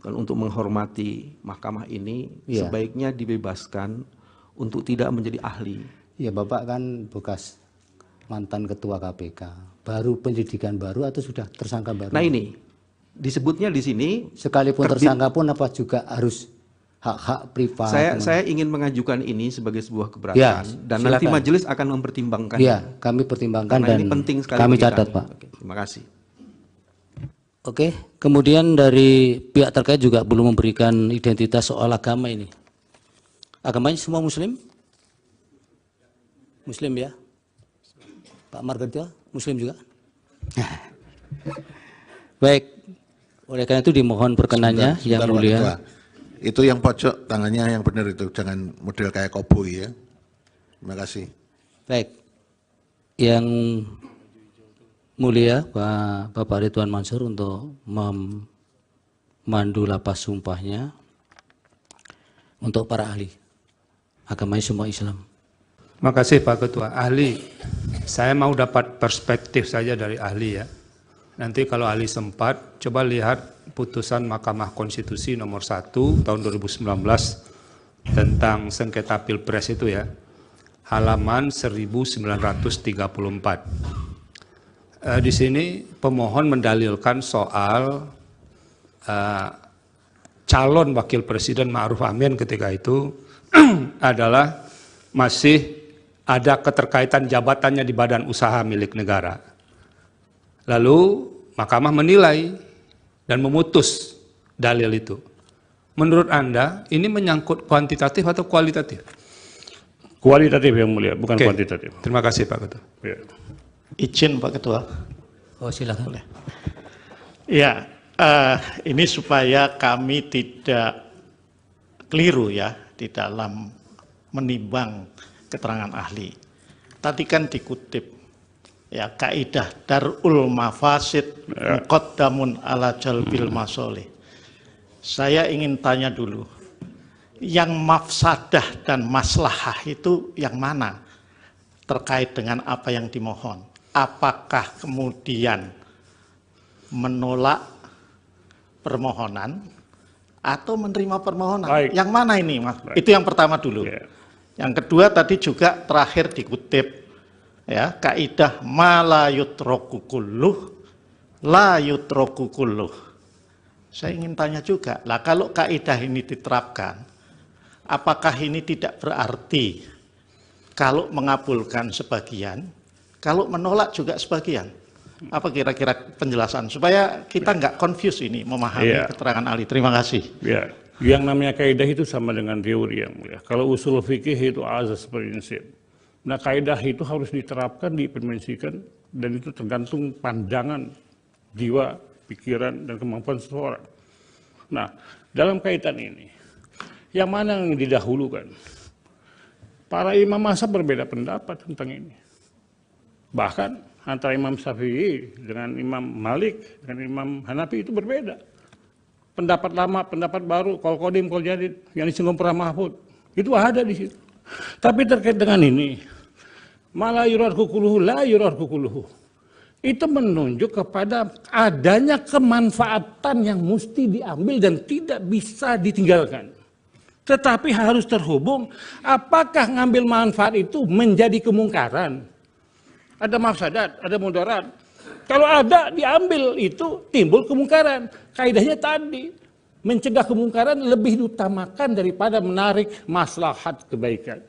Speaker 2: dan untuk menghormati mahkamah ini sebaiknya dibebaskan untuk tidak menjadi ahli.
Speaker 15: Ya, Bapak kan bekas mantan ketua KPK, baru penyidikan baru atau sudah tersangka baru?
Speaker 2: Nah ini disebutnya di sini
Speaker 15: sekalipun tersangka pun apa juga harus hak-hak privat.
Speaker 2: Saya ingin mengajukan ini sebagai sebuah keberatan dan silakan. Nanti majelis akan mempertimbangkan.
Speaker 15: Ya, kami pertimbangkan dan
Speaker 2: ini penting sekali
Speaker 15: kami catat, Pak.
Speaker 2: Oke, terima kasih.
Speaker 15: Oke, kemudian dari pihak terkait juga belum memberikan identitas soal agama ini. Agamanya semua Muslim? Muslim ya? Pak Margarito, Muslim juga? Baik, oleh karena itu dimohon perkenannya yang mulia.
Speaker 10: Itu yang pojok tangannya yang benar itu, jangan model kayak koboi ya. Terima kasih.
Speaker 15: Baik, yang mulia Bapak Ridwan Mansur untuk memandu lapas sumpahnya untuk para ahli. Agamanya semua Islam.
Speaker 11: Terima kasih Pak Ketua. Ahli, saya mau dapat perspektif saja dari ahli ya. Nanti kalau ahli sempat, coba lihat putusan Mahkamah Konstitusi nomor 1 tahun 2019 tentang sengketa Pilpres itu ya, halaman 1934. Di sini pemohon mendalilkan soal calon wakil presiden Ma'ruf Amin ketika itu adalah masih ada keterkaitan jabatannya di badan usaha milik negara. Lalu Mahkamah menilai dan memutus dalil itu. Menurut Anda ini menyangkut kuantitatif atau kualitatif?
Speaker 12: Kualitatif yang mulia, bukan kuantitatif.
Speaker 11: Terima kasih Pak Ketua.
Speaker 12: Ya.
Speaker 13: Izin Pak Ketua.
Speaker 15: Oh silakan.
Speaker 13: Boleh. Ya, ini supaya kami tidak keliru ya di dalam menimbang keterangan ahli. Tadi kan dikutip ya kaidah darul mafasid muqaddamun ala jalbil masolih. Saya ingin tanya dulu, yang mafsadah dan maslahah itu yang mana terkait dengan apa yang dimohon? Apakah kemudian menolak permohonan atau menerima permohonan? Baik. Yang mana ini, Mas? Baik. Itu yang pertama dulu. Yeah. Yang kedua tadi juga terakhir dikutip ya kaidah ma la yutraku kulluh la yutraku kulluh. Saya ingin tanya juga, lah kalau kaidah ini diterapkan, apakah ini tidak berarti kalau mengabulkan sebagian, kalau menolak juga sebagian? Apa kira-kira penjelasan supaya kita nggak confuse ini memahami keterangan ahli? Terima kasih.
Speaker 12: Ya, yang namanya kaidah itu sama dengan teori yang mulia. Kalau usul fikih itu azas prinsip. Nah, kaidah itu harus diterapkan, diimplementasikan, dan itu tergantung pandangan jiwa, pikiran, dan kemampuan seseorang. Nah, dalam kaitan ini, yang mana yang didahulukan? Para imam mazhab berbeda pendapat tentang ini. Bahkan antara Imam Syafi'i dengan Imam Malik, dengan Imam Hanafi itu berbeda. Pendapat lama, pendapat baru, qol qadim, qol jadid, yang disinggung para Mahfud, itu ada di situ. Tapi terkait dengan ini, mala yurarku kuluhu, la yurarku kuluhu, itu menunjuk kepada adanya kemanfaatan yang mesti diambil dan tidak bisa ditinggalkan. Tetapi harus terhubung, apakah ngambil manfaat itu menjadi kemungkaran? Ada mafsadat, ada mudarat. Kalau ada diambil itu timbul kemungkaran. Kaidahnya tadi, mencegah kemungkaran lebih diutamakan daripada menarik maslahat kebaikan.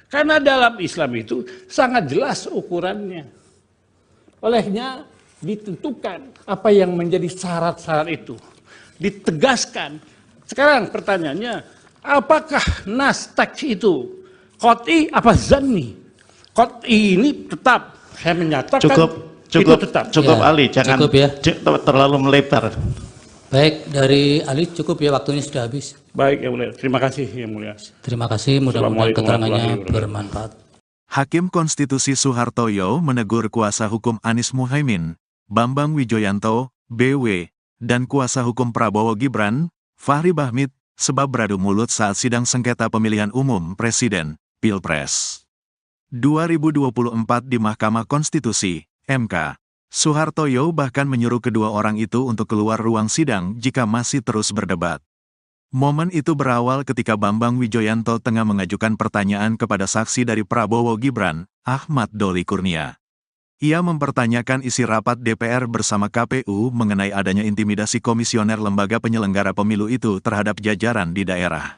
Speaker 12: Karena dalam Islam itu sangat jelas ukurannya. Olehnya ditentukan apa yang menjadi syarat-syarat itu. Ditegaskan. Sekarang pertanyaannya, apakah nas teks itu qat'i apa zanni? Qat'i ini tetap, saya menyatakan
Speaker 13: cukup
Speaker 12: tetap.
Speaker 13: Cukup ya, Ali, jangan cukup ya. Terlalu melebar.
Speaker 15: Baik, dari Ali cukup ya, waktunya sudah habis.
Speaker 12: Baik, yang mulia. Terima kasih, yang mulia.
Speaker 15: Terima kasih, mudah-mudahan keterangannya bermanfaat.
Speaker 1: Hakim Konstitusi Soehartoyo menegur kuasa hukum Anies Muhaimin, Bambang Wijoyanto, BW, dan kuasa hukum Prabowo Gibran, Fahri Bahmit, sebab beradu mulut saat sidang sengketa pemilihan umum Presiden, Pilpres 2024 di Mahkamah Konstitusi, MK. Suhartoyo bahkan menyuruh kedua orang itu untuk keluar ruang sidang jika masih terus berdebat. Momen itu berawal ketika Bambang Wijoyanto tengah mengajukan pertanyaan kepada saksi dari Prabowo Gibran, Ahmad Doli Kurnia. Ia mempertanyakan isi rapat DPR bersama KPU mengenai adanya intimidasi komisioner lembaga penyelenggara pemilu itu terhadap jajaran di daerah.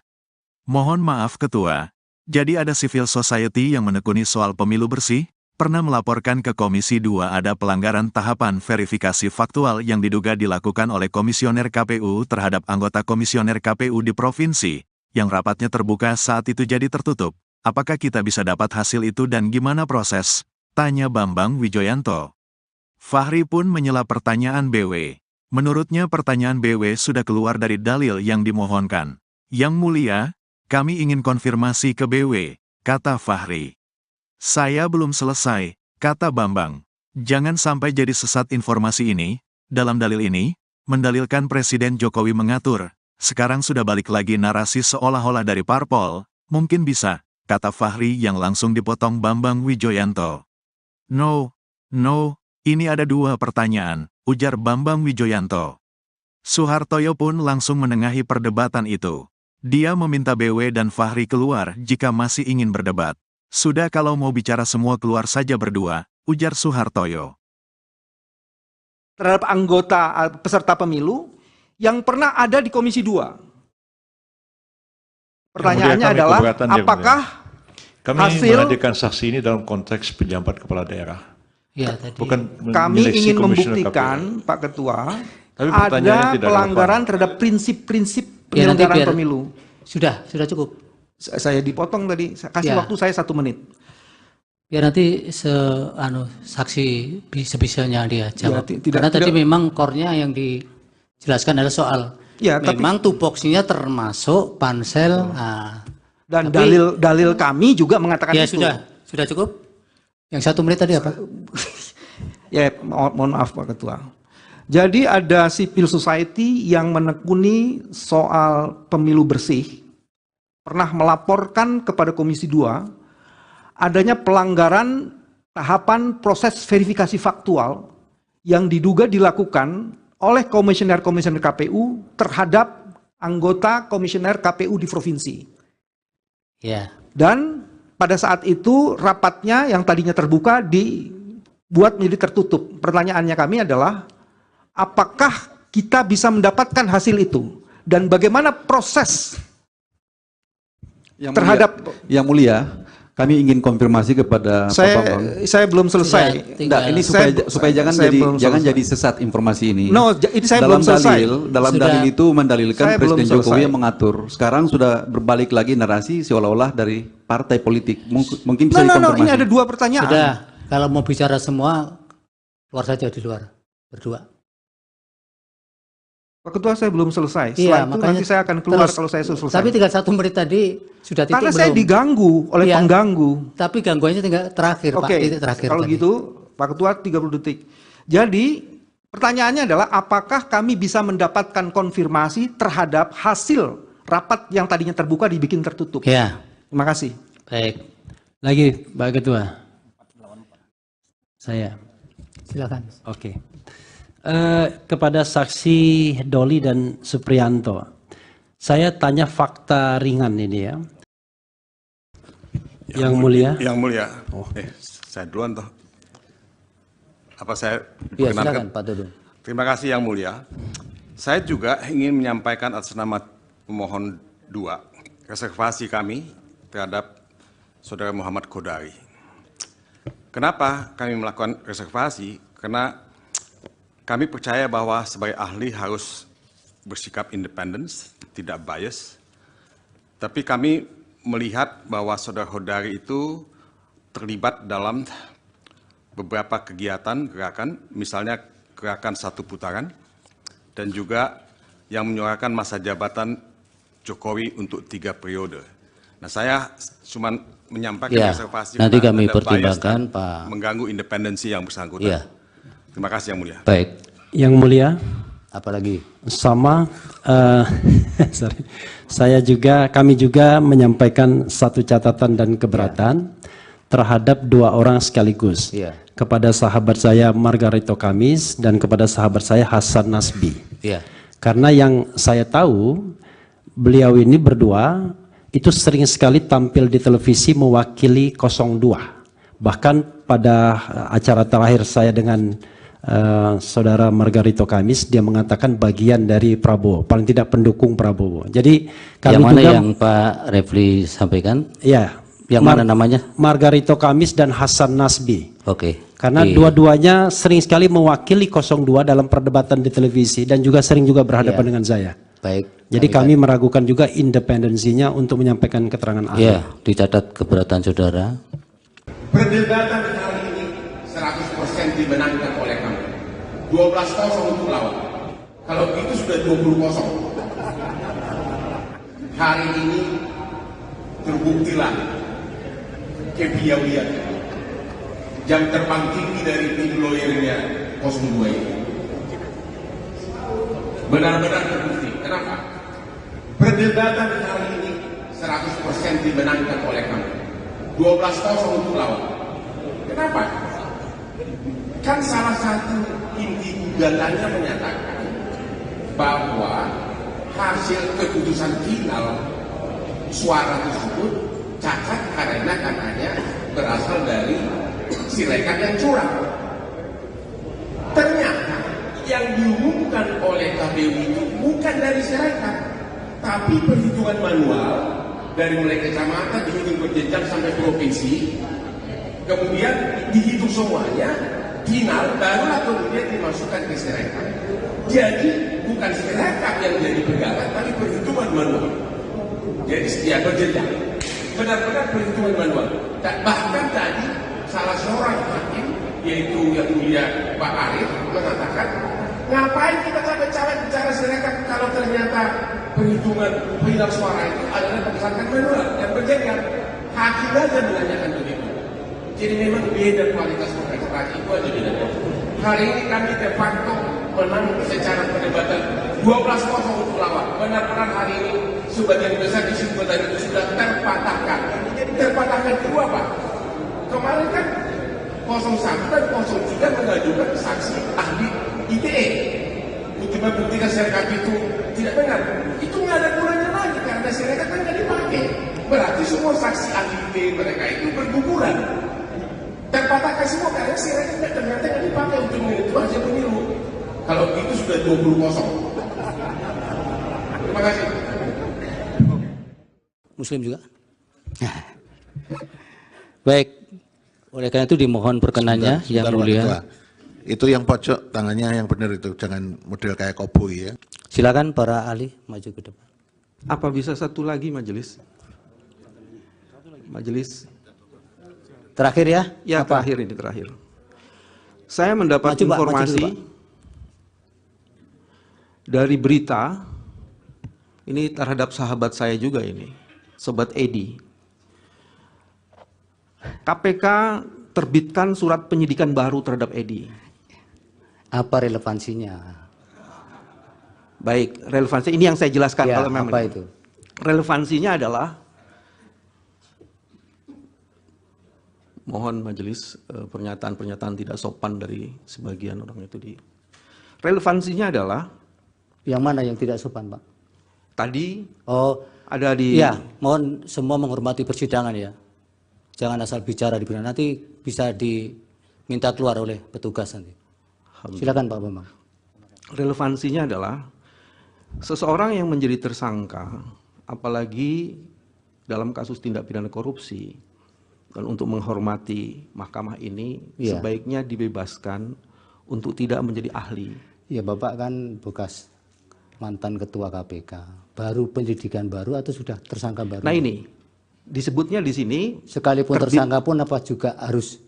Speaker 1: Mohon maaf Ketua, jadi ada civil society yang menekuni soal pemilu bersih, pernah melaporkan ke Komisi 2 ada pelanggaran tahapan verifikasi faktual yang diduga dilakukan oleh komisioner KPU terhadap anggota komisioner KPU di provinsi, yang rapatnya terbuka saat itu jadi tertutup. Apakah kita bisa dapat hasil itu dan gimana proses? Tanya Bambang Wijoyanto. Fahri pun menyela pertanyaan BW. Menurutnya pertanyaan BW sudah keluar dari dalil yang dimohonkan. Yang mulia, kami ingin konfirmasi ke BW, kata Fahri. Saya belum selesai, kata Bambang. Jangan sampai jadi sesat informasi ini. Dalam dalil ini, mendalilkan Presiden Jokowi mengatur. Sekarang sudah balik lagi narasi seolah-olah dari parpol. Mungkin bisa, kata Fahri yang langsung dipotong Bambang Wijoyanto. No, ini ada dua pertanyaan, ujar Bambang Wijoyanto. Suhartoyo pun langsung menengahi perdebatan itu. Dia meminta BW dan Fahri keluar jika masih ingin berdebat. Sudah kalau mau bicara semua keluar saja berdua, ujar Suhartoyo.
Speaker 2: Terhadap anggota peserta pemilu yang pernah ada di Komisi 2. Pertanyaannya adalah, apakah
Speaker 3: kami menghadirkan saksi ini dalam konteks pejabat kepala daerah.
Speaker 8: Ya, tadi.
Speaker 3: Bukan
Speaker 2: kami ingin membuktikan, Pak Ketua, ada pelanggaran terhadap prinsip-prinsip penyelenggaraan pemilu.
Speaker 8: Sudah cukup.
Speaker 2: Saya dipotong tadi, kasih waktu saya 1 menit.
Speaker 8: Biar nanti saksi sebisanya dia jawab. Karena tadi memang core-nya yang dijelaskan adalah soal memang tupoksinya termasuk pansel.
Speaker 2: Dan dalil kami juga mengatakan itu.
Speaker 8: Sudah cukup. Yang 1 menit tadi apa?
Speaker 2: Ya, mohon maaf Pak Ketua. Jadi ada civil society yang menekuni soal pemilu bersih, pernah melaporkan kepada Komisi 2 adanya pelanggaran tahapan proses verifikasi faktual yang diduga dilakukan oleh komisioner-komisioner KPU terhadap anggota komisioner KPU di provinsi.
Speaker 8: Ya.
Speaker 2: Dan pada saat itu rapatnya yang tadinya terbuka dibuat menjadi tertutup. Pertanyaannya kami adalah, apakah kita bisa mendapatkan hasil itu? Dan bagaimana proses
Speaker 5: yang mulia, kami ingin konfirmasi kepada Pak Bambang.
Speaker 2: Saya belum selesai.
Speaker 5: Ini supaya jangan jadi sesat informasi ini.
Speaker 2: Ini saya belum selesai.
Speaker 5: Dalam dalil itu mendalilkan Presiden Jokowi yang mengatur. Sekarang sudah berbalik lagi narasi seolah-olah dari partai politik. Mungkin bisa dikonfirmasi.
Speaker 2: Ini ada 2 pertanyaan.
Speaker 8: Sudah, kalau mau bicara semua, keluar saja di luar, berdua.
Speaker 2: Pak Ketua, saya belum selesai. Setelah itu nanti saya akan keluar kalau saya selesai.
Speaker 8: Tapi tinggal 1 menit tadi sudah titik.
Speaker 2: Karena saya diganggu oleh pengganggu.
Speaker 8: Tapi gangguannya tinggal terakhir, Pak. Titik terakhir.
Speaker 2: Kalau gitu, Pak Ketua 30 detik. Jadi pertanyaannya adalah, apakah kami bisa mendapatkan konfirmasi terhadap hasil rapat yang tadinya terbuka dibikin tertutup?
Speaker 8: Ya.
Speaker 2: Terima kasih.
Speaker 8: Baik.
Speaker 6: Lagi Pak Ketua. Saya.
Speaker 8: Silakan.
Speaker 6: Oke. Kepada saksi Doli dan Supriyanto, saya tanya fakta ringan ini ya. Yang mulia.
Speaker 7: Yang mulia. Saya duluan toh. Apa saya
Speaker 8: ya, silakan Pak Dudung.
Speaker 7: Terima kasih yang mulia. Saya juga ingin menyampaikan atas nama pemohon 2 reservasi kami terhadap Saudara Muhammad Kodari. Kenapa kami melakukan reservasi? Karena kami percaya bahwa sebagai ahli harus bersikap independen, tidak bias. Tapi kami melihat bahwa Saudara Kodari itu terlibat dalam beberapa kegiatan, gerakan, misalnya gerakan 1 putaran, dan juga yang menyuarakan masa jabatan Jokowi untuk 3 periode. Nah, saya cuma menyampaikan reservasi.
Speaker 8: Nanti kami pertimbangkan, Pak.
Speaker 7: Mengganggu independensi yang bersangkutan.
Speaker 8: Ya.
Speaker 7: Terima kasih yang mulia.
Speaker 8: Baik.
Speaker 6: Yang mulia.
Speaker 8: Apalagi?
Speaker 6: Sama. Kami juga menyampaikan 1 catatan dan keberatan terhadap 2 orang sekaligus. kepada sahabat saya Margarito Kamis dan kepada sahabat saya Hasan Nasbi.
Speaker 15: Iya.
Speaker 6: Karena yang saya tahu beliau ini berdua itu sering sekali tampil di televisi mewakili 02. Bahkan pada acara terakhir saya dengan saudara Margarito Kamis, dia mengatakan bagian dari Prabowo, paling tidak pendukung Prabowo. Jadi kami
Speaker 15: yang mana
Speaker 6: juga,
Speaker 15: yang Pak Refli sampaikan?
Speaker 6: Ya.
Speaker 15: Yang mana namanya?
Speaker 6: Margarito Kamis dan Hasan Nasbi.
Speaker 15: Oke.
Speaker 6: Karena dua-duanya sering sekali mewakili 02 dalam perdebatan di televisi dan juga sering juga berhadapan dengan saya.
Speaker 15: Baik.
Speaker 6: Jadi kami meragukan juga independensinya untuk menyampaikan keterangan ahli.
Speaker 15: Iya, dicatat keberatan saudara.
Speaker 9: Perdebatan kali ini 100% dimenangkan oleh kami. 12-0 untuk lawan. Kalau itu sudah 20-0. Hari ini terbuktilah kepiawaian jam terbang tinggi dari tim lawyernya 02 ini. Benar-benar terbukti. Kenapa? Perdebatan kali ini 100% dimenangkan oleh kami. 12-0 untuk lawan. Kenapa? Kan salah satu inti gugatannya menyatakan bahwa hasil keputusan final suara tersebut cacat karena katanya berasal dari sirekap yang curang. Ternyata yang diumumkan oleh KPU itu bukan dari sirekap, tapi perhitungan manual dari mulai kecamatan dihitung berjenjang sampai provinsi, kemudian dihitung semuanya, final barulah kemudian dimasukkan ke sirekap. Jadi bukan sirekap yang jadi pegangan, tapi perhitungan manual. Jadi setiap berjenjang, benar-benar perhitungan manual. Bahkan tadi salah seorang hakim, yaitu yang mulia Pak Arif, mengatakan, ngapain kita capek-capek bicara sirekap kalau ternyata perhitungan final suara itu adalah berdasarkan manual dan berjenjang. Hakim aja menanyakan begitu. Jadi memang beda kualitas pekerjaan itu aja bedanya. Hari ini kami de facto menang secara perdebatan 12-0 untuk lawan. Benar-benar hari ini sebagian besar kesimpulan itu sudah terpatahkan. Jadi terpatahkan kedua apa? Kemarin kan 01 dan 03 mengajukan saksi ahli ITE untuk membuktikan sirekap itu tidak benar. Itu nggak ada gunanya lagi karena sirekap kan nggak dipakai. Berarti semua saksi ahli ITE mereka itu berguguran. Terpatahkan semua karena sirekap ternyata nggak dipakai untuk menentukan hasil pemilu. Kalau itu sudah 20-0. Terima kasih.
Speaker 15: Muslim juga? Baik. Oleh karena itu dimohon perkenannya yang mulia.
Speaker 10: Itu yang pojok tangannya yang benar itu, jangan model kayak koboi ya.
Speaker 15: Silakan para ahli maju ke depan.
Speaker 2: Apa bisa satu lagi majelis? Majelis.
Speaker 15: Terakhir ya?
Speaker 2: Ya, apa? Terakhir ini terakhir. Saya mendapat informasi dari berita ini terhadap sahabat saya juga ini, Sobat Edi. KPK terbitkan surat penyidikan baru terhadap Edi.
Speaker 15: Apa relevansinya?
Speaker 2: Baik, relevansi ini yang saya jelaskan.
Speaker 15: Ya,
Speaker 2: kalau memang
Speaker 15: apa itu?
Speaker 2: Relevansinya adalah, mohon majelis pernyataan-pernyataan tidak sopan dari sebagian orang itu di. Relevansinya adalah,
Speaker 15: yang mana yang tidak sopan, Pak?
Speaker 2: Tadi ada di.
Speaker 15: Ya, mohon semua menghormati persidangan ya. Jangan asal bicara di persidangan, nanti bisa diminta keluar oleh petugas nanti. Silakan Pak Bambang.
Speaker 2: Relevansinya adalah seseorang yang menjadi tersangka, apalagi dalam kasus tindak pidana korupsi, dan untuk menghormati mahkamah ini sebaiknya dibebaskan untuk tidak menjadi ahli.
Speaker 15: Ya, Bapak kan bekas mantan ketua KPK, baru penyidikan baru atau sudah tersangka baru?
Speaker 2: Nah ini disebutnya di sini
Speaker 15: sekalipun tersangka pun apa juga harus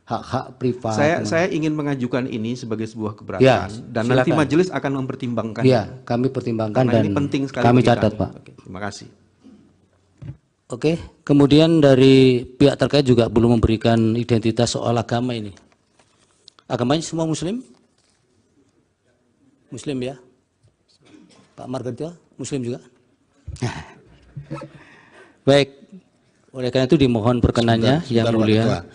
Speaker 15: hak-hak privat.
Speaker 2: Saya ingin mengajukan ini sebagai sebuah keberatan dan silakan. Nanti majelis akan mempertimbangkan.
Speaker 15: Ya, kami pertimbangkan dan
Speaker 2: ini penting sekali
Speaker 15: kami catat Pak.
Speaker 2: Oke, terima kasih.
Speaker 15: Oke, kemudian dari pihak terkait juga belum memberikan identitas soal agama ini. Agamanya semua Muslim? Muslim ya? Pak Margarito, Muslim juga? Baik, oleh karena itu dimohon perkenannya yang mulia.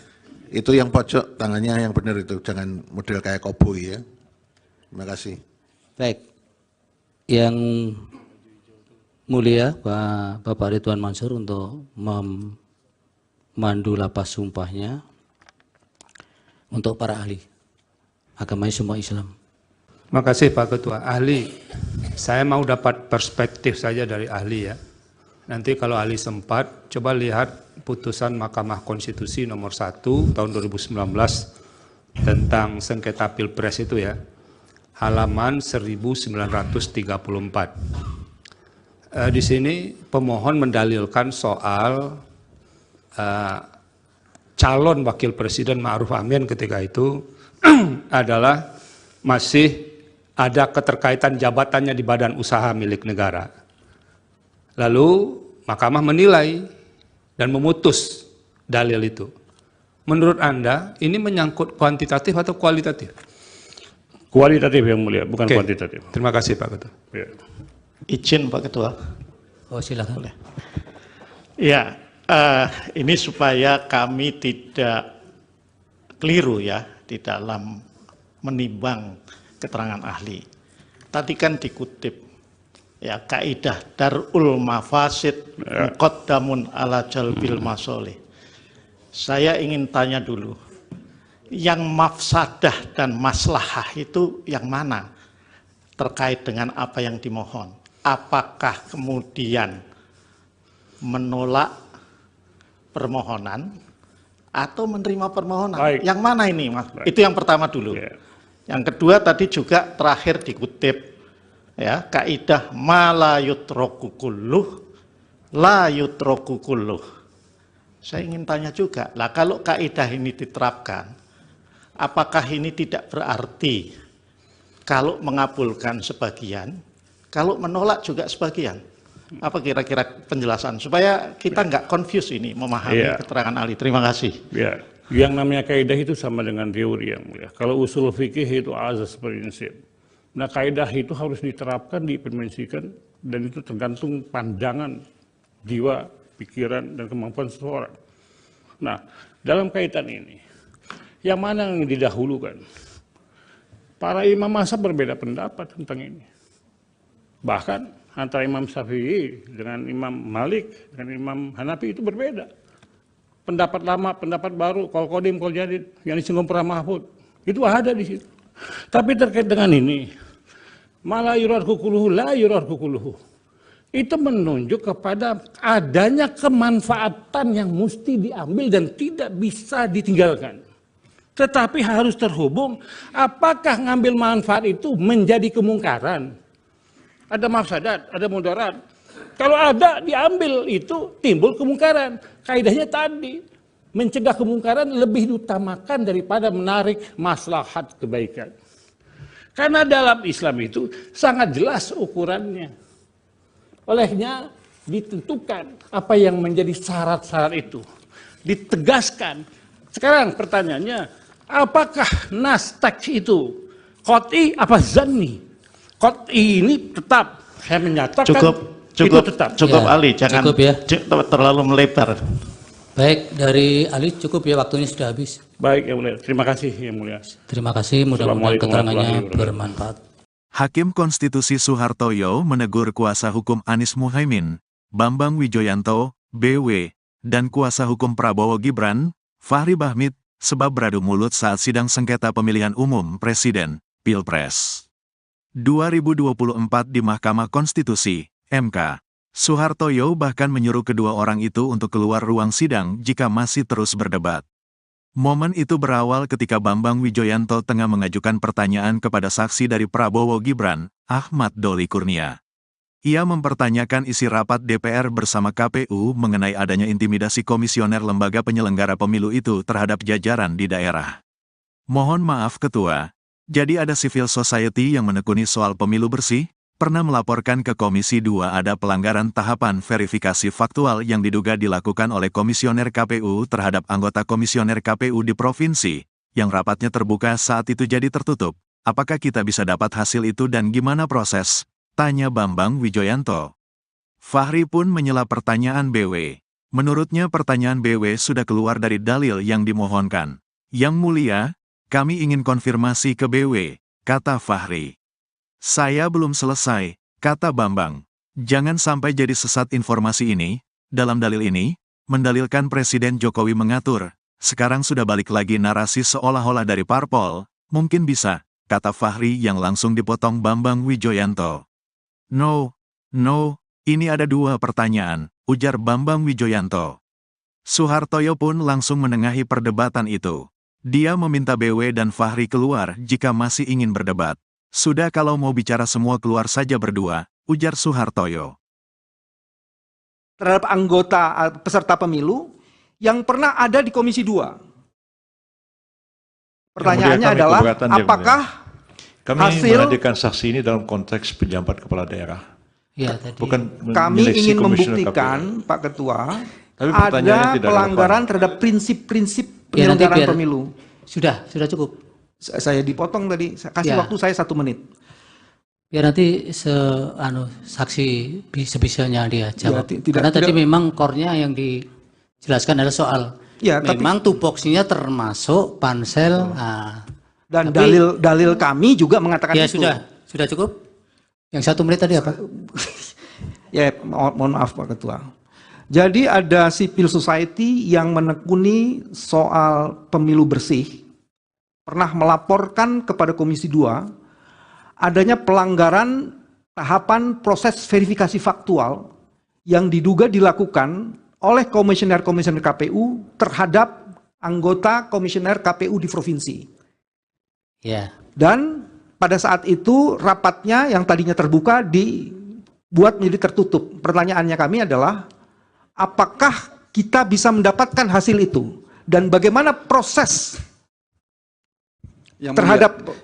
Speaker 10: Itu yang pojok tangannya yang benar itu, jangan model kayak koboi ya. Terima kasih.
Speaker 15: Baik. Yang mulia Bapak Ridwan Mansur untuk memandu lapas sumpahnya untuk para ahli agama semua Islam.
Speaker 11: Terima kasih Pak Ketua. Ahli, saya mau dapat perspektif saja dari ahli ya. Nanti kalau ahli sempat, coba lihat putusan Mahkamah Konstitusi nomor 1 tahun 2019 tentang sengketa Pilpres itu ya, halaman 1934. Di sini pemohon mendalilkan soal calon wakil presiden Ma'ruf Amin ketika itu adalah masih ada keterkaitan jabatannya di badan usaha milik negara. Lalu Mahkamah menilai dan memutus dalil itu. Menurut Anda ini menyangkut kuantitatif atau kualitatif?
Speaker 12: Kualitatif yang mulia, bukan kuantitatif.
Speaker 11: Terima kasih Pak Ketua.
Speaker 12: Ya.
Speaker 13: Izin Pak Ketua.
Speaker 15: Oh silakan.
Speaker 13: Boleh. Ya, ini supaya kami tidak keliru ya di dalam menimbang keterangan ahli. Tadi kan dikutip ya kaidah darul mafasid muqaddamun ala jalbil masolih. Saya ingin tanya dulu, yang mafsadah dan maslahah itu yang mana terkait dengan apa yang dimohon? Apakah kemudian menolak permohonan atau menerima permohonan?
Speaker 12: Baik.
Speaker 13: Yang mana ini, Mas?
Speaker 12: Baik.
Speaker 13: Itu yang pertama dulu.
Speaker 12: Ya.
Speaker 13: Yang kedua tadi juga terakhir dikutip ya kaidah ma la yutraku kulluh la yutraku kulluh. Saya ingin tanya juga, lah kalau kaidah ini diterapkan, apakah ini tidak berarti kalau mengabulkan sebagian, kalau menolak juga sebagian? Apa kira-kira penjelasan supaya kita nggak confuse ini memahami keterangan ahli? Terima kasih.
Speaker 12: Ya. Yang namanya kaidah itu sama dengan teori yang mulia. Kalau usul fikih itu azas prinsip. Nah kaidah itu harus diterapkan, diimplementasikan, dan itu tergantung pandangan, jiwa, pikiran, dan kemampuan seseorang. Nah dalam kaitan ini, yang mana yang didahulukan? Para imam mazhab berbeda pendapat tentang ini. Bahkan antara Imam Syafi'i dengan Imam Malik, dengan Imam Hanafi itu berbeda. Pendapat lama, pendapat baru, kol kodim, kol jadid, yang disinggung pernah Mahfud, itu ada di situ. Tapi terkait dengan ini, malah yurar kukuluhu, la yurar kukuluhu, itu menunjuk kepada adanya kemanfaatan yang mesti diambil dan tidak bisa ditinggalkan. Tetapi harus terhubung, apakah ngambil manfaat itu menjadi kemungkaran? Ada mafsadat, ada mudarat. Kalau ada diambil itu timbul kemungkaran. Kaidahnya tadi mencegah kemungkaran lebih diutamakan daripada menarik maslahat kebaikan. Karena dalam Islam itu sangat jelas ukurannya. Olehnya ditentukan apa yang menjadi syarat-syarat itu. Ditegaskan. Sekarang pertanyaannya, apakah nas teks itu qat'i apa zanni? Qat'i ini tetap saya menyatakan
Speaker 13: Cukup
Speaker 15: Ya,
Speaker 13: Ali, jangan
Speaker 15: cukup ya.
Speaker 13: terlalu melebar.
Speaker 15: Baik, dari ahli cukup ya, waktunya sudah habis.
Speaker 12: Baik yang mulia, terima kasih yang mulia.
Speaker 15: Terima kasih, mudah-mudahan keterangannya bermanfaat.
Speaker 1: Hakim Konstitusi Soehartoyo menegur kuasa hukum Anies Muhaimin, Bambang Wijoyanto, BW, dan kuasa hukum Prabowo Gibran, Fahri Bahmit, sebab beradu mulut saat sidang sengketa pemilihan umum Presiden, Pilpres 2024 di Mahkamah Konstitusi, MK. Soehartoyo bahkan menyuruh kedua orang itu untuk keluar ruang sidang jika masih terus berdebat. Momen itu berawal ketika Bambang Wijoyanto tengah mengajukan pertanyaan kepada saksi dari Prabowo Gibran, Ahmad Doli Kurnia. Ia mempertanyakan isi rapat DPR bersama KPU mengenai adanya intimidasi komisioner lembaga penyelenggara pemilu itu terhadap jajaran di daerah. Mohon maaf Ketua, jadi ada civil society yang menekuni soal pemilu bersih? Pernah melaporkan ke Komisi 2 ada pelanggaran tahapan verifikasi faktual yang diduga dilakukan oleh komisioner KPU terhadap anggota komisioner KPU di provinsi, yang rapatnya terbuka saat itu jadi tertutup. Apakah kita bisa dapat hasil itu dan gimana proses? Tanya Bambang Wijoyanto. Fahri pun menyela pertanyaan BW. Menurutnya pertanyaan BW sudah keluar dari dalil yang dimohonkan. Yang Mulia, kami ingin konfirmasi ke BW, kata Fahri. Saya belum selesai, kata Bambang. Jangan sampai jadi sesat informasi ini. Dalam dalil ini, mendalilkan Presiden Jokowi mengatur. Sekarang sudah balik lagi narasi seolah-olah dari parpol. Mungkin bisa, kata Fahri yang langsung dipotong Bambang Wijoyanto. No, ini ada dua pertanyaan, ujar Bambang Wijoyanto. Suhartoyo pun langsung menengahi perdebatan itu. Dia meminta BW dan Fahri keluar jika masih ingin berdebat. Sudah kalau mau bicara semua keluar saja berdua, ujar Suhartoyo.
Speaker 2: Terhadap anggota peserta pemilu yang pernah ada di Komisi 2. Pertanyaannya adalah, apakah
Speaker 3: kami menghadirkan saksi ini dalam konteks pejabat kepala daerah.
Speaker 8: Ya, tadi.
Speaker 3: Bukan
Speaker 2: kami ingin membuktikan, Pak Ketua, ada pelanggaran terhadap prinsip-prinsip penyelenggaraan pemilu.
Speaker 8: Sudah cukup.
Speaker 2: Saya dipotong tadi, kasih waktu saya 1 menit.
Speaker 8: Biar nanti saksi sebisanya dia jawab. Karena tadi memang core-nya yang dijelaskan adalah soal memang tupoksinya termasuk pansel.
Speaker 2: Dan dalil kami juga mengatakan itu.
Speaker 8: Sudah cukup. Yang 1 menit tadi apa?
Speaker 2: Ya, mohon maaf Pak Ketua. Jadi ada civil society yang menekuni soal pemilu bersih, pernah melaporkan kepada Komisi 2 adanya pelanggaran tahapan proses verifikasi faktual yang diduga dilakukan oleh komisioner-komisioner KPU terhadap anggota komisioner KPU di provinsi.
Speaker 8: Ya.
Speaker 2: Dan pada saat itu rapatnya yang tadinya terbuka dibuat menjadi tertutup. Pertanyaannya kami adalah, apakah kita bisa mendapatkan hasil itu? Dan bagaimana proses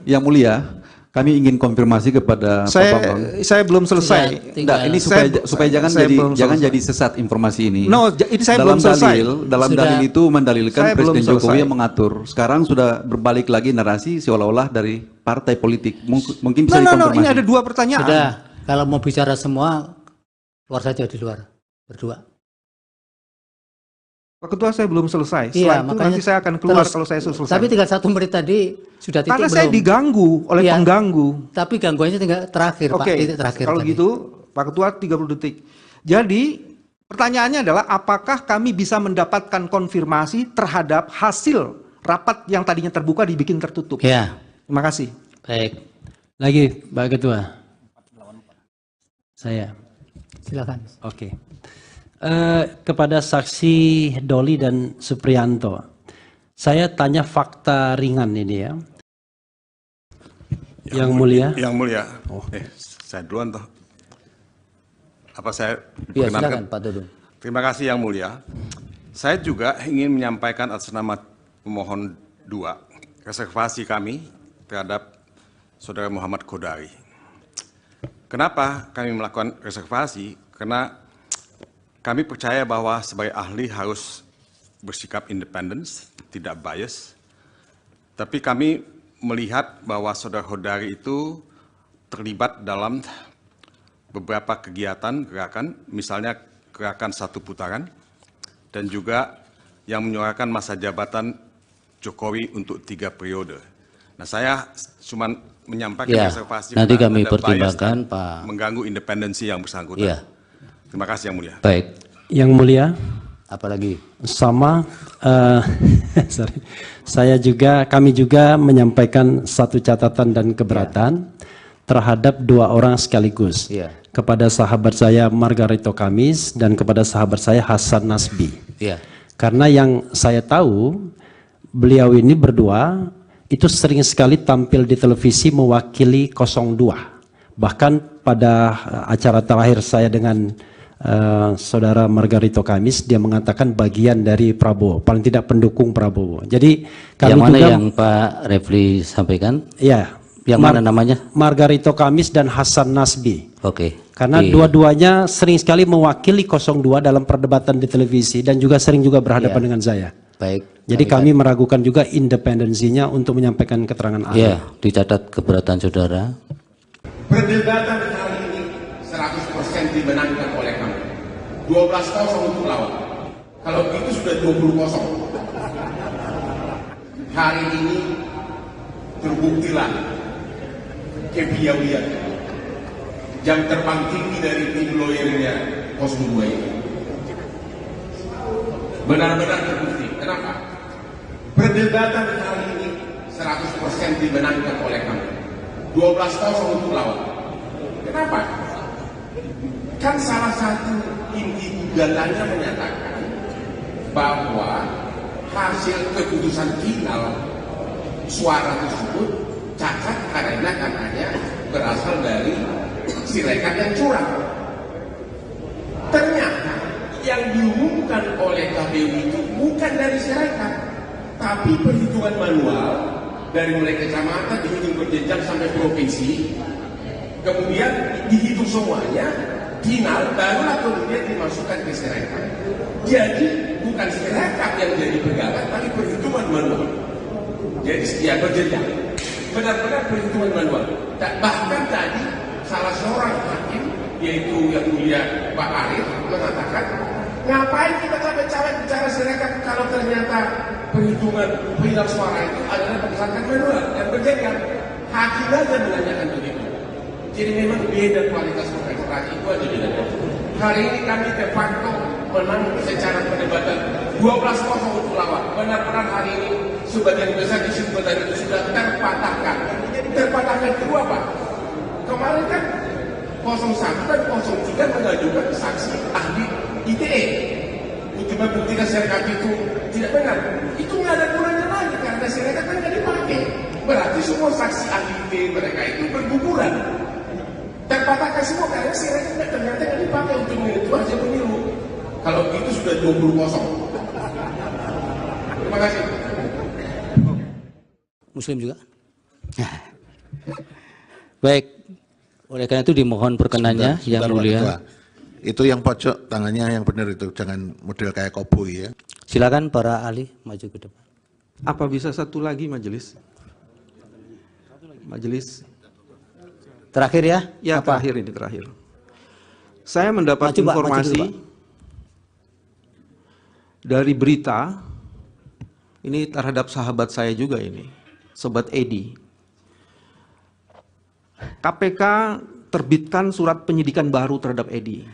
Speaker 5: Yang Mulia, kami ingin konfirmasi kepada Pak Bambang.
Speaker 2: Saya belum selesai.
Speaker 5: Ini supaya jangan jadi sesat informasi ini.
Speaker 2: Ini saya belum selesai.
Speaker 5: Dalam dalil itu mendalilkan Presiden Jokowi yang mengatur. Sekarang sudah berbalik lagi narasi seolah-olah dari partai politik. Mungkin bisa dikonfirmasi.
Speaker 2: Ini ada 2 pertanyaan.
Speaker 8: Sudah, kalau mau bicara semua, keluar saja di luar, berdua.
Speaker 2: Pak Ketua, saya belum selesai. Setelah itu nanti saya akan keluar kalau saya selesai.
Speaker 8: Tapi tinggal 1 menit tadi sudah titik.
Speaker 2: Karena saya diganggu oleh pengganggu.
Speaker 8: Tapi gangguannya tinggal terakhir, Pak. Titik terakhir.
Speaker 2: Kalau gitu, Pak Ketua 30 detik. Jadi pertanyaannya adalah, apakah kami bisa mendapatkan konfirmasi terhadap hasil rapat yang tadinya terbuka dibikin tertutup?
Speaker 8: Ya.
Speaker 2: Terima kasih.
Speaker 8: Baik.
Speaker 6: Lagi, Pak Ketua. Saya.
Speaker 8: Silakan.
Speaker 6: Oke. Kepada saksi Doli dan Supriyanto, saya tanya fakta ringan ini ya. Yang Mulia.
Speaker 7: Yang Mulia. Saya duluan toh. Apa saya
Speaker 15: silakan Pak Dudung.
Speaker 7: Terima kasih Yang Mulia. Saya juga ingin menyampaikan atas nama pemohon 2 reservasi kami terhadap Saudara Muhammad Kodari. Kenapa kami melakukan reservasi? Karena kami percaya bahwa sebagai ahli harus bersikap independen, tidak bias. Tapi kami melihat bahwa Saudara Kodari itu terlibat dalam beberapa kegiatan gerakan, misalnya gerakan 1 putaran, dan juga yang menyuarakan masa jabatan Jokowi untuk 3 periode. Nah, saya cuma menyampaikan reservasi
Speaker 15: nanti kami pertimbangkan Pak,
Speaker 7: mengganggu independensi yang bersangkutan. Terima kasih Yang Mulia.
Speaker 15: Baik.
Speaker 6: Yang Mulia.
Speaker 15: Apalagi?
Speaker 6: Sama, kami juga menyampaikan 1 catatan dan keberatan terhadap 2 orang sekaligus. Kepada sahabat saya Margarito Kamis dan kepada sahabat saya Hasan Nasbi. Karena yang saya tahu, beliau ini berdua itu sering sekali tampil di televisi mewakili 02. Bahkan pada acara terakhir saya dengan Saudara Margarito Kamis, dia mengatakan bagian dari Prabowo, paling tidak pendukung Prabowo. Jadi kami
Speaker 15: yang mana
Speaker 6: juga,
Speaker 15: yang Pak Refli sampaikan?
Speaker 6: Ya.
Speaker 15: Yang mana namanya?
Speaker 6: Margarito Kamis dan Hasan Nasbi.
Speaker 15: Oke.
Speaker 6: Karena dua-duanya sering sekali mewakili 02 dalam perdebatan di televisi dan juga sering juga berhadapan dengan saya.
Speaker 15: Baik.
Speaker 6: Jadi kami meragukan juga independensinya untuk menyampaikan keterangan ahli.
Speaker 15: Ya, dicatat keberatan saudara.
Speaker 9: Perdebatan kali ini 100% dimenangkan oleh kami. 12-0 untuk lawan. Kalau begitu sudah 20-0. hari ini terbuktilah kepiawaian jam terbang tinggi dari tim lawyernya 02 ini benar-benar terbukti. Kenapa? Perdebatan hari ini 100% dimenangkan oleh kami, 12-0 untuk lawan. Kenapa? Kan salah satu inti gugatannya menyatakan bahwa hasil keputusan final suara tersebut cacat karena katanya berasal dari Sirekap yang curang. Ternyata yang diumumkan oleh KPU itu bukan dari Sirekap, tapi perhitungan manual dari mulai kecamatan dihitung berjenjang sampai provinsi, kemudian dihitung semuanya, final barulah kemudian dimasukkan ke Sirekap. Jadi bukan Sirekap yang jadi pegangan, tapi perhitungan manual. Jadi ya berjenjang, benar-benar perhitungan manual. Bahkan tadi salah seorang hakim, yaitu yang mulia Pak Arif, mengatakan, ngapain kita capek-capek bicara Sirekap kalau ternyata perhitungan final suara itu adalah berdasarkan manual dan berjenjang. Hakim aja menanyakan begitu. Jadi memang beda kualitas kontestasi, itu aja bedanya. Hari ini kami de facto menang secara perdebatan 12-0 untuk lawan. Benar-benar hari ini sebagian besar kesimpulan itu sudah terpatahkan. Terpatahkan kedua apa? Kemarin kan 01 dan 03 mengajukan saksi ahli ITE untuk membuktikan Sirekap itu tidak benar. Itu nggak ada gunanya lagi karena Sirekap kan nggak dipakai. Berarti semua saksi ahli ITE mereka itu berguguran. Terpatahkan semua karena Sirekap ternyata nggak dipakai untuk menentukan hasil pemilu. Kalau itu sudah 20-0. Terima kasih.
Speaker 15: Muslim juga. Baik, oleh karena itu dimohon perkenannya yang mulia.
Speaker 10: Itu yang pojok tangannya yang benar itu, jangan model kayak koboi ya.
Speaker 15: Silakan para ahli maju ke depan.
Speaker 2: Apa bisa satu lagi majelis? Majelis.
Speaker 15: Terakhir ya?
Speaker 2: Ya, apa? Terakhir. Saya mendapat informasi dari berita ini terhadap sahabat saya juga ini, Sobat Edi. KPK terbitkan surat penyidikan baru terhadap Edi.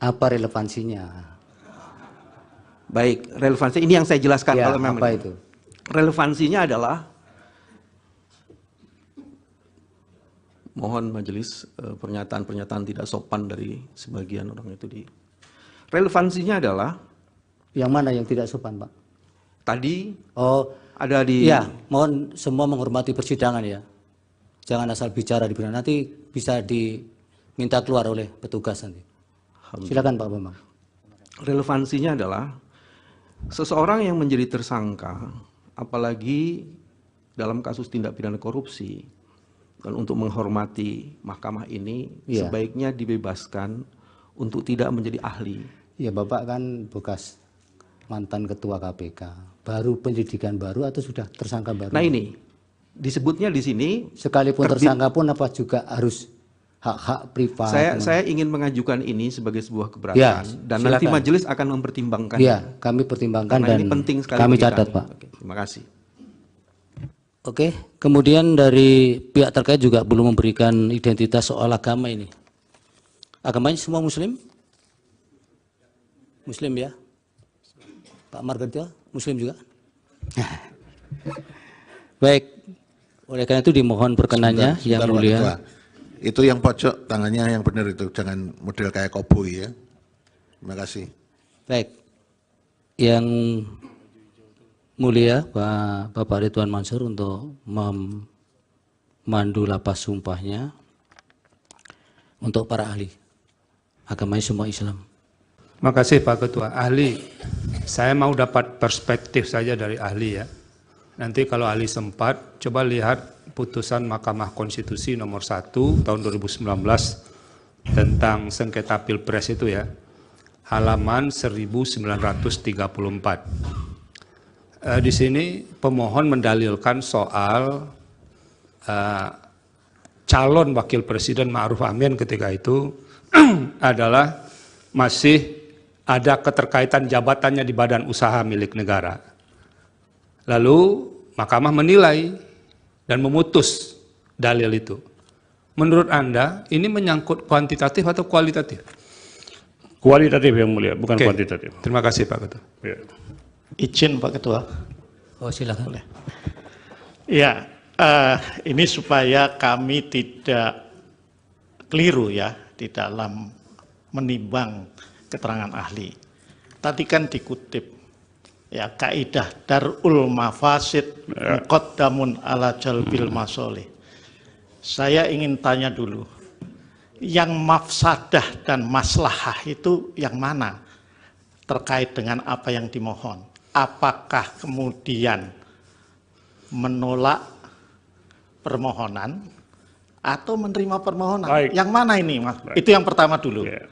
Speaker 15: Apa relevansinya?
Speaker 2: Baik, relevansi ini yang saya jelaskan.
Speaker 15: Ya,
Speaker 2: kalau memang
Speaker 15: apa itu?
Speaker 2: Relevansinya adalah, mohon majelis pernyataan-pernyataan tidak sopan dari sebagian orang itu di. Relevansinya adalah,
Speaker 15: yang mana yang tidak sopan, Pak?
Speaker 2: Tadi ada di.
Speaker 15: Ya, mohon semua menghormati persidangan ya. Jangan asal bicara di belakang, nanti bisa diminta keluar oleh petugas nanti. Silakan Pak Bambang.
Speaker 2: Relevansinya adalah seseorang yang menjadi tersangka, apalagi dalam kasus tindak pidana korupsi, dan untuk menghormati mahkamah ini, sebaiknya dibebaskan untuk tidak menjadi ahli.
Speaker 15: Ya, Bapak kan bekas mantan ketua KPK, baru penyidikan baru atau sudah tersangka baru?
Speaker 2: Nah ini disebutnya di sini
Speaker 15: sekalipun tersangka pun apa juga harus hak-hak privat.
Speaker 2: Saya ingin mengajukan ini sebagai sebuah keberatan dan silakan. Nanti majelis akan mempertimbangkan.
Speaker 15: Ya, kami pertimbangkan dan
Speaker 2: ini penting sekali
Speaker 15: kami catat, Pak.
Speaker 2: Oke, terima kasih.
Speaker 15: Oke, kemudian dari pihak terkait juga belum memberikan identitas soal agama ini. Agamanya semua Muslim? Muslim ya? Pak Margarito, Muslim juga? Baik, oleh karena itu dimohon perkenannya yang mulia.
Speaker 10: Itu yang pojok tangannya yang benar itu, jangan model kayak koboi ya. Terima kasih.
Speaker 15: Baik, yang mulia Bapak Ridwan Mansur untuk memandu lapas sumpahnya untuk para ahli. Agamanya semua Islam.
Speaker 11: Terima kasih Pak Ketua. Ahli, saya mau dapat perspektif saja dari ahli ya. Nanti kalau ahli sempat, coba lihat putusan Mahkamah Konstitusi nomor 1 tahun 2019 tentang sengketa Pilpres itu ya. Halaman 1934. Di sini pemohon mendalilkan soal calon wakil presiden Ma'ruf Amin ketika itu adalah masih ada keterkaitan jabatannya di badan usaha milik negara. Lalu mahkamah menilai dan memutus dalil itu. Menurut Anda ini menyangkut kuantitatif atau kualitatif?
Speaker 12: Kualitatif yang mulia, bukan kuantitatif.
Speaker 11: Terima kasih Pak Ketua.
Speaker 12: Ya.
Speaker 13: Izin Pak Ketua.
Speaker 8: Oh silakan.
Speaker 13: Boleh. Ya, ini supaya kami tidak keliru ya di dalam menimbang keterangan ahli. Tadi kan dikutip ya kaidah darul mafasid muqaddamun ala jalbil masolih. Saya ingin tanya dulu, yang mafsadah dan maslahah itu yang mana terkait dengan apa yang dimohon? Apakah kemudian menolak permohonan atau menerima permohonan?
Speaker 12: Baik.
Speaker 13: Yang mana ini, Mas?
Speaker 12: Baik.
Speaker 13: Itu yang pertama dulu.
Speaker 12: Ya.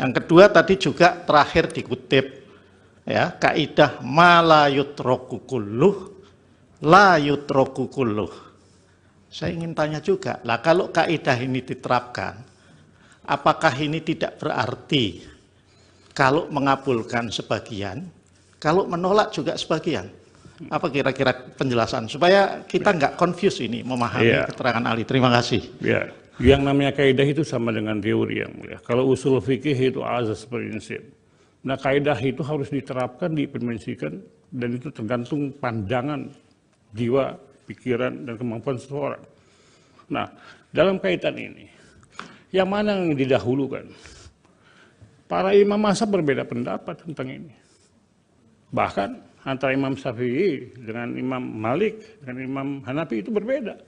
Speaker 13: Yang kedua tadi juga terakhir dikutip ya kaidah ma la yutraku kulluh la yutraku kulluh. Saya ingin tanya juga, lah kalau kaidah ini diterapkan, apakah ini tidak berarti kalau mengabulkan sebagian, kalau menolak juga sebagian? Apa kira-kira penjelasan supaya kita nggak confuse ini memahami keterangan ahli? Terima kasih.
Speaker 12: Ya, yang namanya kaidah itu sama dengan teori yang mulia. Kalau usul fikih itu azas prinsip. Nah, kaidah itu harus diterapkan, diimplementasikan, dan itu tergantung pandangan jiwa, pikiran, dan kemampuan seseorang. Nah, dalam kaitan ini, yang mana yang didahulukan? Para imam mazhab berbeda pendapat tentang ini. Bahkan antara Imam Syafi'i dengan Imam Malik dengan Imam Hanafi itu berbeda.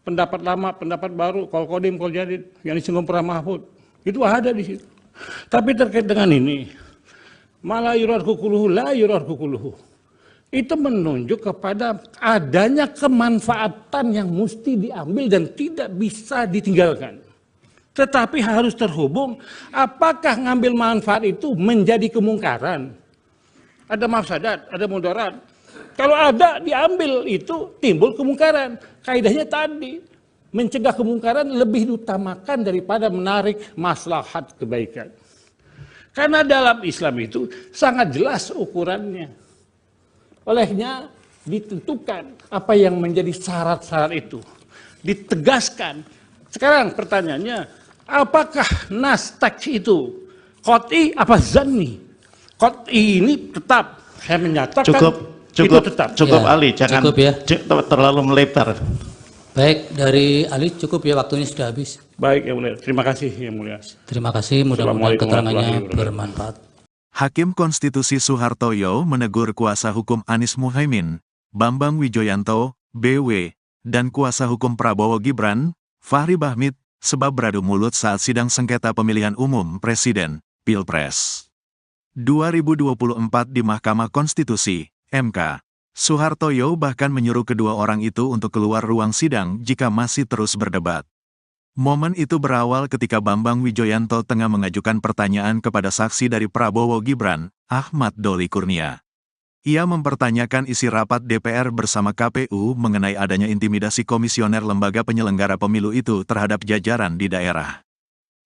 Speaker 12: Pendapat lama, pendapat baru, kol kodim, kol jadid, yang disinggung pernah Mahfud, itu ada di situ. Tapi terkait dengan ini, malah yurar kukuluhu, la yurar kukuluhu, itu menunjuk kepada adanya kemanfaatan yang mesti diambil dan tidak bisa ditinggalkan. Tetapi harus terhubung, apakah ngambil manfaat itu menjadi kemungkaran? Ada mafsadat, ada mudarat. Kalau ada diambil itu timbul kemungkaran. Kaidahnya tadi mencegah kemungkaran lebih diutamakan daripada menarik maslahat kebaikan. Karena dalam Islam itu sangat jelas ukurannya. Olehnya ditentukan apa yang menjadi syarat-syarat itu. Ditegaskan. Sekarang pertanyaannya, apakah nas teks itu qat'i apa zanni? Qat'i ini tetap saya menyatakan itu tetap.
Speaker 13: Cukup ya, Ali, jangan
Speaker 8: cukup ya.
Speaker 13: Terlalu melebar.
Speaker 8: Baik, dari Ali cukup ya, waktunya sudah habis.
Speaker 12: Baik yang mulia, terima kasih yang mulia.
Speaker 8: Terima kasih, mudah-mudahan keterangannya bermanfaat.
Speaker 1: Hakim Konstitusi Soehartoyo menegur kuasa hukum Anies Muhaimin, Bambang Wijoyanto, BW, dan kuasa hukum Prabowo Gibran, Fahri Bahmit, sebab beradu mulut saat sidang sengketa pemilihan umum Presiden, Pilpres 2024 di Mahkamah Konstitusi, MK. Soehartoyo bahkan menyuruh kedua orang itu untuk keluar ruang sidang jika masih terus berdebat. Momen itu berawal ketika Bambang Wijoyanto tengah mengajukan pertanyaan kepada saksi dari Prabowo Gibran, Ahmad Doli Kurnia. Ia mempertanyakan isi rapat DPR bersama KPU mengenai adanya intimidasi komisioner lembaga penyelenggara pemilu itu terhadap jajaran di daerah.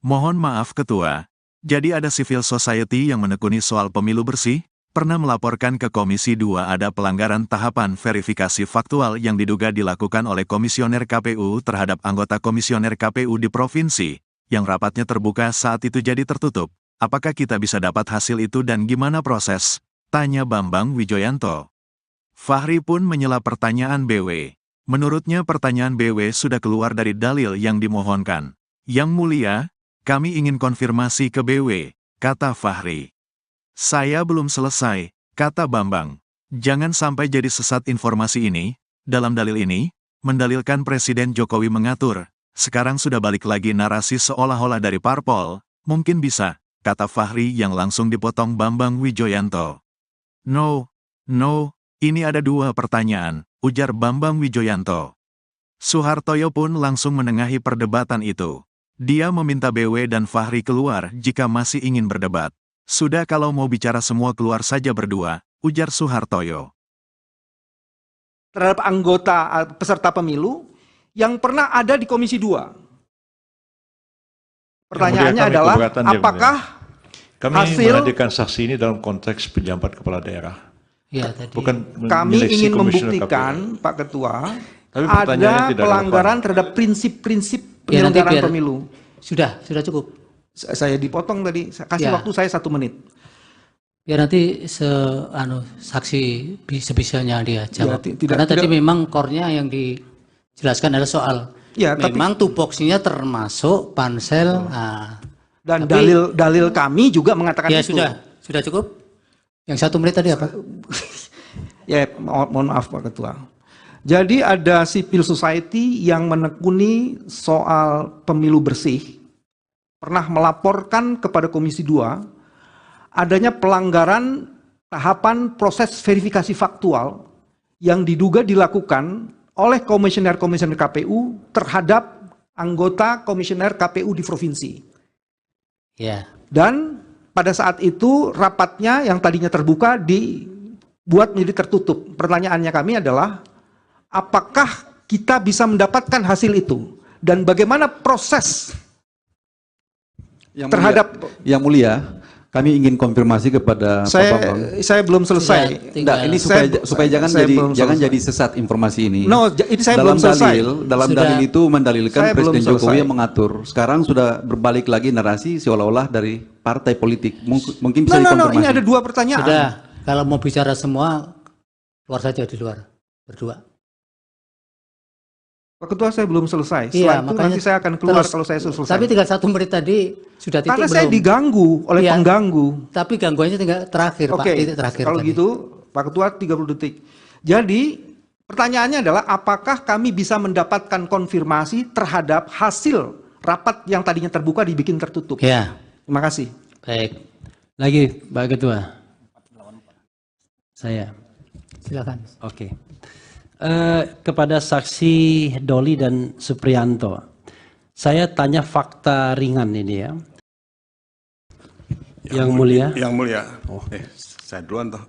Speaker 1: Mohon maaf Ketua, jadi ada civil society yang menekuni soal pemilu bersih, pernah melaporkan ke Komisi 2 ada pelanggaran tahapan verifikasi faktual yang diduga dilakukan oleh komisioner KPU terhadap anggota komisioner KPU di provinsi, yang rapatnya terbuka saat itu jadi tertutup. Apakah kita bisa dapat hasil itu dan gimana proses? Tanya Bambang Wijoyanto. Fahri pun menyela pertanyaan BW. Menurutnya pertanyaan BW sudah keluar dari dalil yang dimohonkan. Yang mulia, kami ingin konfirmasi ke BW, kata Fahri. Saya belum selesai, kata Bambang. Jangan sampai jadi sesat informasi ini. Dalam dalil ini, mendalilkan Presiden Jokowi mengatur. Sekarang sudah balik lagi narasi seolah-olah dari parpol. Mungkin bisa, kata Fahri yang langsung dipotong Bambang Wijoyanto. No, ini ada dua pertanyaan, ujar Bambang Wijoyanto. Soehartoyo pun langsung menengahi perdebatan itu. Dia meminta BW dan Fahri keluar jika masih ingin berdebat. Sudah kalau mau bicara semua keluar saja berdua, ujar Soehartoyo.
Speaker 2: Terhadap anggota peserta pemilu yang pernah ada di Komisi 2. Pertanyaannya adalah, apakah
Speaker 3: kami
Speaker 2: hasil
Speaker 3: menghadirkan saksi ini dalam konteks penjabat kepala daerah.
Speaker 8: Ya, tadi.
Speaker 2: Kami ingin membuktikan, Pak Ketua, ada pelanggaran terhadap prinsip-prinsip penyelenggaraan pemilu.
Speaker 8: Sudah cukup.
Speaker 2: Saya dipotong tadi, kasih waktu saya 1 menit.
Speaker 8: Biar nanti saksi sebisanya dia jawab. Karena tadi memang core-nya yang dijelaskan adalah soal memang tupoksinya termasuk pansel.
Speaker 2: Dan dalil kami juga mengatakan itu.
Speaker 8: Sudah cukup. Yang 1 menit tadi apa?
Speaker 2: Ya, mohon maaf Pak Ketua. Jadi ada civil society yang menekuni soal pemilu bersih, pernah melaporkan kepada Komisi 2 adanya pelanggaran tahapan proses verifikasi faktual yang diduga dilakukan oleh komisioner-komisioner KPU terhadap anggota komisioner KPU di provinsi.
Speaker 8: Ya.
Speaker 2: Dan pada saat itu rapatnya yang tadinya terbuka dibuat menjadi tertutup. Pertanyaannya kami adalah, apakah kita bisa mendapatkan hasil itu? Dan bagaimana proses
Speaker 5: Yang Mulia, kami ingin konfirmasi kepada Pak Bambang.
Speaker 2: Saya belum selesai.
Speaker 5: Ini supaya jangan jadi sesat informasi ini.
Speaker 2: Ini saya belum selesai.
Speaker 5: Dalam dalil itu mendalilkan Presiden Jokowi yang mengatur. Sekarang sudah berbalik lagi narasi seolah-olah dari partai politik. Mungkin bisa dikonfirmasi.
Speaker 2: Ini ada 2 pertanyaan.
Speaker 8: Sudah, kalau mau bicara semua, keluar saja di luar, berdua.
Speaker 2: Pak Ketua, saya belum selesai. Setelah itu nanti saya akan keluar kalau saya selesai.
Speaker 8: Tapi tinggal 1 menit tadi sudah titik
Speaker 2: Karena saya diganggu oleh pengganggu.
Speaker 8: Tapi gangguannya tinggal terakhir, Pak. Titik terakhir.
Speaker 2: Kalau gitu, Pak Ketua 30 detik. Jadi pertanyaannya adalah, apakah kami bisa mendapatkan konfirmasi terhadap hasil rapat yang tadinya terbuka dibikin tertutup?
Speaker 8: Ya.
Speaker 2: Terima kasih.
Speaker 8: Baik.
Speaker 6: Lagi Pak Ketua. Saya.
Speaker 8: Silakan.
Speaker 6: Oke. Kepada saksi Doli dan Supriyanto, saya tanya fakta ringan ini ya. Yang Mulia.
Speaker 7: Yang Mulia. Saya duluan toh.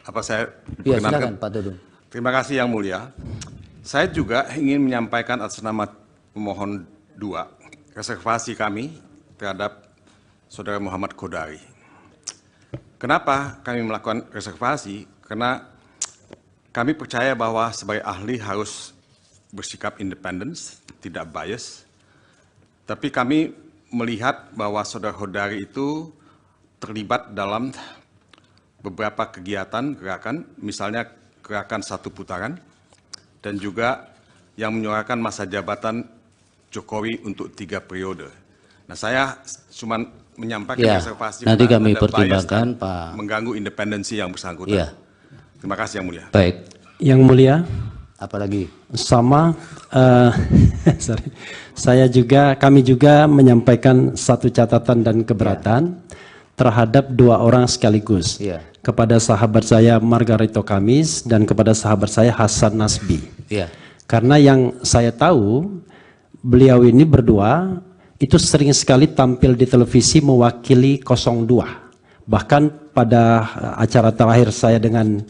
Speaker 7: Apa saya
Speaker 15: ya, silakan Pak Dudung.
Speaker 7: Terima kasih Yang Mulia. Saya juga ingin menyampaikan atas nama pemohon 2 reservasi kami terhadap Saudara Muhammad Kodari. Kenapa kami melakukan reservasi? Karena kami percaya bahwa sebagai ahli harus bersikap independen, tidak bias. Tapi kami melihat bahwa Saudara Kodari itu terlibat dalam beberapa kegiatan, gerakan, misalnya gerakan 1 putaran, dan juga yang menyuarakan masa jabatan Jokowi untuk 3 periode. Nah, saya cuma menyampaikan reservasi.
Speaker 15: Nanti kami pertimbangkan, Pak.
Speaker 7: Mengganggu independensi yang bersangkutan.
Speaker 15: Ya.
Speaker 7: Terima kasih Yang Mulia.
Speaker 15: Baik.
Speaker 6: Yang Mulia.
Speaker 15: Apalagi?
Speaker 6: Sama. Kami juga menyampaikan satu catatan dan keberatan terhadap 2 orang sekaligus. Kepada sahabat saya Margarito Kamis dan kepada sahabat saya Hasan Nasbi. Karena yang saya tahu, beliau ini berdua itu sering sekali tampil di televisi mewakili 02. Bahkan pada acara terakhir saya dengan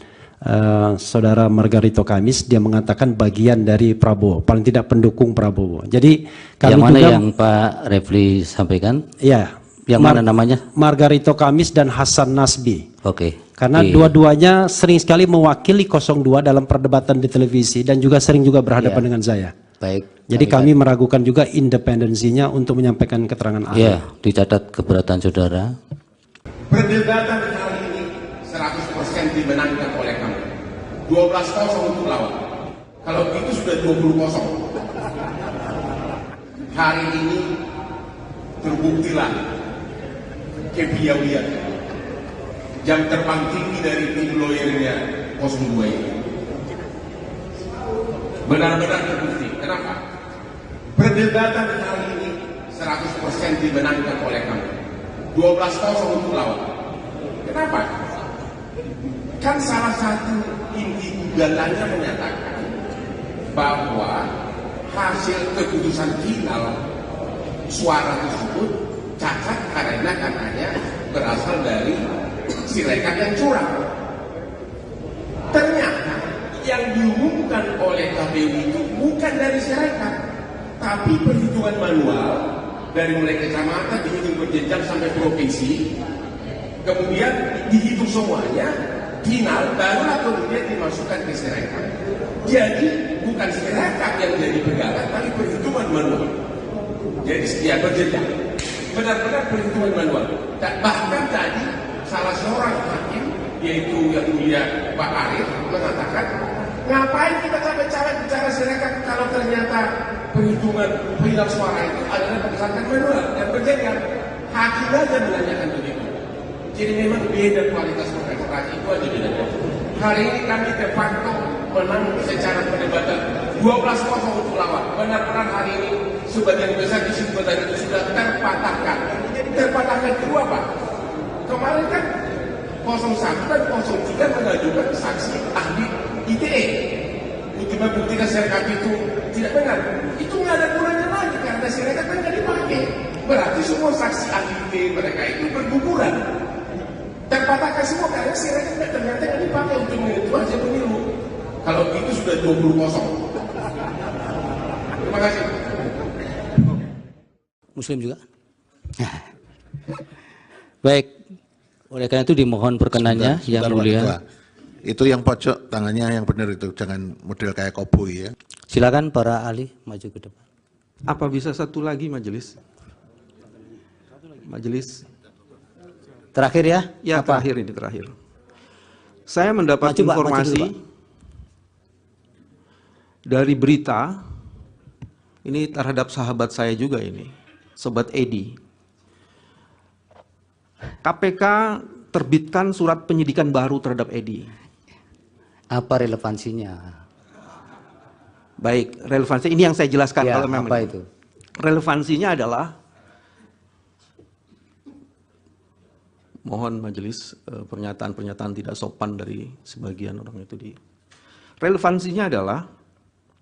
Speaker 6: Saudara Margarito Kamis, dia mengatakan bagian dari Prabowo, paling tidak pendukung Prabowo. Jadi kami
Speaker 15: yang mana
Speaker 6: juga,
Speaker 15: yang Pak Refli sampaikan?
Speaker 6: Ya.
Speaker 15: Yang mana namanya?
Speaker 6: Margarito Kamis dan Hasan Nasbi.
Speaker 15: Oke.
Speaker 6: Karena dua-duanya sering sekali mewakili 02 dalam perdebatan di televisi dan juga sering juga berhadapan dengan saya.
Speaker 15: Baik.
Speaker 6: Jadi kami meragukan juga independensinya untuk menyampaikan keterangan ahli.
Speaker 15: Iya, dicatat keberatan saudara.
Speaker 9: Perdebatan kali ini 100% dimenangkan oleh kamu. 12-0 untuk lawan. Kalau itu sudah 20-0. Hari ini terbuktilah kepiawaian jam terbang tinggi dari tim lawyernya 02 ini. Benar-benar terbukti. Kenapa? Perdebatan kali ini 100% dimenangkan oleh kamu. 12-0 untuk lawan. Kenapa? Kan salah satu inti gugatannya menyatakan bahwa hasil keputusan final suara tersebut cacat karena katanya berasal dari Sirekap yang curang. Ternyata yang diumumkan oleh KPU itu bukan dari Sirekap, tapi perhitungan manual dari mulai kecamatan dihitung berjenjang sampai provinsi, kemudian dihitung semuanya final, barulah kemudian dimasukkan ke Sirekap. Jadi bukan Sirekap yang jadi pegangan, tapi perhitungan manual. Jadi ya berjenjang, benar-benar perhitungan manual. Bahkan tadi salah seorang hakim, yaitu yang mulia Pak Arif, mengatakan, ngapain kita capek-capek bicara Sirekap kalau ternyata perhitungan final suara itu adalah berdasarkan manual dan berjenjang. Hakim aja menanyakan begitu. Jadi memang beda kualitas kontestasi, itu aja bedanya. Hari ini kami de facto menang secara perdebatan 12-0 untuk lawan. Benar-benar hari ini sebagian besar kesimpulan itu sudah terpatahkan. Jadi terpatahkan kedua Pak. Kemarin kan 01 dan 03 mengajukan saksi ahli ITE untuk membuktikan Sirekap itu tidak benar. Itu nggak ada gunanya lagi karena Sirekap kan nggak dipakai. Berarti semua saksi ahli ITE mereka itu berguguran. Terpatahkan semua karena Sirekap ternyata nggak dipakai untuk menentukan hasil pemilu. Kalau itu sudah 20-0. Terima kasih.
Speaker 15: Muslim juga. Baik. Oleh karena itu dimohon perkenannya yang mulia.
Speaker 10: Itu yang pojok tangannya yang benar itu, jangan model kayak koboi ya.
Speaker 15: Silakan para ahli maju ke depan.
Speaker 2: Apa bisa satu lagi majelis? Majelis.
Speaker 15: Terakhir ya?
Speaker 2: Ya, apa? Terakhir. Saya mendapat informasi dari berita ini terhadap sahabat saya juga ini, Sobat Edi. KPK terbitkan surat penyidikan baru terhadap Edi.
Speaker 15: Apa relevansinya?
Speaker 2: Baik, relevansi ini yang saya jelaskan
Speaker 15: ya,
Speaker 2: kalau memang.
Speaker 15: Apa itu?
Speaker 2: Relevansinya adalah mohon majelis pernyataan-pernyataan tidak sopan dari sebagian orang itu di. Relevansinya adalah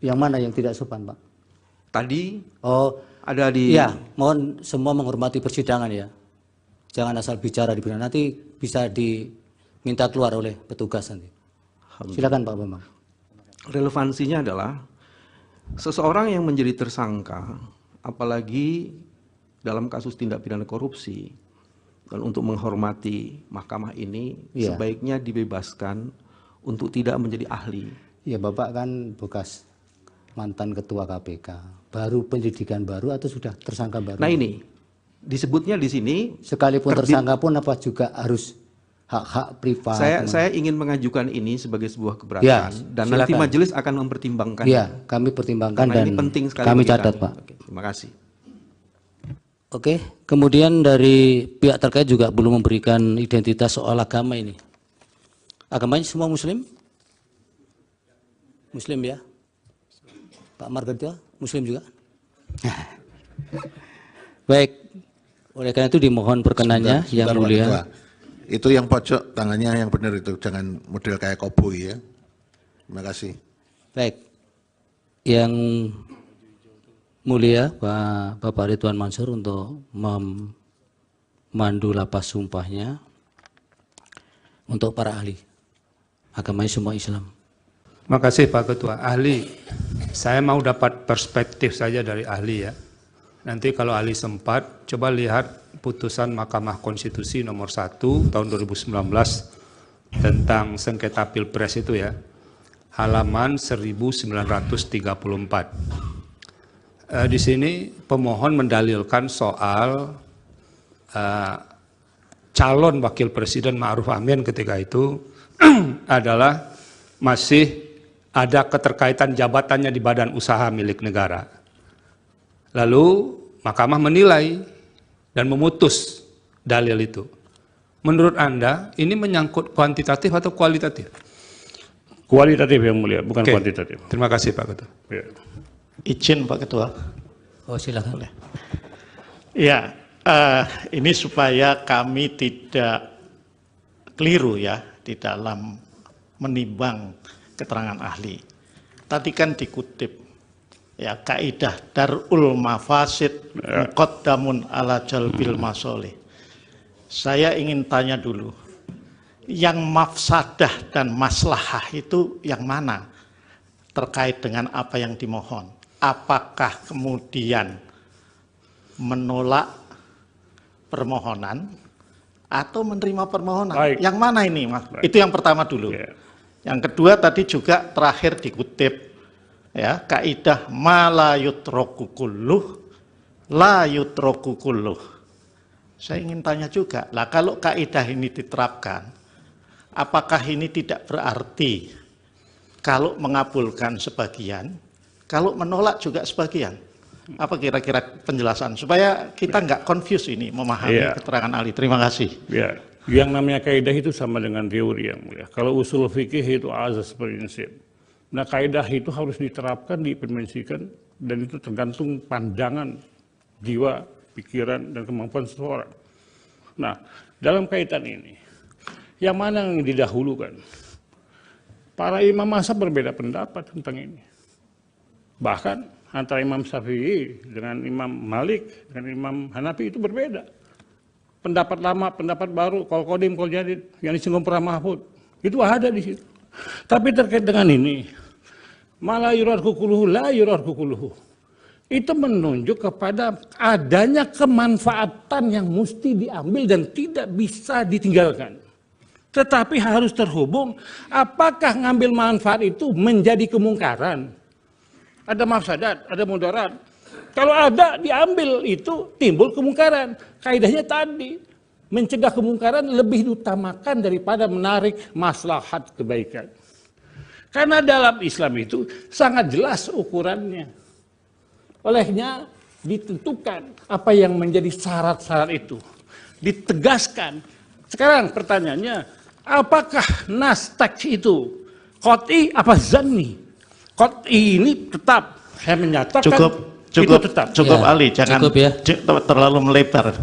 Speaker 15: yang mana yang tidak sopan, Pak?
Speaker 2: Tadi ada di.
Speaker 15: Ya, mohon semua menghormati persidangan ya. Jangan asal bicara di persidangan, nanti bisa diminta keluar oleh petugas nanti. Silakan Pak Bambang.
Speaker 2: Relevansinya adalah seseorang yang menjadi tersangka, apalagi dalam kasus tindak pidana korupsi, dan untuk menghormati mahkamah ini sebaiknya dibebaskan untuk tidak menjadi ahli.
Speaker 15: Ya Bapak kan bekas mantan ketua KPK, baru penyidikan baru atau sudah tersangka baru?
Speaker 2: Nah ini disebutnya di sini
Speaker 15: sekalipun tersangka pun apa juga harus hak-hak privat.
Speaker 2: Saya ingin mengajukan ini sebagai sebuah keberatan dan silakan. Nanti majelis akan mempertimbangkan.
Speaker 15: Ya, kami pertimbangkan dan
Speaker 2: ini penting sekali
Speaker 15: kami catat Pak.
Speaker 2: Oke, terima kasih.
Speaker 15: Oke, kemudian dari pihak terkait juga belum memberikan identitas soal agama ini. Agamanya semua Muslim? Muslim ya? Pak Margarito, Muslim juga? Baik, oleh karena itu dimohon perkenannya yang mulia.
Speaker 10: Itu yang pojok tangannya yang benar itu, jangan model kayak koboi ya. Terima kasih.
Speaker 15: Baik, yang mulia Pak Bapak Ridwan Mansur untuk memandu lapas sumpahnya untuk para ahli. Agamanya semua Islam.
Speaker 11: Terima kasih Pak Ketua. Ahli, saya mau dapat perspektif saja dari ahli ya. Nanti kalau ahli sempat, coba lihat putusan Mahkamah Konstitusi nomor 1 tahun 2019 tentang sengketa Pilpres itu ya, halaman 1934. Di sini pemohon mendalilkan soal calon wakil presiden Ma'ruf Amin ketika itu adalah masih ada keterkaitan jabatannya di badan usaha milik negara. Lalu Mahkamah menilai dan memutus dalil itu. Menurut Anda ini menyangkut kuantitatif atau kualitatif?
Speaker 12: Kualitatif yang mulia, bukan kuantitatif.
Speaker 11: Terima kasih Pak Ketua.
Speaker 12: Ya.
Speaker 13: Izin Pak Ketua.
Speaker 15: Oh silakan.
Speaker 13: Boleh. Ya, ini supaya kami tidak keliru ya di dalam menimbang keterangan ahli. Tadi kan dikutip ya kaidah darul mafasid muqaddamun ala jalbil masolih. Saya ingin tanya dulu, yang mafsadah dan maslahah itu yang mana terkait dengan apa yang dimohon? Apakah kemudian menolak permohonan atau menerima permohonan.
Speaker 12: Baik.
Speaker 13: Yang mana ini, Mas?
Speaker 12: Baik.
Speaker 13: Itu yang pertama dulu. Yang kedua tadi juga terakhir dikutip ya, kaidah ma la yutraku kulluh la yutraku kulluh. Saya ingin tanya juga, lah kalau kaidah ini diterapkan, apakah ini tidak berarti kalau mengabulkan sebagian, kalau menolak juga sebagian? Apa kira-kira penjelasan supaya kita nggak confuse ini memahami keterangan ahli. Terima kasih.
Speaker 12: Ya, yang namanya kaidah itu sama dengan teori yang mulia. Kalau usul fikih itu azas prinsip. Nah, kaidah itu harus diterapkan, diimplementasikan, dan itu tergantung pandangan jiwa, pikiran, dan kemampuan seseorang. Nah, dalam kaitan ini, yang mana yang didahulukan? Para imam mazhab berbeda pendapat tentang ini. Bahkan antara Imam Syafi'i dengan Imam Malik dengan Imam Hanafi itu berbeda. Pendapat lama, pendapat baru, qol qadim, qol jadid, yang disinggung para Mahfud, itu ada di situ. Tapi terkait dengan ini, mala yurarku kuluhu, la yurarku kuluhu, itu menunjuk kepada adanya kemanfaatan yang mesti diambil dan tidak bisa ditinggalkan. Tetapi harus terhubung, apakah ngambil manfaat itu menjadi kemungkaran? Ada mafsadat, ada mudarat. Kalau ada diambil itu timbul kemungkaran. Kaidahnya tadi mencegah kemungkaran lebih diutamakan daripada menarik maslahat kebaikan. Karena dalam Islam itu sangat jelas ukurannya. Olehnya ditentukan apa yang menjadi syarat-syarat itu. Ditegaskan. Sekarang pertanyaannya, apakah nas teks itu qat'i apa zanni? Qat'i ini tetap, saya menyatakan itu tetap.
Speaker 13: Cukup Ali, jangan
Speaker 8: cukup ya.
Speaker 13: Terlalu melebar.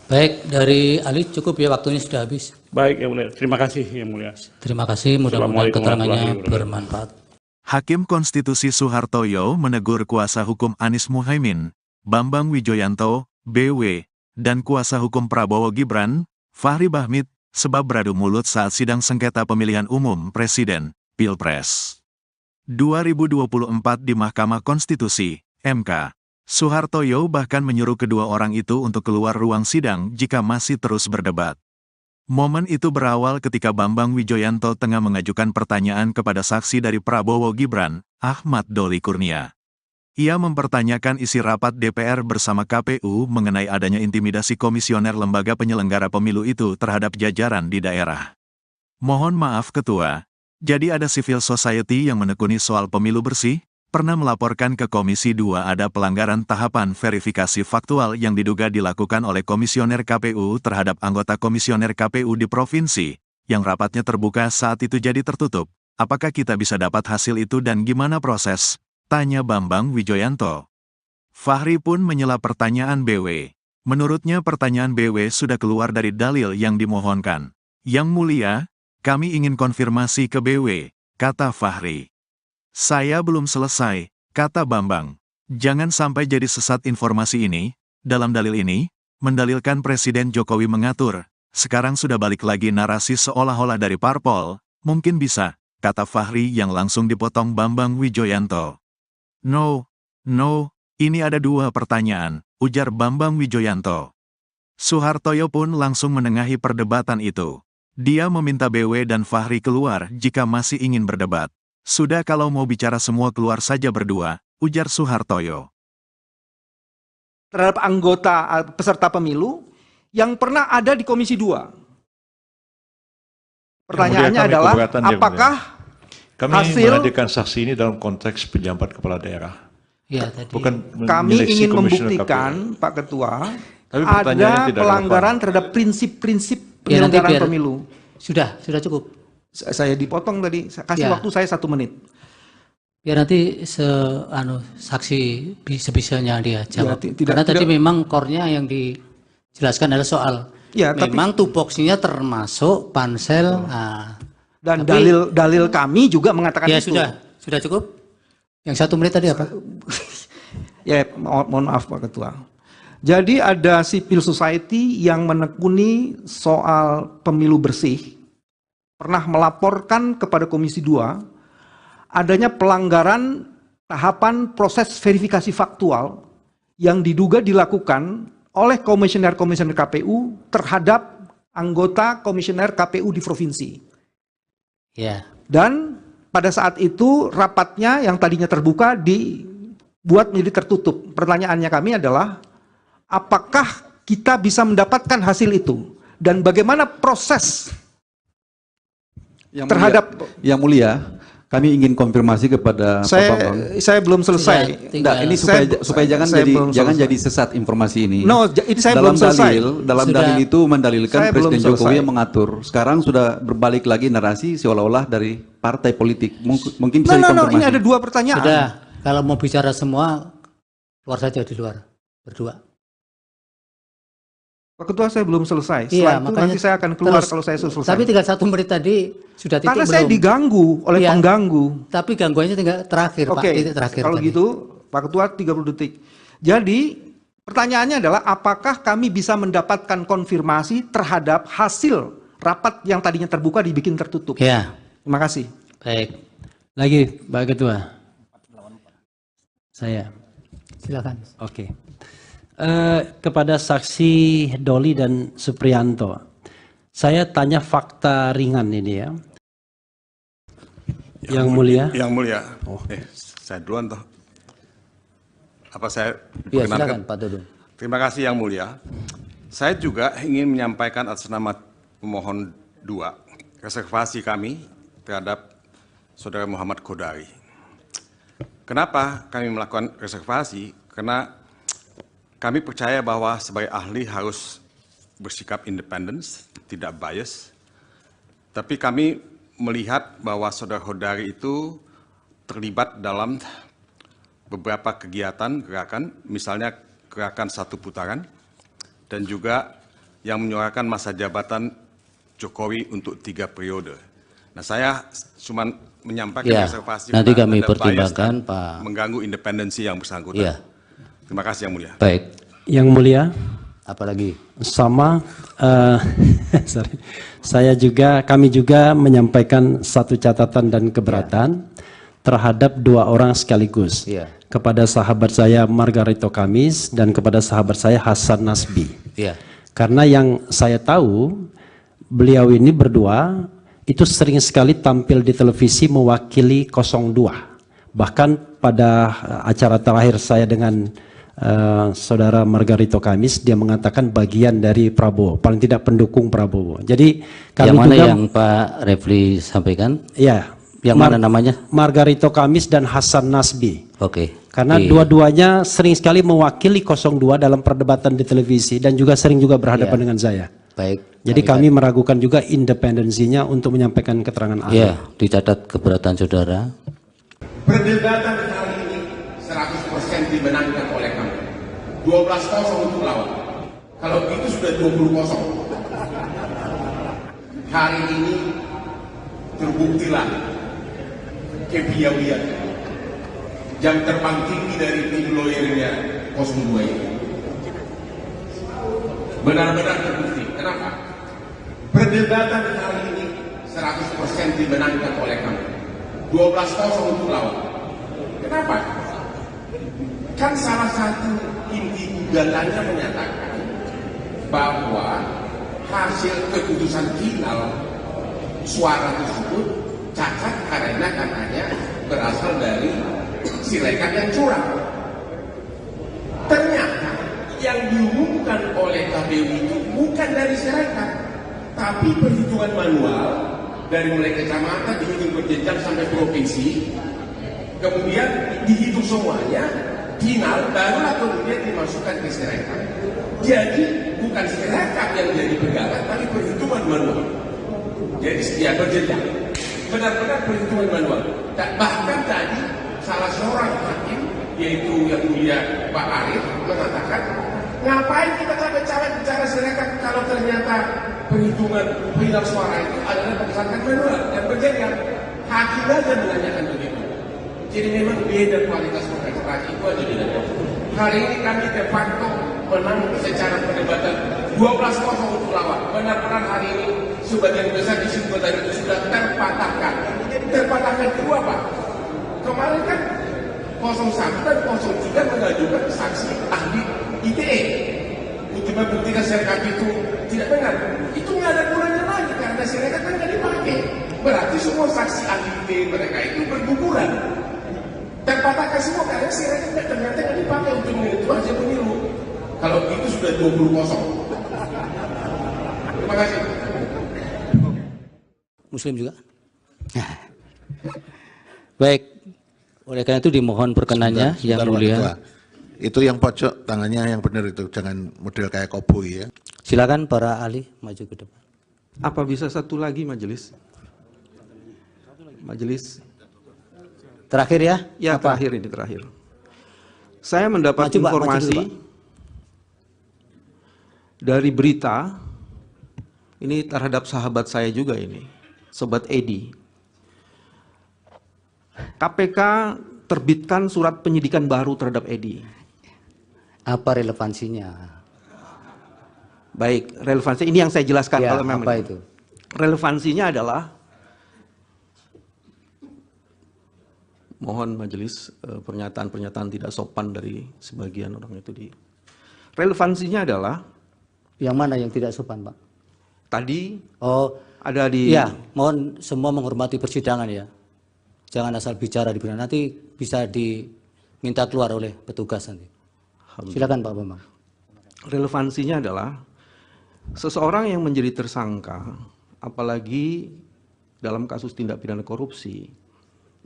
Speaker 8: Baik, dari Ali cukup ya, waktunya sudah habis.
Speaker 12: Baik, yang mulia. Terima kasih, yang mulia.
Speaker 8: Terima kasih, mudah-mudahan keterangannya bermanfaat.
Speaker 1: Hakim Konstitusi Soehartoyo menegur kuasa hukum Anies Muhaimin, Bambang Wijoyanto, BW, dan kuasa hukum Prabowo Gibran, Fahri Bahmit, sebab beradu mulut saat sidang sengketa pemilihan umum Presiden, Pilpres 2024 di Mahkamah Konstitusi, MK. Soehartoyo bahkan menyuruh kedua orang itu untuk keluar ruang sidang jika masih terus berdebat. Momen itu berawal ketika Bambang Wijoyanto tengah mengajukan pertanyaan kepada saksi dari Prabowo Gibran, Ahmad Doli Kurnia. Ia mempertanyakan isi rapat DPR bersama KPU mengenai adanya intimidasi komisioner lembaga penyelenggara pemilu itu terhadap jajaran di daerah. Mohon maaf Ketua, jadi ada civil society yang menekuni soal pemilu bersih, pernah melaporkan ke Komisi 2 ada pelanggaran tahapan verifikasi faktual yang diduga dilakukan oleh komisioner KPU terhadap anggota komisioner KPU di provinsi, yang rapatnya terbuka saat itu jadi tertutup. Apakah kita bisa dapat hasil itu dan gimana proses? Tanya Bambang Wijoyanto. Fahri pun menyela pertanyaan BW. Menurutnya pertanyaan BW sudah keluar dari dalil yang dimohonkan. Yang mulia, kami ingin konfirmasi ke BW, kata Fahri. Saya belum selesai, kata Bambang. Jangan sampai jadi sesat informasi ini. Dalam dalil ini, mendalilkan Presiden Jokowi mengatur. Sekarang sudah balik lagi narasi seolah-olah dari parpol. Mungkin bisa, kata Fahri yang langsung dipotong Bambang Wijoyanto. No, ini ada dua pertanyaan, ujar Bambang Wijoyanto. Soehartoyo pun langsung menengahi perdebatan itu. Dia meminta BW dan Fahri keluar jika masih ingin berdebat. Sudah kalau mau bicara semua keluar saja berdua, ujar Soehartoyo.
Speaker 2: Terhadap anggota peserta pemilu yang pernah ada di Komisi 2. Pertanyaannya adalah, apakah
Speaker 3: kami
Speaker 2: hasil
Speaker 3: menghadirkan saksi ini dalam konteks pejabat kepala daerah.
Speaker 8: Ya, tadi.
Speaker 3: Bukan
Speaker 2: kami ingin membuktikan, Pak Ketua, ada pelanggaran terhadap prinsip-prinsip penyelenggaraan pemilu.
Speaker 8: Sudah cukup.
Speaker 2: Saya dipotong tadi, kasih waktu saya 1 menit.
Speaker 8: Biar nanti saksi sebisanya dia jawab. Karena tadi memang core-nya yang dijelaskan adalah soal memang tupoksinya termasuk pansel.
Speaker 2: Dan dalil kami juga mengatakan itu.
Speaker 8: Sudah cukup. Yang 1 menit tadi apa?
Speaker 2: Ya, mohon maaf Pak Ketua. Jadi ada civil society yang menekuni soal pemilu bersih, pernah melaporkan kepada Komisi 2 adanya pelanggaran tahapan proses verifikasi faktual yang diduga dilakukan oleh komisioner-komisioner KPU terhadap anggota komisioner KPU di provinsi.
Speaker 8: Ya.
Speaker 2: Dan pada saat itu rapatnya yang tadinya terbuka dibuat menjadi tertutup. Pertanyaannya kami adalah, apakah kita bisa mendapatkan hasil itu? Dan bagaimana proses
Speaker 5: Yang mulia, kami ingin konfirmasi kepada Pak Bambang.
Speaker 2: Saya belum selesai.
Speaker 5: Ini supaya jangan jadi sesat informasi ini.
Speaker 2: No, ini saya belum selesai.
Speaker 5: Dalam dalil itu mendalilkan Presiden Jokowi yang mengatur. Sekarang sudah berbalik lagi narasi seolah-olah dari partai politik. Mungkin bisa dikonfirmasi.
Speaker 2: Ini ada dua pertanyaan.
Speaker 8: Sudah, kalau mau bicara semua, keluar saja di luar, berdua.
Speaker 2: Pak Ketua, saya belum selesai.
Speaker 8: Iya,
Speaker 2: Setelah itu nanti saya akan keluar kalau saya selesai.
Speaker 8: Tapi tinggal 1 menit tadi sudah titik
Speaker 2: karena
Speaker 8: belum?
Speaker 2: saya diganggu oleh pengganggu.
Speaker 8: Tapi gangguannya tinggal terakhir, Pak. Titik terakhir.
Speaker 2: Kalau
Speaker 8: tadi.
Speaker 2: gitu, Pak Ketua 30 detik. Jadi, pertanyaannya adalah apakah kami bisa mendapatkan konfirmasi terhadap hasil rapat yang tadinya terbuka dibikin tertutup?
Speaker 8: Ya.
Speaker 2: Terima kasih.
Speaker 8: Baik.
Speaker 6: Lagi, Pak Ketua. Saya.
Speaker 8: Silakan.
Speaker 6: Oke. Kepada saksi Doli dan Supriyanto, saya tanya fakta ringan ini ya. Yang mulia.
Speaker 7: Yang mulia. Saya duluan toh. Apa saya
Speaker 15: ya, silakan Pak Dudung.
Speaker 7: Terima kasih Yang Mulia. Saya juga ingin menyampaikan atas nama pemohon 2 reservasi kami terhadap Saudara Muhammad Kodari. Kenapa kami melakukan reservasi? Karena kami percaya bahwa sebagai ahli harus bersikap independen, tidak bias. Tapi kami melihat bahwa Saudara Kodari itu terlibat dalam beberapa kegiatan gerakan, misalnya gerakan 1 putaran, dan juga yang menyuarakan masa jabatan Jokowi untuk 3 periode. Nah, saya cuma menyampaikan reservasi.
Speaker 15: Nanti kami pertimbangkan, Pak.
Speaker 7: Mengganggu independensi yang bersangkutan.
Speaker 15: Ya.
Speaker 7: Terima kasih Yang Mulia.
Speaker 15: Baik.
Speaker 6: Yang Mulia.
Speaker 15: Apalagi?
Speaker 6: Sama, kami juga menyampaikan satu catatan dan keberatan terhadap 2 orang sekaligus. Kepada sahabat saya Margarito Kamis dan kepada sahabat saya Hasan Nasbi. Karena yang saya tahu, beliau ini berdua itu sering sekali tampil di televisi mewakili 02. Bahkan pada acara terakhir saya dengan Saudara Margarito Kamis, dia mengatakan bagian dari Prabowo, paling tidak pendukung Prabowo. Jadi kami
Speaker 15: yang mana
Speaker 6: juga,
Speaker 15: yang Pak Refli sampaikan?
Speaker 6: Ya.
Speaker 15: Yang mana namanya?
Speaker 6: Margarito Kamis dan Hasan Nasbi.
Speaker 15: Oke.
Speaker 6: Karena dua-duanya sering sekali mewakili 02 dalam perdebatan di televisi dan juga sering juga berhadapan dengan saya.
Speaker 15: Baik.
Speaker 6: Jadi kami meragukan juga independensinya untuk menyampaikan keterangan ahli.
Speaker 15: Ya, dicatat keberatan saudara.
Speaker 9: Perdebatan kali ini 100% dimenangkan oleh kami. 12-0 untuk lawan. Kalau itu sudah 20-0. Hari ini terbuktilah kepiawaian jam terbang tinggi dari tim lawyernya 02 ini. Benar-benar terbukti. Kenapa? Perdebatan kali ini 100% dimenangkan oleh kami. 12-0 untuk lawan. Kenapa? Kan salah satu inti gugatannya menyatakan bahwa hasil keputusan final suara tersebut cacat karena katanya berasal dari sirekap yang curang. Ternyata yang diumumkan oleh KPU itu bukan dari sirekap, tapi perhitungan manual dari mulai kecamatan dihitung berjenjang sampai provinsi, kemudian dihitung semuanya, final barulah kemudian dimasukkan ke sirekap. Jadi bukan sirekap yang jadi pegangan, tapi perhitungan manual. Jadi ya berjenjang, benar-benar perhitungan manual. Dan bahkan tadi salah seorang hakim, yaitu yang mulia Pak Arif, mengatakan, ngapain kita capek-capek bicara sirekap kalau ternyata perhitungan final suara itu adalah berdasarkan manual dan berjenjang. Hakim aja menanyakan begitu. Jadi memang beda kualitas kontestasi itu aja bedanya. Hari ini kami de facto menang secara perdebatan 12-0 untuk lawan. Benar-benar hari ini sebagian besar kesimpulan itu sudah terpatahkan. Terpatahkan kedua Pak. Kemarin kan 01 dan 03 mengajukan saksi ahli ITE Cuma buktikan sirekap itu tidak benar. Itu nggak ada gunanya lagi karena sirekap kan nggak dipakai. Berarti semua saksi ahli mereka itu berguguran. Terpatahkan semua karena sirekap ternyata nggak dipakai untuk menentukan hasil pemilu. Kalau itu sudah 20-0. Terima kasih.
Speaker 15: Muslim juga? Baik, oleh karena itu dimohon perkenannya yang mulia.
Speaker 10: Itu yang pojok tangannya yang benar itu, jangan model kayak koboi ya.
Speaker 15: Silakan para ahli maju ke depan.
Speaker 2: Apa bisa satu lagi majelis? Majelis.
Speaker 15: Terakhir ya?
Speaker 2: Ya,
Speaker 15: apa?
Speaker 2: Terakhir. Saya mendapat informasi dari berita ini terhadap sahabat saya juga ini, Sobat Edi. KPK terbitkan surat penyidikan baru terhadap Edi.
Speaker 15: Apa relevansinya?
Speaker 2: Baik, relevansi ini yang saya jelaskan.
Speaker 15: Ya,
Speaker 2: kalau memang
Speaker 15: apa itu?
Speaker 2: Relevansinya adalah, mohon majelis pernyataan-pernyataan tidak sopan dari sebagian orang itu di. Relevansinya adalah.
Speaker 15: Yang mana yang tidak sopan, Pak?
Speaker 2: Tadi ada di.
Speaker 15: Ya, mohon semua menghormati persidangan ya. Jangan asal bicara di persidangan, nanti bisa diminta keluar oleh petugas nanti. Silakan Pak Bambang.
Speaker 2: Relevansinya adalah seseorang yang menjadi tersangka, apalagi dalam kasus tindak pidana korupsi,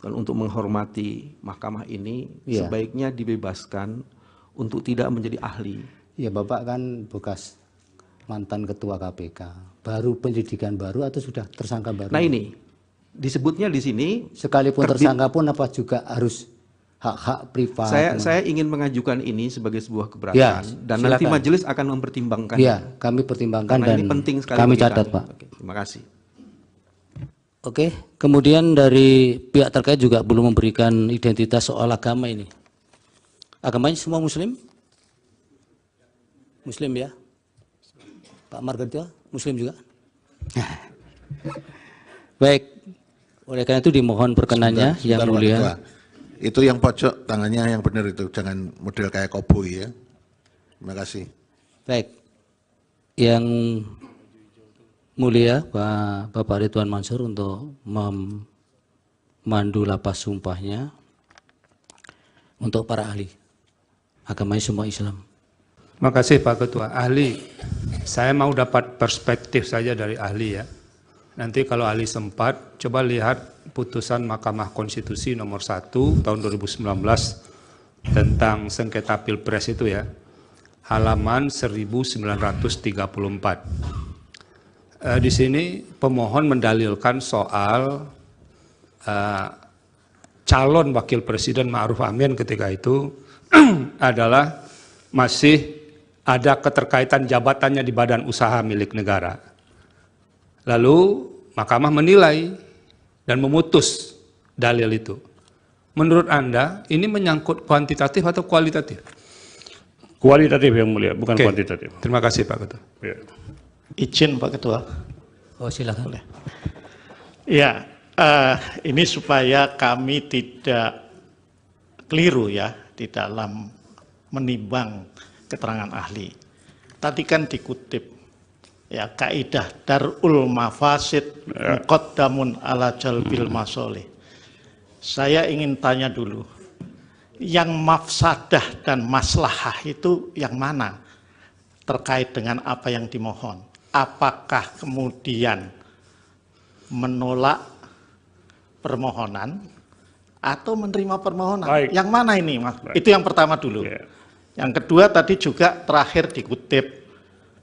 Speaker 2: dan untuk menghormati mahkamah ini sebaiknya dibebaskan untuk tidak menjadi ahli.
Speaker 15: Ya, Bapak kan bekas mantan ketua KPK, baru penyidikan baru atau sudah tersangka baru?
Speaker 2: Nah ini disebutnya di sini
Speaker 15: sekalipun tersangka pun apa juga harus hak-hak privat.
Speaker 2: Saya ingin mengajukan ini sebagai sebuah keberatan dan silakan. Nanti majelis akan mempertimbangkan.
Speaker 15: Ya, kami pertimbangkan
Speaker 2: karena
Speaker 15: dan
Speaker 2: ini penting sekali
Speaker 15: kami catat Pak.
Speaker 2: Oke, terima kasih.
Speaker 15: Oke, kemudian dari pihak terkait juga belum memberikan identitas soal agama ini. Agamanya semua Muslim? Muslim ya? Pak Margarito, Muslim juga? Baik, oleh karena itu dimohon perkenannya yang mulia.
Speaker 10: Itu yang pojok tangannya yang benar itu, jangan model kayak koboi ya. Terima kasih.
Speaker 15: Baik, yang mulia Bapak Ridwan Mansur untuk memandu lapas sumpahnya untuk para ahli. Agamanya semua Islam.
Speaker 11: Terima kasih Pak Ketua. Ahli, saya mau dapat perspektif saja dari ahli ya. Nanti kalau ahli sempat, coba lihat putusan Mahkamah Konstitusi nomor 1 tahun 2019 tentang sengketa Pilpres itu ya, halaman 1934. Di sini pemohon mendalilkan soal calon wakil presiden Ma'ruf Amin ketika itu adalah masih ada keterkaitan jabatannya di badan usaha milik negara. Lalu Mahkamah menilai dan memutus dalil itu. Menurut Anda ini menyangkut kuantitatif atau kualitatif?
Speaker 12: Kualitatif yang mulia, bukan kuantitatif.
Speaker 11: Terima kasih Pak Ketua.
Speaker 12: Ya.
Speaker 13: Izin Pak Ketua.
Speaker 15: Oh silakan.
Speaker 13: Boleh. Ya, ini supaya kami tidak keliru ya di dalam menimbang keterangan ahli. Tadi kan dikutip ya kaidah darul mafasid muqaddamun ala jalbil masolih. Saya ingin tanya dulu, yang mafsadah dan maslahah itu yang mana terkait dengan apa yang dimohon? Apakah kemudian menolak permohonan atau menerima permohonan?
Speaker 12: Baik.
Speaker 13: Yang mana ini, Mas? Baik. Itu yang pertama dulu. Yeah. Yang kedua tadi juga terakhir dikutip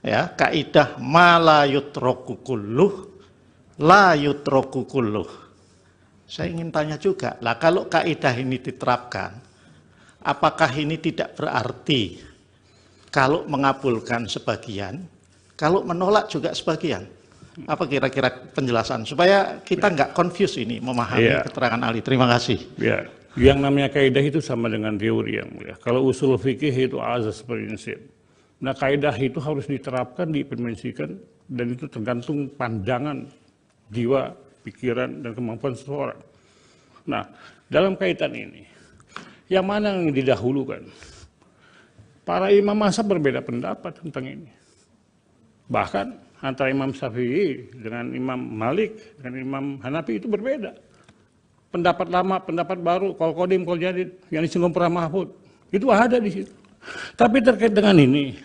Speaker 13: ya kaidah ma la yutraku kulluh la yutraku kulluh. Saya ingin tanya juga, lah kalau kaidah ini diterapkan, apakah ini tidak berarti kalau mengabulkan sebagian, kalau menolak juga sebagian? Apa kira-kira penjelasan supaya kita nggak confuse ini memahami keterangan ahli? Terima kasih.
Speaker 12: Ya. Yang namanya kaidah itu sama dengan teori yang mulia. Kalau usul fikih itu azas prinsip. Nah kaidah itu harus diterapkan, diimplementasikan, dan itu tergantung pandangan, jiwa, pikiran, dan kemampuan seseorang. Nah dalam kaitan ini, yang mana yang didahulukan? Para imam mazhab berbeda pendapat tentang ini. Bahkan antara Imam Syafi'i dengan Imam Malik, dengan Imam Hanafi itu berbeda. Pendapat lama, pendapat baru, kol kodim, kol jadid, yang disinggung Prof. Mahfud. Itu ada di situ. Tapi terkait dengan ini,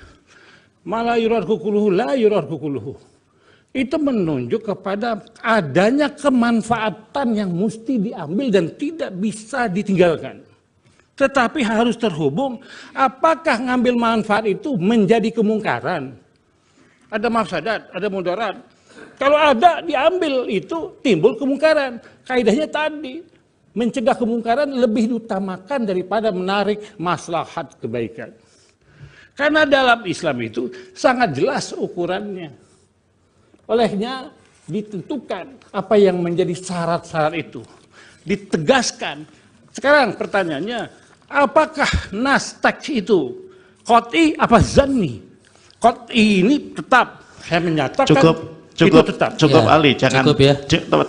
Speaker 12: malah yurarku kuluhu, la yurarku kuluhu. Itu menunjuk kepada adanya kemanfaatan yang mesti diambil dan tidak bisa ditinggalkan. Tetapi harus terhubung, apakah ngambil manfaat itu menjadi kemungkaran? Ada mafsadat, ada mudarat. Kalau ada, diambil itu timbul kemungkaran. Kaidahnya tadi, mencegah kemungkaran lebih diutamakan daripada menarik maslahat kebaikan. Karena dalam Islam itu sangat jelas ukurannya. Olehnya ditentukan apa yang menjadi syarat-syarat itu. Ditegaskan. Sekarang pertanyaannya, apakah nas teks itu qot'i apa zanni? Qot'i ini tetap saya menyatakan itu tetap.
Speaker 13: Cukup
Speaker 8: ya,
Speaker 13: Ali, jangan
Speaker 8: cukup ya.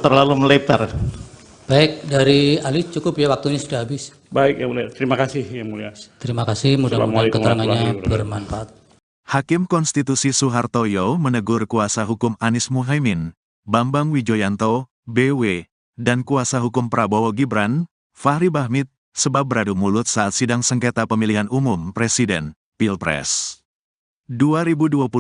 Speaker 13: Terlalu melebar.
Speaker 8: Baik, dari Ali cukup ya, waktunya sudah habis.
Speaker 12: Baik yang mulia, terima kasih yang mulia.
Speaker 8: Terima kasih, mudah-mudahan keterangannya bermanfaat.
Speaker 1: Hakim Konstitusi Soehartoyo menegur kuasa hukum Anies Muhaimin, Bambang Wijoyanto, BW, dan kuasa hukum Prabowo Gibran, Fahri Bahmit, sebab beradu mulut saat sidang sengketa pemilihan umum Presiden, Pilpres 2024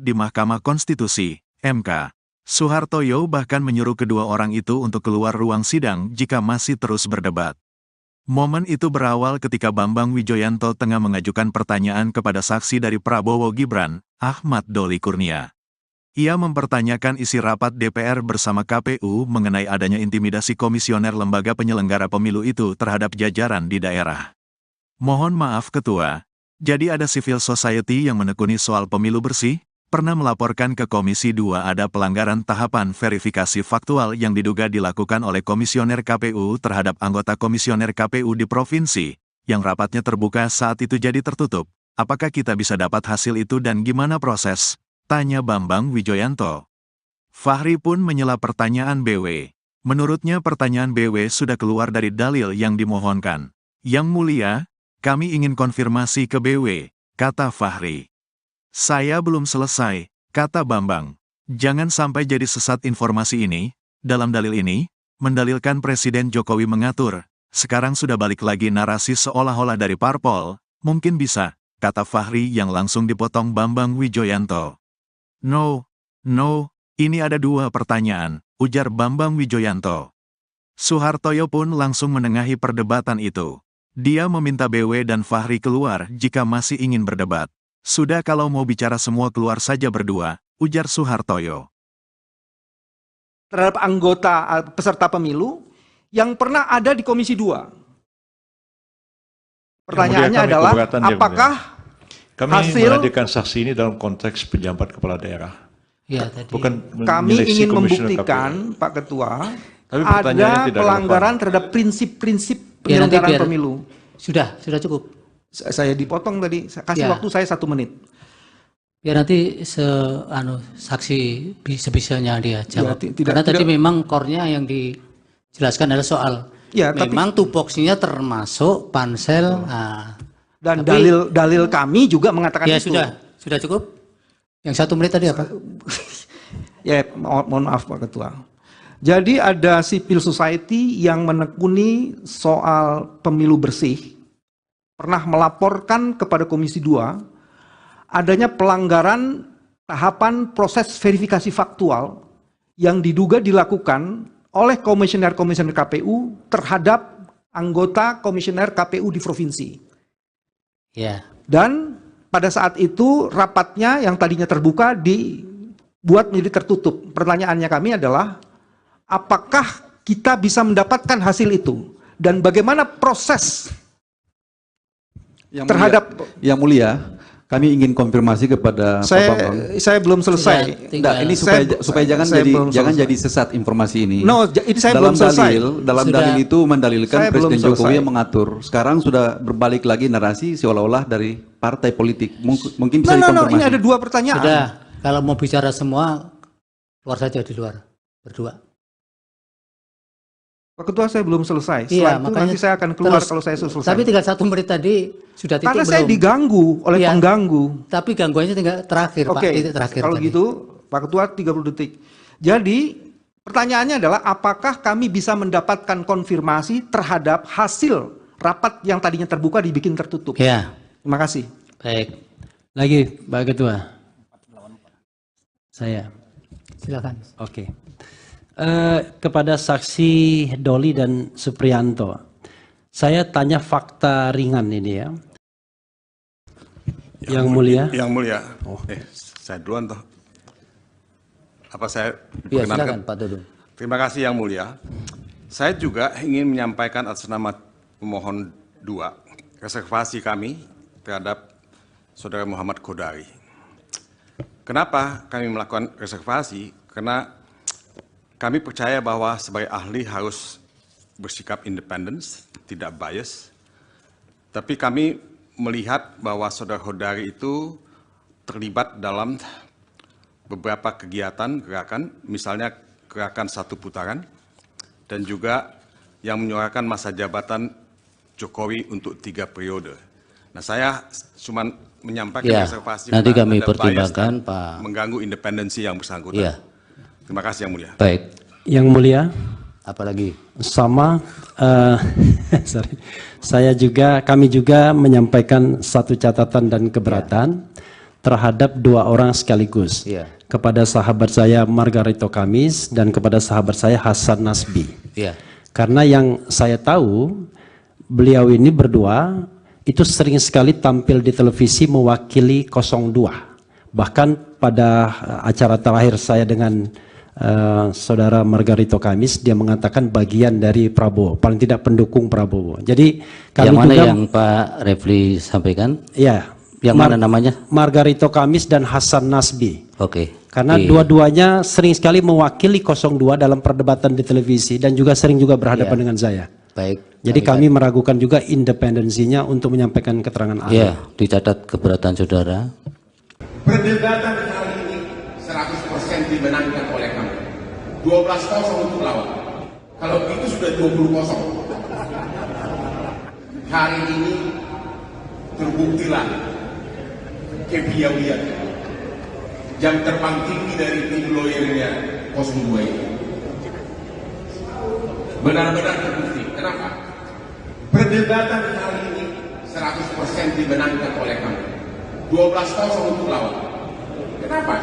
Speaker 1: di Mahkamah Konstitusi, MK. Soehartoyo bahkan menyuruh kedua orang itu untuk keluar ruang sidang jika masih terus berdebat. Momen itu berawal ketika Bambang Wijoyanto tengah mengajukan pertanyaan kepada saksi dari Prabowo Gibran, Ahmad Doli Kurnia. Ia mempertanyakan isi rapat DPR bersama KPU mengenai adanya intimidasi komisioner lembaga penyelenggara pemilu itu terhadap jajaran di daerah. Mohon maaf Ketua, jadi ada civil society yang menekuni soal pemilu bersih, pernah melaporkan ke Komisi 2 ada pelanggaran tahapan verifikasi faktual yang diduga dilakukan oleh komisioner KPU terhadap anggota komisioner KPU di provinsi, yang rapatnya terbuka saat itu jadi tertutup. Apakah kita bisa dapat hasil itu dan gimana proses? Tanya Bambang Wijoyanto. Fahri pun menyela pertanyaan BW. Menurutnya pertanyaan BW sudah keluar dari dalil yang dimohonkan. Yang mulia, kami ingin konfirmasi ke BW, kata Fahri. Saya belum selesai, kata Bambang. Jangan sampai jadi sesat informasi ini. Dalam dalil ini, mendalilkan Presiden Jokowi mengatur. Sekarang sudah balik lagi narasi seolah-olah dari parpol. Mungkin bisa, kata Fahri yang langsung dipotong Bambang Wijoyanto. No, ini ada dua pertanyaan, ujar Bambang Wijoyanto. Soehartoyo pun langsung menengahi perdebatan itu. Dia meminta BW dan Fahri keluar jika masih ingin berdebat. Sudah kalau mau bicara semua keluar saja berdua, ujar Soehartoyo.
Speaker 2: Terhadap anggota peserta pemilu yang pernah ada di Komisi 2. Pertanyaannya adalah, apakah
Speaker 3: kami
Speaker 2: hasil
Speaker 3: menghadirkan saksi ini dalam konteks pejabat kepala daerah.
Speaker 8: Ya, tadi.
Speaker 3: Bukan
Speaker 2: kami ingin membuktikan, Pak Ketua,
Speaker 3: tapi
Speaker 2: ada pelanggaran terhadap prinsip-prinsip penyelenggaraan pemilu.
Speaker 8: Sudah cukup.
Speaker 2: Saya dipotong tadi, kasih waktu saya 1 menit.
Speaker 8: Biar nanti saksi sebisanya dia jawab. Karena tadi memang core-nya yang dijelaskan adalah soal memang tupoksinya termasuk pansel.
Speaker 2: Dan dalil kami juga mengatakan itu.
Speaker 8: Sudah cukup. Yang 1 menit tadi apa?
Speaker 2: Ya, mohon maaf Pak Ketua. Jadi ada civil society yang menekuni soal pemilu bersih, pernah melaporkan kepada Komisi 2 adanya pelanggaran tahapan proses verifikasi faktual yang diduga dilakukan oleh komisioner-komisioner KPU terhadap anggota komisioner KPU di provinsi.
Speaker 8: Ya.
Speaker 2: Dan pada saat itu rapatnya yang tadinya terbuka dibuat menjadi tertutup. Pertanyaannya kami adalah, apakah kita bisa mendapatkan hasil itu? Dan bagaimana proses terhadap...
Speaker 5: Yang mulia, kami ingin konfirmasi kepada Pak Bambang.
Speaker 2: Saya belum selesai.
Speaker 5: Ini supaya jangan jadi sesat informasi ini.
Speaker 2: Ini saya belum selesai.
Speaker 5: Dalam dalil itu mendalilkan Presiden Jokowi yang mengatur. Sekarang sudah berbalik lagi narasi seolah-olah dari partai politik. Mungkin bisa dikonfirmasi.
Speaker 2: Ini ada 2 pertanyaan.
Speaker 8: Sudah, kalau mau bicara semua, keluar saja di luar, berdua.
Speaker 2: Pak Ketua, saya belum selesai.
Speaker 8: Iya,
Speaker 2: Setelah itu nanti saya akan keluar kalau saya selesai.
Speaker 8: Tapi tinggal 1 menit tadi sudah titik
Speaker 2: Karena
Speaker 8: belum?
Speaker 2: saya diganggu oleh pengganggu.
Speaker 8: Tapi gangguannya tinggal terakhir, Pak. Titik terakhir.
Speaker 2: Kalau
Speaker 8: tadi.
Speaker 2: gitu, Pak Ketua 30 detik. Jadi, pertanyaannya adalah apakah kami bisa mendapatkan konfirmasi terhadap hasil rapat yang tadinya terbuka dibikin tertutup?
Speaker 8: Ya.
Speaker 2: Terima kasih.
Speaker 8: Baik.
Speaker 6: Lagi, Pak Ketua. Saya.
Speaker 8: Silakan.
Speaker 6: Oke. Kepada saksi Doli dan Supriyanto, saya tanya fakta ringan ini ya. Yang mulia.
Speaker 7: Yang mulia. Saya duluan toh. Apa saya
Speaker 15: Ya, silakan Pak Dudung.
Speaker 7: Terima kasih yang mulia. Saya juga ingin menyampaikan atas nama pemohon 2 reservasi kami terhadap Saudara Muhammad Kodari. Kenapa kami melakukan reservasi? Karena kami percaya bahwa sebagai ahli harus bersikap independen, tidak bias. Tapi kami melihat bahwa Saudara Kodari itu terlibat dalam beberapa kegiatan gerakan, misalnya gerakan 1 putaran, dan juga yang menyuarakan masa jabatan Jokowi untuk 3 periode. Nah, saya cuma menyampaikan reservasi
Speaker 15: nanti kami
Speaker 7: ada
Speaker 15: pertimbangkan,
Speaker 7: bias dan
Speaker 15: Pak.
Speaker 7: mengganggu independensi yang bersangkutan.
Speaker 15: Iya.
Speaker 7: Terima kasih yang mulia.
Speaker 15: Baik.
Speaker 6: Yang mulia.
Speaker 15: Apalagi?
Speaker 6: Sama, sorry. Kami juga menyampaikan satu catatan dan keberatan terhadap 2 orang sekaligus.
Speaker 15: Iya.
Speaker 6: Kepada sahabat saya Margarito Kamis dan kepada sahabat saya Hasan Nasbi.
Speaker 15: Iya.
Speaker 6: Karena yang saya tahu, beliau ini berdua itu sering sekali tampil di televisi mewakili 02. Bahkan pada acara terakhir saya dengan saudara Margarito Kamis, dia mengatakan bagian dari Prabowo, paling tidak pendukung Prabowo. Jadi kami
Speaker 15: yang mana
Speaker 6: juga,
Speaker 15: yang Pak Refli sampaikan?
Speaker 6: Ya.
Speaker 15: Yang mana namanya?
Speaker 6: Margarito Kamis dan Hasan Nasbi.
Speaker 15: Oke.
Speaker 6: Karena dua-duanya sering sekali mewakili 02 dalam perdebatan di televisi dan juga sering juga berhadapan dengan saya.
Speaker 15: Baik.
Speaker 6: Jadi kami meragukan juga independensinya untuk menyampaikan keterangan ahli.
Speaker 15: Ya, dicatat keberatan saudara.
Speaker 9: Perdebatan kali ini 100% dimenangkan oleh kami. 12-0 untuk lawan. Kalau itu sudah 20-0. Hari ini terbuktilah kepiawaian jam terbang tinggi dari tim lawyernya 02 ini. Benar-benar terbukti. Kenapa? Perdebatan kali ini 100% dimenangkan oleh kami. 12-0 untuk lawan. Kenapa?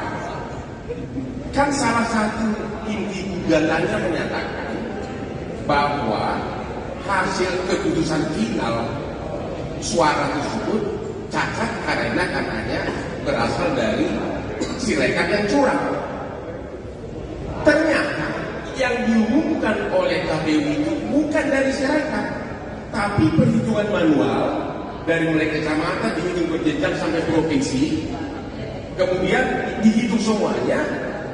Speaker 9: Kan salah satu inti gugatannya menyatakan bahwa hasil keputusan final suara tersebut cacat karena katanya berasal dari Sirekap yang curang. Ternyata yang diumumkan oleh KPU itu bukan dari Sirekap, tapi perhitungan manual dari mulai kecamatan dihitung berjenjang sampai provinsi, kemudian dihitung semuanya,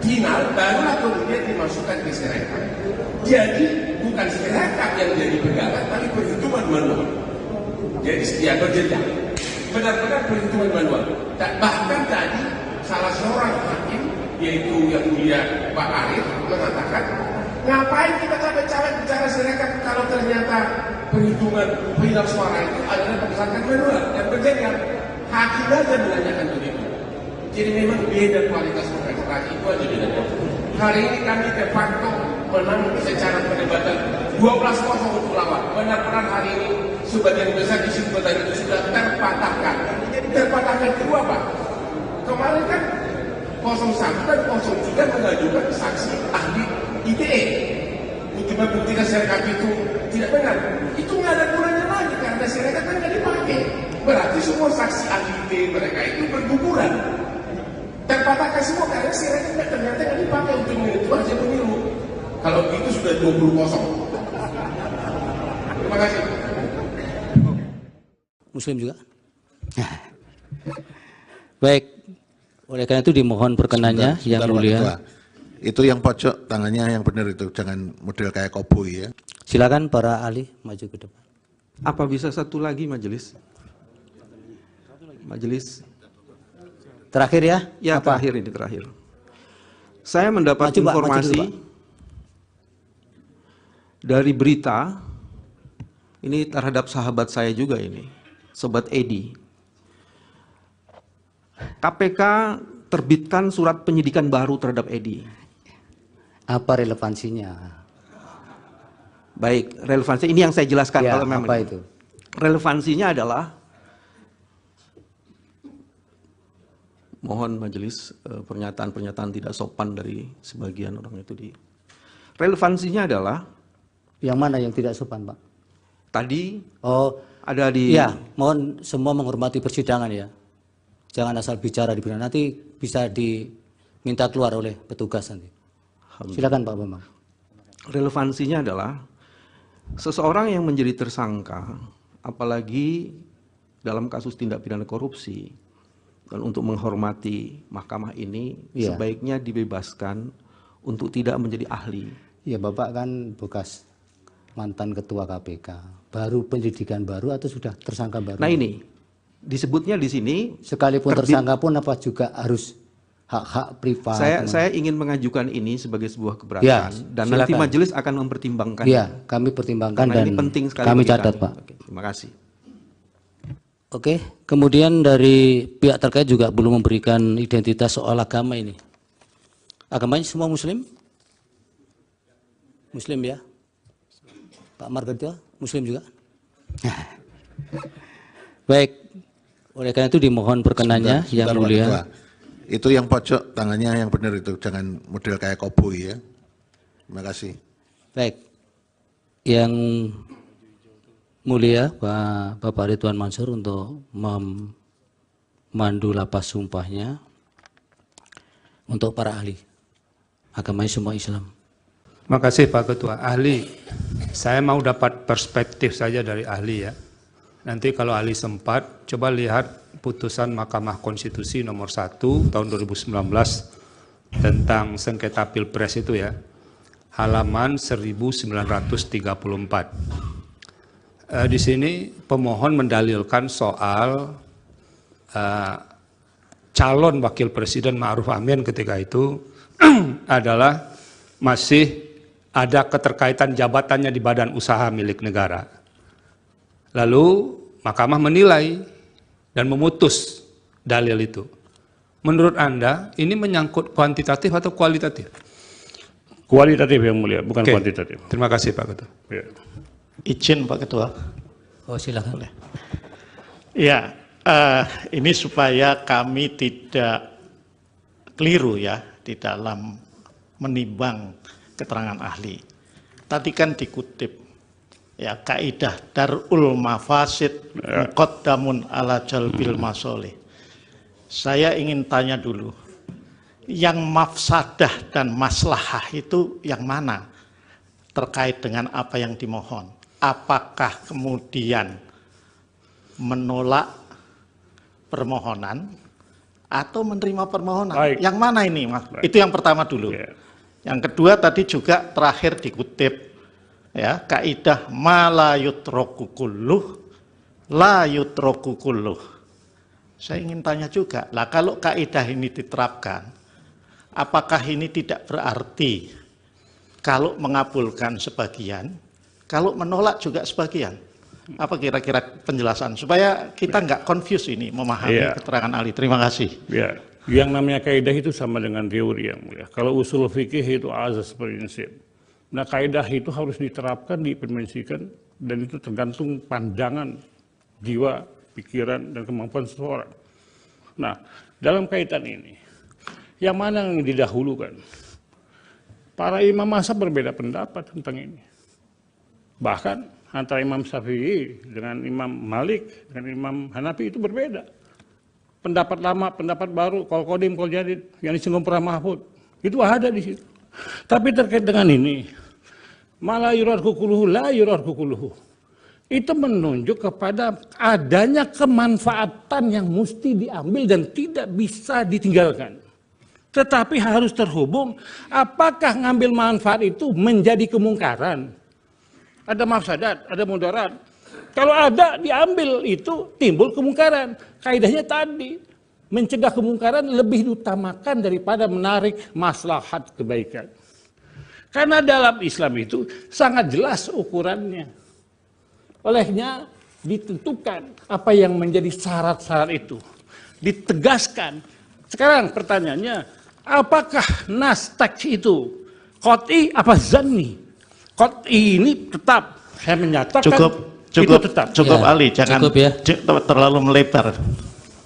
Speaker 9: final barulah kemudian dimasukkan ke Sirekap. Jadi bukan Sirekap yang jadi pegangan, tapi perhitungan manual. Jadi setia berjenjang, benar-benar perhitungan manual. Dan bahkan tadi salah seorang hakim, yaitu yang mulia Pak Arif, mengatakan, ngapain kita capek-capek bicara Sirekap kalau ternyata perhitungan final suara itu adalah berdasarkan manual dan berjenjang. Hakim aja menanyakan begitu. Jadi memang beda kualitas kontestasi itu aja bedanya. Hari ini kami de facto menang secara perdebatan 12-0 untuk lawan. Benar-benar hari ini sebagian besar di sini itu sudah terpatahkan. Terpatahkan kedua Pak. Kemarin kan 01 dan 03 mengajukan saksi ahli ITE untuk membuktikan Sirekap itu tidak benar. Itu nggak ada gunanya lagi karena Sirekap kan nggak dipakai. Berarti semua saksi ahli ITE mereka itu berguguran. Terpatahkan semua karena Sirekap ternyata nggak dipakai untuk menentukan hasil pemilu. Kalau itu sudah 20-0. Terima kasih.
Speaker 15: Muslim juga. Baik. Oleh karena itu dimohon perkenannya yang mulia.
Speaker 10: Itu yang pojok tangannya yang benar itu, jangan model kayak koboi ya.
Speaker 15: Silakan para ahli maju ke depan.
Speaker 2: Apa bisa satu lagi majelis? Majelis.
Speaker 15: Terakhir ya?
Speaker 2: Ya, apa? Terakhir. Saya mendapat informasi dari berita, ini terhadap sahabat saya juga ini, Sobat Edi. KPK terbitkan surat penyidikan baru terhadap Edi.
Speaker 15: Apa relevansinya?
Speaker 2: Baik, relevansi ini yang saya jelaskan.
Speaker 15: Ya,
Speaker 2: kalau memang
Speaker 15: apa itu?
Speaker 2: Relevansinya adalah, mohon majelis pernyataan-pernyataan tidak sopan dari sebagian orang itu di. Relevansinya adalah,
Speaker 15: yang mana yang tidak sopan, Pak?
Speaker 2: Tadi ada di.
Speaker 15: Ya, mohon semua menghormati persidangan ya. Jangan asal bicara di persidangan, nanti bisa diminta keluar oleh petugas nanti. Silakan Pak Bambang.
Speaker 2: Relevansinya adalah seseorang yang menjadi tersangka, apalagi dalam kasus tindak pidana korupsi, dan untuk menghormati mahkamah ini, sebaiknya dibebaskan untuk tidak menjadi ahli.
Speaker 15: Ya Bapak kan bekas mantan ketua KPK, baru penyidikan baru atau sudah tersangka baru?
Speaker 2: Nah ini, disebutnya di sini.
Speaker 15: Sekalipun tersangka pun apa juga harus hak-hak privat?
Speaker 2: Saya ingin mengajukan ini sebagai sebuah keberatan,
Speaker 15: ya,
Speaker 2: dan
Speaker 15: silakan.
Speaker 2: nanti majelis akan mempertimbangkan.
Speaker 15: Ya, kami pertimbangkan.
Speaker 2: Karena
Speaker 15: dan
Speaker 2: ini penting sekali
Speaker 15: kami
Speaker 2: bagi
Speaker 15: catat
Speaker 2: kami.
Speaker 15: Pak.
Speaker 2: Oke, terima kasih.
Speaker 15: Oke, kemudian dari pihak terkait juga belum memberikan identitas soal agama ini. Agamanya semua Muslim? Muslim ya? Pak Margarito, Muslim juga? Baik, oleh karena itu dimohon perkenannya yang mulia.
Speaker 10: Ketua. Itu yang pojok tangannya yang benar itu, jangan model kayak koboi ya. Terima kasih.
Speaker 15: Baik, yang mulia Pak Bapak Ridwan Mansur untuk memandu lapas sumpahnya untuk para ahli. Agamanya semua Islam.
Speaker 11: Terima kasih Pak Ketua. Ahli, saya mau dapat perspektif saja dari ahli ya. Nanti kalau ahli sempat, coba lihat putusan Mahkamah Konstitusi nomor 1 tahun 2019 tentang sengketa Pilpres itu ya. Halaman 1934. Di sini pemohon mendalilkan soal calon wakil presiden Ma'ruf Amin ketika itu adalah masih ada keterkaitan jabatannya di badan usaha milik negara. Lalu mahkamah menilai dan memutus dalil itu. Menurut Anda ini menyangkut kuantitatif atau kualitatif?
Speaker 12: Kualitatif yang mulia, bukan kuantitatif.
Speaker 11: Terima kasih Pak Ketua.
Speaker 12: Ya.
Speaker 13: Izin Pak Ketua.
Speaker 15: Oh silakan.
Speaker 13: Boleh. Ya, ini supaya kami tidak keliru ya di dalam menimbang keterangan ahli. Tadi kan dikutip ya kaidah darul mafasid muqaddamun ala jalbil masolih. Saya ingin tanya dulu, yang mafsadah dan maslahah itu yang mana terkait dengan apa yang dimohon? Apakah kemudian menolak permohonan atau menerima permohonan?
Speaker 12: Baik.
Speaker 13: Yang mana ini, Mas? Baik. Itu yang pertama dulu. Yeah. Yang kedua tadi juga terakhir dikutip ya kaidah ma la yutraku kulluh la yutraku kulluh. Saya ingin tanya juga, lah kalau kaidah ini diterapkan, apakah ini tidak berarti kalau mengabulkan sebagian, kalau menolak juga sebagian? Apa kira-kira penjelasan supaya kita nggak confuse ini memahami keterangan ahli? Terima kasih.
Speaker 12: Ya. Yang namanya kaidah itu sama dengan teori yang mulia. Kalau usul fikih itu azas prinsip. Nah kaidah itu harus diterapkan, diimplementasikan, dan itu tergantung pandangan, jiwa, pikiran, dan kemampuan seseorang. Nah dalam kaitan ini, yang mana yang didahulukan? Para imam mazhab berbeda pendapat tentang ini. Bahkan antara Imam Syafi'i dengan Imam Malik, dengan Imam Hanafi itu berbeda. Pendapat lama, pendapat baru, kol kodim, kol jadid, yang disinggung pernah Mahfud, itu ada di situ. Tapi terkait dengan ini, malah yurar kukuluhu, la yurar kukuluhu, itu menunjuk kepada adanya kemanfaatan yang mesti diambil dan tidak bisa ditinggalkan. Tetapi harus terhubung, apakah ngambil manfaat itu menjadi kemungkaran? Ada mafsadat, ada mudarat. Kalau ada diambil itu timbul kemungkaran. Kaidahnya tadi mencegah kemungkaran lebih diutamakan daripada menarik maslahat kebaikan. Karena dalam Islam itu sangat jelas ukurannya. Olehnya ditentukan apa yang menjadi syarat-syarat itu. Ditegaskan. Sekarang pertanyaannya, apakah nas teks itu qot'i apa zanni? Qot'i ini tetap, saya menyatakan itu tetap.
Speaker 13: Cukup
Speaker 8: Ya,
Speaker 13: Ali, jangan
Speaker 8: cukup ya.
Speaker 13: terlalu melebar.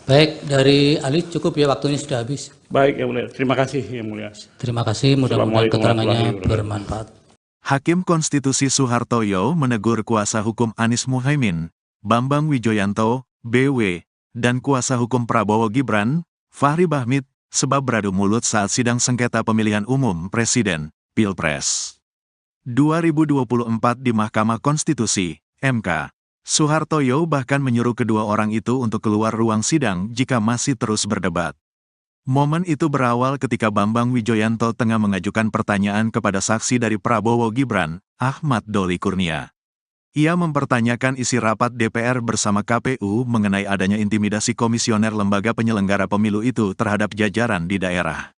Speaker 8: Baik, dari Ali cukup ya, waktunya sudah habis.
Speaker 12: Baik Yang Mulia, terima kasih Yang Mulia.
Speaker 8: Terima kasih, mudah-mudahan keterangannya bermanfaat.
Speaker 1: Hakim Konstitusi Soehartoyo menegur kuasa hukum Anies Muhaimin, Bambang Wijoyanto, BW, dan kuasa hukum Prabowo Gibran, Fahri Bahmit, sebab beradu mulut saat sidang sengketa pemilihan umum Presiden, Pilpres 2024 di Mahkamah Konstitusi, MK. Soehartoyo bahkan menyuruh kedua orang itu untuk keluar ruang sidang jika masih terus berdebat. Momen itu berawal ketika Bambang Wijoyanto tengah mengajukan pertanyaan kepada saksi dari Prabowo Gibran, Ahmad Doli Kurnia. Ia mempertanyakan isi rapat DPR bersama KPU mengenai adanya intimidasi komisioner lembaga penyelenggara pemilu itu terhadap jajaran di daerah.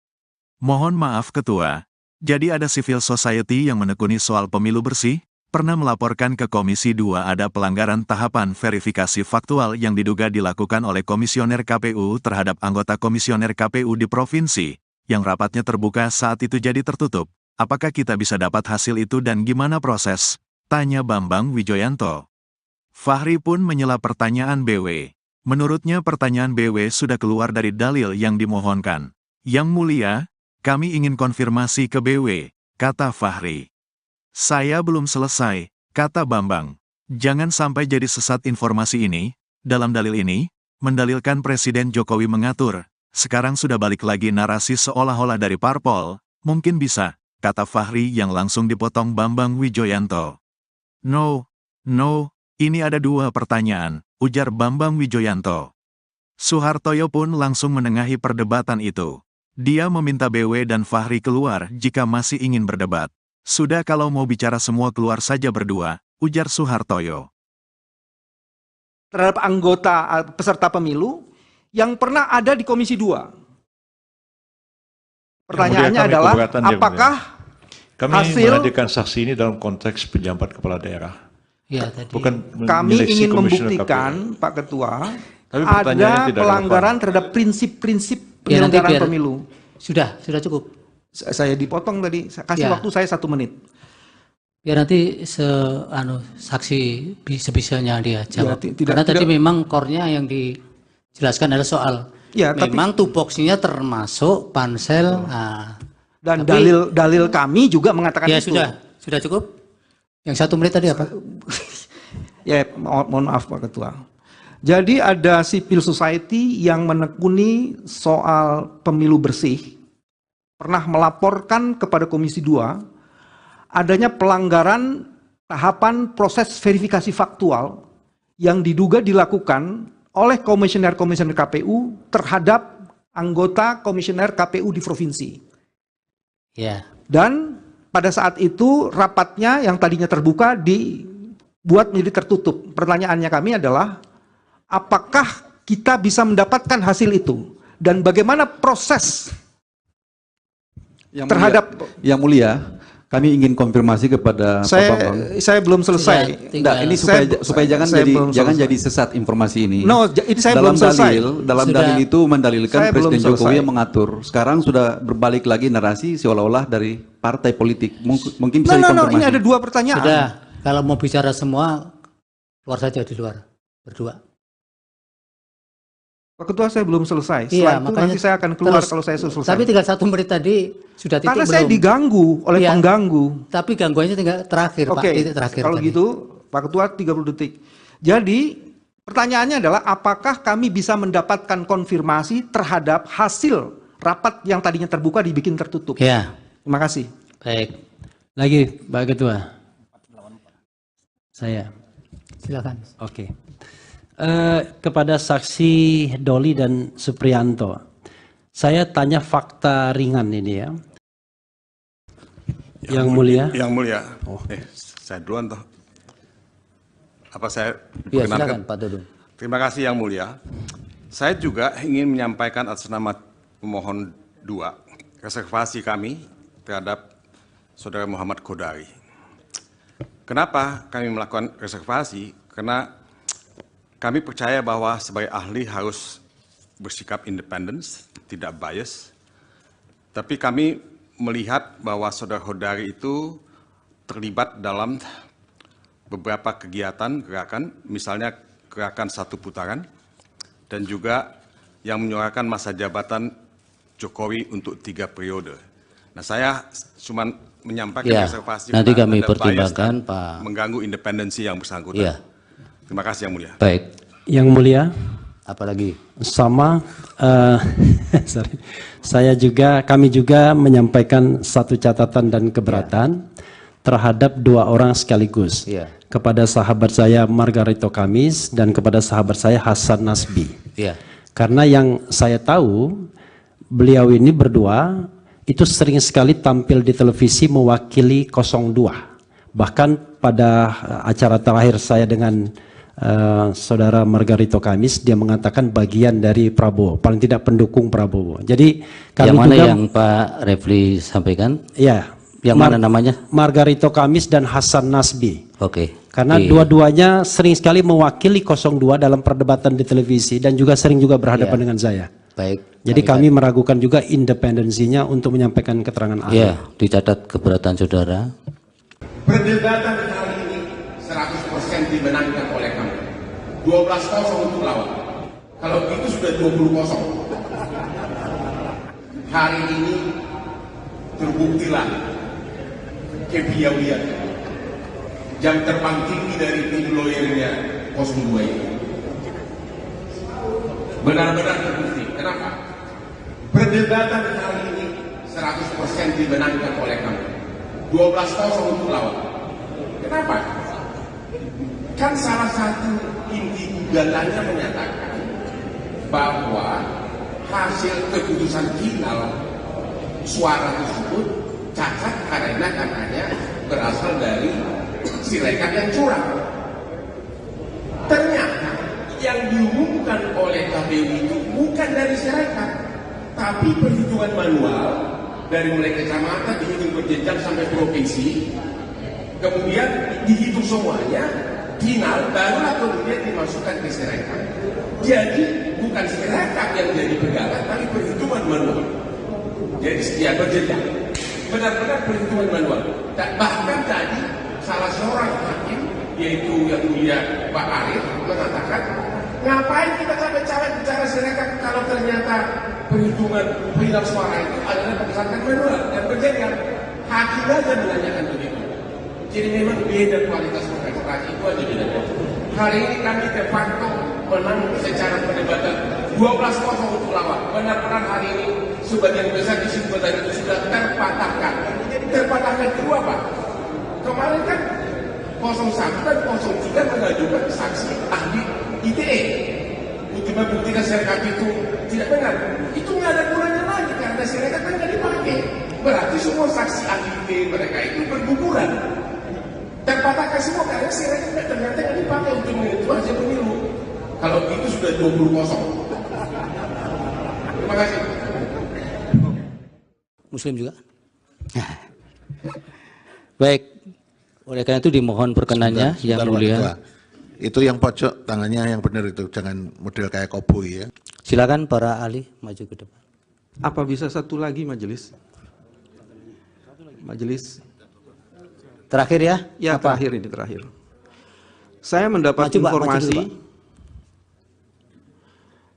Speaker 1: Mohon maaf Ketua, jadi ada civil society yang menekuni soal pemilu bersih? Pernah melaporkan ke Komisi 2 ada pelanggaran tahapan verifikasi faktual yang diduga dilakukan oleh komisioner KPU terhadap anggota komisioner KPU di provinsi, yang rapatnya terbuka saat itu jadi tertutup. Apakah kita bisa dapat hasil itu dan gimana proses? Tanya Bambang Wijoyanto. Fahri pun menyela pertanyaan BW. Menurutnya pertanyaan BW sudah keluar dari dalil yang dimohonkan. Yang Mulia, kami ingin konfirmasi ke BW, kata Fahri. Saya belum selesai, kata Bambang. Jangan sampai jadi sesat informasi ini. Dalam dalil ini, mendalilkan Presiden Jokowi mengatur. Sekarang sudah balik lagi narasi seolah-olah dari parpol. Mungkin bisa, kata Fahri yang langsung dipotong Bambang Wijoyanto. No, ini ada dua pertanyaan, ujar Bambang Wijoyanto. Soehartoyo pun langsung menengahi perdebatan itu. Dia meminta BW dan Fahri keluar jika masih ingin berdebat. Sudah kalau mau bicara semua keluar saja berdua, ujar Soehartoyo.
Speaker 2: Terhadap anggota peserta pemilu yang pernah ada di Komisi 2. Pertanyaannya adalah, apakah
Speaker 3: kami
Speaker 2: hasil
Speaker 3: menghadirkan saksi ini dalam konteks penjabat kepala daerah.
Speaker 8: Ya, tadi.
Speaker 3: Bukan
Speaker 2: kami ingin membuktikan, Pak Ketua, ada pelanggaran terhadap prinsip-prinsip penyelenggaraan pemilu.
Speaker 8: Sudah cukup.
Speaker 2: Saya dipotong tadi, kasih waktu saya 1 menit.
Speaker 8: Biar nanti saksi sebisanya dia jawab. Karena tadi memang core-nya yang dijelaskan adalah soal memang tupoksinya termasuk pansel.
Speaker 2: Dan dalil kami juga mengatakan itu.
Speaker 8: Sudah cukup. Yang 1 menit tadi apa?
Speaker 2: Ya, mohon maaf Pak Ketua. Jadi ada civil society yang menekuni soal pemilu bersih, pernah melaporkan kepada Komisi 2 adanya pelanggaran tahapan proses verifikasi faktual yang diduga dilakukan oleh komisioner-komisioner KPU terhadap anggota komisioner KPU di provinsi.
Speaker 8: Ya.
Speaker 2: Dan pada saat itu rapatnya yang tadinya terbuka dibuat menjadi tertutup. Pertanyaannya kami adalah, apakah kita bisa mendapatkan hasil itu? Dan bagaimana proses
Speaker 5: Yang Mulia, kami ingin konfirmasi kepada Pak Bambang.
Speaker 2: Saya belum selesai.
Speaker 5: Ini supaya jangan jadi sesat informasi ini.
Speaker 2: No, ini saya belum selesai.
Speaker 5: Dalam dalil itu mendalilkan Presiden Jokowi yang mengatur. Sekarang sudah berbalik lagi narasi seolah-olah dari partai politik. Mungkin bisa dikonfirmasi.
Speaker 2: Ini ada 2 pertanyaan.
Speaker 8: Sudah, kalau mau bicara semua, keluar saja di luar, berdua.
Speaker 2: Pak Ketua, saya belum selesai. Setelah itu nanti saya akan keluar kalau saya selesai.
Speaker 8: Tapi tinggal 1 menit tadi sudah titik belum.
Speaker 2: Karena saya diganggu oleh pengganggu.
Speaker 8: Tapi gangguannya tinggal terakhir, Pak. Titik terakhir.
Speaker 2: Kalau
Speaker 8: tadi.
Speaker 2: gitu, Pak Ketua 30 detik. Jadi, pertanyaannya adalah apakah kami bisa mendapatkan konfirmasi terhadap hasil rapat yang tadinya terbuka dibikin tertutup?
Speaker 8: Ya.
Speaker 2: Terima kasih.
Speaker 8: Baik.
Speaker 6: Lagi, Pak Ketua. Saya.
Speaker 8: Silakan.
Speaker 6: Oke. Kepada saksi Doli dan Supriyanto, saya tanya fakta ringan ini ya. Yang Mulia.
Speaker 7: Yang Mulia. Saya duluan toh. Apa saya
Speaker 8: ya, silakan Pak Dudung.
Speaker 7: Terima kasih Yang Mulia. Saya juga ingin menyampaikan atas nama pemohon 2 reservasi kami terhadap Saudara Muhammad Kodari. Kenapa kami melakukan reservasi? Karena kami percaya bahwa sebagai ahli harus bersikap independen, tidak bias. Tapi kami melihat bahwa Saudara Kodari itu terlibat dalam beberapa kegiatan gerakan, misalnya gerakan 1 putaran, dan juga yang menyuarakan masa jabatan Jokowi untuk 3 periode. Nah, saya cuma menyampaikan
Speaker 18: ya,
Speaker 7: reservasi
Speaker 18: nanti kami
Speaker 7: ada
Speaker 18: pertimbangkan Pak.
Speaker 7: mengganggu independensi yang bersangkutan.
Speaker 18: Ya.
Speaker 7: Terima kasih Yang Mulia.
Speaker 18: Baik.
Speaker 6: Yang Mulia,
Speaker 18: apalagi
Speaker 6: sama sorry. Kami juga menyampaikan satu catatan dan keberatan terhadap 2 orang sekaligus.
Speaker 18: Ya.
Speaker 6: Kepada sahabat saya Margarito Kamis dan kepada sahabat saya Hasan Nasbi.
Speaker 18: Ya.
Speaker 6: Karena yang saya tahu beliau ini berdua itu sering sekali tampil di televisi mewakili 02. Bahkan pada acara terakhir saya dengan saudara Margarito Kamis, dia mengatakan bagian dari Prabowo, paling tidak pendukung Prabowo. Jadi kami
Speaker 18: yang mana
Speaker 6: juga,
Speaker 18: yang Pak Refli sampaikan?
Speaker 6: Ya.
Speaker 18: Yang mana namanya?
Speaker 6: Margarito Kamis dan Hasan Nasbi.
Speaker 18: Oke.
Speaker 6: Karena dua-duanya sering sekali mewakili 02 dalam perdebatan di televisi dan juga sering juga berhadapan dengan saya.
Speaker 18: Baik.
Speaker 6: Jadi kami meragukan juga independensinya untuk menyampaikan keterangan ahli.
Speaker 18: Ya, dicatat keberatan saudara.
Speaker 9: Perdebatan kali ini 100% dimenangkan oleh kami. 12-0 untuk lawan. Kalau itu sudah 20-0. Hari ini terbuktilah kepiawaian jam terbang tinggi dari tim lawyernya 02 ini. Benar-benar terbukti. Kenapa? Perdebatan kali ini 100% dimenangkan oleh kami. 12-0 untuk lawan. Kenapa? Kan salah satu inti gugatannya menyatakan bahwa hasil keputusan final suara tersebut cacat karena katanya berasal dari Sirekap yang curang. Ternyata yang diumumkan oleh KPU itu bukan dari Sirekap, tapi perhitungan manual dari mulai kecamatan dihitung berjenjang sampai provinsi, kemudian dihitung semuanya, final barulah kemudian dimasukkan ke Sirekap. Jadi bukan Sirekap yang jadi pegangan, tapi perhitungan manual. Jadi sekian berjenjang, benar-benar perhitungan manual. Dan bahkan tadi salah seorang hakim, yaitu Yang Mulia Pak Arif, mengatakan, ngapain kita cawe-cawe bicara Sirekap kalau ternyata perhitungan final suara itu adalah berdasarkan manual dan berjenjang. Hakim aja menanyakan begitu. Jadi memang beda kualitas kontestasi itu aja bedanya. Hari ini kami de facto menang secara perdebatan 12-0 untuk lawan. Benar-benar hari ini sebagian besar kesimpulan itu sudah terpatahkan. Terpatahkan kedua Pak. Kemarin kan 01 dan 03 mengajukan saksi ahli ITE untuk membuktikan Sirekap itu tidak benar. Itu nggak ada gunanya lagi karena Sirekap kan nggak dipakai. Berarti semua saksi ahli ITE mereka itu berguguran. Terpatahkan semua karena Sirekap ternyata nggak dipakai untuk menentukan hasil pemilu. Kalau itu sudah 20-0. Terima kasih.
Speaker 18: Muslim juga. Baik. Oleh karena itu dimohon perkenannya Yang Mulia.
Speaker 10: Itu yang pojok tangannya yang benar itu, jangan model kayak koboi ya.
Speaker 18: Silakan para ahli maju ke depan.
Speaker 2: Apa bisa satu lagi majelis? Majelis.
Speaker 18: Terakhir ya?
Speaker 2: Ya,
Speaker 18: apa?
Speaker 2: terakhir ini terakhir. Saya mendapat informasi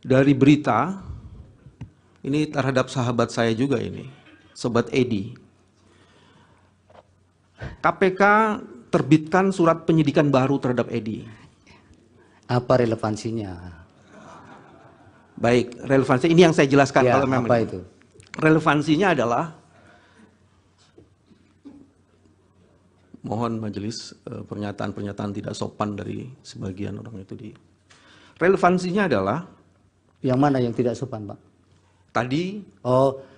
Speaker 2: dari berita ini terhadap sahabat saya juga ini, Sobat Edi. KPK terbitkan surat penyidikan baru terhadap Edi.
Speaker 18: Apa relevansinya?
Speaker 2: Baik, relevansi ini yang saya jelaskan
Speaker 18: Ya,
Speaker 2: kalau memang
Speaker 18: apa itu?
Speaker 2: Relevansinya adalah, mohon majelis pernyataan-pernyataan tidak sopan dari sebagian orang itu di. Relevansinya adalah
Speaker 18: yang mana yang tidak sopan, Pak?
Speaker 2: Tadi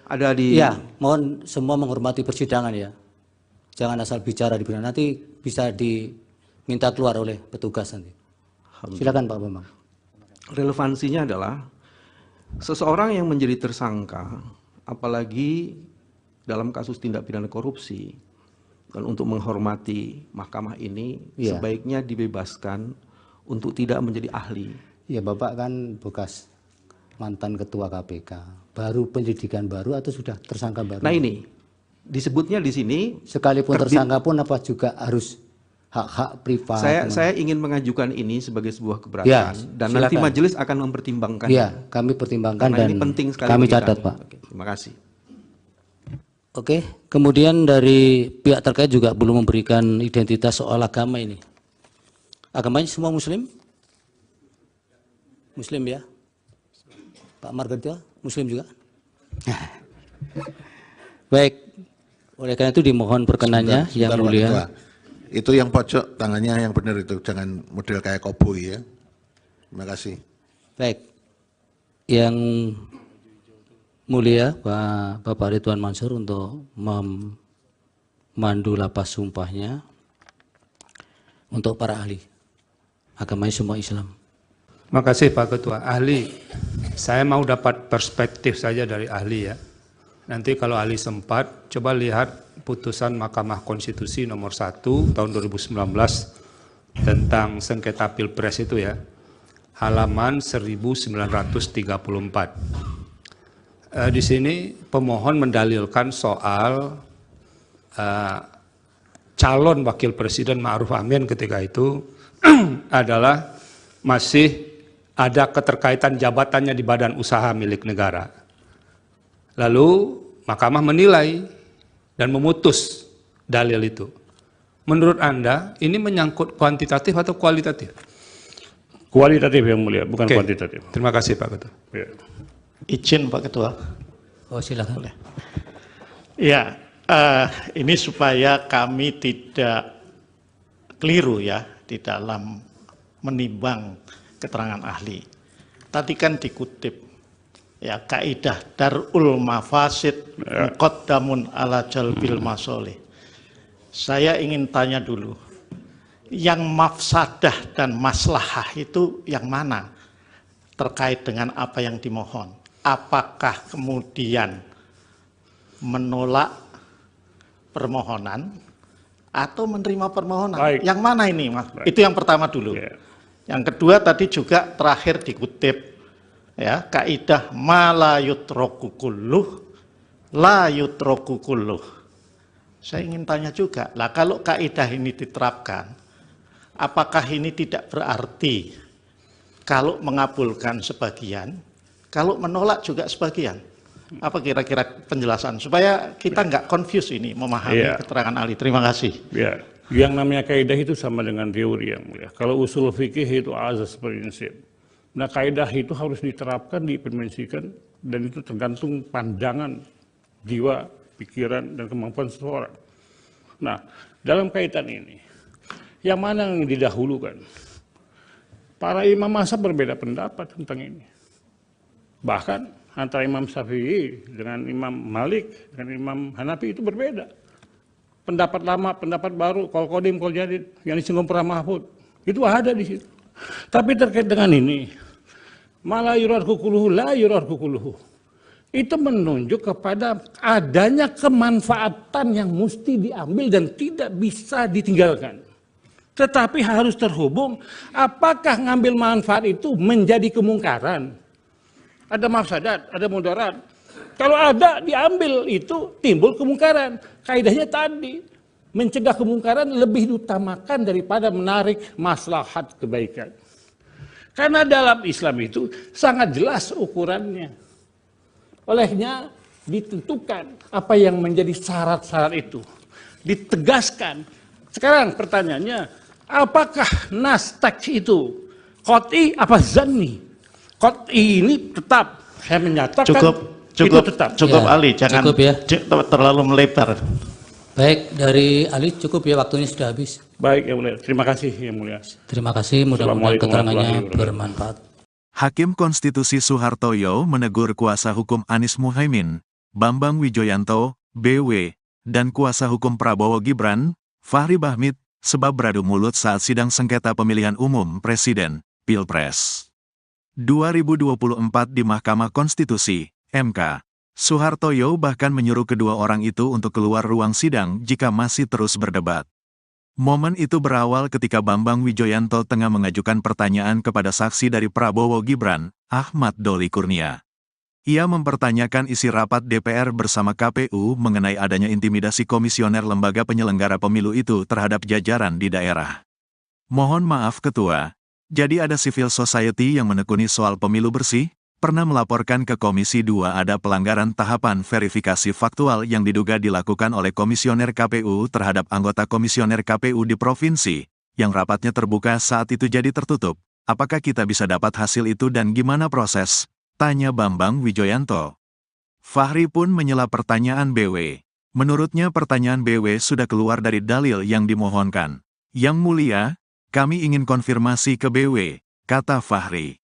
Speaker 18: ada di. Ya, mohon semua menghormati persidangan ya. Jangan asal bicara di sana, nanti bisa diminta keluar oleh petugas nanti. Silakan Pak Bambang.
Speaker 2: Relevansinya adalah seseorang yang menjadi tersangka, apalagi dalam kasus tindak pidana korupsi, dan untuk menghormati mahkamah ini sebaiknya dibebaskan untuk tidak menjadi ahli.
Speaker 15: Ya, Bapak kan bekas mantan ketua KPK, baru penyidikan baru atau sudah tersangka baru?
Speaker 2: Nah ini disebutnya di sini
Speaker 15: sekalipun tersangka pun apa juga harus hak-hak privat.
Speaker 2: Saya ingin mengajukan ini sebagai sebuah keberatan dan silakan. Nanti majelis akan mempertimbangkan.
Speaker 15: Ya, kami pertimbangkan dan
Speaker 2: ini penting sekali
Speaker 15: kami catat, Pak.
Speaker 2: Oke, terima kasih.
Speaker 15: Oke, kemudian dari pihak terkait juga belum memberikan identitas soal agama ini. Agamanya semua Muslim? Muslim ya? Pak Margarito, Muslim juga? Baik, oleh karena itu dimohon perkenannya yang mulia.
Speaker 10: Itu yang pojok tangannya yang benar itu, jangan model kayak koboi ya. Terima kasih.
Speaker 15: Baik, yang mulia Bapak Ridwan Mansur untuk memandu lapas sumpahnya untuk para ahli. Agamanya semua Islam.
Speaker 11: Terima kasih Pak Ketua. Ahli, saya mau dapat perspektif saja dari ahli ya. Nanti kalau ahli sempat, coba lihat putusan Mahkamah Konstitusi nomor 1 tahun 2019 tentang sengketa Pilpres itu ya, halaman 1934. Di sini pemohon mendalilkan soal calon wakil presiden Ma'ruf Amin ketika itu adalah masih ada keterkaitan jabatannya di badan usaha milik negara. Lalu Mahkamah menilai dan memutus dalil itu. Menurut Anda, ini menyangkut kuantitatif atau kualitatif?
Speaker 12: Kualitatif yang mulia, bukan kuantitatif.
Speaker 11: Terima kasih Pak Ketua.
Speaker 12: Ya.
Speaker 13: Izin Pak Ketua.
Speaker 15: Oh silakan.
Speaker 13: Boleh. Ya, ini supaya kami tidak keliru ya di dalam menimbang keterangan ahli. Tadi kan dikutip ya kaidah darul mafasid muqaddamun ala jalbil masolih. Saya ingin tanya dulu, yang mafsadah dan maslahah itu yang mana terkait dengan apa yang dimohon? Apakah kemudian menolak permohonan atau menerima permohonan?
Speaker 12: Baik.
Speaker 13: Yang mana ini, Mas?
Speaker 12: Baik.
Speaker 13: Itu yang pertama dulu. Yang kedua tadi juga terakhir dikutip ya kaidah ma la yutraku kulluh la yutraku kulluh. Saya ingin tanya juga, lah kalau kaidah ini diterapkan, apakah ini tidak berarti kalau mengabulkan sebagian, kalau menolak juga sebagian? Apa kira-kira penjelasan supaya kita nggak confuse ini memahami keterangan ahli? Terima kasih.
Speaker 12: Ya, yang namanya kaidah itu sama dengan teori yang mulia. Kalau usul fikih itu azas prinsip. Nah, kaidah itu harus diterapkan, diimplementasikan, dan itu tergantung pandangan, jiwa, pikiran, dan kemampuan seseorang. Nah, dalam kaitan ini, yang mana yang didahulukan? Para imam mazhab berbeda pendapat tentang ini. Bahkan antara Imam Syafi'i dengan Imam Malik, dengan Imam Hanafi itu berbeda. Pendapat lama, pendapat baru, qaul qadim, qaul jadid, yang disinggung para mahfud, itu ada di situ. Tapi terkait dengan ini, malah yuradku kuluhu, la yuradku kuluhu. Itu menunjuk kepada adanya kemanfaatan yang mesti diambil dan tidak bisa ditinggalkan. Tetapi harus terhubung, apakah ngambil manfaat itu menjadi kemungkaran? Ada mafsadat, ada mudarat. Kalau ada diambil itu timbul kemungkaran. Kaidahnya tadi, mencegah kemungkaran lebih diutamakan daripada menarik maslahat kebaikan. Karena dalam Islam itu sangat jelas ukurannya. Olehnya ditentukan apa yang menjadi syarat-syarat itu. Ditegaskan. Sekarang pertanyaannya, apakah nas teks itu qat'i apa zanni? Qat'i ini tetap, saya menyatakan itu tetap.
Speaker 13: Cukup Ali, jangan
Speaker 15: cukup ya.
Speaker 13: Terlalu melebar.
Speaker 15: Baik, dari Ali cukup ya, waktunya sudah habis.
Speaker 12: Baik, yang mulia. Terima kasih, yang mulia.
Speaker 15: Terima kasih, mudah-mudahan keterangannya bermanfaat.
Speaker 1: Hakim Konstitusi Soehartoyo menegur kuasa hukum Anies Muhaimin, Bambang Wijoyanto, BW, dan kuasa hukum Prabowo Gibran, Fahri Bahmit, sebab beradu mulut saat sidang sengketa pemilihan umum Presiden, Pilpres 2024 di Mahkamah Konstitusi, MK. Suhartoyo bahkan menyuruh kedua orang itu untuk keluar ruang sidang jika masih terus berdebat. Momen itu berawal ketika Bambang Wijoyanto tengah mengajukan pertanyaan kepada saksi dari Prabowo Gibran, Ahmad Doli Kurnia. Ia mempertanyakan isi rapat DPR bersama KPU mengenai adanya intimidasi komisioner lembaga penyelenggara pemilu itu terhadap jajaran di daerah. Mohon maaf Ketua, jadi ada civil society yang menekuni soal pemilu bersih, pernah melaporkan ke Komisi 2 ada pelanggaran tahapan verifikasi faktual yang diduga dilakukan oleh komisioner KPU terhadap anggota komisioner KPU di provinsi, yang rapatnya terbuka saat itu jadi tertutup. Apakah kita bisa dapat hasil itu dan gimana proses? Tanya Bambang Wijoyanto. Fahri pun menyela pertanyaan BW. Menurutnya pertanyaan BW sudah keluar dari dalil yang dimohonkan. Yang mulia, kami ingin konfirmasi ke BW, kata Fahri.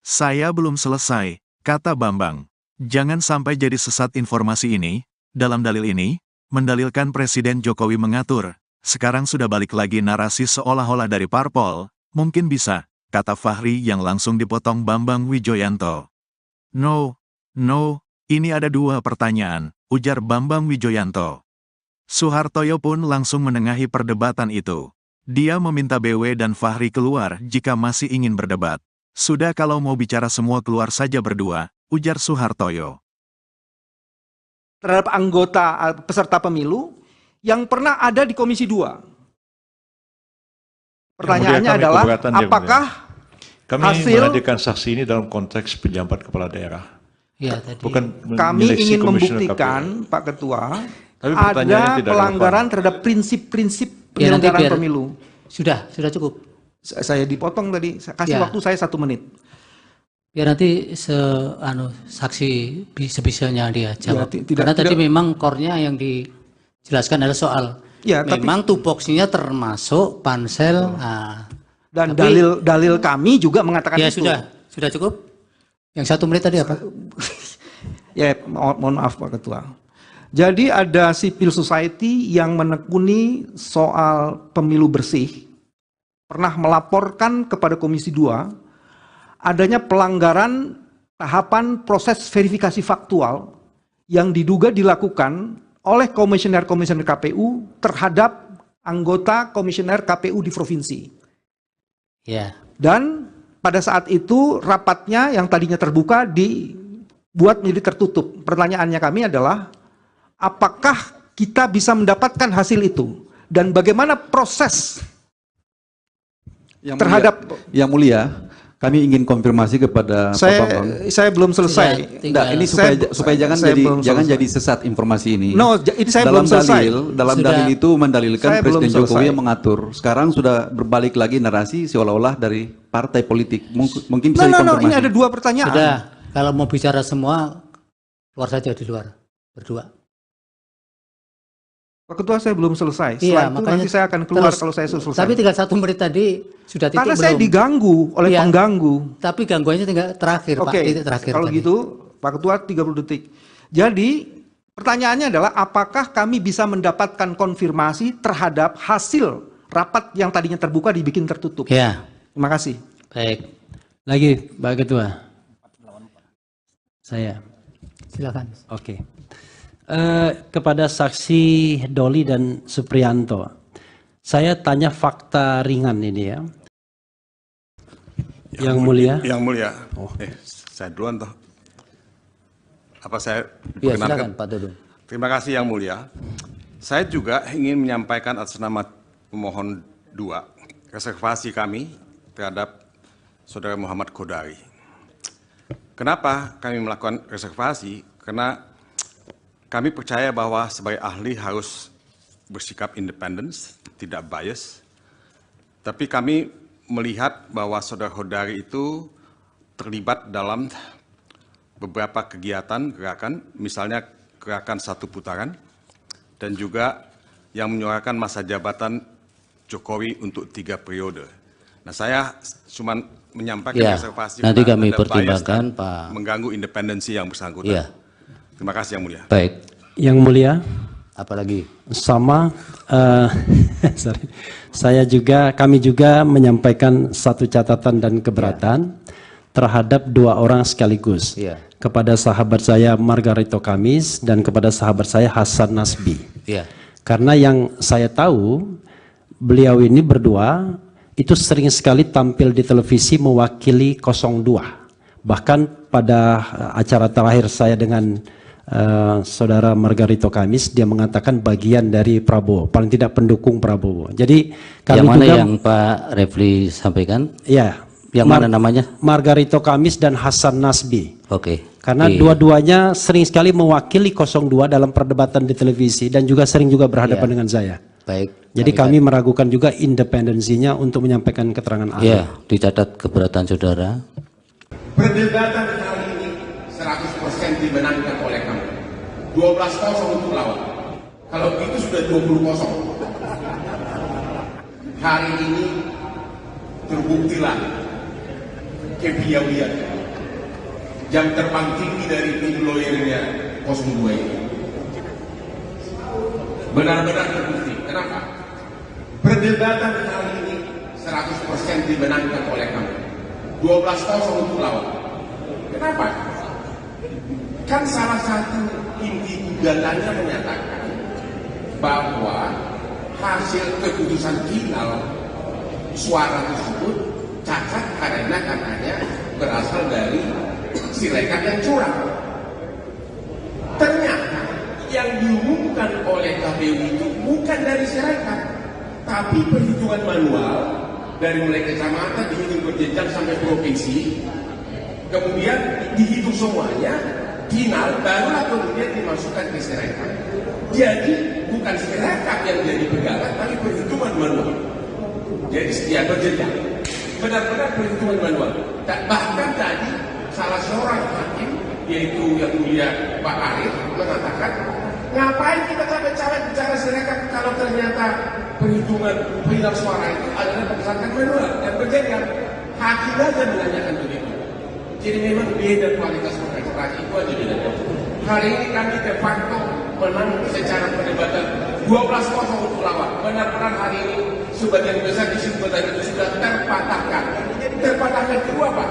Speaker 1: Saya belum selesai, kata Bambang. Jangan sampai jadi sesat informasi ini. Dalam dalil ini, mendalilkan Presiden Jokowi mengatur. Sekarang sudah balik lagi narasi seolah-olah dari parpol. Mungkin bisa, kata Fahri yang langsung dipotong Bambang Wijoyanto. No, ini ada dua pertanyaan, ujar Bambang Wijoyanto. Suhartoyo pun langsung menengahi perdebatan itu. Dia meminta BW dan Fahri keluar jika masih ingin berdebat. Sudah kalau mau bicara semua keluar saja berdua, ujar Suhartoyo.
Speaker 2: Terhadap anggota peserta pemilu yang pernah ada di Komisi 2. Pertanyaannya adalah, apakah
Speaker 3: kami
Speaker 2: hasil
Speaker 3: menghadirkan saksi ini dalam konteks penjabat kepala daerah.
Speaker 8: Ya, tadi.
Speaker 3: Bukan
Speaker 2: kami ingin membuktikan, Pak Ketua, ada pelanggaran terhadap prinsip-prinsip penyelenggaraan pemilu.
Speaker 8: Sudah cukup.
Speaker 2: Saya dipotong tadi, kasih waktu saya 1 menit.
Speaker 8: Biar nanti saksi sebisanya dia jawab. Karena tadi memang core-nya yang dijelaskan adalah soal memang tupoksinya termasuk pansel.
Speaker 2: Dan dalil kami juga mengatakan itu.
Speaker 8: Sudah cukup. Yang 1 menit tadi apa?
Speaker 2: Ya, mohon maaf Pak Ketua. Jadi ada civil society yang menekuni soal pemilu bersih, pernah melaporkan kepada Komisi 2 adanya pelanggaran tahapan proses verifikasi faktual yang diduga dilakukan oleh komisioner-komisioner KPU terhadap anggota komisioner KPU di provinsi.
Speaker 8: Ya.
Speaker 2: Dan pada saat itu rapatnya yang tadinya terbuka dibuat menjadi tertutup. Pertanyaannya kami adalah, apakah kita bisa mendapatkan hasil itu? Dan bagaimana proses
Speaker 5: yang mulia, kami ingin konfirmasi kepada Pak Bambang.
Speaker 2: Saya belum selesai.
Speaker 5: Ini supaya jangan jadi sesat informasi ini.
Speaker 2: No, ini saya belum selesai.
Speaker 5: Dalam dalil itu mendalilkan Presiden Jokowi yang mengatur. Sekarang sudah berbalik lagi narasi seolah-olah dari partai politik. Mungkin bisa dikonfirmasi.
Speaker 2: Ini ada 2 pertanyaan.
Speaker 8: Sudah, kalau mau bicara semua, keluar saja di luar, berdua.
Speaker 2: Pak Ketua, saya belum selesai. Setelah itu nanti saya akan keluar kalau saya selesai.
Speaker 8: Tapi tinggal 1 menit tadi sudah titik
Speaker 2: karena saya diganggu oleh pengganggu.
Speaker 8: Tapi gangguannya tinggal terakhir, Pak. Titik terakhir.
Speaker 2: Kalau gitu, Pak Ketua 30 detik. Jadi, pertanyaannya adalah apakah kami bisa mendapatkan konfirmasi terhadap hasil rapat yang tadinya terbuka dibikin tertutup?
Speaker 8: Ya.
Speaker 2: Terima kasih.
Speaker 8: Baik.
Speaker 6: Lagi, Pak Ketua. Saya.
Speaker 8: Silakan.
Speaker 6: Oke. Kepada saksi Doli dan Supriyanto, saya tanya fakta ringan ini ya. Yang mulia.
Speaker 7: Yang mulia. Saya duluan toh. Apa saya
Speaker 15: ya, silakan Pak Dudung.
Speaker 7: Terima kasih Yang Mulia. Saya juga ingin menyampaikan atas nama pemohon 2 reservasi kami terhadap Saudara Muhammad Kodari. Kenapa kami melakukan reservasi? Karena kami percaya bahwa sebagai ahli harus bersikap independen, tidak bias. Tapi kami melihat bahwa Saudara Kodari itu terlibat dalam beberapa kegiatan gerakan, misalnya gerakan 1 putaran, dan juga yang menyuarakan masa jabatan Jokowi untuk 3 periode. Nah, saya cuma menyampaikan reservasi.
Speaker 15: Nanti kami pertimbangkan, Pak.
Speaker 7: Mengganggu independensi yang bersangkutan.
Speaker 15: Ya.
Speaker 7: Terima kasih Yang Mulia.
Speaker 15: Baik.
Speaker 6: Yang Mulia.
Speaker 15: Apalagi?
Speaker 6: Sama, kami juga menyampaikan 1 catatan dan keberatan terhadap 2 orang sekaligus. Kepada sahabat saya Margarito Kamis dan kepada sahabat saya Hasan Nasbi. Karena yang saya tahu, beliau ini berdua itu sering sekali tampil di televisi mewakili 02. Bahkan pada acara terakhir saya dengan saudara Margarito Kamis, dia mengatakan bagian dari Prabowo, paling tidak pendukung Prabowo. Jadi kami
Speaker 15: yang mana
Speaker 6: juga,
Speaker 15: yang Pak Refli sampaikan?
Speaker 6: Ya.
Speaker 15: Yang mana namanya?
Speaker 6: Margarito Kamis dan Hasan Nasbi. Karena
Speaker 15: Di-
Speaker 6: dua-duanya sering sekali mewakili 02 dalam perdebatan di televisi dan juga sering juga berhadapan dengan saya.
Speaker 15: Baik.
Speaker 6: Jadi kami meragukan juga independensinya untuk menyampaikan keterangan ahli.
Speaker 15: Ya, dicatat keberatan saudara.
Speaker 9: Perdebatan kali ini 100% dimenangkan oleh kamu. 12-0 untuk lawan. Kalau itu sudah 20-0. Hari ini terbuktilah kepiawaian jam terbang tinggi dari tim lawyernya 02 ini. Benar-benar terbukti. Kenapa? Perdebatan kali ini 100% dimenangkan oleh kamu. 12-0 untuk lawan. Kenapa? Kan salah satu inti gugatannya menyatakan bahwa hasil keputusan final suara tersebut cacat karena katanya berasal dari Sirekap yang curang. Ternyata yang diumumkan oleh KPU itu bukan dari Sirekap, tapi perhitungan manual dari mulai kecamatan dihitung berjenjang sampai provinsi, kemudian dihitung semuanya, final barulah kemudian dimasukkan ke Sirekap. Jadi bukan Sirekap yang jadi pegangan, tapi perhitungan manual. Jadi setia berjenjang, benar-benar perhitungan manual. Bahkan tadi salah seorang hakim, yaitu yang mulia Pak Arif, mengatakan, ngapain kita capek-capek bicara Sirekap kalau ternyata perhitungan final suara itu adalah berdasarkan manual dan berjenjang. Hakim aja menanyakan begitu. Jadi memang beda kualitas pengacara, itu aja bedanya. Hari ini kami de facto menang secara perdebatan 12-0 untuk lawan. Benar-benar hari ini sebagian besar kesimpulan itu sudah terpatahkan. Terpatahkan kedua Pak.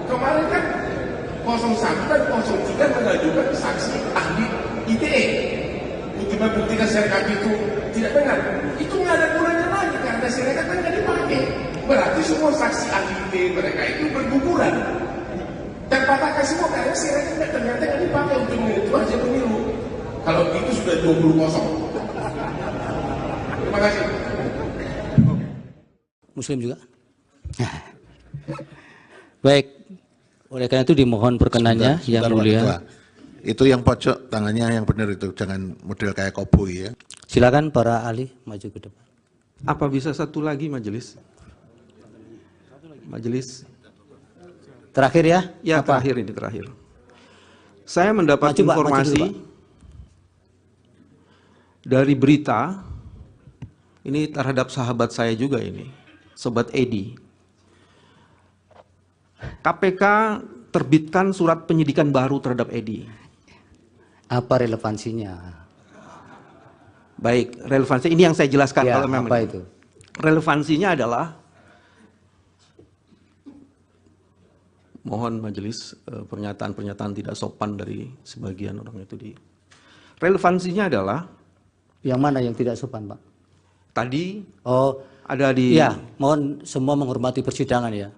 Speaker 9: Kemarin kan 01 dan 03 mengajukan saksi ahli ITE untuk membuktikan Sirekap itu tidak benar. Itu nggak ada gunanya lagi karena Sirekap kan nggak dipakai. Berarti semua saksi ahli ITE mereka itu berguguran. Terpatahkan semua karena Sirekap ternyata nggak dipakai untuk menentu hasil pemilu. Kalau itu sudah 20-0. Terima kasih.
Speaker 15: Muslim juga? Baik. Oleh karena itu dimohon perkenannya yang mulia.
Speaker 10: Itu yang pojok tangannya yang benar itu, jangan model kayak koboi ya.
Speaker 15: Silakan para ahli maju ke depan.
Speaker 2: Apa bisa satu lagi majelis? Majelis.
Speaker 15: Terakhir ya?
Speaker 2: Ya,
Speaker 15: apa?
Speaker 2: terakhir ini terakhir. Saya mendapat informasi dari berita ini terhadap sahabat saya juga ini, Sobat Edi. KPK terbitkan surat penyidikan baru terhadap Edi.
Speaker 15: Apa relevansinya?
Speaker 2: Baik, relevansi ini yang saya jelaskan.
Speaker 15: Ya,
Speaker 2: kalau memang
Speaker 15: apa itu?
Speaker 2: Relevansinya adalah, mohon majelis pernyataan-pernyataan tidak sopan dari sebagian orang itu di. Relevansinya adalah,
Speaker 15: yang mana yang tidak sopan, Pak?
Speaker 2: Tadi ada di.
Speaker 15: Ya, mohon semua menghormati persidangan ya.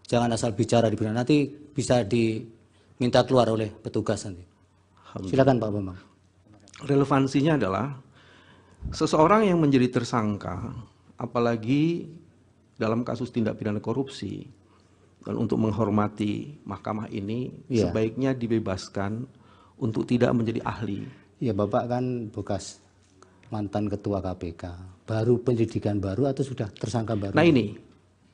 Speaker 15: Jangan asal bicara di persidangan, nanti bisa diminta keluar oleh petugas nanti. Silakan Pak Bambang.
Speaker 2: Relevansinya adalah seseorang yang menjadi tersangka, apalagi dalam kasus tindak pidana korupsi, dan untuk menghormati mahkamah ini, sebaiknya dibebaskan untuk tidak menjadi ahli.
Speaker 15: Ya, Bapak kan bekas mantan ketua KPK, baru penyidikan baru atau sudah tersangka baru?
Speaker 2: Nah ini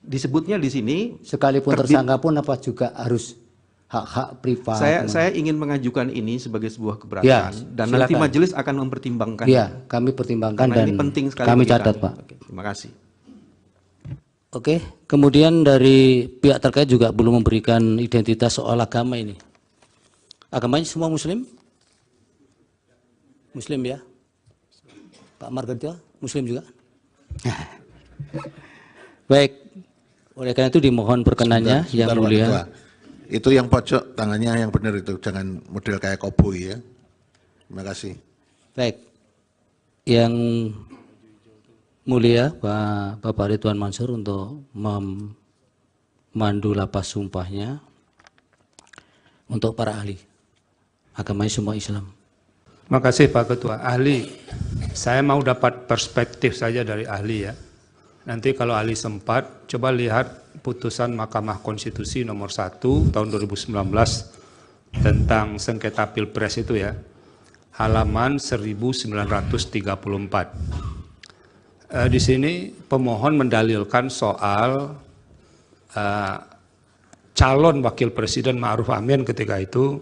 Speaker 2: disebutnya di sini.
Speaker 15: Sekalipun tersangka pun apa juga harus hak-hak privat?
Speaker 2: Saya ingin mengajukan ini sebagai sebuah keberatan,
Speaker 15: ya,
Speaker 2: dan nanti majelis akan mempertimbangkan.
Speaker 15: Ya, kami pertimbangkan.
Speaker 2: Karena
Speaker 15: dan
Speaker 2: ini penting sekali
Speaker 15: kami catat Pak.
Speaker 2: Oke, terima kasih.
Speaker 15: Oke, kemudian dari pihak terkait juga belum memberikan identitas soal agama ini. Agamanya semua Muslim? Muslim ya? Pak Margarito, Muslim juga? Baik, Oleh karena itu dimohon perkenannya
Speaker 10: Sebentar,
Speaker 15: yang
Speaker 10: Pak
Speaker 15: mulia.
Speaker 10: Ketua. Itu yang pojok tangannya yang benar itu, jangan model kayak koboi ya. Terima kasih.
Speaker 15: Baik. Yang mulia Bapak Ridwan Mansur untuk memandu lapas sumpahnya untuk para ahli agama semua Islam.
Speaker 11: Terima kasih Pak Ketua. Ahli, saya mau dapat perspektif saja dari ahli ya. Nanti kalau ahli sempat, coba lihat putusan Mahkamah Konstitusi nomor 1 tahun 2019 tentang sengketa Pilpres itu ya, halaman 1934. Di sini pemohon mendalilkan soal calon wakil presiden Ma'ruf Amin ketika itu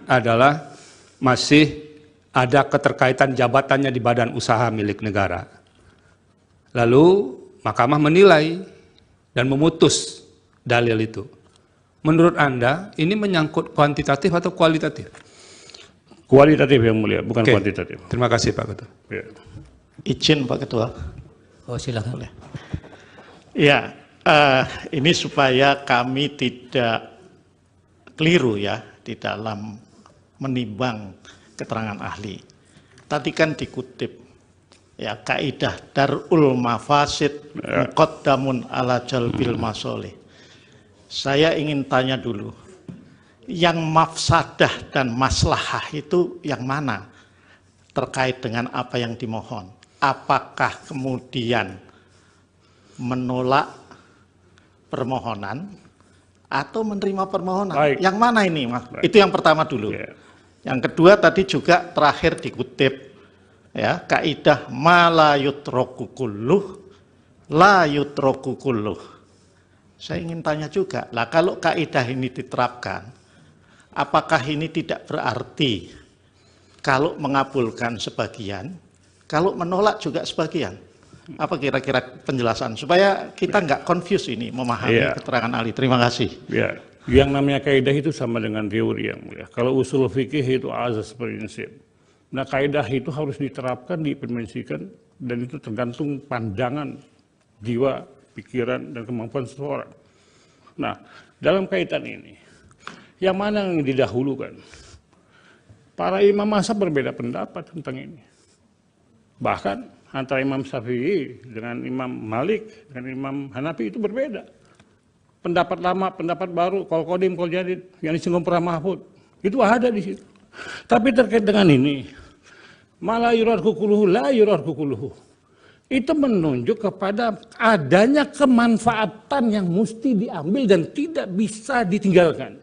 Speaker 11: adalah masih ada keterkaitan jabatannya di badan usaha milik negara. Lalu Mahkamah menilai dan memutus dalil itu. Menurut Anda ini menyangkut kuantitatif atau kualitatif?
Speaker 12: Kualitatif yang mulia, bukan
Speaker 11: Oke.
Speaker 12: kuantitatif.
Speaker 11: Terima kasih Pak Ketua.
Speaker 12: Ya.
Speaker 13: Izin Pak Ketua.
Speaker 15: Oh silakan.
Speaker 13: Ya, ini supaya kami tidak keliru ya di dalam menimbang keterangan ahli. Tadi kan dikutip ya kaidah darul mafasid muqaddamun ala jalbil masolih. Saya ingin tanya dulu, yang mafsadah dan maslahah itu yang mana terkait dengan apa yang dimohon? Apakah kemudian menolak permohonan atau menerima permohonan?
Speaker 12: Baik.
Speaker 13: Yang mana ini, Mas?
Speaker 12: Baik.
Speaker 13: Itu yang pertama dulu. Yang kedua tadi juga terakhir dikutip ya kaidah ma la yutraku kulluh la yutraku kulluh. Saya ingin tanya juga, lah kalau kaidah ini diterapkan, apakah ini tidak berarti kalau mengabulkan sebagian, kalau menolak juga sebagian? Apa kira-kira penjelasan supaya kita nggak confuse ini memahami
Speaker 12: Iya.
Speaker 13: keterangan ahli. Terima kasih.
Speaker 12: Ya, yang namanya kaidah itu sama dengan teori yang mulia. Kalau usul fikih itu azas prinsip. Nah, kaidah itu harus diterapkan, diimplementasikan, dan itu tergantung pandangan jiwa, pikiran, dan kemampuan seseorang. Nah, dalam kaitan ini, yang mana yang didahulukan? Para imam mazhab berbeda pendapat tentang ini. Bahkan antara Imam Syafi'i dengan Imam Malik, dengan Imam Hanafi itu berbeda. Pendapat lama, pendapat baru, kol kodim, kol jadid, yang disinggung para mahfud, itu ada di situ. Tapi terkait dengan ini, malah yurarku kuluhu, la yurarku kuluhu. Itu menunjuk kepada adanya kemanfaatan yang mesti diambil dan tidak bisa ditinggalkan.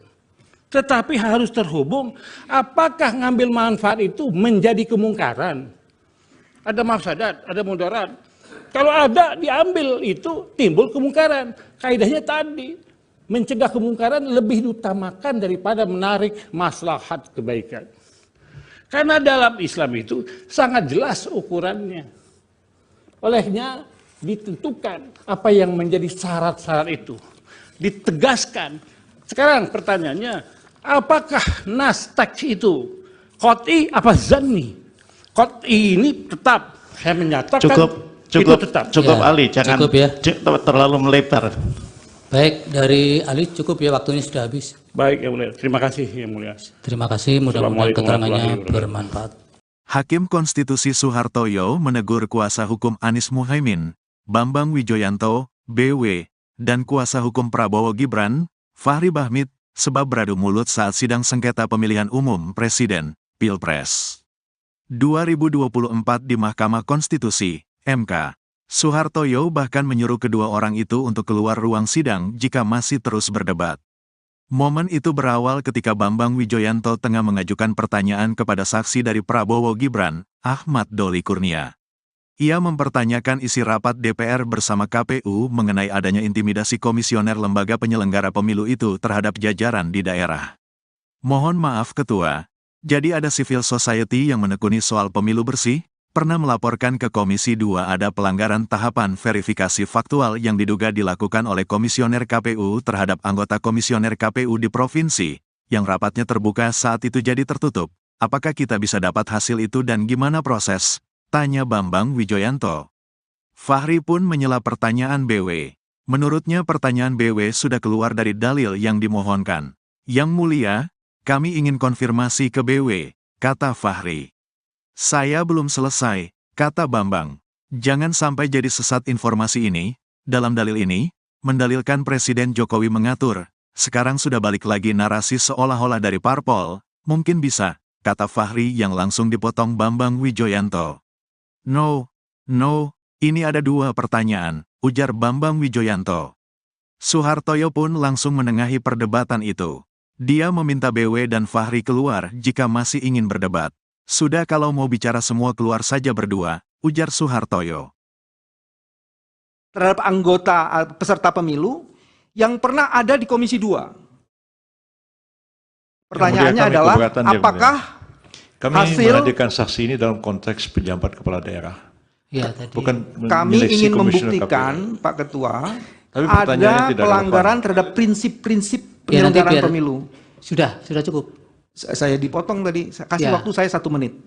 Speaker 12: Tetapi harus terhubung, apakah ngambil manfaat itu menjadi kemungkaran? Ada mafsadat, ada mudarat. Kalau ada diambil itu timbul kemungkaran. Kaidahnya tadi mencegah kemungkaran lebih diutamakan daripada menarik maslahat kebaikan. Karena dalam Islam itu sangat jelas ukurannya. Olehnya ditentukan apa yang menjadi syarat-syarat itu. Ditegaskan. Sekarang pertanyaannya, apakah nas teks itu qot'i apa zanni? Qot'i ini tetap saya menyatakan
Speaker 13: Cukup
Speaker 12: tetap.
Speaker 13: Ya, Ali, jangan
Speaker 15: cukup ya.
Speaker 13: terlalu melebar.
Speaker 15: Baik, dari ahli cukup ya, waktunya sudah habis.
Speaker 12: Baik yang mulia, terima kasih yang mulia.
Speaker 15: Terima kasih, mudah-mudahan
Speaker 12: Assalamualaikum
Speaker 15: keterangannya
Speaker 12: warahmatullahi wabarakatuh.
Speaker 15: bermanfaat.
Speaker 1: Hakim Konstitusi Soehartoyo menegur kuasa hukum Anies Muhaimin, Bambang Wijoyanto, BW, dan kuasa hukum Prabowo Gibran, Fahri Bahmit, sebab beradu mulut saat sidang sengketa pemilihan umum Presiden, Pilpres 2024 di Mahkamah Konstitusi, MK. Soehartoyo bahkan menyuruh kedua orang itu untuk keluar ruang sidang jika masih terus berdebat. Momen itu berawal ketika Bambang Wijoyanto tengah mengajukan pertanyaan kepada saksi dari Prabowo Gibran, Ahmad Doli Kurnia. Ia mempertanyakan isi rapat DPR bersama KPU mengenai adanya intimidasi komisioner lembaga penyelenggara pemilu itu terhadap jajaran di daerah. Mohon maaf Ketua, jadi ada civil society yang menekuni soal pemilu bersih, pernah melaporkan ke Komisi 2 ada pelanggaran tahapan verifikasi faktual yang diduga dilakukan oleh komisioner KPU terhadap anggota komisioner KPU di provinsi, yang rapatnya terbuka saat itu jadi tertutup. Apakah kita bisa dapat hasil itu dan gimana proses? Tanya Bambang Wijoyanto. Fahri pun menyela pertanyaan BW. Menurutnya pertanyaan BW sudah keluar dari dalil yang dimohonkan. Yang mulia, kami ingin konfirmasi ke BW, kata Fahri. Saya belum selesai, kata Bambang. Jangan sampai jadi sesat informasi ini. Dalam dalil ini, mendalilkan Presiden Jokowi mengatur. Sekarang sudah balik lagi narasi seolah-olah dari parpol. Mungkin bisa, kata Fahri yang langsung dipotong Bambang Wijoyanto. No, ini ada dua pertanyaan, ujar Bambang Wijoyanto. Suhartoyo pun langsung menengahi perdebatan itu. Dia meminta BW dan Fahri keluar jika masih ingin berdebat. Sudah kalau mau bicara semua keluar saja berdua, ujar Suhartoyo.
Speaker 2: Terhadap anggota peserta pemilu yang pernah ada di Komisi 2. Pertanyaannya adalah, apakah
Speaker 3: kami menghadirkan saksi ini dalam konteks pejabat kepala daerah.
Speaker 8: Ya, tadi.
Speaker 3: Bukan
Speaker 2: kami ingin membuktikan, Pak Ketua,
Speaker 3: tapi
Speaker 2: ada pelanggaran terhadap prinsip-prinsip penyelenggaraan pemilu.
Speaker 8: Sudah cukup.
Speaker 2: Saya dipotong tadi, kasih waktu saya 1 menit.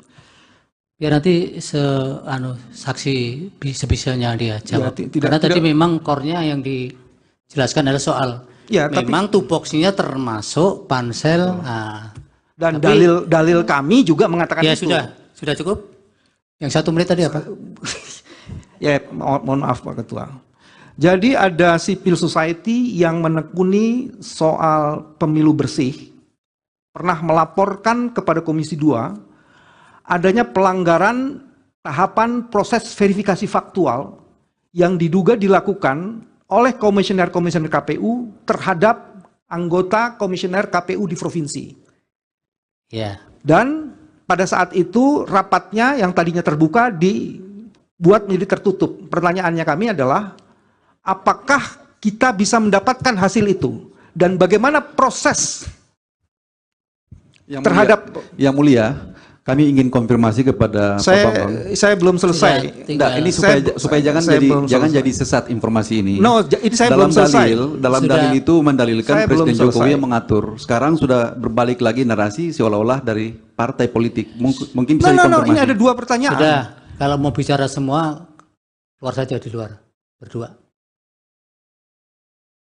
Speaker 8: Biar nanti saksi sebisanya dia jawab. Karena tadi memang core-nya yang dijelaskan adalah soal memang tupoksinya termasuk pansel.
Speaker 2: Dan dalil kami juga mengatakan itu.
Speaker 8: Sudah cukup. Yang 1 menit tadi apa?
Speaker 2: Ya, mohon maaf Pak Ketua. Jadi ada civil society yang menekuni soal pemilu bersih, pernah melaporkan kepada Komisi 2 adanya pelanggaran tahapan proses verifikasi faktual yang diduga dilakukan oleh komisioner-komisioner KPU terhadap anggota komisioner KPU di provinsi.
Speaker 8: Ya.
Speaker 2: Dan pada saat itu rapatnya yang tadinya terbuka dibuat menjadi tertutup. Pertanyaannya kami adalah, apakah kita bisa mendapatkan hasil itu? Dan bagaimana proses
Speaker 5: Yang mulia, kami ingin konfirmasi kepada Pak Bambang.
Speaker 2: Saya belum selesai.
Speaker 5: Ini supaya jangan jadi sesat informasi ini.
Speaker 2: Ini saya belum selesai.
Speaker 5: Dalam dalil itu mendalilkan Presiden Jokowi yang mengatur. Sekarang sudah berbalik lagi narasi seolah-olah dari partai politik. Mungkin bisa dikonfirmasi.
Speaker 2: Ini ada 2 pertanyaan.
Speaker 8: Sudah, kalau mau bicara semua, keluar saja di luar, berdua.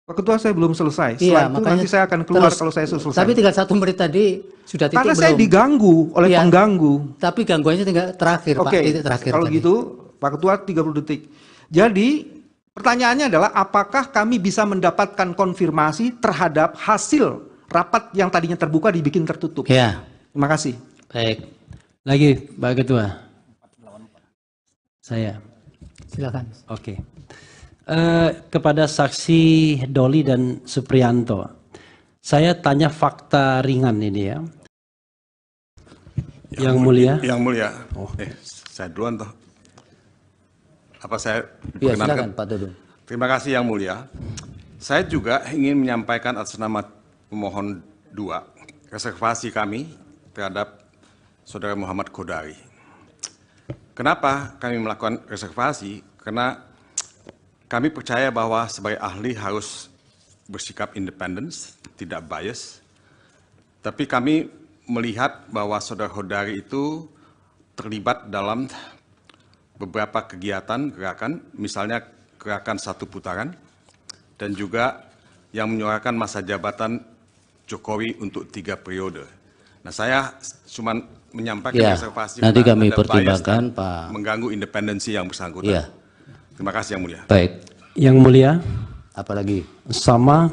Speaker 2: Pak Ketua, saya belum selesai. Setelah itu nanti saya akan keluar kalau saya selesai.
Speaker 8: Tapi tinggal 1 menit tadi sudah titik.
Speaker 2: Karena saya diganggu oleh pengganggu.
Speaker 8: Tapi gangguannya tinggal terakhir, Pak. Titik terakhir.
Speaker 2: Kalau gitu, Pak Ketua 30 detik. Jadi pertanyaannya adalah, apakah kami bisa mendapatkan konfirmasi terhadap hasil rapat yang tadinya terbuka dibikin tertutup?
Speaker 8: Ya.
Speaker 2: Terima kasih.
Speaker 8: Baik.
Speaker 6: Lagi, Pak Ketua. Saya.
Speaker 8: Silakan.
Speaker 6: Oke. Kepada saksi Doli dan Supriyanto, saya tanya fakta ringan ini ya. Yang mulia.
Speaker 7: Yang mulia. Saya duluan toh. Apa saya
Speaker 8: ya, silakan Pak Dudung.
Speaker 7: Terima kasih Yang Mulia. Saya juga ingin menyampaikan atas nama pemohon 2 reservasi kami terhadap Saudara Muhammad Kodari. Kenapa kami melakukan reservasi? Karena kami percaya bahwa sebagai ahli harus bersikap independen, tidak bias. Tapi kami melihat bahwa Saudara Kodari itu terlibat dalam beberapa kegiatan, gerakan, misalnya gerakan 1 putaran, dan juga yang menyuarakan masa jabatan Jokowi untuk 3 periode. Nah, saya cuma menyampaikan reservasi.
Speaker 8: Nanti kami pertimbangkan, Pak.
Speaker 7: Mengganggu independensi yang bersangkutan.
Speaker 8: Ya.
Speaker 7: Terima kasih Yang Mulia.
Speaker 8: Baik.
Speaker 6: Yang Mulia.
Speaker 8: Apalagi?
Speaker 6: Sama,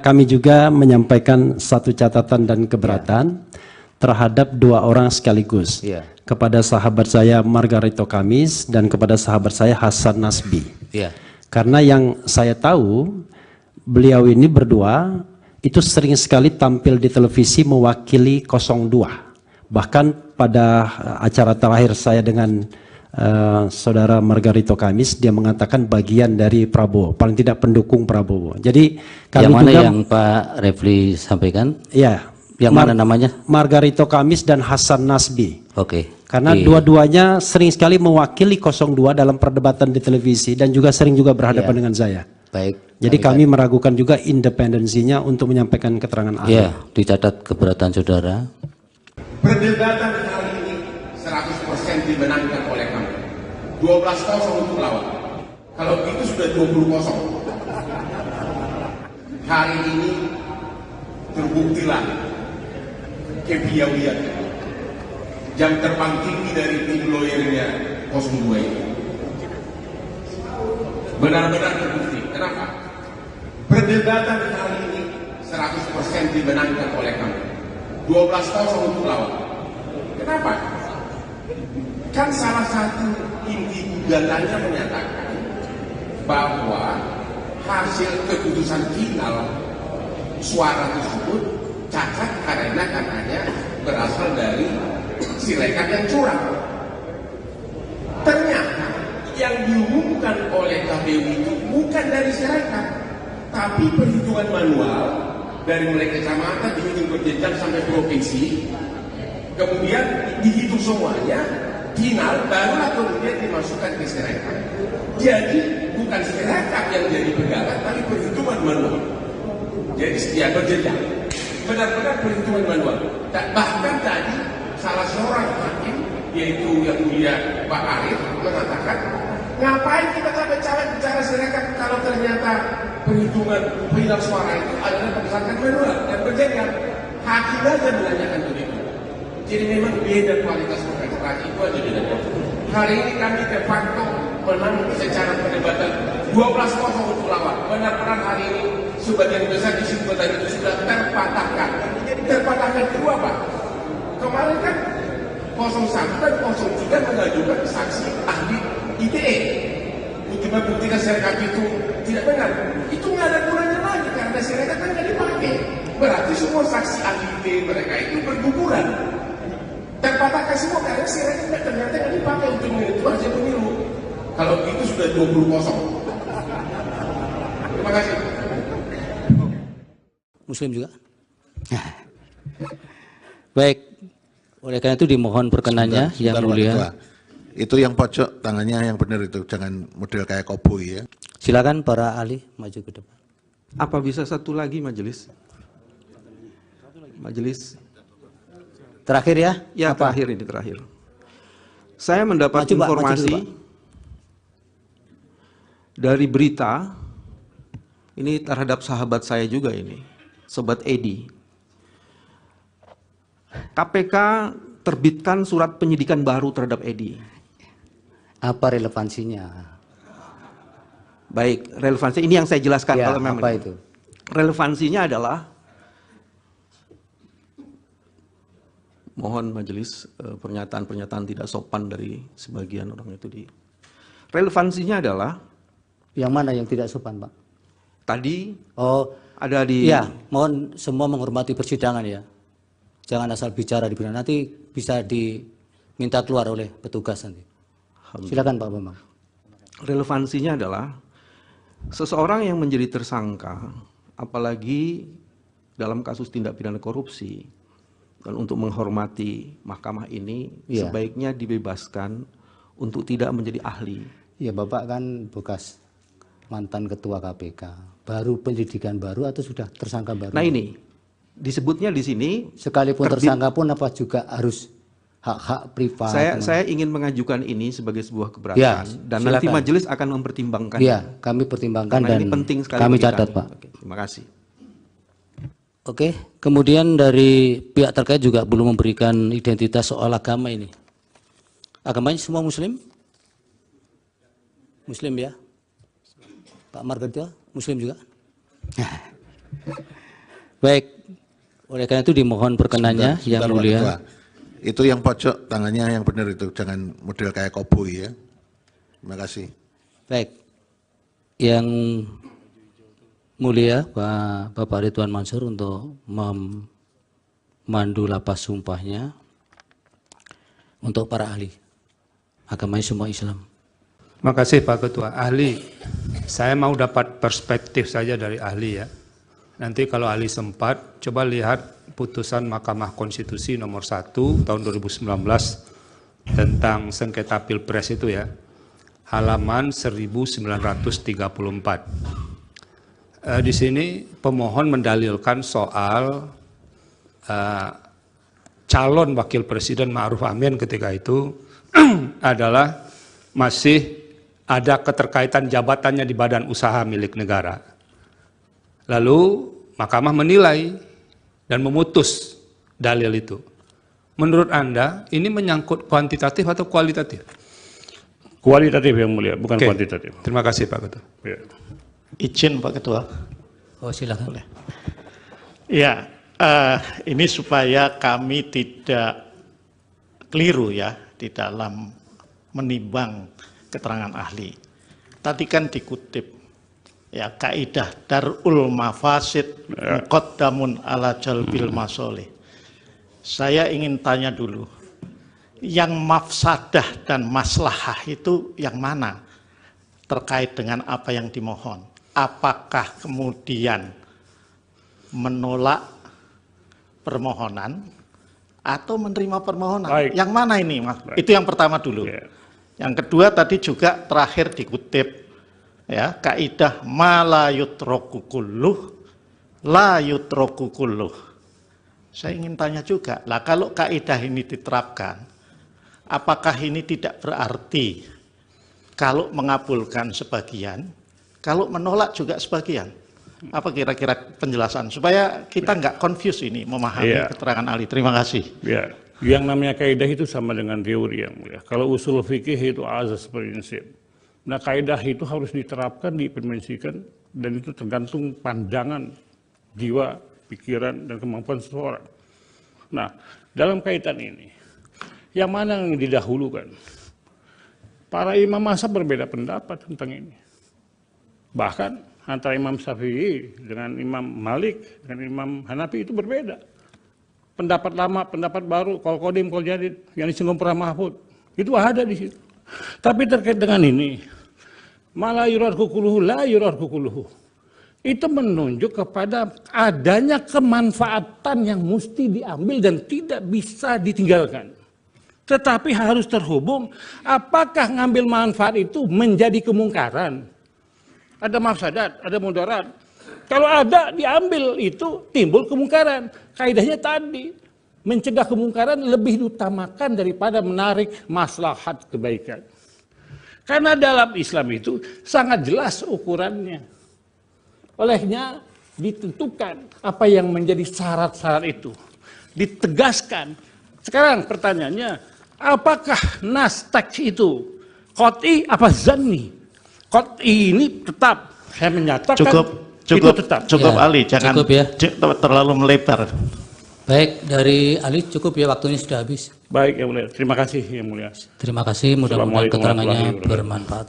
Speaker 6: kami juga menyampaikan 1 catatan dan keberatan terhadap 2 orang sekaligus. Kepada sahabat saya Margarito Kamis dan kepada sahabat saya Hasan Nasbi. Karena yang saya tahu, beliau ini berdua itu sering sekali tampil di televisi mewakili 02. Bahkan pada acara terakhir saya dengan Saudara Margarito Kamis, dia mengatakan bagian dari Prabowo, paling tidak pendukung Prabowo. Jadi kami
Speaker 8: yang mana
Speaker 6: juga,
Speaker 8: yang Pak Refli sampaikan?
Speaker 6: Ya.
Speaker 8: Yang mana namanya?
Speaker 6: Margarito Kamis dan Hasan Nasbi.
Speaker 8: Oke.
Speaker 6: Karena dua-duanya sering sekali mewakili 02 dalam perdebatan di televisi dan juga sering juga berhadapan dengan saya.
Speaker 8: Baik.
Speaker 6: Jadi kami meragukan juga independensinya untuk menyampaikan keterangan ahli.
Speaker 8: Ya, dicatat keberatan saudara.
Speaker 9: Perdebatan kali ini 100% dimenangkan oleh kami. 12-0 untuk lawan. Kalau itu sudah 20-0. Hari ini terbuktilah kepiawaian jam terbang tinggi dari tim lawyernya 02 ini. Benar-benar terbukti. Kenapa? Perdebatan hari ini 100% dimenangkan oleh kami. 12-0 untuk lawan. Kenapa? Kan salah satu inti gugatannya menyatakan bahwa hasil keputusan final suara tersebut cacat karena katanya berasal dari sirekap yang curang. Ternyata yang diumumkan oleh KPU itu bukan dari sirekap, tapi perhitungan manual dari mulai kecamatan dihitung berjenjang sampai provinsi, kemudian dihitung semuanya, final barulah kemudian dimasukkan ke sirekap. Jadi bukan sirekap yang jadi pegangan, tapi perhitungan manual. Jadi setia berjenjang, benar-benar perhitungan manual. Bahkan tadi salah seorang hakim, yaitu yang mulia Pak Arif, mengatakan, ngapain kita capek-capek bicara sirekap kalau ternyata perhitungan final suara itu adalah berdasarkan manual dan berjenjang. Hakim aja menanyakan begitu. Jadi memang beda kualitas pekerjaan itu aja bedanya. Hari ini kami de facto menang secara perdebatan 12-0 untuk lawan. Benar-benar hari ini sebagian besar kesimpulan itu sudah terpatahkan. Terpatahkan kedua apa? Kemarin kan 01 dan 03 mengajukan saksi ahli ITE untuk membuktikan sirekap itu tidak benar. Itu nggak ada gunanya lagi karena sirekap kan nggak dipakai. Berarti semua saksi ahli ITE mereka itu berguguran. Terpatahkan semua karena sirekap ternyata nggak dipakai untuk menentukan hasil pemilu. Kalau itu sudah 20-0. Terima kasih.
Speaker 15: Muslim juga. Baik. Oleh karena itu dimohon perkenannya yang mulia.
Speaker 10: Itu yang pojok tangannya yang benar itu, jangan model kayak koboi ya.
Speaker 15: Silakan para ahli maju ke depan.
Speaker 2: Apa bisa satu lagi majelis? Majelis.
Speaker 15: Terakhir ya?
Speaker 2: Ya, apa? Terakhir ini terakhir. Saya mendapat informasi dari berita ini terhadap sahabat saya juga ini, Sobat Edi. KPK terbitkan surat penyidikan baru terhadap Edi.
Speaker 15: Apa relevansinya?
Speaker 2: Baik, relevansi ini yang saya jelaskan.
Speaker 15: Ya,
Speaker 2: kalau memang
Speaker 15: apa itu?
Speaker 2: Relevansinya adalah, mohon majelis pernyataan-pernyataan tidak sopan dari sebagian orang itu di. Relevansinya adalah,
Speaker 15: yang mana yang tidak sopan, Pak?
Speaker 2: Tadi
Speaker 15: ada di. Ya, mohon semua menghormati persidangan ya. Jangan asal bicara di persidangan, nanti bisa diminta keluar oleh petugas nanti. Silakan Pak Bambang.
Speaker 2: Relevansinya adalah seseorang yang menjadi tersangka, apalagi dalam kasus tindak pidana korupsi, dan untuk menghormati mahkamah ini, sebaiknya dibebaskan untuk tidak menjadi ahli.
Speaker 15: Ya, Bapak kan bekas mantan ketua KPK, baru penyidikan baru atau sudah tersangka baru?
Speaker 2: Nah ini, disebutnya di sini.
Speaker 15: Sekalipun tersangka pun apa juga harus hak-hak privat.
Speaker 2: Saya ingin mengajukan ini sebagai sebuah keberatan ya, dan silakan. Nanti majelis akan mempertimbangkan.
Speaker 15: Ya, kami pertimbangkan. Karena dan ini penting sekali kami catat Pak.
Speaker 2: Oke, terima kasih.
Speaker 15: Oke, kemudian dari pihak terkait juga belum memberikan identitas soal agama ini. Agamanya semua Muslim? Muslim ya? Pak Margarito, Muslim juga? Baik, oleh karena itu dimohon perkenannya yang mulia.
Speaker 10: Itu yang pojok tangannya yang benar itu, jangan model kayak koboi ya. Terima kasih.
Speaker 15: Baik, yang mulia Bapak Ridwan Mansur untuk memandu lapas sumpahnya untuk para ahli. Agamanya semua Islam.
Speaker 11: Terima kasih Pak Ketua. Ahli, saya mau dapat perspektif saja dari ahli ya. Nanti kalau ahli sempat, coba lihat putusan Mahkamah Konstitusi nomor 1 tahun 2019 tentang sengketa Pilpres itu ya, halaman 1934. Di sini pemohon mendalilkan soal calon wakil presiden Ma'ruf Amin ketika itu adalah masih ada keterkaitan jabatannya di badan usaha milik negara. Lalu Mahkamah menilai dan memutus dalil itu. Menurut Anda ini menyangkut kuantitatif atau kualitatif?
Speaker 12: Kualitatif yang mulia, bukan kuantitatif.
Speaker 11: Terima kasih Pak Ketua.
Speaker 12: Ya.
Speaker 13: Izin Pak Ketua.
Speaker 8: Oh silakan.
Speaker 13: Boleh. Ya, ini supaya kami tidak keliru ya di dalam menimbang keterangan ahli. Tadi kan dikutip ya kaidah darul mafasid muqaddamun ala jalbil masolih. Saya ingin tanya dulu, yang mafsadah dan maslahah itu yang mana terkait dengan apa yang dimohon? Apakah kemudian menolak permohonan atau menerima permohonan?
Speaker 12: Baik.
Speaker 13: Yang mana ini, Mas? Itu yang pertama dulu. Yang kedua tadi juga terakhir dikutip ya kaidah ma la yutraku kulluh la yutraku kulluh. Saya ingin tanya juga, lah kalau kaidah ini diterapkan, apakah ini tidak berarti kalau mengabulkan sebagian, kalau menolak juga sebagian? Apa kira-kira penjelasan supaya kita nggak confuse ini memahami keterangan ahli? Terima kasih.
Speaker 12: Ya, yang namanya kaidah itu sama dengan teori yang mulia. Kalau usul fikih itu azas prinsip. Nah, kaidah itu harus diterapkan, diimplementasikan, dan itu tergantung pandangan jiwa, pikiran, dan kemampuan seseorang. Nah, dalam kaitan ini, yang mana yang didahulukan? Para imam mazhab berbeda pendapat tentang ini. Bahkan antara Imam Syafi'i dengan Imam Malik, dengan Imam Hanafi itu berbeda. Pendapat lama, pendapat baru, qol qadim, qol jadid, yang disinggung pernah Mahfud, itu ada di situ. Tapi terkait dengan ini, mala yuradku kuluhu, la yuradku kuluhu. Itu menunjuk kepada adanya kemanfaatan yang mesti diambil dan tidak bisa ditinggalkan. Tetapi harus terhubung, apakah ngambil manfaat itu menjadi kemungkaran? Ada mafsadat, ada mudarat. Kalau ada diambil itu timbul kemungkaran. Kaidahnya tadi, mencegah kemungkaran lebih diutamakan daripada menarik maslahat kebaikan. Karena dalam Islam itu sangat jelas ukurannya. Olehnya ditentukan apa yang menjadi syarat-syarat itu. Ditegaskan. Sekarang pertanyaannya, apakah nas teks itu qat'i apa zanni? Qat'i ini tetap, saya menyatakan itu tetap.
Speaker 13: Cukup
Speaker 8: Ya,
Speaker 13: Ali, jangan
Speaker 8: cukup ya.
Speaker 13: terlalu melebar.
Speaker 8: Baik, dari Ali cukup ya, waktunya sudah habis.
Speaker 12: Baik, yang mulia. Terima kasih, yang mulia.
Speaker 8: Terima kasih, mudah-mudahan keterangannya
Speaker 12: warahmatullahi
Speaker 8: bermanfaat.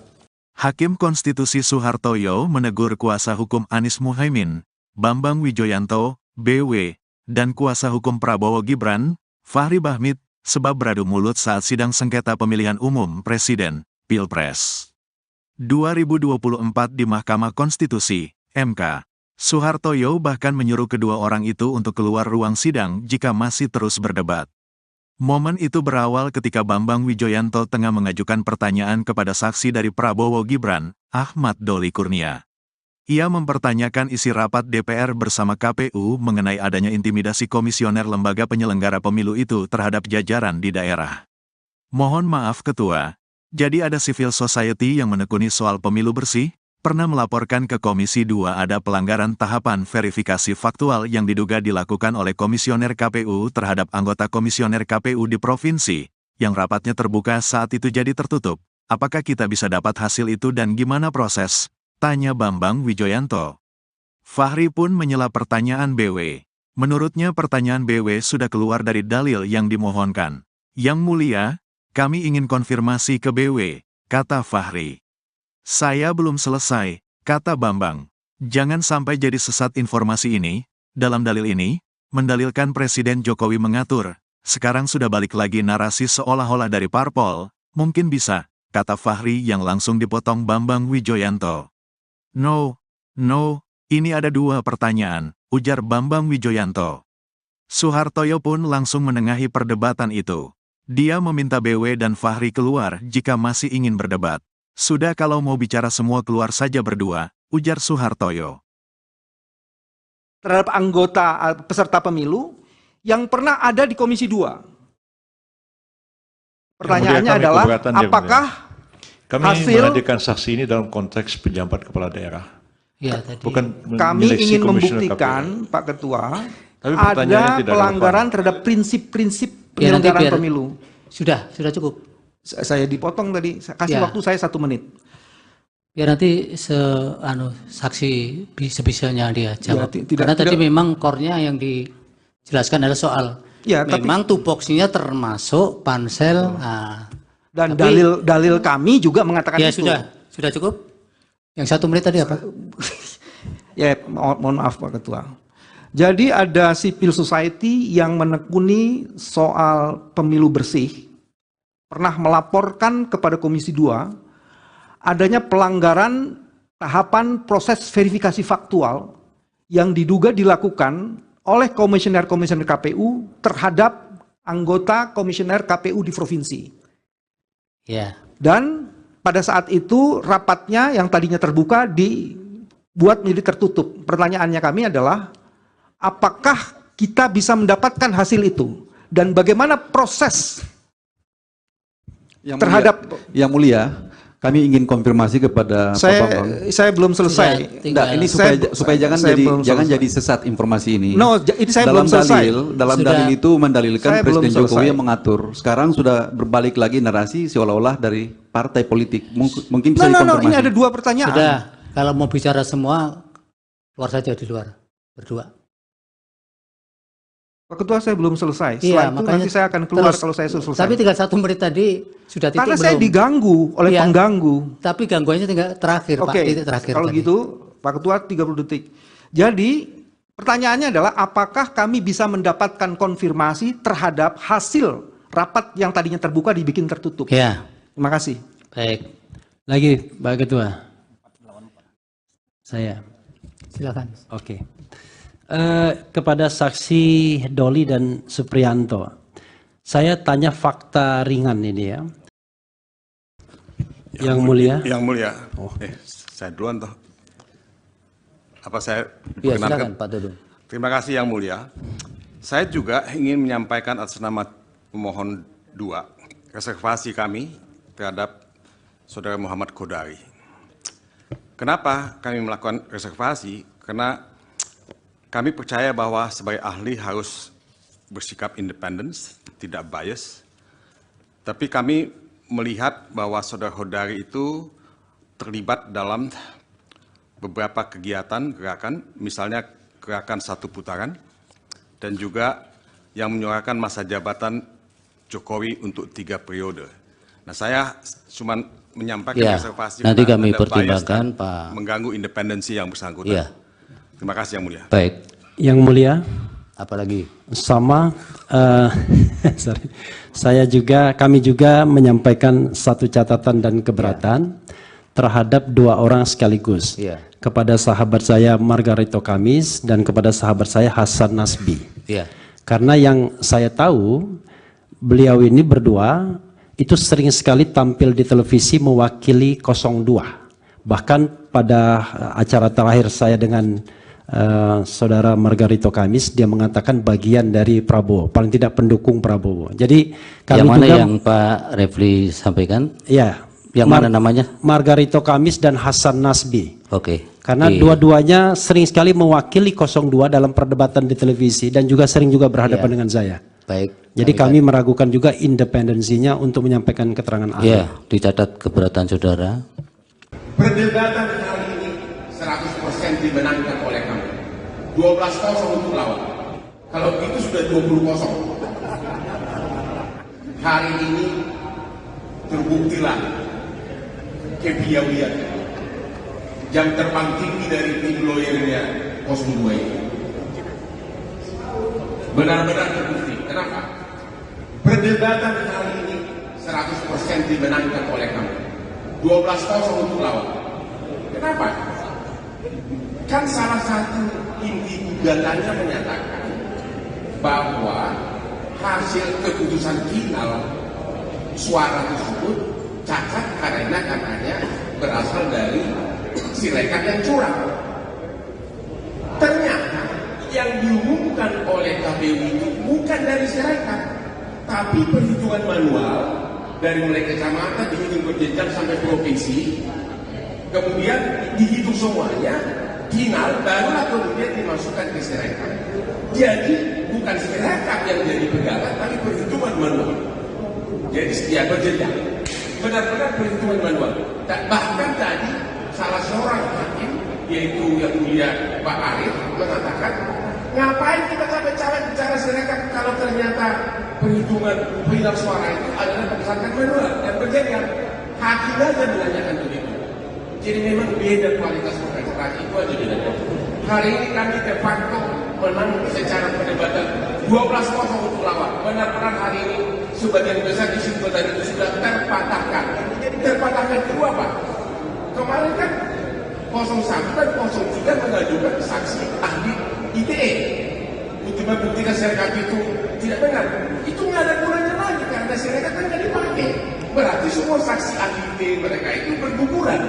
Speaker 1: Hakim Konstitusi Soehartoyo menegur kuasa hukum Anies Muhaimin, Bambang Wijoyanto, BW, dan kuasa hukum Prabowo Gibran, Fahri Bahmit, sebab beradu mulut saat sidang sengketa pemilihan umum Presiden, Pilpres 2024 di Mahkamah Konstitusi, MK. Soehartoyo bahkan menyuruh kedua orang itu untuk keluar ruang sidang jika masih terus berdebat. Momen itu berawal ketika Bambang Wijoyanto tengah mengajukan pertanyaan kepada saksi dari Prabowo Gibran, Ahmad Doli Kurnia. Ia mempertanyakan isi rapat DPR bersama KPU mengenai adanya intimidasi komisioner lembaga penyelenggara pemilu itu terhadap jajaran di daerah. Mohon maaf Ketua, jadi ada civil society yang menekuni soal pemilu bersih, pernah melaporkan ke Komisi 2 ada pelanggaran tahapan verifikasi faktual yang diduga dilakukan oleh komisioner KPU terhadap anggota komisioner KPU di provinsi, yang rapatnya terbuka saat itu jadi tertutup. Apakah kita bisa dapat hasil itu dan gimana proses? Tanya Bambang Wijoyanto. Fahri pun menyela pertanyaan BW. Menurutnya pertanyaan BW sudah keluar dari dalil yang dimohonkan. Yang mulia, kami ingin konfirmasi ke BW, kata Fahri. Saya belum selesai, kata Bambang. Jangan sampai jadi sesat informasi ini. Dalam dalil ini, mendalilkan Presiden Jokowi mengatur. Sekarang sudah balik lagi narasi seolah-olah dari parpol. Mungkin bisa, kata Fahri yang langsung dipotong Bambang Wijoyanto. No, ini ada dua pertanyaan, ujar Bambang Wijoyanto. Soehartoyo pun langsung menengahi perdebatan itu. Dia meminta BW dan Fahri keluar jika masih ingin berdebat. Sudah kalau mau bicara semua keluar saja berdua, ujar Soehartoyo.
Speaker 2: Terhadap anggota peserta pemilu yang pernah ada di Komisi 2. Pertanyaannya adalah, apakah
Speaker 3: Kami menghadirkan saksi ini dalam konteks penjabat kepala daerah.
Speaker 8: Ya, tadi.
Speaker 3: Bukan
Speaker 2: kami ingin membuktikan, Pak Ketua, ada pelanggaran terhadap prinsip-prinsip penyelenggaraan pemilu.
Speaker 8: Sudah cukup.
Speaker 2: Saya dipotong tadi, kasih waktu saya 1 menit.
Speaker 8: Biar nanti saksi sebisanya dia jawab. Karena tadi memang core-nya yang dijelaskan adalah soal memang tupoksinya termasuk pansel.
Speaker 2: Dan dalil kami juga mengatakan itu.
Speaker 8: Sudah cukup. Yang 1 menit tadi apa?
Speaker 2: Ya, mohon maaf Pak Ketua. Jadi ada civil society yang menekuni soal pemilu bersih, pernah melaporkan kepada Komisi 2 adanya pelanggaran tahapan proses verifikasi faktual yang diduga dilakukan oleh komisioner-komisioner KPU terhadap anggota komisioner KPU di provinsi.
Speaker 8: Ya.
Speaker 2: Dan pada saat itu rapatnya yang tadinya terbuka dibuat menjadi tertutup. Pertanyaannya kami adalah, apakah kita bisa mendapatkan hasil itu? Dan bagaimana proses terhadap...
Speaker 5: Yang mulia, kami ingin konfirmasi kepada Pak Bambang.
Speaker 2: Saya belum selesai.
Speaker 5: Ini supaya jangan jadi sesat informasi ini.
Speaker 2: No, ini saya belum selesai.
Speaker 5: Dalam dalil itu mendalilkan Presiden Jokowi yang mengatur. Sekarang sudah berbalik lagi narasi seolah-olah dari partai politik. Mungkin bisa dikonfirmasi.
Speaker 2: Ini ada 2 pertanyaan.
Speaker 8: Sudah, kalau mau bicara semua, keluar saja di luar, berdua.
Speaker 2: Pak Ketua, saya belum selesai. Setelah itu nanti saya akan keluar kalau saya selesai.
Speaker 8: Tapi tinggal 1 menit tadi sudah titik
Speaker 2: karena
Speaker 8: belum.
Speaker 2: saya diganggu oleh pengganggu.
Speaker 8: Tapi gangguannya tinggal terakhir, Pak. Titik terakhir.
Speaker 2: Kalau
Speaker 8: tadi.
Speaker 2: gitu, Pak Ketua 30 detik. Jadi pertanyaannya adalah, apakah kami bisa mendapatkan konfirmasi terhadap hasil rapat yang tadinya terbuka dibikin tertutup?
Speaker 8: Ya.
Speaker 2: Terima kasih.
Speaker 8: Baik.
Speaker 6: Lagi Pak Ketua. Saya.
Speaker 8: Silakan.
Speaker 6: Oke. Kepada saksi Doli dan Supriyanto, saya tanya fakta ringan ini ya. Yang mulia.
Speaker 7: Yang mulia. Saya duluan toh. Apa saya?
Speaker 15: Ya, silakan Pak Dudung.
Speaker 7: Terima kasih yang mulia. Saya juga ingin menyampaikan atas nama pemohon 2 reservasi kami terhadap Saudara Muhammad Kodari. Kenapa kami melakukan reservasi? Karena kami percaya bahwa sebagai ahli harus bersikap independen, tidak bias. Tapi kami melihat bahwa Saudara Kodari itu terlibat dalam beberapa kegiatan gerakan, misalnya gerakan 1 putaran, dan juga yang menyuarakan masa jabatan Jokowi untuk 3 periode. Nah, saya cuma menyampaikan reservasi
Speaker 15: nanti kami pertimbangkan Pak,
Speaker 7: mengganggu independensi yang bersangkutan.
Speaker 15: Ya.
Speaker 7: Terima kasih yang mulia.
Speaker 15: Baik.
Speaker 6: Yang mulia.
Speaker 15: Apalagi?
Speaker 6: Sama. Kami juga menyampaikan 1 catatan dan keberatan terhadap 2 orang sekaligus. Kepada sahabat saya Margarito Kamis dan kepada sahabat saya Hasan Nasbi. Karena yang saya tahu, beliau ini berdua itu sering sekali tampil di televisi mewakili 02. Bahkan pada acara terakhir saya dengan saudara Margarito Kamis, dia mengatakan bagian dari Prabowo, paling tidak pendukung Prabowo. Jadi kami
Speaker 15: yang mana
Speaker 6: juga,
Speaker 15: yang Pak Refli sampaikan?
Speaker 6: Ya.
Speaker 15: Yang mana namanya?
Speaker 6: Margarito Kamis dan Hasan Nasbi.
Speaker 15: Oke.
Speaker 6: Karena dua-duanya sering sekali mewakili 02 dalam perdebatan di televisi dan juga sering juga berhadapan dengan saya.
Speaker 15: Baik.
Speaker 6: Jadi kami meragukan juga independensinya untuk menyampaikan keterangan ahli.
Speaker 15: Iya, dicatat keberatan saudara.
Speaker 9: Perdebatan kali ini 100% dimenangkan oleh kami. 12-0 untuk lawan. Kalau itu sudah 20-0. Hari ini terbuktilah kepiawaian jam terbang tinggi dari tim lawyernya 02 ini. Benar-benar terbukti. Kenapa? Perdebatan kali ini 100% dimenangkan oleh kami. 12-0 untuk lawan. Kenapa? Kan salah satu inti gugatannya menyatakan bahwa hasil keputusan final suara tersebut cacat karena katanya berasal dari sirekap yang curang. Ternyata yang diumumkan oleh KPU itu bukan dari sirekap, tapi perhitungan manual dari mulai kecamatan dihitung berjenjang sampai provinsi, kemudian dihitung semuanya, final, barulah kemudian dimasukkan ke Sirekap. Jadi bukan Sirekap yang jadi pegangan, tapi perhitungan manual. Jadi setiap berjenjang, benar-benar perhitungan manual. Bahkan tadi salah seorang hakim, yaitu yang mulia Pak Arif, mengatakan, ngapain kita capek-capek bicara Sirekap kalau ternyata perhitungan final suara itu adalah berdasarkan manual dan berjenjang. Hakim aja menanyakan begitu. Jadi memang beda kualitas organisasi, itu aja bedanya. Hari ini kami de facto menang secara perdebatan 12-0 untuk lawan. Benar-benar hari ini sebagian besar kesimpulan itu sudah terpatahkan. Jadi terpatahkan kedua Pak. Kemarin kan 01 dan 03 mengajukan saksi ahli ITE untuk membuktikan Sirekap itu tidak benar. Itu nggak ada gunanya lagi karena Sirekap kan nggak dipakai. Berarti semua saksi ahli ITE mereka itu berguguran.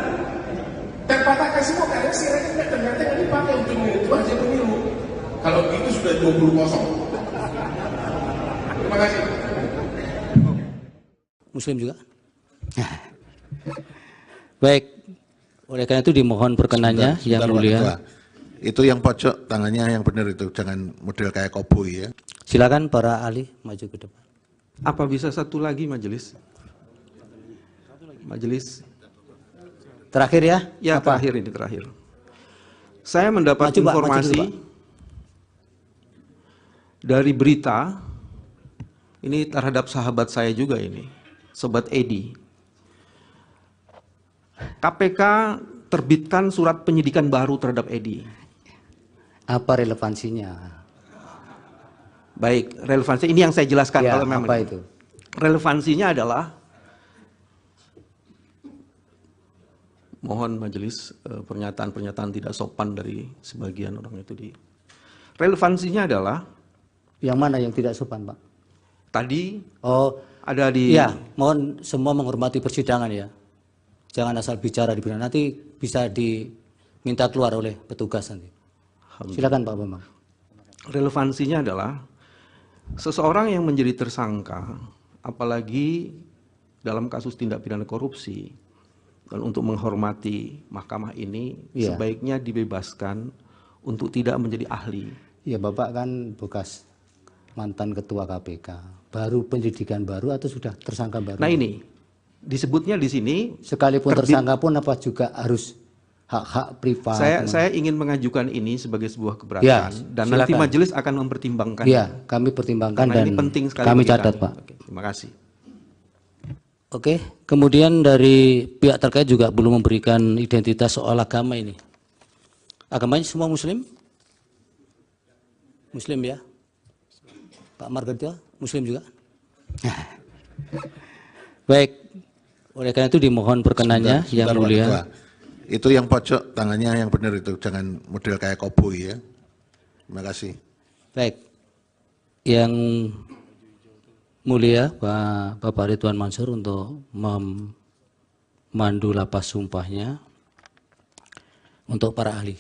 Speaker 9: Terpatahkan semua karena Sirekap ternyata nggak dipakai untuk menentu hasil pemilu. Kalau itu sudah 20-0. Terima kasih.
Speaker 15: Muslim juga. Baik. Oleh karena itu dimohon perkenannya yang mulia.
Speaker 10: Itu yang pojok tangannya yang benar itu, jangan model kayak koboi ya.
Speaker 15: Silakan para ahli maju ke depan.
Speaker 2: Apa bisa satu lagi majelis? Majelis.
Speaker 15: Terakhir ya?
Speaker 2: Ya, apa? Terakhir. Saya mendapat informasi dari berita ini terhadap sahabat saya juga ini, Sobat Edi. KPK terbitkan surat penyidikan baru terhadap Edi.
Speaker 15: Apa relevansinya?
Speaker 2: Baik, relevansi ini yang saya jelaskan
Speaker 15: ya,
Speaker 2: kalau memang
Speaker 15: apa itu.
Speaker 2: Relevansinya adalah mohon majelis pernyataan-pernyataan tidak sopan dari sebagian orang itu di. Relevansinya adalah
Speaker 15: yang mana yang tidak sopan, Pak?
Speaker 2: Tadi ada di.
Speaker 15: Ya, mohon semua menghormati persidangan ya. Jangan asal bicara di persidangan, nanti bisa diminta keluar oleh petugas nanti. Silakan Pak Bambang.
Speaker 2: Relevansinya adalah seseorang yang menjadi tersangka, apalagi dalam kasus tindak pidana korupsi, dan untuk menghormati mahkamah ini sebaiknya dibebaskan untuk tidak menjadi ahli.
Speaker 15: Ya Bapak kan bekas mantan ketua KPK, baru penyidikan baru atau sudah tersangka baru?
Speaker 2: Nah ini disebutnya di sini
Speaker 15: sekalipun tersangka pun apa juga harus hak-hak privat.
Speaker 2: Saya ingin mengajukan ini sebagai sebuah keberatan dan silakan. Nanti majelis akan mempertimbangkan.
Speaker 15: Iya, kami pertimbangkan dan
Speaker 2: ini penting sekali
Speaker 15: kami catat Pak.
Speaker 2: Oke, terima kasih.
Speaker 15: Oke, kemudian dari pihak terkait juga belum memberikan identitas soal agama ini. Agamanya semua Muslim? Muslim ya? Pak Margarito, Muslim juga? Baik, oleh karena itu dimohon perkenannya yang mulia.
Speaker 10: Itu yang pojok tangannya yang benar itu, jangan model kayak koboi ya. Terima kasih.
Speaker 15: Baik, yang mulia Bapak Ridwan Mansur untuk memandu lapas sumpahnya untuk para ahli.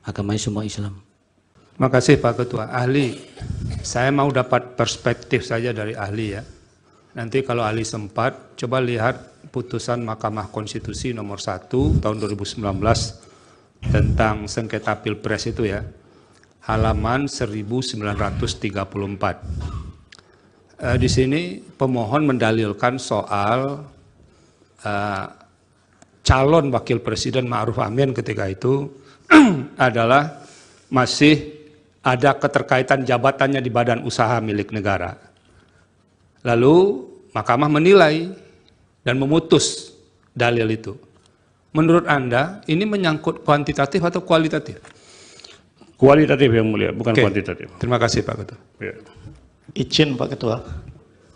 Speaker 15: Agamanya semua Islam.
Speaker 11: Terima kasih Pak Ketua. Ahli, saya mau dapat perspektif saja dari ahli ya. Nanti kalau ahli sempat, coba lihat putusan Mahkamah Konstitusi nomor 1 tahun 2019 tentang sengketa Pilpres itu ya. Halaman 1934. Di sini pemohon mendalilkan soal calon wakil presiden Ma'ruf Amin ketika itu adalah masih ada keterkaitan jabatannya di badan usaha milik negara. Lalu mahkamah menilai dan memutus dalil itu. Menurut Anda ini menyangkut kuantitatif atau kualitatif?
Speaker 12: Kualitatif yang mulia, bukan kuantitatif.
Speaker 11: Terima kasih Pak Ketua.
Speaker 12: Ya.
Speaker 13: Izin Pak Ketua.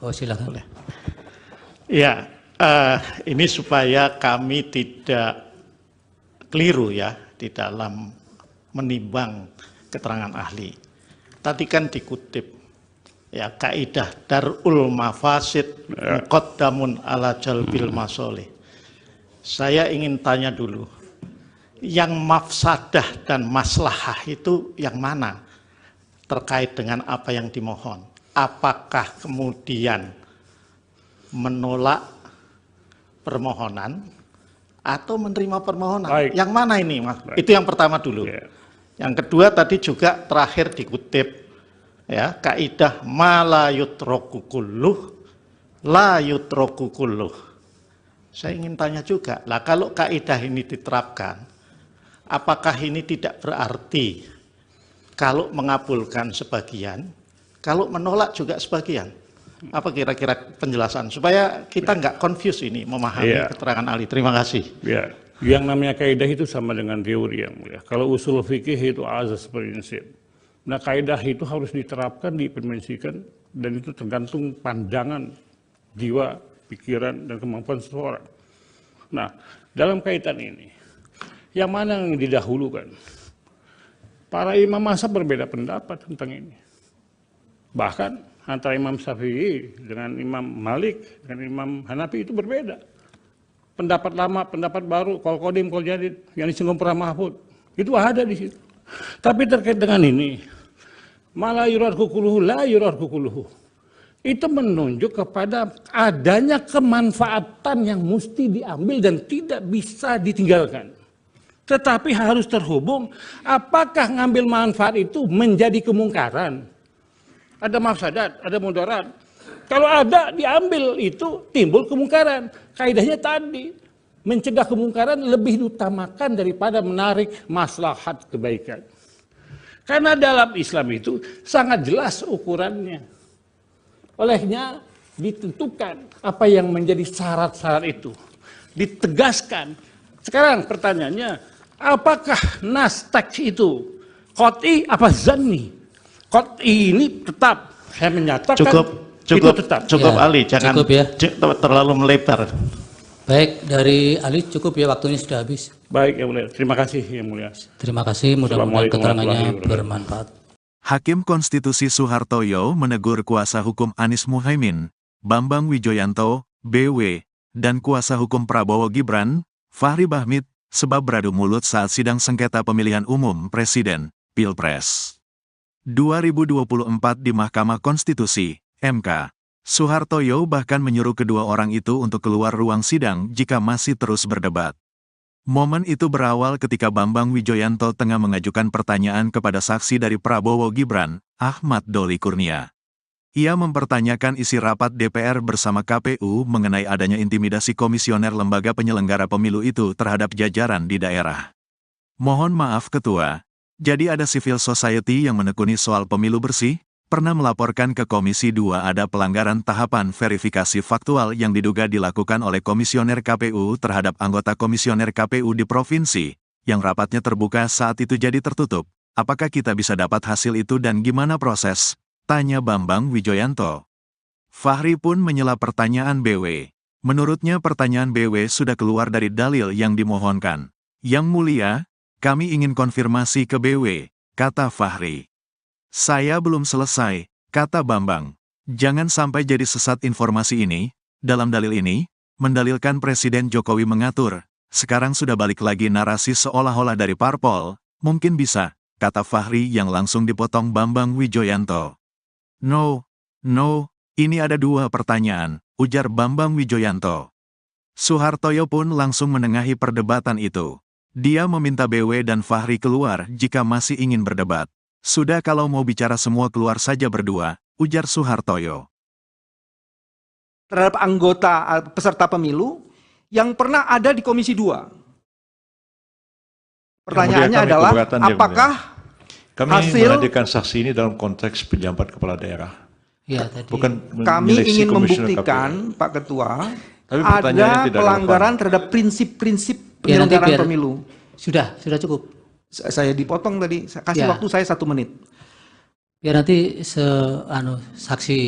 Speaker 15: Oh silakan.
Speaker 13: Boleh. Ya, ini supaya kami tidak keliru ya di dalam menimbang keterangan ahli. Tadi kan dikutip ya kaidah darul mafasid muqaddamun ala jalbil masolih. Saya ingin tanya dulu, yang mafsadah dan maslahah itu yang mana terkait dengan apa yang dimohon? Apakah kemudian menolak permohonan atau menerima permohonan.
Speaker 12: Baik.
Speaker 13: Yang mana ini, Mas?
Speaker 12: Baik.
Speaker 13: Itu yang pertama dulu. Yang kedua tadi juga terakhir dikutip ya, kaidah ma la yutraku kulluh la yutraku kulluh. Saya ingin tanya juga, lah kalau kaidah ini diterapkan, apakah ini tidak berarti kalau mengabulkan sebagian, kalau menolak juga sebagian? Apa kira-kira penjelasan supaya kita nggak confuse ini memahami keterangan ahli? Terima kasih.
Speaker 12: Ya, yang namanya kaidah itu sama dengan teori yang mulia. Kalau usul fikih itu azas prinsip. Nah, kaidah itu harus diterapkan, diimplementasikan, dan itu tergantung pandangan jiwa, pikiran, dan kemampuan seseorang. Nah, dalam kaitan ini, yang mana yang didahulukan? Para imam mazhab berbeda pendapat tentang ini. Bahkan antara Imam Syafi'i dengan Imam Malik dengan Imam Hanafi itu berbeda. Pendapat lama, pendapat baru, qol qadim, qol jadid, yang disinggung para mahfud, itu ada di situ. Tapi terkait dengan ini, mala yuradku kuluhu, la yuradku kuluhu, itu menunjuk kepada adanya kemanfaatan yang mesti diambil dan tidak bisa ditinggalkan. Tetapi harus terhubung, apakah ngambil manfaat itu menjadi kemungkaran? Ada mafsadat, ada mudarat. Kalau ada diambil itu timbul kemungkaran. Kaidahnya tadi mencegah kemungkaran lebih diutamakan daripada menarik maslahat kebaikan. Karena dalam Islam itu sangat jelas ukurannya. Olehnya ditentukan apa yang menjadi syarat-syarat itu. Ditegaskan. Sekarang pertanyaannya, apakah nas teks itu qat'i apa zanni? Qat'i ini tetap saya menyatakan itu tetap.
Speaker 13: Cukup Ali, jangan
Speaker 8: cukup ya.
Speaker 13: Terlalu melebar.
Speaker 8: Baik, dari Ali cukup ya, waktunya sudah habis.
Speaker 12: Baik, Yang Mulia. Terima kasih, Yang Mulia.
Speaker 8: Terima kasih, mudah-mudahan keterangannya bermanfaat.
Speaker 1: Hakim Konstitusi Soehartoyo menegur kuasa hukum Anies Muhaimin, Bambang Wijoyanto, BW, dan kuasa hukum Prabowo Gibran, Fahri Bahmit, sebab beradu mulut saat sidang sengketa pemilihan umum Presiden, Pilpres 2024 di Mahkamah Konstitusi, MK. Soehartoyo bahkan menyuruh kedua orang itu untuk keluar ruang sidang jika masih terus berdebat. Momen itu berawal ketika Bambang Wijoyanto tengah mengajukan pertanyaan kepada saksi dari Prabowo Gibran, Ahmad Doli Kurnia. Ia mempertanyakan isi rapat DPR bersama KPU mengenai adanya intimidasi komisioner lembaga penyelenggara pemilu itu terhadap jajaran di daerah. Mohon maaf Ketua, jadi ada civil society yang menekuni soal pemilu bersih, pernah melaporkan ke Komisi 2 ada pelanggaran tahapan verifikasi faktual yang diduga dilakukan oleh komisioner KPU terhadap anggota komisioner KPU di provinsi, yang rapatnya terbuka saat itu jadi tertutup. Apakah kita bisa dapat hasil itu dan gimana proses? Tanya Bambang Wijoyanto. Fahri pun menyela pertanyaan BW. Menurutnya pertanyaan BW sudah keluar dari dalil yang dimohonkan. Yang Mulia, kami ingin konfirmasi ke BW, kata Fahri. Saya belum selesai, kata Bambang. Jangan sampai jadi sesat informasi ini. Dalam dalil ini, mendalilkan Presiden Jokowi mengatur. Sekarang sudah balik lagi narasi seolah-olah dari parpol. Mungkin bisa, kata Fahri yang langsung dipotong Bambang Wijoyanto. No, ini ada dua pertanyaan, ujar Bambang Wijoyanto. Soehartoyo pun langsung menengahi perdebatan itu. Dia meminta BW dan Fahri keluar jika masih ingin berdebat. Sudah kalau mau bicara semua keluar saja berdua, ujar Soehartoyo.
Speaker 2: Terhadap anggota peserta pemilu yang pernah ada di Komisi 2. Pertanyaannya adalah, apakah
Speaker 3: hasil menghadirkan saksi ini dalam konteks penjabat kepala daerah?
Speaker 8: Ya, tadi.
Speaker 3: Bukan
Speaker 2: kami ingin membuktikan, Pak Ketua, ada pelanggaran terhadap prinsip-prinsip penyelenggaraan pemilu.
Speaker 8: Sudah cukup.
Speaker 2: Saya dipotong tadi, kasih waktu saya 1 menit.
Speaker 8: Biar nanti saksi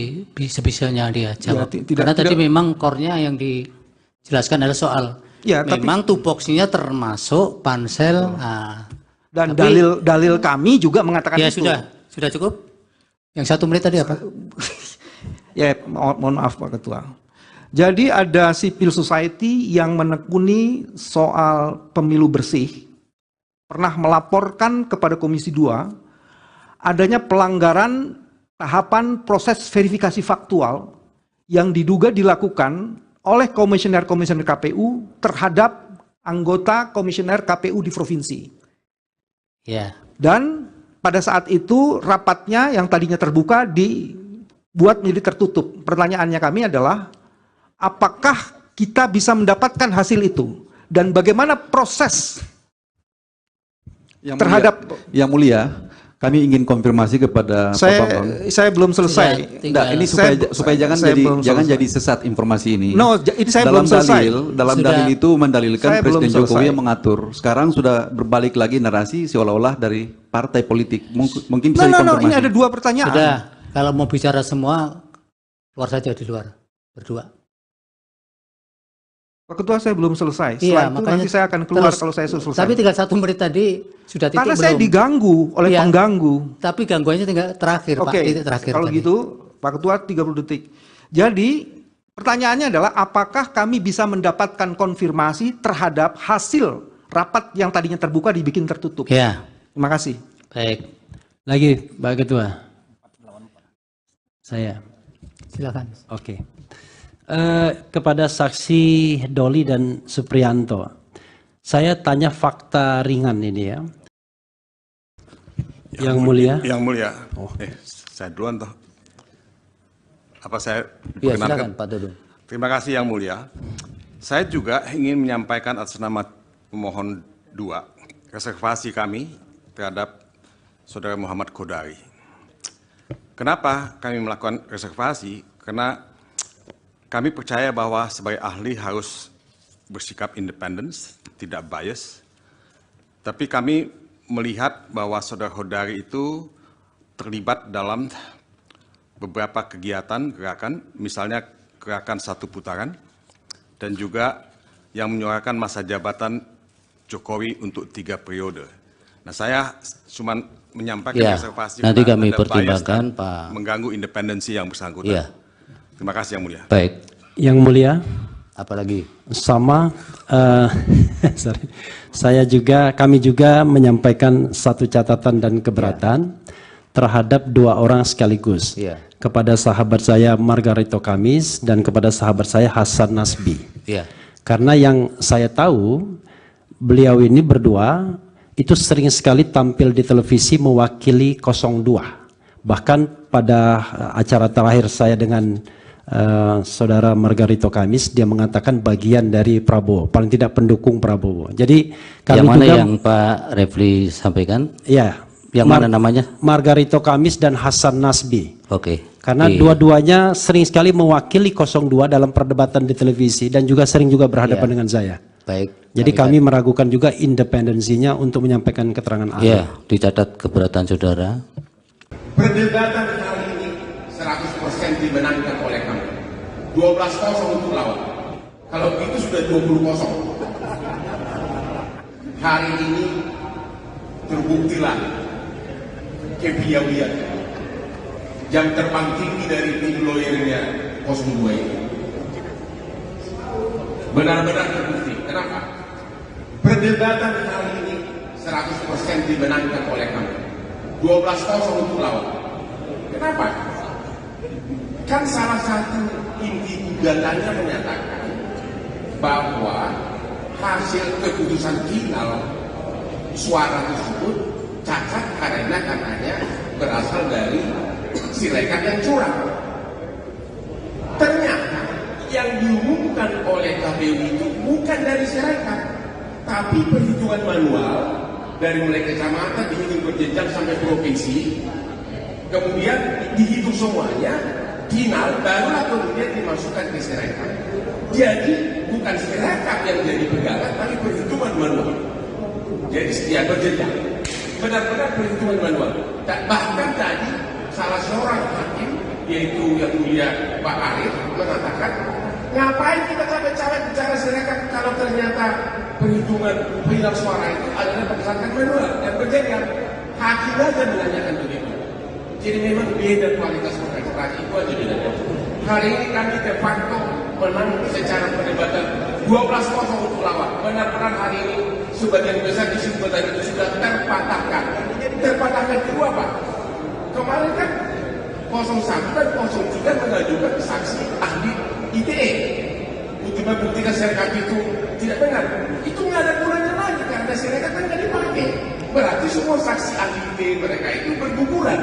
Speaker 8: sebisanya dia jawab. Karena tadi memang core-nya yang dijelaskan adalah soal memang tupoksinya termasuk pansel.
Speaker 2: Dan dalil kami juga mengatakan itu.
Speaker 8: Sudah cukup. Yang 1 menit tadi apa?
Speaker 2: Ya, mohon maaf Pak Ketua. Jadi ada civil society yang menekuni soal pemilu bersih, pernah melaporkan kepada Komisi 2 adanya pelanggaran tahapan proses verifikasi faktual yang diduga dilakukan oleh komisioner-komisioner KPU terhadap anggota komisioner KPU di provinsi.
Speaker 8: Ya.
Speaker 2: Dan pada saat itu rapatnya yang tadinya terbuka dibuat menjadi tertutup. Pertanyaannya kami adalah, apakah kita bisa mendapatkan hasil itu? Dan bagaimana proses
Speaker 5: Yang Mulia, kami ingin konfirmasi kepada Pak Bambang.
Speaker 2: Saya belum selesai.
Speaker 5: Ini supaya jangan jadi sesat informasi ini.
Speaker 2: No, ini saya belum selesai.
Speaker 5: Dalam dalil itu mendalilkan Presiden Jokowi yang mengatur. Sekarang sudah berbalik lagi narasi seolah-olah dari partai politik. Mungkin bisa dikonfirmasi.
Speaker 2: Ini ada dua pertanyaan.
Speaker 8: Sudah, kalau mau bicara semua, keluar saja di luar, berdua.
Speaker 2: Pak Ketua, saya belum selesai. Setelah itu nanti saya akan keluar kalau saya selesai.
Speaker 8: Tapi tinggal 1 menit tadi sudah titik
Speaker 2: karena
Speaker 8: belum?
Speaker 2: saya diganggu oleh pengganggu.
Speaker 8: Tapi gangguannya tinggal terakhir, Pak. Titik terakhir.
Speaker 2: Kalau
Speaker 8: tadi.
Speaker 2: gitu, Pak Ketua 30 detik. Jadi, pertanyaannya adalah apakah kami bisa mendapatkan konfirmasi terhadap hasil rapat yang tadinya terbuka dibikin tertutup?
Speaker 8: Ya.
Speaker 2: Terima kasih.
Speaker 8: Baik.
Speaker 6: Lagi, Pak Ketua. Saya.
Speaker 8: Silakan.
Speaker 6: Oke. Kepada saksi Doli dan Supriyanto, saya tanya fakta ringan ini ya. Yang Mulia.
Speaker 7: Yang Mulia. Saya duluan toh. Apa saya
Speaker 15: Ya, silakan Pak Dudung.
Speaker 7: Terima kasih Yang Mulia. Saya juga ingin menyampaikan atas nama pemohon 2 reservasi kami terhadap Saudara Muhammad Kodari. Kenapa kami melakukan reservasi? Karena kami percaya bahwa sebagai ahli harus bersikap independen, tidak bias. Tapi kami melihat bahwa Saudara Kodari itu terlibat dalam beberapa kegiatan gerakan, misalnya gerakan 1 putaran, dan juga yang menyuarakan masa jabatan Jokowi untuk 3 periode. Nah, saya cuma menyampaikan reservasi
Speaker 15: nanti kami pertimbangkan Pak,
Speaker 7: mengganggu independensi yang bersangkutan.
Speaker 15: Ya.
Speaker 7: Terima kasih Yang Mulia.
Speaker 15: Baik.
Speaker 6: Yang Mulia.
Speaker 15: Apalagi?
Speaker 6: Sama. Kami juga menyampaikan satu catatan dan keberatan terhadap 2 orang sekaligus. Kepada sahabat saya Margarito Kamis dan kepada sahabat saya Hasan Nasbi. Karena yang saya tahu, beliau ini berdua itu sering sekali tampil di televisi mewakili 02. Bahkan pada acara terakhir saya dengan Saudara Margarito Kamis, dia mengatakan bagian dari Prabowo, paling tidak pendukung Prabowo. Jadi kami
Speaker 15: yang mana
Speaker 6: juga,
Speaker 15: yang Pak Refli sampaikan?
Speaker 6: Ya.
Speaker 15: Yang mana namanya?
Speaker 6: Margarito Kamis dan Hasan Nasbi.
Speaker 15: Oke.
Speaker 6: Karena dua-duanya sering sekali mewakili 02 dalam perdebatan di televisi dan juga sering juga berhadapan dengan saya.
Speaker 15: Baik.
Speaker 6: Jadi kami meragukan juga independensinya untuk menyampaikan keterangan ahli.
Speaker 15: Iya, dicatat keberatan saudara.
Speaker 9: Perdebatan kali ini 100% dimenangkan oleh kami. 12-0 untuk lawan. Kalau itu sudah 20-0. Hari ini terbuktilah kepiawaian jam terbang tinggi dari tim lawyernya 02 ini. Benar-benar terbukti. Kenapa? Perdebatan kali ini 100% dimenangkan oleh kami. 12-0 untuk lawan. Kenapa? Kan salah satu inti gugatannya menyatakan bahwa hasil keputusan final suara tersebut cacat karena katanya berasal dari Sirekap yang curang. Ternyata yang diumumkan oleh KPU itu bukan dari Sirekap, tapi perhitungan manual dari mulai kecamatan dihitung berjenjang sampai provinsi, kemudian dihitung semuanya, final barulah kemudian dimasukkan ke Sirekap. Jadi bukan Sirekap yang jadi pegangan, tapi perhitungan manual. Jadi setiap berjenjang, benar-benar perhitungan manual. Bahkan tadi salah seorang hakim, yaitu yang mulia Pak Arif, mengatakan, ngapain kita capek-capek bicara Sirekap kalau ternyata perhitungan final suara itu adalah berdasarkan manual dan berjenjang. Hakim aja menanyakan begitu. Jadi memang beda kualitas kontestasi, itu aja bedanya. Hari ini kami de facto menang secara perdebatan 12-0 untuk lawan. Benar-benar hari ini sebagian besar kesimpulan itu sudah terpatahkan. Terpatahkan kedua Pak. Kemarin kan 01 dan 03 mengajukan saksi ahli ketika Sirekap itu tidak benar, itu nggak ada gunanya lagi karena Sirekap kan nggak dipakai. Berarti semua saksi ahli mereka itu berguguran.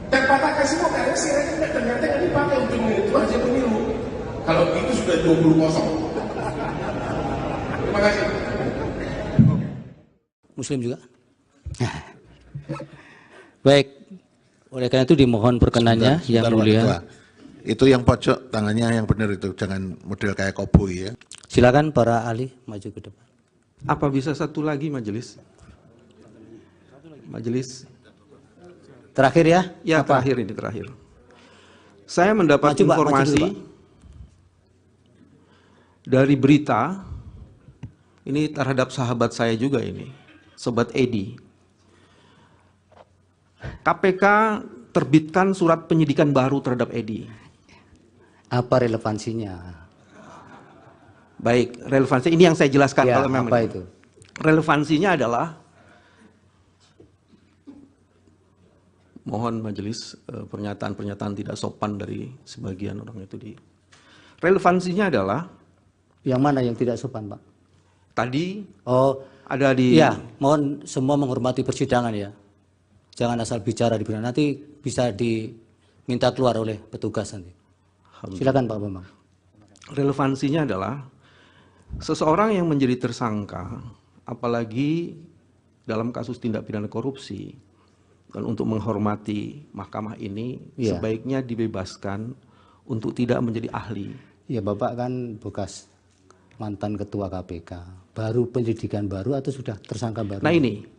Speaker 9: Terpatahkan semua karena Sirekap ternyata nggak dipakai untuk itu aja pemilu. Kalau itu sudah 20-0. Terima kasih.
Speaker 15: Muslim juga? Baik, oleh karena itu dimohon perkenannya yang mulia.
Speaker 10: Ketua. Itu yang pojok tangannya yang benar itu, jangan model kayak koboi ya.
Speaker 15: Silakan para ahli maju ke depan.
Speaker 2: Apa bisa satu lagi majelis? Majelis.
Speaker 15: Terakhir ya?
Speaker 2: Ya,
Speaker 15: apa?
Speaker 2: terakhir. Saya mendapat informasi dari berita ini terhadap sahabat saya juga ini, Sobat Edi. KPK terbitkan surat penyidikan baru terhadap Edi.
Speaker 15: Apa relevansinya?
Speaker 2: Baik, relevansi ini yang saya jelaskan
Speaker 15: ya,
Speaker 2: kalau memang.
Speaker 15: Apa itu?
Speaker 2: Relevansinya adalah, mohon majelis pernyataan-pernyataan tidak sopan dari sebagian orang itu di. Relevansinya adalah.
Speaker 15: Yang mana yang tidak sopan, Pak?
Speaker 2: Tadi ada di.
Speaker 15: Ya, mohon semua menghormati persidangan ya. Jangan asal bicara di persidangan, nanti bisa diminta keluar oleh petugas nanti. Silakan Pak Bambang.
Speaker 2: Relevansinya adalah seseorang yang menjadi tersangka, apalagi dalam kasus tindak pidana korupsi, dan untuk menghormati mahkamah ini sebaiknya dibebaskan untuk tidak menjadi ahli.
Speaker 15: Ya, Bapak kan bekas mantan ketua KPK, baru penyelidikan baru atau sudah tersangka baru?
Speaker 2: Nah ini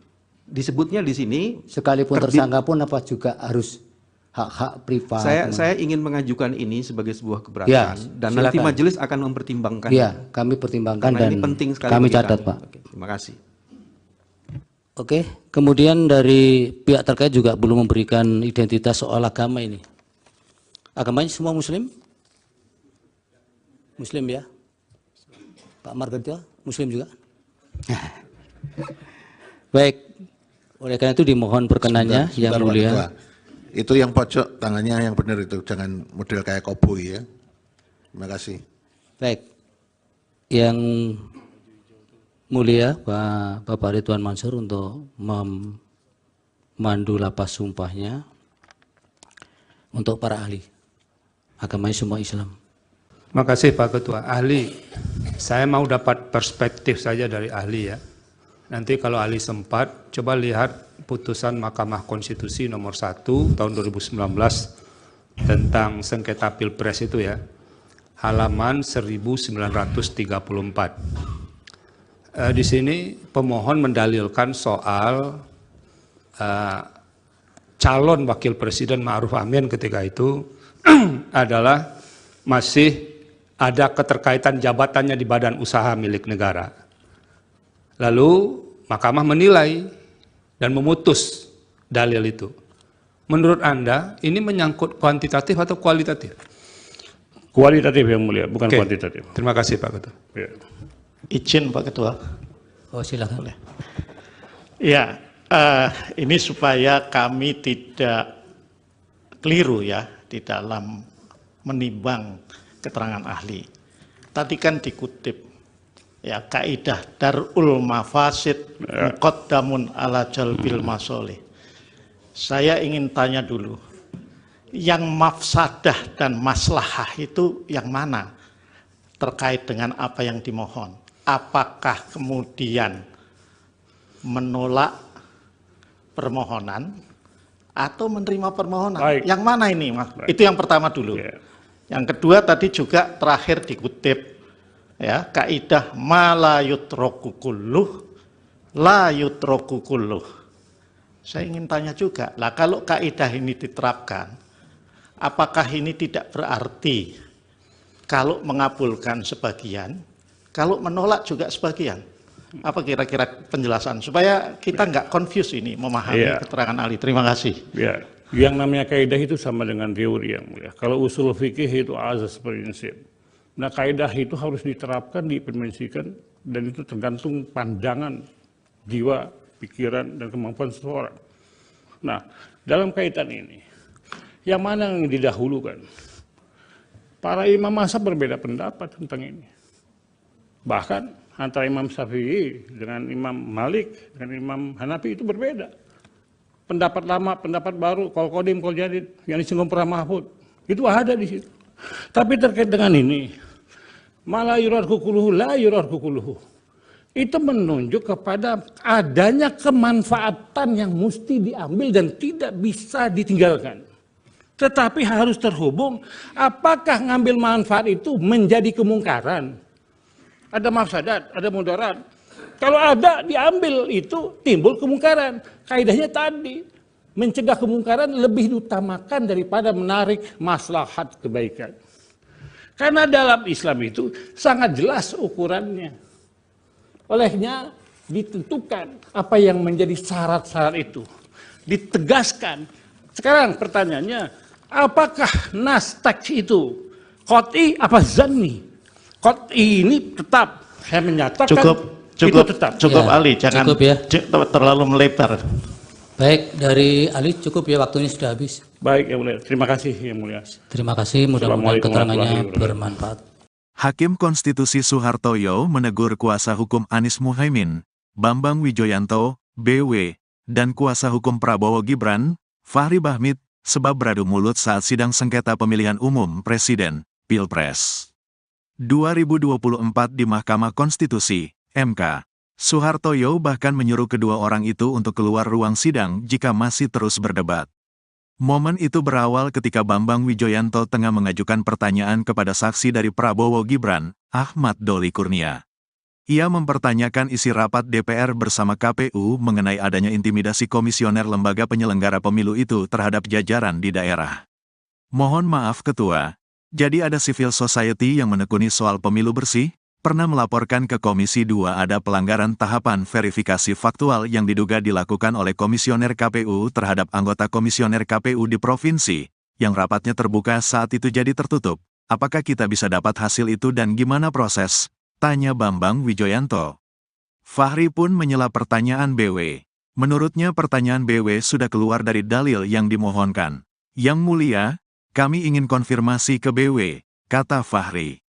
Speaker 2: disebutnya di sini
Speaker 15: sekalipun tersangka pun apa juga harus hak-hak privat.
Speaker 2: Saya ingin mengajukan ini sebagai sebuah keberatan dan silakan. Nanti majelis akan mempertimbangkan.
Speaker 15: Ya, kami pertimbangkan dan
Speaker 2: ini penting sekali
Speaker 15: kami catat, Pak.
Speaker 2: Oke, terima kasih.
Speaker 15: Oke, kemudian dari pihak terkait juga belum memberikan identitas soal agama ini. Agamanya semua Muslim? Muslim ya? Pak Margarito, Muslim juga? Baik, oleh karena itu dimohon perkenannya yang mulia.
Speaker 10: Ketua. Itu yang pojok tangannya yang benar itu, jangan model kayak koboi ya. Terima kasih.
Speaker 15: Baik, yang mulia Bapak Ridwan Mansur untuk memandu lapas sumpahnya untuk para ahli. Agamanya semua Islam.
Speaker 11: Terima kasih Pak Ketua. Ahli, saya mau dapat perspektif saja dari ahli ya. Nanti kalau ahli sempat, coba lihat putusan Mahkamah Konstitusi nomor 1 tahun 2019 tentang sengketa Pilpres itu ya, halaman 1934. Di sini pemohon mendalilkan soal calon wakil presiden Ma'ruf Amin ketika itu adalah masih ada keterkaitan jabatannya di badan usaha milik negara. Lalu Mahkamah menilai dan memutus dalil itu. Menurut Anda ini menyangkut kuantitatif atau kualitatif?
Speaker 12: Kualitatif yang mulia, bukan kuantitatif.
Speaker 11: Terima kasih Pak Ketua.
Speaker 12: Ya.
Speaker 13: Izin Pak Ketua.
Speaker 15: Oh silakan.
Speaker 13: Boleh. Ya, ini supaya kami tidak keliru ya di dalam menimbang keterangan ahli. Tadi kan dikutip ya kaidah darul mafasid muqaddamun ala jalbil masolih. Saya ingin tanya dulu, yang mafsadah dan maslahah itu yang mana terkait dengan apa yang dimohon? Apakah kemudian menolak permohonan atau menerima permohonan? Baik. Yang mana ini, Mas? Baik. Itu yang pertama dulu. Yeah. Yang kedua tadi juga terakhir dikutip ya kaidah ma la yutraku kulluh la yutraku kulluh. Saya ingin tanya juga, lah kalau kaidah ini diterapkan, apakah ini tidak berarti kalau mengabulkan sebagian, kalau menolak juga sebagian? Apa kira-kira penjelasan supaya kita nggak confuse ini memahami keterangan ahli? Terima kasih.
Speaker 12: Ya. Yang namanya kaidah itu sama dengan teori yang mulia. Kalau usul fikih itu azas prinsip. Nah kaidah itu harus diterapkan, diimplementasikan, dan itu tergantung pandangan, jiwa, pikiran, dan kemampuan seseorang. Nah dalam kaitan ini, yang mana yang didahulukan? Para imam mazhab berbeda pendapat tentang ini. Bahkan antara Imam Syafi'i dengan Imam Malik, dengan Imam Hanafi itu berbeda. Pendapat lama, pendapat baru, kol kodim, kol jadid, yang disinggung para Mahfud, itu ada di situ. Tapi terkait dengan ini, malah yurar kukuluhu, la yurar kukuluhu, itu menunjuk kepada adanya kemanfaatan yang mesti diambil dan tidak bisa ditinggalkan. Tetapi harus terhubung, apakah ngambil manfaat itu menjadi kemungkaran? Ada mafsadat, ada mudarat. Kalau ada diambil itu timbul kemungkaran. Kaidahnya tadi, mencegah kemungkaran lebih diutamakan daripada menarik maslahat kebaikan. Karena dalam Islam itu sangat jelas ukurannya. Olehnya ditentukan apa yang menjadi syarat-syarat itu. Ditegaskan. Sekarang pertanyaannya, apakah nas teks itu qot'i apa zanni? Qot'i ini tetap, saya menyatakan
Speaker 13: Cukup
Speaker 12: ya,
Speaker 13: Ali, jangan
Speaker 12: cukup ya.
Speaker 13: Terlalu melebar.
Speaker 8: Baik, dari Ali cukup ya, waktunya sudah habis.
Speaker 12: Baik, Yang Mulia. Terima kasih, Yang Mulia.
Speaker 8: Terima kasih, mudah-mudahan keterangannya bermanfaat.
Speaker 1: Hakim Konstitusi Soehartoyo menegur kuasa hukum Anies Muhaimin, Bambang Wijoyanto, BW, dan kuasa hukum Prabowo Gibran, Fahri Bahmit, sebab beradu mulut saat sidang sengketa pemilihan umum Presiden, Pilpres 2024 di Mahkamah Konstitusi, MK. Soehartoyo bahkan menyuruh kedua orang itu untuk keluar ruang sidang jika masih terus berdebat. Momen itu berawal ketika Bambang Wijoyanto tengah mengajukan pertanyaan kepada saksi dari Prabowo Gibran, Ahmad Doli Kurnia. Ia mempertanyakan isi rapat DPR bersama KPU mengenai adanya intimidasi komisioner lembaga penyelenggara pemilu itu terhadap jajaran di daerah. Mohon maaf Ketua, jadi ada civil society yang menekuni soal pemilu bersih? Pernah melaporkan ke Komisi 2 ada pelanggaran tahapan verifikasi faktual yang diduga dilakukan oleh komisioner KPU terhadap anggota komisioner KPU di provinsi, yang rapatnya terbuka saat itu jadi tertutup. Apakah kita bisa dapat hasil itu dan gimana proses? Tanya Bambang Wijoyanto. Fahri pun menyela pertanyaan BW. Menurutnya pertanyaan BW sudah keluar dari dalil yang dimohonkan. Yang Mulia, kami ingin konfirmasi ke BW, kata Fahri.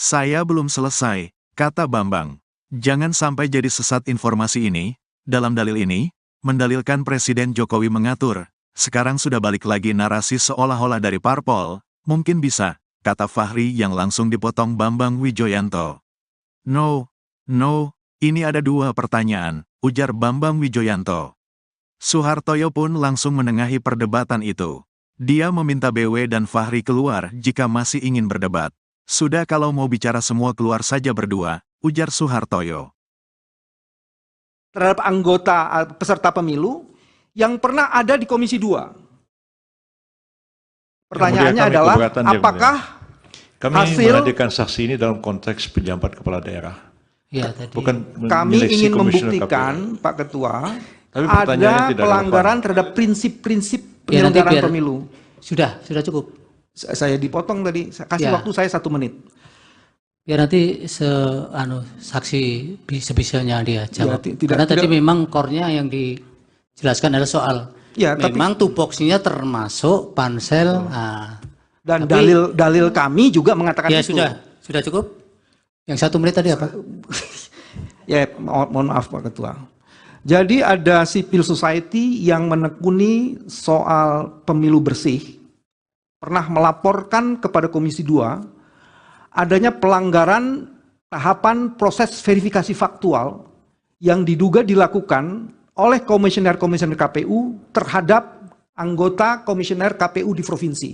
Speaker 1: Saya belum selesai, kata Bambang. Jangan sampai jadi sesat informasi ini. Dalam dalil ini, mendalilkan Presiden Jokowi mengatur. Sekarang sudah balik lagi narasi seolah-olah dari parpol. Mungkin bisa, kata Fahri yang langsung dipotong Bambang Wijoyanto. No, ini ada dua pertanyaan, ujar Bambang Wijoyanto. Soehartoyo pun langsung menengahi perdebatan itu. Dia meminta BW dan Fahri keluar jika masih ingin berdebat. Sudah kalau mau bicara semua keluar saja berdua, ujar Soehartoyo.
Speaker 2: Terhadap anggota peserta pemilu yang pernah ada di Komisi 2. Pertanyaannya adalah, apakah
Speaker 3: kami
Speaker 2: hasil
Speaker 3: menghadirkan saksi ini dalam konteks pejabat kepala daerah.
Speaker 8: Ya, tadi.
Speaker 3: Bukan
Speaker 2: kami ingin membuktikan, Pak Ketua, ada pelanggaran terhadap prinsip-prinsip penyelenggaraan pemilu.
Speaker 8: Sudah cukup.
Speaker 2: Saya dipotong tadi, kasih waktu saya 1 menit.
Speaker 8: Biar nanti saksi sebisanya dia jawab. Karena tadi memang core-nya yang dijelaskan adalah soal memang tupoksinya termasuk pansel.
Speaker 2: Dan dalil kami juga mengatakan itu.
Speaker 8: Sudah cukup. Yang 1 menit tadi apa?
Speaker 2: Ya, mohon maaf Pak Ketua. Jadi ada civil society yang menekuni soal pemilu bersih, pernah melaporkan kepada Komisi 2 adanya pelanggaran tahapan proses verifikasi faktual yang diduga dilakukan oleh komisioner-komisioner KPU terhadap anggota komisioner KPU di provinsi.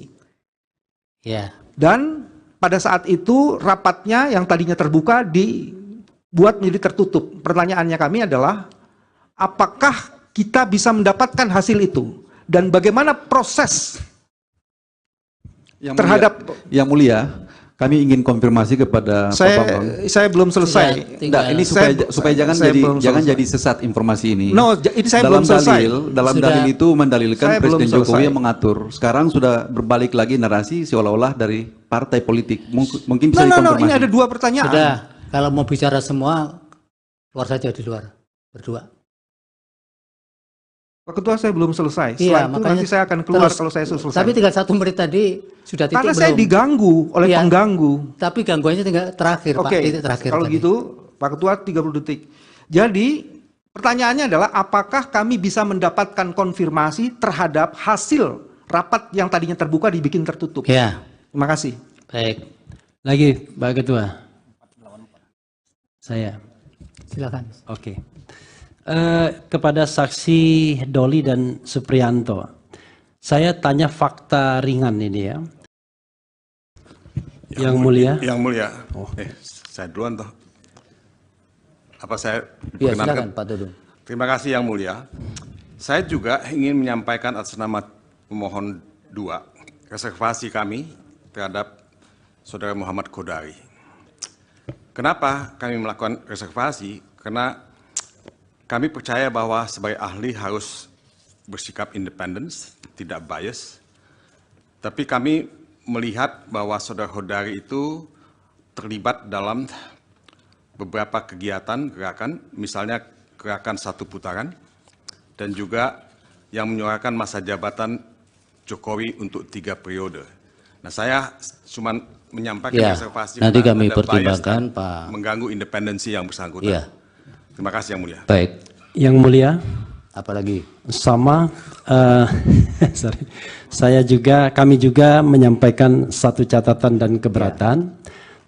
Speaker 8: Ya.
Speaker 2: Dan pada saat itu rapatnya yang tadinya terbuka dibuat menjadi tertutup. Pertanyaannya kami adalah, apakah kita bisa mendapatkan hasil itu? Dan bagaimana proses
Speaker 5: yang mulia, kami ingin konfirmasi kepada Pak Bambang.
Speaker 2: Saya belum selesai.
Speaker 5: Ini supaya jangan jadi sesat informasi ini.
Speaker 2: Ini saya belum selesai.
Speaker 5: Dalam dalil itu mendalilkan Presiden Jokowi yang mengatur. Sekarang sudah berbalik lagi narasi seolah-olah dari partai politik. Mungkin bisa dikonfirmasi.
Speaker 2: Ini ada 2 pertanyaan.
Speaker 8: Sudah, kalau mau bicara semua, keluar saja di luar, berdua.
Speaker 2: Pak Ketua, saya belum selesai.
Speaker 8: Iya,
Speaker 2: Setelah itu nanti saya akan keluar kalau saya selesai.
Speaker 8: Tapi tinggal 1 menit tadi sudah titik
Speaker 2: Karena
Speaker 8: belum?
Speaker 2: saya diganggu oleh pengganggu.
Speaker 8: Tapi gangguannya tinggal terakhir, Pak. Titik terakhir.
Speaker 2: Kalau
Speaker 8: tadi.
Speaker 2: gitu, Pak Ketua 30 detik. Jadi, pertanyaannya adalah apakah kami bisa mendapatkan konfirmasi terhadap hasil rapat yang tadinya terbuka dibikin tertutup?
Speaker 8: Ya.
Speaker 2: Terima kasih.
Speaker 8: Baik.
Speaker 6: Lagi, Pak Ketua. Saya.
Speaker 8: Silakan.
Speaker 6: Oke. Kepada saksi Doli dan Supriyanto, saya tanya fakta ringan ini ya. Yang mulia.
Speaker 7: Yang mulia. Saya duluan toh. Apa saya
Speaker 15: Ya, silakan Pak Dudung.
Speaker 7: Terima kasih yang mulia. Saya juga ingin menyampaikan atas nama pemohon 2 reservasi kami terhadap Saudara Muhammad Kodari. Kenapa kami melakukan reservasi? Karena kami percaya bahwa sebagai ahli harus bersikap independen, tidak bias. Tapi kami melihat bahwa Saudara Kodari itu terlibat dalam beberapa kegiatan gerakan, misalnya gerakan 1 putaran, dan juga yang menyuarakan masa jabatan Jokowi untuk 3 periode. Nah, saya cuma menyampaikan reservasi.
Speaker 15: Nanti kami pertimbangkan, Pak.
Speaker 7: Mengganggu independensi yang bersangkutan.
Speaker 15: Iya.
Speaker 7: Terima kasih yang mulia.
Speaker 15: Baik.
Speaker 6: Yang mulia.
Speaker 15: Apalagi?
Speaker 6: Sama. Kami juga menyampaikan satu catatan dan keberatan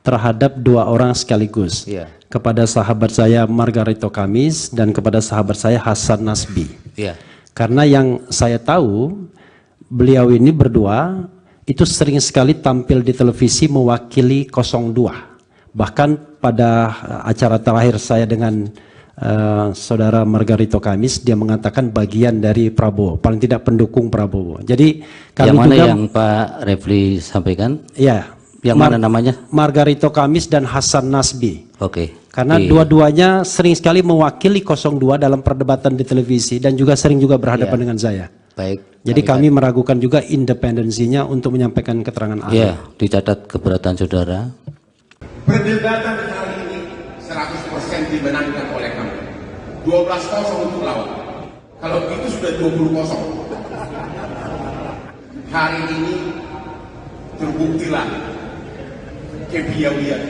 Speaker 6: terhadap 2 orang sekaligus.
Speaker 15: Iya.
Speaker 6: Kepada sahabat saya Margarito Kamis dan kepada sahabat saya Hasan Nasbi.
Speaker 15: Iya.
Speaker 6: Karena yang saya tahu beliau ini berdua itu sering sekali tampil di televisi mewakili 02. Bahkan pada acara terakhir saya dengan saudara Margarito Kamis, dia mengatakan bagian dari Prabowo, paling tidak pendukung Prabowo. Jadi kami
Speaker 15: yang mana
Speaker 6: juga,
Speaker 15: yang Pak Refli sampaikan?
Speaker 6: Ya.
Speaker 15: Yang mana namanya?
Speaker 6: Margarito Kamis dan Hasan Nasbi.
Speaker 15: Oke.
Speaker 6: Karena dua-duanya sering sekali mewakili 02 dalam perdebatan di televisi dan juga sering juga berhadapan dengan saya.
Speaker 15: Baik.
Speaker 6: Jadi kami meragukan juga independensinya untuk menyampaikan keterangan ahli.
Speaker 15: Ya, dicatat keberatan saudara.
Speaker 9: Perdebatan kali ini 100% dimenangkan oleh kami. 12-0 untuk lawan. Kalau itu sudah 20-0. Hari ini terbuktilah kepiawaian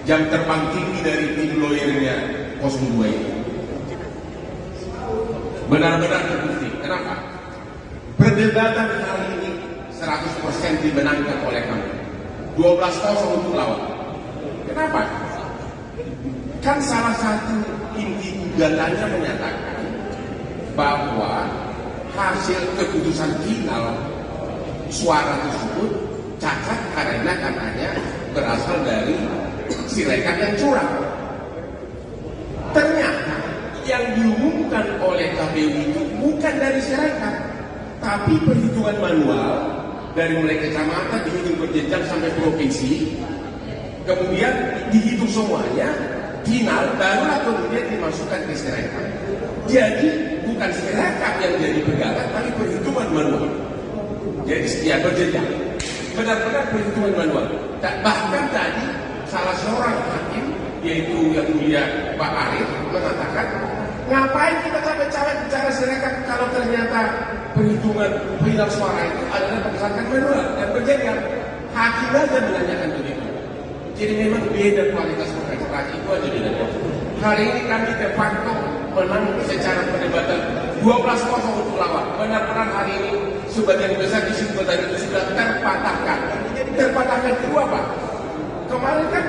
Speaker 9: jam terbang tinggi dari tim lawyernya 02 ini. Benar-benar terbukti. Kenapa? Perdebatan kali ini 100% dimenangkan oleh kami. 12-0 untuk lawan. Kenapa? Kan salah satu inti gugatannya menyatakan bahwa hasil keputusan final suara tersebut cacat karena katanya berasal dari Sirekap yang curang. Ternyata yang diumumkan oleh KPU itu bukan dari Sirekap, tapi perhitungan manual dari mulai kecamatan dihitung berjenjang sampai provinsi, kemudian dihitung semuanya, final barulah kemudian dimasukkan ke Sirekap. Jadi bukan Sirekap yang jadi pegangan, tapi perhitungan manual. Jadi ya berjenjang, benar-benar perhitungan manual. Bahkan tadi salah seorang hakim, yaitu yang mulia Pak Arif, mengatakan, ngapain kita capek-capek bicara Sirekap kalau ternyata perhitungan final suara itu adalah berdasarkan manual dan berjenjang. Hakim aja menanyakan begitu. Jadi memang beda kualitas pekerjaan itu aja bedanya. Hari ini kami de facto menang secara perdebatan 12-0 untuk lawan. Benar-benar hari ini sebagian besar kesimpulan itu sudah terpatahkan. Terpatahkan itu apa? Kemarin kan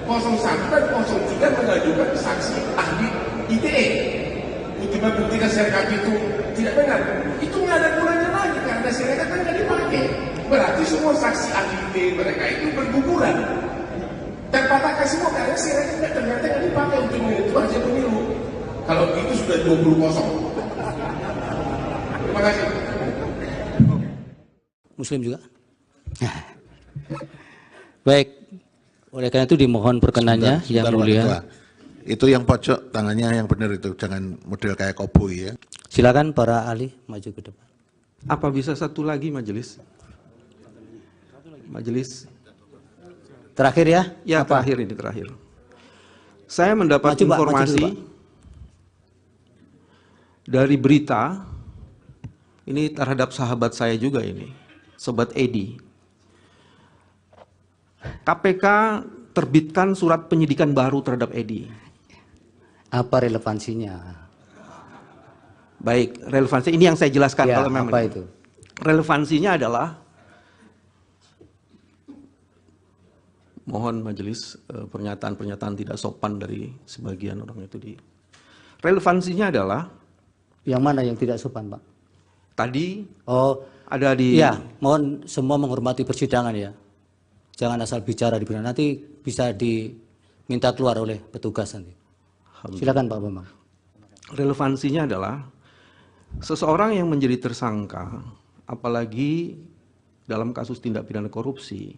Speaker 9: 01 dan 03 mengajukan saksi ahli ITE untuk membuktikan Sirekap itu tidak benar. Itu nggak ada gunanya lagi karena Sirekap kan nggak dipakai. Berarti semua saksi ahli ITE mereka itu berguguran. Terpatahkan semua karena Sirekap ternyata nggak dipakai untuk menentukan hasil pemilu. Kalau itu sudah 20-0. Terima kasih.
Speaker 15: Muslim juga? Baik. Oleh karena itu dimohon perkenannya yang mulia.
Speaker 10: Itu yang pojok tangannya yang benar itu, jangan model kayak koboi ya.
Speaker 15: Silakan para ahli maju ke depan.
Speaker 2: Apa bisa satu lagi majelis? Majelis.
Speaker 15: Terakhir ya?
Speaker 2: Ya, apa? Terakhir. Saya mendapat informasi dari berita, ini terhadap sahabat saya juga ini, Sobat Edi. KPK terbitkan surat penyidikan baru terhadap Edi.
Speaker 15: Apa relevansinya?
Speaker 2: Baik, relevansi ini yang saya jelaskan.
Speaker 15: Ya,
Speaker 2: kalau memang
Speaker 15: apa itu?
Speaker 2: Relevansinya adalah, mohon majelis pernyataan-pernyataan tidak sopan dari sebagian orang itu di. Relevansinya adalah,
Speaker 15: yang mana yang tidak sopan, Pak?
Speaker 2: Tadi ada di.
Speaker 15: Ya, mohon semua menghormati persidangan ya. Jangan asal bicara di persidangan, nanti bisa diminta keluar oleh petugas nanti. Silakan Pak Bambang.
Speaker 2: Relevansinya adalah seseorang yang menjadi tersangka, apalagi dalam kasus tindak pidana korupsi,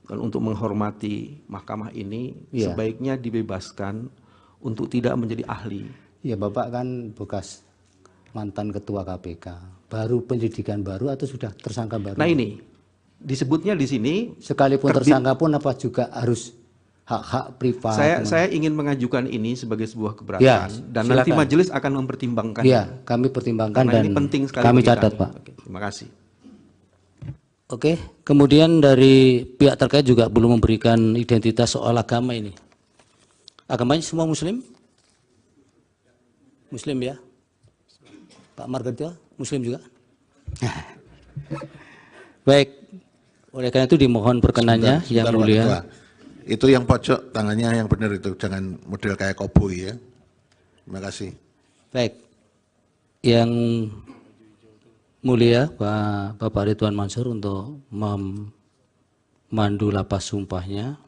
Speaker 2: dan untuk menghormati mahkamah ini, sebaiknya dibebaskan untuk tidak menjadi ahli.
Speaker 15: Ya, Bapak kan bekas mantan ketua KPK, baru penyidikan baru atau sudah tersangka baru?
Speaker 2: Nah ini, disebutnya di sini.
Speaker 15: Sekalipun tersangka pun apa juga harus hak-hak privat?
Speaker 2: Saya ingin mengajukan ini sebagai sebuah keberatan,
Speaker 15: ya,
Speaker 2: dan
Speaker 15: silakan.
Speaker 2: nanti majelis akan mempertimbangkan.
Speaker 15: Ya, kami pertimbangkan.
Speaker 2: Karena
Speaker 15: dan
Speaker 2: ini penting sekali
Speaker 15: kami
Speaker 2: bagi
Speaker 15: catat
Speaker 2: kami.
Speaker 15: Pak.
Speaker 2: Oke, terima kasih.
Speaker 15: Oke, kemudian dari pihak terkait juga belum memberikan identitas soal agama ini. Agamanya semua Muslim? Muslim ya? Pak Margarito, Muslim juga? Baik, oleh karena itu dimohon perkenannya yang mulia.
Speaker 10: Ketua. Itu yang pojok tangannya yang benar itu, jangan model kayak koboi ya. Terima kasih.
Speaker 15: Baik, yang mulia Bapak Ridwan Mansur untuk memandu lapas sumpahnya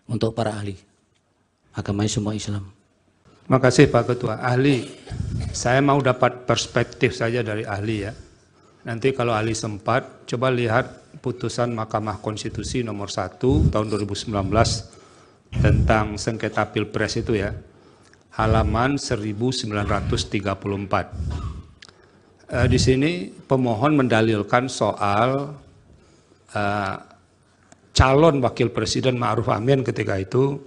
Speaker 15: untuk para ahli. Agamanya semua Islam.
Speaker 11: Terima kasih Pak Ketua. Ahli, saya mau dapat perspektif saja dari ahli ya. Nanti kalau ahli sempat, coba lihat putusan Mahkamah Konstitusi nomor 1 tahun 2019 tentang sengketa Pilpres itu ya. Halaman 1934. Di sini pemohon mendalilkan soal calon wakil presiden Ma'ruf Amin ketika itu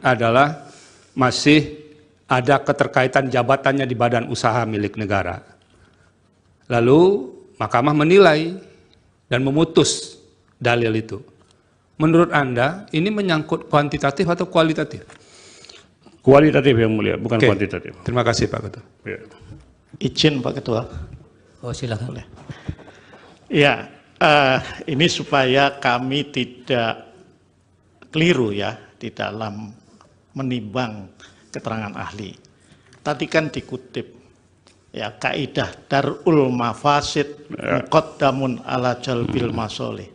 Speaker 11: adalah masih ada keterkaitan jabatannya di badan usaha milik negara. Lalu mahkamah menilai dan memutus dalil itu. Menurut Anda ini menyangkut kuantitatif atau kualitatif?
Speaker 12: Kualitatif yang mulia, bukan kuantitatif.
Speaker 11: Terima kasih Pak Ketua.
Speaker 12: Ya.
Speaker 13: Izin Pak Ketua.
Speaker 15: Oh silakan.
Speaker 13: Boleh. Ya, ini supaya kami tidak keliru ya di dalam menimbang keterangan ahli. Tadi kan dikutip ya kaidah darul mafasid muqaddamun ala jalbil masolih.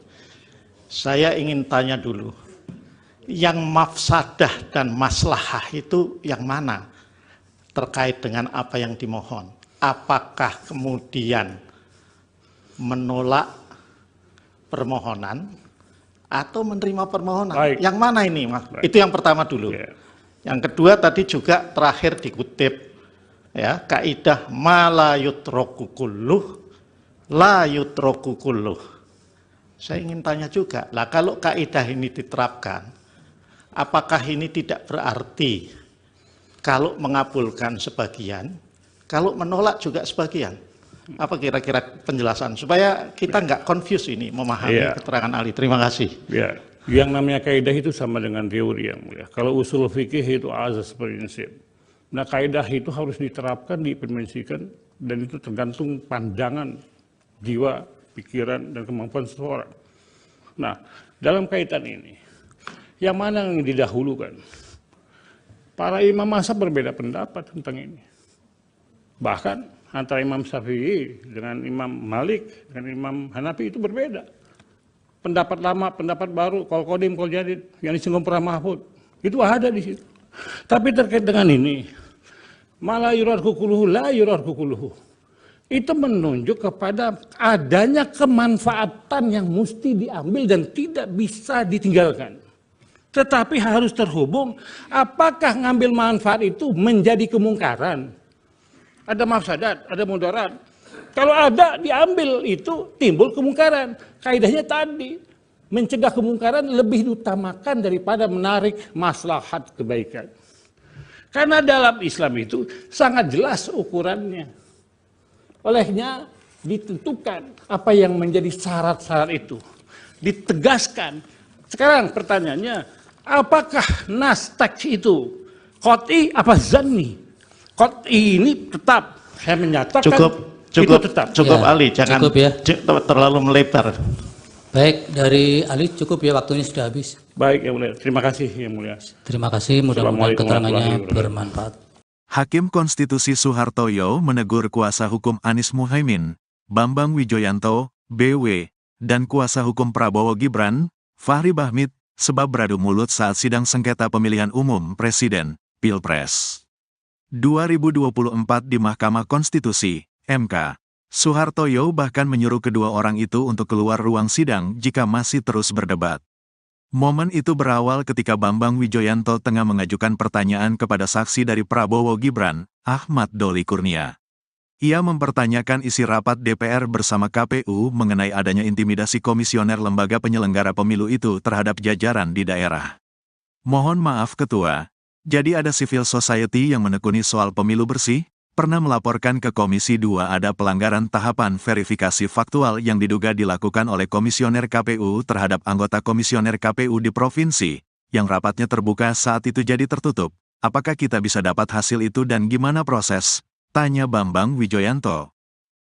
Speaker 13: Saya ingin tanya dulu, yang mafsadah dan maslahah itu yang mana terkait dengan apa yang dimohon? Apakah kemudian menolak permohonan atau menerima permohonan?
Speaker 12: Baik.
Speaker 13: Yang mana ini, Mas? Itu yang pertama dulu. Yang kedua tadi juga terakhir dikutip ya kaidah ma la yutraku kulluh la yutraku kulluh. Saya ingin tanya juga, lah kalau kaidah ini diterapkan, apakah ini tidak berarti kalau mengabulkan sebagian, kalau menolak juga sebagian? Apa kira-kira penjelasan supaya kita nggak confuse ini memahami keterangan ahli? Terima kasih.
Speaker 12: Ya. Yang namanya kaidah itu sama dengan teori yang mulia. Kalau usul fikih itu azas prinsip. Nah kaidah itu harus diterapkan, diimplementasikan, dan itu tergantung pandangan, jiwa, pikiran, dan kemampuan seseorang. Nah dalam kaitan ini, yang mana yang didahulukan? Para imam mazhab berbeda pendapat tentang ini. Bahkan antara Imam Syafi'i dengan Imam Malik, dengan Imam Hanafi itu berbeda. Pendapat lama, pendapat baru, kol kodim, kol jadid, yang disinggung pernah Mahfud, itu ada di situ. Tapi terkait dengan ini, malah yurar kukuluhu, la yurar kukuluhu, itu menunjuk kepada adanya kemanfaatan yang mesti diambil dan tidak bisa ditinggalkan. Tetapi harus terhubung, apakah ngambil manfaat itu menjadi kemungkaran? Ada mafsadat, ada mudarat. Kalau ada diambil itu timbul kemungkaran. Kaidahnya tadi mencegah kemungkaran lebih diutamakan daripada menarik maslahat kebaikan. Karena dalam Islam itu sangat jelas ukurannya. Olehnya ditentukan apa yang menjadi syarat-syarat itu. Ditegaskan. Sekarang pertanyaannya, apakah nas teks itu qot'i apa zanni? Qot'i ini tetap, saya menyatakan itu tetap.
Speaker 13: Cukup
Speaker 15: Ya,
Speaker 13: Ali, jangan
Speaker 15: cukup ya.
Speaker 13: terlalu melebar.
Speaker 15: Baik, dari Ali cukup ya, waktunya sudah habis.
Speaker 12: Baik yang mulia, terima kasih yang mulia.
Speaker 15: Terima kasih, mudah-mudahan keterangannya bermanfaat.
Speaker 1: Hakim Konstitusi Soehartoyo menegur kuasa hukum Anies Muhaimin, Bambang Wijoyanto, BW, dan kuasa hukum Prabowo Gibran, Fahri Bahmit, sebab beradu mulut saat sidang sengketa pemilihan umum Presiden, Pilpres 2024 di Mahkamah Konstitusi, MK. Soehartoyo bahkan menyuruh kedua orang itu untuk keluar ruang sidang jika masih terus berdebat. Momen itu berawal ketika Bambang Wijoyanto tengah mengajukan pertanyaan kepada saksi dari Prabowo Gibran, Ahmad Doli Kurnia. Ia mempertanyakan isi rapat DPR bersama KPU mengenai adanya intimidasi komisioner lembaga penyelenggara pemilu itu terhadap jajaran di daerah. Mohon maaf Ketua, jadi ada civil society yang menekuni soal pemilu bersih? Pernah melaporkan ke Komisi 2 ada pelanggaran tahapan verifikasi faktual yang diduga dilakukan oleh komisioner KPU terhadap anggota komisioner KPU di provinsi, yang rapatnya terbuka saat itu jadi tertutup. Apakah kita bisa dapat hasil itu dan gimana proses? Tanya Bambang Wijoyanto.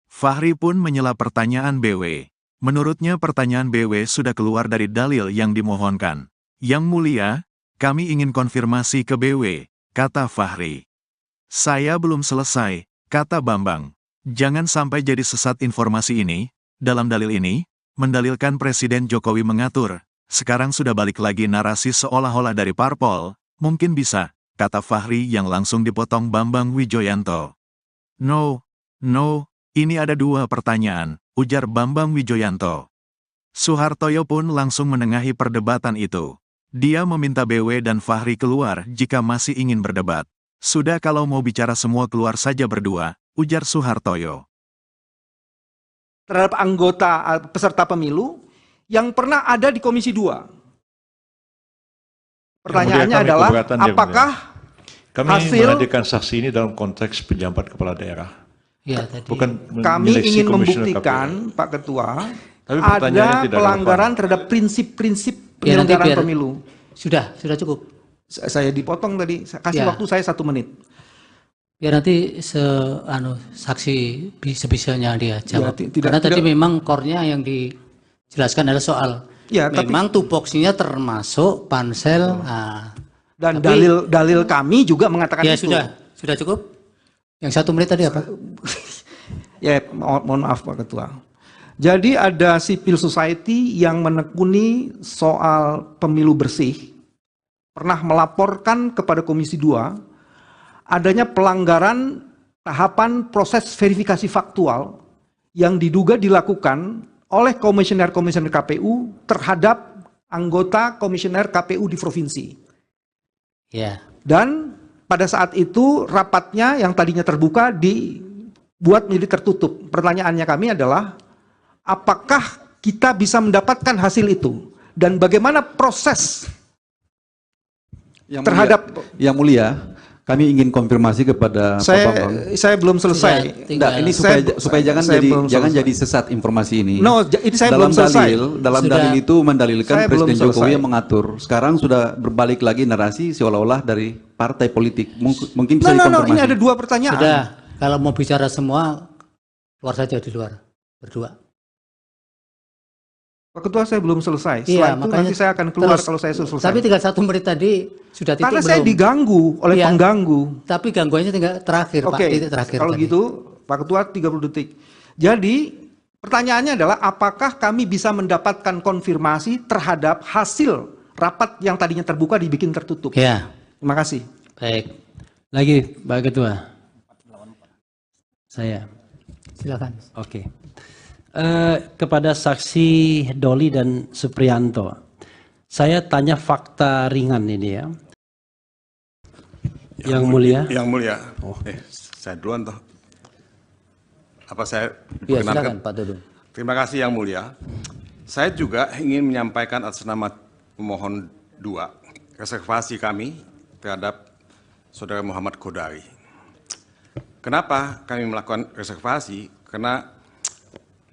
Speaker 1: Fahri pun menyela pertanyaan BW. Menurutnya pertanyaan BW sudah keluar dari dalil yang dimohonkan. Yang mulia, kami ingin konfirmasi ke BW, kata Fahri. Saya belum selesai, kata Bambang. Jangan sampai jadi sesat informasi ini. Dalam dalil ini, mendalilkan Presiden Jokowi mengatur. Sekarang sudah balik lagi narasi seolah-olah dari parpol. Mungkin bisa, kata Fahri yang langsung dipotong Bambang Wijoyanto. No, ini ada dua pertanyaan, ujar Bambang Wijoyanto. Soehartoyo pun langsung menengahi perdebatan itu. Dia meminta BW dan Fahri keluar jika masih ingin berdebat. Sudah kalau mau bicara semua keluar saja berdua, ujar Soehartoyo.
Speaker 2: Terhadap anggota peserta pemilu yang pernah ada di Komisi 2. Pertanyaannya adalah, apakah
Speaker 3: kami
Speaker 2: hasil
Speaker 3: menghadirkan saksi ini dalam konteks pejabat kepala daerah.
Speaker 15: Ya, tadi.
Speaker 3: Bukan
Speaker 2: kami ingin membuktikan, KPU. Pak Ketua,
Speaker 3: tapi
Speaker 2: ada pelanggaran terhadap prinsip-prinsip penyelenggaraan pemilu.
Speaker 15: Sudah cukup.
Speaker 2: Saya dipotong tadi, kasih waktu saya 1 menit.
Speaker 8: Ya nanti saksi sebisanya dia jawab. Ya, karena tadi memang core-nya yang dijelaskan adalah soal memang tupoksinya termasuk pansel.
Speaker 2: Dan dalil kami juga mengatakan itu.
Speaker 8: Ya sudah cukup. Yang 1 menit tadi apa?
Speaker 2: Ya mohon maaf Pak Ketua. Jadi ada civil society yang menekuni soal pemilu bersih, pernah melaporkan kepada Komisi 2 adanya pelanggaran tahapan proses verifikasi faktual yang diduga dilakukan oleh komisioner-komisioner KPU terhadap anggota komisioner KPU di provinsi.
Speaker 8: Ya.
Speaker 2: Dan pada saat itu rapatnya yang tadinya terbuka dibuat menjadi tertutup. Pertanyaannya kami adalah, apakah kita bisa mendapatkan hasil itu? Dan bagaimana proses
Speaker 5: yang mulia, kami ingin konfirmasi kepada Pak Bambang.
Speaker 2: Saya belum selesai.
Speaker 5: Ini supaya jangan jadi sesat informasi ini.
Speaker 2: No, ini saya belum selesai.
Speaker 5: Dalam dalil itu mendalilkan Presiden Jokowi yang mengatur. Sekarang sudah berbalik lagi narasi seolah-olah dari partai politik. Mungkin bisa dikonfirmasi.
Speaker 2: Ini ada 2 pertanyaan.
Speaker 8: Sudah, kalau mau bicara semua keluar saja di luar berdua.
Speaker 2: Pak Ketua, saya belum selesai. Setelah itu nanti saya akan keluar kalau saya selesai.
Speaker 8: Tapi tinggal 1 menit tadi sudah titik.
Speaker 2: Karena saya diganggu oleh pengganggu.
Speaker 8: Tapi gangguannya tinggal terakhir, Pak. Titik terakhir.
Speaker 2: Kalau gitu, Pak Ketua 30 detik. Jadi pertanyaannya adalah, apakah kami bisa mendapatkan konfirmasi terhadap hasil rapat yang tadinya terbuka dibikin tertutup?
Speaker 8: Ya.
Speaker 2: Terima kasih.
Speaker 8: Baik.
Speaker 6: Lagi Pak Ketua. Saya.
Speaker 8: Silakan.
Speaker 6: Oke. Kepada saksi Doli dan Supriyanto, saya tanya fakta ringan ini ya. Yang mulia.
Speaker 7: Yang mulia. Saya duluan toh. Apa saya?
Speaker 15: Ya, silakan Pak Dudung.
Speaker 7: Terima kasih yang mulia. Saya juga ingin menyampaikan atas nama pemohon 2 reservasi kami terhadap Saudara Muhammad Kodari. Kenapa kami melakukan reservasi? Karena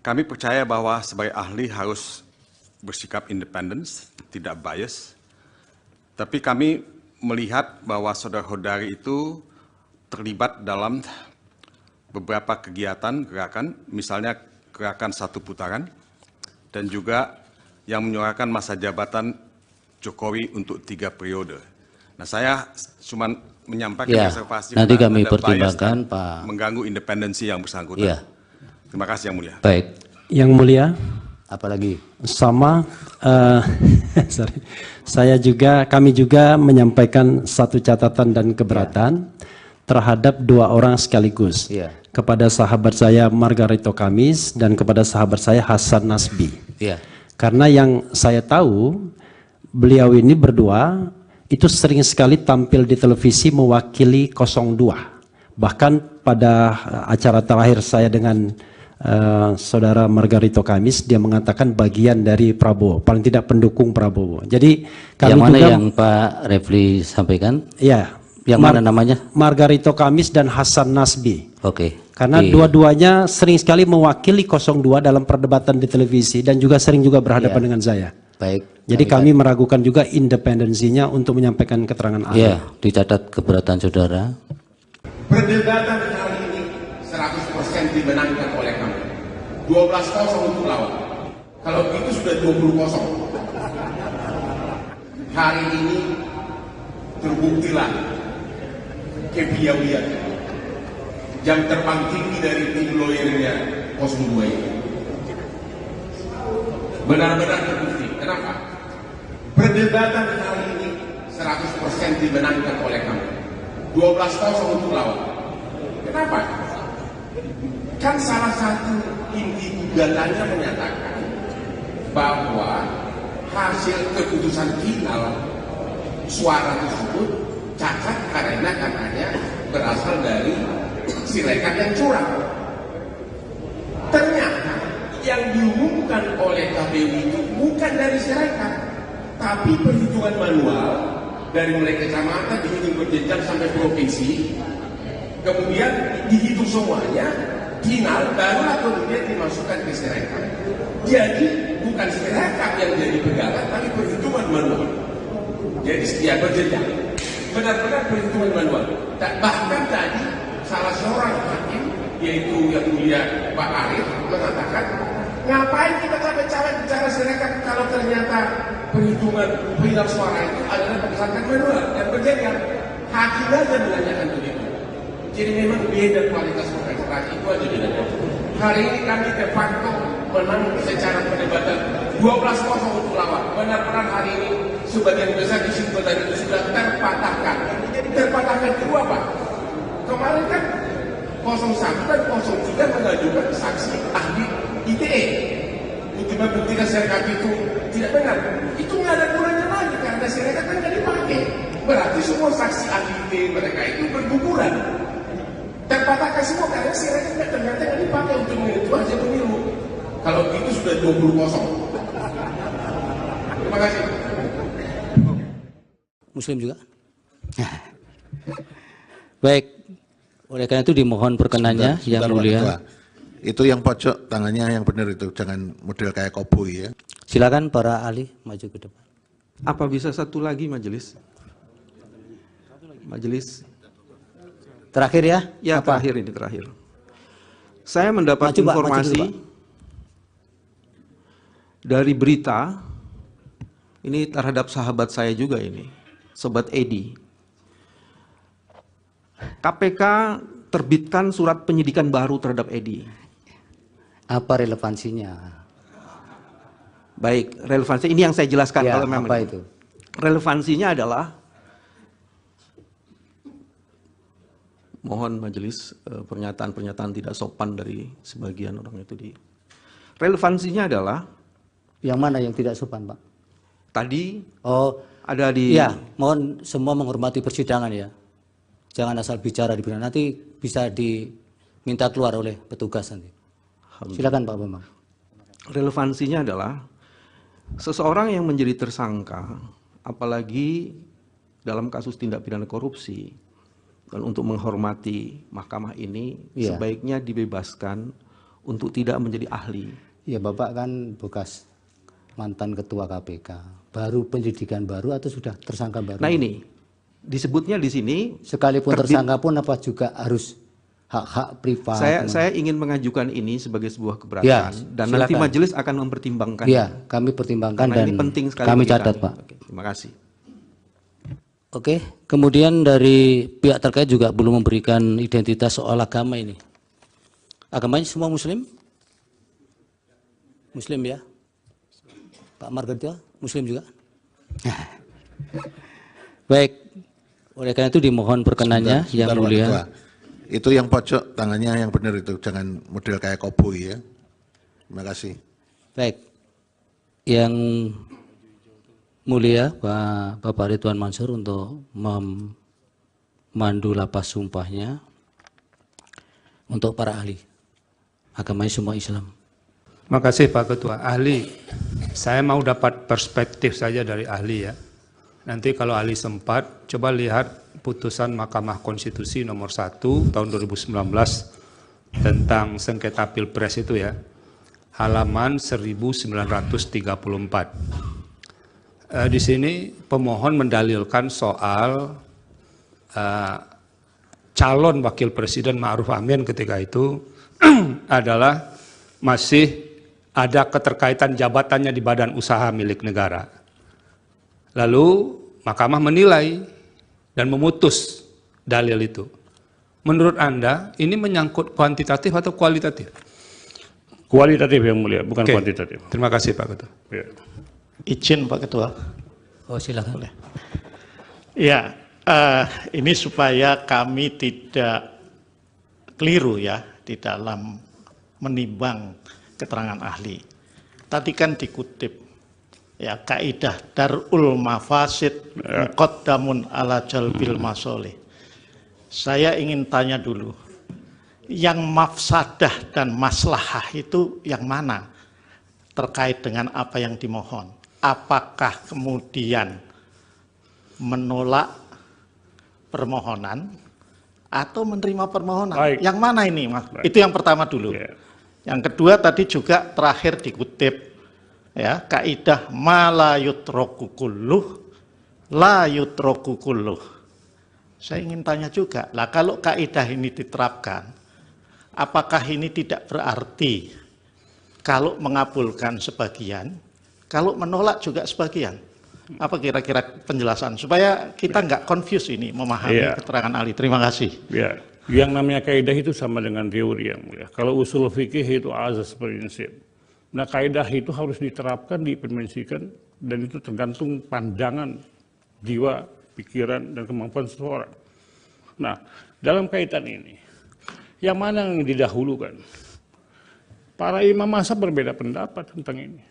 Speaker 7: kami percaya bahwa sebagai ahli harus bersikap independen, tidak bias. Tapi kami melihat bahwa Saudara Kodari itu terlibat dalam beberapa kegiatan gerakan, misalnya gerakan 1 putaran, dan juga yang menyuarakan masa jabatan Jokowi untuk 3 periode. Nah, saya cuma menyampaikan
Speaker 19: ya,
Speaker 7: reservasi
Speaker 19: nanti kami
Speaker 7: ada
Speaker 19: pertimbangkan
Speaker 7: bias
Speaker 19: Pak.
Speaker 7: Mengganggu independensi yang bersangkutan.
Speaker 19: Ya.
Speaker 7: Terima kasih Yang Mulia.
Speaker 19: Baik.
Speaker 6: Yang Mulia.
Speaker 19: Apalagi?
Speaker 6: Sama, sorry. Kami juga menyampaikan satu catatan dan keberatan terhadap 2 orang sekaligus.
Speaker 19: Ya.
Speaker 6: Kepada sahabat saya Margarito Kamis dan kepada sahabat saya Hasan Nasbi.
Speaker 19: Ya.
Speaker 6: Karena yang saya tahu, beliau ini berdua itu sering sekali tampil di televisi mewakili 02. Bahkan pada acara terakhir saya dengan saudara Margarito Kamis, dia mengatakan bagian dari Prabowo, paling tidak pendukung Prabowo. Jadi kami
Speaker 19: yang mana
Speaker 6: juga,
Speaker 19: yang Pak Refli sampaikan?
Speaker 6: Ya.
Speaker 19: Yang mana namanya?
Speaker 6: Margarito Kamis dan Hasan Nasbi.
Speaker 19: Oke.
Speaker 6: Karena dua-duanya sering sekali mewakili 02 dalam perdebatan di televisi dan juga sering juga berhadapan dengan saya.
Speaker 19: Baik.
Speaker 6: Jadi kami meragukan juga independensinya untuk menyampaikan keterangan ahli.
Speaker 19: Ya, dicatat keberatan saudara.
Speaker 9: Perdebatan kali ini 100% dimenangkan oleh kami. 12-0 untuk lawan. Kalau itu sudah 20-0. Hari ini terbuktilah kepiawaian jam terbang tinggi dari tim lawyernya 02 ini. Benar-benar terbukti. Kenapa? Perdebatan kali ini 100% dimenangkan oleh kami. 12-0 untuk lawan. Kenapa? Kan salah satu inti gugatannya menyatakan bahwa hasil keputusan final suara tersebut cacat karena katanya berasal dari sirekap yang curang. Ternyata yang diumumkan oleh KPU itu bukan dari sirekap, tapi perhitungan manual dari mulai kecamatan dihitung berjenjang sampai provinsi, kemudian dihitung semuanya, final barulah kemudian dimasukkan ke sirekap. Jadi bukan sirekap yang jadi pegangan, tapi perhitungan manual. Jadi ya berjenjang, benar-benar perhitungan manual. Bahkan tadi salah seorang hakim, yaitu Yang Mulia Pak Arif, mengatakan, ngapain kita capek-capek bicara sirekap kalau ternyata perhitungan final suara itu adalah berdasarkan manual dan berjenjang. Hakim aja menanyakan begitu. Jadi memang beda kualitas orkestrasi itu aja bedanya. Hari ini kami de facto menang secara perdebatan 12-0 untuk lawan. Benar-benar hari ini sebagian besar kesimpulan itu sudah terpatahkan. Jadi terpatahkan itu apa? Kemarin kan 01 dan 03 mengajukan saksi ahli ITE untuk membuktikan sirekap itu tidak benar. Itu nggak ada gunanya lagi karena sirekap kan nggak dipakai. Berarti semua saksi ahli ITE mereka itu berguguran. Terpatahkan semua karena sirekap ternyata nggak dipakai untuk menentu hasil pemilu. Kalau itu sudah 20-0. Terima kasih.
Speaker 19: Muslim juga. Baik. Oleh karena itu dimohon perkenannya Yang Mulia.
Speaker 10: Itu yang pojok tangannya yang benar itu, jangan model kayak koboi ya.
Speaker 19: Silakan para ahli maju ke depan.
Speaker 2: Apa bisa satu lagi majelis? Majelis.
Speaker 19: Terakhir ya?
Speaker 2: Ya, apa? Terakhir. Saya mendapat informasi dari berita ini terhadap sahabat saya juga ini, Sobat Edi. KPK terbitkan surat penyidikan baru terhadap Edi.
Speaker 19: Apa relevansinya?
Speaker 2: Baik, relevansi ini yang saya jelaskan.
Speaker 19: Ya,
Speaker 2: kalau memang
Speaker 19: apa itu?
Speaker 2: Relevansinya adalah, mohon majelis pernyataan-pernyataan tidak sopan dari sebagian orang itu di. Relevansinya adalah,
Speaker 19: yang mana yang tidak sopan, Pak?
Speaker 2: Tadi
Speaker 19: ada di. Ya, mohon semua menghormati persidangan ya. Jangan asal bicara di belakang, nanti bisa diminta keluar oleh petugas nanti. Silakan Pak Bambang.
Speaker 2: Relevansinya adalah seseorang yang menjadi tersangka, apalagi dalam kasus tindak pidana korupsi, dan untuk menghormati mahkamah ini sebaiknya dibebaskan untuk tidak menjadi ahli.
Speaker 15: Ya, Bapak kan bekas mantan ketua KPK, baru penyidikan baru atau sudah tersangka baru?
Speaker 2: Nah ini disebutnya di sini
Speaker 15: sekalipun tersangka pun apa juga harus hak-hak privat.
Speaker 2: Saya ingin mengajukan ini sebagai sebuah keberatan dan silakan. Nanti majelis akan mempertimbangkan.
Speaker 15: Ya, kami pertimbangkan dan
Speaker 2: ini penting sekali
Speaker 15: kami catat, Pak.
Speaker 2: Oke, terima kasih.
Speaker 15: Oke, kemudian dari pihak terkait juga belum memberikan identitas soal agama ini. Agamanya semua Muslim? Muslim ya? Pak Margarito, Muslim juga? Baik, oleh karena itu dimohon perkenannya yang mulia.
Speaker 10: Itu yang pojok tangannya yang benar itu, jangan model kayak koboi ya. Terima kasih.
Speaker 15: Baik, yang mulia Bapak Ridwan Mansur untuk memandu lapas sumpahnya untuk para ahli. Agamanya semua Islam.
Speaker 11: Terima kasih Pak Ketua. Ahli, saya mau dapat perspektif saja dari ahli ya. Nanti kalau ahli sempat, coba lihat putusan Mahkamah Konstitusi nomor 1 tahun 2019 tentang sengketa Pilpres itu ya. Halaman 1934. Di sini pemohon mendalilkan soal calon wakil presiden Ma'ruf Amin ketika itu adalah masih ada keterkaitan jabatannya di badan usaha milik negara. Lalu mahkamah menilai dan memutus dalil itu. Menurut Anda ini menyangkut kuantitatif atau kualitatif?
Speaker 12: Kualitatif yang mulia, bukan kuantitatif.
Speaker 11: Terima kasih Pak Ketua.
Speaker 12: Ya.
Speaker 13: Izin Pak Ketua.
Speaker 15: Oh silakan.
Speaker 13: Boleh. Ya, ini supaya kami tidak keliru ya di dalam menimbang keterangan ahli. Tadi kan dikutip ya kaidah darul mafasid muqaddamun ala jalbil masolih. Saya ingin tanya dulu, yang mafsadah dan maslahah itu yang mana terkait dengan apa yang dimohon? Apakah kemudian menolak permohonan atau menerima permohonan?
Speaker 12: Baik.
Speaker 13: Yang mana ini, Mas? Baik. Itu yang pertama dulu.
Speaker 12: Yeah.
Speaker 13: Yang kedua tadi juga terakhir dikutip ya kaidah ma la yutraku kulluh la yutraku kulluh. Saya ingin tanya juga, lah kalau kaidah ini diterapkan, apakah ini tidak berarti kalau mengabulkan sebagian, kalau menolak juga sebagian? Apa kira-kira penjelasan supaya kita nggak confuse ini memahami keterangan ahli? Terima kasih.
Speaker 12: Ya, yang namanya kaidah itu sama dengan teori yang mulia. Kalau usul fikih itu azas prinsip. Nah, kaidah itu harus diterapkan, diimplementasikan, dan itu tergantung pandangan jiwa, pikiran, dan kemampuan seseorang. Nah, dalam kaitan ini, yang mana yang didahulukan? Para imam mazhab berbeda pendapat tentang ini.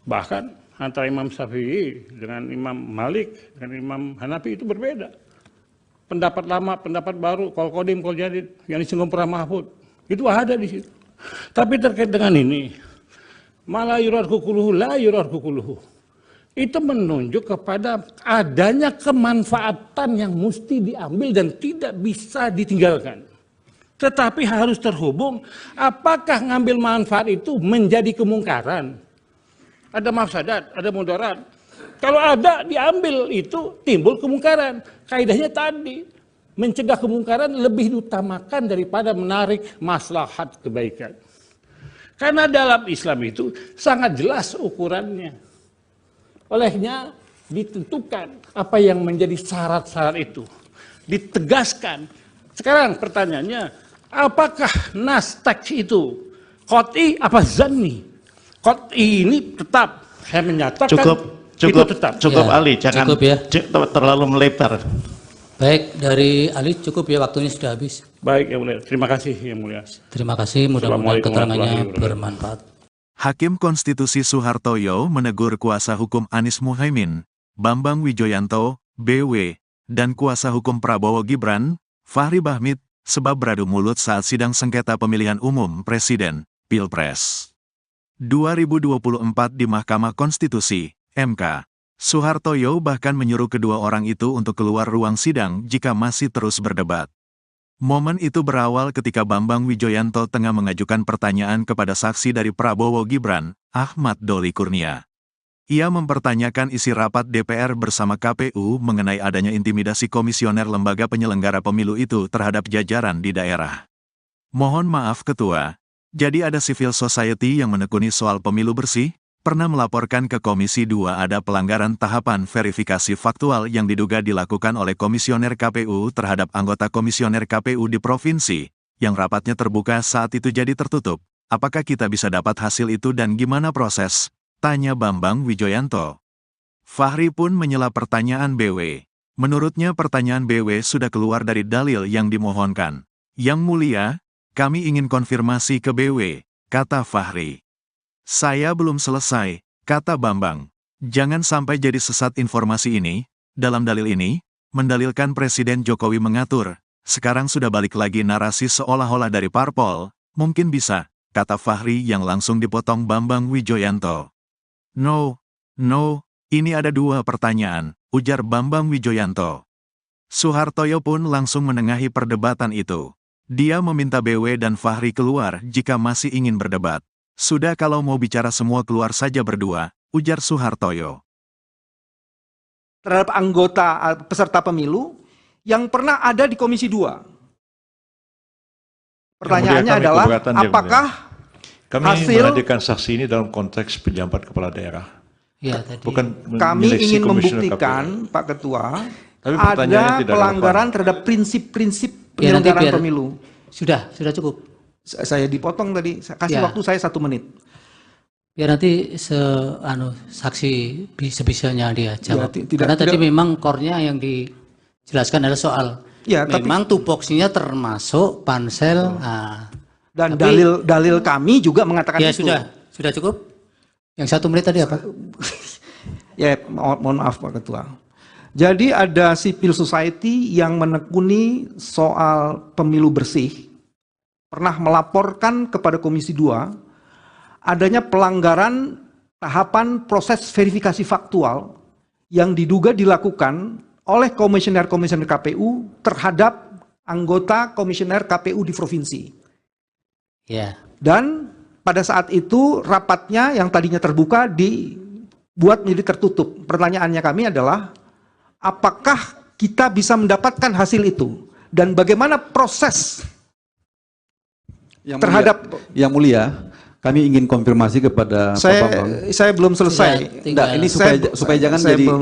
Speaker 12: Bahkan antara Imam Syafi'i dengan Imam Malik dengan Imam Hanafi itu berbeda. Pendapat lama, pendapat baru, qol qadim, qol jadid, yang disinggung Prof. Mahfud, itu ada di situ. Tapi terkait dengan ini, mala yurarku kuluhu, la yurarku kuluhu, itu menunjuk kepada adanya kemanfaatan yang mesti diambil dan tidak bisa ditinggalkan. Tetapi harus terhubung, apakah ngambil manfaat itu menjadi kemungkaran? Ada mafsadat, ada mudarat. Kalau ada diambil itu timbul kemungkaran. Kaidahnya tadi mencegah kemungkaran lebih diutamakan daripada menarik maslahat kebaikan. Karena dalam Islam itu sangat jelas ukurannya. Olehnya ditentukan apa yang menjadi syarat-syarat itu. Ditegaskan. Sekarang pertanyaannya, apakah nas teks itu qat'i apa zanni? Qat'i ini tetap, saya menyatakan itu tetap.
Speaker 13: Cukup ya, Ali, jangan
Speaker 15: cukup ya.
Speaker 13: Terlalu melebar.
Speaker 15: Baik, dari Ali cukup ya, waktunya sudah habis.
Speaker 12: Baik, yang mulia. Terima kasih, yang mulia.
Speaker 15: Terima kasih, mudah-mudahan keterangannya bermanfaat.
Speaker 1: Hakim Konstitusi Soehartoyo menegur kuasa hukum Anies Muhaimin, Bambang Wijoyanto, BW, dan kuasa hukum Prabowo Gibran, Fahri Bahmit, sebab beradu mulut saat sidang sengketa pemilihan umum Presiden, Pilpres 2024 di Mahkamah Konstitusi, MK. Suhartoyo bahkan menyuruh kedua orang itu untuk keluar ruang sidang jika masih terus berdebat. Momen itu berawal ketika Bambang Wijoyanto tengah mengajukan pertanyaan kepada saksi dari Prabowo Gibran, Ahmad Doli Kurnia. Ia mempertanyakan isi rapat DPR bersama KPU mengenai adanya intimidasi komisioner lembaga penyelenggara pemilu itu terhadap jajaran di daerah. Mohon maaf Ketua, jadi ada civil society yang menekuni soal pemilu bersih, pernah melaporkan ke Komisi 2 ada pelanggaran tahapan verifikasi faktual yang diduga dilakukan oleh komisioner KPU terhadap anggota komisioner KPU di provinsi, yang rapatnya terbuka saat itu jadi tertutup. Apakah kita bisa dapat hasil itu dan gimana proses? Tanya Bambang Wijoyanto. Fahri pun menyela pertanyaan BW. Menurutnya pertanyaan BW sudah keluar dari dalil yang dimohonkan. Yang mulia, kami ingin konfirmasi ke BW, kata Fahri. Saya belum selesai, kata Bambang. Jangan sampai jadi sesat informasi ini. Dalam dalil ini, mendalilkan Presiden Jokowi mengatur. Sekarang sudah balik lagi narasi seolah-olah dari parpol. Mungkin bisa, kata Fahri yang langsung dipotong Bambang Wijoyanto. No, ini ada dua pertanyaan, ujar Bambang Wijoyanto. Suhartoyo pun langsung menengahi perdebatan itu. Dia meminta BW dan Fahri keluar jika masih ingin berdebat. Sudah kalau mau bicara semua keluar saja berdua, ujar Suhartoyo.
Speaker 2: Terhadap anggota peserta pemilu yang pernah ada di Komisi 2. Pertanyaannya adalah, apakah
Speaker 3: kami
Speaker 2: hasil
Speaker 3: menghadirkan saksi ini dalam konteks penjabat kepala daerah.
Speaker 8: Ya, tadi.
Speaker 3: Bukan
Speaker 2: kami ingin membuktikan, Pak Ketua, ada pelanggaran terhadap prinsip-prinsip penyelenggaraan pemilu.
Speaker 8: Sudah cukup.
Speaker 2: Saya dipotong tadi, kasih waktu saya 1 menit.
Speaker 8: Biar nanti saksi sebisanya dia jawab. Karena tadi memang core-nya yang dijelaskan adalah soal memang tupoksinya termasuk pansel.
Speaker 2: Dan dalil kami juga mengatakan itu.
Speaker 8: Sudah cukup. Yang 1 menit tadi apa?
Speaker 2: Ya, mohon maaf Pak Ketua. Jadi ada civil society yang menekuni soal pemilu bersih, pernah melaporkan kepada Komisi 2 adanya pelanggaran tahapan proses verifikasi faktual yang diduga dilakukan oleh komisioner-komisioner KPU terhadap anggota komisioner KPU di provinsi.
Speaker 8: Ya.
Speaker 2: Dan pada saat itu rapatnya yang tadinya terbuka dibuat menjadi tertutup. Pertanyaannya kami adalah, apakah kita bisa mendapatkan hasil itu? Dan bagaimana proses terhadap...
Speaker 5: Yang mulia, kami ingin konfirmasi kepada Pak Bambang.
Speaker 2: Saya belum selesai.
Speaker 5: Ini supaya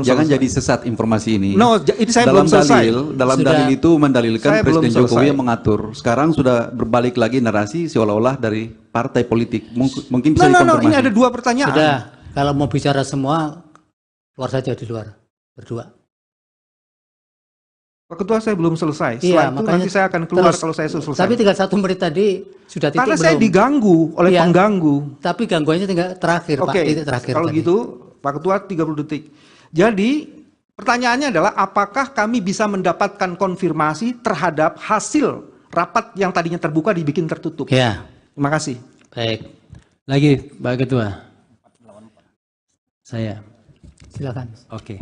Speaker 5: jangan jadi sesat informasi ini.
Speaker 2: No, ini saya belum selesai.
Speaker 5: Dalam dalil itu mendalilkan Presiden Jokowi yang mengatur. Sekarang sudah berbalik lagi narasi seolah-olah dari partai politik. Mungkin bisa dikonfirmasi.
Speaker 2: Ini ada 2 pertanyaan.
Speaker 8: Sudah, kalau mau bicara semua, keluar saja di luar, berdua.
Speaker 2: Pak Ketua, saya belum selesai. Setelah itu nanti saya akan keluar kalau saya selesai.
Speaker 8: Tapi tinggal 1 menit tadi sudah titik
Speaker 2: karena saya diganggu oleh pengganggu.
Speaker 8: Tapi gangguannya tinggal terakhir, Pak. Titik terakhir.
Speaker 2: Kalau
Speaker 8: tadi.
Speaker 2: gitu, Pak Ketua 30 detik. Jadi pertanyaannya adalah, apakah kami bisa mendapatkan konfirmasi terhadap hasil rapat yang tadinya terbuka dibikin tertutup?
Speaker 8: Ya.
Speaker 2: Terima kasih.
Speaker 8: Baik.
Speaker 6: Lagi, Pak Ketua. Saya.
Speaker 8: Silakan.
Speaker 6: Oke.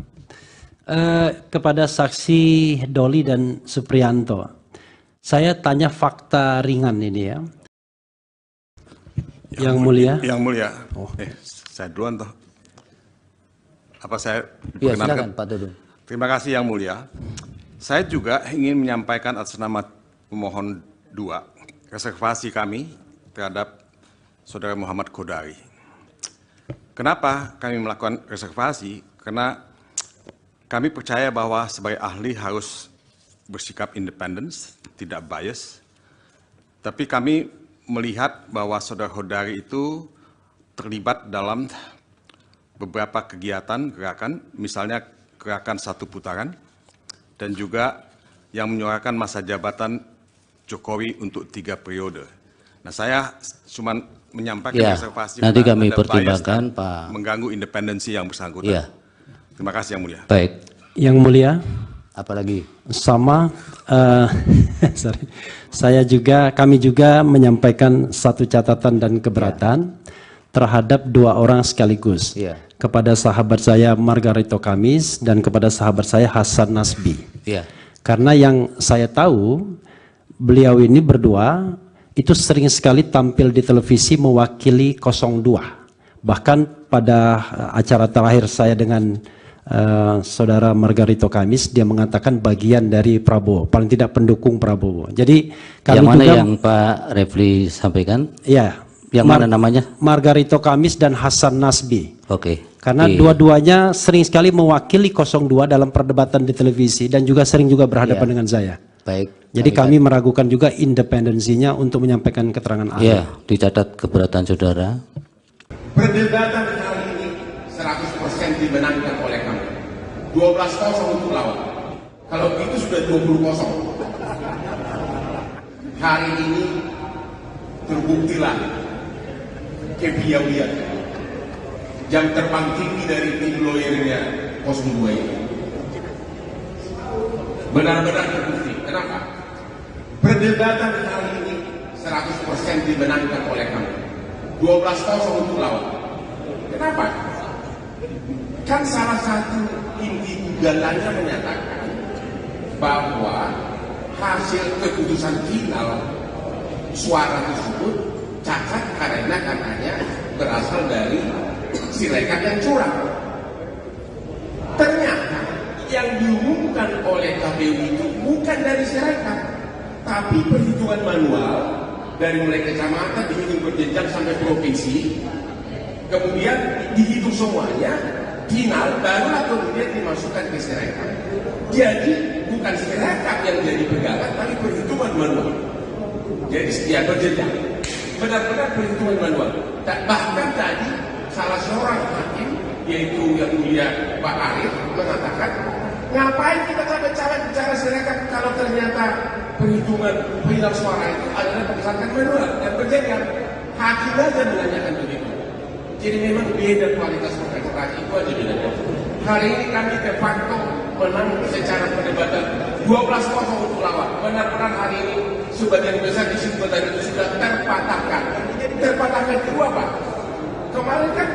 Speaker 6: Kepada saksi Doli dan Supriyanto, saya tanya fakta ringan ini ya. Yang mulia.
Speaker 7: Yang mulia. Saya duluan toh. Apa saya
Speaker 8: diperkenankan? Ya, silakan Pak Dudung.
Speaker 7: Terima kasih Yang Mulia. Saya juga ingin menyampaikan atas nama pemohon 2 reservasi kami terhadap Saudara Muhammad Kodari. Kenapa kami melakukan reservasi? Karena kami percaya bahwa sebagai ahli harus bersikap independen, tidak bias. Tapi kami melihat bahwa Saudara Kodari itu terlibat dalam beberapa kegiatan, gerakan, misalnya gerakan 1 putaran, dan juga yang menyuarakan masa jabatan Jokowi untuk 3 periode. Nah, saya cuma menyampaikan reservasi.
Speaker 8: Nanti kami pertimbangkan, Pak.
Speaker 7: Mengganggu independensi yang bersangkutan.
Speaker 8: Ya.
Speaker 7: Terima kasih Yang Mulia.
Speaker 6: Baik. Yang Mulia.
Speaker 8: Apalagi?
Speaker 6: Sama. Kami juga menyampaikan 1 catatan dan keberatan. terhadap 2 orang sekaligus. Kepada sahabat saya Margarito Kamis dan kepada sahabat saya Hasan Nasbi. Karena yang saya tahu, beliau ini berdua itu sering sekali tampil di televisi mewakili 02. Bahkan pada acara terakhir saya dengan saudara Margarito Kamis, dia mengatakan bagian dari Prabowo, paling tidak pendukung Prabowo. Jadi kami
Speaker 15: yang mana
Speaker 6: juga,
Speaker 15: yang Pak Refli sampaikan?
Speaker 6: Ya.
Speaker 15: Yang mana namanya?
Speaker 6: Margarito Kamis dan Hasan Nasbi.
Speaker 15: Oke.
Speaker 6: Karena dua-duanya sering sekali mewakili 02 dalam perdebatan di televisi dan juga sering juga berhadapan dengan saya.
Speaker 15: Baik.
Speaker 6: Jadi kami meragukan juga independensinya untuk menyampaikan keterangan ahli.
Speaker 15: Iya, dicatat keberatan saudara.
Speaker 9: Perdebatan kali ini 100% dimenangkan oleh kami. 12-0 untuk lawan. Kalau itu sudah 20-0. Hari ini terbuktilah kepiawaian jam terbang tinggi dari tim lawyernya 02 ini. Benar-benar terbukti. Kenapa? Perdebatan kali ini 100% dimenangkan oleh kami. 12-0 untuk lawan. Kenapa? Kan salah satu inti gugatannya menyatakan bahwa hasil keputusan final suara tersebut cacat karena katanya berasal dari Sirekap yang curang. Ternyata yang diumumkan oleh KPU itu bukan dari Sirekap, tapi perhitungan manual dari mulai kecamatan dihitung berjenjang sampai provinsi, kemudian dihitung semuanya, final barulah kemudian dimasukkan ke Sirekap. Jadi bukan Sirekap yang jadi pegangan, tapi perhitungan manual. Jadi setiap berjenjang, benar-benar perhitungan manual. Bahkan tadi salah seorang hakim, yaitu yang mulia Pak Arif, mengatakan, ngapain kita cawe-cawe bicara Sirekap kalau ternyata perhitungan final suara itu adalah berdasarkan manual dan berjenjang. Hakim aja menanyakan begitu. Jadi memang beda kualitas perkara itu aja bedanya. Hari ini kami de facto menang secara perdebatan 12-0 untuk lawan. Benar-benar hari ini sebagian besar kesimpulan itu sudah terpatahkan. Terpatahkan itu apa? Kemarin kan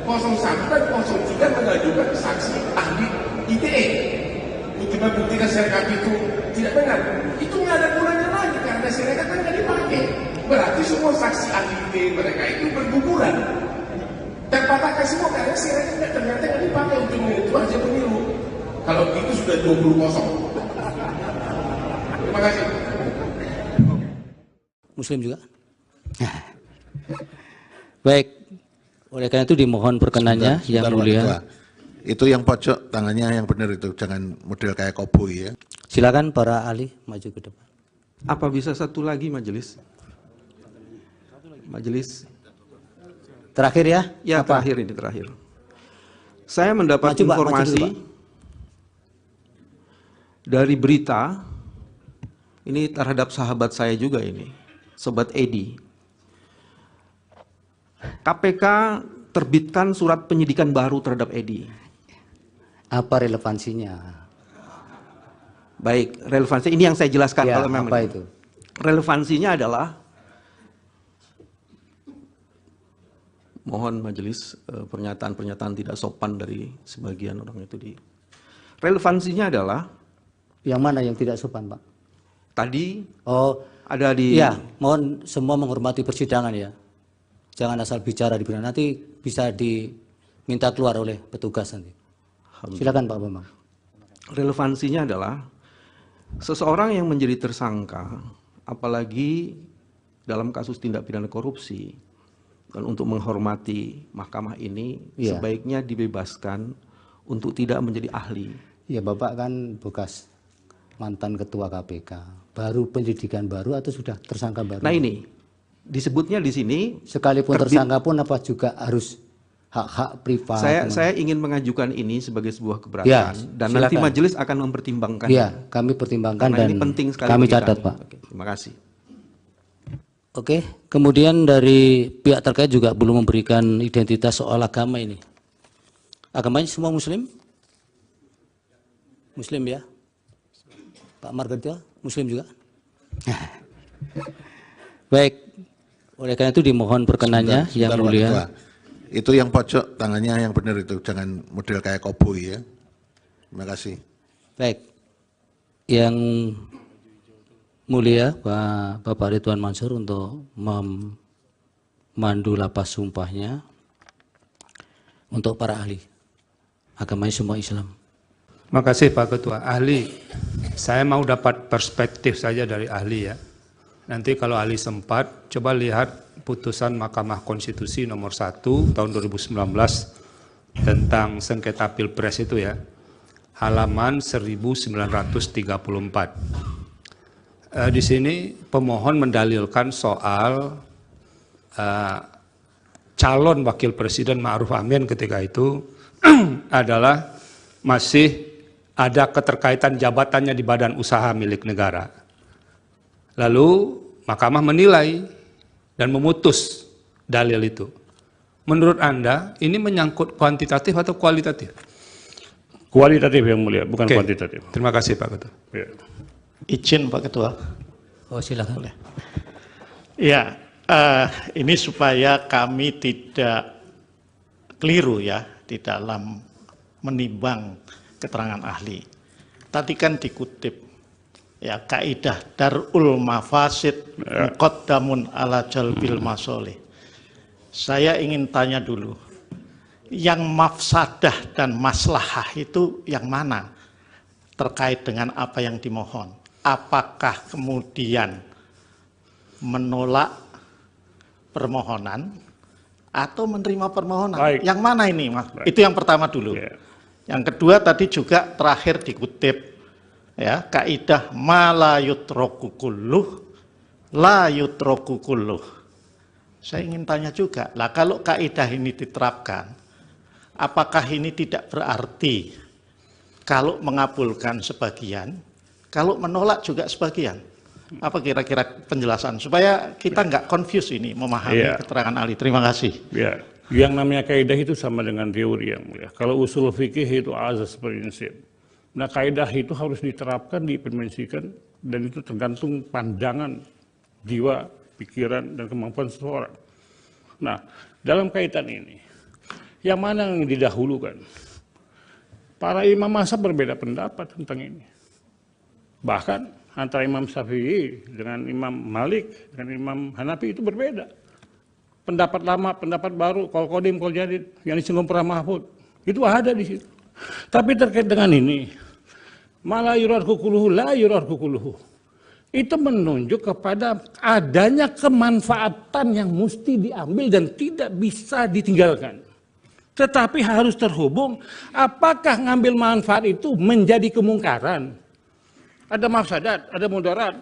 Speaker 9: 01 dan 03 mengajukan saksi ahli ITE untuk membuktikan Sirekap itu tidak benar. Itu nggak ada gunanya lagi karena Sirekap kan nggak dipakai. Berarti semua saksi ahli ITE mereka itu berguguran. Terpatahkan semua karena Sirekap ternyata nggak dipakai untuk itu aja pemilu. Kalau itu sudah 20-0. Terima kasih.
Speaker 15: Muslim juga? Baik. Oleh karena itu dimohon perkenannya yang mulia.
Speaker 10: Itu yang pojok tangannya yang benar itu, jangan model kayak koboi ya.
Speaker 15: Silakan para ahli maju ke depan.
Speaker 2: Apa bisa satu lagi majelis? Majelis.
Speaker 15: Terakhir ya?
Speaker 2: Ya, apa? Terakhir. Saya mendapat informasi dari berita ini terhadap sahabat saya juga ini, Sobat Edi. KPK terbitkan surat penyidikan baru terhadap Edi.
Speaker 15: Apa relevansinya?
Speaker 2: Baik, relevansi ini yang saya jelaskan
Speaker 15: ya,
Speaker 2: kalau memang.
Speaker 15: Apa itu?
Speaker 2: Relevansinya adalah, mohon majelis pernyataan-pernyataan tidak sopan dari sebagian orang itu di. Relevansinya adalah.
Speaker 15: Yang mana yang tidak sopan, Pak?
Speaker 2: Tadi. Ada di.
Speaker 15: Ya, mohon semua menghormati persidangan ya. Jangan asal bicara di persidangan, nanti bisa diminta keluar oleh petugas nanti. Silakan Pak Bambang.
Speaker 2: Relevansinya adalah seseorang yang menjadi tersangka, apalagi dalam kasus tindak pidana korupsi, dan untuk menghormati mahkamah ini, sebaiknya dibebaskan untuk tidak menjadi ahli.
Speaker 15: Ya, Bapak kan bekas mantan ketua KPK, baru penyidikan baru atau sudah tersangka baru?
Speaker 2: Nah ini, disebutnya di sini.
Speaker 15: Sekalipun tersangka pun apa juga harus hak-hak privat?
Speaker 2: Saya ingin mengajukan ini sebagai sebuah keberatan ya, dan silakan. Nanti majelis akan mempertimbangkan.
Speaker 15: Ya, kami pertimbangkan dan
Speaker 2: ini penting sekali
Speaker 15: kami catat Pak.
Speaker 2: Oke, terima kasih.
Speaker 15: Oke, kemudian dari pihak terkait juga belum memberikan identitas soal agama ini. Agamanya semua Muslim? Muslim ya? Pak Margarito, Muslim juga? Baik, Oleh karena itu dimohon perkenannya
Speaker 10: Sebentar,
Speaker 15: Yang
Speaker 10: Pak
Speaker 15: Mulia.
Speaker 10: Ketua. Itu yang pojok tangannya yang benar itu, jangan model kayak koboi ya. Terima kasih.
Speaker 15: Baik. Yang Mulia Bapak Ridwan Mansur untuk memandu lapas sumpahnya untuk para ahli agamanya semua Islam.
Speaker 11: Terima kasih Pak Ketua. Ahli, saya mau dapat perspektif saja dari ahli ya. Nanti kalau ahli sempat, coba lihat putusan Mahkamah Konstitusi nomor 1 tahun 2019 tentang sengketa Pilpres itu ya. Halaman 1934. Di sini pemohon mendalilkan soal calon wakil presiden Ma'ruf Amin ketika itu adalah masih ada keterkaitan jabatannya di badan usaha milik negara. Lalu Mahkamah menilai dan memutus dalil itu. Menurut Anda ini menyangkut kuantitatif atau kualitatif?
Speaker 12: Kualitatif Yang Mulia, bukan kuantitatif.
Speaker 11: Terima kasih Pak Ketua.
Speaker 12: Ya.
Speaker 13: Izin Pak Ketua.
Speaker 15: Oh silakan.
Speaker 13: Boleh. Ya, ini supaya kami tidak keliru ya di dalam menimbang keterangan ahli. Tadi kan dikutip ya kaidah darul mafasid muqaddamun ala jalbil masolih. Saya ingin tanya dulu, yang mafsadah dan maslahah itu yang mana terkait dengan apa yang dimohon? Apakah kemudian menolak permohonan atau menerima permohonan?
Speaker 12: Baik.
Speaker 13: Yang mana ini, Mas?
Speaker 12: Baik.
Speaker 13: Itu yang pertama dulu.
Speaker 12: Ya.
Speaker 13: Yang kedua tadi juga terakhir dikutip ya kaidah ma la yutraku kulluh la yutraku kulluh. Saya ingin tanya juga, lah kalau kaidah ini diterapkan, apakah ini tidak berarti kalau mengabulkan sebagian, kalau menolak juga sebagian? Apa kira-kira penjelasan supaya kita nggak confuse ini memahami keterangan ahli? Terima kasih.
Speaker 12: Ya, yang namanya kaidah itu sama dengan teori Yang Mulia. Kalau usul fikih itu azas prinsip. Nah, kaidah itu harus diterapkan, diimplementasikan, dan itu tergantung pandangan jiwa, pikiran, dan kemampuan seseorang. Nah, dalam kaitan ini, yang mana yang didahulukan? Para imam mazhab berbeda pendapat tentang ini. Bahkan antara Imam Syafi'i dengan Imam Malik, dengan Imam Hanafi itu berbeda. Pendapat lama, pendapat baru, kol kodim, kol jadid, yang disinggung para mahfud, itu ada di situ. Tapi terkait dengan ini, malah yurar kukuluhu, la yurar kukuluhu. Itu menunjuk kepada adanya kemanfaatan yang mesti diambil dan tidak bisa ditinggalkan. Tetapi harus terhubung, apakah ngambil manfaat itu menjadi kemungkaran? Ada mafsadat, ada mudarat.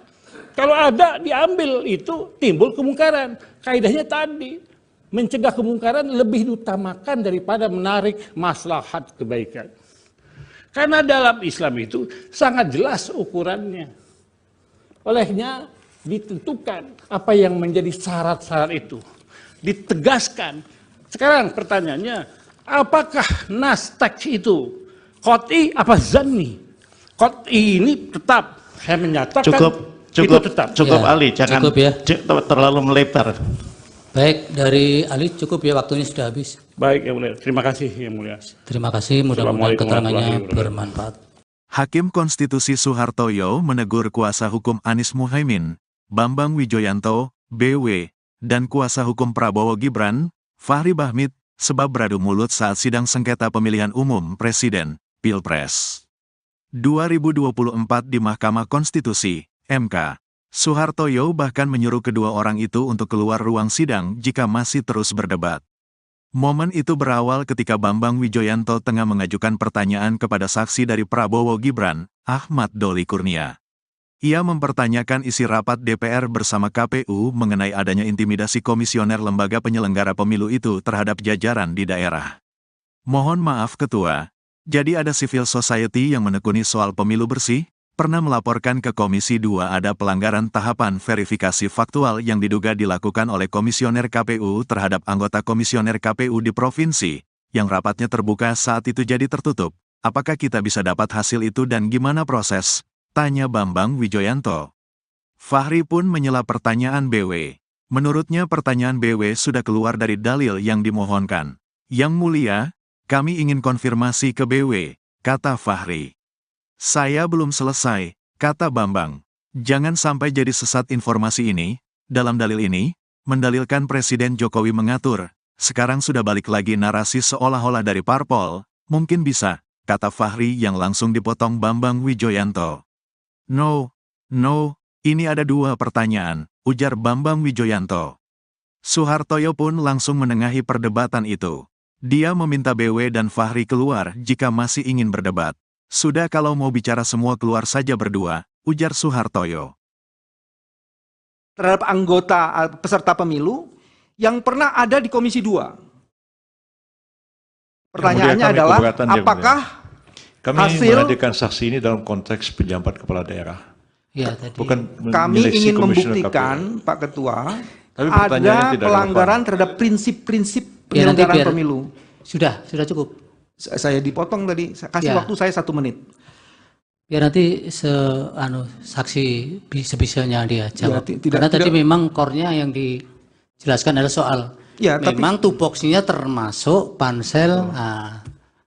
Speaker 12: Kalau ada diambil itu timbul kemungkaran. Kaidahnya tadi, mencegah kemungkaran lebih diutamakan daripada menarik maslahat kebaikan. Karena dalam Islam itu sangat jelas ukurannya. Olehnya ditentukan apa yang menjadi syarat-syarat itu. Ditegaskan. Sekarang pertanyaannya, apakah nas teks itu qot'i apa zanni? Qot'i ini tetap, saya menyatakan itu tetap.
Speaker 13: Cukup
Speaker 15: Ya,
Speaker 13: ahli, jangan
Speaker 15: cukup ya.
Speaker 13: terlalu melebar.
Speaker 15: Baik, dari ahli cukup ya, waktunya sudah habis.
Speaker 12: Baik Yang Mulia, terima kasih Yang Mulia.
Speaker 15: Terima kasih, mudah-mudahan keterangannya bermanfaat.
Speaker 1: Hakim Konstitusi Suhartoyo menegur kuasa hukum Anies Muhaimin, Bambang Wijoyanto, BW, dan kuasa hukum Prabowo Gibran, Fahri Bahmit, sebab beradu mulut saat sidang sengketa pemilihan umum Presiden, Pilpres 2024 di Mahkamah Konstitusi, MK. Suhartoyo bahkan menyuruh kedua orang itu untuk keluar ruang sidang jika masih terus berdebat. Momen itu berawal ketika Bambang Wijoyanto tengah mengajukan pertanyaan kepada saksi dari Prabowo Gibran, Ahmad Doli Kurnia. Ia mempertanyakan isi rapat DPR bersama KPU mengenai adanya intimidasi komisioner lembaga penyelenggara pemilu itu terhadap jajaran di daerah. Mohon maaf Ketua, jadi ada civil society yang menekuni soal pemilu bersih? Pernah melaporkan ke Komisi 2 ada pelanggaran tahapan verifikasi faktual yang diduga dilakukan oleh komisioner KPU terhadap anggota komisioner KPU di provinsi, yang rapatnya terbuka saat itu jadi tertutup. Apakah kita bisa dapat hasil itu dan gimana proses? Tanya Bambang Wijoyanto. Fahri pun menyela pertanyaan BW. Menurutnya pertanyaan BW sudah keluar dari dalil yang dimohonkan. Yang Mulia, kami ingin konfirmasi ke BW, kata Fahri. Saya belum selesai, kata Bambang. Jangan sampai jadi sesat informasi ini. Dalam dalil ini, mendalilkan Presiden Jokowi mengatur. Sekarang sudah balik lagi narasi seolah-olah dari parpol. Mungkin bisa, kata Fahri yang langsung dipotong Bambang Wijoyanto. No, ini ada dua pertanyaan, ujar Bambang Wijoyanto. Suhartoyo pun langsung menengahi perdebatan itu. Dia meminta BW dan Fahri keluar jika masih ingin berdebat. Sudah kalau mau bicara semua keluar saja berdua, ujar Suhartoyo.
Speaker 2: Terhadap anggota peserta pemilu yang pernah ada di Komisi 2. Pertanyaannya adalah, apakah
Speaker 3: kami
Speaker 2: hasil
Speaker 3: menghadirkan saksi ini dalam konteks penjabat kepala daerah.
Speaker 8: Ya, tadi.
Speaker 3: Bukan
Speaker 2: kami ingin membuktikan, Pak Ketua, ada pelanggaran terhadap prinsip-prinsip penyelenggaraan pemilu.
Speaker 8: Sudah cukup.
Speaker 2: Saya dipotong tadi, kasih waktu saya 1 menit.
Speaker 8: Biar nanti saksi sebisanya dia jawab. Karena tadi memang core-nya yang dijelaskan adalah soal memang tupoksinya termasuk pansel.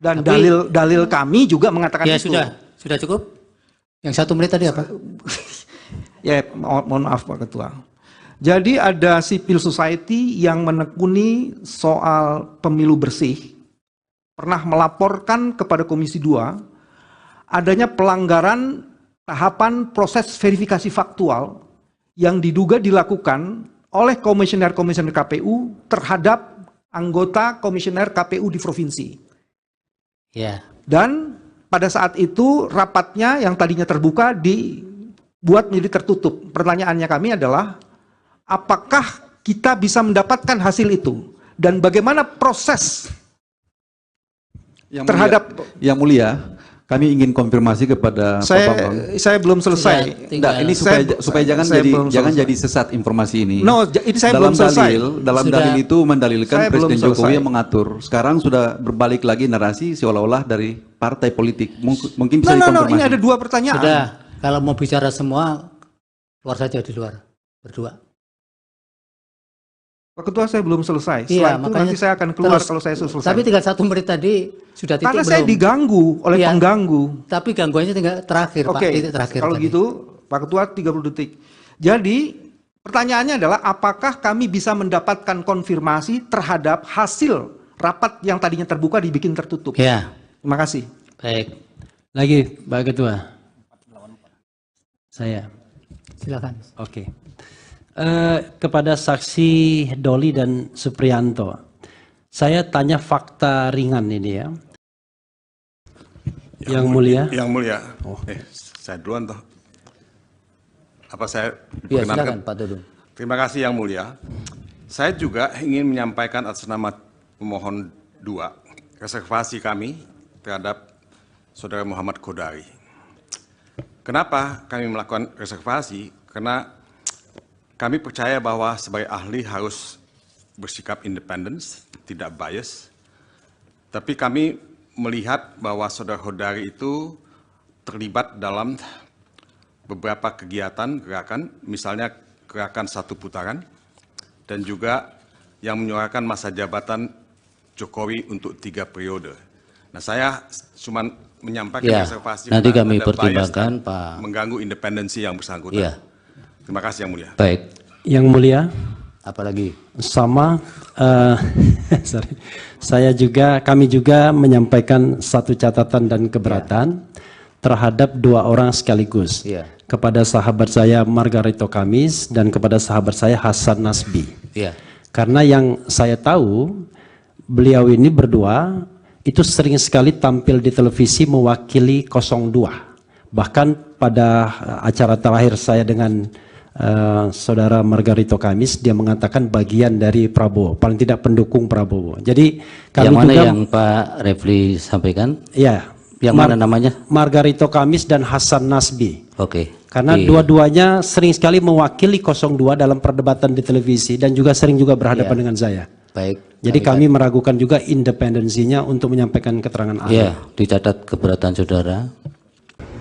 Speaker 2: Dan dalil kami juga mengatakan itu.
Speaker 8: Sudah cukup. Yang 1 menit tadi apa?
Speaker 2: Ya, mohon maaf Pak Ketua. Jadi ada civil society yang menekuni soal pemilu bersih, pernah melaporkan kepada Komisi 2 adanya pelanggaran tahapan proses verifikasi faktual yang diduga dilakukan oleh komisioner-komisioner KPU terhadap anggota komisioner KPU di provinsi.
Speaker 8: Ya.
Speaker 2: Dan pada saat itu rapatnya yang tadinya terbuka dibuat menjadi tertutup. Pertanyaannya kami adalah, apakah kita bisa mendapatkan hasil itu? Dan bagaimana proses
Speaker 5: Yang Mulia, kami ingin konfirmasi kepada Pak Bambang.
Speaker 2: Saya belum selesai.
Speaker 5: Ini supaya jangan jadi sesat informasi ini.
Speaker 2: No, ini saya belum selesai.
Speaker 5: Dalam dalil itu mendalilkan Presiden Jokowi yang mengatur. Sekarang sudah berbalik lagi narasi seolah-olah dari partai politik. Mungkin bisa dikonfirmasi.
Speaker 2: Ini ada 2 pertanyaan.
Speaker 8: Sudah, kalau mau bicara semua, keluar saja di luar, berdua.
Speaker 2: Pak Ketua, saya belum selesai. Setelah itu nanti saya akan keluar kalau saya selesai.
Speaker 8: Tapi tinggal 1 menit tadi sudah titik
Speaker 2: karena saya diganggu oleh pengganggu.
Speaker 8: Tapi gangguannya tinggal terakhir, Pak. Titik terakhir.
Speaker 2: Kalau gitu, Pak Ketua 30 detik. Jadi, pertanyaannya adalah apakah kami bisa mendapatkan konfirmasi terhadap hasil rapat yang tadinya terbuka dibikin tertutup?
Speaker 8: Ya.
Speaker 2: Terima kasih.
Speaker 8: Baik.
Speaker 6: Lagi, Pak Ketua. Saya.
Speaker 8: Silakan.
Speaker 6: Oke. Kepada saksi Doli dan Supriyanto, saya tanya fakta ringan ini ya. Yang Mulia.
Speaker 7: Yang Mulia. Saya duluan toh. Apa saya
Speaker 15: ya, silakan Pak Dudung.
Speaker 7: Terima kasih Yang Mulia. Saya juga ingin menyampaikan atas nama pemohon 2 reservasi kami terhadap Saudara Muhammad Kodari. Kenapa kami melakukan reservasi? Karena kami percaya bahwa sebagai ahli harus bersikap independen, tidak bias. Tapi kami melihat bahwa Saudara Kodari itu terlibat dalam beberapa kegiatan, gerakan, misalnya gerakan 1 putaran, dan juga yang menyuarakan masa jabatan Jokowi untuk 3 periode. Nah, saya cuma menyampaikan reservasi.
Speaker 15: Nanti kami pertimbangkan, Pak.
Speaker 7: Mengganggu independensi yang bersangkutan.
Speaker 15: Ya.
Speaker 7: Terima kasih Yang Mulia.
Speaker 15: Baik.
Speaker 6: Yang Mulia.
Speaker 15: Apalagi?
Speaker 6: Sama, kami juga menyampaikan 1 catatan dan keberatan terhadap 2 orang sekaligus. Kepada sahabat saya Margarito Kamis dan kepada sahabat saya Hasan Nasbi. Karena yang saya tahu, beliau ini berdua itu sering sekali tampil di televisi mewakili 02. Bahkan pada acara terakhir saya dengan Saudara Margarito Kamis, dia mengatakan bagian dari Prabowo, paling tidak pendukung Prabowo. Jadi kami
Speaker 15: yang mana
Speaker 6: juga,
Speaker 15: yang Pak Refli sampaikan?
Speaker 6: Ya.
Speaker 15: Yang mana namanya?
Speaker 6: Margarito Kamis dan Hasan Nasbi.
Speaker 15: Oke.
Speaker 6: Karena dua-duanya sering sekali mewakili 02 dalam perdebatan di televisi dan juga sering juga berhadapan dengan saya.
Speaker 15: Baik.
Speaker 6: Jadi kami meragukan juga independensinya untuk menyampaikan keterangan ahli.
Speaker 15: Ya, dicatat keberatan saudara.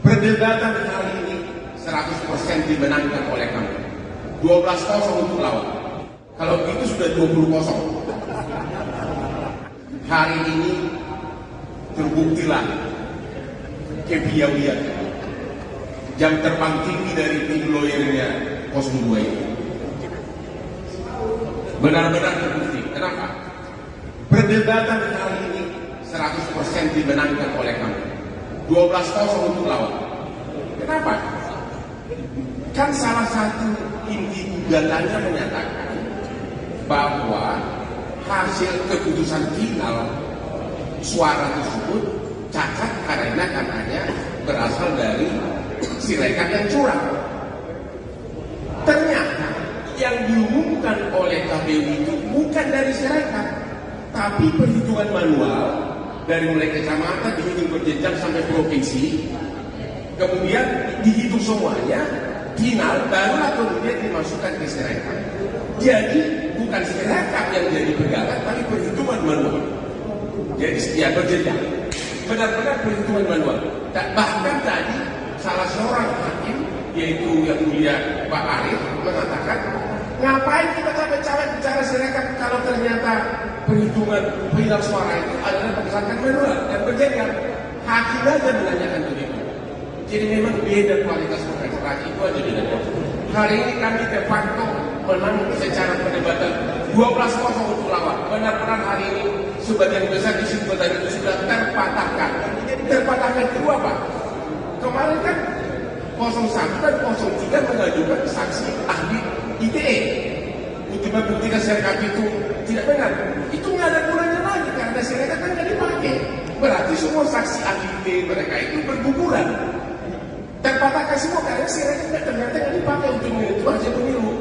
Speaker 9: Perdebatan kali ini 100% dimenangkan oleh kami. 12-0 untuk lawan. Kalau begitu sudah 20-0. Hari ini terbuktilah kepiawaian jam terbang tinggi dari tim lawyernya 02 ini. Benar-benar terbukti. Kenapa? Perdebatan hari ini 100% dimenangkan oleh kami. 12-0 untuk lawan. Kenapa? Kan salah satu inti gugatannya menyatakan bahwa hasil keputusan final suara tersebut cacat karena katanya berasal dari Sirekap yang curang. Ternyata yang diumumkan oleh KPU itu bukan dari Sirekap, tapi perhitungan manual dari mulai kecamatan dihitung berjenjang sampai provinsi, kemudian dihitung semuanya, final barulah kemudian dimasukkan ke Sirekap. Jadi bukan Sirekap yang jadi pegangan, tapi perhitungan manual. Jadi ya berjenjang, benar-benar perhitungan manual. Dan bahkan tadi salah seorang hakim, yaitu yang mulia Pak Arif, mengatakan, ngapain kita capek-capek bicara Sirekap kalau ternyata perhitungan final suara itu adalah berdasarkan manual dan berjenjang. Hakim aja menanyakan begitu. Jadi memang beda kualitas perkara itu aja beda. Hari ini kami de facto menang secara perdebatan 12-0 untuk lawan. Benar-benar hari ini sebagian besar kesimpulan itu sudah terpatahkan. Terpatahkan kedua Pak. Kemarin kan 01 dan 03 mengajukan saksi ahli ITE untuk membuktikan Sirekap itu tidak benar. Itu nggak ada gunanya lagi karena Sirekap kan nggak dipakai. Berarti semua saksi ahli ITE mereka itu berguguran. Terpatahkan semua karena Sirekap ternyata nggak dipakai untuk menentukan hasil pemilu.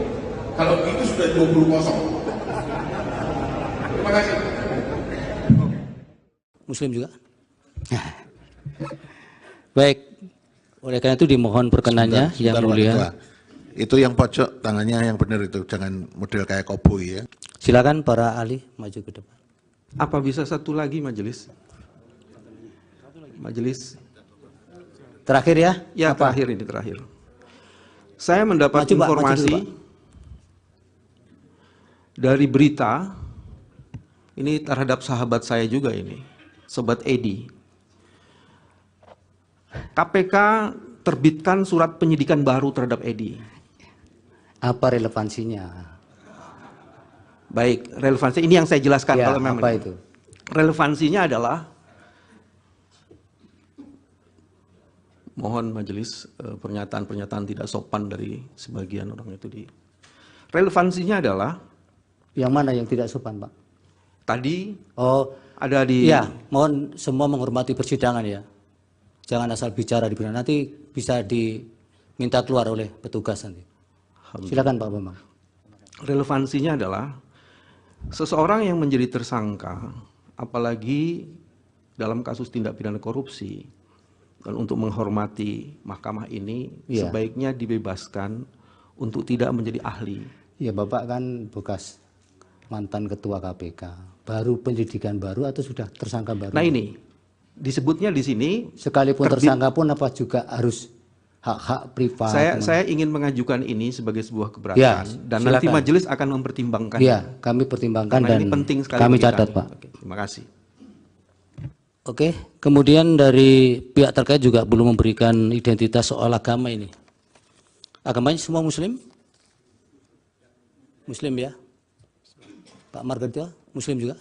Speaker 9: Kalau begitu sudah 20-0. Terima kasih.
Speaker 15: Muslim juga. Baik. Oleh karena itu dimohon perkenannya yang mulia.
Speaker 10: Itu yang pojok tangannya yang benar itu, jangan model kayak koboi ya.
Speaker 15: Silakan para ahli maju ke depan.
Speaker 2: Apa bisa satu lagi majelis? Majelis.
Speaker 15: Terakhir ya?
Speaker 2: Ya, apa? Terakhir ini terakhir. Saya mendapat informasi dari berita ini terhadap sahabat saya juga ini, Sobat Edi. KPK terbitkan surat penyidikan baru terhadap Edi.
Speaker 15: Apa relevansinya?
Speaker 2: Baik, relevansi ini yang saya jelaskan.
Speaker 15: Ya,
Speaker 2: kalau memang
Speaker 15: apa itu?
Speaker 2: Relevansinya adalah, mohon majelis pernyataan-pernyataan tidak sopan dari sebagian orang itu di. Relevansinya adalah,
Speaker 15: yang mana yang tidak sopan, Pak?
Speaker 2: Tadi ada di.
Speaker 15: Ya, mohon semua menghormati persidangan ya. Jangan asal bicara di persidangan, nanti bisa diminta keluar oleh petugas nanti. Silakan Pak Bambang.
Speaker 2: Relevansinya adalah seseorang yang menjadi tersangka, apalagi dalam kasus tindak pidana korupsi, dan untuk menghormati mahkamah ini, sebaiknya dibebaskan untuk tidak menjadi ahli.
Speaker 15: Ya, Bapak kan bekas mantan ketua KPK, baru penyidikan baru atau sudah tersangka baru?
Speaker 2: Nah ini disebutnya di sini.
Speaker 15: Sekalipun tersangka pun apa juga harus hak-hak privat.
Speaker 2: Saya ingin mengajukan ini sebagai sebuah keberatan
Speaker 15: ya,
Speaker 2: dan nanti majelis akan mempertimbangkan.
Speaker 15: Ya, kami pertimbangkan
Speaker 2: karena
Speaker 15: dan
Speaker 2: ini penting sekali
Speaker 15: kami catat Pak.
Speaker 2: Oke, terima kasih.
Speaker 15: Oke, kemudian dari pihak terkait juga belum memberikan identitas soal agama ini. Agamanya semua Muslim? Muslim ya? Pak Margarito, Muslim juga?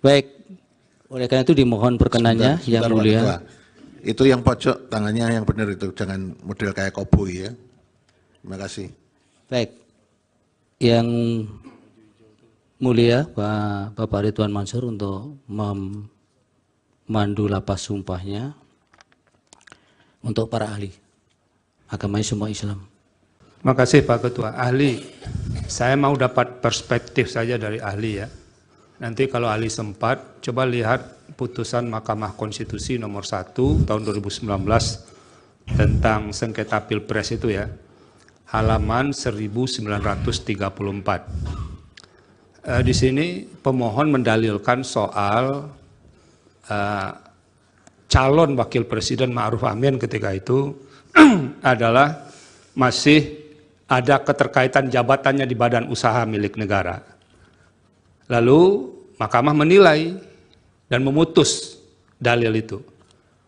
Speaker 15: Baik, oleh karena itu dimohon perkenannya yang mulia.
Speaker 10: Itu yang pojok tangannya yang benar itu, jangan model kayak koboi ya. Terima kasih.
Speaker 15: Baik, yang mulia Bapak Ridwan Mansur untuk memandu lapas sumpahnya untuk para ahli. Agamanya semua Islam.
Speaker 11: Terima kasih Pak Ketua. Ahli, saya mau dapat perspektif saja dari ahli ya. Nanti kalau ahli sempat, coba lihat putusan Mahkamah Konstitusi nomor 1 tahun 2019 tentang sengketa Pilpres itu ya, halaman 1934. Di sini pemohon mendalilkan soal calon wakil presiden Ma'ruf Amin ketika itu adalah masih ada keterkaitan jabatannya di badan usaha milik negara. Lalu Mahkamah menilai dan memutus dalil itu.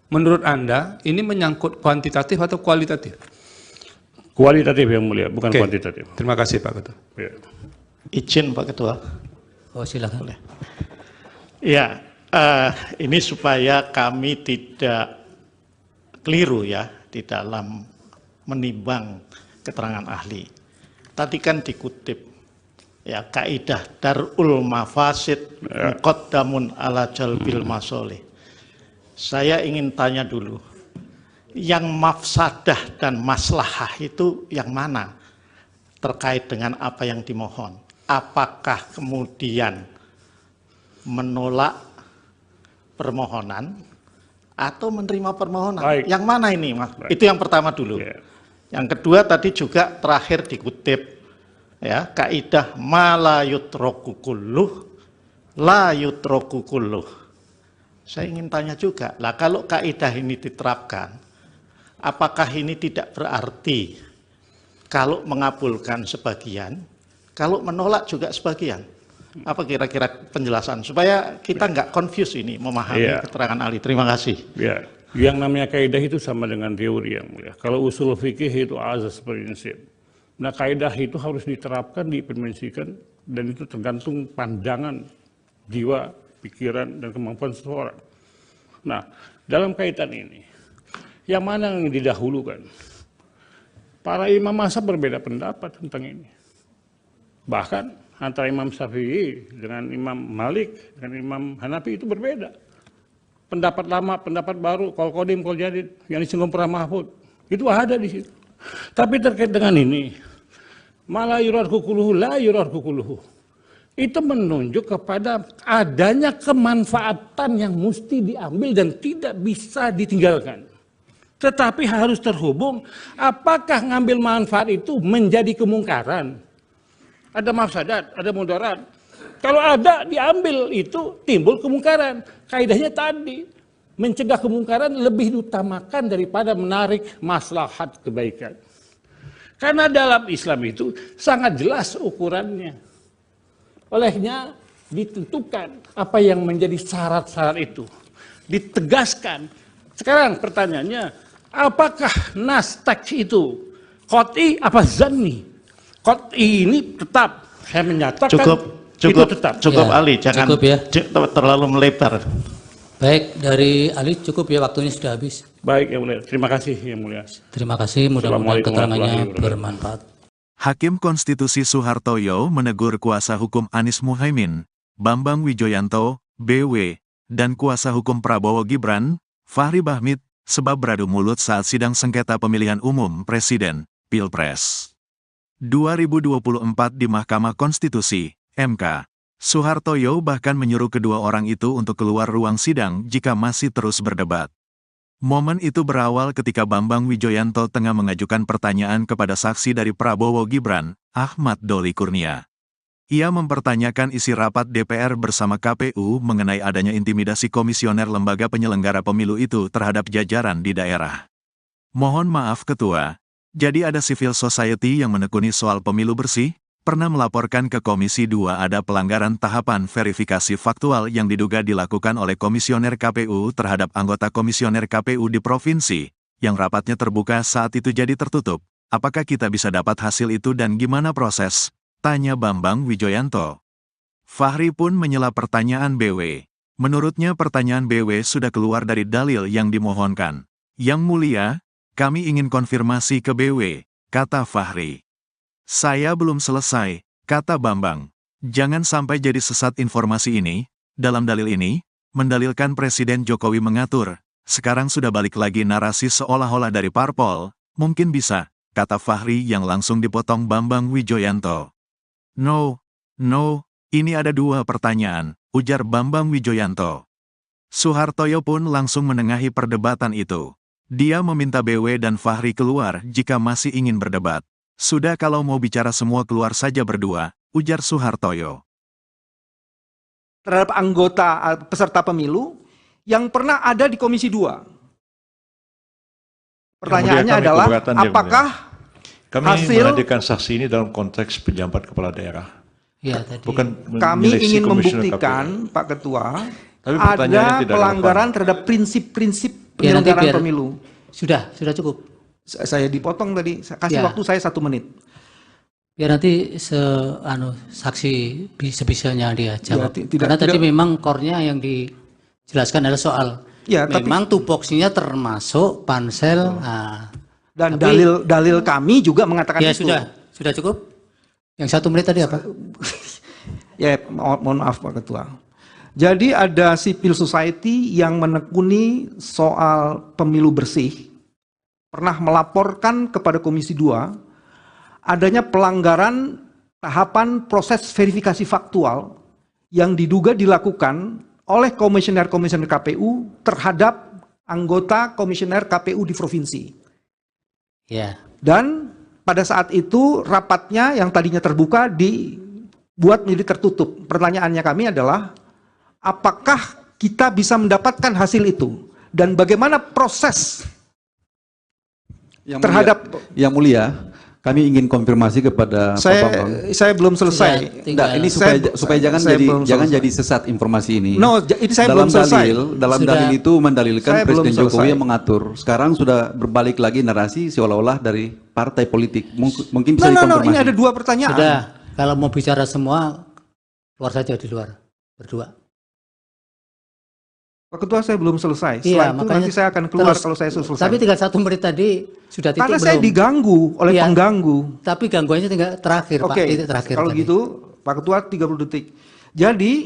Speaker 11: Menurut Anda, ini menyangkut kuantitatif atau kualitatif?
Speaker 12: Kualitatif yang mulia, bukan
Speaker 11: Oke.
Speaker 12: kuantitatif.
Speaker 11: Terima kasih Pak Ketua.
Speaker 12: Ya.
Speaker 13: Izin Pak Ketua.
Speaker 8: Oh silakan.
Speaker 13: Ya, ini supaya kami tidak keliru ya di dalam menimbang keterangan ahli. Tadi kan dikutip ya kaidah darul mafasid muqaddamun ala jalbil masolih. Saya ingin tanya dulu, yang mafsadah dan maslahah itu yang mana terkait dengan apa yang dimohon? Apakah kemudian menolak permohonan atau menerima permohonan?
Speaker 12: Baik.
Speaker 13: Yang mana ini, Mas?
Speaker 12: Baik.
Speaker 13: Itu yang pertama dulu. Yang kedua tadi juga terakhir dikutip ya kaidah ma la yutraku kulluh la yutraku kulluh. Saya ingin tanya juga, lah kalau kaidah ini diterapkan, apakah ini tidak berarti kalau mengabulkan sebagian, kalau menolak juga sebagian? Apa kira-kira penjelasan supaya kita nggak confuse ini memahami keterangan ahli? Terima kasih.
Speaker 12: Ya, yang namanya kaidah itu sama dengan teori yang mulia. Kalau usul fikih itu azas prinsip. Nah, kaidah itu harus diterapkan, diimplementasikan, dan itu tergantung pandangan jiwa, pikiran, dan kemampuan seseorang. Nah, dalam kaitan ini, yang mana yang didahulukan? Para imam mazhab berbeda pendapat tentang ini. Bahkan antara Imam Syafi'i dengan Imam Malik, dengan Imam Hanafi itu berbeda. Pendapat lama, pendapat baru, kol kodim, kol jadid, yang disinggung Prof. Mahfud, itu ada di situ. Tapi terkait dengan ini, malah yurarku kuluhu, la yurarku kuluhu. Itu menunjuk kepada adanya kemanfaatan yang mesti diambil dan tidak bisa ditinggalkan. Tetapi harus terhubung, apakah ngambil manfaat itu menjadi kemungkaran? Ada mafsadat, ada mudarat. Kalau ada diambil itu timbul kemungkaran. Kaidahnya tadi, mencegah kemungkaran lebih diutamakan daripada menarik maslahat kebaikan. Karena dalam Islam itu sangat jelas ukurannya. Olehnya ditentukan apa yang menjadi syarat-syarat itu. Ditegaskan. Sekarang pertanyaannya, apakah nas teks itu qot'i apa zanni? Qot'i ini tetap, saya menyatakan itu tetap.
Speaker 13: Cukup
Speaker 8: Ya,
Speaker 13: Ali, jangan
Speaker 8: cukup ya.
Speaker 13: terlalu melebar.
Speaker 8: Baik, dari Ali cukup ya, waktunya sudah habis.
Speaker 12: Baik, yang mulia. Terima kasih, yang mulia.
Speaker 8: Terima kasih, mudah-mudahan
Speaker 12: Assalamualaikum
Speaker 8: keterangannya
Speaker 12: warahmatullahi wabarakatuh.
Speaker 8: bermanfaat.
Speaker 1: Hakim Konstitusi Soehartoyo menegur kuasa hukum Anies Muhaimin, Bambang Wijoyanto, BW, dan kuasa hukum Prabowo Gibran, Fahri Bahmit, sebab beradu mulut saat sidang sengketa pemilihan umum Presiden, Pilpres 2024 di Mahkamah Konstitusi, MK. Soehartoyo bahkan menyuruh kedua orang itu untuk keluar ruang sidang jika masih terus berdebat. Momen itu berawal ketika Bambang Wijoyanto tengah mengajukan pertanyaan kepada saksi dari Prabowo Gibran, Ahmad Doli Kurnia. Ia mempertanyakan isi rapat DPR bersama KPU mengenai adanya intimidasi komisioner lembaga penyelenggara pemilu itu terhadap jajaran di daerah. Mohon maaf Ketua, jadi ada civil society yang menekuni soal pemilu bersih, pernah melaporkan ke Komisi 2 ada pelanggaran tahapan verifikasi faktual yang diduga dilakukan oleh komisioner KPU terhadap anggota komisioner KPU di provinsi, yang rapatnya terbuka saat itu jadi tertutup. Apakah kita bisa dapat hasil itu dan gimana proses? Tanya Bambang Wijoyanto. Fahri pun menyela pertanyaan BW. Menurutnya pertanyaan BW sudah keluar dari dalil yang dimohonkan. Yang mulia, kami ingin konfirmasi ke BW, kata Fahri. Saya belum selesai, kata Bambang. Jangan sampai jadi sesat informasi ini. Dalam dalil ini, mendalilkan Presiden Jokowi mengatur. Sekarang sudah balik lagi narasi seolah-olah dari parpol. Mungkin bisa, kata Fahri yang langsung dipotong Bambang Wijoyanto. No, ini ada dua pertanyaan, ujar Bambang Wijoyanto. Soehartoyo pun langsung menengahi perdebatan itu. Dia meminta BW dan Fahri keluar jika masih ingin berdebat. Sudah kalau mau bicara semua keluar saja berdua, ujar Soehartoyo.
Speaker 2: Terhadap anggota peserta pemilu yang pernah ada di Komisi 2. Pertanyaannya adalah, apakah
Speaker 3: Kami menghadirkan saksi ini dalam konteks penjabat kepala daerah.
Speaker 8: Ya, tadi.
Speaker 3: Bukan
Speaker 2: kami ingin membuktikan, Pak Ketua, ada pelanggaran terhadap prinsip-prinsip penyelenggaraan pemilu.
Speaker 8: Sudah cukup.
Speaker 2: Saya dipotong tadi, kasih waktu saya 1 menit.
Speaker 8: Biar nanti saksi sebisanya dia jawab. Karena tadi memang core-nya yang dijelaskan adalah soal memang tupoksinya termasuk pansel.
Speaker 2: Dan dalil kami juga mengatakan itu.
Speaker 8: Sudah cukup. Yang 1 menit tadi apa?
Speaker 2: Ya, mohon maaf Pak Ketua. Jadi ada civil society yang menekuni soal pemilu bersih, pernah melaporkan kepada Komisi 2 adanya pelanggaran tahapan proses verifikasi faktual yang diduga dilakukan oleh komisioner-komisioner KPU terhadap anggota komisioner KPU di provinsi.
Speaker 8: Ya.
Speaker 2: Dan pada saat itu rapatnya yang tadinya terbuka dibuat menjadi tertutup. Pertanyaannya kami adalah, apakah kita bisa mendapatkan hasil itu? Dan bagaimana proses terhadap...
Speaker 5: Yang Mulia, kami ingin konfirmasi kepada Pak Bambang.
Speaker 2: Saya belum selesai.
Speaker 5: Ini supaya jangan jadi sesat informasi ini.
Speaker 2: Ini saya belum selesai.
Speaker 5: Dalam dalil itu mendalilkan Presiden Jokowi yang mengatur. Sekarang sudah berbalik lagi narasi seolah-olah dari partai politik. Mungkin bisa dikonfirmasi.
Speaker 2: Ini ada 2 pertanyaan.
Speaker 8: Sudah, kalau mau bicara semua, keluar saja di luar, berdua.
Speaker 2: Pak Ketua, saya belum selesai. Setelah itu nanti saya akan keluar kalau saya selesai.
Speaker 8: Tapi tinggal 1 menit tadi sudah titik.
Speaker 2: Karena saya diganggu oleh pengganggu.
Speaker 8: Tapi gangguannya tinggal terakhir, Pak. Titik terakhir.
Speaker 2: Kalau gitu, Pak Ketua 30 detik. Jadi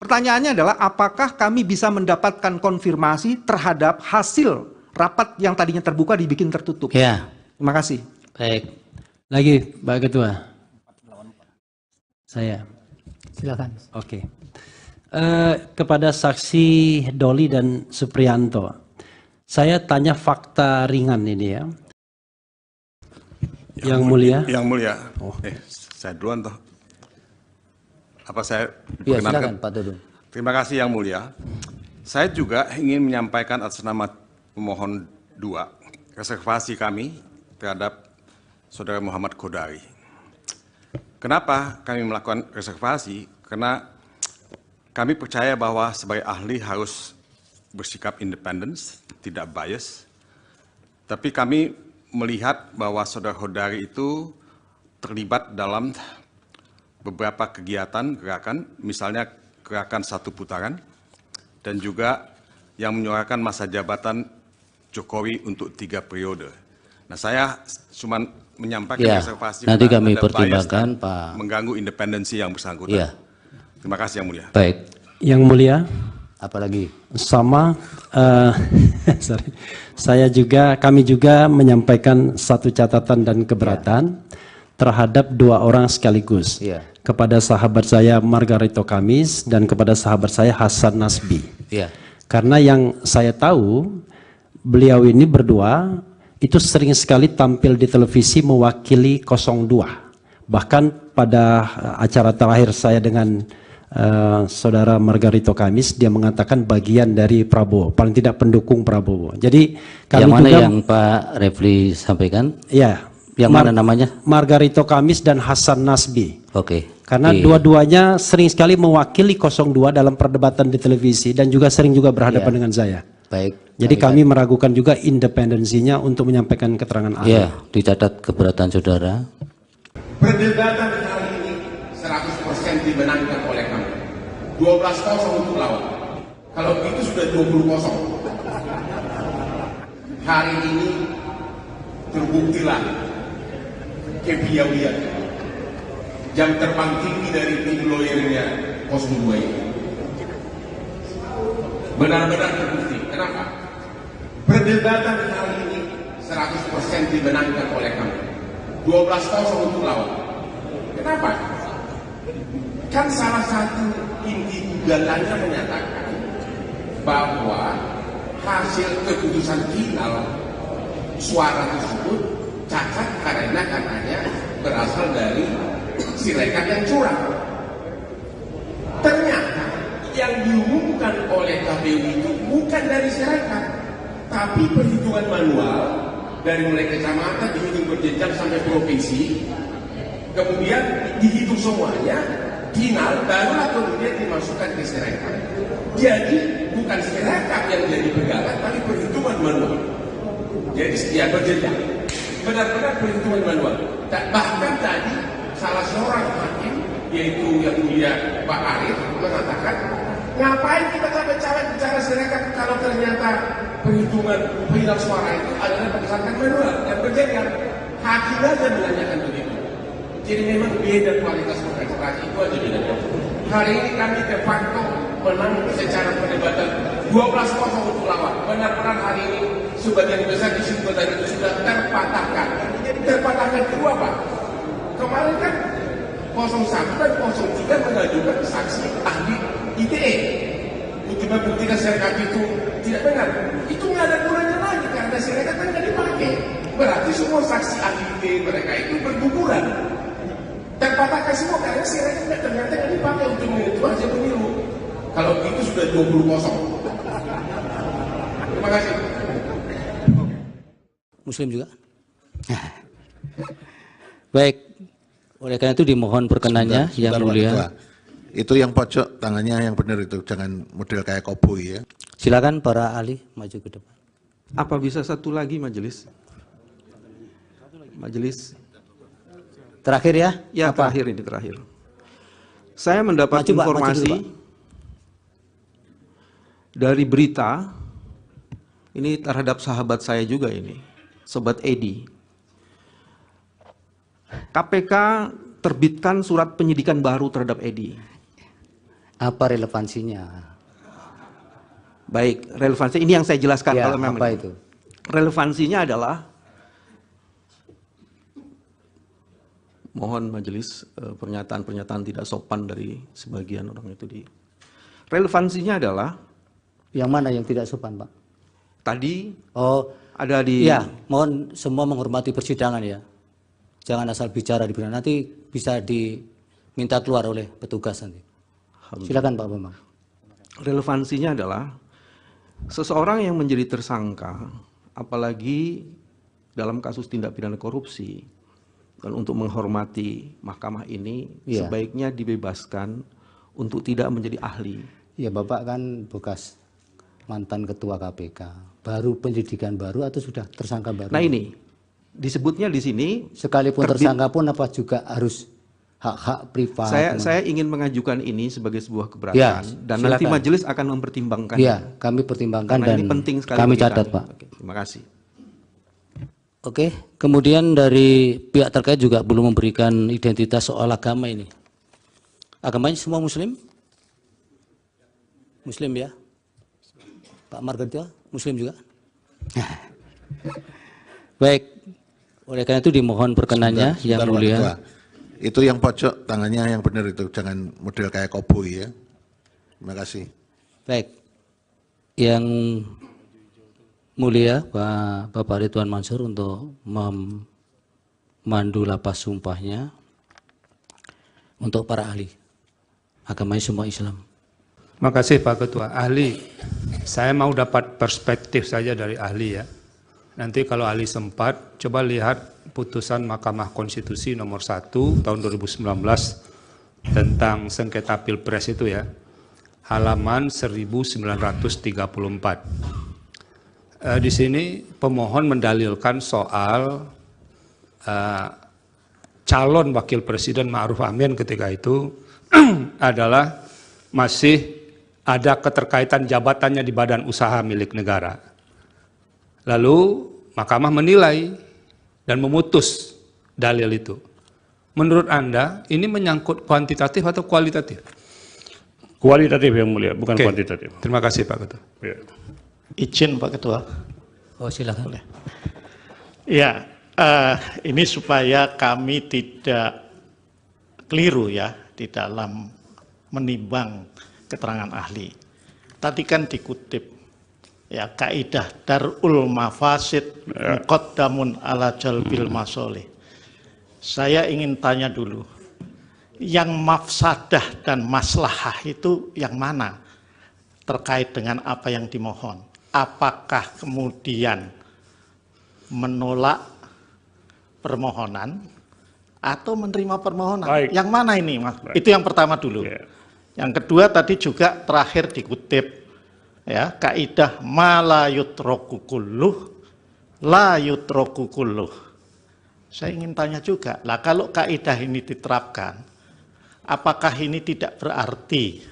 Speaker 2: pertanyaannya adalah, apakah kami bisa mendapatkan konfirmasi terhadap hasil rapat yang tadinya terbuka dibikin tertutup?
Speaker 8: Ya.
Speaker 2: Terima kasih.
Speaker 8: Baik.
Speaker 6: Lagi, Pak Ketua. Saya.
Speaker 8: Silakan.
Speaker 6: Oke. Kepada saksi Doli dan Supriyanto, saya tanya fakta ringan ini ya. Yang Mulia.
Speaker 7: Yang Mulia. Saya duluan toh. Apa saya
Speaker 15: silakan Pak Dudung.
Speaker 7: Terima kasih Yang Mulia. Saya juga ingin menyampaikan atas nama pemohon 2 reservasi kami terhadap Saudara Muhammad Kodari. Kenapa kami melakukan reservasi? Karena kami percaya bahwa sebagai ahli harus bersikap independen, tidak bias. Tapi kami melihat bahwa Saudara Kodari itu terlibat dalam beberapa kegiatan gerakan, misalnya gerakan 1 putaran, dan juga yang menyuarakan masa jabatan Jokowi untuk 3 periode. Nah, saya cuma menyampaikan reservasi
Speaker 15: nanti kami pertimbangkan Pak,
Speaker 7: mengganggu independensi yang bersangkutan. Terima kasih Yang Mulia.
Speaker 15: Baik.
Speaker 6: Yang Mulia.
Speaker 15: Apalagi?
Speaker 6: Sama, kami juga menyampaikan 1 catatan dan keberatan terhadap 2 orang sekaligus. Kepada sahabat saya Margarito Kamis dan kepada sahabat saya Hasan Nasbi. Karena yang saya tahu, beliau ini berdua itu sering sekali tampil di televisi mewakili 02. Bahkan pada acara terakhir saya dengan Saudara Margarito Kamis, dia mengatakan bagian dari Prabowo, paling tidak pendukung Prabowo. Jadi kami
Speaker 15: yang mana
Speaker 6: juga,
Speaker 15: yang Pak Refli sampaikan?
Speaker 6: Ya.
Speaker 15: Yang mana namanya?
Speaker 6: Margarito Kamis dan Hasan Nasbi.
Speaker 15: Oke.
Speaker 6: Karena dua-duanya sering sekali mewakili 02 dalam perdebatan di televisi dan juga sering juga berhadapan dengan saya.
Speaker 15: Baik.
Speaker 6: Jadi kami meragukan juga independensinya untuk menyampaikan keterangan ahli.
Speaker 15: Ya, dicatat keberatan saudara.
Speaker 9: Perdebatan kali ini 100% dimenangkan oleh kami. 12-0 untuk lawan. Kalau begitu sudah 20-0. Hari ini terbuktilah kepiawaian jam terbang tinggi dari tim lawyernya 02 ini. Benar-benar terbukti. Kenapa? Perdebatan kali ini 100% dimenangkan oleh kami. 12-0 untuk lawan. Kenapa? Kan salah satu inti gugatannya menyatakan bahwa hasil keputusan final suara tersebut cacat karena katanya berasal dari Sirekap yang curang. Ternyata yang diumumkan oleh KPU itu bukan dari Sirekap, tapi perhitungan manual dari mulai kecamatan dihitung berjenjang sampai provinsi, kemudian dihitung semuanya, final barulah kemudian dimasukkan ke Sirekap. Jadi bukan Sirekap yang jadi pegangan, tapi perhitungan manual. Jadi setiap berjenjang, benar-benar perhitungan manual. Bahkan tadi salah seorang hakim, yaitu yang mulia Pak Arif, mengatakan, ngapain kita cawe-cawe bicara Sirekap kalau ternyata perhitungan final suara itu adalah berdasarkan manual dan berjenjang. Hakim aja menanyakan begitu. Jadi memang beda kualitas kontestasi, itu aja bedanya. Hari ini kami de facto menang secara perdebatan 12-0 untuk lawan. Benar-benar hari ini sebagian besar kesimpulan itu sudah terpatahkan. Jadi terpatahkan kedua Pak. Kemarin kan 01 dan 03 mengajukan saksi ahli ITE untuk membuktikan Sirekap itu tidak benar. Itu nggak ada gunanya lagi karena Sirekap kan nggak dipakai. Berarti semua saksi ahli ITE mereka itu berguguran. Terpatahkan semua karena Sirekap ternyata nggak dipakai untuk menentukan hasil pemilu. Kalau itu sudah 20-0. Terima kasih.
Speaker 15: Muslim juga. Baik. Oleh karena itu dimohon perkenannya yang mulia.
Speaker 10: Itu yang pojok tangannya yang benar itu, jangan model kayak koboi ya.
Speaker 15: Silakan para ahli maju ke depan.
Speaker 2: Apa bisa satu lagi majelis? Majelis.
Speaker 15: Terakhir ya?
Speaker 2: Ya, apa? Terakhir ini terakhir. Saya mendapat informasi dari berita ini terhadap sahabat saya juga ini, Sobat Edi. KPK terbitkan surat penyidikan baru terhadap Edi.
Speaker 15: Apa relevansinya?
Speaker 2: Baik, relevansi ini yang saya jelaskan.
Speaker 15: Ya,
Speaker 2: kalau memang
Speaker 15: apa itu?
Speaker 2: Relevansinya adalah, mohon majelis pernyataan-pernyataan tidak sopan dari sebagian orang itu di. Relevansinya adalah,
Speaker 15: yang mana yang tidak sopan, Pak?
Speaker 2: Tadi
Speaker 15: ada di. Ya, mohon semua menghormati persidangan ya. Jangan asal bicara di belakang, nanti bisa diminta keluar oleh petugas nanti. Silakan Pak Bambang.
Speaker 2: Relevansinya adalah seseorang yang menjadi tersangka, apalagi dalam kasus tindak pidana korupsi, dan untuk menghormati mahkamah ini, sebaiknya dibebaskan untuk tidak menjadi ahli.
Speaker 15: Ya Bapak kan bekas mantan ketua KPK, baru penyidikan baru atau sudah tersangka baru?
Speaker 2: Nah ini disebutnya di sini
Speaker 15: sekalipun tersangka pun apa juga harus hak-hak privat.
Speaker 2: Saya ingin mengajukan ini sebagai sebuah keberatan ya, dan silakan. Nanti majelis akan mempertimbangkan.
Speaker 15: Ya, kami pertimbangkan dan
Speaker 2: ini penting sekali
Speaker 15: kami catat Pak.
Speaker 2: Oke, terima kasih.
Speaker 15: Oke, kemudian dari pihak terkait juga belum memberikan identitas soal agama ini. Agamanya semua Muslim? Muslim ya? Pak Margarito, Muslim juga? Baik. Oleh karena itu dimohon perkenannya yang mulia.
Speaker 10: Itu yang pojok tangannya yang benar itu, jangan model kayak koboi ya. Terima kasih.
Speaker 15: Baik. Yang mulia Pak Bapak Ridwan Mansur untuk memandu lapas sumpahnya untuk para ahli. Agamanya semua Islam.
Speaker 11: Terima kasih Pak Ketua. Ahli, saya mau dapat perspektif saja dari ahli ya. Nanti kalau ahli sempat, coba lihat putusan Mahkamah Konstitusi nomor 1 tahun 2019 tentang sengketa Pilpres itu ya, halaman 1934. Di sini pemohon mendalilkan soal calon wakil presiden Ma'ruf Amin ketika itu adalah masih ada keterkaitan jabatannya di badan usaha milik negara. Lalu Mahkamah menilai dan memutus dalil itu. Menurut Anda ini menyangkut kuantitatif atau kualitatif?
Speaker 12: Kualitatif yang mulia, bukan kuantitatif.
Speaker 11: Terima kasih Pak Ketua.
Speaker 12: Ya.
Speaker 13: Izin Pak Ketua.
Speaker 15: Oh silakan.
Speaker 13: Boleh. Ya, ini supaya kami tidak keliru ya di dalam menimbang keterangan ahli. Tadi kan dikutip ya kaidah darul mafasid muqaddamun ala jalbil masolih. Saya ingin tanya dulu, yang mafsadah dan maslahah itu yang mana terkait dengan apa yang dimohon? Apakah kemudian menolak permohonan atau menerima permohonan.
Speaker 12: Baik.
Speaker 13: Yang mana ini, Mas?
Speaker 12: Baik.
Speaker 13: Itu yang pertama dulu. Yang kedua tadi juga terakhir dikutip ya, kaidah ma la yutraku kulluh la yutraku kulluh. Saya ingin tanya juga, lah kalau kaidah ini diterapkan, apakah ini tidak berarti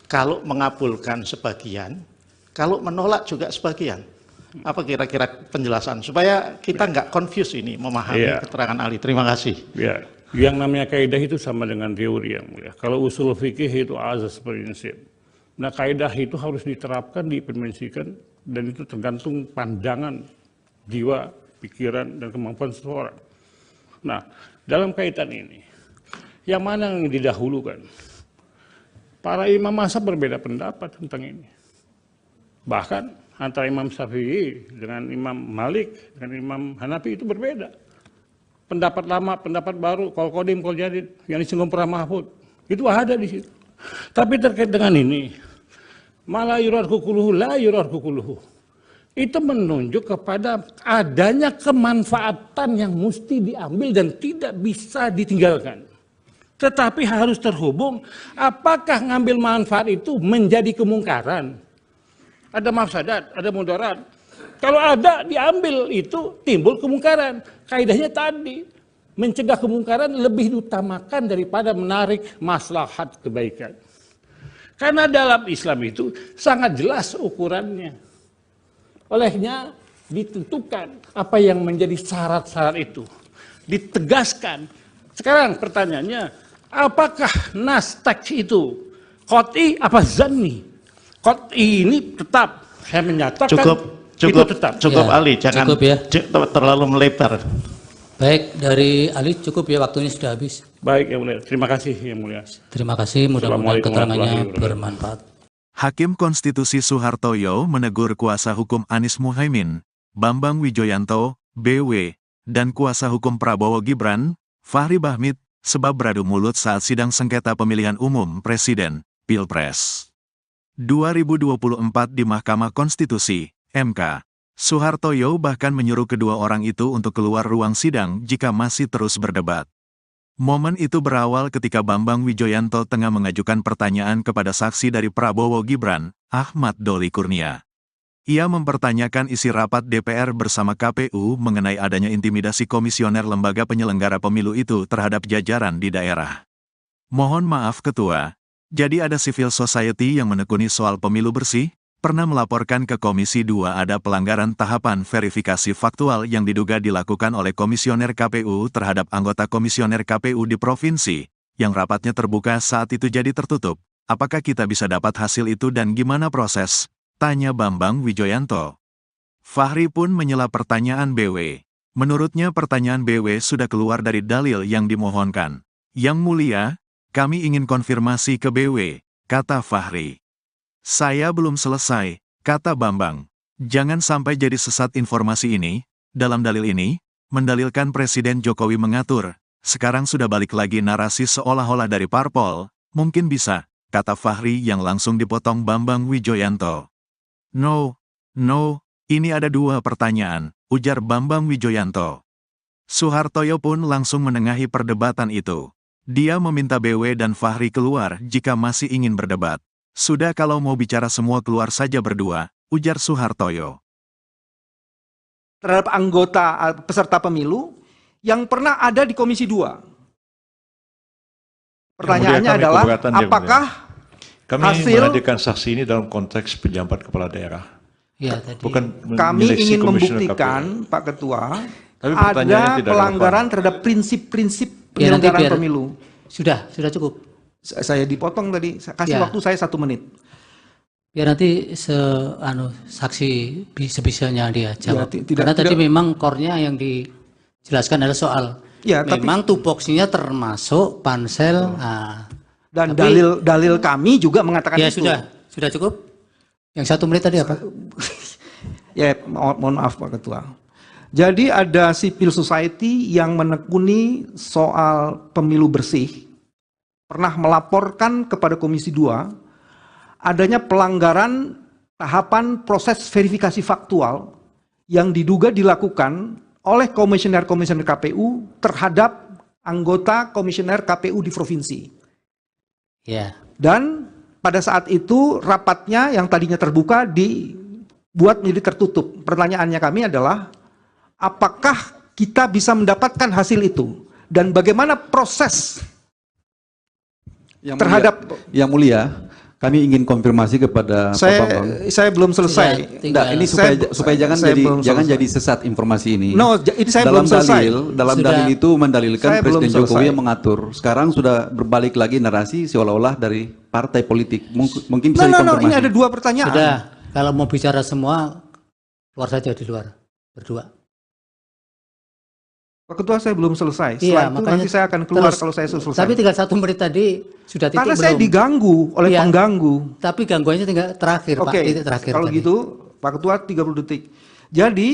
Speaker 13: kalau mengabulkan sebagian, kalau menolak juga sebagian? Apa kira-kira penjelasan supaya kita nggak confuse ini memahami keterangan ahli? Terima kasih.
Speaker 12: Ya, yang namanya kaidah itu sama dengan teori yang mulia. Kalau usul fikih itu azas prinsip. Nah, kaidah itu harus diterapkan, diimplementasikan, dan itu tergantung pandangan jiwa, pikiran, dan kemampuan seseorang. Nah, dalam kaitan ini, yang mana yang didahulukan? Para imam mazhab berbeda pendapat tentang ini. Bahkan antara Imam Syafi'i dengan Imam Malik dengan Imam Hanafi itu berbeda. Pendapat lama, pendapat baru, kol kodim, kol jadid, yang disinggung pernah Mahfud, itu ada di situ. Tapi terkait dengan ini, malah yurar kukuluhu, la yurar kukuluhu, itu menunjuk kepada adanya kemanfaatan yang mesti diambil dan tidak bisa ditinggalkan. Tetapi harus terhubung, apakah ngambil manfaat itu menjadi kemungkaran? Ada mafsadat, ada mudarat. Kalau ada diambil itu timbul kemungkaran. Kaidahnya tadi mencegah kemungkaran lebih diutamakan daripada menarik maslahat kebaikan. Karena dalam Islam itu sangat jelas ukurannya. Olehnya ditentukan apa yang menjadi syarat-syarat itu. Ditegaskan. Sekarang pertanyaannya, apakah nas teks itu qat'i apa zanni? Qat'i ini tetap, saya menyatakan itu tetap.
Speaker 13: Cukup
Speaker 8: Ya,
Speaker 13: Ali, jangan
Speaker 8: cukup ya.
Speaker 13: terlalu melebar.
Speaker 8: Baik, dari Ali cukup ya, waktunya sudah habis.
Speaker 12: Baik, yang mulia. Terima kasih, yang mulia.
Speaker 8: Terima kasih, mudah-mudahan keterangannya bermanfaat.
Speaker 1: Hakim Konstitusi Soehartoyo menegur kuasa hukum Anies Muhaimin, Bambang Wijoyanto, BW, dan kuasa hukum Prabowo Gibran, Fahri Bahmit, sebab beradu mulut saat sidang sengketa pemilihan umum Presiden, Pilpres 2024 di Mahkamah Konstitusi, MK. Soehartoyo bahkan menyuruh kedua orang itu untuk keluar ruang sidang jika masih terus berdebat. Momen itu berawal ketika Bambang Wijoyanto tengah mengajukan pertanyaan kepada saksi dari Prabowo Gibran, Ahmad Doli Kurnia. Ia mempertanyakan isi rapat DPR bersama KPU mengenai adanya intimidasi komisioner lembaga penyelenggara pemilu itu terhadap jajaran di daerah. Mohon maaf Ketua, jadi ada civil society yang menekuni soal pemilu bersih, pernah melaporkan ke Komisi 2 ada pelanggaran tahapan verifikasi faktual yang diduga dilakukan oleh komisioner KPU terhadap anggota komisioner KPU di provinsi, yang rapatnya terbuka saat itu jadi tertutup. Apakah kita bisa dapat hasil itu dan gimana proses? Tanya Bambang Wijoyanto. Fahri pun menyela pertanyaan BW. Menurutnya pertanyaan BW sudah keluar dari dalil yang dimohonkan. Yang mulia, kami ingin konfirmasi ke BW, kata Fahri. Saya belum selesai, kata Bambang. Jangan sampai jadi sesat informasi ini. Dalam dalil ini, mendalilkan Presiden Jokowi mengatur. Sekarang sudah balik lagi narasi seolah-olah dari parpol. Mungkin bisa, kata Fahri yang langsung dipotong Bambang Wijoyanto. No, ini ada dua pertanyaan, ujar Bambang Wijoyanto. Soehartoyo pun langsung menengahi perdebatan itu. Dia meminta BW dan Fahri keluar jika masih ingin berdebat. Sudah kalau mau bicara semua keluar saja berdua, ujar Soehartoyo.
Speaker 2: Terhadap anggota peserta pemilu yang pernah ada di Komisi 2. Pertanyaannya adalah, apakah
Speaker 3: kami
Speaker 2: hasil
Speaker 3: menghadirkan saksi ini dalam konteks penjabat kepala daerah.
Speaker 8: Ya, tadi.
Speaker 3: Bukan
Speaker 2: kami ingin membuktikan, Pak Ketua, ada pelanggaran terhadap prinsip-prinsip penyelenggaraan pemilu.
Speaker 8: Sudah cukup.
Speaker 2: Saya dipotong tadi, kasih waktu saya 1 menit.
Speaker 8: Biar nanti saksi sebisanya dia jawab. Karena tadi memang core-nya yang dijelaskan adalah soal memang tupoksinya termasuk pansel.
Speaker 2: Dan dalil kami juga mengatakan itu.
Speaker 8: Sudah cukup. Yang 1 menit tadi apa?
Speaker 2: Ya, mohon maaf Pak Ketua. Jadi ada civil society yang menekuni soal pemilu bersih, pernah melaporkan kepada Komisi 2 adanya pelanggaran tahapan proses verifikasi faktual yang diduga dilakukan oleh komisioner-komisioner KPU terhadap anggota komisioner KPU di provinsi.
Speaker 8: Ya.
Speaker 2: Dan pada saat itu rapatnya yang tadinya terbuka dibuat menjadi tertutup. Pertanyaannya kami adalah, apakah kita bisa mendapatkan hasil itu? Dan bagaimana proses terhadap...
Speaker 5: Yang Mulia, kami ingin konfirmasi kepada Pak Bambang.
Speaker 2: Saya belum selesai.
Speaker 5: Enggak, ini supaya jangan jadi sesat informasi ini.
Speaker 2: No, ini saya belum selesai.
Speaker 5: Dalam dalil itu mendalilkan Presiden Jokowi yang mengatur. Sekarang sudah berbalik lagi narasi seolah-olah dari partai politik. Mungkin bisa dikonfirmasi.
Speaker 2: Ini ada dua pertanyaan.
Speaker 8: Sudah, kalau mau bicara semua, keluar saja di luar, berdua.
Speaker 2: Pak Ketua, saya belum selesai. Setelah itu nanti saya akan keluar kalau saya selesai.
Speaker 8: Tapi tinggal 1 menit tadi sudah titik
Speaker 2: karena
Speaker 8: belum.
Speaker 2: saya diganggu oleh pengganggu.
Speaker 8: Tapi gangguannya tinggal terakhir, Pak. Titik terakhir
Speaker 2: kalau
Speaker 8: tadi.
Speaker 2: gitu, Pak Ketua 30 detik. Jadi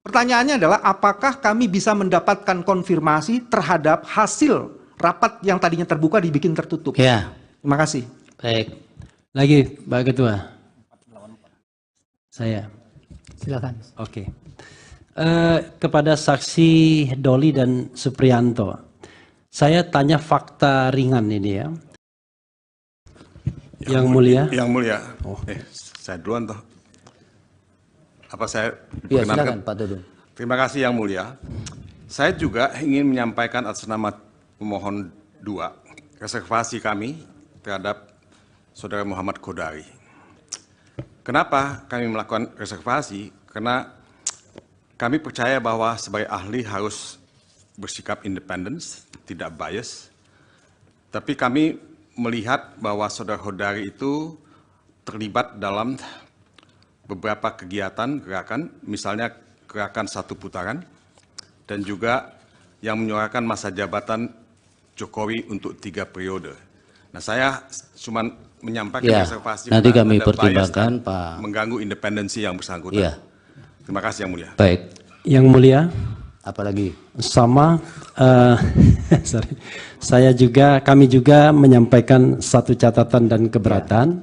Speaker 2: pertanyaannya adalah, apakah kami bisa mendapatkan konfirmasi terhadap hasil rapat yang tadinya terbuka dibikin tertutup?
Speaker 8: Ya.
Speaker 2: Terima kasih.
Speaker 8: Baik.
Speaker 6: Lagi, Pak Ketua. Saya.
Speaker 8: Silakan.
Speaker 6: Oke. Kepada saksi Doli dan Supriyanto, saya tanya fakta ringan ini ya. Yang Mulia.
Speaker 7: Yang Mulia. Saya duluan toh. Apa saya
Speaker 15: ya, silakan Pak Dudung.
Speaker 7: Terima kasih Yang Mulia. Saya juga ingin menyampaikan atas nama pemohon 2 reservasi kami terhadap Saudara Muhammad Kodari. Kenapa kami melakukan reservasi? Karena kami percaya bahwa sebagai ahli harus bersikap independen, tidak bias. Tapi kami melihat bahwa Saudara Kodari itu terlibat dalam beberapa kegiatan, gerakan, misalnya gerakan 1 putaran, dan juga yang menyuarakan masa jabatan Jokowi untuk 3 periode. Nah, saya cuma menyampaikan reservasi
Speaker 15: nanti kami pertimbangkan Pak,
Speaker 7: mengganggu independensi yang bersangkutan.
Speaker 15: Ya.
Speaker 7: Terima kasih Yang Mulia.
Speaker 15: Baik.
Speaker 6: Yang Mulia.
Speaker 15: Apalagi?
Speaker 6: Sama. Kami juga menyampaikan satu catatan dan keberatan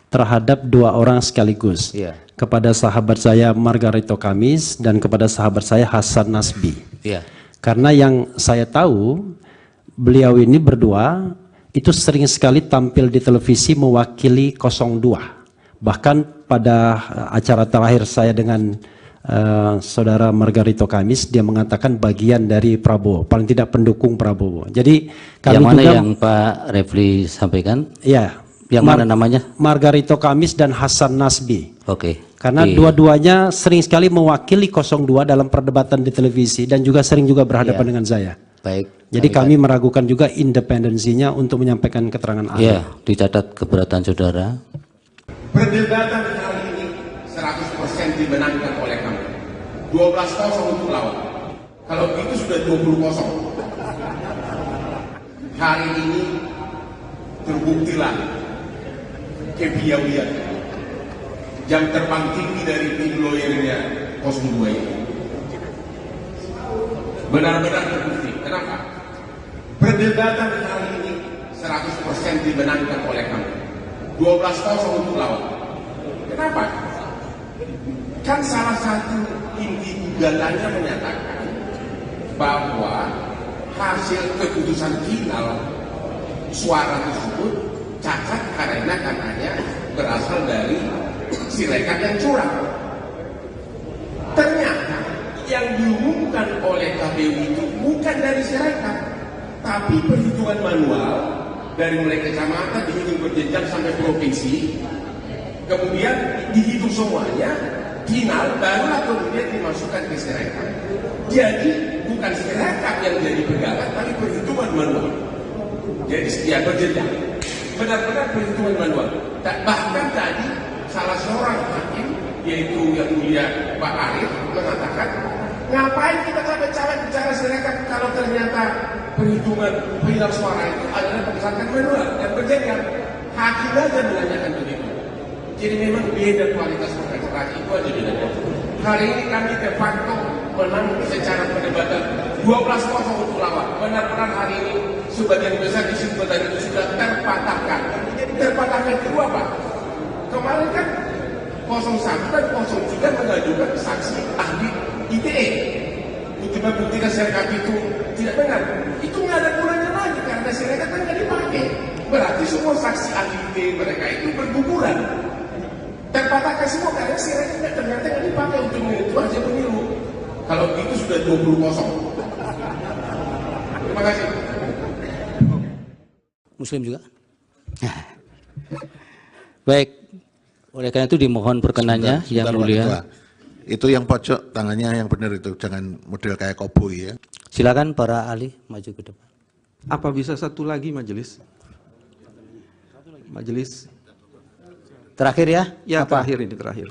Speaker 6: terhadap 2 orang sekaligus. Kepada sahabat saya Margarito Kamis dan kepada sahabat saya Hasan Nasbi. Karena yang saya tahu, beliau ini berdua itu sering sekali tampil di televisi mewakili 02. Bahkan pada acara terakhir saya dengan Saudara Margarito Kamis, dia mengatakan bagian dari Prabowo, paling tidak pendukung Prabowo. Jadi kami
Speaker 15: yang mana
Speaker 6: juga,
Speaker 15: yang Pak Refli sampaikan?
Speaker 6: Ya.
Speaker 15: Yang mana namanya?
Speaker 6: Margarito Kamis dan Hasan Nasbi.
Speaker 15: Oke.
Speaker 6: Karena dua-duanya sering sekali mewakili 02 dalam perdebatan di televisi dan juga sering juga berhadapan dengan saya.
Speaker 15: Baik.
Speaker 6: Jadi kami meragukan juga independensinya untuk menyampaikan keterangan ahli.
Speaker 15: Iya, dicatat keberatan saudara.
Speaker 9: Perdebatan kali ini 100% dimenangkan oleh kami. 12-0 untuk lawan. Kalau itu sudah 20-0. Hari ini terbuktilah kepiawaian jam terbang tinggi dari tim lawyernya 02 ini. Benar-benar terbukti. Kenapa? Perdebatan kali ini 100% dimenangkan oleh kami. 12-0 untuk lawan. Kenapa? Kan salah satu inti gugatannya menyatakan bahwa hasil keputusan final suara tersebut cacat karena katanya berasal dari Sirekap yang curang. Ternyata yang diumumkan oleh KPU itu bukan dari Sirekap, tapi perhitungan manual dari mulai kecamatan dihitung berjenjang sampai provinsi, kemudian dihitung semuanya, final barulah kemudian dimasukkan ke Sirekap. Jadi bukan Sirekap yang jadi pegangan, tapi perhitungan manual. Jadi sekian berjenjang, benar-benar perhitungan manual. Bahkan tadi salah seorang hakim, yaitu yang mulia Pak Arif, mengatakan, ngapain kita cawe-cawe bicara Sirekap kalau ternyata perhitungan final suara itu adalah berdasarkan manual dan berjenjang. Hakim aja menanyakan begitu. Jadi memang beda kualitas perkara itu aja bedanya. Hari ini kami de facto menang secara perdebatan 12-0 untuk lawan. Benar-benar hari ini sebagian besar kesimpulan itu sudah terpatahkan. Terpatahkan kedua Pak. Kemarin kan 01 dan 03 mengajukan saksi ahli ITE. Bukti membuktikan Sirekap itu tidak benar. Itu nggak ada gunanya lagi karena Sirekap kan nggak dipakai. Berarti semua saksi ahli ITE mereka itu berguguran. Terpatahkan semua karena Sirekap ternyata nggak dipakai untuk menentu hasil pemilu. Kalau itu sudah 20-0. Terima kasih.
Speaker 15: Muslim juga. Baik, oleh karena itu dimohon perkenannya yang mulia.
Speaker 10: Itu yang pojok tangannya yang benar itu, jangan model kayak koboi ya.
Speaker 15: Silakan para ahli maju ke depan.
Speaker 2: Apa bisa satu lagi majelis? Majelis.
Speaker 15: Terakhir ya?
Speaker 2: Ya,
Speaker 15: apa?
Speaker 2: Terakhir ini terakhir.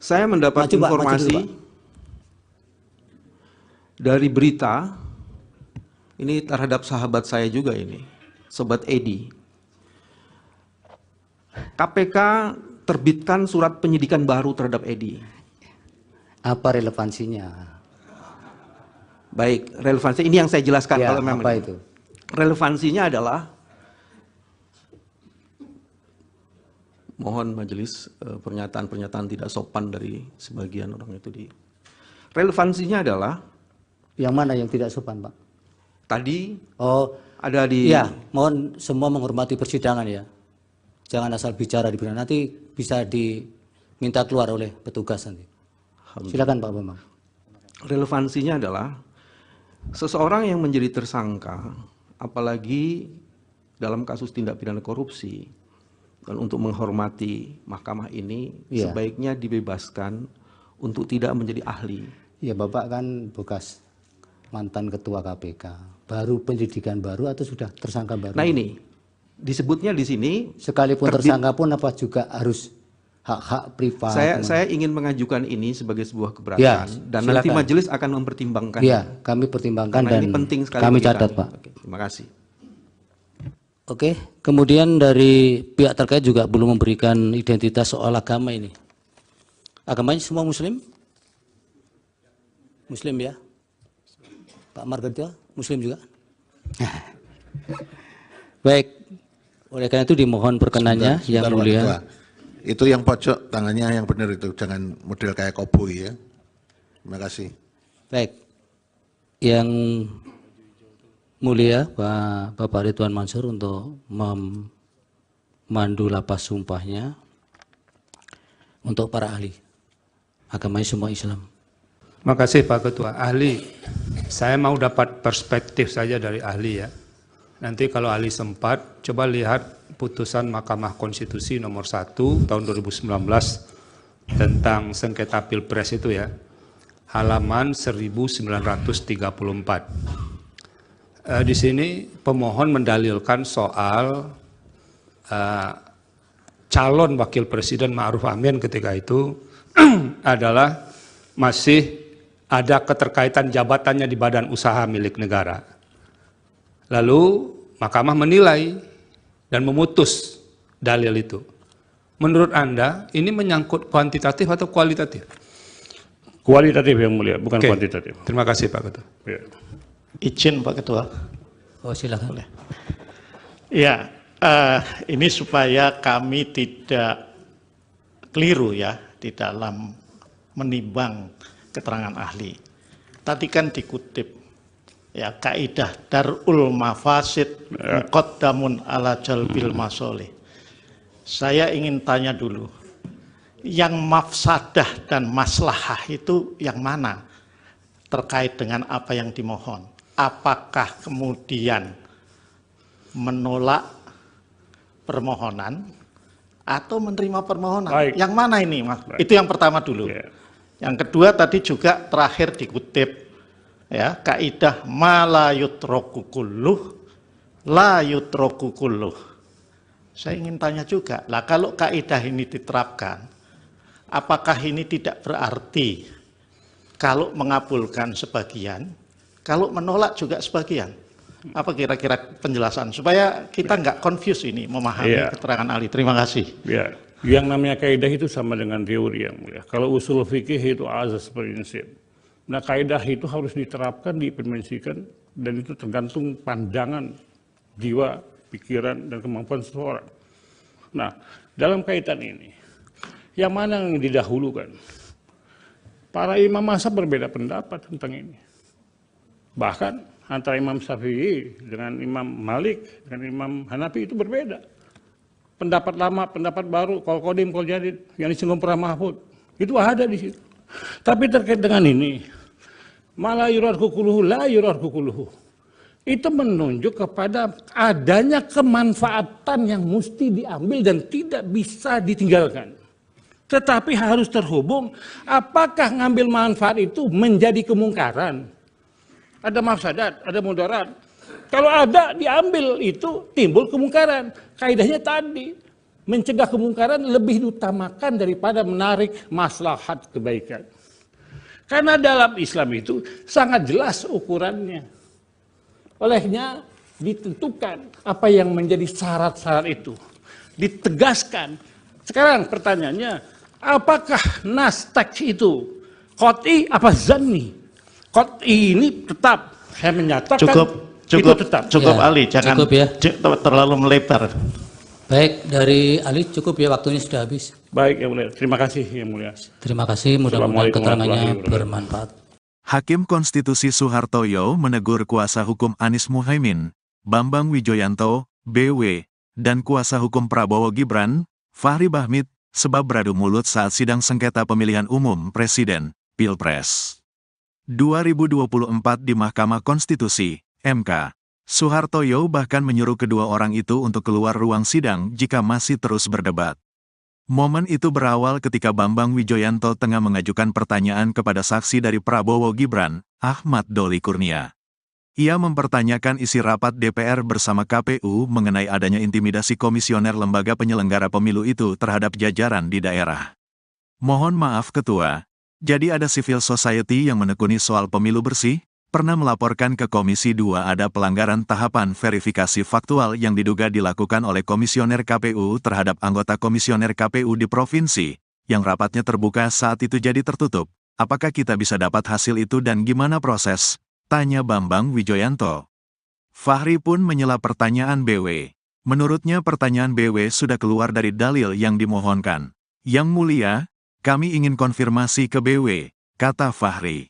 Speaker 2: Saya mendapat informasi dari berita ini terhadap sahabat saya juga ini, Sobat Edi. KPK terbitkan surat penyidikan baru terhadap Edi.
Speaker 15: Apa relevansinya?
Speaker 2: Baik, relevansi ini yang saya jelaskan
Speaker 15: ya,
Speaker 2: kalau memang.
Speaker 15: Apa itu?
Speaker 2: Relevansinya adalah mohon majelis pernyataan-pernyataan tidak sopan dari sebagian orang itu di. Relevansinya adalah
Speaker 15: yang mana yang tidak sopan, Pak?
Speaker 2: Tadi
Speaker 15: ada di. Ya, mohon semua menghormati persidangan ya. Jangan asal bicara di mana, nanti bisa diminta keluar oleh petugas nanti. Silakan Pak Bambang.
Speaker 2: Relevansinya adalah seseorang yang menjadi tersangka, apalagi dalam kasus tindak pidana korupsi, dan untuk menghormati mahkamah ini sebaiknya dibebaskan untuk tidak menjadi ahli.
Speaker 15: Ya, Bapak kan bekas mantan ketua KPK, baru penyidikan baru atau sudah tersangka baru?
Speaker 2: Nah ini disebutnya di sini
Speaker 15: sekalipun tersangka pun apa juga harus hak-hak privat.
Speaker 2: Saya ingin mengajukan ini sebagai sebuah keberatan dan silakan. Nanti majelis akan mempertimbangkan.
Speaker 15: Iya, kami pertimbangkan dan
Speaker 2: ini penting sekali
Speaker 15: kami catat Pak.
Speaker 2: Oke, terima kasih.
Speaker 15: Oke, kemudian dari pihak terkait juga belum memberikan identitas soal agama ini. Agamanya semua Muslim? Muslim ya? Pak Margarito, Muslim juga? Baik, oleh karena itu dimohon perkenannya yang mulia.
Speaker 10: Itu yang pojok tangannya yang benar itu, jangan model kayak koboi ya. Terima kasih.
Speaker 15: Baik, yang mulia Bapak Ridwan Mansur untuk memandu lapas sumpahnya untuk para ahli. Agamanya semua Islam.
Speaker 11: Terima kasih Pak Ketua. Ahli, saya mau dapat perspektif saja dari ahli ya. Nanti kalau ahli sempat, coba lihat putusan Mahkamah Konstitusi nomor 1 tahun 2019 tentang sengketa Pilpres itu ya, halaman 1934. Di sini pemohon mendalilkan soal calon wakil presiden Ma'ruf Amin ketika itu adalah masih ada keterkaitan jabatannya di badan usaha milik negara. Lalu mahkamah menilai dan memutus dalil itu. Menurut Anda ini menyangkut kuantitatif atau kualitatif?
Speaker 12: Kualitatif yang mulia, bukan kuantitatif.
Speaker 11: Terima kasih Pak Ketua.
Speaker 12: Ya.
Speaker 13: Izin Pak Ketua.
Speaker 15: Oh silakan.
Speaker 13: Boleh. Ya, ini supaya kami tidak keliru ya di dalam menimbang keterangan ahli. Tadi kan dikutip ya kaidah darul mafasid muqaddamun ala jalbil masolih. Saya ingin tanya dulu, yang mafsadah dan maslahah itu yang mana terkait dengan apa yang dimohon? Apakah kemudian menolak permohonan atau menerima permohonan?
Speaker 12: Baik.
Speaker 13: Yang mana ini, Mas?
Speaker 12: Baik.
Speaker 13: Itu yang pertama dulu.
Speaker 12: Yeah.
Speaker 13: Yang kedua tadi juga terakhir dikutip ya kaidah ma la yutraku kulluh la yutraku kulluh. Saya ingin tanya juga, lah kalau kaidah ini diterapkan, apakah ini tidak berarti kalau mengabulkan sebagian, kalau menolak juga sebagian? Apa kira-kira penjelasan supaya kita nggak confuse ini memahami keterangan ahli? Terima kasih.
Speaker 12: Ya. Yang namanya kaidah itu sama dengan teori yang mulia. Kalau usul fikih itu azas prinsip. Nah kaidah itu harus diterapkan, diimplementasikan, dan itu tergantung pandangan, jiwa, pikiran, dan kemampuan seseorang. Nah dalam kaitan ini, yang mana yang didahulukan? Para imam mazhab berbeda pendapat tentang ini. Bahkan antara Imam Syafi'i dengan Imam Malik dengan Imam Hanafi itu berbeda. Pendapat lama, pendapat baru, kol kodim, kol jadid, yang disinggung Prof. Mahfud, itu ada di situ. Tapi terkait dengan ini, malah yurad kukuluhu, la yurad kukuluhu, itu menunjuk kepada adanya kemanfaatan yang mesti diambil dan tidak bisa ditinggalkan. Tetapi harus terhubung, apakah ngambil manfaat itu menjadi kemungkaran? Ada mafsadat, ada mudarat. Kalau ada diambil itu timbul kemungkaran. Kaidahnya tadi, mencegah kemungkaran lebih diutamakan daripada menarik maslahat kebaikan. Karena dalam Islam itu sangat jelas ukurannya. Olehnya ditentukan apa yang menjadi syarat-syarat itu. Ditegaskan. Sekarang pertanyaannya, apakah nas teks itu qat'i apa zanni? Qat'i ini tetap, saya menyatakan itu tetap.
Speaker 13: Cukup
Speaker 8: Ya,
Speaker 13: Ali, jangan
Speaker 8: cukup ya.
Speaker 13: terlalu melebar.
Speaker 8: Baik, dari Ali cukup ya, waktunya sudah habis.
Speaker 12: Baik, Yang Mulia. Terima kasih, Yang Mulia.
Speaker 8: Terima kasih, mudah-mudahan keterangannya bermanfaat.
Speaker 1: Hakim Konstitusi Soehartoyo menegur kuasa hukum Anies Muhaimin, Bambang Wijoyanto, BW, dan kuasa hukum Prabowo Gibran, Fahri Bahmit, sebab beradu mulut saat sidang sengketa pemilihan umum Presiden, Pilpres 2024 di Mahkamah Konstitusi, MK. Soehartoyo bahkan menyuruh kedua orang itu untuk keluar ruang sidang jika masih terus berdebat. Momen itu berawal ketika Bambang Wijoyanto tengah mengajukan pertanyaan kepada saksi dari Prabowo Gibran, Ahmad Doli Kurnia. Ia mempertanyakan isi rapat DPR bersama KPU mengenai adanya intimidasi komisioner lembaga penyelenggara pemilu itu terhadap jajaran di daerah. Mohon maaf Ketua, jadi ada civil society yang menekuni soal pemilu bersih, pernah melaporkan ke Komisi 2 ada pelanggaran tahapan verifikasi faktual yang diduga dilakukan oleh komisioner KPU terhadap anggota komisioner KPU di provinsi, yang rapatnya terbuka saat itu jadi tertutup. Apakah kita bisa dapat hasil itu dan gimana proses? Tanya Bambang Wijoyanto. Fahri pun menyela pertanyaan BW. Menurutnya pertanyaan BW sudah keluar dari dalil yang dimohonkan. Yang Mulia, kami ingin konfirmasi ke BW, kata Fahri.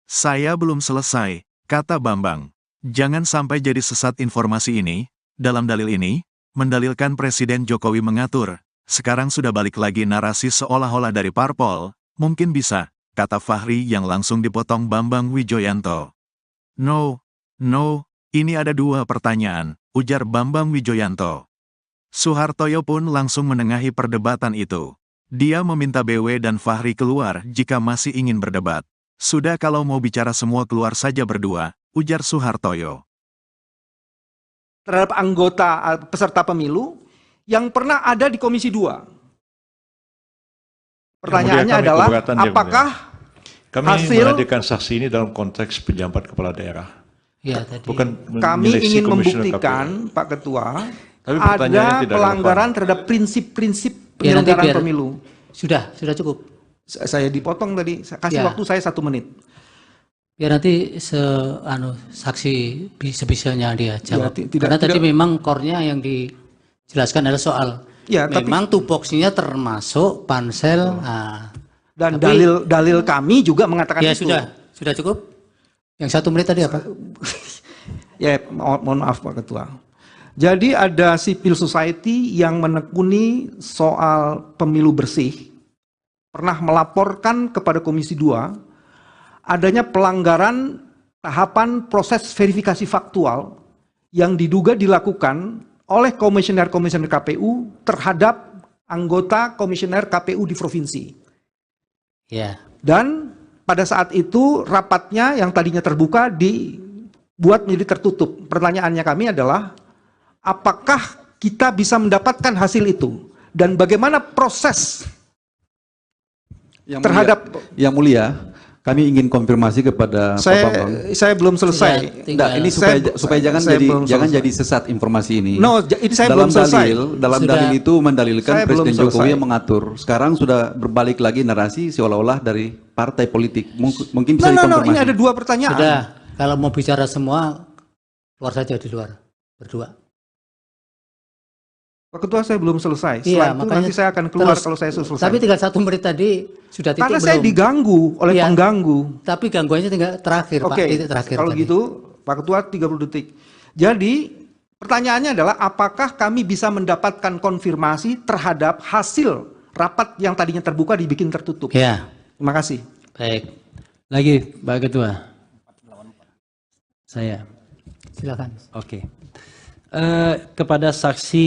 Speaker 1: Saya belum selesai, kata Bambang. Jangan sampai jadi sesat informasi ini. Dalam dalil ini, mendalilkan Presiden Jokowi mengatur. Sekarang sudah balik lagi narasi seolah-olah dari parpol. Mungkin bisa, kata Fahri yang langsung dipotong Bambang Wijoyanto. No, ini ada dua pertanyaan, ujar Bambang Wijoyanto. Soehartoyo pun langsung menengahi perdebatan itu. Dia meminta BW dan Fahri keluar jika masih ingin berdebat. Sudah kalau mau bicara semua keluar saja berdua, ujar Soehartoyo.
Speaker 2: Terhadap anggota peserta pemilu yang pernah ada di Komisi 2. Pertanyaannya adalah, apakah
Speaker 3: kami
Speaker 2: hasil
Speaker 3: menghadirkan saksi ini dalam konteks pejabat kepala daerah.
Speaker 8: Ya, tadi.
Speaker 3: Bukan
Speaker 2: kami ingin membuktikan, Pak Ketua, ada pelanggaran terhadap prinsip-prinsip penyelenggaraan pemilu.
Speaker 8: Sudah cukup.
Speaker 2: Saya dipotong tadi, kasih waktu saya 1 menit.
Speaker 8: Biar nanti saksi sebisanya dia jawab. Karena tadi memang core-nya yang dijelaskan adalah soal memang tupoksinya termasuk pansel.
Speaker 2: Dan dalil kami juga mengatakan itu.
Speaker 8: Sudah cukup. Yang 1 menit tadi apa?
Speaker 2: Ya, mohon maaf Pak Ketua. Jadi ada civil society yang menekuni soal pemilu bersih, pernah melaporkan kepada Komisi 2 adanya pelanggaran tahapan proses verifikasi faktual yang diduga dilakukan oleh komisioner-komisioner KPU terhadap anggota komisioner KPU di provinsi.
Speaker 8: Ya.
Speaker 2: Dan pada saat itu rapatnya yang tadinya terbuka dibuat menjadi tertutup. Pertanyaannya kami adalah, apakah kita bisa mendapatkan hasil itu? Dan bagaimana proses
Speaker 5: Yang Mulia, kami ingin konfirmasi kepada Pak Bambang.
Speaker 2: Saya belum selesai.
Speaker 5: Ini supaya jangan jadi sesat informasi ini.
Speaker 2: Ini saya belum selesai.
Speaker 5: Dalam dalil itu mendalilkan Presiden Jokowi yang mengatur. Sekarang sudah berbalik lagi narasi seolah-olah dari partai politik. Mungkin bisa dikonfirmasi.
Speaker 2: Ini ada 2 pertanyaan.
Speaker 8: Sudah, kalau mau bicara semua, keluar saja di luar, berdua.
Speaker 2: Pak Ketua, saya belum selesai.
Speaker 8: Iya,
Speaker 2: Setelah itu nanti saya akan keluar
Speaker 8: terus,
Speaker 2: kalau saya selesai.
Speaker 8: Tapi tinggal 1 menit tadi sudah titik
Speaker 2: Karena
Speaker 8: belum?
Speaker 2: saya diganggu oleh pengganggu.
Speaker 8: Tapi gangguannya tinggal terakhir, Pak. Titik terakhir.
Speaker 2: Kalau
Speaker 8: tadi.
Speaker 2: gitu, Pak Ketua 30 detik. Jadi pertanyaannya adalah apakah kami bisa mendapatkan konfirmasi terhadap hasil rapat yang tadinya terbuka dibikin tertutup?
Speaker 8: Ya.
Speaker 2: Terima kasih.
Speaker 8: Baik.
Speaker 6: Lagi, Pak Ketua. Saya.
Speaker 8: Silakan.
Speaker 6: Oke. Kepada saksi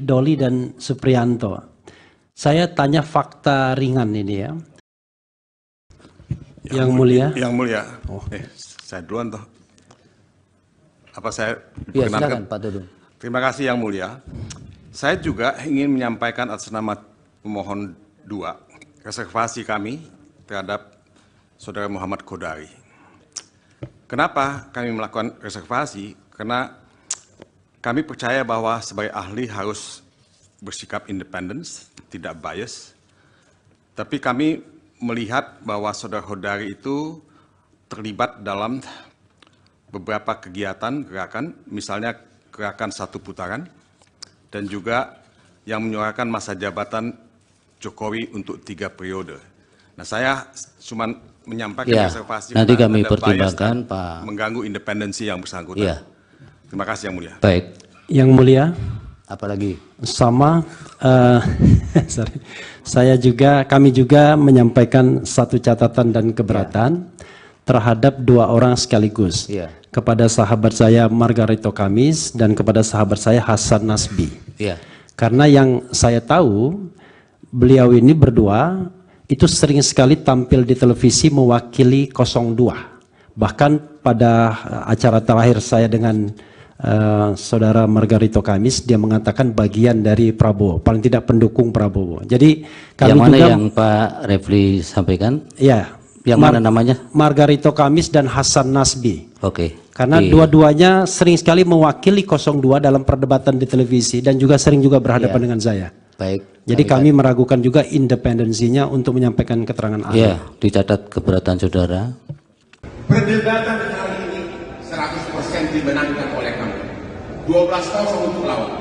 Speaker 6: Doli dan Supriyanto, saya tanya fakta ringan ini ya. Yang mulia.
Speaker 7: Yang mulia. Saya duluan toh. Apa saya
Speaker 8: Ya, silakan Pak Dudung.
Speaker 7: Terima kasih Yang Mulia. Saya juga ingin menyampaikan atas nama pemohon 2 reservasi kami terhadap Saudara Muhammad Kodari. Kenapa kami melakukan reservasi? Karena kami percaya bahwa sebagai ahli harus bersikap independen, tidak bias. Tapi kami melihat bahwa Saudara Kodari itu terlibat dalam beberapa kegiatan gerakan, misalnya gerakan 1 putaran, dan juga yang menyuarakan masa jabatan Jokowi untuk 3 periode. Nah, saya cuma menyampaikan reservasi
Speaker 20: nanti kami pertimbangkan, Pak.
Speaker 7: Mengganggu independensi yang bersangkutan.
Speaker 20: Ya.
Speaker 7: Terima kasih Yang Mulia.
Speaker 20: Baik.
Speaker 6: Yang Mulia.
Speaker 20: Apalagi?
Speaker 6: Sama. Sorry. Kami juga menyampaikan satu catatan dan keberatan terhadap 2 orang sekaligus. Kepada sahabat saya Margarito Kamis dan kepada sahabat saya Hasan Nasbi. Karena yang saya tahu beliau ini berdua itu sering sekali tampil di televisi mewakili 02. Bahkan pada acara terakhir saya dengan saudara Margarito Kamis, dia mengatakan bagian dari Prabowo, paling tidak pendukung Prabowo. Jadi kami
Speaker 20: yang mana
Speaker 6: juga,
Speaker 20: yang Pak Refli sampaikan?
Speaker 6: Ya.
Speaker 20: Yang mana namanya?
Speaker 6: Margarito Kamis dan Hasan Nasbi.
Speaker 20: Oke.
Speaker 6: Karena dua-duanya sering sekali mewakili 02 dalam perdebatan di televisi dan juga sering juga berhadapan dengan saya.
Speaker 20: Baik.
Speaker 6: Jadi kami meragukan juga independensinya untuk menyampaikan keterangan ahli.
Speaker 20: Iya, dicatat keberatan saudara.
Speaker 9: Perdebatan kali ini 100% dimenangkan oleh kamu. 12-0 untuk lawan.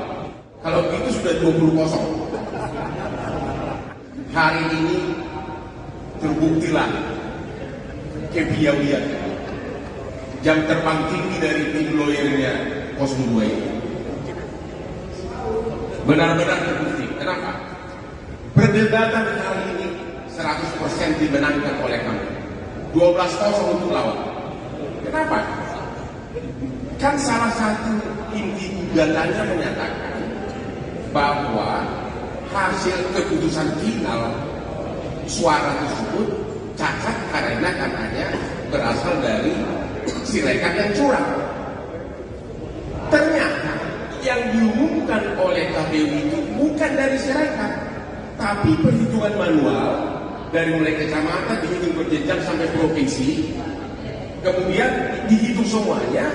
Speaker 9: Kalau itu sudah 20-0. Hari ini terbuktilah kepiawaian jam terbang tinggi dari tim lawyernya 02 ini. Benar-benar terbukti. Kenapa? Perdebatan kali ini 100% dimenangkan oleh kamu. 12-0 untuk lawan. Kenapa? Kan salah satu inti gugatannya menyatakan bahwa hasil keputusan final suara tersebut cacat karena katanya berasal dari Sirekap yang curang. Ternyata yang diumumkan oleh KPU itu bukan dari Sirekap, tapi perhitungan manual dari mulai kecamatan dihitung berjenjang sampai provinsi, kemudian dihitung semuanya,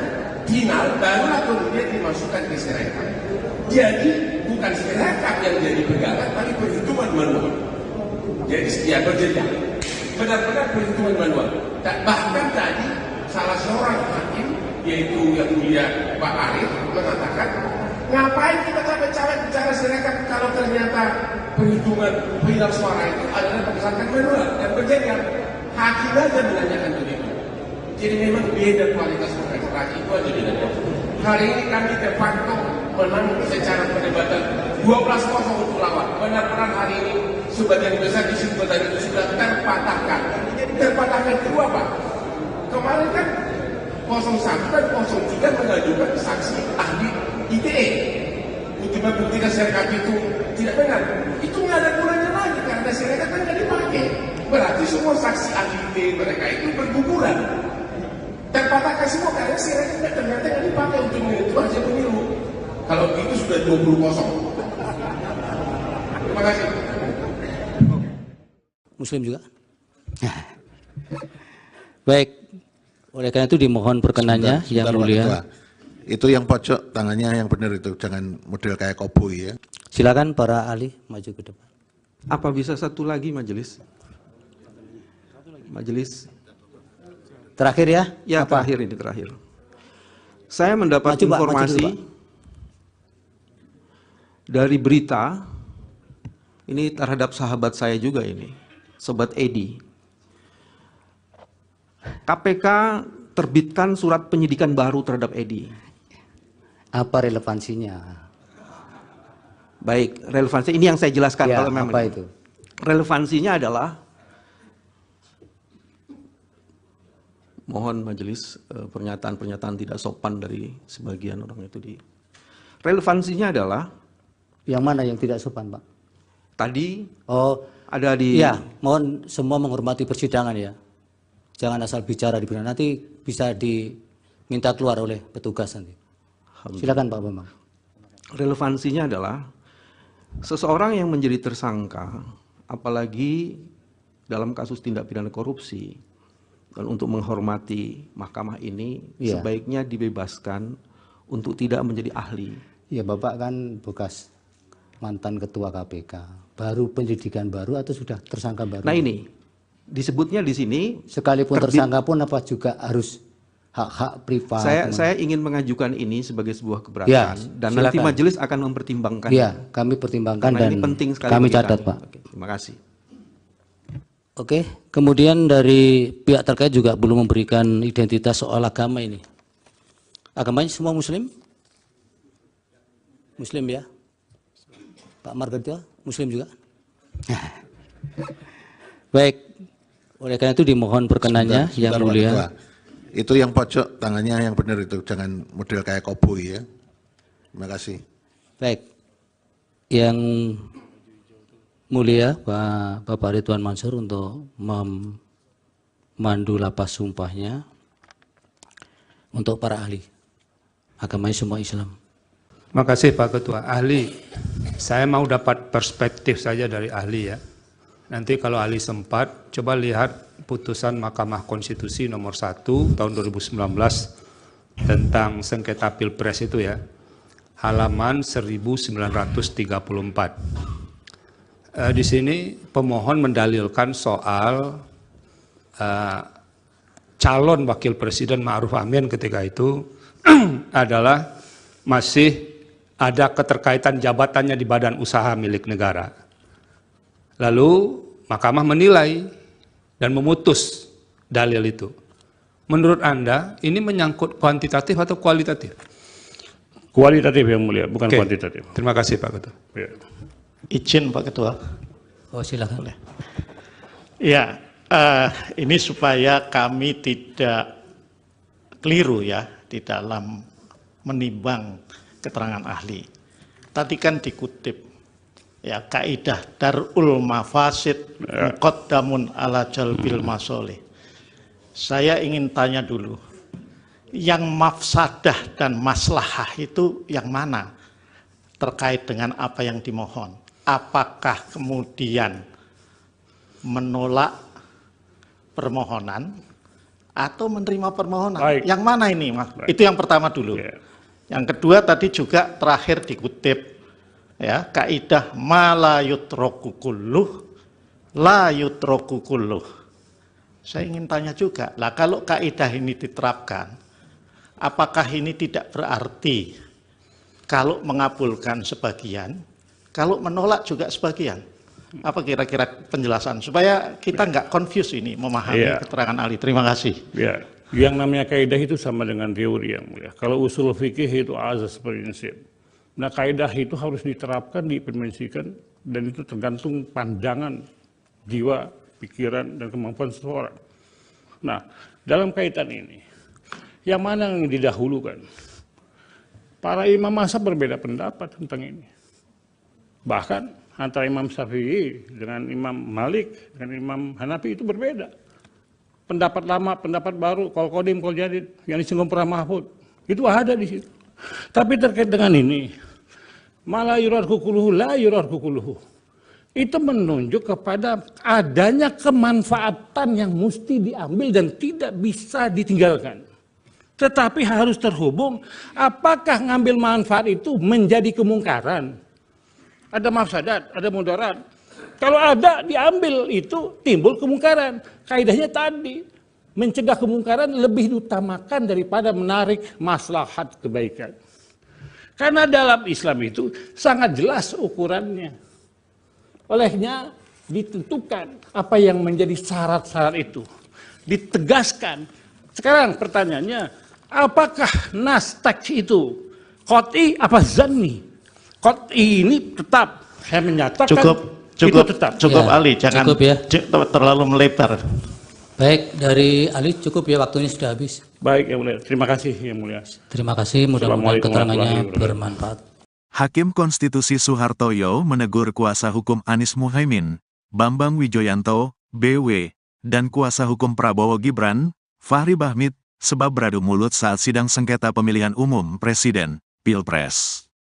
Speaker 9: final barulah kemudian dimasukkan ke Sirekap. Jadi bukan Sirekap yang jadi pegangan, tapi perhitungan manual. Jadi ya berjenjang, benar-benar perhitungan manual. Bahkan tadi salah seorang hakim, yaitu yang mulia Pak Arif, mengatakan, ngapain kita capek-capek bicara Sirekap kalau ternyata perhitungan final suara itu adalah berdasarkan manual dan berjenjang. Hakim aja menanyakan begitu. Jadi memang beda kualitas organisasi itu aja bedanya. Hari ini kami de facto menang secara perdebatan 12-0 untuk lawan. Benar-benar hari ini sebagian besar kesimpulan itu sudah terpatahkan. Terpatahkan kedua Pak. Kemarin kan 01 dan 03 mengajukan saksi ahli ITE untuk membuktikan Sirekap itu tidak benar. Itu nggak ada gunanya lagi karena Sirekap kan nggak dipakai. Berarti semua saksi ahli ITE mereka itu berguguran. Terpatahkan semua karena Sirekap ternyata nggak dipakai untuk menentukan hasil pemilu. Kalau itu sudah 20-0. Terima kasih.
Speaker 20: Muslim juga? Baik. Oleh karena itu dimohon perkenannya
Speaker 10: Sebentar,
Speaker 20: yang mulia.
Speaker 10: Itu yang pojok tangannya yang benar itu, jangan model kayak koboi ya.
Speaker 20: Silakan para ahli maju ke depan.
Speaker 2: Apa bisa satu lagi majelis? Majelis.
Speaker 20: Terakhir ya?
Speaker 2: Ya,
Speaker 20: apa?
Speaker 2: terakhir ini terakhir. Saya mendapat informasi dari berita, ini terhadap sahabat saya juga ini, Sobat Edi. KPK terbitkan surat penyidikan baru terhadap Edi.
Speaker 15: Apa relevansinya?
Speaker 2: Baik, relevansi ini yang saya jelaskan.
Speaker 15: Ya,
Speaker 2: kalau memang
Speaker 15: apa itu?
Speaker 2: Relevansinya adalah, mohon majelis pernyataan-pernyataan tidak sopan dari sebagian orang itu di. Relevansinya adalah,
Speaker 15: yang mana yang tidak sopan, Pak?
Speaker 2: Tadi
Speaker 15: ada di. Ya, mohon semua menghormati persidangan ya. Jangan asal bicara di persidangan, nanti bisa diminta keluar oleh petugas nanti. Silakan Pak Bambang.
Speaker 2: Relevansinya adalah seseorang yang menjadi tersangka, apalagi dalam kasus tindak pidana korupsi, dan untuk menghormati mahkamah ini, sebaiknya dibebaskan untuk tidak menjadi ahli.
Speaker 15: Ya, Bapak kan bekas mantan ketua KPK, baru penyelidikan baru atau sudah tersangka baru?
Speaker 2: Nah ini, disebutnya di sini,
Speaker 15: sekalipun tersangka pun apa juga harus hak-hak privat?
Speaker 2: Saya ingin mengajukan ini sebagai sebuah keberatan, dan
Speaker 15: silakan.
Speaker 2: nanti majelis akan mempertimbangkan.
Speaker 15: Ya, kami pertimbangkan.
Speaker 2: Karena
Speaker 15: dan
Speaker 2: ini penting sekali
Speaker 15: kami
Speaker 2: bagi
Speaker 15: catat,
Speaker 2: kami.
Speaker 15: Pak.
Speaker 2: Oke, terima kasih.
Speaker 20: Oke, kemudian dari pihak terkait juga belum memberikan identitas soal agama ini. Agamanya semua Muslim? Muslim ya? Pak Margarito, Muslim juga? Baik, oleh karena itu dimohon perkenannya yang mulia.
Speaker 10: Itu yang pojok tangannya yang benar itu, jangan model kayak koboi ya. Terima kasih.
Speaker 20: Baik, yang mulia Bapak Ridwan Mansur untuk memandu lapas sumpahnya untuk para ahli. Agamanya semua Islam.
Speaker 11: Makasih Pak Ketua. Ahli, saya mau dapat perspektif saja dari ahli ya. Nanti kalau ahli sempat, coba lihat putusan Mahkamah Konstitusi nomor 1 tahun 2019 tentang sengketa Pilpres itu ya. Halaman 1934. Di sini pemohon mendalilkan soal calon wakil presiden Ma'ruf Amin ketika itu adalah masih ada keterkaitan jabatannya di badan usaha milik negara. Lalu mahkamah menilai dan memutus dalil itu. Menurut Anda ini menyangkut kuantitatif atau kualitatif?
Speaker 12: Kualitatif yang mulia, bukan kuantitatif.
Speaker 11: Terima kasih Pak Ketua.
Speaker 12: Ya.
Speaker 13: Izin Pak Ketua.
Speaker 15: Oh silakan.
Speaker 13: Boleh. Ya, ini supaya kami tidak keliru ya di dalam menimbang keterangan ahli. Tadi kan dikutip ya kaidah darul mafasid muqaddamun ala jalbil masolih. Saya ingin tanya dulu, yang mafsadah dan maslahah itu yang mana terkait dengan apa yang dimohon? Apakah kemudian menolak permohonan atau menerima permohonan?
Speaker 12: Baik.
Speaker 13: Yang mana ini, Mas?
Speaker 12: Baik.
Speaker 13: Itu yang pertama dulu.
Speaker 12: Yeah.
Speaker 13: Yang kedua tadi juga terakhir dikutip ya kaidah ma la yutraku kulluh la yutraku kulluh. Saya ingin tanya juga, lah kalau kaidah ini diterapkan, apakah ini tidak berarti kalau mengabulkan sebagian, kalau menolak juga sebagian? Apa kira-kira penjelasan supaya kita nggak confuse ini memahami keterangan ahli? Terima kasih.
Speaker 12: Ya, yang namanya kaidah itu sama dengan teori yang mulia. Kalau usul fikih itu azas prinsip. Nah, kaidah itu harus diterapkan, diimplementasikan, dan itu tergantung pandangan jiwa, pikiran, dan kemampuan seseorang. Nah, dalam kaitan ini, yang mana yang didahulukan? Para imam mazhab berbeda pendapat tentang ini. Bahkan antara Imam Syafi'i dengan Imam Malik dengan Imam Hanafi itu berbeda. Pendapat lama, pendapat baru, kol kodim, kol jadid, yang disinggung para mahfud, itu ada di situ. Tapi terkait dengan ini, malah yurar kukuluhu, la yurar kukuluhu, itu menunjuk kepada adanya kemanfaatan yang mesti diambil dan tidak bisa ditinggalkan. Tetapi harus terhubung, apakah ngambil manfaat itu menjadi kemungkaran? Ada mafsadat, ada mudarat. Kalau ada diambil itu timbul kemungkaran. Kaidahnya tadi mencegah kemungkaran lebih diutamakan daripada menarik maslahat kebaikan. Karena dalam Islam itu sangat jelas ukurannya. Olehnya ditentukan apa yang menjadi syarat-syarat itu. Ditegaskan. Sekarang pertanyaannya, apakah nas teks itu qot'i apa zanni? Qot'i ini tetap, saya menyatakan
Speaker 13: cukup
Speaker 12: tetap.
Speaker 13: Cukup ya, Ali, jangan
Speaker 20: cukup ya.
Speaker 13: Terlalu melebar.
Speaker 20: Baik, dari Ali cukup ya, waktunya sudah habis.
Speaker 12: Baik Yang Mulia, terima kasih Yang Mulia.
Speaker 20: Terima kasih, mudah-mudahan keterangannya bermanfaat.
Speaker 1: Hakim Konstitusi Soehartoyo menegur kuasa hukum Anies Muhaimin, Bambang Wijoyanto, BW, dan kuasa hukum Prabowo Gibran, Fahri Bahmit, sebab beradu mulut saat sidang sengketa pemilihan umum Presiden, Pilpres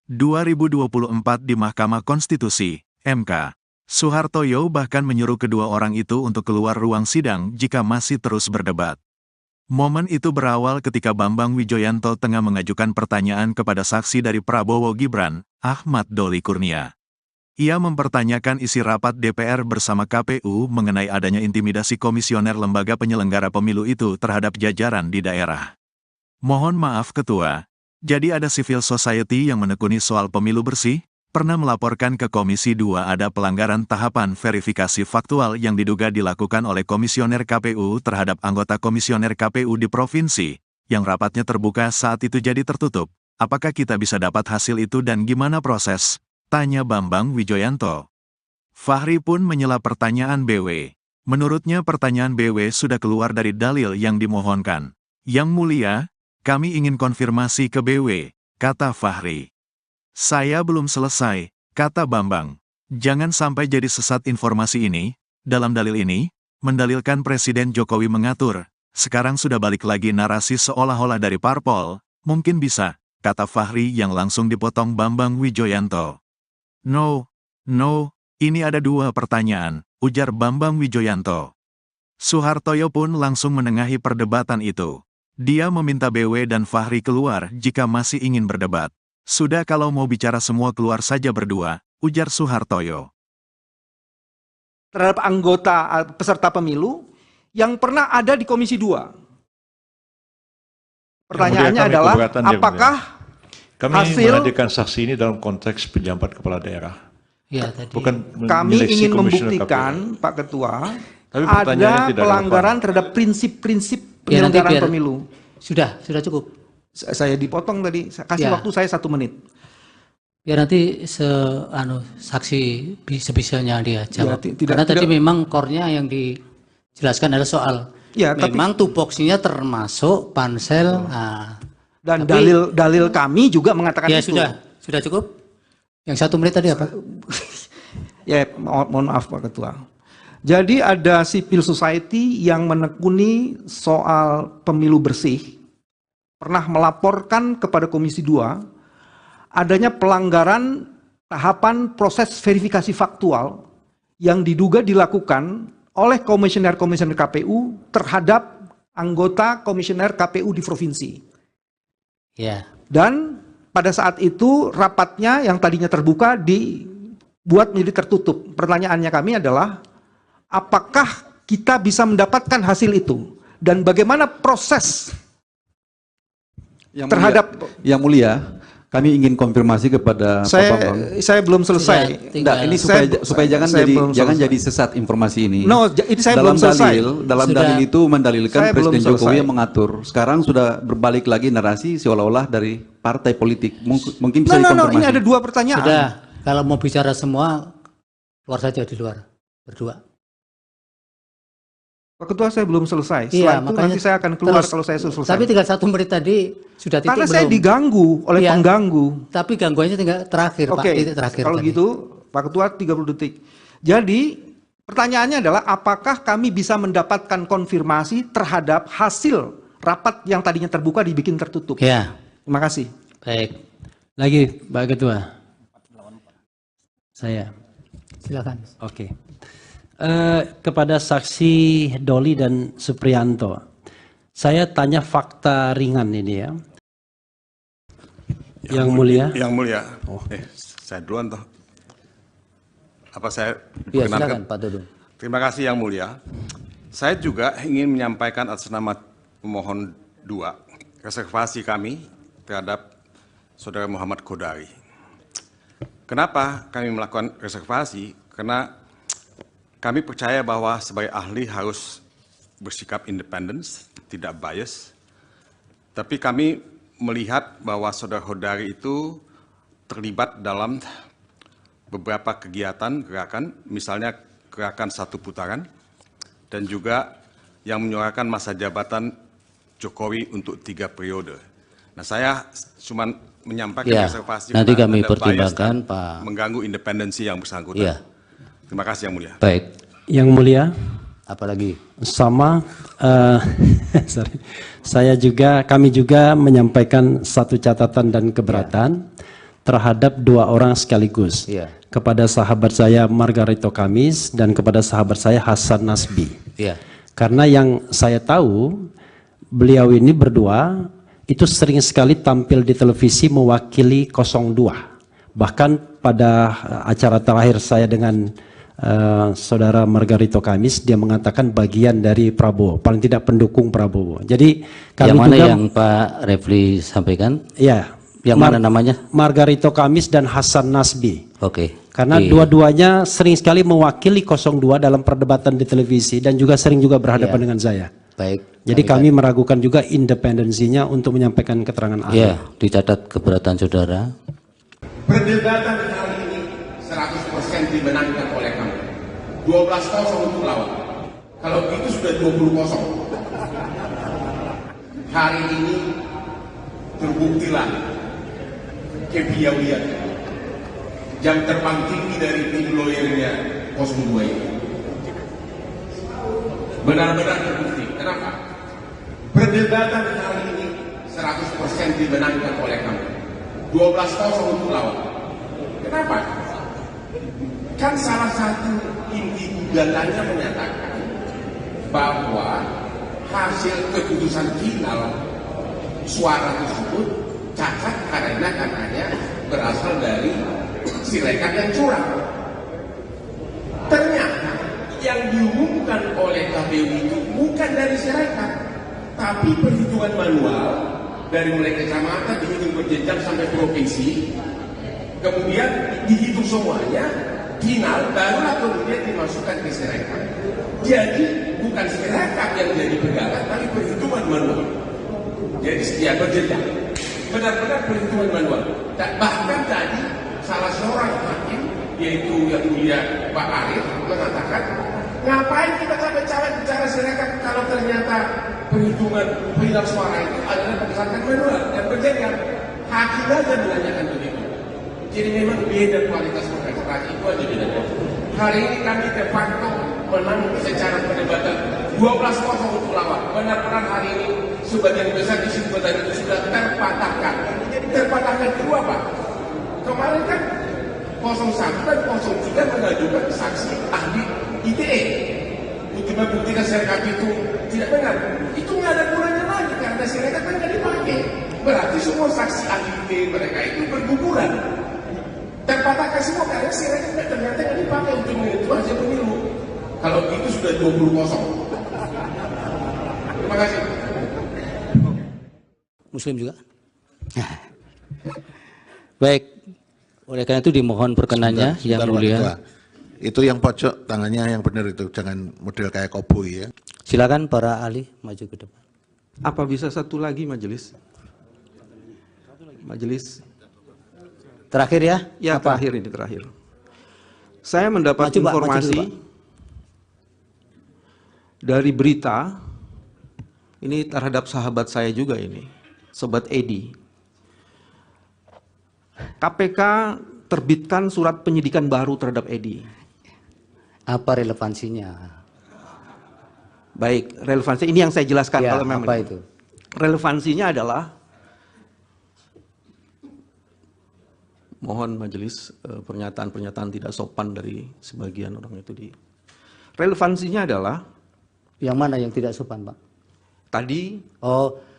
Speaker 1: 2024 di Mahkamah Konstitusi, MK. Soehartoyo bahkan menyuruh kedua orang itu untuk keluar ruang sidang jika masih terus berdebat. Momen itu berawal ketika Bambang Wijoyanto tengah mengajukan pertanyaan kepada saksi dari Prabowo Gibran, Ahmad Doli Kurnia. Ia mempertanyakan isi rapat DPR bersama KPU mengenai adanya intimidasi komisioner lembaga penyelenggara pemilu itu terhadap jajaran di daerah. Mohon maaf Ketua, jadi ada civil society yang menekuni soal pemilu bersih? Pernah melaporkan ke Komisi 2 ada pelanggaran tahapan verifikasi faktual yang diduga dilakukan oleh komisioner KPU terhadap anggota komisioner KPU di provinsi, yang rapatnya terbuka saat itu jadi tertutup. Apakah kita bisa dapat hasil itu dan gimana proses? Tanya Bambang Wijoyanto. Fahri pun menyela pertanyaan BW. Menurutnya pertanyaan BW sudah keluar dari dalil yang dimohonkan. Yang Mulia, kami ingin konfirmasi ke BW, kata Fahri. Saya belum selesai, kata Bambang. Jangan sampai jadi sesat informasi ini. Dalam dalil ini, mendalilkan Presiden Jokowi mengatur. Sekarang sudah balik lagi narasi seolah-olah dari parpol. Mungkin bisa, kata Fahri yang langsung dipotong Bambang Wijoyanto. No, ini ada dua pertanyaan, ujar Bambang Wijoyanto. Soehartoyo pun langsung menengahi perdebatan itu. Dia meminta BW dan Fahri keluar jika masih ingin berdebat. Sudah kalau mau bicara semua keluar saja berdua, ujar Soehartoyo.
Speaker 2: Terhadap anggota peserta pemilu yang pernah ada di Komisi 2. Pertanyaannya adalah, apakah
Speaker 3: kami
Speaker 2: hasil
Speaker 3: menghadirkan saksi ini dalam konteks penjabat kepala daerah.
Speaker 20: Ya, tadi.
Speaker 3: Bukan
Speaker 2: kami ingin membuktikan, Pak Ketua, ada pelanggaran terhadap prinsip-prinsip penyelenggaraan pemilu.
Speaker 20: Sudah cukup.
Speaker 2: Saya dipotong tadi, kasih waktu saya 1 menit.
Speaker 20: Biar nanti saksi sebisanya dia jawab. Karena tadi memang core-nya yang dijelaskan adalah soal memang tupoksinya termasuk pansel.
Speaker 2: Dan dalil kami juga mengatakan itu.
Speaker 20: Sudah cukup. Yang 1 menit tadi apa?
Speaker 2: Ya, mohon maaf Pak Ketua. Jadi ada civil society yang menekuni soal pemilu bersih, pernah melaporkan kepada Komisi 2 adanya pelanggaran tahapan proses verifikasi faktual yang diduga dilakukan oleh komisioner-komisioner KPU terhadap anggota komisioner KPU di provinsi.
Speaker 20: Ya.
Speaker 2: Dan pada saat itu rapatnya yang tadinya terbuka dibuat menjadi tertutup. Pertanyaannya kami adalah, apakah kita bisa mendapatkan hasil itu? Dan bagaimana proses
Speaker 5: Yang Mulia, kami ingin konfirmasi kepada Pak Bambang.
Speaker 2: Saya belum selesai.
Speaker 5: Ini supaya jangan jadi sesat informasi ini.
Speaker 2: No, ini saya belum selesai.
Speaker 5: Dalam dalil itu mendalilkan Presiden Jokowi yang mengatur. Sekarang sudah berbalik lagi narasi seolah-olah dari partai politik. Mungkin bisa dikonfirmasi.
Speaker 2: Ini ada 2 pertanyaan.
Speaker 20: Sudah, kalau mau bicara semua, keluar saja di luar, berdua.
Speaker 2: Pak Ketua, saya belum selesai. Setelah itu nanti saya akan keluar kalau saya selesai.
Speaker 20: Tapi tinggal 1 menit tadi sudah titik
Speaker 2: karena saya diganggu oleh pengganggu.
Speaker 20: Tapi gangguannya tinggal terakhir, Pak. Titik terakhir.
Speaker 2: Kalau
Speaker 20: tadi.
Speaker 2: gitu, Pak Ketua 30 detik. Jadi, pertanyaannya adalah apakah kami bisa mendapatkan konfirmasi terhadap hasil rapat yang tadinya terbuka dibikin tertutup?
Speaker 20: Ya.
Speaker 2: Terima kasih.
Speaker 20: Baik.
Speaker 6: Lagi, Pak Ketua. Saya.
Speaker 20: Silakan.
Speaker 6: Oke. Kepada saksi Doli dan Supriyanto, saya tanya fakta ringan ini ya. Yang Mulia.
Speaker 7: Yang Mulia. Saya duluan toh. Apa saya
Speaker 20: ya, silakan Pak Dudung.
Speaker 7: Terima kasih Yang Mulia. Saya juga ingin menyampaikan atas nama pemohon 2 reservasi kami terhadap Saudara Muhammad Kodari. Kenapa kami melakukan reservasi? Karena kami percaya bahwa sebagai ahli harus bersikap independen, tidak bias. Tapi kami melihat bahwa saudara Kodari itu terlibat dalam beberapa kegiatan gerakan, misalnya gerakan 1 putaran, dan juga yang menyuarakan masa jabatan Jokowi untuk 3 periode. Nah, saya cuma menyampaikan reservasi.
Speaker 21: Nanti kami pertimbangkan, Pak.
Speaker 7: Mengganggu independensi yang bersangkutan.
Speaker 21: Ya.
Speaker 7: Terima kasih Yang Mulia.
Speaker 21: Baik.
Speaker 6: Yang Mulia.
Speaker 21: Apalagi?
Speaker 6: Sama. Sorry. Kami juga menyampaikan satu catatan dan keberatan terhadap 2 orang sekaligus. Kepada sahabat saya Margarito Kamis dan kepada sahabat saya Hasan Nasbi. Karena yang saya tahu, beliau ini berdua itu sering sekali tampil di televisi mewakili 02. Bahkan pada acara terakhir saya dengan saudara Margarito Kamis, dia mengatakan bagian dari Prabowo, paling tidak pendukung Prabowo. Jadi kami
Speaker 21: yang mana
Speaker 6: juga,
Speaker 21: yang Pak Refli sampaikan?
Speaker 6: Ya.
Speaker 21: Yang mana namanya?
Speaker 6: Margarito Kamis dan Hasan Nasbi.
Speaker 21: Oke.
Speaker 6: Karena dua-duanya sering sekali mewakili 02 dalam perdebatan di televisi dan juga sering juga berhadapan dengan saya.
Speaker 21: Baik.
Speaker 6: Jadi kami meragukan juga independensinya untuk menyampaikan keterangan ahli.
Speaker 21: Iya, dicatat keberatan saudara.
Speaker 9: Perdebatan kali ini 100% dimenangkan oleh kamu. 12-0 untuk lawan. Kalau itu sudah 20-0. Hari ini terbuktilah kepiawaian jam terbang tinggi dari tim lawyernya 02 ini. Benar-benar terbukti. Kenapa? Perdebatan kali ini 100% dimenangkan oleh kamu. 12-0 untuk lawan. Kenapa? Kan salah satu inti gugatannya menyatakan bahwa hasil keputusan final suara tersebut cacat karena katanya berasal dari Sirekap yang curang. Ternyata yang diumumkan oleh KPU itu bukan dari Sirekap, tapi perhitungan manual dari mulai kecamatan dihitung berjenjang sampai provinsi, kemudian dihitung semuanya, final barulah kemudian dimasukkan ke Sirekap. Jadi bukan Sirekap yang jadi pegangan, tapi perhitungan manual. Jadi ya berjenjang, benar-benar perhitungan manual. Bahkan tadi salah seorang hakim, yaitu Yang Mulia Pak Arif, mengatakan, ngapain kita cawe-cawe bicara Sirekap kalau ternyata perhitungan final suara itu adalah berdasarkan manual dan berjenjang. Hakim aja menanyakan begitu. Jadi memang beda kualitas kontestasi, itu aja bedanya. Hari ini kami de facto menang secara perdebatan 12-0 untuk lawan. Benar-benar hari ini sebagian besar kesimpulan itu sudah terpatahkan. Jadi terpatahkan kedua Pak. Kemarin kan 01 dan 03 mengajukan saksi ahli ITE untuk membuktikan Sirekap itu tidak benar. Itu nggak ada gunanya lagi karena Sirekap kan nggak dipakai. Berarti semua saksi ahli ITE mereka itu berguguran. Terpatahkan semua karena Sirekap ternyata nggak dipakai untuk menentukan hasil pemilu. Kalau itu sudah 20-0. Terima kasih.
Speaker 21: Muslim juga. Baik. Oleh karena itu dimohon perkenannya Yang Mulia.
Speaker 10: Itu yang pojok tangannya yang benar itu, jangan model kayak koboi ya.
Speaker 21: Silakan para ahli maju ke depan.
Speaker 2: Apa bisa satu lagi majelis? Majelis.
Speaker 21: Terakhir ya?
Speaker 2: Ya,
Speaker 21: apa?
Speaker 2: terakhir. Saya mendapat informasi dari berita ini terhadap sahabat saya juga ini, Sobat Edi. KPK terbitkan surat penyidikan baru terhadap Edi.
Speaker 21: Apa relevansinya?
Speaker 2: Baik, relevansi ini yang saya jelaskan
Speaker 21: Ya,
Speaker 2: kalau memang.
Speaker 21: apa itu?
Speaker 2: Relevansinya adalah, mohon majelis pernyataan-pernyataan tidak sopan dari sebagian orang itu di. Relevansinya adalah,
Speaker 21: yang mana yang tidak sopan, Pak?
Speaker 2: Tadi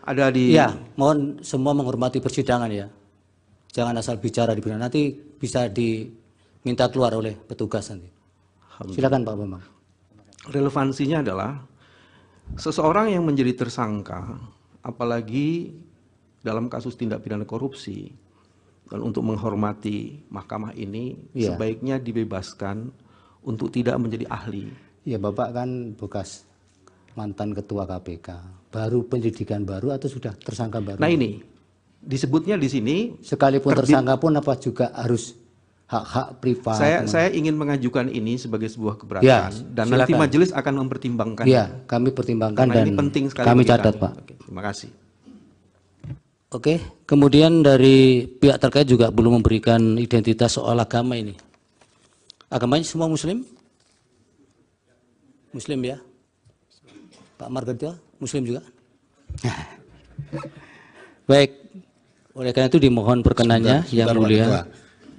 Speaker 2: ada di.
Speaker 21: Ya, mohon semua menghormati persidangan ya. Jangan asal bicara di persidangan, nanti bisa diminta keluar oleh petugas nanti. Silakan Pak Bambang.
Speaker 2: Relevansinya adalah seseorang yang menjadi tersangka, apalagi dalam kasus tindak pidana korupsi, dan untuk menghormati mahkamah ini sebaiknya dibebaskan untuk tidak menjadi ahli.
Speaker 21: Ya, Bapak kan bekas mantan ketua KPK, baru penyidikan baru atau sudah tersangka baru?
Speaker 2: Nah ini disebutnya di sini
Speaker 21: sekalipun tersangka pun apa juga harus hak-hak privat.
Speaker 2: Saya ingin mengajukan ini sebagai sebuah keberatan dan silakan. Nanti majelis akan mempertimbangkan.
Speaker 21: Ya, kami pertimbangkan dan
Speaker 2: ini penting sekali
Speaker 21: kami catat, Pak.
Speaker 2: Oke, terima kasih.
Speaker 21: Oke, kemudian dari pihak terkait juga belum memberikan identitas soal agama ini. Agamanya semua Muslim? Muslim ya? Pak Margarito, Muslim juga? Baik, oleh karena itu dimohon perkenannya yang mulia.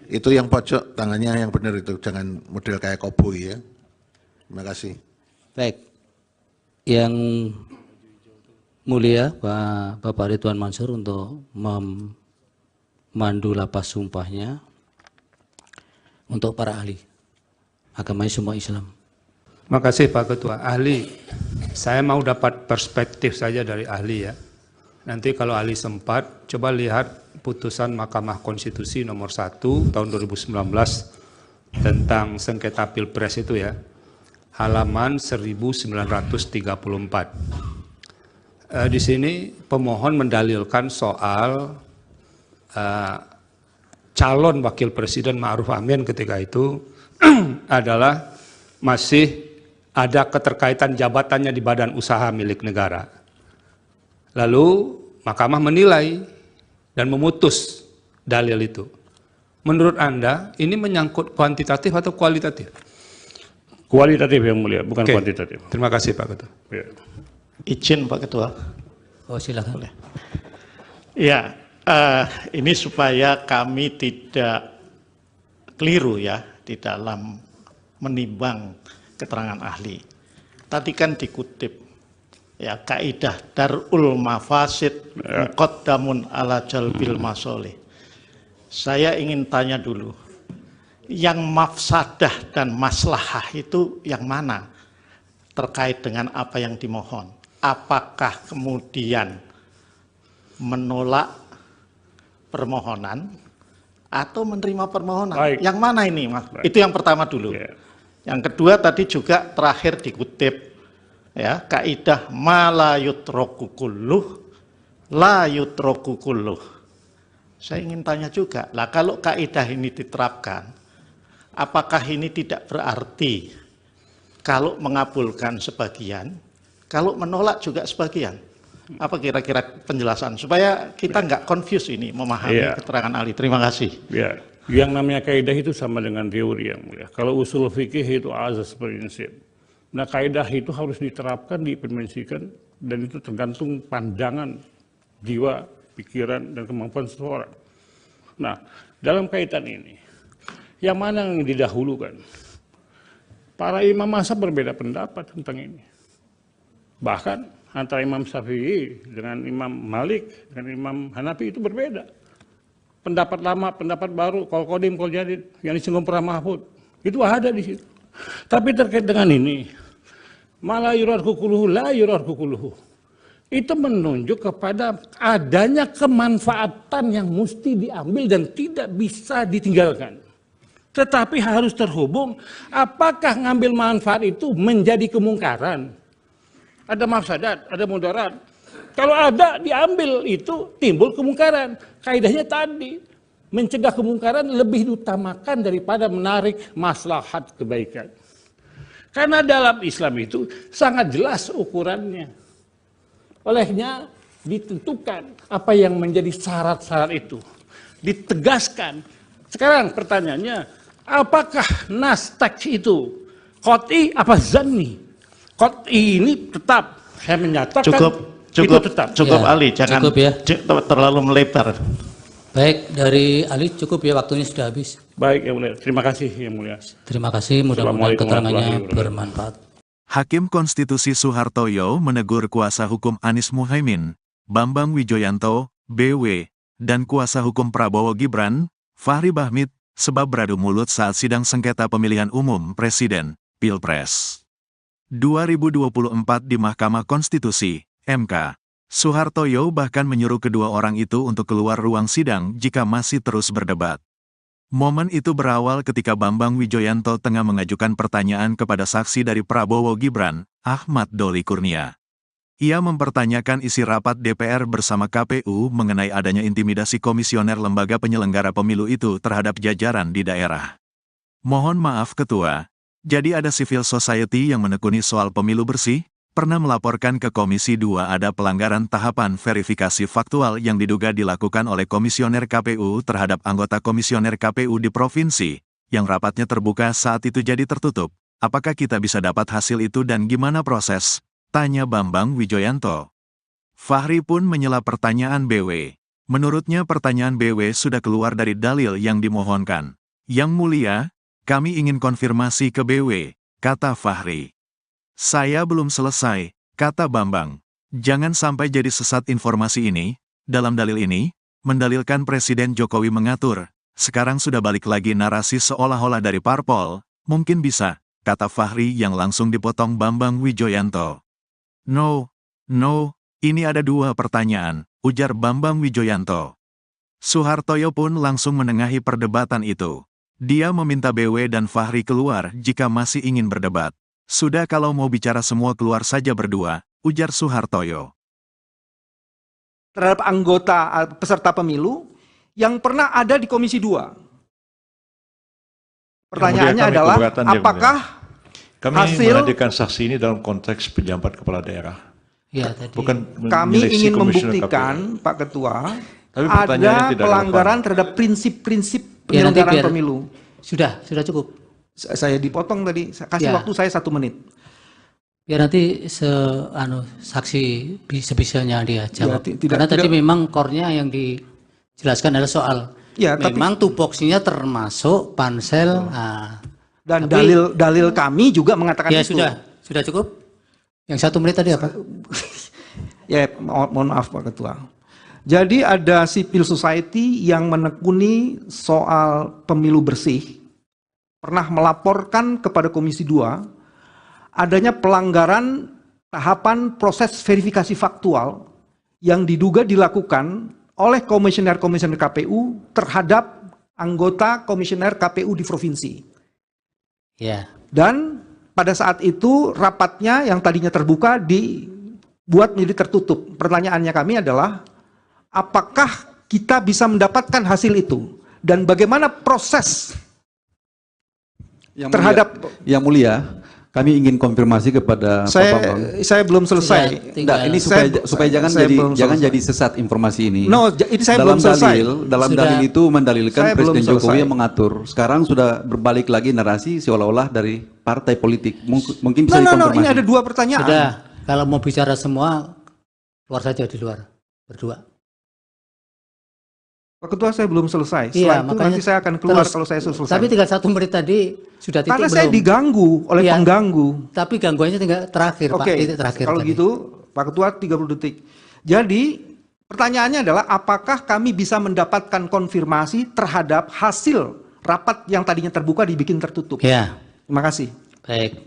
Speaker 10: Itu yang pojok tangannya yang benar itu, jangan model kayak koboi ya. Terima kasih.
Speaker 21: Baik, yang mulia Bapak Ridwan Mansur untuk memandu lapas sumpahnya untuk para ahli. Agamanya semua Islam.
Speaker 11: Makasih Pak Ketua. Ahli, saya mau dapat perspektif saja dari ahli ya. Nanti kalau ahli sempat, coba lihat putusan Mahkamah Konstitusi nomor 1 tahun 2019 tentang sengketa Pilpres itu ya. Halaman 1934. Di sini pemohon mendalilkan soal calon wakil presiden Ma'ruf Amin ketika itu adalah masih ada keterkaitan jabatannya di badan usaha milik negara. Lalu Mahkamah menilai dan memutus dalil itu. Menurut Anda ini menyangkut kuantitatif atau kualitatif?
Speaker 12: Kualitatif yang mulia, bukan kuantitatif.
Speaker 11: Terima kasih Pak Ketua.
Speaker 12: Ya.
Speaker 13: Izin Pak Ketua.
Speaker 21: Oh silakan.
Speaker 13: Boleh. Ya, ini supaya kami tidak keliru ya di dalam menimbang keterangan ahli. Tadi kan dikutip ya kaidah darul mafasid muqaddamun ala jalbil masolih. Saya ingin tanya dulu, yang mafsadah dan maslahah itu yang mana terkait dengan apa yang dimohon? Apakah kemudian menolak permohonan atau menerima permohonan? Baik. Yang mana ini, Mas? Baik. Itu yang pertama dulu. Yeah. Yang kedua tadi juga terakhir dikutip ya kaidah ma la yutraku kulluh la yutraku kulluh. Saya ingin tanya juga, lah kalau kaidah ini diterapkan, apakah ini tidak berarti kalau mengabulkan sebagian, kalau menolak juga sebagian? Apa kira-kira penjelasan supaya kita nggak confuse ini memahami keterangan ahli? Terima kasih.
Speaker 12: Ya, yang namanya kaidah itu sama dengan teori yang mulia. Kalau usul fikih itu azas prinsip. Nah, kaidah itu harus diterapkan, diimplementasikan, dan itu tergantung pandangan jiwa, pikiran, dan kemampuan seseorang. Nah, dalam kaitan ini, yang mana yang didahulukan? Para imam mazhab berbeda pendapat tentang ini. Bahkan antara Imam Syafi'i dengan Imam Malik dengan Imam Hanafi itu berbeda. Pendapat lama, pendapat baru, qol qadim, qol jadid, yang disinggung para Mahfud, itu ada di situ. Tapi terkait dengan ini, mala yurarku kuluhu, la yurarku kuluhu, itu menunjuk kepada adanya kemanfaatan yang mesti diambil dan tidak bisa ditinggalkan. Tetapi harus terhubung, apakah ngambil manfaat itu menjadi kemungkaran? Ada mafsadat, ada mudarat. Kalau ada diambil itu timbul kemungkaran. Kaidahnya tadi, mencegah kemungkaran lebih diutamakan daripada menarik maslahat kebaikan. Karena dalam Islam itu sangat jelas ukurannya. Olehnya ditentukan apa yang menjadi syarat-syarat itu. Ditegaskan. Sekarang pertanyaannya, apakah nas teks itu qot'i apa zanni? Qot'i ini tetap saya menyatakan
Speaker 13: cukup
Speaker 21: ya,
Speaker 13: Ali, jangan
Speaker 21: cukup ya.
Speaker 13: Terlalu melebar.
Speaker 21: Baik, dari Ali cukup ya, waktunya sudah habis.
Speaker 12: Baik yang mulia, terima kasih yang mulia.
Speaker 21: Terima kasih, mudah-mudahan keterangannya bermanfaat.
Speaker 1: Hakim Konstitusi Soehartoyo menegur kuasa hukum Anies Muhaimin, Bambang Wijoyanto, BW, dan kuasa hukum Prabowo Gibran, Fahri Bahmit, sebab beradu mulut saat sidang sengketa pemilihan umum Presiden, Pilpres 2024 di Mahkamah Konstitusi, MK. Suhartoyo bahkan menyuruh kedua orang itu untuk keluar ruang sidang jika masih terus berdebat. Momen itu berawal ketika Bambang Wijoyanto tengah mengajukan pertanyaan kepada saksi dari Prabowo Gibran, Ahmad Doli Kurnia. Ia mempertanyakan isi rapat DPR bersama KPU mengenai adanya intimidasi komisioner lembaga penyelenggara pemilu itu terhadap jajaran di daerah. Mohon maaf Ketua, jadi ada civil society yang menekuni soal pemilu bersih, pernah melaporkan ke Komisi 2 ada pelanggaran tahapan verifikasi faktual yang diduga dilakukan oleh komisioner KPU terhadap anggota komisioner KPU di provinsi, yang rapatnya terbuka saat itu jadi tertutup. Apakah kita bisa dapat hasil itu dan gimana proses? Tanya Bambang Wijoyanto. Fahri pun menyela pertanyaan BW. Menurutnya pertanyaan BW sudah keluar dari dalil yang dimohonkan. Yang mulia, kami ingin konfirmasi ke BW, kata Fahri. Saya belum selesai, kata Bambang. Jangan sampai jadi sesat informasi ini. Dalam dalil ini, mendalilkan Presiden Jokowi mengatur. Sekarang sudah balik lagi narasi seolah-olah dari parpol. Mungkin bisa, kata Fahri yang langsung dipotong Bambang Wijoyanto. No, ini ada dua pertanyaan, ujar Bambang Wijoyanto. Suhartoyo pun langsung menengahi perdebatan itu. Dia meminta BW dan Fahri keluar jika masih ingin berdebat. Sudah kalau mau bicara semua keluar saja berdua, ujar Suhartoyo.
Speaker 2: Terhadap anggota peserta pemilu yang pernah ada di Komisi 2. Pertanyaannya adalah, apakah
Speaker 3: kami
Speaker 2: hasil
Speaker 3: menghadirkan saksi ini dalam konteks pejabat kepala daerah.
Speaker 2: Ya, tadi.
Speaker 3: Bukan
Speaker 2: kami ingin membuktikan, Pak Ketua, ada pelanggaran terhadap prinsip-prinsip penyelenggaraan pemilu.
Speaker 8: Sudah cukup.
Speaker 2: Saya dipotong tadi, kasih waktu saya 1 menit.
Speaker 8: Biar nanti saksi sebisanya dia jawab. Karena tadi memang core-nya yang dijelaskan adalah soal memang tupoksinya termasuk pansel.
Speaker 2: Dan dalil kami juga mengatakan itu.
Speaker 8: Sudah cukup. Yang 1 menit tadi apa?
Speaker 2: Ya, mohon maaf Pak Ketua. Jadi ada civil society yang menekuni soal pemilu bersih, pernah melaporkan kepada Komisi 2 adanya pelanggaran tahapan proses verifikasi faktual yang diduga dilakukan oleh komisioner-komisioner KPU terhadap anggota komisioner KPU di provinsi.
Speaker 8: Ya.
Speaker 2: Dan pada saat itu rapatnya yang tadinya terbuka dibuat menjadi tertutup. Pertanyaannya kami adalah, apakah kita bisa mendapatkan hasil itu? Dan bagaimana proses terhadap...
Speaker 5: Yang mulia, kami ingin konfirmasi kepada Pak Bambang.
Speaker 2: Saya belum selesai.
Speaker 5: Ini supaya jangan jadi sesat informasi ini.
Speaker 2: No, ini saya belum selesai.
Speaker 5: Dalam dalil itu mendalilkan Presiden Jokowi yang mengatur. Sekarang sudah berbalik lagi narasi seolah-olah dari partai politik. Mungkin bisa dikonfirmasi.
Speaker 2: Ini ada 2 pertanyaan.
Speaker 8: Sudah, kalau mau bicara semua, keluar saja di luar, berdua.
Speaker 2: Pak Ketua, saya belum selesai. Setelah itu nanti saya akan keluar kalau saya selesai.
Speaker 8: Tapi tinggal 1 menit tadi sudah titik
Speaker 2: karena saya diganggu oleh pengganggu.
Speaker 8: Tapi gangguannya tinggal terakhir, Pak. Titik terakhir.
Speaker 2: Kalau
Speaker 8: tadi.
Speaker 2: gitu, Pak Ketua 30 detik. Jadi pertanyaannya adalah, apakah kami bisa mendapatkan konfirmasi terhadap hasil rapat yang tadinya terbuka dibikin tertutup?
Speaker 8: Ya.
Speaker 2: Terima kasih.
Speaker 8: Baik.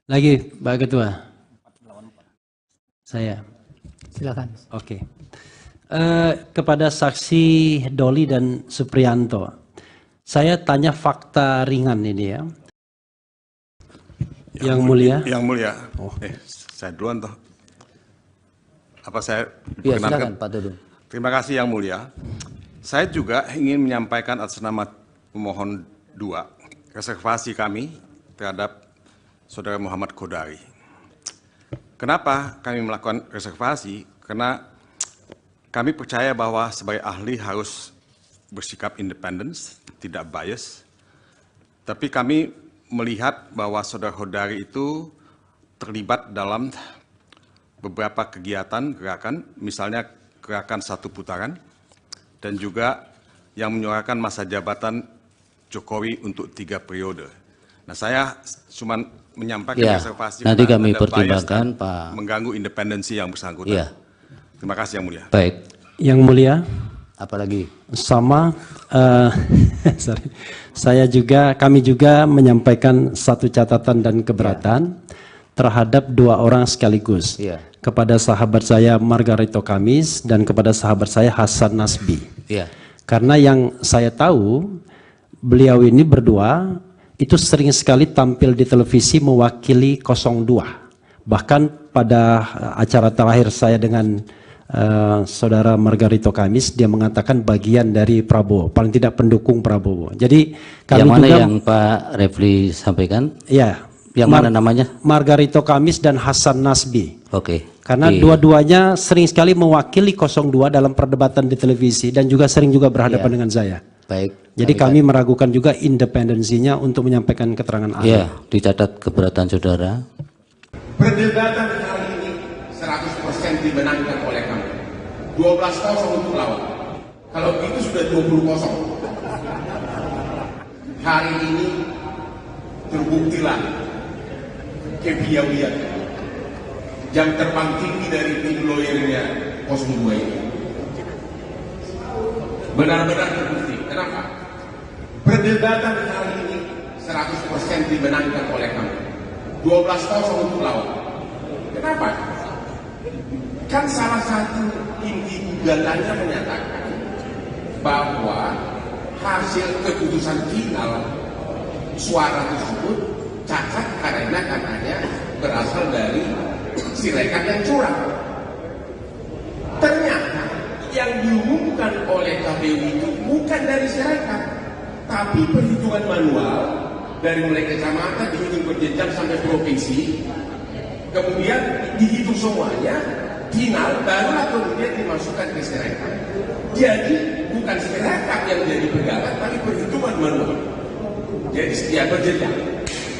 Speaker 6: Lagi, Pak Ketua. Saya.
Speaker 8: Silakan.
Speaker 6: Oke. Kepada saksi Doli dan Supriyanto, saya tanya fakta ringan ini ya. Yang mulia.
Speaker 7: Yang mulia. Saya duluan toh. Apa saya
Speaker 8: ya, silakan Pak Dudung.
Speaker 7: Terima kasih Yang Mulia. Saya juga ingin menyampaikan atas nama pemohon 2 reservasi kami terhadap Saudara Muhammad Kodari. Kenapa kami melakukan reservasi? Karena kami percaya bahwa sebagai ahli harus bersikap independen, tidak bias. Tapi kami melihat bahwa Saudara Kodari itu terlibat dalam beberapa kegiatan, gerakan, misalnya gerakan 1 putaran, dan juga yang menyuarakan masa jabatan Jokowi untuk 3 periode. Nah, saya cuma menyampaikan reservasi.
Speaker 8: Nanti kami pertimbangkan, Pak.
Speaker 7: Mengganggu independensi yang bersangkutan.
Speaker 8: Ya.
Speaker 7: Terima kasih Yang Mulia.
Speaker 6: Baik. Yang Mulia.
Speaker 8: Apalagi?
Speaker 6: Sama. Kami juga menyampaikan 1 catatan dan keberatan. terhadap 2 orang sekaligus. Kepada sahabat saya Margarito Kamis dan kepada sahabat saya Hasan Nasbi. Karena yang saya tahu, beliau ini berdua itu sering sekali tampil di televisi mewakili 02. Bahkan pada acara terakhir saya dengan saudara Margarito Kamis, dia mengatakan bagian dari Prabowo, paling tidak pendukung Prabowo. Jadi kami
Speaker 15: yang mana
Speaker 6: juga,
Speaker 15: yang Pak Refli sampaikan?
Speaker 6: Ya.
Speaker 15: Yang mana namanya?
Speaker 6: Margarito Kamis dan Hasan Nasbi.
Speaker 15: Oke.
Speaker 6: Karena dua-duanya sering sekali mewakili 02 dalam perdebatan di televisi dan juga sering juga berhadapan dengan saya.
Speaker 15: Baik.
Speaker 6: Jadi kami meragukan juga independensinya untuk menyampaikan keterangan ahli.
Speaker 15: Iya, dicatat keberatan saudara.
Speaker 9: Perdebatan kali ini 100% dimenangkan oleh kamu. 12-0 untuk lawan. Kalau itu sudah 20-0. Hari ini terbuktilah kepiawaian jam terbang tinggi dari tim lawyernya 02 ini. Benar-benar terbukti. Kenapa? Perdebatan kali ini 100% dimenangkan oleh kamu. 12-0 untuk lawan. Kenapa? Kan salah satu inti gugatannya menyatakan bahwa hasil keputusan final suara tersebut cacat karena katanya berasal dari Sirekap yang curang. Ternyata yang diumumkan oleh KPU itu bukan dari Sirekap, tapi perhitungan manual dari mulai kecamatan dihitung berjenjang sampai provinsi, kemudian dihitung semuanya, final barulah kemudian dimasukkan ke Sirekap. Jadi bukan Sirekap yang jadi pegangan, tapi perhitungan manual. Jadi setiap berjenjang,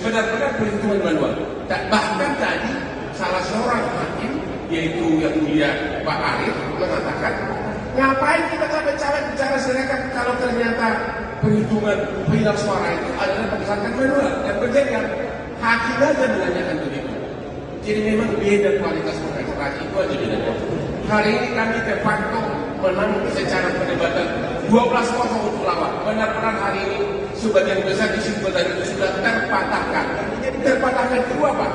Speaker 9: benar-benar perhitungan manual. Bahkan tadi salah seorang hakim, yaitu yang mulia Pak Arif, mengatakan, ngapain kita capek-capek bicara Sirekap kalau ternyata perhitungan final suara itu adalah berdasarkan manual dan berjenjang. Hakim aja menanyakan begitu. Jadi memang beda kualitas organisasi, itu aja bedanya. Hari ini kami de facto menang secara perdebatan 12-0 untuk lawan. Benar-benar hari ini sebagian besar kesimpulan itu sudah terpatahkan. Terpatahkan itu apa?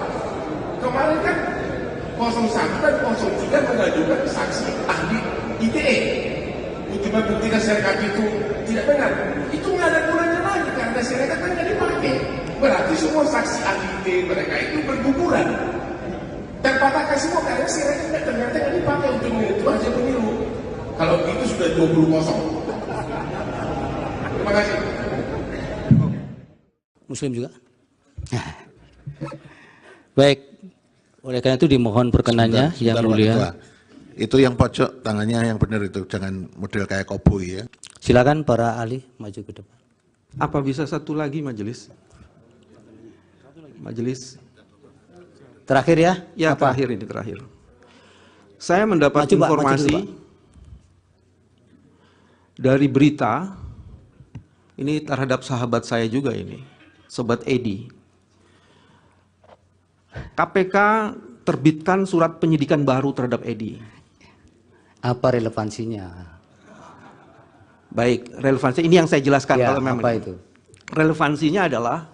Speaker 9: Kemarin kan 01 dan 03 mengajukan saksi ahli ITE untuk membuktikan Sirekap itu tidak benar. Itu nggak ada gunanya lagi karena Sirekap kan nggak dipakai. Berarti semua saksi ahli ITE mereka itu berguguran. Terpatahkan semua karena Sirekap ternyata nggak dipakai untuk itu aja pemilu. Kalau itu sudah 20-0. Terima kasih.
Speaker 15: Muslim juga? Baik. Oleh karena itu dimohon perkenannya yang mulia.
Speaker 10: Itu yang pojok tangannya yang benar itu, jangan model kayak koboi ya.
Speaker 15: Silakan para ahli maju ke depan.
Speaker 2: Apa bisa satu lagi majelis? Majelis.
Speaker 15: Terakhir ya?
Speaker 2: Ya, apa? Terakhir. Saya mendapat informasi dari berita ini terhadap sahabat saya juga ini, Sobat Edi. KPK terbitkan surat penyidikan baru terhadap Edi.
Speaker 15: Apa relevansinya?
Speaker 2: Baik, relevansi ini yang saya jelaskan
Speaker 15: ya,
Speaker 2: kalau memang.
Speaker 15: Apa itu?
Speaker 2: Relevansinya adalah,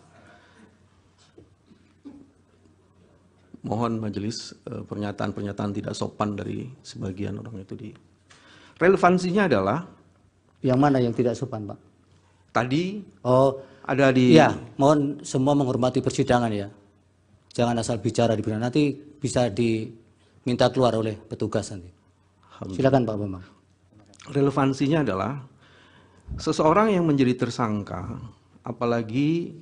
Speaker 2: mohon majelis pernyataan-pernyataan tidak sopan dari sebagian orang itu di. Relevansinya adalah.
Speaker 15: Yang mana yang tidak sopan, Pak?
Speaker 2: Tadi. Ada di.
Speaker 15: Ya, mohon semua menghormati persidangan ya. Jangan asal bicara di persidangan, nanti bisa diminta keluar oleh petugas nanti. Silakan Pak Bambang.
Speaker 2: Relevansinya adalah seseorang yang menjadi tersangka, apalagi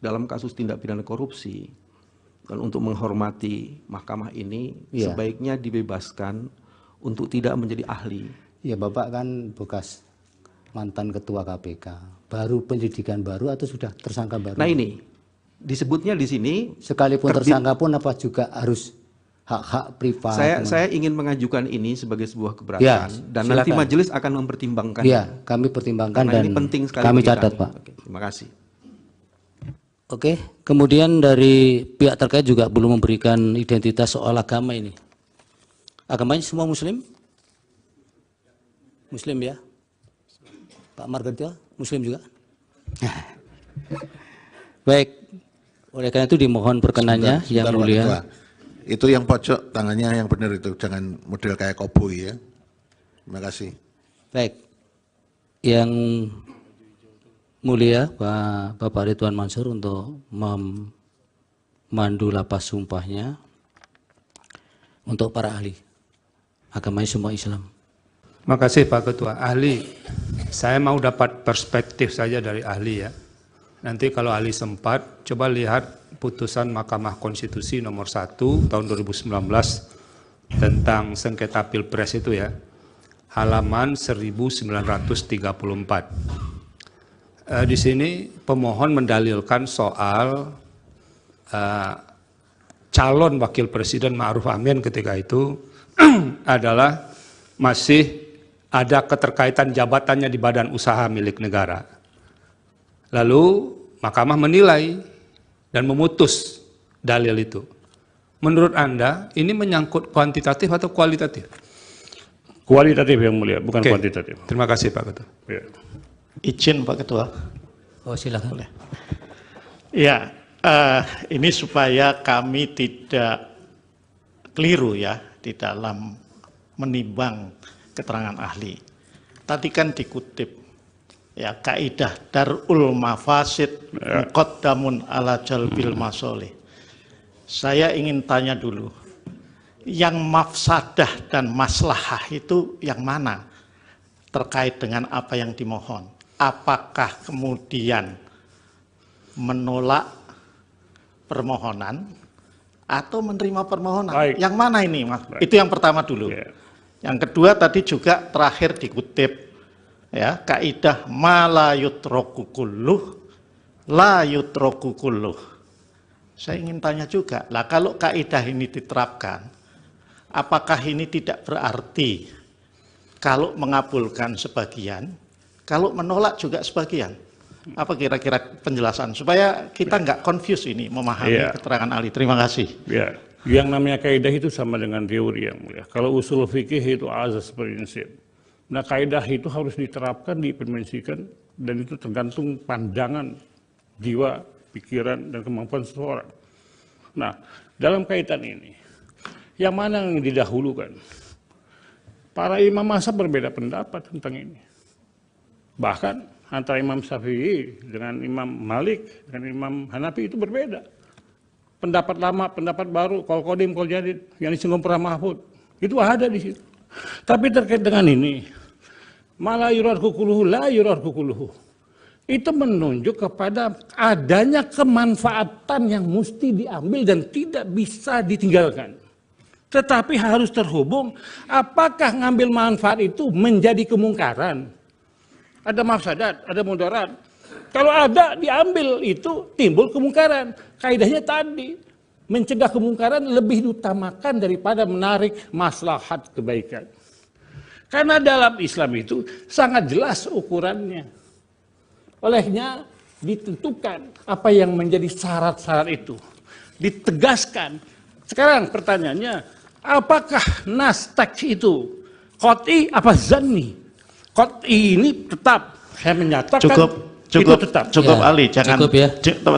Speaker 2: dalam kasus tindak pidana korupsi, dan untuk menghormati mahkamah ini, sebaiknya dibebaskan untuk tidak menjadi ahli.
Speaker 15: Ya, Bapak kan bekas mantan ketua KPK, baru penyidikan baru atau sudah tersangka baru?
Speaker 2: Nah ini, disebutnya di sini.
Speaker 15: Sekalipun tersangka pun apa juga harus hak-hak privat?
Speaker 2: Saya ingin mengajukan ini sebagai sebuah keberatan ya, dan silakan. Nanti majelis akan mempertimbangkan.
Speaker 15: Ya, kami pertimbangkan dan
Speaker 2: ini penting sekali
Speaker 15: kami catat Pak.
Speaker 2: Oke, terima kasih.
Speaker 15: Oke, kemudian dari pihak terkait juga belum memberikan identitas soal agama ini. Agamanya semua Muslim? Muslim ya? Pak Margarito, Muslim juga? Baik,
Speaker 21: Oleh karena itu dimohon perkenannya
Speaker 10: Sebentar,
Speaker 21: Yang
Speaker 10: Pak
Speaker 21: Mulia.
Speaker 10: Ketua. Itu yang pojok tangannya yang benar itu, jangan model kayak koboi ya. Terima kasih.
Speaker 21: Baik. Yang Mulia Bapak Ridwan Mansur untuk memandu lapas sumpahnya untuk para ahli agama semua Islam.
Speaker 11: Terima kasih Pak Ketua. Ahli, saya mau dapat perspektif saja dari ahli ya. Nanti kalau ahli sempat, coba lihat putusan Mahkamah Konstitusi nomor 1 tahun 2019 tentang sengketa Pilpres itu ya, halaman 1934. Di sini pemohon mendalilkan soal calon wakil presiden Ma'ruf Amin ketika itu adalah masih ada keterkaitan jabatannya di badan usaha milik negara. Lalu Mahkamah menilai dan memutus dalil itu. Menurut Anda ini menyangkut kuantitatif atau kualitatif?
Speaker 12: Kualitatif Yang Mulia, bukan kuantitatif.
Speaker 11: Terima kasih Pak Ketua.
Speaker 12: Ya.
Speaker 13: Izin Pak Ketua.
Speaker 21: Oh silakan.
Speaker 13: Boleh. Ya, ini supaya kami tidak keliru ya di dalam menimbang keterangan ahli. Tadi kan dikutip ya kaidah darul mafasid muqaddamun ala jalbil masolih. Saya ingin tanya dulu, yang mafsadah dan maslahah itu yang mana terkait dengan apa yang dimohon? Apakah kemudian menolak permohonan atau menerima permohonan?
Speaker 12: Baik.
Speaker 13: Yang mana ini, Mas?
Speaker 12: Baik.
Speaker 13: Itu yang pertama dulu.
Speaker 12: Ya.
Speaker 13: Yang kedua tadi juga terakhir dikutip ya kaidah ma la yutraku kulluh la yutraku kulluh. Saya ingin tanya juga, lah kalau kaidah ini diterapkan, apakah ini tidak berarti kalau mengabulkan sebagian, kalau menolak juga sebagian? Apa kira-kira penjelasan supaya kita nggak confuse ini memahami keterangan ahli? Terima kasih.
Speaker 12: Ya, yang namanya kaidah itu sama dengan teori Yang Mulia. Kalau usul fikih itu azas prinsip. Nah, kaidah itu harus diterapkan, diimplementasikan, dan itu tergantung pandangan jiwa, pikiran, dan kemampuan seseorang. Nah, dalam kaitan ini, yang mana yang didahulukan? Para imam mazhab berbeda pendapat tentang ini. Bahkan antara Imam Syafi'i dengan Imam Malik, dengan Imam Hanafi itu berbeda. Pendapat lama, pendapat baru, kol kodim, kol jadid, yang disinggung pernah Mahfud, itu ada di situ. Tapi terkait dengan ini, malah yurar kukuluhu, la yurar kukuluhu. Itu menunjuk kepada adanya kemanfaatan yang mesti diambil dan tidak bisa ditinggalkan. Tetapi harus terhubung, apakah ngambil manfaat itu menjadi kemungkaran? Ada mafsadat, ada mudarat. Kalau ada diambil itu timbul kemungkaran. Kaidahnya tadi, mencegah kemungkaran lebih diutamakan daripada menarik maslahat kebaikan. Karena dalam Islam itu sangat jelas ukurannya. Olehnya ditentukan apa yang menjadi syarat-syarat itu. Ditegaskan. Sekarang pertanyaannya, apakah nas teks itu qot'i apa zanni? Qot'i ini tetap, saya menyatakan
Speaker 13: Cukup
Speaker 12: tetap.
Speaker 13: Ya, Ali, jangan
Speaker 21: cukup ya.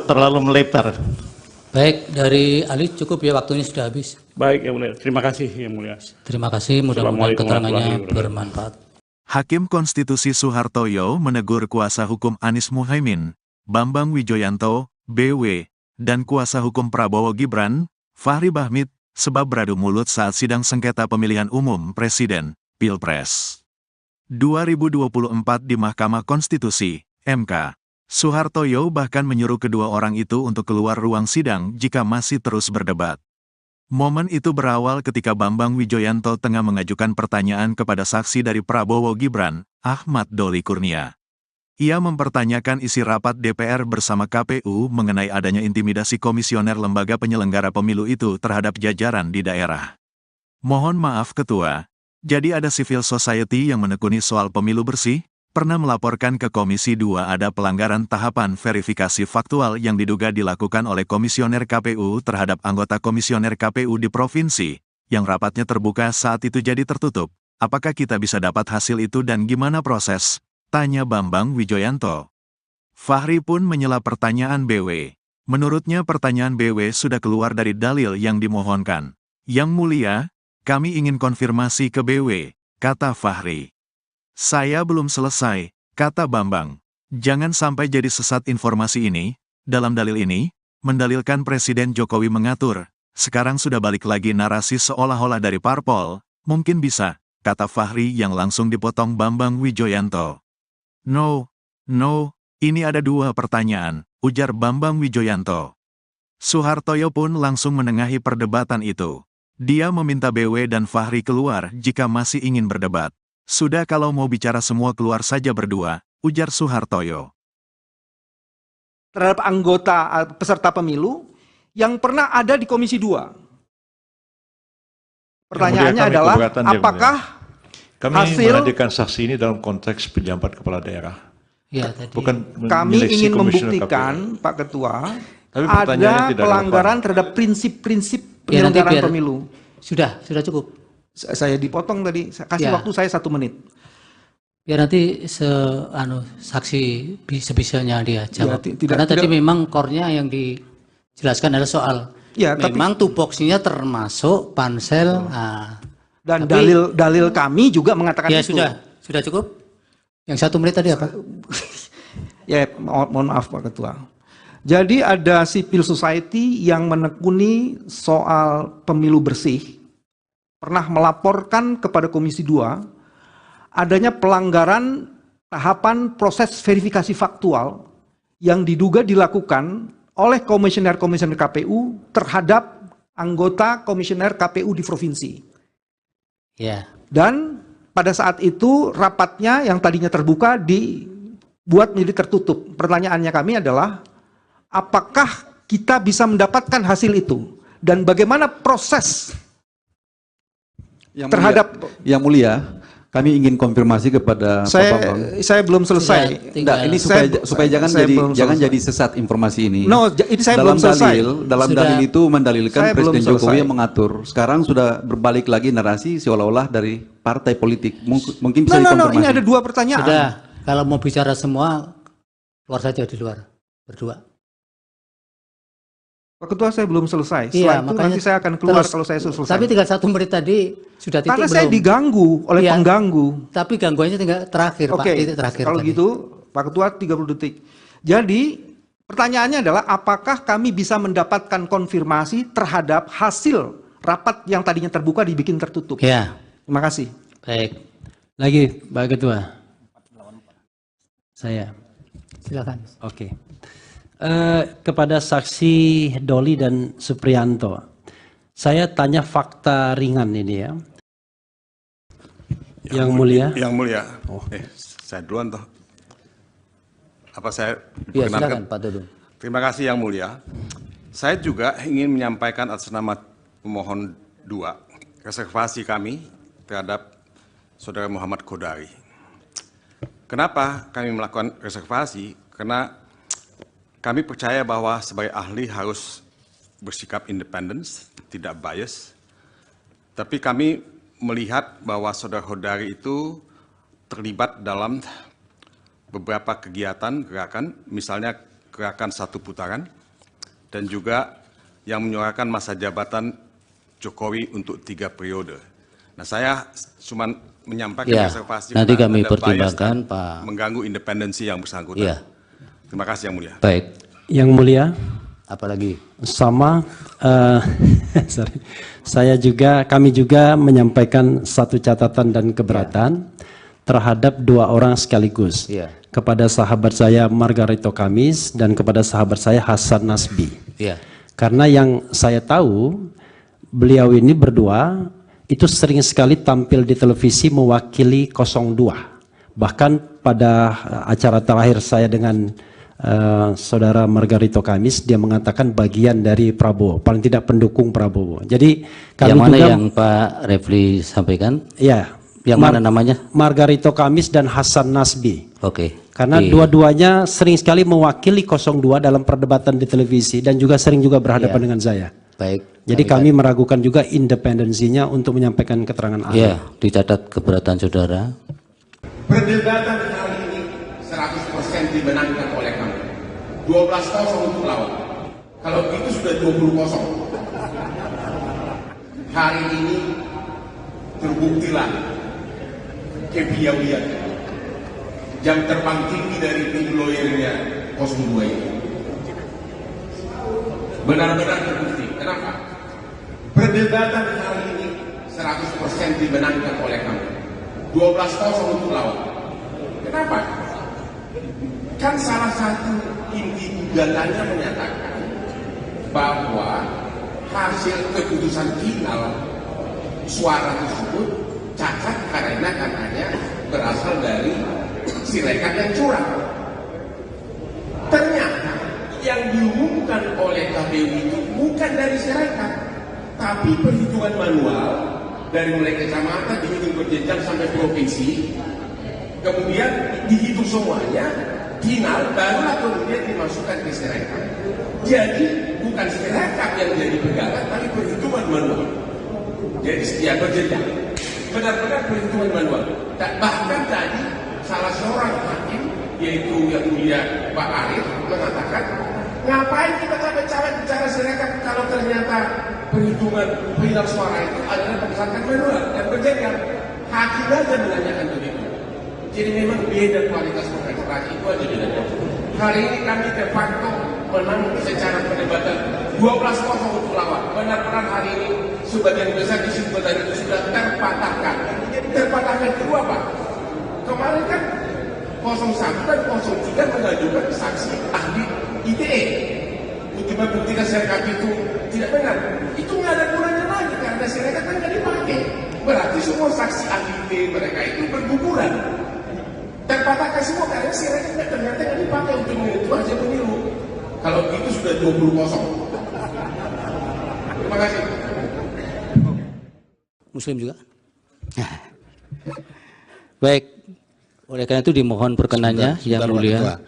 Speaker 13: Terlalu melebar.
Speaker 21: Baik, dari ahli cukup ya, waktunya sudah habis.
Speaker 12: Baik Yang Mulia, terima kasih Yang Mulia.
Speaker 21: Terima kasih, mudah-mudahan keterangannya bermanfaat.
Speaker 1: Hakim Konstitusi Soehartoyo menegur kuasa hukum Anies Muhaimin, Bambang Wijoyanto, BW, dan kuasa hukum Prabowo Gibran, Fahri Bahmit, sebab beradu mulut saat sidang sengketa pemilihan umum Presiden, Pilpres 2024 di Mahkamah Konstitusi, MK. Soehartoyo bahkan menyuruh kedua orang itu untuk keluar ruang sidang jika masih terus berdebat. Momen itu berawal ketika Bambang Wijoyanto tengah mengajukan pertanyaan kepada saksi dari Prabowo Gibran, Ahmad Doli Kurnia. Ia mempertanyakan isi rapat DPR bersama KPU mengenai adanya intimidasi komisioner lembaga penyelenggara pemilu itu terhadap jajaran di daerah. Mohon maaf Ketua, jadi ada civil society yang menekuni soal pemilu bersih? Pernah melaporkan ke Komisi 2 ada pelanggaran tahapan verifikasi faktual yang diduga dilakukan oleh komisioner KPU terhadap anggota komisioner KPU di provinsi, yang rapatnya terbuka saat itu jadi tertutup. Apakah kita bisa dapat hasil itu dan gimana proses? Tanya Bambang Wijoyanto. Fahri pun menyela pertanyaan BW. Menurutnya pertanyaan BW sudah keluar dari dalil yang dimohonkan. Yang mulia, kami ingin konfirmasi ke BW, kata Fahri. Saya belum selesai, kata Bambang. Jangan sampai jadi sesat informasi ini. Dalam dalil ini, mendalilkan Presiden Jokowi mengatur. Sekarang sudah balik lagi narasi seolah-olah dari parpol. Mungkin bisa, kata Fahri yang langsung dipotong Bambang Wijoyanto. No, ini ada dua pertanyaan, ujar Bambang Wijoyanto. Suhartoyo pun langsung menengahi perdebatan itu. Dia meminta BW dan Fahri keluar jika masih ingin berdebat. Sudah kalau mau bicara semua keluar saja berdua, ujar Suhartoyo.
Speaker 2: Terhadap anggota peserta pemilu yang pernah ada di Komisi 2. Pertanyaannya adalah, apakah
Speaker 3: kami
Speaker 2: hasil
Speaker 3: menghadirkan saksi ini dalam konteks pejabat kepala daerah?
Speaker 8: Ya, tadi.
Speaker 3: Bukan
Speaker 2: kami ingin membuktikan, Pak Ketua, ada pelanggaran terhadap prinsip-prinsip penyelenggaraan pemilu.
Speaker 8: Sudah cukup.
Speaker 2: Saya dipotong tadi, kasih waktu saya 1 menit.
Speaker 8: Biar nanti saksi sebisanya dia jawab. Karena tadi memang core-nya yang dijelaskan adalah soal memang tupoksinya termasuk pansel.
Speaker 2: Dan dalil kami juga mengatakan itu.
Speaker 8: Sudah cukup. Yang 1 menit tadi apa?
Speaker 2: Ya, mohon maaf Pak Ketua. Jadi ada civil society yang menekuni soal pemilu bersih, pernah melaporkan kepada Komisi 2 adanya pelanggaran tahapan proses verifikasi faktual yang diduga dilakukan oleh komisioner-komisioner KPU terhadap anggota komisioner KPU di provinsi.
Speaker 8: Ya.
Speaker 2: Dan pada saat itu rapatnya yang tadinya terbuka dibuat menjadi tertutup. Pertanyaannya kami adalah, apakah kita bisa mendapatkan hasil itu? Dan bagaimana proses
Speaker 5: Yang mulia, kami ingin konfirmasi kepada Pak Bambang.
Speaker 2: Saya belum selesai.
Speaker 5: Ini supaya jangan jadi sesat informasi ini.
Speaker 2: Ini saya belum selesai.
Speaker 5: Dalam dalil itu mendalilkan Presiden Jokowi yang mengatur. Sekarang sudah berbalik lagi narasi seolah-olah dari partai politik. Mungkin bisa dikonfirmasi.
Speaker 2: Ini ada 2 pertanyaan.
Speaker 8: Sudah, kalau mau bicara semua, keluar saja di luar, berdua.
Speaker 2: Pak Ketua, saya belum selesai. Setelah itu nanti saya akan keluar kalau saya selesai.
Speaker 8: Tapi tinggal 1 menit tadi sudah titik
Speaker 2: karena saya diganggu oleh pengganggu.
Speaker 8: Tapi gangguannya tinggal terakhir, Pak. Titik terakhir.
Speaker 2: Kalau gitu, Pak Ketua 30 detik. Jadi, pertanyaannya adalah apakah kami bisa mendapatkan konfirmasi terhadap hasil rapat yang tadinya terbuka dibikin tertutup?
Speaker 8: Ya.
Speaker 2: Terima kasih.
Speaker 8: Baik.
Speaker 6: Lagi, Pak Ketua. Saya.
Speaker 8: Silakan.
Speaker 6: Oke. Kepada saksi Doli dan Supriyanto, saya tanya fakta ringan ini ya. Yang mulia.
Speaker 7: Yang mulia. Saya duluan toh. Apa saya
Speaker 8: ya, silakan Pak Dudung.
Speaker 7: Terima kasih Yang Mulia. Saya juga ingin menyampaikan atas nama pemohon 2 reservasi kami terhadap Saudara Muhammad Kodari. Kenapa kami melakukan reservasi? Karena kami percaya bahwa sebagai ahli harus bersikap independen, tidak bias. Tapi kami melihat bahwa Saudara Kodari itu terlibat dalam beberapa kegiatan, gerakan, misalnya gerakan 1 putaran, dan juga yang menyuarakan masa jabatan Jokowi untuk 3 periode. Nah, saya cuma menyampaikan reservasi.
Speaker 8: Nanti kami pertimbangkan, Pak.
Speaker 7: Mengganggu independensi yang bersangkutan.
Speaker 8: Ya.
Speaker 7: Terima kasih Yang Mulia.
Speaker 6: Baik. Yang Mulia.
Speaker 8: Apalagi?
Speaker 6: Sama. Kami juga menyampaikan satu catatan dan keberatan terhadap 2 orang sekaligus. Kepada sahabat saya Margarito Kamis dan kepada sahabat saya Hasan Nasbi. Karena yang saya tahu, beliau ini berdua itu sering sekali tampil di televisi mewakili 02. Bahkan pada acara terakhir saya dengan saudara Margarito Kamis, dia mengatakan bagian dari Prabowo, paling tidak pendukung Prabowo. Jadi kami
Speaker 8: yang mana
Speaker 6: juga,
Speaker 8: yang Pak Refli sampaikan?
Speaker 6: Ya.
Speaker 8: Yang mana namanya?
Speaker 6: Margarito Kamis dan Hasan Nasbi.
Speaker 8: Oke.
Speaker 6: Karena dua-duanya sering sekali mewakili 02 dalam perdebatan di televisi dan juga sering juga berhadapan dengan saya.
Speaker 8: Baik.
Speaker 6: Jadi kami meragukan juga independensinya untuk menyampaikan keterangan ahli.
Speaker 8: Iya, dicatat keberatan saudara.
Speaker 9: Perdebatan kali ini 100% dimenangkan oleh kami. 12-0 untuk lawan. Kalau itu sudah 20-0. Hari ini terbuktilah kepiawaian jam terbang tinggi dari tim lawyernya 02 ini. Benar-benar terbukti. Kenapa? Perdebatan hari ini 100% dimenangkan oleh kami. 12-0 untuk lawan. Kenapa? Kan salah satu inti gugatannya menyatakan bahwa hasil keputusan final suara tersebut cacat karena katanya berasal dari Sirekap yang curang. Ternyata yang diumumkan oleh KPU itu bukan dari Sirekap, tapi perhitungan manual dari mulai kecamatan dihitung berjenjang sampai provinsi, kemudian dihitung semuanya, final barulah kemudian dimasukkan ke Sirekap. Jadi bukan Sirekap yang jadi pegangan, tapi perhitungan manual. Jadi setiap berjenjang, benar-benar perhitungan manual. Bahkan tadi salah seorang hakim, yaitu yang mulia Pak Arif, mengatakan, ngapain kita capek-capek bicara Sirekap kalau ternyata perhitungan final suara itu adalah berdasarkan manual dan berjenjang. Hakim aja menanyakan begitu. Jadi memang beda kualitas kontestasi, itu aja bedanya. Hari ini kami de facto menang secara perdebatan 12-0 untuk lawan. Benar-benar hari ini sebagian besar kesimpulan itu sudah terpatahkan. Terpatahkan kedua Pak. Kemarin kan 01 dan 03 mengajukan saksi ahli ITE untuk membuktikan Sirekap itu tidak benar. Itu nggak ada gunanya lagi karena Sirekap kan nggak dipakai. Berarti semua saksi ahli ITE mereka itu berguguran. Terpatahkan semua karena Sirekap ternyata nggak dipakai untuk menentu hasil pemilu. Kalau itu sudah 20-0. Terima kasih.
Speaker 21: Muslim juga. Baik. Oleh karena itu dimohon perkenannya yang mulia.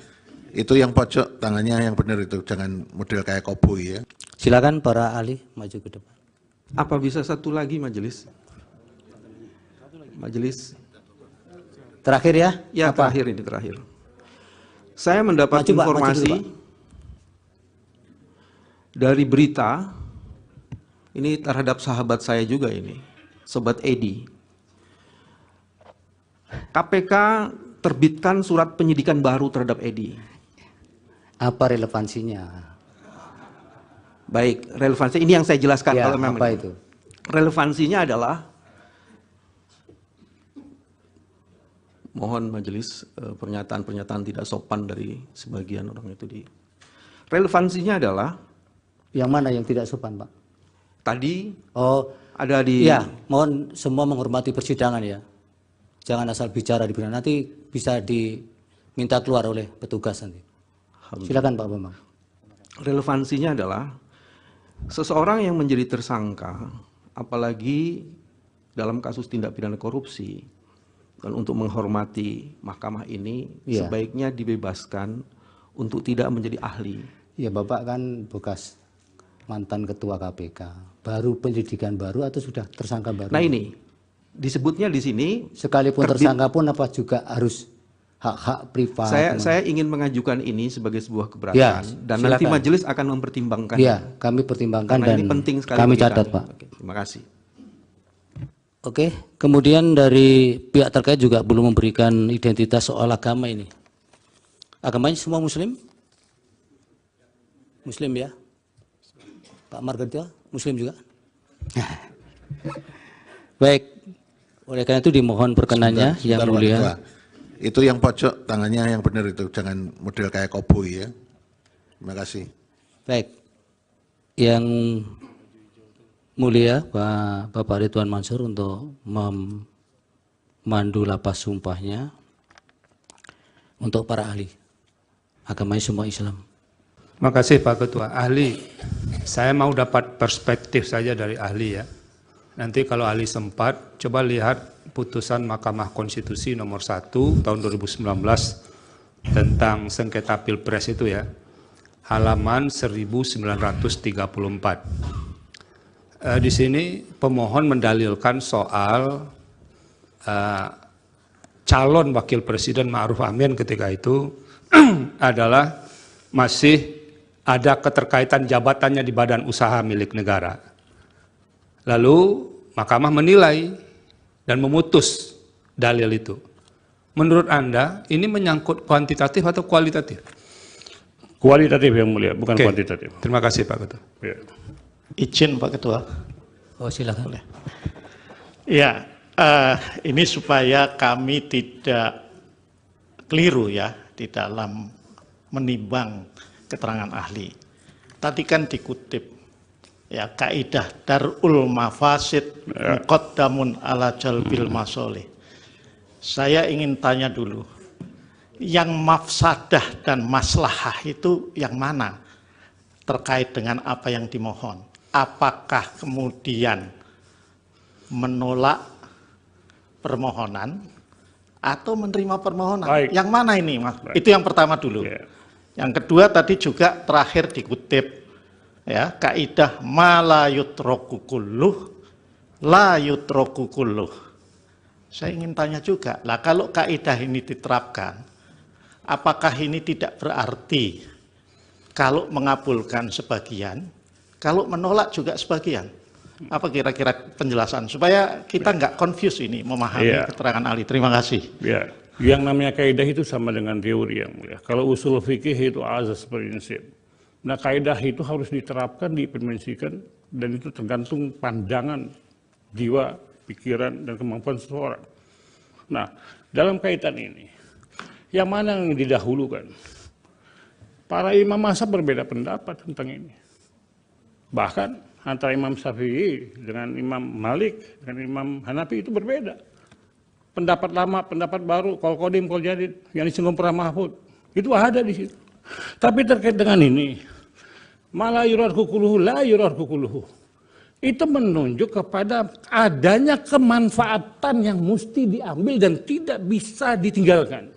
Speaker 10: Itu yang pojok tangannya yang benar itu, jangan model kayak koboi ya.
Speaker 21: Silakan para ahli maju ke depan.
Speaker 2: Apa bisa satu lagi majelis? Majelis.
Speaker 21: Terakhir ya?
Speaker 2: Ya, apa? Terakhir. Saya mendapat informasi dari berita ini terhadap sahabat saya juga ini, Sobat Edi. KPK terbitkan surat penyidikan baru terhadap Edi.
Speaker 21: Apa relevansinya?
Speaker 2: Baik, relevansi ini yang saya jelaskan
Speaker 21: ya,
Speaker 2: kalau memang.
Speaker 21: Apa itu?
Speaker 2: Relevansinya adalah, mohon majelis pernyataan-pernyataan tidak sopan dari sebagian orang itu di. Relevansinya adalah.
Speaker 21: Yang mana yang tidak sopan, Pak?
Speaker 2: Tadi. Ada di.
Speaker 21: Ya, mohon semua menghormati persidangan ya. Jangan asal bicara di persidangan, nanti bisa diminta keluar oleh petugas nanti. Silakan Pak Bambang.
Speaker 2: Relevansinya adalah seseorang yang menjadi tersangka, apalagi dalam kasus tindak pidana korupsi, dan untuk menghormati mahkamah ini, sebaiknya dibebaskan untuk tidak menjadi ahli.
Speaker 21: Ya Bapak kan bekas mantan ketua KPK, baru penyidikan baru atau sudah tersangka baru?
Speaker 2: Nah ini, disebutnya di sini.
Speaker 21: Sekalipun tersangka pun apa juga harus hak-hak privat?
Speaker 2: Saya ingin mengajukan ini sebagai sebuah keberatan ya, dan silakan. Nanti majelis akan mempertimbangkan.
Speaker 21: Ya, kami pertimbangkan dan
Speaker 2: ini penting sekali
Speaker 21: kami catat Pak.
Speaker 2: Oke, terima kasih.
Speaker 21: Oke, kemudian dari pihak terkait juga belum memberikan identitas soal agama ini. Agamanya semua Muslim? Muslim ya? Pak Margarito, Muslim juga? Baik, oleh karena itu dimohon perkenannya yang mulia.
Speaker 10: Itu yang pojok tangannya yang benar itu, jangan model kayak koboi ya. Terima kasih.
Speaker 21: Baik, yang mulia Bapak Ridwan Mansur untuk memandu lapas sumpahnya untuk para ahli. Agamanya semua Islam.
Speaker 11: Terima kasih Pak Ketua. Ahli, saya mau dapat perspektif saja dari ahli ya. Nanti kalau ahli sempat, coba lihat putusan Mahkamah Konstitusi nomor 1 tahun 2019 tentang sengketa Pilpres itu ya. Halaman 1934. Di sini pemohon mendalilkan soal calon wakil presiden Ma'ruf Amin ketika itu adalah masih ada keterkaitan jabatannya di badan usaha milik negara. Lalu Mahkamah menilai dan memutus dalil itu. Menurut Anda, ini menyangkut kuantitatif atau kualitatif?
Speaker 12: Kualitatif yang mulia, bukan kuantitatif.
Speaker 11: Terima kasih Pak Ketua.
Speaker 12: Ya.
Speaker 13: Izin Pak Ketua.
Speaker 8: Oh silakan.
Speaker 13: Boleh. Ya, ini supaya kami tidak keliru ya di dalam menimbang keterangan ahli. Tadi kan dikutip ya kaidah darul mafasid muqaddamun ala jalbil masolih. Saya ingin tanya dulu, yang mafsadah dan maslahah itu yang mana terkait dengan apa yang dimohon? Apakah kemudian menolak permohonan atau menerima permohonan?
Speaker 12: Baik.
Speaker 13: Yang mana ini, Mas?
Speaker 12: Baik.
Speaker 13: Itu yang pertama dulu.
Speaker 12: Yeah.
Speaker 13: Yang kedua tadi juga terakhir dikutip ya kaidah ma la yutraku kulluh la yutraku kulluh. Saya ingin tanya juga, lah kalau kaidah ini diterapkan, apakah ini tidak berarti kalau mengabulkan sebagian, kalau menolak juga sebagian? Apa kira-kira penjelasan supaya kita nggak confuse ini memahami keterangan ahli? Terima kasih.
Speaker 12: Ya, yang namanya kaidah itu sama dengan teori yang mulia. Kalau usul fikih itu azas prinsip. Nah, kaidah itu harus diterapkan, diimplementasikan, dan itu tergantung pandangan jiwa, pikiran, dan kemampuan seseorang. Nah, dalam kaitan ini, yang mana yang didahulukan? Para imam mazhab berbeda pendapat tentang ini. Bahkan antara Imam Syafi'i dengan Imam Malik, dengan Imam Hanafi itu berbeda. Pendapat lama, pendapat baru, qol qadim, qol jadid, yang disinggung para mahfud, itu ada di situ. Tapi terkait dengan ini, mala yurarku kuluhu, la yurarku kuluhu, itu menunjuk kepada adanya kemanfaatan yang mesti diambil dan tidak bisa ditinggalkan.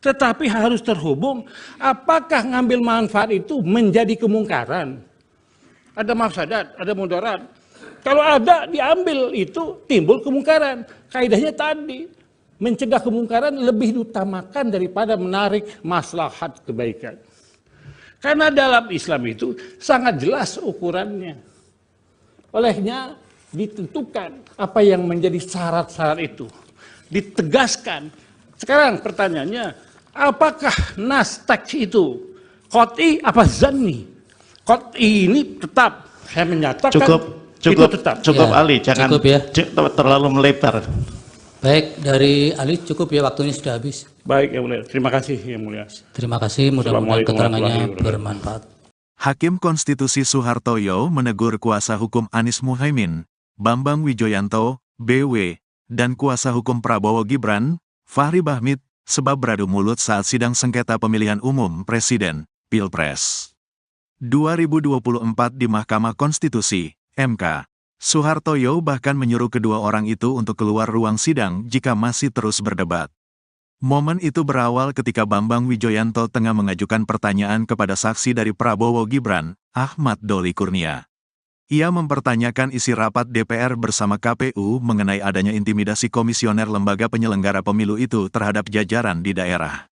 Speaker 12: Tetapi harus terhubung, apakah ngambil manfaat itu menjadi kemungkaran? Ada mafsadat, ada mudarat. Kalau ada diambil itu timbul kemungkaran. Kaidahnya tadi, mencegah kemungkaran lebih diutamakan daripada menarik maslahat kebaikan. Karena dalam Islam itu sangat jelas ukurannya. Olehnya ditentukan apa yang menjadi syarat-syarat itu. Ditegaskan. Sekarang pertanyaannya, apakah nas teks itu qot'i apa zanni? Qot'i ini tetap, saya menyatakan itu tetap.
Speaker 13: Cukup ya, Ali, jangan cukup ya. Terlalu melebar.
Speaker 8: Baik, dari Ali cukup ya, waktunya sudah habis.
Speaker 12: Baik, yang mulia. Terima kasih, yang mulia.
Speaker 8: Terima kasih, mudah-mudahan keterangannya bermanfaat.
Speaker 1: Hakim Konstitusi Soehartoyo menegur kuasa hukum Anies Muhaimin, Bambang Wijoyanto, BW, dan kuasa hukum Prabowo Gibran, Fahri Bahmit, sebab beradu mulut saat sidang sengketa pemilihan umum Presiden, Pilpres 2024 di Mahkamah Konstitusi, MK. Soehartoyo bahkan menyuruh kedua orang itu untuk keluar ruang sidang jika masih terus berdebat. Momen itu berawal ketika Bambang Wijoyanto tengah mengajukan pertanyaan kepada saksi dari Prabowo Gibran, Ahmad Doli Kurnia. Ia mempertanyakan isi rapat DPR bersama KPU mengenai adanya intimidasi komisioner lembaga penyelenggara pemilu itu terhadap jajaran di daerah.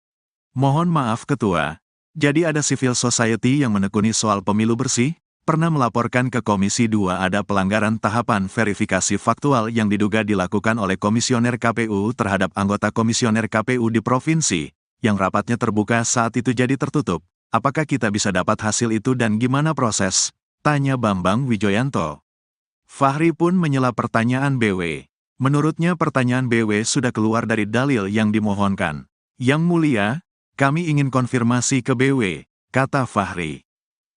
Speaker 1: Mohon maaf Ketua, jadi ada civil society yang menekuni soal pemilu bersih, pernah melaporkan ke Komisi 2 ada pelanggaran tahapan verifikasi faktual yang diduga dilakukan oleh komisioner KPU terhadap anggota komisioner KPU di provinsi, yang rapatnya terbuka saat itu jadi tertutup. Apakah kita bisa dapat hasil itu dan gimana proses? Tanya Bambang Wijoyanto. Fahri pun menyela pertanyaan BW. Menurutnya pertanyaan BW sudah keluar dari dalil yang dimohonkan. Yang mulia, kami ingin konfirmasi ke BW, kata Fahri.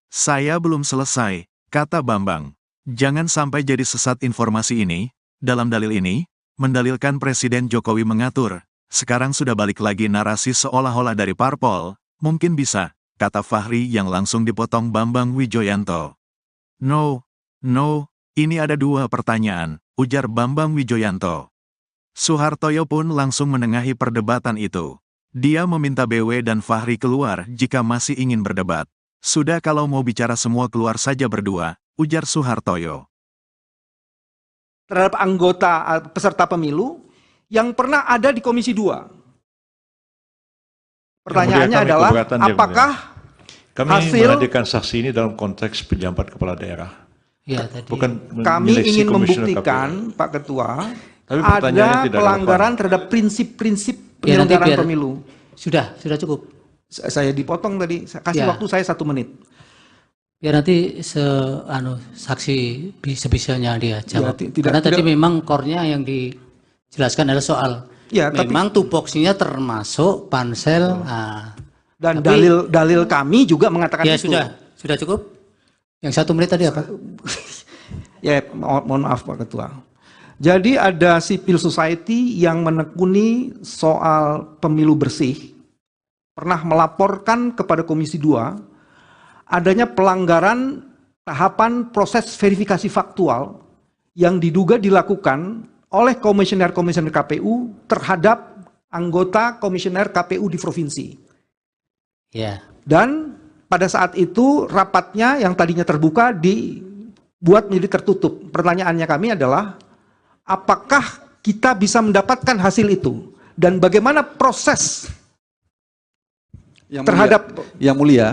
Speaker 1: Saya belum selesai, kata Bambang. Jangan sampai jadi sesat informasi ini. Dalam dalil ini, mendalilkan Presiden Jokowi mengatur. Sekarang sudah balik lagi narasi seolah-olah dari parpol. Mungkin bisa, kata Fahri yang langsung dipotong Bambang Wijoyanto. No, ini ada dua pertanyaan, ujar Bambang Wijoyanto. Soehartoyo pun langsung menengahi perdebatan itu. Dia meminta BW dan Fahri keluar jika masih ingin berdebat. Sudah kalau mau bicara semua keluar saja berdua, ujar Soehartoyo.
Speaker 2: Terhadap anggota peserta pemilu yang pernah ada di Komisi 2. Pertanyaannya adalah, apakah
Speaker 3: Kami menghadirkan saksi ini dalam konteks penjabat kepala daerah.
Speaker 20: Ya, tadi.
Speaker 3: Bukan
Speaker 2: kami ingin membuktikan, Pak Ketua, ada pelanggaran terhadap prinsip-prinsip penyelenggaraan pemilu.
Speaker 20: Sudah cukup.
Speaker 2: Saya dipotong tadi, kasih waktu saya 1 menit.
Speaker 20: Biar nanti saksi sebisanya dia jawab. Karena tadi memang core-nya yang dijelaskan adalah soal memang tupoksinya termasuk pansel.
Speaker 2: Dan dalil kami juga mengatakan itu.
Speaker 20: Sudah cukup. Yang 1 menit tadi apa?
Speaker 2: Ya, mohon maaf Pak Ketua. Jadi ada civil society yang menekuni soal pemilu bersih, pernah melaporkan kepada Komisi 2 adanya pelanggaran tahapan proses verifikasi faktual yang diduga dilakukan oleh komisioner-komisioner KPU terhadap anggota komisioner KPU di provinsi.
Speaker 20: Ya.
Speaker 2: Dan pada saat itu rapatnya yang tadinya terbuka dibuat menjadi tertutup. Pertanyaannya kami adalah, apakah kita bisa mendapatkan hasil itu? Dan bagaimana proses terhadap...
Speaker 5: Yang Mulia,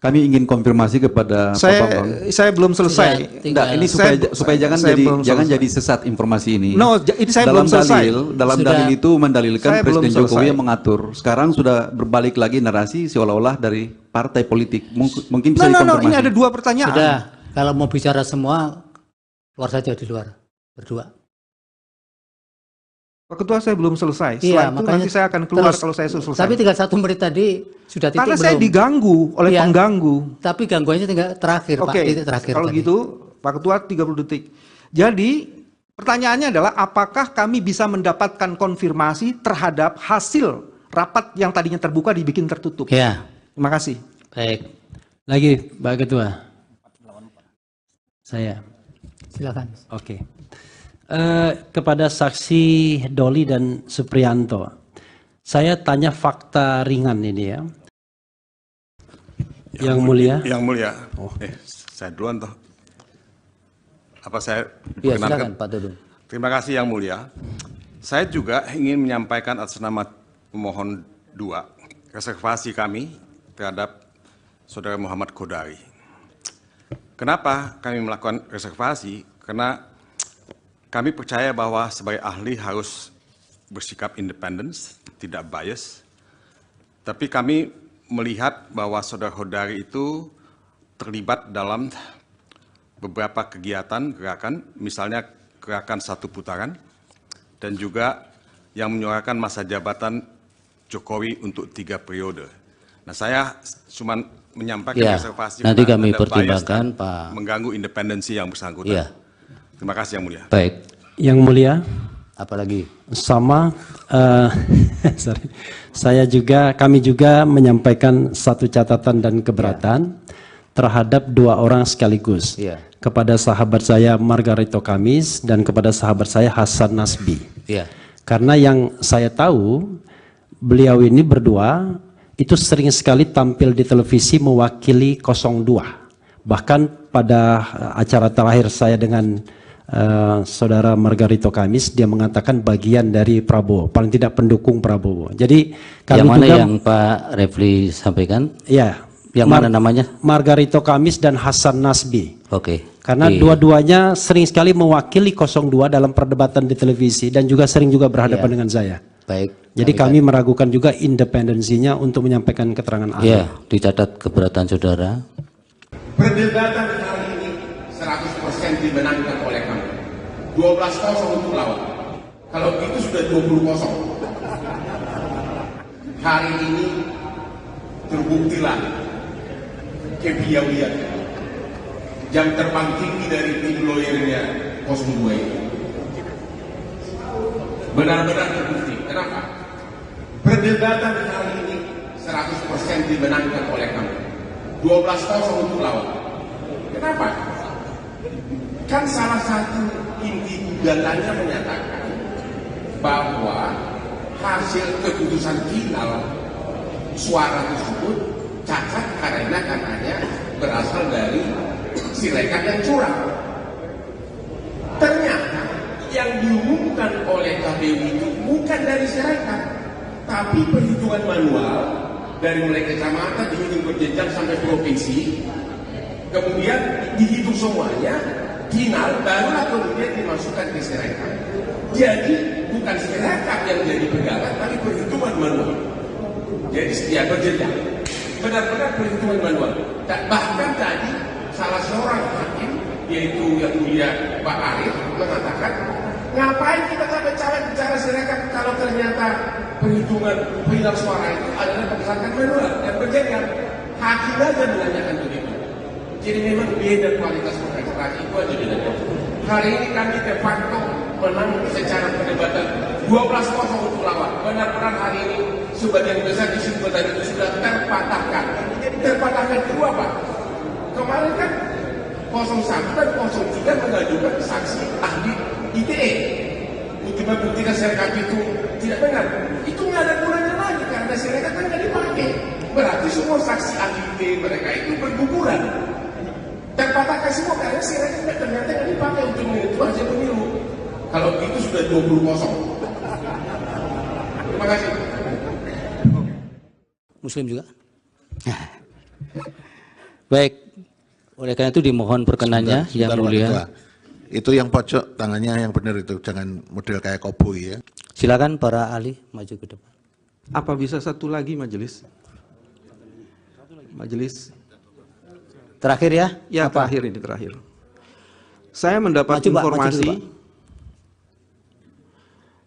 Speaker 5: kami ingin konfirmasi kepada Pak Bambang.
Speaker 2: Saya belum selesai.
Speaker 5: Ini supaya jangan jadi sesat informasi ini.
Speaker 2: No, ini saya belum selesai.
Speaker 5: Dalam dalil itu mendalilkan Presiden Jokowi yang mengatur. Sekarang sudah berbalik lagi narasi seolah-olah dari partai politik. Mungkin bisa dikonfirmasi.
Speaker 2: Ini ada 2 pertanyaan.
Speaker 20: Sudah, kalau mau bicara semua, keluar saja di luar, berdua.
Speaker 2: Pak Ketua, saya belum selesai. Setelah itu nanti saya akan keluar kalau saya selesai.
Speaker 20: Tapi tinggal 1 menit tadi sudah titik.
Speaker 2: Karena saya diganggu oleh pengganggu.
Speaker 20: Tapi gangguannya tinggal terakhir, Pak. Titik terakhir.
Speaker 2: Kalau gitu, Pak Ketua 30 detik. Jadi pertanyaannya adalah, apakah kami bisa mendapatkan konfirmasi terhadap hasil rapat yang tadinya terbuka dibikin tertutup?
Speaker 20: Ya.
Speaker 2: Terima kasih.
Speaker 20: Baik.
Speaker 6: Lagi, Pak Ketua. Saya.
Speaker 20: Silakan.
Speaker 6: Oke. Kepada saksi Doli dan Supriyanto, saya tanya fakta ringan ini ya. Yang Mulia.
Speaker 7: Yang Mulia. Saya duluan toh. Apa saya
Speaker 20: ya, silakan Pak Dudung.
Speaker 7: Terima kasih Yang Mulia. Saya juga ingin menyampaikan atas nama pemohon 2 reservasi kami terhadap Saudara Muhammad Kodari. Kenapa kami melakukan reservasi? Karena kami percaya bahwa sebagai ahli harus bersikap independen, tidak bias. Tapi kami melihat bahwa Saudara Kodari itu terlibat dalam beberapa kegiatan, gerakan, misalnya gerakan 1 putaran, dan juga yang menyuarakan masa jabatan Jokowi untuk 3 periode. Nah, saya cuma menyampaikan reservasi.
Speaker 20: Nanti kami pertimbangkan, Pak.
Speaker 7: Mengganggu independensi yang bersangkutan.
Speaker 20: Ya.
Speaker 7: Terima kasih Yang Mulia.
Speaker 20: Baik.
Speaker 6: Yang Mulia.
Speaker 20: Apalagi?
Speaker 6: Sama, kami juga menyampaikan 1 catatan dan keberatan terhadap 2 orang sekaligus. Kepada sahabat saya Margarito Kamis dan kepada sahabat saya Hasan Nasbi. Karena yang saya tahu, beliau ini berdua itu sering sekali tampil di televisi mewakili 02. Bahkan pada acara terakhir saya dengan Saudara Margarito Kamis, dia mengatakan bagian dari Prabowo, paling tidak pendukung Prabowo. Jadi kami
Speaker 20: yang mana
Speaker 6: juga,
Speaker 20: yang Pak Refli sampaikan?
Speaker 6: Ya.
Speaker 20: Yang mana namanya?
Speaker 6: Margarito Kamis dan Hasan Nasbi.
Speaker 20: Oke.
Speaker 6: Karena dua-duanya sering sekali mewakili 02 dalam perdebatan di televisi dan juga sering juga berhadapan dengan saya.
Speaker 20: Baik.
Speaker 6: Jadi kami meragukan juga independensinya untuk menyampaikan keterangan ahli.
Speaker 20: Ya, dicatat keberatan saudara.
Speaker 9: Perdebatan kali ini 100% dimenangkan oleh kami. 12-0 untuk lawan. Kalau itu sudah 20-0. Hari ini terbuktilah kepiawaian jam terbang tinggi dari tim lawyernya 02 ini. Benar-benar terbukti. Kenapa? Perdebatan kali ini 100% dimenangkan oleh kami. 12-0 untuk lawan. Kenapa? Kan salah satu inti gugatannya menyatakan bahwa hasil keputusan final suara tersebut cacat karena katanya berasal dari Sirekap yang curang. Ternyata yang diumumkan oleh KPU itu bukan dari Sirekap, tapi perhitungan manual dari mulai kecamatan dihitung berjenjang sampai provinsi, kemudian dihitung semuanya, final barulah kemudian dimasukkan ke Sirekap. Jadi bukan Sirekap yang jadi pegangan, tapi perhitungan manual. Jadi setiap berjenjang, benar-benar perhitungan manual. Bahkan tadi salah seorang hakim, yaitu yang mulia Pak Arif, mengatakan, ngapain kita cawe-cawe bicara Sirekap kalau ternyata perhitungan final suara itu adalah berdasarkan manual dan berjenjang. Hakim aja menanyakan begitu. Jadi memang beda kualitas pengacara itu aja bedanya. Hari ini kami de facto menang secara perdebatan 12-0 untuk lawan. Benar-benar hari ini sebagian besar kesimpulan itu sudah terpatahkan. Terpatahkan kedua Pak. Kemarin kan 01 dan 03 mengajukan saksi ahli ITE untuk membuktikan Sirekap itu tidak benar. Itu nggak ada gunanya lagi karena Sirekap kan nggak dipakai. Berarti semua saksi ahli ITE mereka itu berguguran. Terpatahkan semua karena Sirekap ternyata nggak dipakai untuk menentukan hasil pemilu. Kalau itu sudah 20-0. Terima kasih.
Speaker 21: Muslim juga. Baik. Oleh karena itu dimohon perkenannya yang mulia.
Speaker 10: Itu yang pojok tangannya yang benar itu, jangan model kayak koboi ya.
Speaker 21: Silakan para ahli maju ke depan.
Speaker 2: Apa bisa satu lagi majelis? Majelis.
Speaker 21: Terakhir ya?
Speaker 2: Ya, apa? Terakhir. Saya mendapat informasi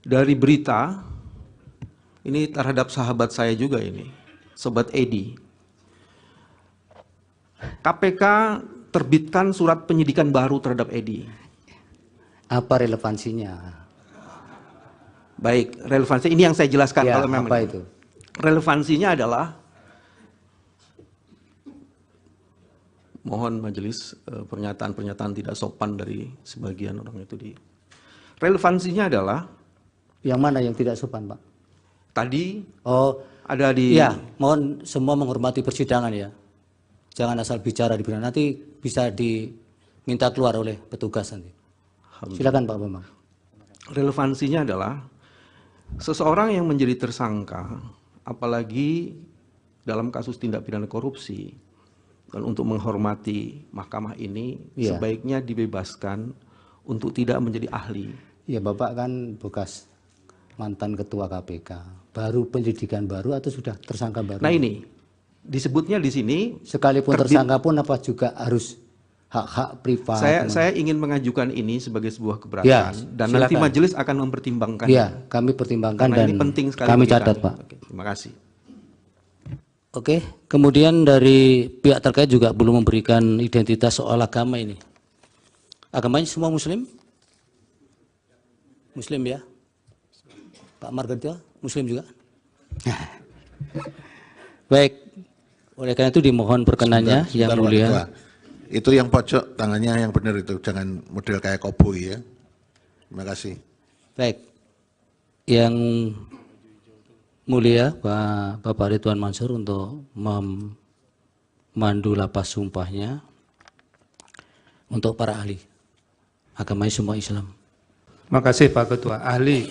Speaker 2: dari berita ini terhadap sahabat saya juga ini, Sobat Edi. KPK terbitkan surat penyidikan baru terhadap Edi.
Speaker 21: Apa relevansinya?
Speaker 2: Baik, relevansi ini yang saya jelaskan.
Speaker 21: Ya,
Speaker 2: kalau memang
Speaker 21: apa itu?
Speaker 2: Relevansinya adalah, mohon majelis pernyataan-pernyataan tidak sopan dari sebagian orang itu di. Relevansinya adalah,
Speaker 21: yang mana yang tidak sopan, Pak?
Speaker 2: Tadi ada di.
Speaker 21: Ya, mohon semua menghormati persidangan ya. Jangan asal bicara di persidangan, nanti bisa diminta keluar oleh petugas nanti. Silakan Pak Bambang.
Speaker 2: Relevansinya adalah seseorang yang menjadi tersangka, apalagi dalam kasus tindak pidana korupsi, dan untuk menghormati mahkamah ini, sebaiknya dibebaskan untuk tidak menjadi ahli.
Speaker 21: Ya, Bapak kan bekas mantan ketua KPK, baru penyidikan baru atau sudah tersangka baru?
Speaker 2: Nah ini disebutnya di sini.
Speaker 21: Sekalipun tersangka pun apa juga harus hak-hak privat.
Speaker 2: Saya ingin mengajukan ini sebagai sebuah keberatan
Speaker 21: ya,
Speaker 2: dan nanti majelis akan mempertimbangkan.
Speaker 21: Ya, kami pertimbangkan
Speaker 2: karena
Speaker 21: dan
Speaker 2: ini penting sekali
Speaker 21: kami catat, Pak.
Speaker 2: Oke, terima kasih.
Speaker 21: Oke, kemudian dari pihak terkait juga belum memberikan identitas soal agama ini. Agamanya semua Muslim? Muslim ya? Pak Margarito, Muslim juga? Baik, oleh karena itu dimohon perkenannya yang mulia.
Speaker 10: Itu yang pojok tangannya yang benar itu, jangan model kayak koboi ya. Terima kasih.
Speaker 21: Baik, yang mulia Bapak Ridwan Mansur untuk memandu lapas sumpahnya untuk para ahli. Agamanya semua Islam.
Speaker 11: Terima kasih Pak Ketua. Ahli,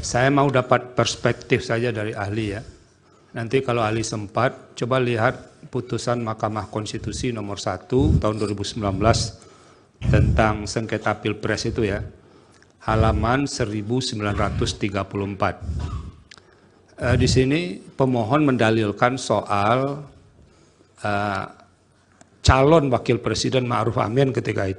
Speaker 11: saya mau dapat perspektif saja dari ahli ya. Nanti kalau ahli sempat, coba lihat putusan Mahkamah Konstitusi nomor 1 tahun 2019 tentang sengketa Pilpres itu ya, halaman 1934. Di sini pemohon mendalilkan soal calon wakil presiden Ma'ruf Amin ketika itu